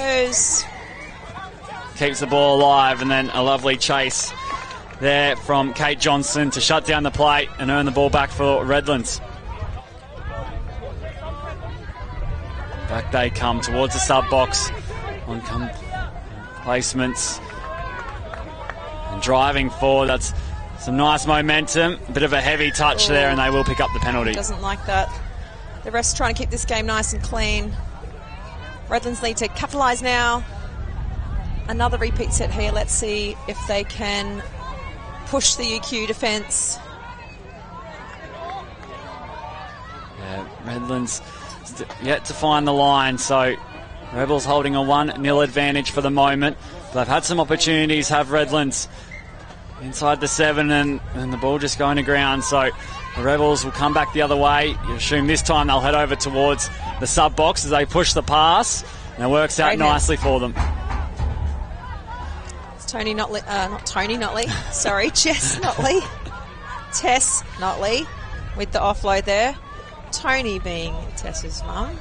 Keeps the ball alive, and then a lovely chase there from Kate Johnson to shut down the plate and earn the ball back for Redlands. Back they come towards the sub box. On come placements. And driving forward. That's some nice momentum, a bit of a heavy touch there, and they will pick up the penalty. Doesn't like that. The refs trying to keep this game nice and clean. Redlands need to capitalise now. Another repeat set here. Let's see if they can push the UQ defence. Yeah, Redlands yet to find the line, so Rebels holding a 1-0 advantage for the moment. They've had some opportunities, have Redlands. Inside the 7 and the ball just going to ground, so the Rebels will come back the other way. You assume this time they'll head over towards the sub box as they push the pass, and it works out nicely for them. It's Jess Notley. Tess Notley with the offload there. Tony being Tess's mum.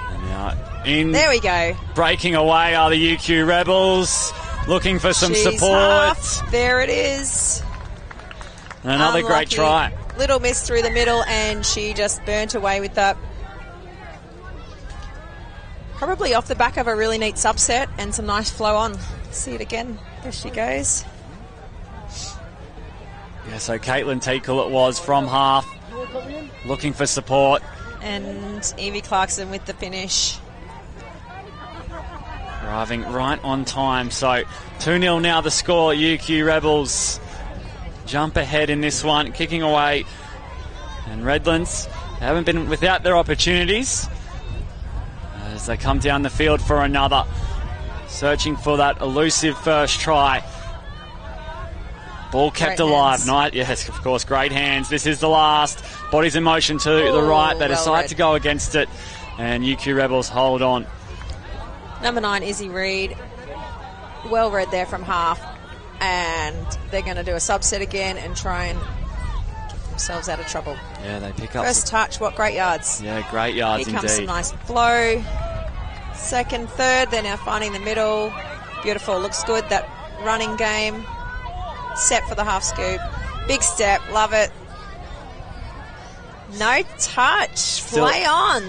And now there we go. Breaking away are the UQ Rebels. Looking for some support. Half. There it is. And another great try. Little miss through the middle, and she just burnt away with that. Probably off the back of a really neat subset and some nice flow on. See it again. There she goes. Yeah, so Caitlin Teakle it was from half. Looking for support. And Evie Clarkson with the finish. Arriving right on time, so 2-0 now the score. UQ Rebels jump ahead in this one, kicking away. And Redlands haven't been without their opportunities as they come down the field for another. Searching for that elusive first try. Ball kept alive. Yes, of course, great hands. This is the last. Bodies in motion to the right. They decide to go against it. And UQ Rebels hold on. Number 9, Izzy Reid. Well read there from half. And they're going to do a subset again and try and themselves out of trouble. Yeah, they pick up. First touch, what great yards. Yeah, great yards Here comes indeed. some nice flow. Second, third, they're now finding the middle. Beautiful, looks good, that running game. Set for the half scoop. Big step, love it. No touch, play on.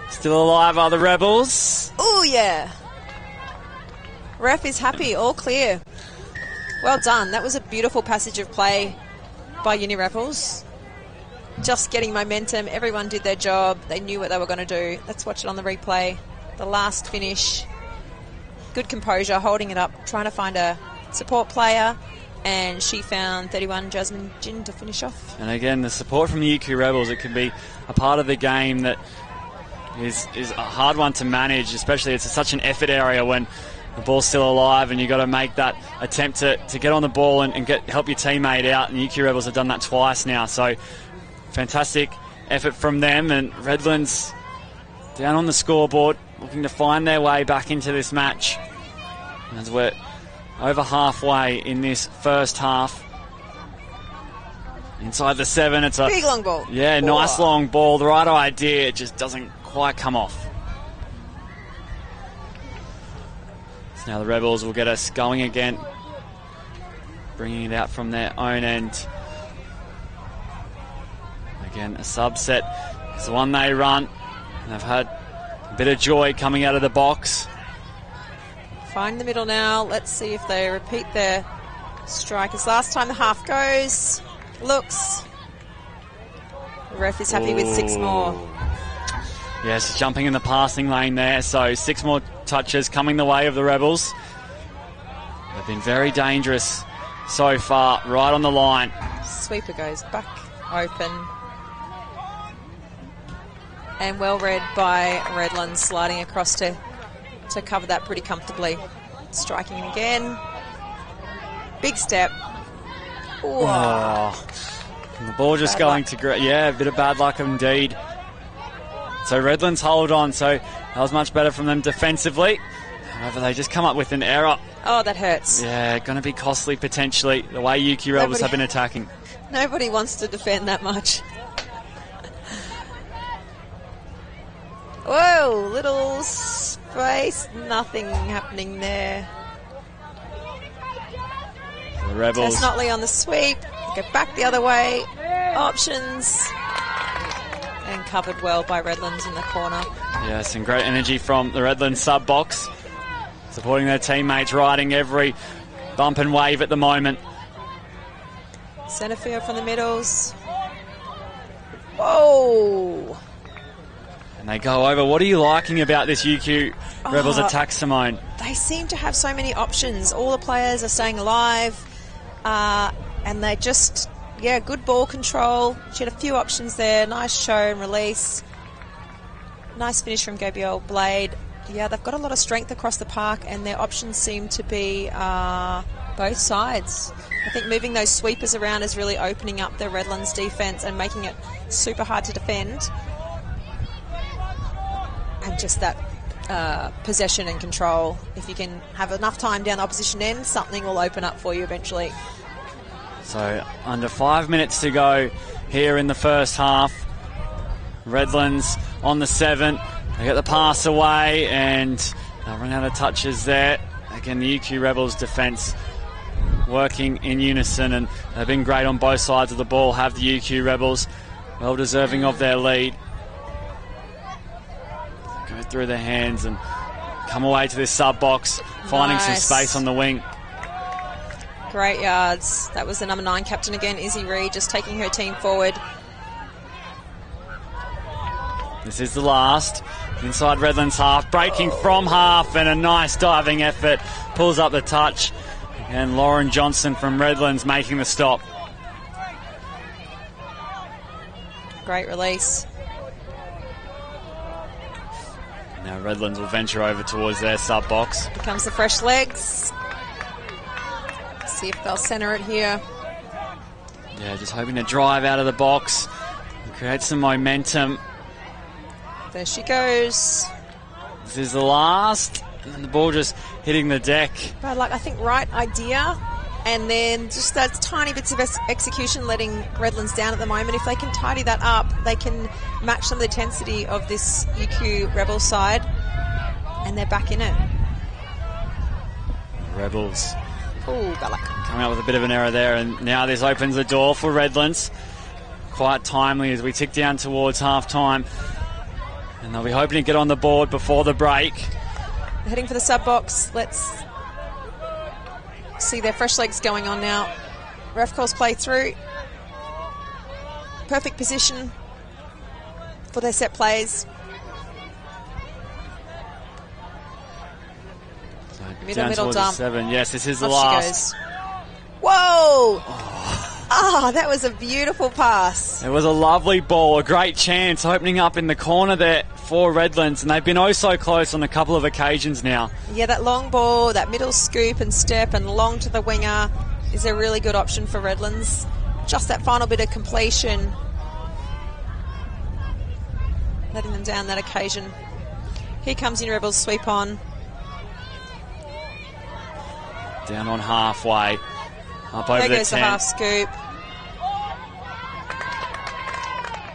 Still alive are the Rebels. Oh, yeah. Ref is happy, all clear. Well done. That was a beautiful passage of play by Uni Rebels. Just getting momentum. Everyone did their job. They knew what they were going to do. Let's watch it on the replay. The last finish. Good composure, holding it up, trying to find a support player. And she found 31, Jasmine Jin, to finish off. And again, the support from the UQ Rebels, it can be a part of the game that is a hard one to manage, especially it's such an effort area when the ball's still alive and you've got to make that attempt to get on the ball and help your teammate out. And UQ Rebels have done that twice now. So fantastic effort from them. And Redlands down on the scoreboard, looking to find their way back into this match. As we're over halfway in this first half. Inside the 7, it's a big long ball. Yeah, nice long ball. The right idea, it just doesn't quite come off. So now the Rebels will get us going again, bringing it out from their own end. Again, a subset is the one they run. And they've had a bit of joy coming out of the box. Find the middle now. Let's see if they repeat their strikers. Last time the half goes. Looks. The ref is happy with 6 more. Yes, jumping in the passing lane there. So 6 more touches coming the way of the Rebels. They've been very dangerous so far, right on the line. Sweeper goes back open. And well read by Redlands, sliding across to cover that pretty comfortably. Striking again. Big step. Oh. And the ball just going to... Yeah, a bit of bad luck indeed. So Redlands hold on. So that was much better from them defensively. However, they just come up with an error. Oh, that hurts. Yeah, going to be costly potentially, the way UQ Rebels have been attacking. Nobody wants to defend that much. Whoa, little space. Nothing happening there. The Rebels. Tess Notley on the sweep. Go back the other way. Options. And covered well by Redlands in the corner. Yeah, some great energy from the Redlands sub box. Supporting their teammates, riding every bump and wave at the moment. Centre field from the middles. Whoa. And they go over. What are you liking about this UQ Rebels attack, Simone? They seem to have so many options. All the players are staying alive. And they just, good ball control. She had a few options there. Nice show and release. Nice finish from Gabrielle Blade. Yeah, they've got a lot of strength across the park, and their options seem to be both sides. I think moving those sweepers around is really opening up the Redlands defence and making it super hard to defend. And just that possession and control. If you can have enough time down the opposition end, something will open up for you eventually. So under 5 minutes to go here in the first half. Redlands on the 7. They get the pass away and they'll run out of touches there. Again, the UQ Rebels defence working in unison, and they've been great on both sides of the ball, have the UQ Rebels. Well deserving of their lead. Go through their hands and come away to this sub box, finding some space on the wing. Great yards. That was the number 9 captain again, Izzy Reid, just taking her team forward. This is the last. Inside Redlands half, breaking from half, and a nice diving effort. Pulls up the touch. And Lauren Johnson from Redlands making the stop. Great release. Now Redlands will venture over towards their sub box. Here comes the fresh legs. See if they'll centre it here. Yeah, just hoping to drive out of the box and create some momentum. There she goes. This is the last. And the ball just hitting the deck. But I think right idea And then just those tiny bits of execution letting Redlands down at the moment. If they can tidy that up, they can match some of the intensity of this UQ Rebels side, and they're back in it. Rebels. Oh, Belloc. Coming up with a bit of an error there, and now this opens the door for Redlands. Quite timely as we tick down towards half-time. And they'll be hoping to get on the board before the break. They're heading for the sub-box. Let's see their fresh legs going on now. Ref calls play through. Perfect position for their set plays. Middle dump. 7. Yes, this is the Off last. she goes. Whoa! Oh, that was a beautiful pass. It was a lovely ball, a great chance opening up in the corner there for Redlands, and they've been oh so close on a couple of occasions now. Yeah, that long ball, that middle scoop and step and long to the winger is a really good option for Redlands. Just that final bit of completion, letting them down that occasion. Here comes Uni Rebels sweep on. Down on halfway. Up over there the goes 10. the half scoop.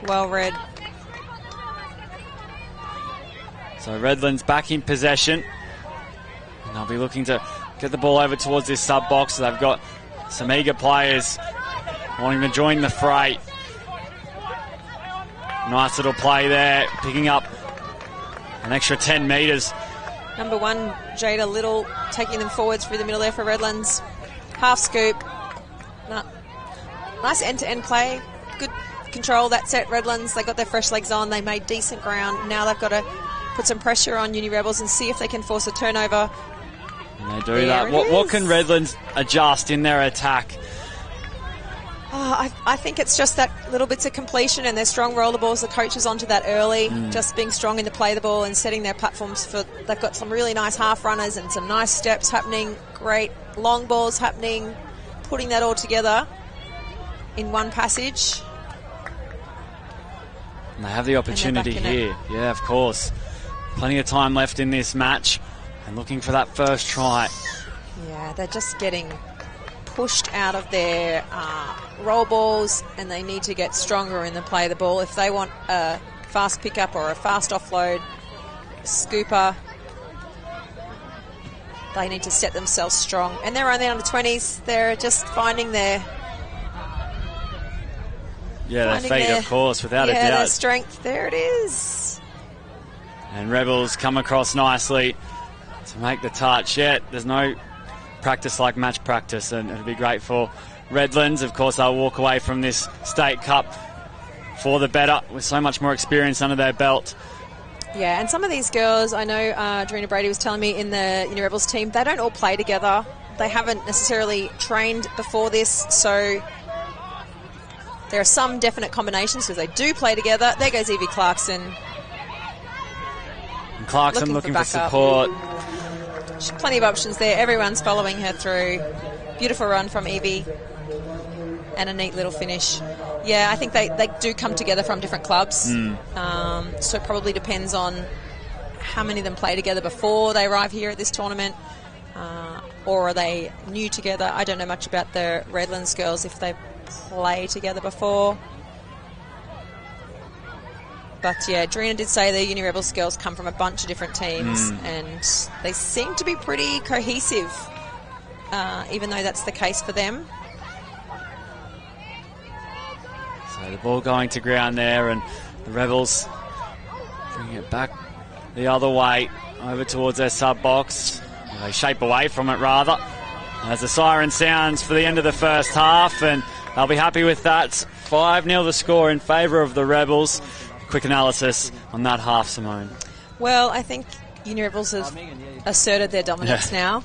Well read. So Redlands back in possession. And they'll be looking to get the ball over towards this sub-box. So they've got some eager players wanting to join the fray. Nice little play there, picking up an extra 10 metres. Number 1, Jada Little, taking them forwards through the middle there for Redlands. Half scoop. No. Nice end-to-end play. Good control that set, Redlands. They got their fresh legs on. They made decent ground. Now they've got to put some pressure on Uni Rebels and see if they can force a turnover. And they do that. What can Redlands adjust in their attack? Oh, I think it's just that little bits of completion and their strong roller balls. The coaches onto that early, just being strong in the play the ball and setting their platforms for. They've got some really nice half runners and some nice steps happening. Great long balls happening. Putting that all together in one passage. And they have the opportunity here. Yeah, of course. Plenty of time left in this match, and looking for that first try. Yeah, they're just getting pushed out of their roll balls, and they need to get stronger in the play of the ball. If they want a fast pickup or a fast offload, scooper, they need to set themselves strong. And they're only under 20s. They're just finding their... Yeah, their feet, of course, without a doubt. Yeah, their strength. There it is. And Rebels come across nicely to make the touch. Yeah, there's no practice like match practice, and it'll be great for Redlands. Of course, they'll walk away from this State Cup for the better with so much more experience under their belt. Yeah, and some of these girls, I know Darina Brady was telling me in the Uni Rebels team, they don't all play together. They haven't necessarily trained before this, so there are some definite combinations because they do play together. There goes Evie Clarkson. And Clarkson looking for support. Plenty of options there. Everyone's following her through. Beautiful run from Evie. And a neat little finish. Yeah, I think they do come together from different clubs. So it probably depends on how many of them play together before they arrive here at this tournament. Or are they new together? I don't know much about the Redlands girls if they play together before. But yeah, Drina did say the Uni Rebels girls come from a bunch of different teams and they seem to be pretty cohesive, even though that's the case for them. So the ball going to ground there, and the Rebels bringing it back the other way over towards their sub-box. They shape away from it, rather, as the siren sounds for the end of the first half, and they'll be happy with that. 5-0 the score in favour of the Rebels. Quick analysis on that half, Simone. Well, I think Uni Rebels have asserted their dominance now.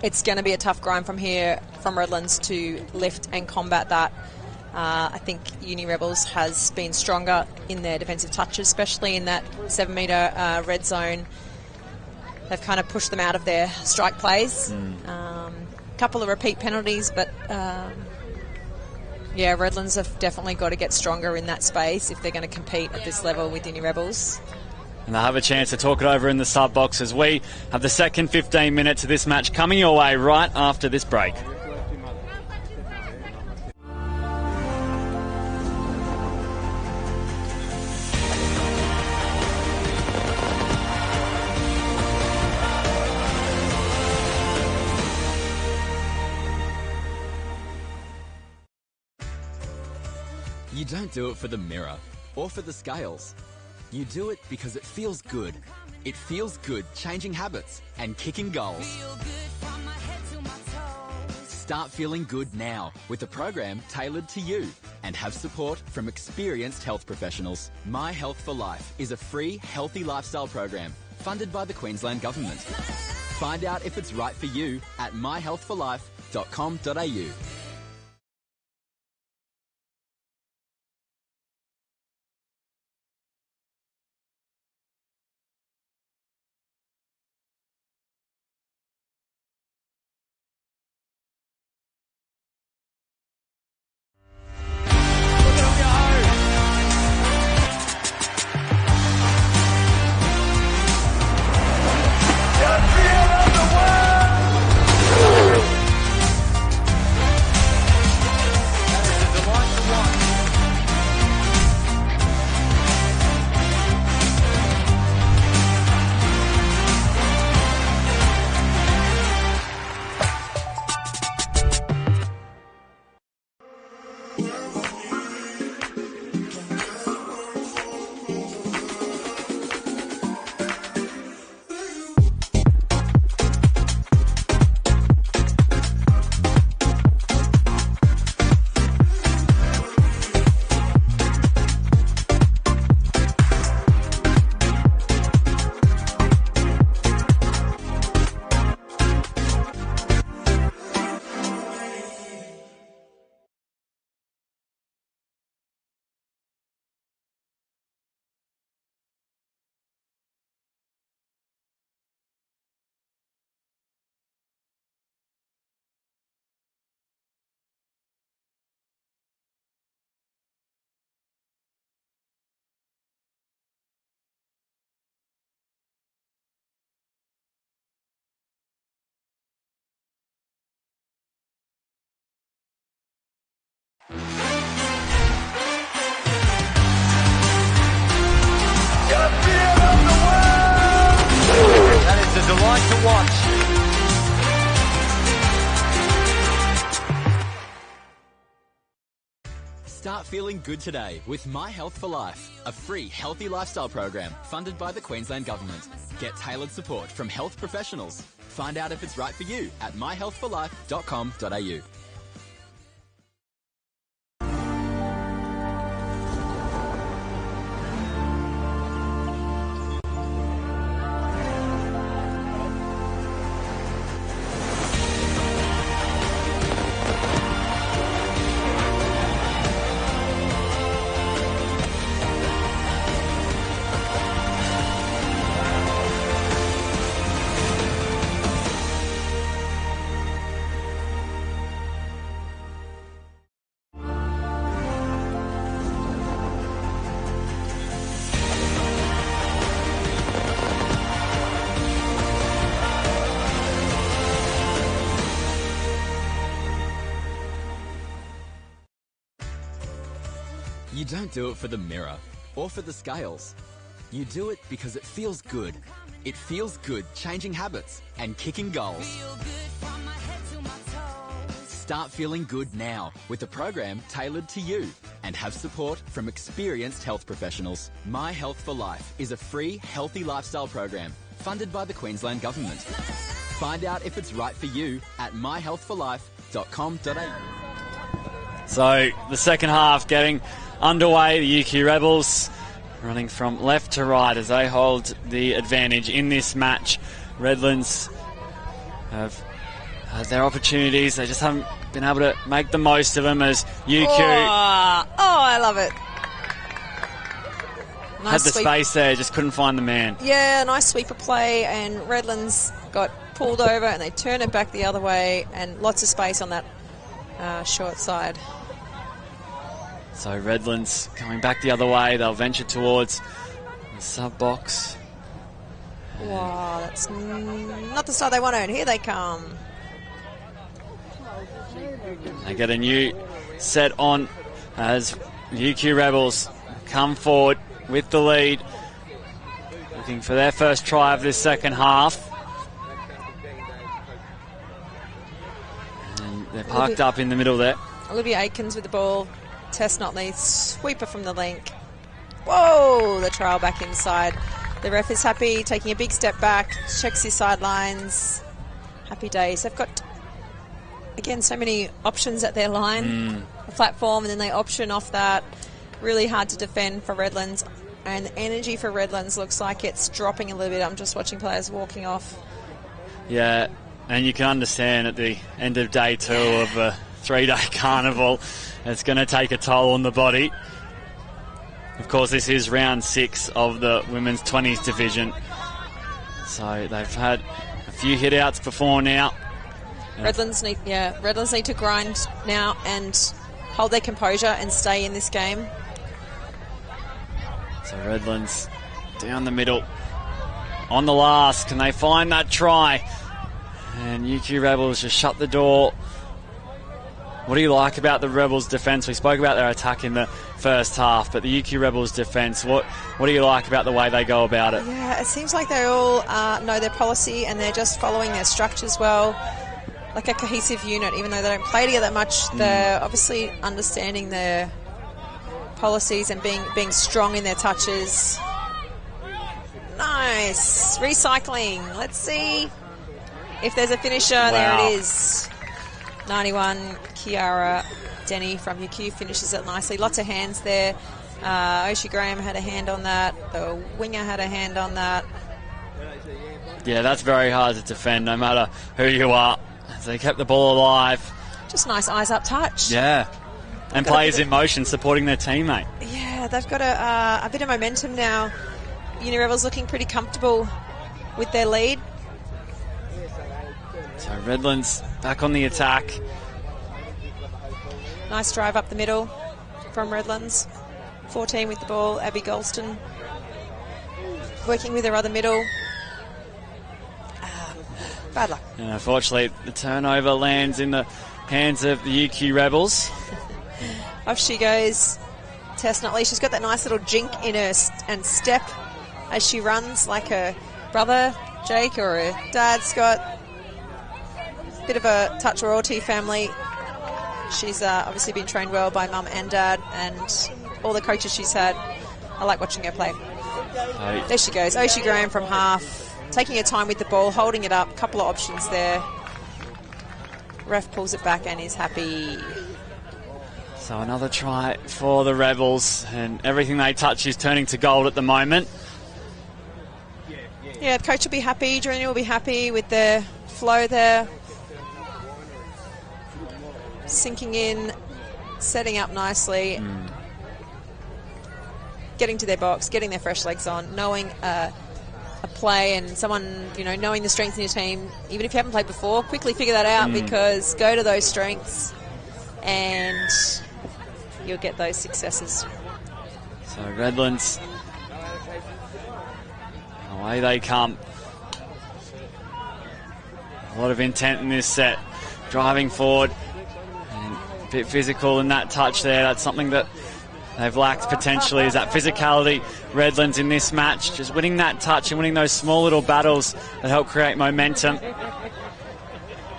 It's going to be a tough grind from here from Redlands to lift and combat that. I think Uni Rebels has been stronger in their defensive touches, especially in that 7-metre red zone. They've kind of pushed them out of their strike plays. Couple of repeat penalties, but yeah, Redlands have definitely got to get stronger in that space if they're going to compete at this level with Uni Rebels. And they'll have a chance to talk it over in the sub box as we have the second 15 minutes of this match coming your way right after this break. You don't do it for the mirror or for the scales. You do it because it feels good. It feels good changing habits and kicking goals. Start feeling good now with a program tailored to you and have support from experienced health professionals. My Health for Life is a free healthy lifestyle program funded by the Queensland Government. Find out if it's right for you at myhealthforlife.com.au. That is a delight to watch. Start feeling good today with My Health for Life, a free healthy lifestyle program funded by the Queensland Government. Get tailored support from health professionals. Find out if it's right for you at myhealthforlife.com.au. You don't do it for the mirror or for the scales. You do it because it feels good. It feels good changing habits and kicking goals. Start feeling good now with a program tailored to you and have support from experienced health professionals. My Health for Life is a free healthy lifestyle program funded by the Queensland Government. Find out if it's right for you at myhealthforlife.com.au. So the second half getting underway. The UQ Rebels running from left to right as they hold the advantage in this match. Redlands have had their opportunities. They just haven't been able to make the most of them as UQ I love it. had the space there, just couldn't find the man. Yeah, nice sweeper play, and Redlands got pulled over and they turned it back the other way, and lots of space on that short side. So Redlands coming back the other way. They'll venture towards the sub box. Wow, that's not the start they want, and here they come. They get a new set on as UQ Rebels come forward with the lead, looking for their first try of this second half. And they're parked up in the middle there. Olivia Aikens with the ball. Tess Notley, sweeper from the link. Whoa, the trial back inside. The ref is happy, taking a big step back, checks his sidelines. Happy days. They've got, again, so many options at their line. A platform, and then they option off that. Really hard to defend for Redlands. And the energy for Redlands looks like it's dropping a little bit. I'm just watching players walking off. Yeah, and you can understand at the end of day 2 of a 3-day carnival, it's going to take a toll on the body. Of course, this is round 6 of the women's 20s division. So they've had a few hit-outs before now. Redlands need to grind now and hold their composure and stay in this game. So Redlands down the middle. On the last, can they find that try? And UQ Rebels just shut the door. What do you like about the Rebels' defence? We spoke about their attack in the first half, but the UQ Rebels' defence, what do you like about the way they go about it? Yeah, it seems like they all know their policy and they're just following their structures well, like a cohesive unit. Even though they don't play together much, they're obviously understanding their policies and being strong in their touches. Nice. Recycling. Let's see if there's a finisher. Wow. There it is. 91, Kiara Denny from UQ finishes it nicely. Lots of hands there. Oshie Graham had a hand on that. The winger had a hand on that. Yeah, that's very hard to defend no matter who you are. They kept the ball alive. Just nice eyes-up touch. Yeah. And players in motion supporting their teammate. Yeah, they've got a bit of momentum now. Uni Rebels looking pretty comfortable with their lead. So Redlands back on the attack. Nice drive up the middle from Redlands. 14 with the ball, Abby Golston working with her other middle. Bad luck. And unfortunately, the turnover lands in the hands of the UQ Rebels. Off she goes. Tess Notley. She's got that nice little jink in her and step as she runs, like her brother Jake or her dad Scott. Bit of a touch royalty family. She's obviously been trained well by mum and dad and all the coaches she's had. I like watching her play. There she goes. Oshie Graham from half, taking her time with the ball, holding it up. Couple of options there. Ref pulls it back and is happy. So another try for the Rebels, and everything they touch is turning to gold at the moment. Yeah, the coach will be happy. Junior will be happy with the flow there. Sinking in, setting up nicely, getting to their box, getting their fresh legs on, knowing a play and someone, knowing the strengths in your team. Even if you haven't played before, quickly figure that out because go to those strengths and you'll get those successes. So Redlands, away they come. A lot of intent in this set, driving forward. Bit physical in that touch there. That's something that they've lacked potentially, is that physicality. Redlands in this match, just winning that touch and winning those small little battles that help create momentum.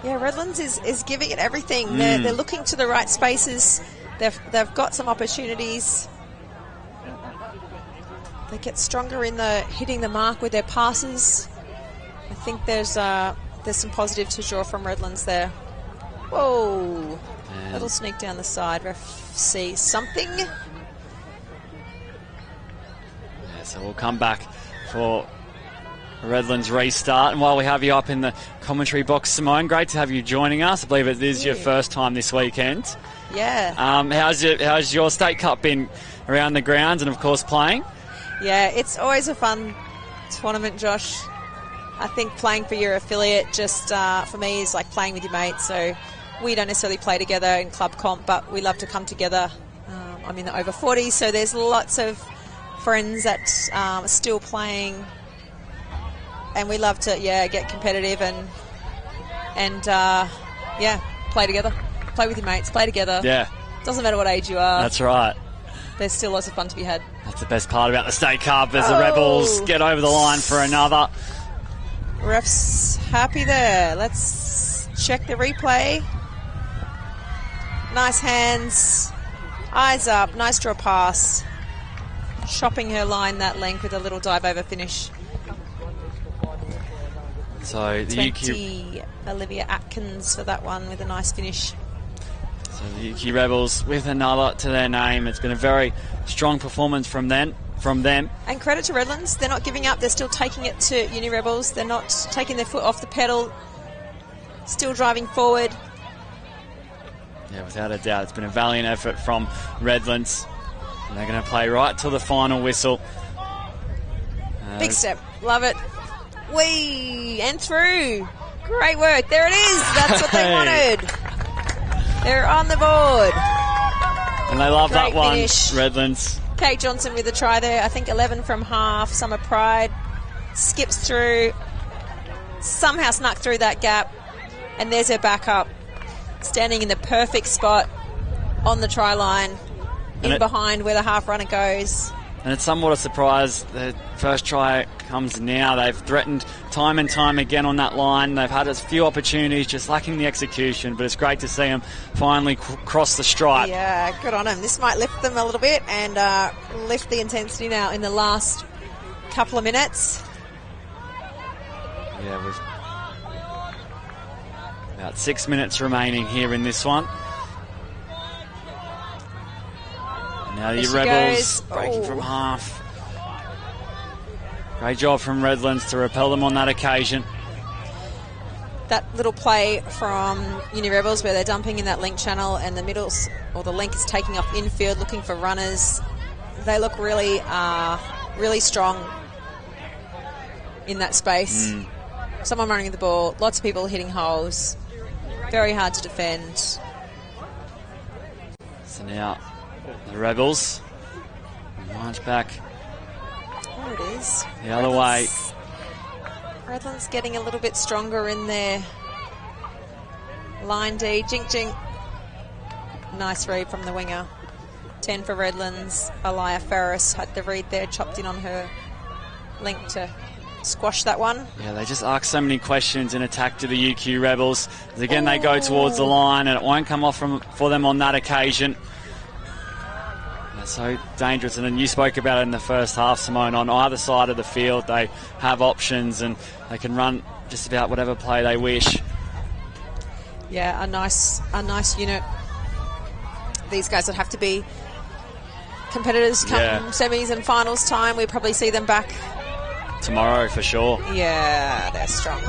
Yeah, Redlands is giving it everything. They're looking to the right spaces. They've got some opportunities. They get stronger in the hitting the mark with their passes. I think there's some positive to draw from Redlands there. Whoa. Little sneak down the side. Ref sees something. Yeah, so we'll come back for Redlands restart. And while we have you up in the commentary box, Simone, great to have you joining us. I believe it is your first time this weekend. Yeah. How's your state cup been around the grounds and, of course, playing? Yeah, it's always a fun tournament, Josh. I think playing for your affiliate just, for me, is like playing with your mates. So we don't necessarily play together in club comp, but we love to come together. I'm in the over 40s, so there's lots of friends that are still playing, and we love to get competitive and play together, play with your mates, play together. Yeah, doesn't matter what age you are. That's right. There's still lots of fun to be had. That's the best part about the State Cup, as the Rebels get over the line for another. Ref's happy there. Let's check the replay. Nice hands, eyes up, nice draw pass. Shopping her line that length with a little dive over finish. So the 20, Olivia Atkins for that one with a nice finish. So the UQ Rebels with another to their name. It's been a very strong performance from them. And credit to Redlands, they're not giving up. They're still taking it to Uni Rebels. They're not taking their foot off the pedal. Still driving forward. Yeah, without a doubt, it's been a valiant effort from Redlands. And they're going to play right till the final whistle. Big step. Love it. Whee! And through. Great work. There it is. That's what they wanted. They're on the board. And they love Great that one, finish. Redlands. Kate Johnson with a try there. I think 11 from half. Summer Pride skips through. Somehow snuck through that gap. And there's her backup. Standing in the perfect spot on the try line. Behind where the half runner goes. And it's somewhat a surprise. The first try comes now. They've threatened time and time again on that line. They've had a few opportunities, just lacking the execution. But it's great to see them finally cross the stripe. Yeah, good on them. This might lift them a little bit and lift the intensity now in the last couple of minutes. Yeah, with about 6 minutes remaining here in this one. Now the Rebels breaking from half. Great job from Redlands to repel them on that occasion. That little play from Uni Rebels where they're dumping in that link channel and the the link is taking off infield looking for runners. They look really, really strong in that space. Someone running the ball, lots of people hitting holes. Very hard to defend. So now the Rebels march back. There it is. The other way. Redlands getting a little bit stronger in there. Line D, jink jink. Nice read from the winger. 10 for Redlands. Aliyah Ferris had the read there, chopped in on her link to squash that one. Yeah, they just ask so many questions in attack to the UQ Rebels. As again, they go towards the line and it won't come off for them on that occasion. They're so dangerous. And then you spoke about it in the first half, Simone. On either side of the field, they have options and they can run just about whatever play they wish. Yeah, a nice unit. These guys would have to be competitors come semis and finals time. We probably see them back tomorrow for sure. Yeah, they're strong.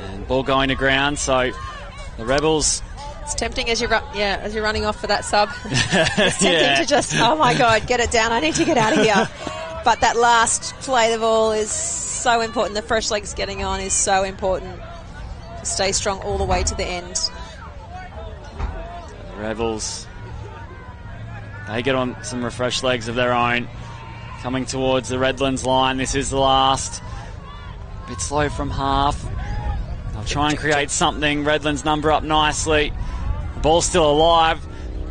And ball going to ground, so the Rebels. It's tempting as you're running off for that sub. It's tempting to just, oh my God, get it down. I need to get out of here. But that last play the ball is so important. The fresh legs getting on is so important to stay strong all the way to the end. The Rebels, they get on some refreshed legs of their own. Coming towards the Redlands line. This is the last. A bit slow from half. They'll try and create something. Redlands number up nicely. The ball's still alive.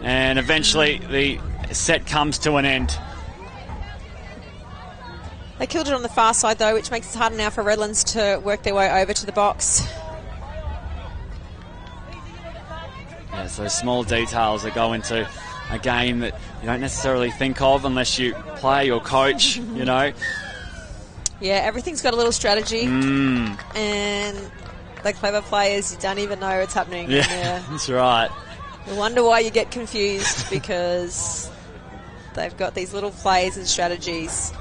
And eventually the set comes to an end. They killed it on the far side though, which makes it harder now for Redlands to work their way over to the box. Yeah, so small details that go into a game that you don't necessarily think of unless you play or coach, you know. Yeah, everything's got a little strategy. And the clever players, you don't even know what's happening. Yeah, that's right. You wonder why you get confused because they've got these little plays and strategies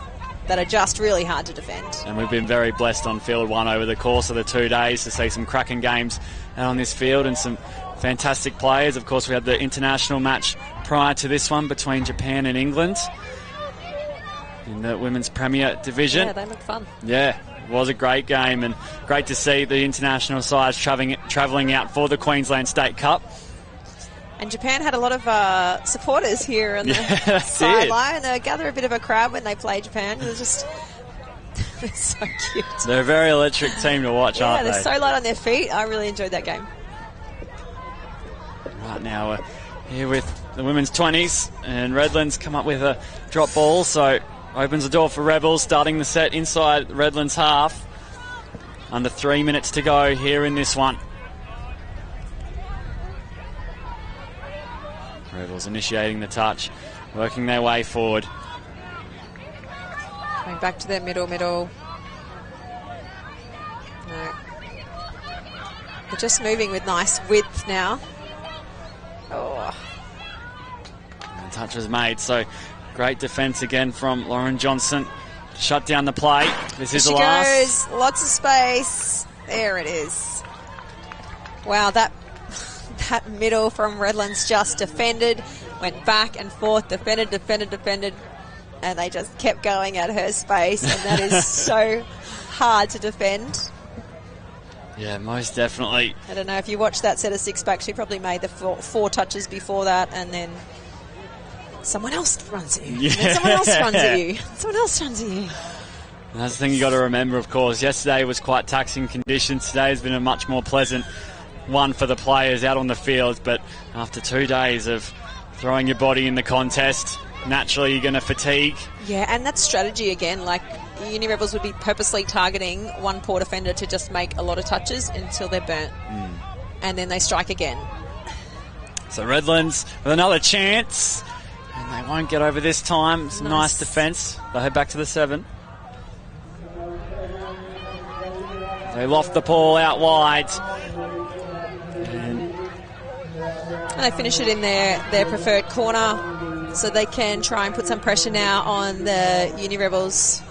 that are just really hard to defend. And we've been very blessed on Field 1 over the course of the 2 days to see some cracking games out on this field and some fantastic players. Of course, we had the international match prior to this one between Japan and England in the Women's Premier Division. Yeah, they look fun. Yeah, it was a great game and great to see the international sides travelling out for the Queensland State Cup. And Japan had a lot of supporters here on the sideline. They gather a bit of a crowd when they play Japan. They're just they're so cute. They're a very electric team to watch, aren't they? Yeah, they're so light on their feet. I really enjoyed that game. Right now we're here with the women's 20s, and Redlands come up with a drop ball, so opens the door for Rebels, starting the set inside Redlands half. Under 3 minutes to go here in this one. Rebels initiating the touch, working their way forward. Going back to their middle. No. They're just moving with nice width now. Oh. And touch was made, so great defence again from Lauren Johnson. Shut down the play. This is the last. Goes. Lots of space. There it is. Wow, that middle from Redlands just defended, went back and forth, defended, and they just kept going at her space, and that is so hard to defend. Yeah, most definitely. I don't know, if you watch that set of six back, she probably made the four touches before that, and then someone else runs at you. Yeah. And someone else runs at you. Someone else runs at you. And that's the thing you got to remember, of course. Yesterday was quite taxing conditions. Today has been a much more pleasant one for the players out on the field, but after 2 days of throwing your body in the contest, naturally you're going to fatigue. Yeah, and that's strategy again. Like, Uni Rebels would be purposely targeting one poor defender to just make a lot of touches until they're burnt. And then they strike again. So Redlands with another chance, and they won't get over this time. It's nice defence. They'll head back to the 7. They loft the ball out wide. And they finish it in their preferred corner, so they can try and put some pressure now on the Uni Rebels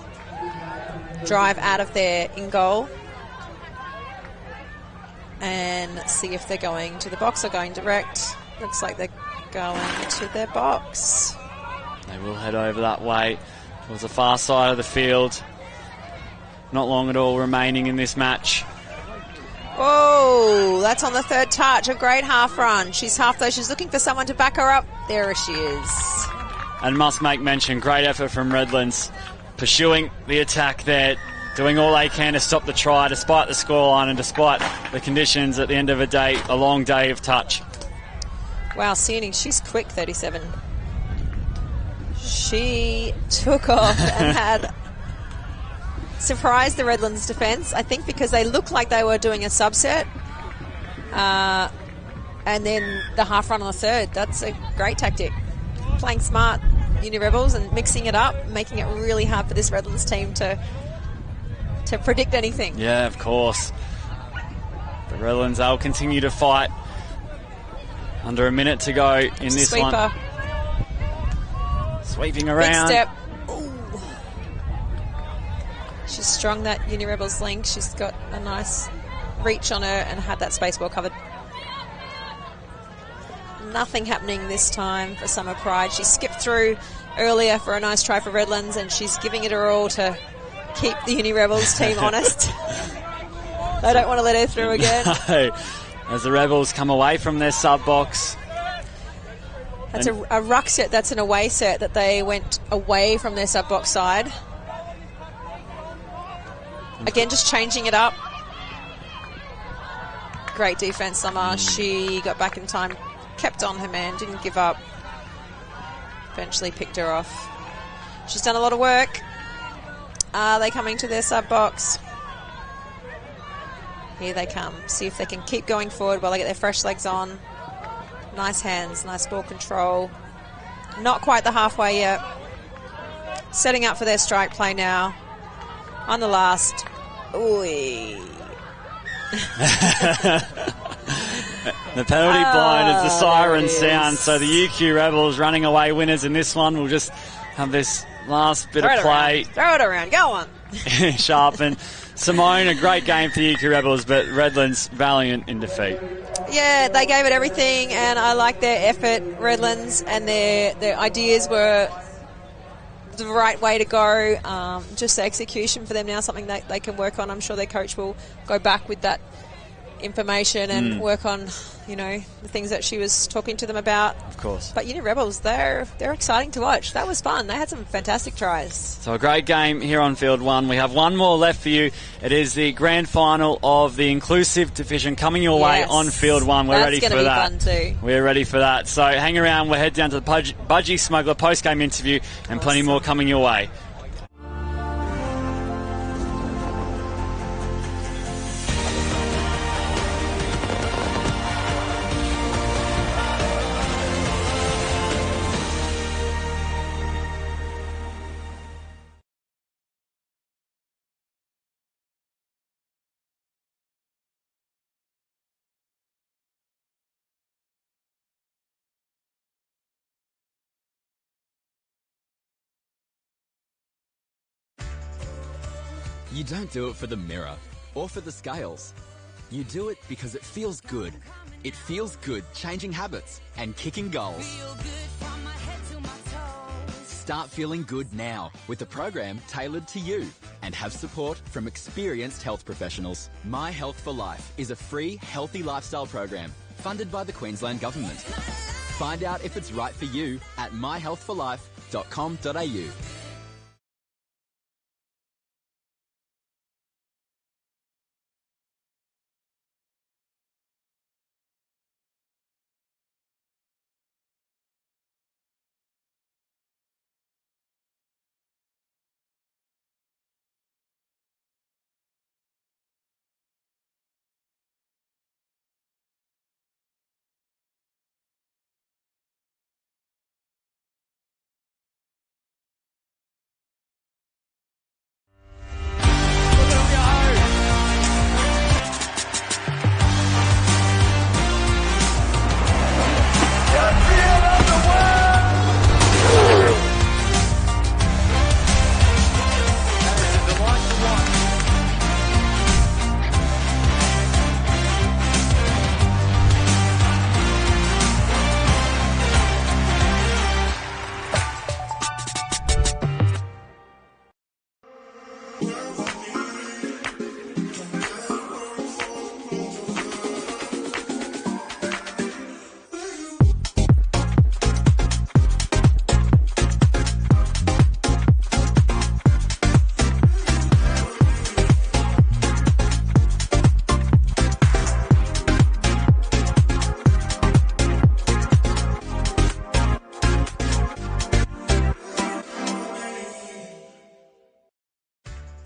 drive out of their in goal and see if they're going to the box or going direct. Looks like they're going to their box. They will head over that way towards the far side of the field. Not long at all remaining in this match. Oh, that's on the third touch. A great half run. She's half, though. She's looking for someone to back her up. There she is. And must make mention, great effort from Redlands, pursuing the attack there, doing all they can to stop the try despite the scoreline and despite the conditions at the end of a day, a long day of touch. Wow, Seaning, she's quick, 37. She took off and had surprised the Redlands defence, I think because they looked like they were doing a subset. And then the half run on the third. That's a great tactic. Playing smart, Uni Rebels, and mixing it up, making it really hard for this Redlands team to predict anything. Yeah, of course. The Redlands, they'll continue to fight. Under a minute to go in this Sweeper. one. Sweeping around. Big step. Ooh. She's strung that Uni Rebels link. She's got a nice reach on her and had that space well covered. Nothing happening this time for Summer Pride. She skipped through earlier for a nice try for Redlands, and she's giving it her all to keep the Uni Rebels team honest. I don't want to let her through again. No. As the Rebels come away from their sub box. That's a ruck set. That's an away set that they went away from their sub box side. Again, just changing it up. Great defense, Summer. She got back in time, kept on her man, didn't give up. Eventually picked her off. She's done a lot of work. Are they coming to their sub box? Here they come. See if they can keep going forward while they get their fresh legs on. Nice hands, nice ball control. Not quite the halfway yet. Setting up for their strike play now. On the last. Ooh. The penalty blown as the siren sounds. So the UQ Rebels running away winners in this one. We'll just have this last bit of play. Throw it around. Go on. Sharpen. Simone, a great game for the UQ Rebels, but Redlands valiant in defeat. Yeah, they gave it everything, and I like their effort, Redlands, and their ideas were the right way to go. Just the execution for them now, something that they can work on. I'm sure their coach will go back with that information and work on, the things that she was talking to them about. Of course. But Uni Rebels, they're exciting to watch. That was fun. They had some fantastic tries. So a great game here on Field 1. We have one more left for you. It is the grand final of the inclusive division coming your way on Field 1. We're ready for that. That's going to be fun too. We're ready for that. So hang around. We'll head down to the Budgie Smuggler post-game interview and plenty more coming your way. You don't do it for the mirror or for the scales. You do it because it feels good. It feels good changing habits and kicking goals. Start feeling good now with a program tailored to you and have support from experienced health professionals. My Health for Life is a free healthy lifestyle program funded by the Queensland Government. Find out if it's right for you at myhealthforlife.com.au.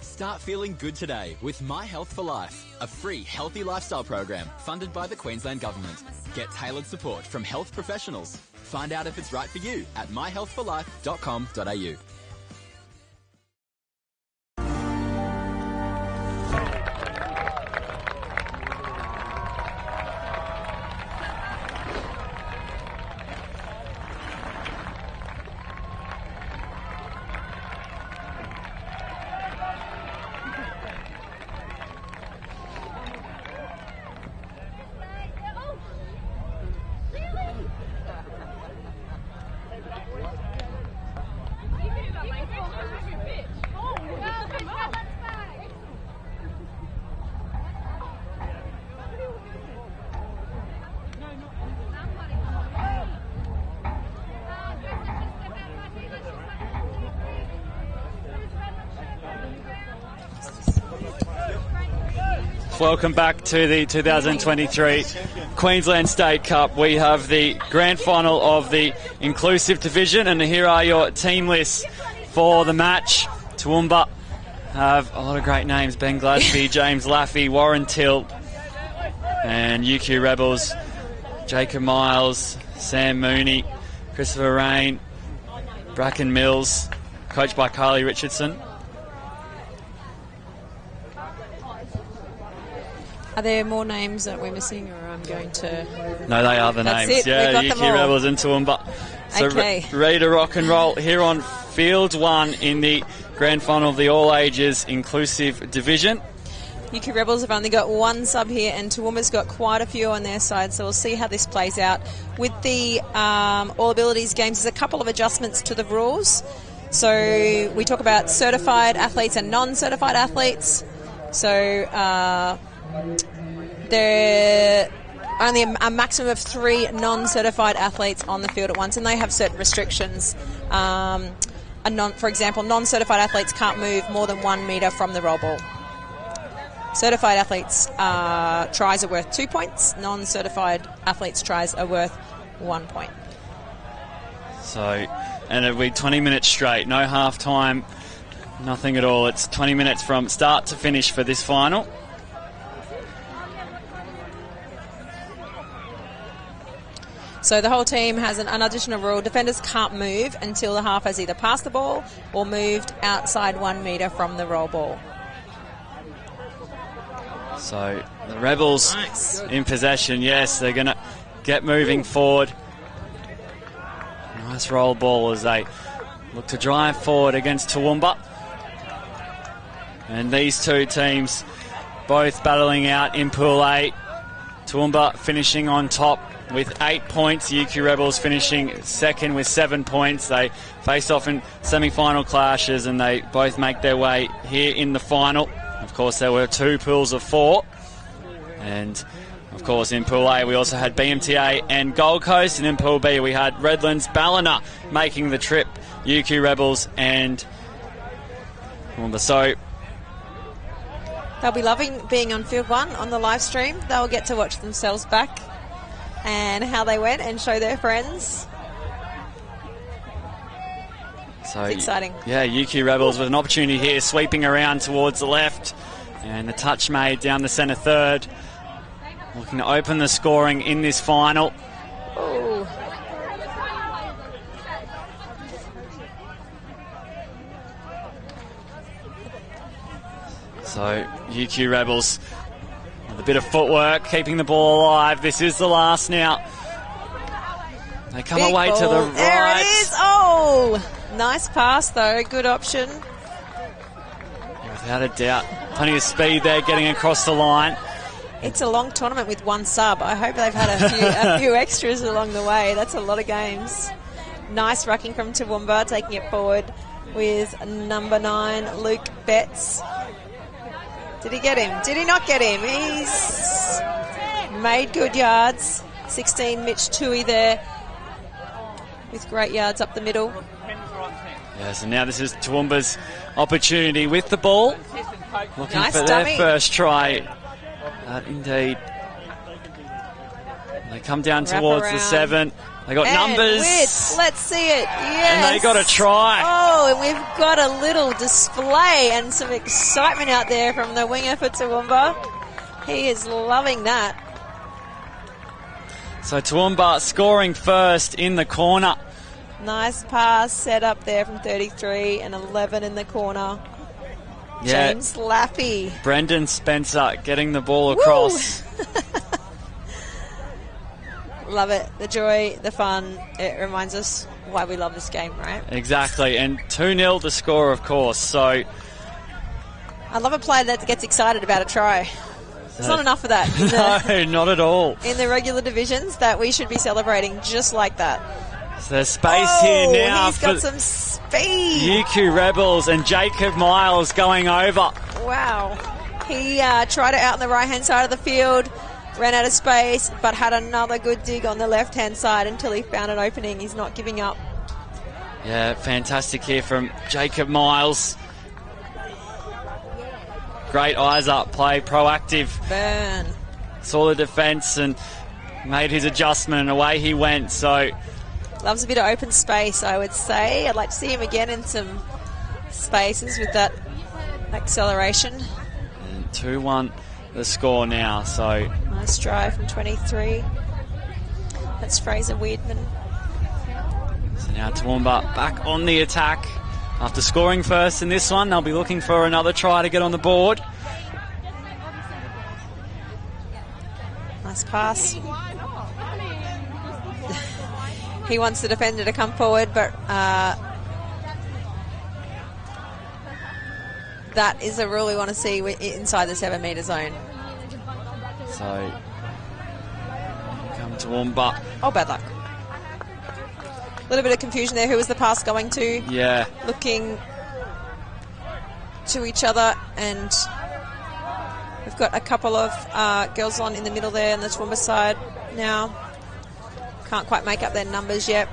Start feeling good today with My Health for Life, a free healthy lifestyle program funded by the Queensland Government. Get tailored support from health professionals. Find out if it's right for you at myhealthforlife.com.au. Welcome back to the 2023 Queensland State Cup. We have the grand final of the inclusive division, and here are your team lists for the match. Toowoomba have a lot of great names: Ben Glasby, James Laffey, Warren Till, and UQ Rebels, Jacob Miles, Sam Mooney, Christopher Rain, Bracken Mills, coached by Carly Richardson. Are there more names that we're missing, or I'm going to... No, they are the That's names. it. Yeah, We've got UQ them all. Rebels and Toowoomba. So Okay. ready to rock and roll here on Field 1 in the grand final of the all-ages inclusive division. UQ Rebels have only got one sub here, and Toowoomba's got quite a few on their side, so we'll see how this plays out. With the All Abilities games, there's a couple of adjustments to the rules. So we talk about certified athletes and non-certified athletes. So there are only a maximum of 3 non-certified athletes on the field at once, and they have certain restrictions. For example, non-certified athletes can't move more than 1 metre from the roll ball. Certified athletes' tries are worth 2 points. Non-certified athletes' tries are worth 1 point. So, and it'll be 20 minutes straight, no half time, nothing at all. It's 20 minutes from start to finish for this final. So the whole team has an unadditional rule. Defenders can't move until the half has either passed the ball or moved outside 1 metre from the roll ball. So the Rebels in possession. Yes, they're going to get moving forward. Nice roll ball as they look to drive forward against Toowoomba. And these two teams both battling out in Pool A. Toowoomba finishing on top with 8 points. UQ Rebels finishing second with 7 points. They face off in semi-final clashes and they both make their way here in the final. Of course, there were 2 pools of 4. And, of course, in Pool A, we also had BMTA and Gold Coast. And in Pool B, we had Redlands Ballina making the trip. UQ Rebels and Toowoomba. So they'll be loving being on Field 1 on the live stream. They'll get to watch themselves back and how they went and show their friends. So it's exciting. Yeah, UQ Rebels with an opportunity here, sweeping around towards the left. And the touch made down the centre third. Looking to open the scoring in this final. Ooh. So UQ Rebels with a bit of footwork, keeping the ball alive. This is the last now. They come Big away ball. to the right. There it is. Oh, nice pass though. Good option. Without a doubt. Plenty of speed there getting across the line. It's a long tournament with 1 sub. I hope they've had a few extras along the way. That's a lot of games. Nice rucking from Toowoomba, taking it forward with number 9, Luke Betts. Did he get him? Did he not get him? He's made good yards. 16, Mitch Toohey there with great yards up the middle. Yes, and now this is Toowoomba's opportunity with the ball. Looking Nice for dummy. their first try. Indeed. They come down Wrap towards around. the 7. They got And numbers. width. Let's see it. Yes. And they got a try. Oh, and we've got a little display and some excitement out there from the winger for Toowoomba. He is loving that. So Toowoomba scoring first in the corner. Nice pass set up there from 33 and 11 in the corner. Yeah. James Laffey. Brendan Spencer getting the ball across. Love it. The joy, the fun. It reminds us why we love this game, right? Exactly. And 2-0 the score, of course. So I love a player that gets excited about a try. There's not enough of that no, not at all. in the regular divisions that we should be celebrating just like that. So there's space here now He's for got some speed. UQ Rebels and Jacob Miles going over. Wow. He tried it out on the right-hand side of the field, ran out of space, but had another good dig on the left-hand side until he found an opening. He's not giving up. Yeah, fantastic here from Jacob Miles. Great eyes up play, proactive. Burn. Saw the defence and made his adjustment and away he went. So Loves a bit of open space, I would say. I'd like to see him again in some spaces with that acceleration. And 2-1 the score now. So Nice drive from 23. That's Fraser Weidman. So now Toowoomba back on the attack. After scoring first in this one, they'll be looking for another try to get on the board. Nice pass. He wants the defender to come forward, but that is a rule we want to see inside the 7 metre zone. So come Toowoomba. Oh, bad luck. A little bit of confusion there. Who was the pass going to? Yeah. Looking to each other, and We've got a couple of girls on in the middle there on the Toowoomba side now. Can't quite make up their numbers yet.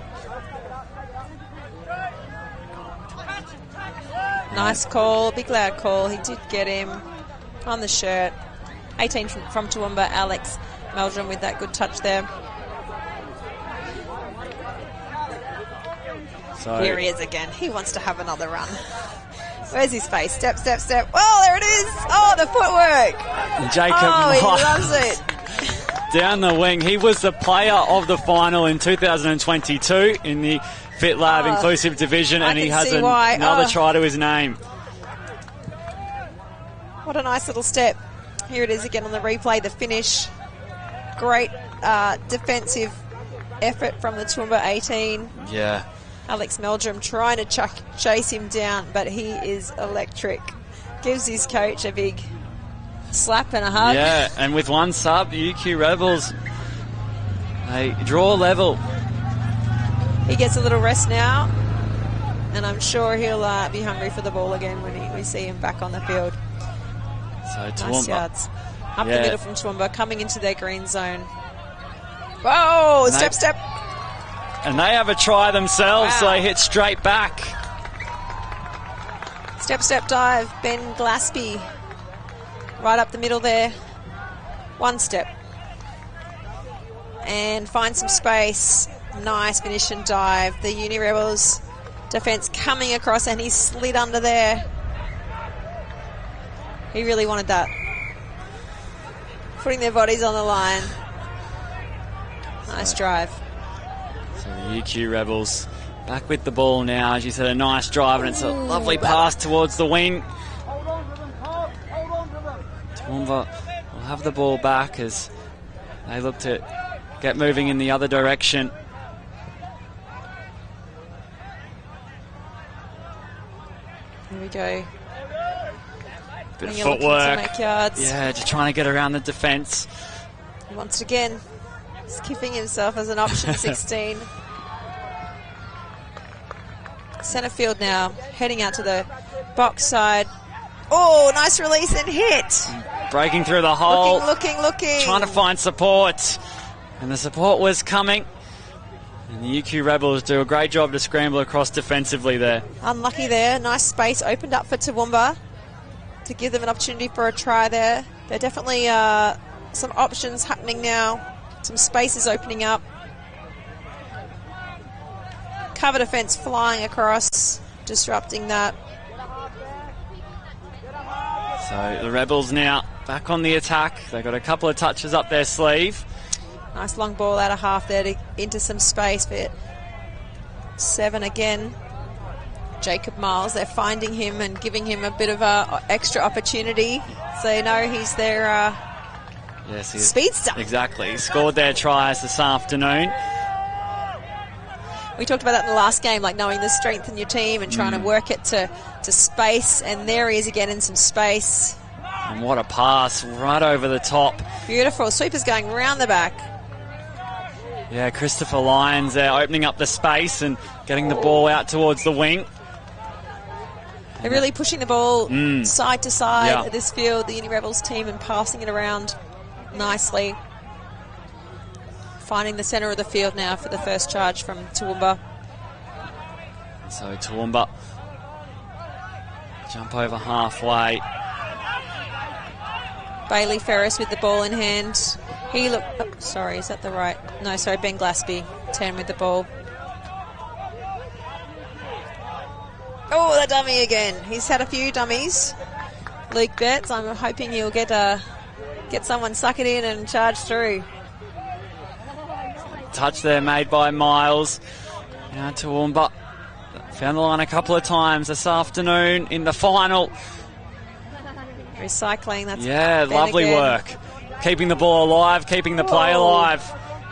Nice call, big loud call. He did get him on the shirt. 18 from Toowoomba, Alex Meldrum with that good touch there. So here he is again. He wants to have another run. Where's his face? Step, step, step. Oh, there it is. Oh, the footwork. Jacob he Miles loves it. down the wing. He was the player of the final in 2022 in the Fit Lab Inclusive Division, and he has another try to his name. What a nice little step. Here it is again on the replay, the finish. Great defensive effort from the Toowoomba 18. Yeah. Alex Meldrum trying to chase him down, but he is electric. Gives his coach a big slap and a hug. Yeah, and with one sub, UQ Rebels, they draw level. He gets a little rest now, and I'm sure he'll be hungry for the ball again when we see him back on the field. So Nice Toowoomba. yards. Up the middle from Toowoomba, coming into their green zone. Whoa, step, step. And they have a try themselves, so they hit straight back. Step, step, dive. Ben Glaspie. Right up the middle there. One step. And find some space. Nice finish and dive. The Uni Rebels defence coming across, and he slid under there. He really wanted that. Putting their bodies on the line. Nice drive. So the UQ Rebels back with the ball now. As you said, a nice drive, and it's a lovely pass towards the wing. Toowoomba will have the ball back as they look to get moving in the other direction. Here we go. Bit of You're looking to footwork. make yards. Yeah, just trying to get around the defence. Once again, skipping himself as an option 16. Centre field now, heading out to the box side. Oh, nice release and hit. Breaking through the hole. Looking. Trying to find support. And the support was coming. And the UQ Rebels do a great job to scramble across defensively there. Unlucky there. Nice space opened up for Toowoomba to give them an opportunity for a try there. There are definitely some options happening now. Some spaces opening up. Cover defence flying across, disrupting that. So the Rebels now back on the attack. They've got a couple of touches up their sleeve. Nice long ball out of half there into some space, but 7 again. Jacob Miles, they're finding him and giving him a bit of a extra opportunity. So you know he's their Yes, speedster. Exactly. He scored their tries this afternoon. We talked about that in the last game, like knowing the strength in your team and trying to work it to space. And there he is again in some space. And what a pass right over the top. Beautiful. Sweeper's going round the back. Yeah, Christopher Lyons there opening up the space and getting the ball out towards the wing. They're really pushing the ball side to side Yeah. at this field, the Uni Rebels team, and passing it around nicely. Finding the centre of the field now for the first charge from Toowoomba. So Toowoomba jump over halfway. Bailey Ferris with the ball in hand. He looked... Oh, sorry, is that the right... No, sorry, Ben Glaspie, 10 with the ball. Oh, the dummy again. He's had a few dummies. Luke Betts, I'm hoping he'll get someone suck it in and charge through. Touch there made by Miles. Now Toowoomba found the line a couple of times this afternoon in the final. Recycling, that's Yeah, Ben lovely again. work. Keeping the ball alive, keeping the play Whoa. alive.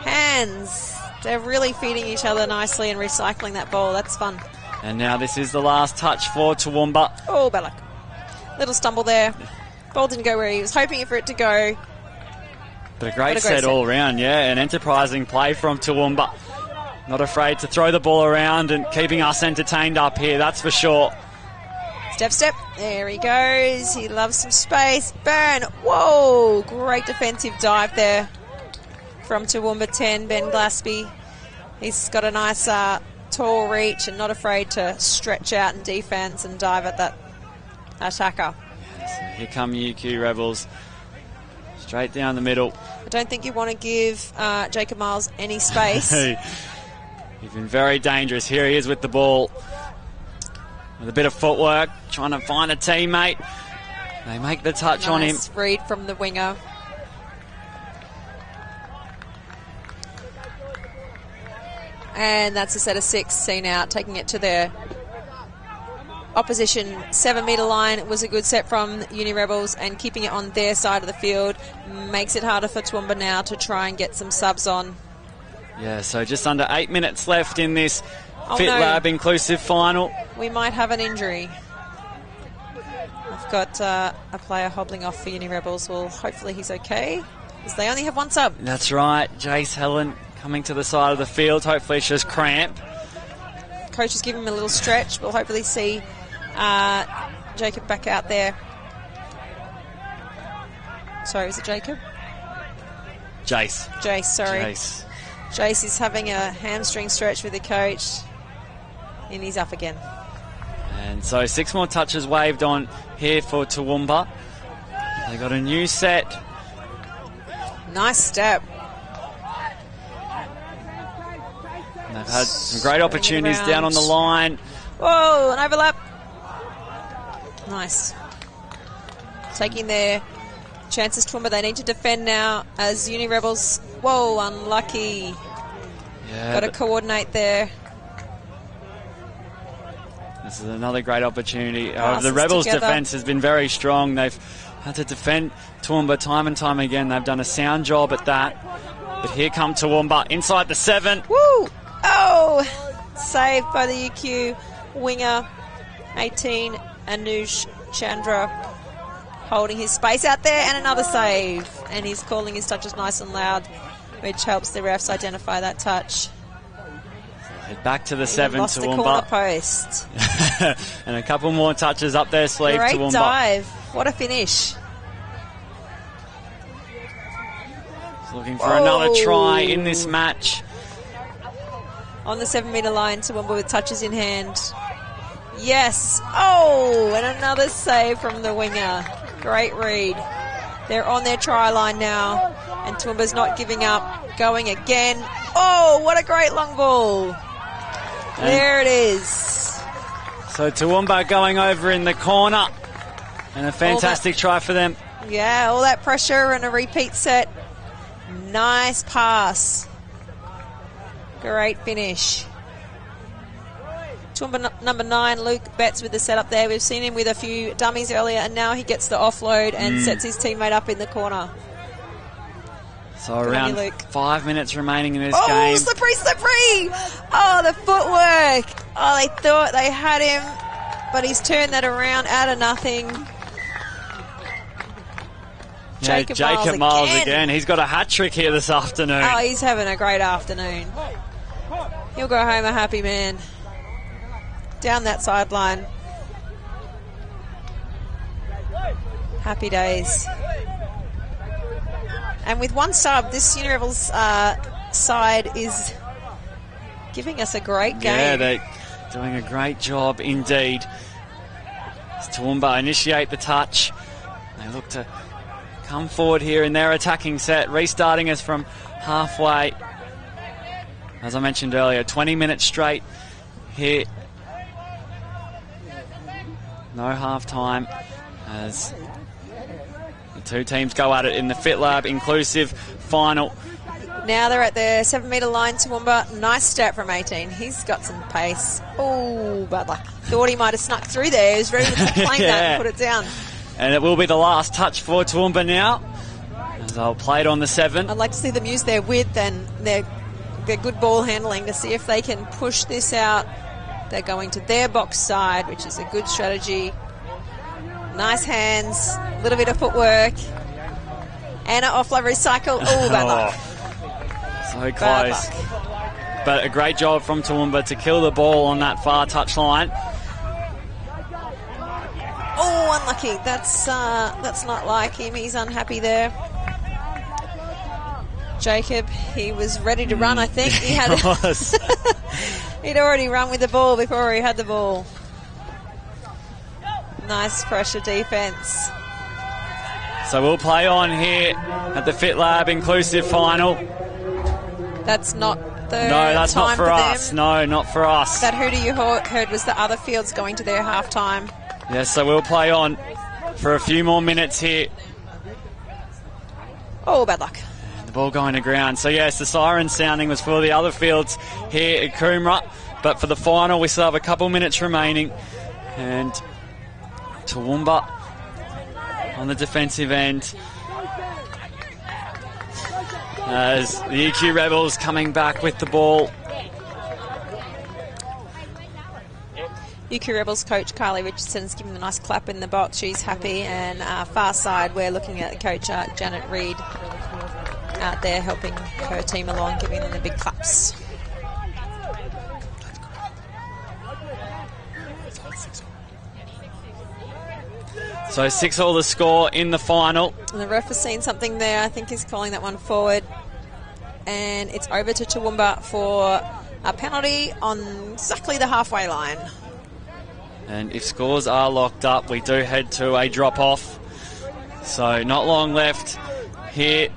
Hands. They're really feeding each other nicely and recycling that ball. That's fun. And now this is the last touch for Toowoomba. Oh, Belloc. Little stumble there. Ball didn't go where he was hoping for it to go. But a great set all around, yeah. An enterprising play from Toowoomba. Not afraid to throw the ball around and keeping us entertained up here, that's for sure. Step. There he goes. He loves some space. Burn. Whoa. Great defensive dive there from Toowoomba 10, Ben Glaspie. He's got a nice tall reach and not afraid to stretch out in defence and dive at that attacker. Yes, here come UQ Rebels. Straight down the middle. I don't think you want to give Jacob Miles any space. He's been very dangerous. Here he is with the ball. With a bit of footwork, trying to find a teammate. They make the touch on him. Nice read from the winger. And that's a set of 6 seen out, taking it to their opposition 7-metre line. It was a good set from Uni Rebels, and keeping it on their side of the field makes it harder for Toowoomba now to try and get some subs on. Yeah, so just under 8 minutes left in this FitLab inclusive final. We might have an injury. I've got a player hobbling off for Uni Rebels. Well, hopefully he's okay, because they only have 1 sub. That's right, Jace Helen coming to the side of the field. Hopefully it's just cramp. Coach is giving him a little stretch. We'll hopefully see Jacob back out there. Sorry, was it Jacob? Jace, sorry. Jace is having a hamstring stretch with the coach, and he's up again. And so 6 more touches waved on here for Toowoomba. They got a new set. Nice step. And they've had some great opportunities down on the line. Whoa, an overlap. Nice. Taking their chances, Toowoomba. They need to defend now as Uni Rebels. Whoa, unlucky. Yeah, got to coordinate there. This is another great opportunity. The Rebels' defence has been very strong. They've had to defend Toowoomba time and time again. They've done a sound job at that. But here come Toowoomba inside the 7. Woo! Oh! Saved by the UQ winger, 18, Anuj Chandra, holding his space out there, and another save. And he's calling his touches nice and loud, which helps the refs identify that touch. Head back to the 7, lost Toowoomba. The corner post. And a couple more touches up their sleeve, Great Toowoomba. dive. What a finish. He's looking for another try in this match. On the 7-metre line, Toowoomba with touches in hand. Yes. Oh, and another save from the winger. Great read. They're on their try line now, and Toowoomba's not giving up. Going again. Oh, what a great long ball. And there it is. So Toowoomba going over in the corner, and a fantastic try for them. Yeah, all that pressure and a repeat set. Nice pass. Great finish. Toowoomba number 9, Luke Betts with the setup there. We've seen him with a few dummies earlier, and now he gets the offload and sets his teammate up in the corner. So around 5 minutes remaining in this game. Oh, slippery! Oh, the footwork. Oh, they thought they had him, but he's turned that around out of nothing. Yeah, Jacob Miles again. He's got a hat-trick here this afternoon. Oh, he's having a great afternoon. He'll go home a happy man. Down that sideline. Happy days. And with 1 sub, this Uni Rebels side is giving us a great game. Yeah, they're doing a great job indeed. As Toowoomba initiate the touch. They look to come forward here in their attacking set, restarting us from halfway. As I mentioned earlier, 20 minutes straight here. No half time as the two teams go at it in the FitLab inclusive final. Now they're at the 7-metre line, Toowoomba. Nice step from 18. He's got some pace. Oh, bad luck. Thought he might have snuck through there. He was ready to claim that and put it down. And it will be the last touch for Toowoomba now, as they'll play it on the 7. I'd like to see them use their width and their good ball handling to see if they can push this out. They're going to their box side, which is a good strategy. Nice hands, a little bit of footwork. And an offload recycle. Oh, bad luck. So close. But a great job from Toowoomba to kill the ball on that far touchline. unlucky. That's not like him. He's unhappy there. Jacob, he was ready to run, I think. He had he'd already run with the ball before he had the ball. Nice pressure defence. So we'll play on here at the Fit Lab Inclusive Final. That's not the No, that's time not for us. them. No, not for us. That hooter you heard was the other fields going to their half-time. Yes, so we'll play on for a few more minutes here. Oh, bad luck. The ball going to ground. So yes, the siren sounding was for the other fields here at Coomera. But for the final, we still have a couple minutes remaining. And Toowoomba on the defensive end. As the EQ Rebels coming back with the ball. UQ Rebels coach Carly Richardson's giving them a nice clap in the box. She's happy. And far side, we're looking at coach Janet Reid out there helping her team along, giving them the big claps. So 6-all the score in the final. And the ref has seen something there. I think he's calling that one forward. And it's over to Toowoomba for a penalty on exactly the halfway line. And if scores are locked up, we do head to a drop-off. So not long left here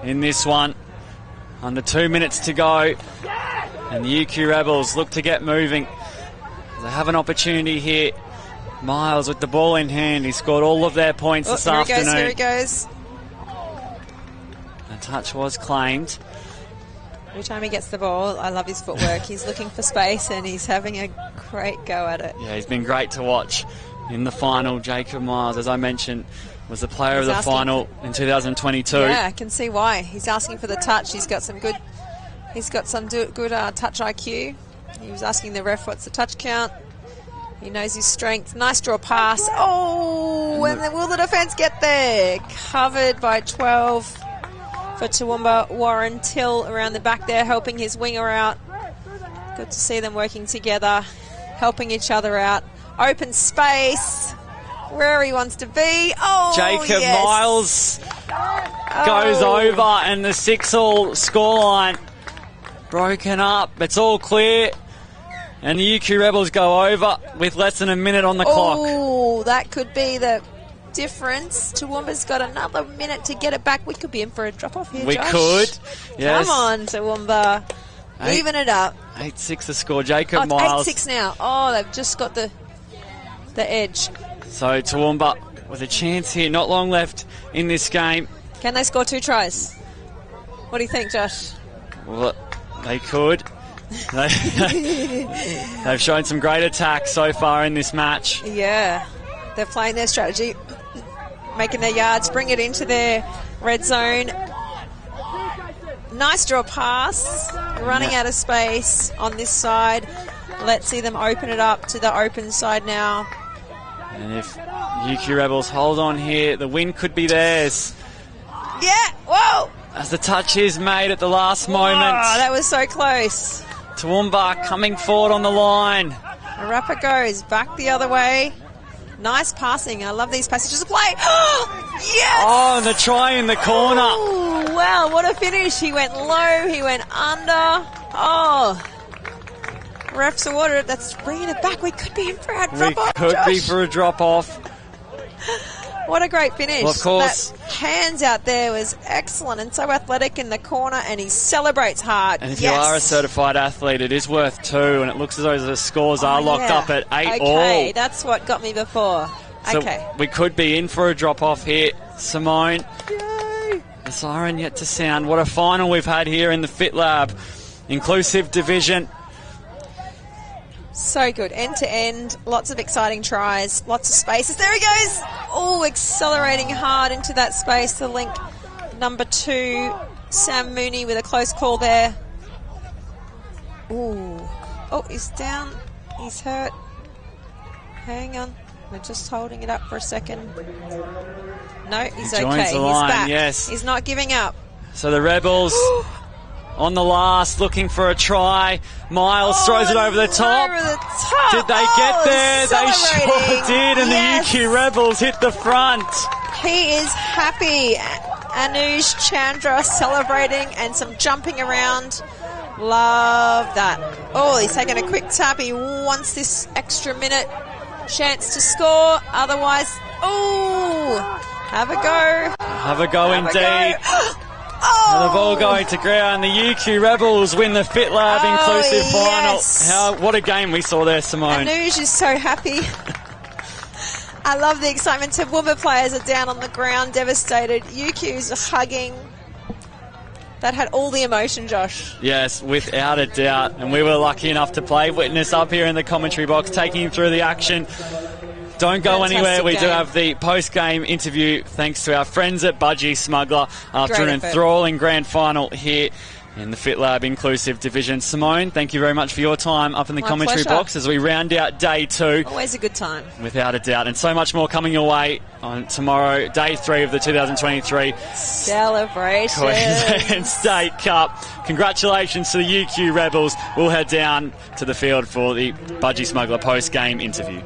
in this one. Under 2 minutes to go. And the UQ Rebels look to get moving. They have an opportunity here. Miles with the ball in hand. He scored all of their points this afternoon. Here he goes. The touch was claimed. Every time he gets the ball, I love his footwork. He's looking for space and he's having a great go at it. Yeah, he's been great to watch in the final. Jacob Miles, as I mentioned, was the player of the final in 2022. Yeah, I can see why. He's asking for the touch. He's got some good touch IQ. He was asking the ref what's the touch count. He knows his strength. Nice draw pass. Oh, and will the defence get there? Covered by 12 for Toowoomba. Warren Till around the back there helping his winger out. Good to see them working together, helping each other out. Open space where he wants to be. Oh, Jacob yes. Miles goes over and the 6-all scoreline broken up. It's all clear. And the UQ Rebels go over with less than a minute on the clock. Oh, that could be the difference. Toowoomba's got another minute to get it back. We could be in for a drop-off here, We Josh. could. Yes. Come on, Toowoomba. Even it up. 8-6 the score. Jacob Miles. 8-6 now. Oh, they've just got the edge. So Toowoomba with a chance here. Not long left in this game. Can they score 2 tries? What do you think, Josh? Well, they could. They've shown some great attack so far in this match. Yeah, they're playing their strategy, making their yards, bring it into their red zone. Nice draw pass, running out of space on this side. Let's see them open it up to the open side now. And if UQ Rebels hold on here, the win could be theirs. Yeah, whoa! As the touch is made at the last moment. Oh, that was so close. Toowoomba coming forward on the line. The rapper goes back the other way. Nice passing. I love these passages of play. Yes! Oh, and the try in the corner. Oh, wow, what a finish. He went low, he went under. Oh, refs awarded it. That's bringing it back. We could be in for a drop-off, We could be Josh. for a drop-off. What a great finish. Well, of course. That hands out there was excellent and so athletic in the corner, and he celebrates hard. And if yes. you are a certified athlete, it is worth 2, and it looks as though the scores are locked up at 8 all. Okay, that's what got me before. So okay. we could be in for a drop-off here. Simone. Yay. The siren yet to sound. What a final we've had here in the Fit Lab. Inclusive division. So good, end to end, lots of exciting tries, lots of spaces. There he goes! Oh, accelerating hard into that space. The link, number 2, Sam Mooney with a close call there. Ooh. Oh, he's down. He's hurt. Hang on. We're just holding it up for a second. No, he's He joins okay. the line, He's back. yes. He's not giving up. So the Rebels on the last, looking for a try. Miles throws it over the top. Did they get there? They sure did, and Yes. the UQ Rebels hit the front. He is happy. Anuj Chandra celebrating and some jumping around. Love that. Oh, he's taking a quick tap. He wants this extra minute chance to score. Otherwise, have a go. Have a go indeed. The ball going to ground. The UQ Rebels win the FitLab inclusive final. What a game we saw there, Simone. Anuj is so happy. I love the excitement. Toowoomba players are down on the ground, devastated. UQ's are hugging. That had all the emotion, Josh. Yes, without a doubt. And we were lucky enough to play witness up here in the commentary box, taking you through the action. Don't go Fantastic anywhere. We do game. have the post-game interview thanks to our friends at Budgie Smuggler after Great an effort. enthralling grand final here in the FitLab inclusive division. Simone, thank you very much for your time up in the My commentary pleasure. box as we round out day 2. Always a good time. Without a doubt. And so much more coming your way on tomorrow, day 3 of the 2023 Celebration. Queensland State Cup. Congratulations to the UQ Rebels. We'll head down to the field for the Budgie Smuggler post-game interview.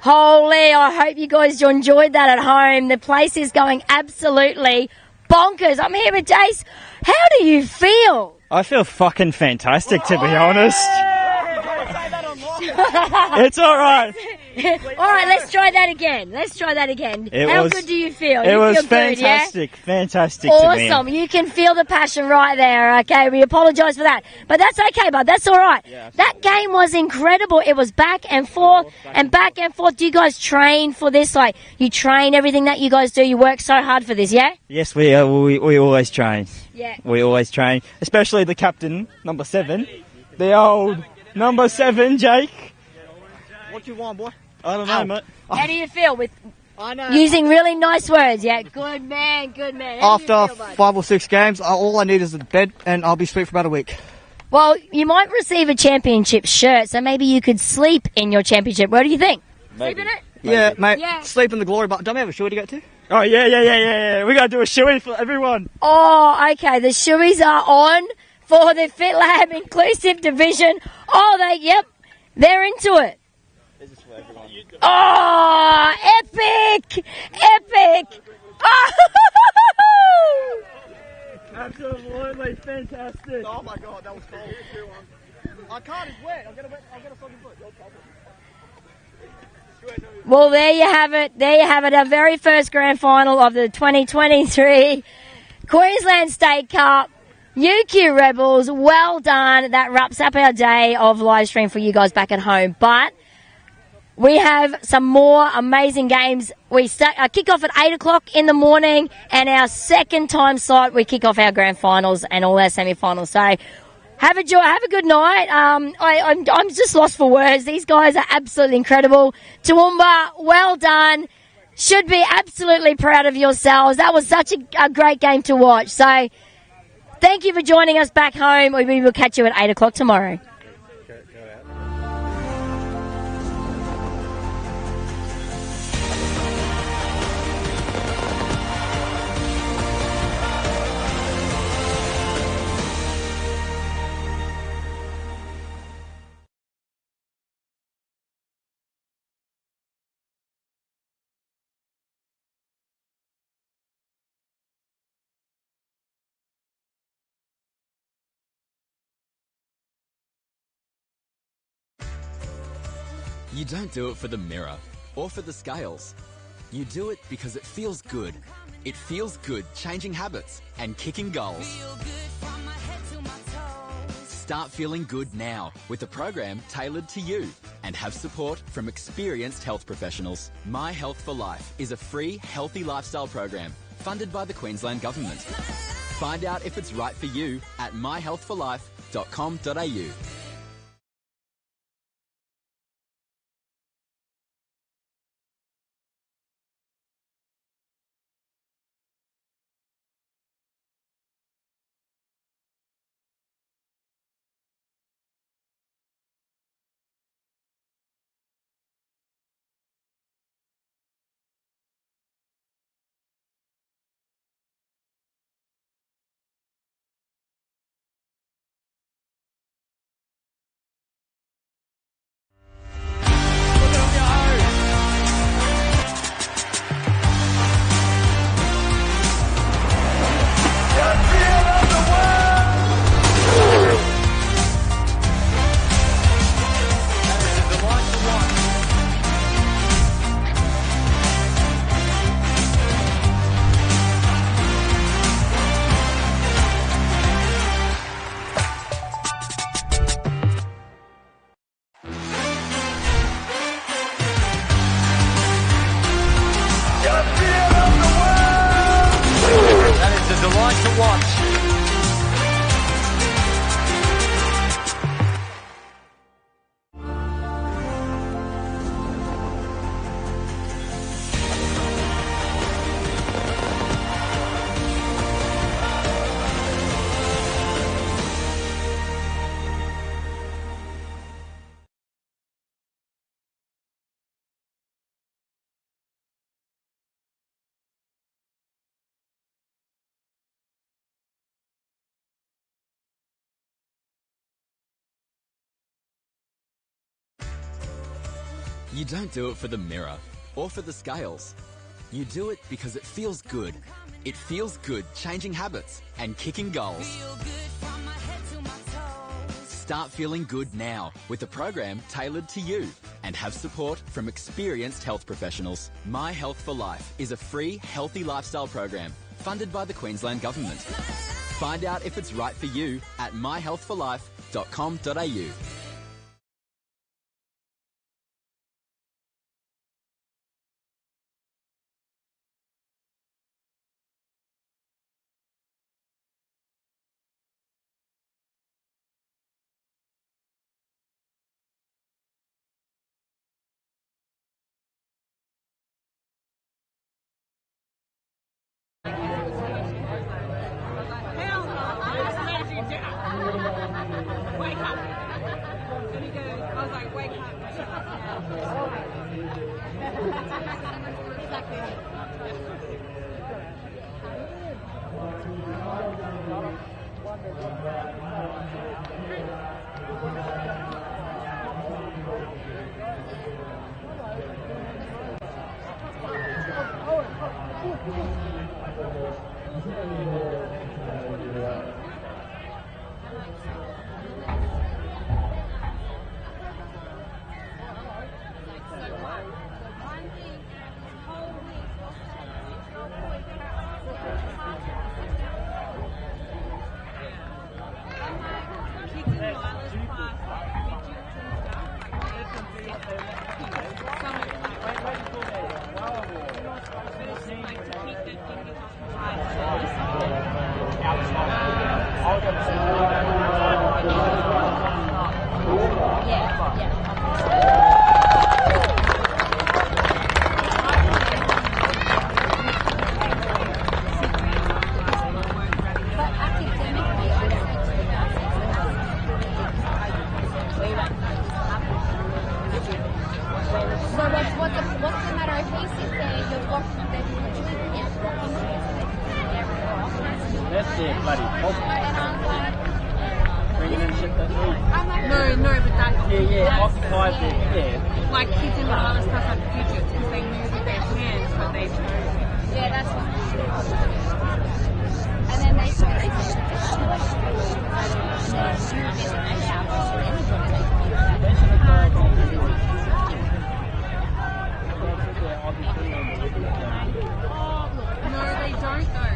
Holy, I hope you guys enjoyed that at home. The place is going absolutely bonkers. I'm here with Jace. How do you feel? I feel fucking fantastic, to be honest. It's all right. All right, let's try that again. How good do you feel? It You was feel good, yeah? fantastic. Fantastic to me. Awesome. You can feel the passion right there, okay? We apologise for that. But that's okay, bud. That's all right. That game was incredible. It was back and forth and back and forth. Do you guys train for this? Like, you train everything that you guys do? You work so hard for this, yeah? Yes, we always train. Yeah. We always train, especially the captain, number 7, the old number 7, Jake. What you want, boy? I don't know, mate. How do you feel with I know. using really nice words? Yeah, good man, good man. How do you After feel, bud? 5 or 6 games, all I need is a bed, and I'll be sweet for about a week. Well, you might receive a championship shirt, so maybe you could sleep in your championship. What do you think? Sleep in it? Yeah, mate. Yeah. Sleep in the glory, but don't we have a shoe to go to? Oh, yeah. We got to do a shoey for everyone. Oh, okay. The shoeies are on for the FitLab inclusive division. Oh, they're into it. Oh, epic! Oh! Absolutely fantastic. Oh my god, that was cold. I can't, it's wet. I'll get a soggy foot. Well, there you have it. Our very first grand final of the 2023 Queensland State Cup. UQ Rebels, well done. That wraps up our day of live stream for you guys back at home. But we have some more amazing games. We kick off at 8 o'clock in the morning, and our second time slot, we kick off our grand finals and all our semi-finals. So Have a good night. I'm just lost for words. These guys are absolutely incredible. Toowoomba, well done. Should be absolutely proud of yourselves. That was such a great game to watch. So thank you for joining us back home. We will catch you at 8 o'clock tomorrow. You don't do it for the mirror or for the scales. You do it because it feels good. It feels good changing habits and kicking goals. Start feeling good now with a program tailored to you and have support from experienced health professionals. My Health for Life is a free healthy lifestyle program funded by the Queensland Government. Find out if it's right for you at myhealthforlife.com.au. You don't do it for the mirror or for the scales. You do it because it feels good. It feels good changing habits and kicking goals. Start feeling good now with a program tailored to you and have support from experienced health professionals. My Health for Life is a free healthy lifestyle program funded by the Queensland Government. Find out if it's right for you at myhealthforlife.com.au. What's the matter if he sits there, you're blocking them? That's their bloody problem. Bringing in shit that No, but that's... Yeah, occupies their... Yeah. Like kids in other stuff like fidgets, because they move with their hands, but they move. Yeah, that's what. And then they No, they don't though.